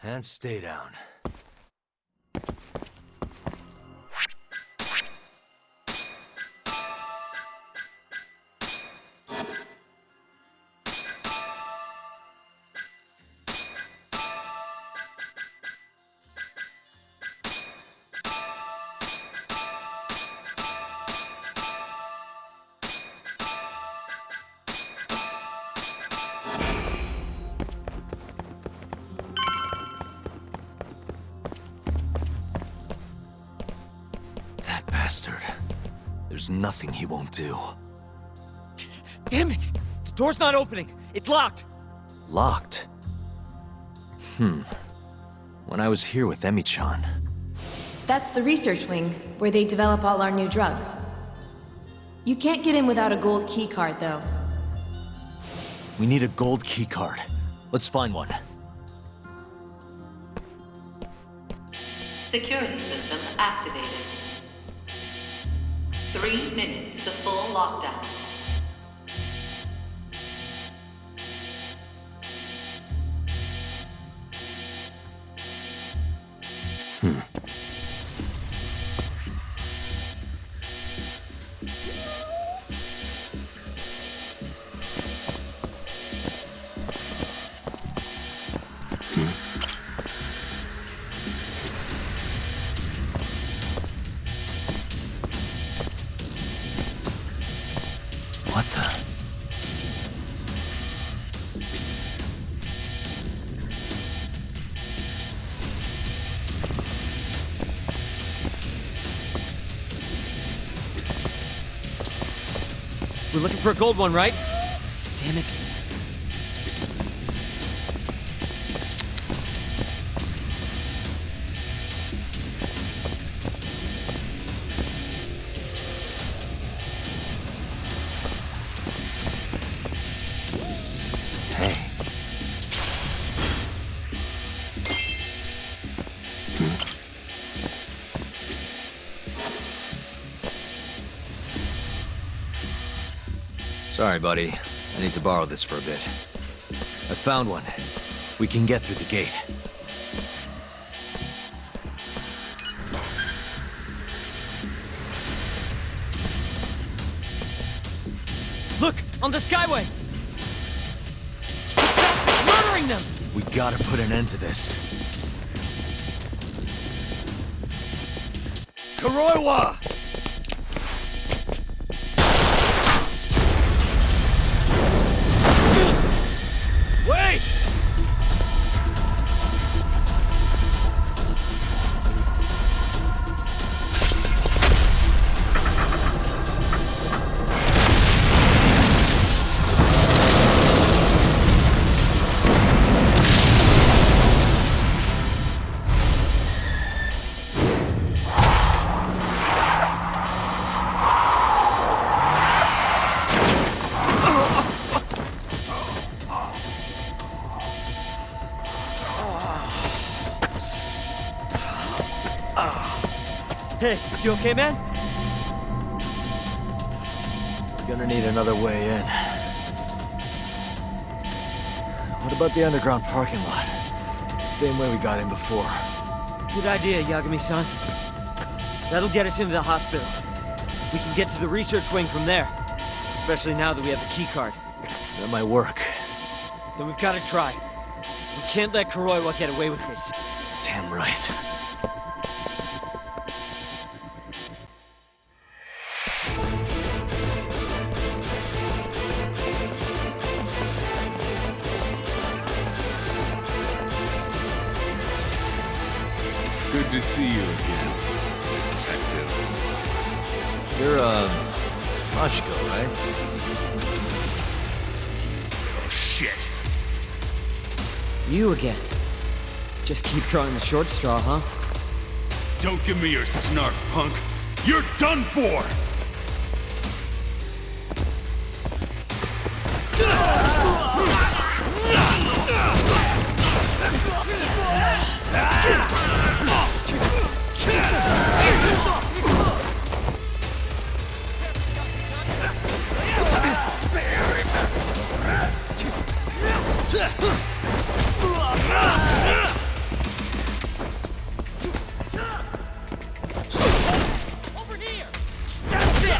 And stay down. Bastard. There's nothing he won't do. Damn it! The door's not opening. It's locked. Locked? When I was here with Emi-chan. That's the research wing, where they develop all our new drugs. You can't get in without a gold keycard, though. We need a gold keycard. Let's find one. Security system activated. 3 minutes to full lockdown. What the? We're looking for a gold one, right? Damn it. Sorry, buddy. I need to borrow this for a bit. I found one. We can get through the gate. Look! On the skyway! The bastard's murdering them! We gotta put an end to this. Kuroiwa! Wait! Hey, you okay, man? We're gonna need another way in. What about the underground parking lot? The same way we got in before. Good idea, Yagami-san. That'll get us into the hospital. We can get to the research wing from there. Especially now that we have the keycard. That might work. Then we've got to try. We can't let Kuroiwa get away with this. Damn right. Good to see you again, Detective. You're, Mashiko, right? Oh, shit. You again. Just keep drawing the short straw, huh? Don't give me your snark, punk. You're done for! Over here! That's it!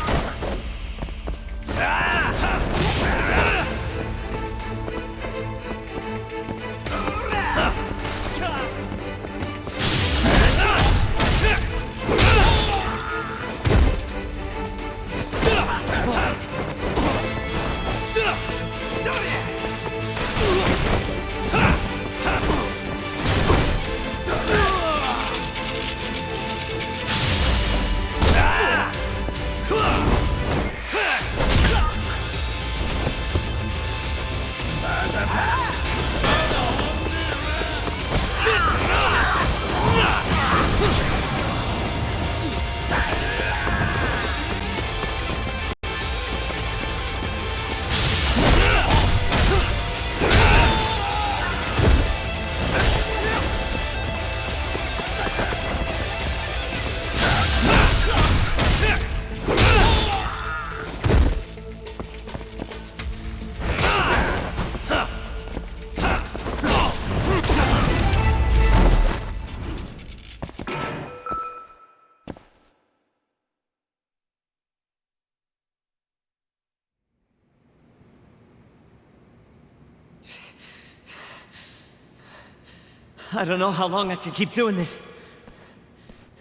I don't know how long I can keep doing this.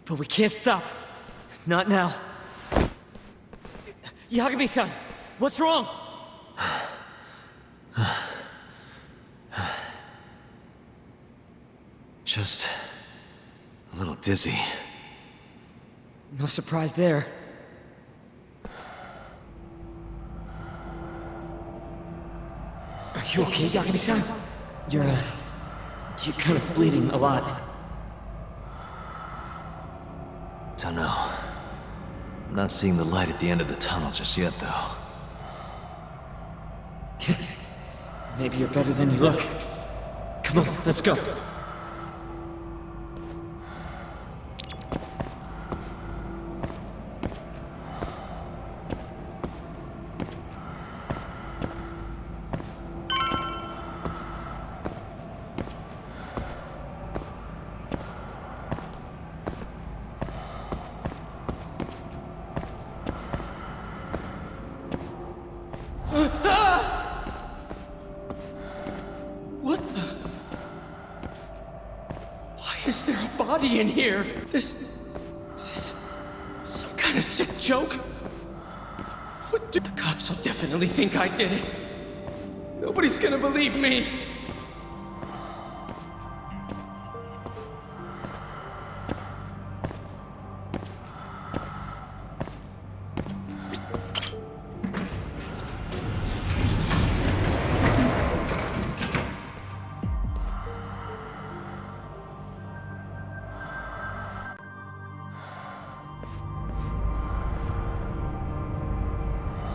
But we can't stop. Not now. Yagami-san, what's wrong? Just a little dizzy. No surprise there. Are you okay, Yagami-san? You're kind of bleeding a lot. Don't know. I'm not seeing the light at the end of the tunnel just yet, though. Maybe you're better than you look. Come on, let's go. Is there a body in here? This is some kind of sick joke? What do the cops will definitely think I did it? Nobody's gonna believe me.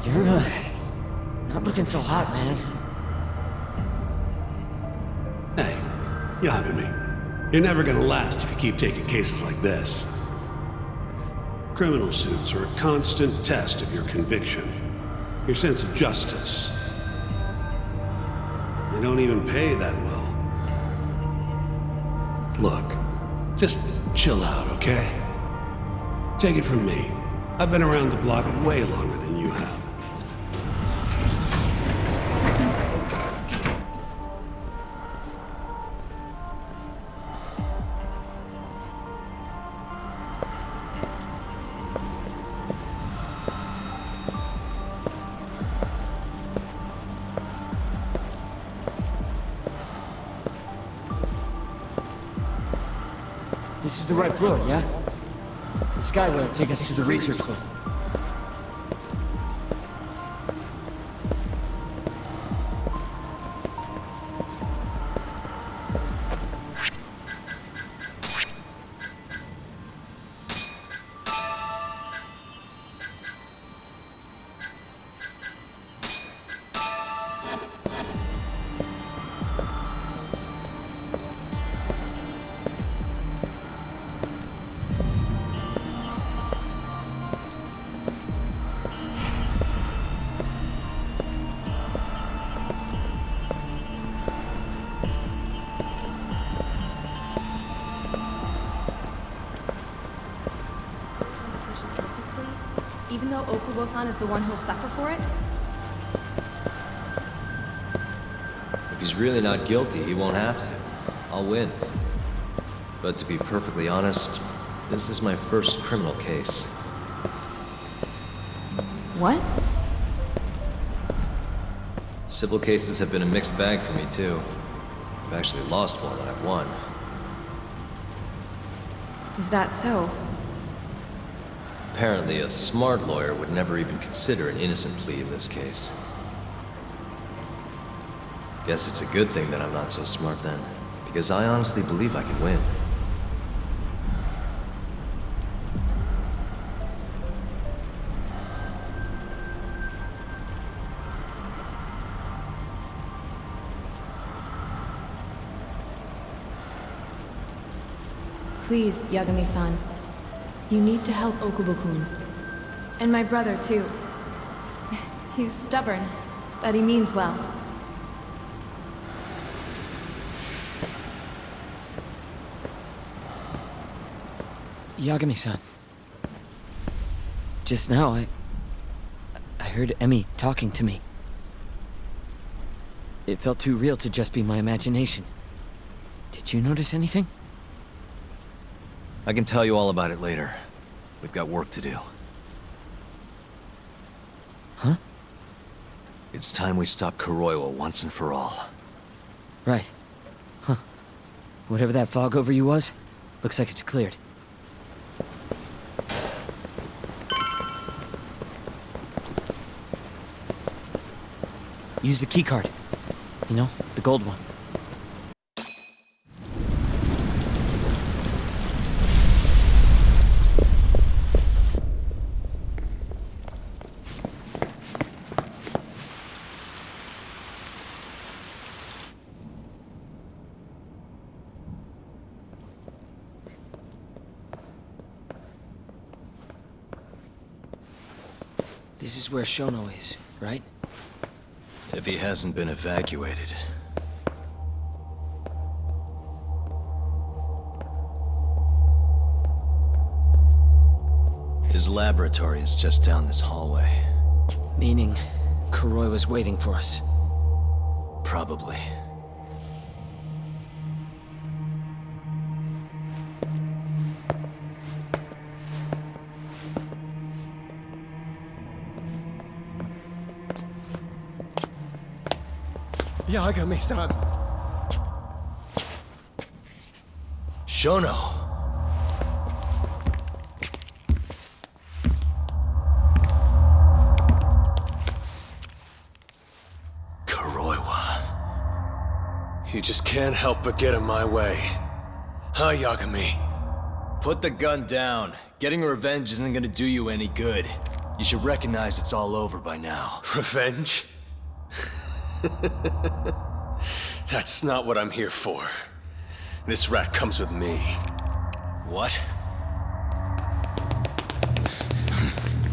You're, not looking so hot, man. Hey, Yagami, you're never gonna last if you keep taking cases like this. Criminal suits are a constant test of your conviction, your sense of justice. They don't even pay that well. Look, just chill out, okay? Take it from me. I've been around the block way longer than you have. This is the right floor, yeah? The sky will take us to the research room. Even though Okubo-san is the one who'll suffer for it? If he's really not guilty, he won't have to. I'll win. But to be perfectly honest, this is my first criminal case. What? Civil cases have been a mixed bag for me, too. I've actually lost more than I've won. Is that so? Apparently, a smart lawyer would never even consider an innocent plea in this case. Guess it's a good thing that I'm not so smart then, because I honestly believe I can win. Please, Yagami-san. You need to help Okubo-kun. And my brother, too. He's stubborn, but he means well. Yagami-san. Just now, I heard Emmy talking to me. It felt too real to just be my imagination. Did you notice anything? I can tell you all about it later. We've got work to do. Huh? It's time we stop Kuroiwa once and for all. Right. Huh. Whatever that fog over you was, looks like it's cleared. Use the keycard. You know, the gold one. This is where Shono is, right? If he hasn't been evacuated. His laboratory is just down this hallway. Meaning, Kuroi was waiting for us. Probably. Yagami-san. Shono. Kuroiwa. You just can't help but get in my way. Huh, Yagami? Put the gun down. Getting revenge isn't gonna do you any good. You should recognize it's all over by now. Revenge? That's not what I'm here for. This rat comes with me. What?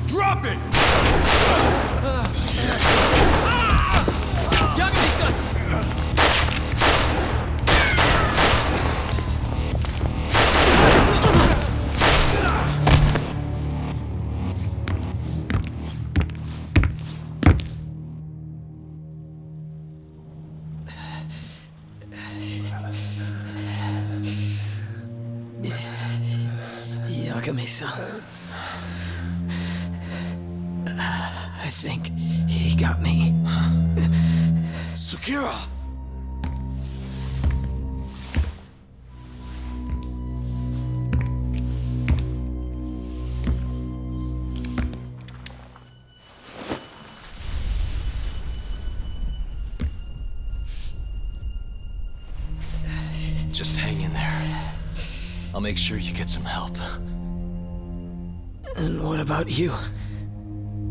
Drop it! Yagami-san! Yagami-san. I think he got me. Sukira! Just hang in there. I'll make sure you get some help. And what about you?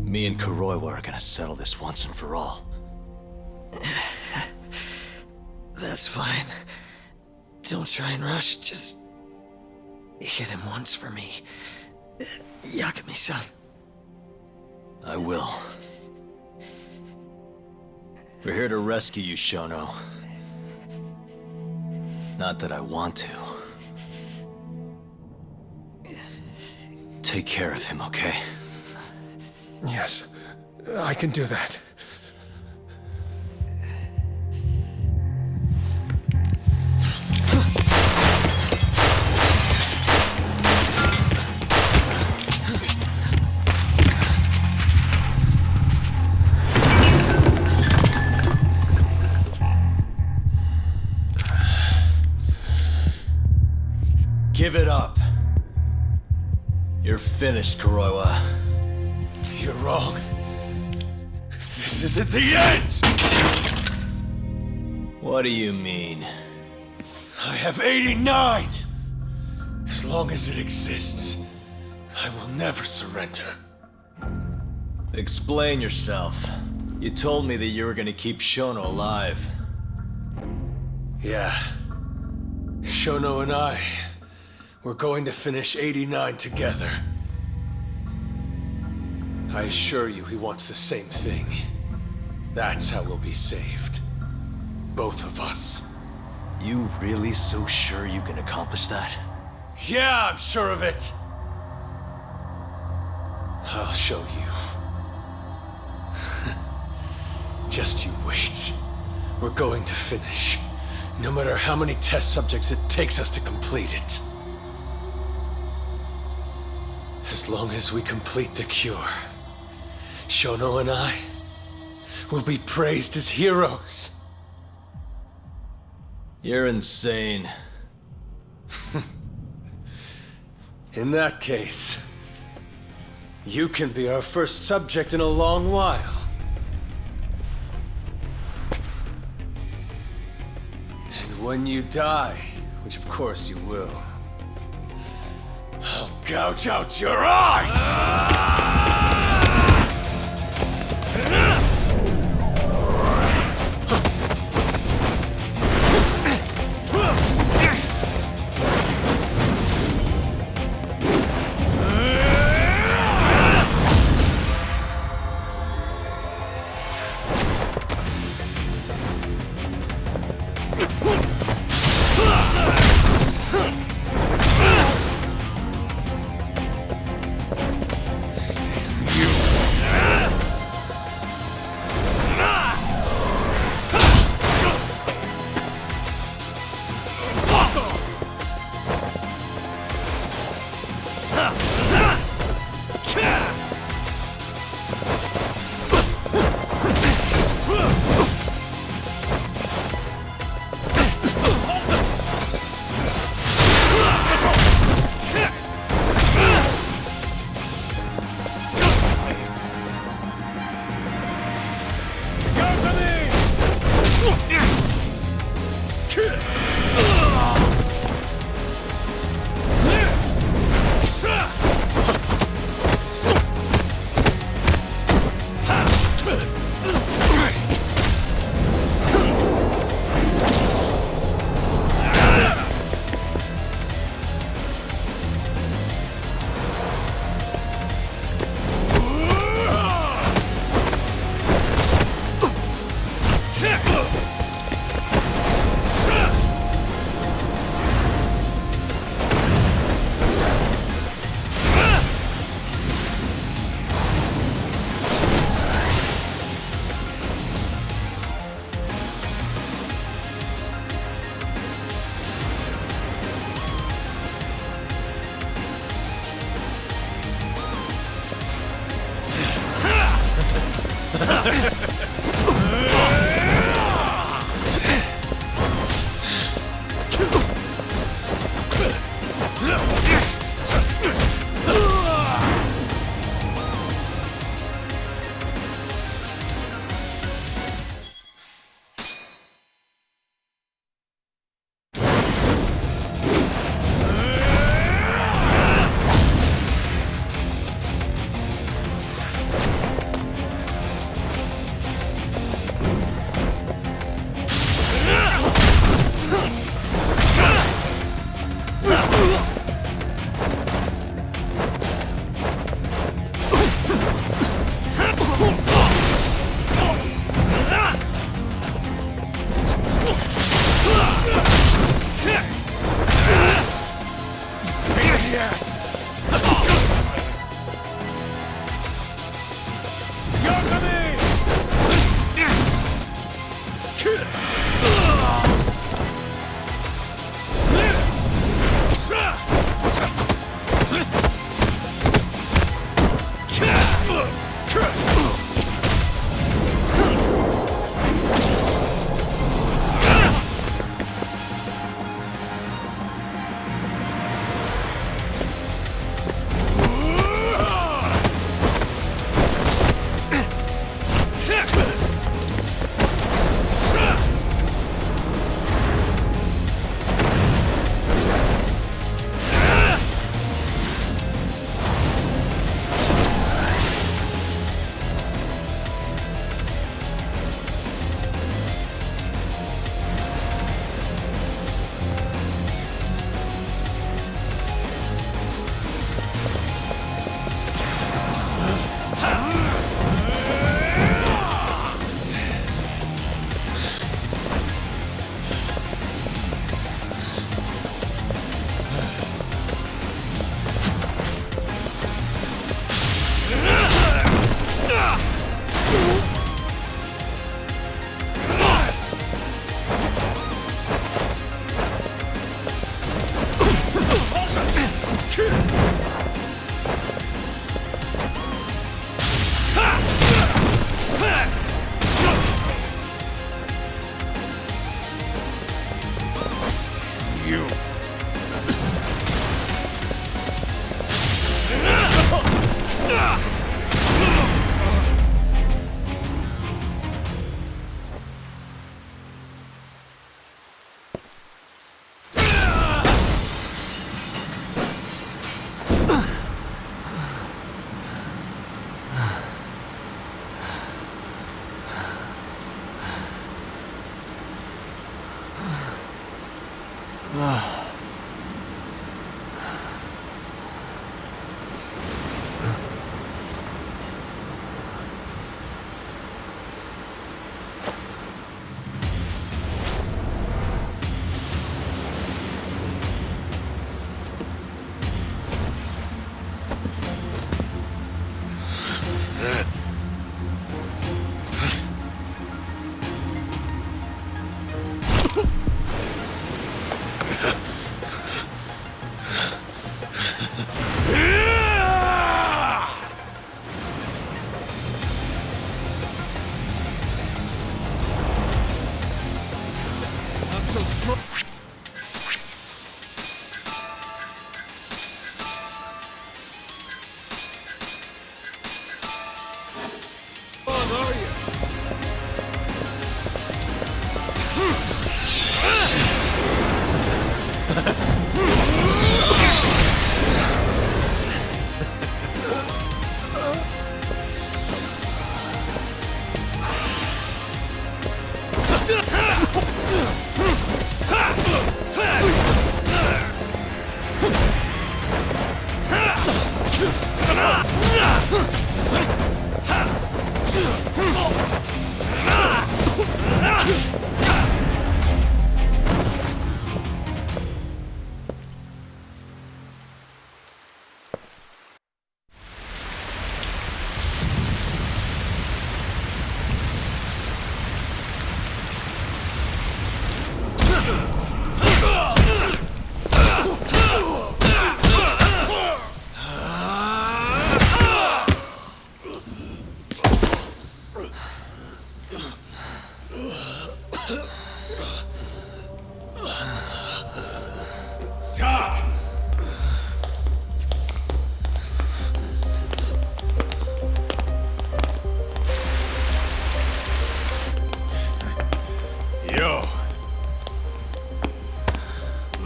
Me and Kuroiwa are gonna settle this once and for all. That's fine. Don't try and rush, just hit him once for me. Yagami-san. I will. We're here to rescue you, Shono. Not that I want to. Take care of him, okay? Yes, I can do that. Give it up. You're finished, Kuroiwa. You're wrong. This isn't the end! What do you mean? I have 89! As long as it exists, I will never surrender. Explain yourself. You told me that you were gonna keep Shono alive. Yeah. Shono and I, we're going to finish 89 together. I assure you he wants the same thing. That's how we'll be saved. Both of us. You really so sure you can accomplish that? Yeah, I'm sure of it. I'll show you. Just you wait. We're going to finish. No matter how many test subjects it takes us to complete it. As long as we complete the cure, Shono and I will be praised as heroes. You're insane. In that case, you can be our first subject in a long while. And when you die, which of course you will, I'll gouge out your eyes!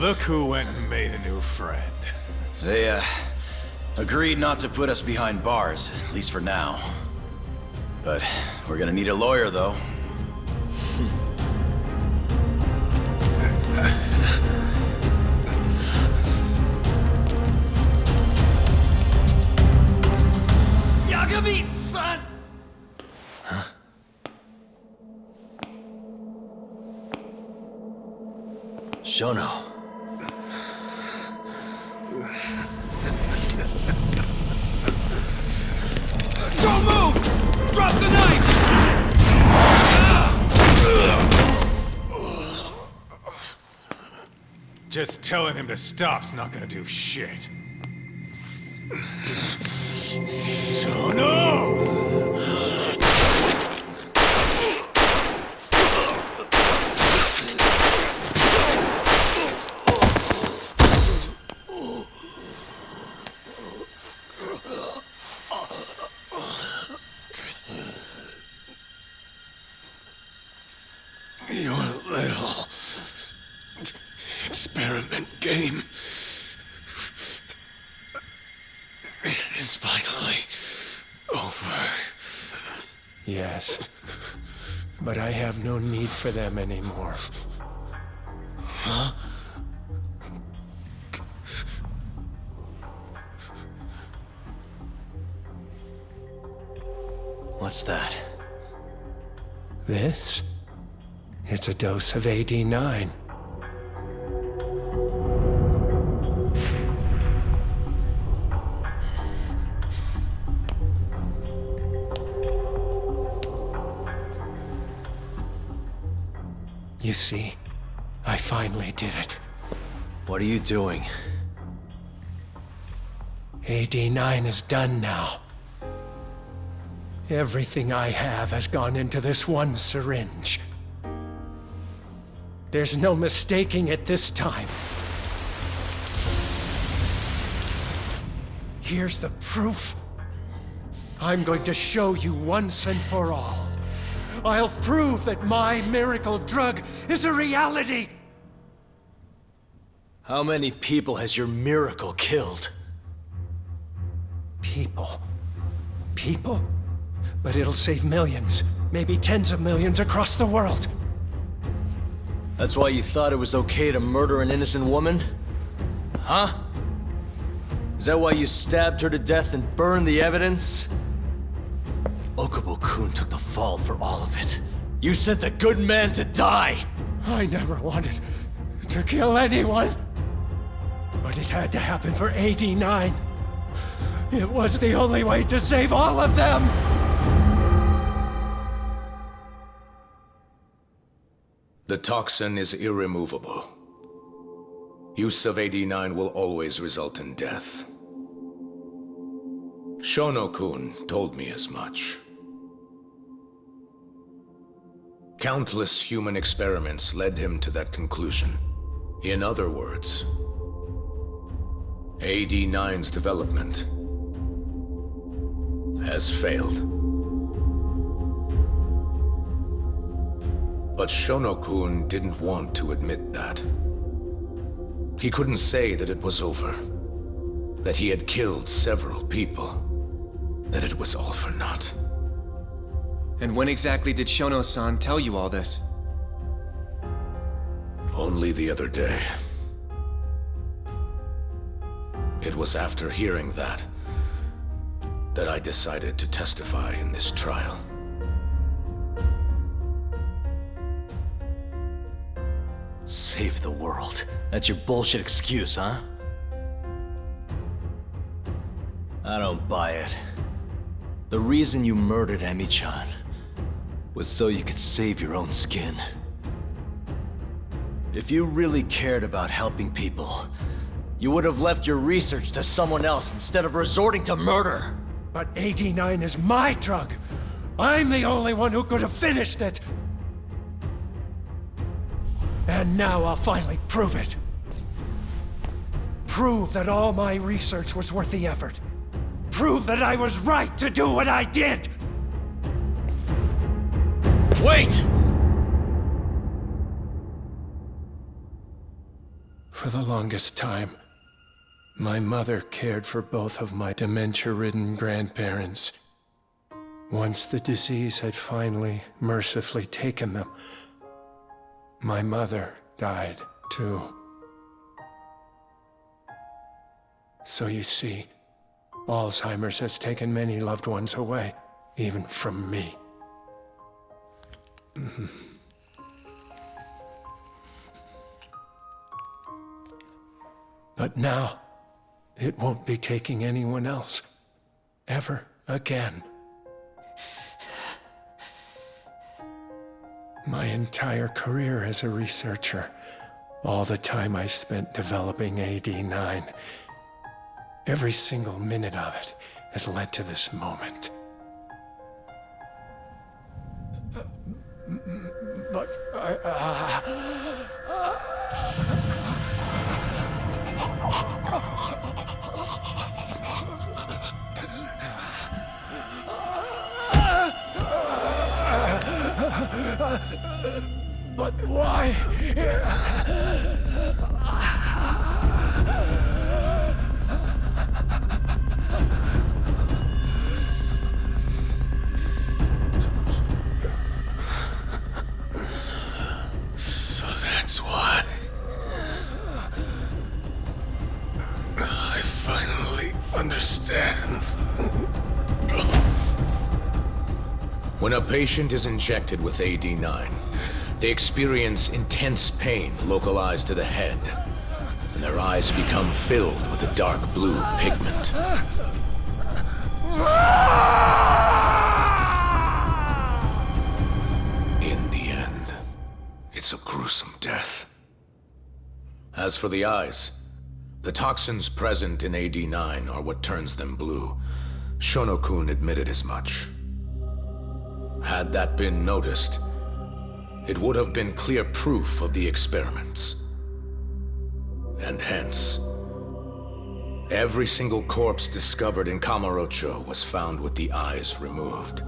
Look who went and made a new friend. They, agreed not to put us behind bars, at least for now. But we're gonna need a lawyer, though. Yagami, son! Huh? Shono. Don't move! Drop the knife! Just telling him to stop's not gonna do shit. Your little experiment game is finally over. Yes, but I have no need for them anymore. Huh? What's that? This? It's a dose of AD9. You see, I finally did it. What are you doing? AD9 is done now. Everything I have has gone into this one syringe. There's no mistaking it this time. Here's the proof. I'm going to show you once and for all. I'll prove that my miracle drug is a reality! How many people has your miracle killed? People. People? But it'll save millions, maybe tens of millions across the world. That's why you thought it was okay to murder an innocent woman? Huh? Is that why you stabbed her to death and burned the evidence? Okubo-kun took the fall for all of it. You sent a good man to die! I never wanted to kill anyone. But it had to happen for AD9. It was the only way to save all of them! The toxin is irremovable. Use of AD9 will always result in death. Shono-kun told me as much. Countless human experiments led him to that conclusion. In other words, AD9's development has failed. But Shono-kun didn't want to admit that. He couldn't say that it was over, that he had killed several people, that it was all for naught. And when exactly did Shono-san tell you all this? Only the other day. It was after hearing that I decided to testify in this trial. Save the world. That's your bullshit excuse, huh? I don't buy it. The reason you murdered Emi-chan was so you could save your own skin. If you really cared about helping people, you would have left your research to someone else instead of resorting to murder. But AD9 is my drug. I'm the only one who could have finished it. And now I'll finally prove it. Prove that all my research was worth the effort. Prove that I was right to do what I did! Wait! For the longest time, my mother cared for both of my dementia-ridden grandparents. Once the disease had finally, mercifully taken them, my mother died, too. So you see, Alzheimer's has taken many loved ones away, even from me. But now, it won't be taking anyone else, ever again. My entire career as a researcher, all the time I spent developing AD9, every single minute of it has led to this moment. But but why? So that's why. I finally understand. When a patient is injected with AD9, they experience intense pain localized to the head, and their eyes become filled with a dark blue pigment. In the end, it's a gruesome death. As for the eyes, the toxins present in AD9 are what turns them blue. Shono-kun admitted as much. Had that been noticed, it would have been clear proof of the experiments. And hence, every single corpse discovered in Kamurocho was found with the eyes removed.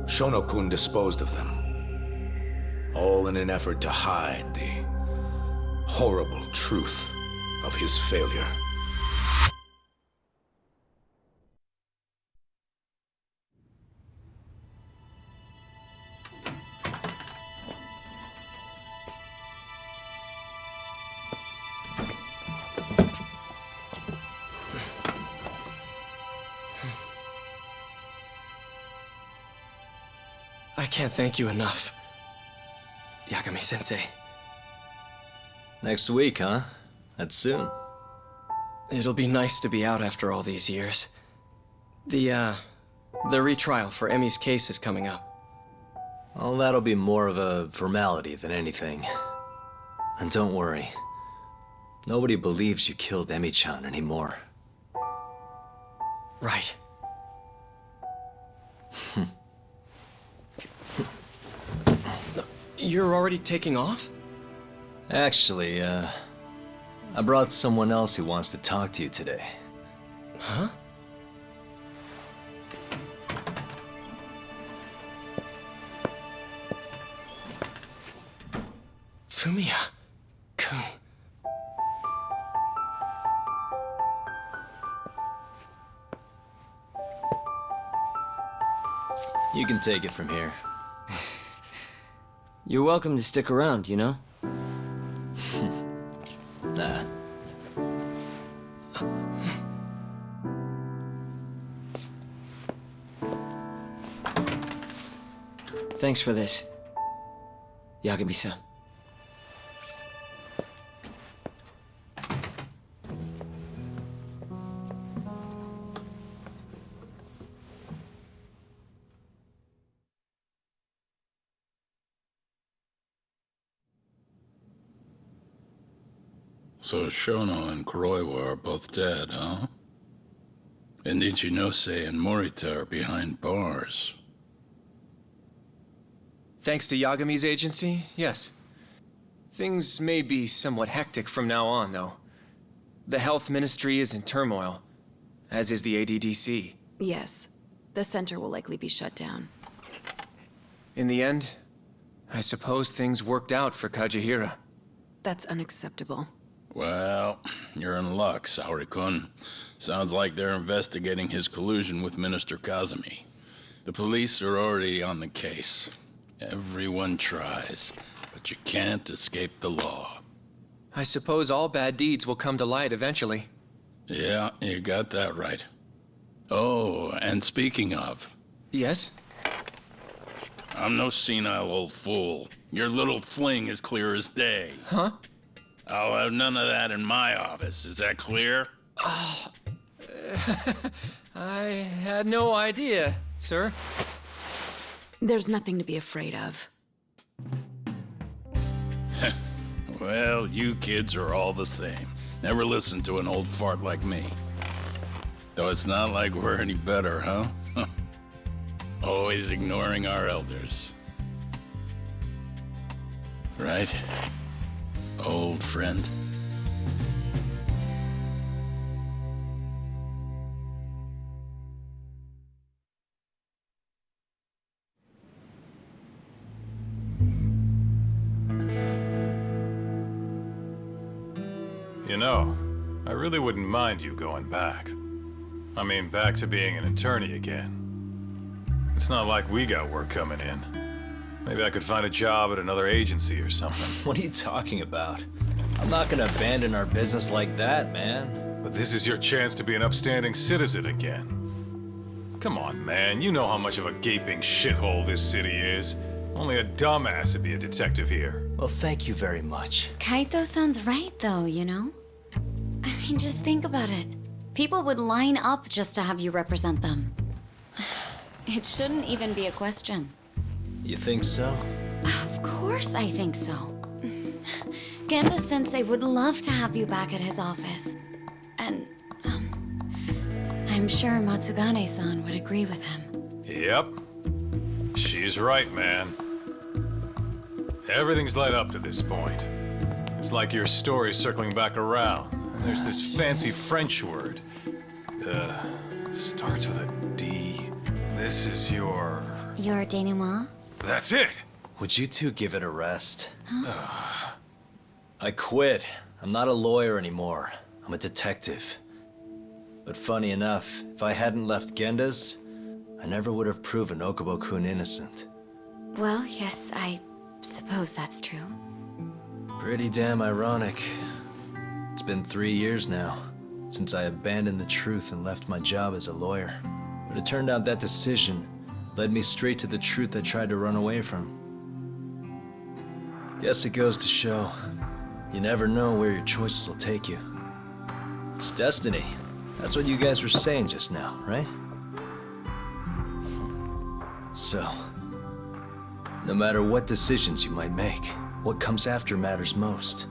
Shono-kun disposed of them, all in an effort to hide the horrible truth of his failure. I can't thank you enough, Yagami-sensei. Next week, huh? That's soon. It'll be nice to be out after all these years. The retrial for Emmy's case is coming up. Well, that'll be more of a formality than anything. And don't worry. Nobody believes you killed Emmy-chan anymore. Right. You're already taking off? Actually, I brought someone else who wants to talk to you today. Huh? Fumiya-kun. You can take it from here. You're welcome to stick around, you know? Nah. Thanks for this, Yagami-san. So Shono and Kuroiwa are both dead, huh? And Ichinose and Morita are behind bars. Thanks to Yagami's agency, yes. Things may be somewhat hectic from now on, though. The health ministry is in turmoil, as is the ADDC. Yes. The center will likely be shut down. In the end, I suppose things worked out for Kazuhira. That's unacceptable. Well, you're in luck, Saori-kun. Sounds like they're investigating his collusion with Minister Kazumi. The police are already on the case. Everyone tries, but you can't escape the law. I suppose all bad deeds will come to light eventually. Yeah, you got that right. Oh, and speaking of... Yes? I'm no senile old fool. Your little fling is clear as day. Huh? I'll have none of that in my office. Is that clear? Oh, I had no idea, sir. There's nothing to be afraid of. Well, you kids are all the same. Never listen to an old fart like me. Though it's not like we're any better, huh? Always ignoring our elders. Right? Old friend. You know, I really wouldn't mind you going back. I mean, back to being an attorney again. It's not like we got work coming in. Maybe I could find a job at another agency or something. What are you talking about? I'm not gonna abandon our business like that, man. But this is your chance to be an upstanding citizen again. Come on, man. You know how much of a gaping shithole this city is. Only a dumbass would be a detective here. Well, thank you very much. Kaito sounds right, though, you know? I mean, just think about it. People would line up just to have you represent them. It shouldn't even be a question. You think so? Of course I think so. Genda-sensei would love to have you back at his office. And, I'm sure Matsugane-san would agree with him. Yep. She's right, man. Everything's led up to this point. It's like your story's circling back around. And there's this fancy French word. Starts with a D. This is your... Your denouement? That's it! Would you two give it a rest? Huh? I quit. I'm not a lawyer anymore. I'm a detective. But funny enough, if I hadn't left Genda's, I never would have proven Okubo-kun innocent. Well, yes, I suppose that's true. Pretty damn ironic. It's been 3 years now, since I abandoned the truth and left my job as a lawyer. But it turned out that decision Led me straight to the truth I tried to run away from. Guess it goes to show, you never know where your choices will take you. It's destiny. That's what you guys were saying just now, right? So, no matter what decisions you might make, what comes after matters most.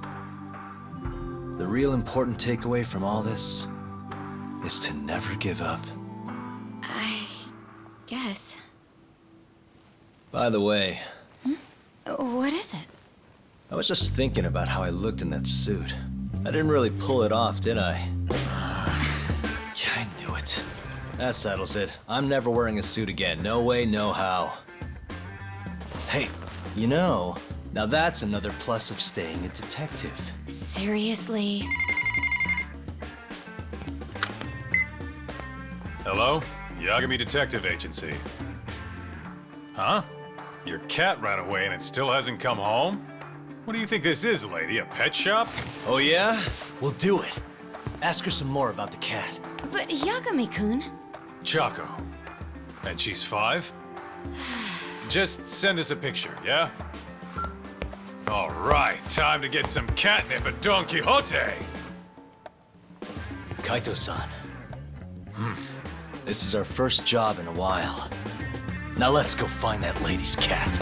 The real important takeaway from all this is to never give up. I guess. By the way... What is it? I was just thinking about how I looked in that suit. I didn't really pull it off, did I? Yeah, I knew it. That settles it. I'm never wearing a suit again. No way, no how. Hey, you know, now that's another plus of staying a detective. Seriously? Hello? Yagami Detective Agency. Huh? Your cat ran away and it still hasn't come home? What do you think this is, lady? A pet shop? Oh yeah? We'll do it. Ask her some more about the cat. But Yagami-kun... Choco. And she's 5? Just send us a picture, yeah? All right, time to get some catnip at Don Quixote! Kaito-san. This is our first job in a while. Now let's go find that lady's cat.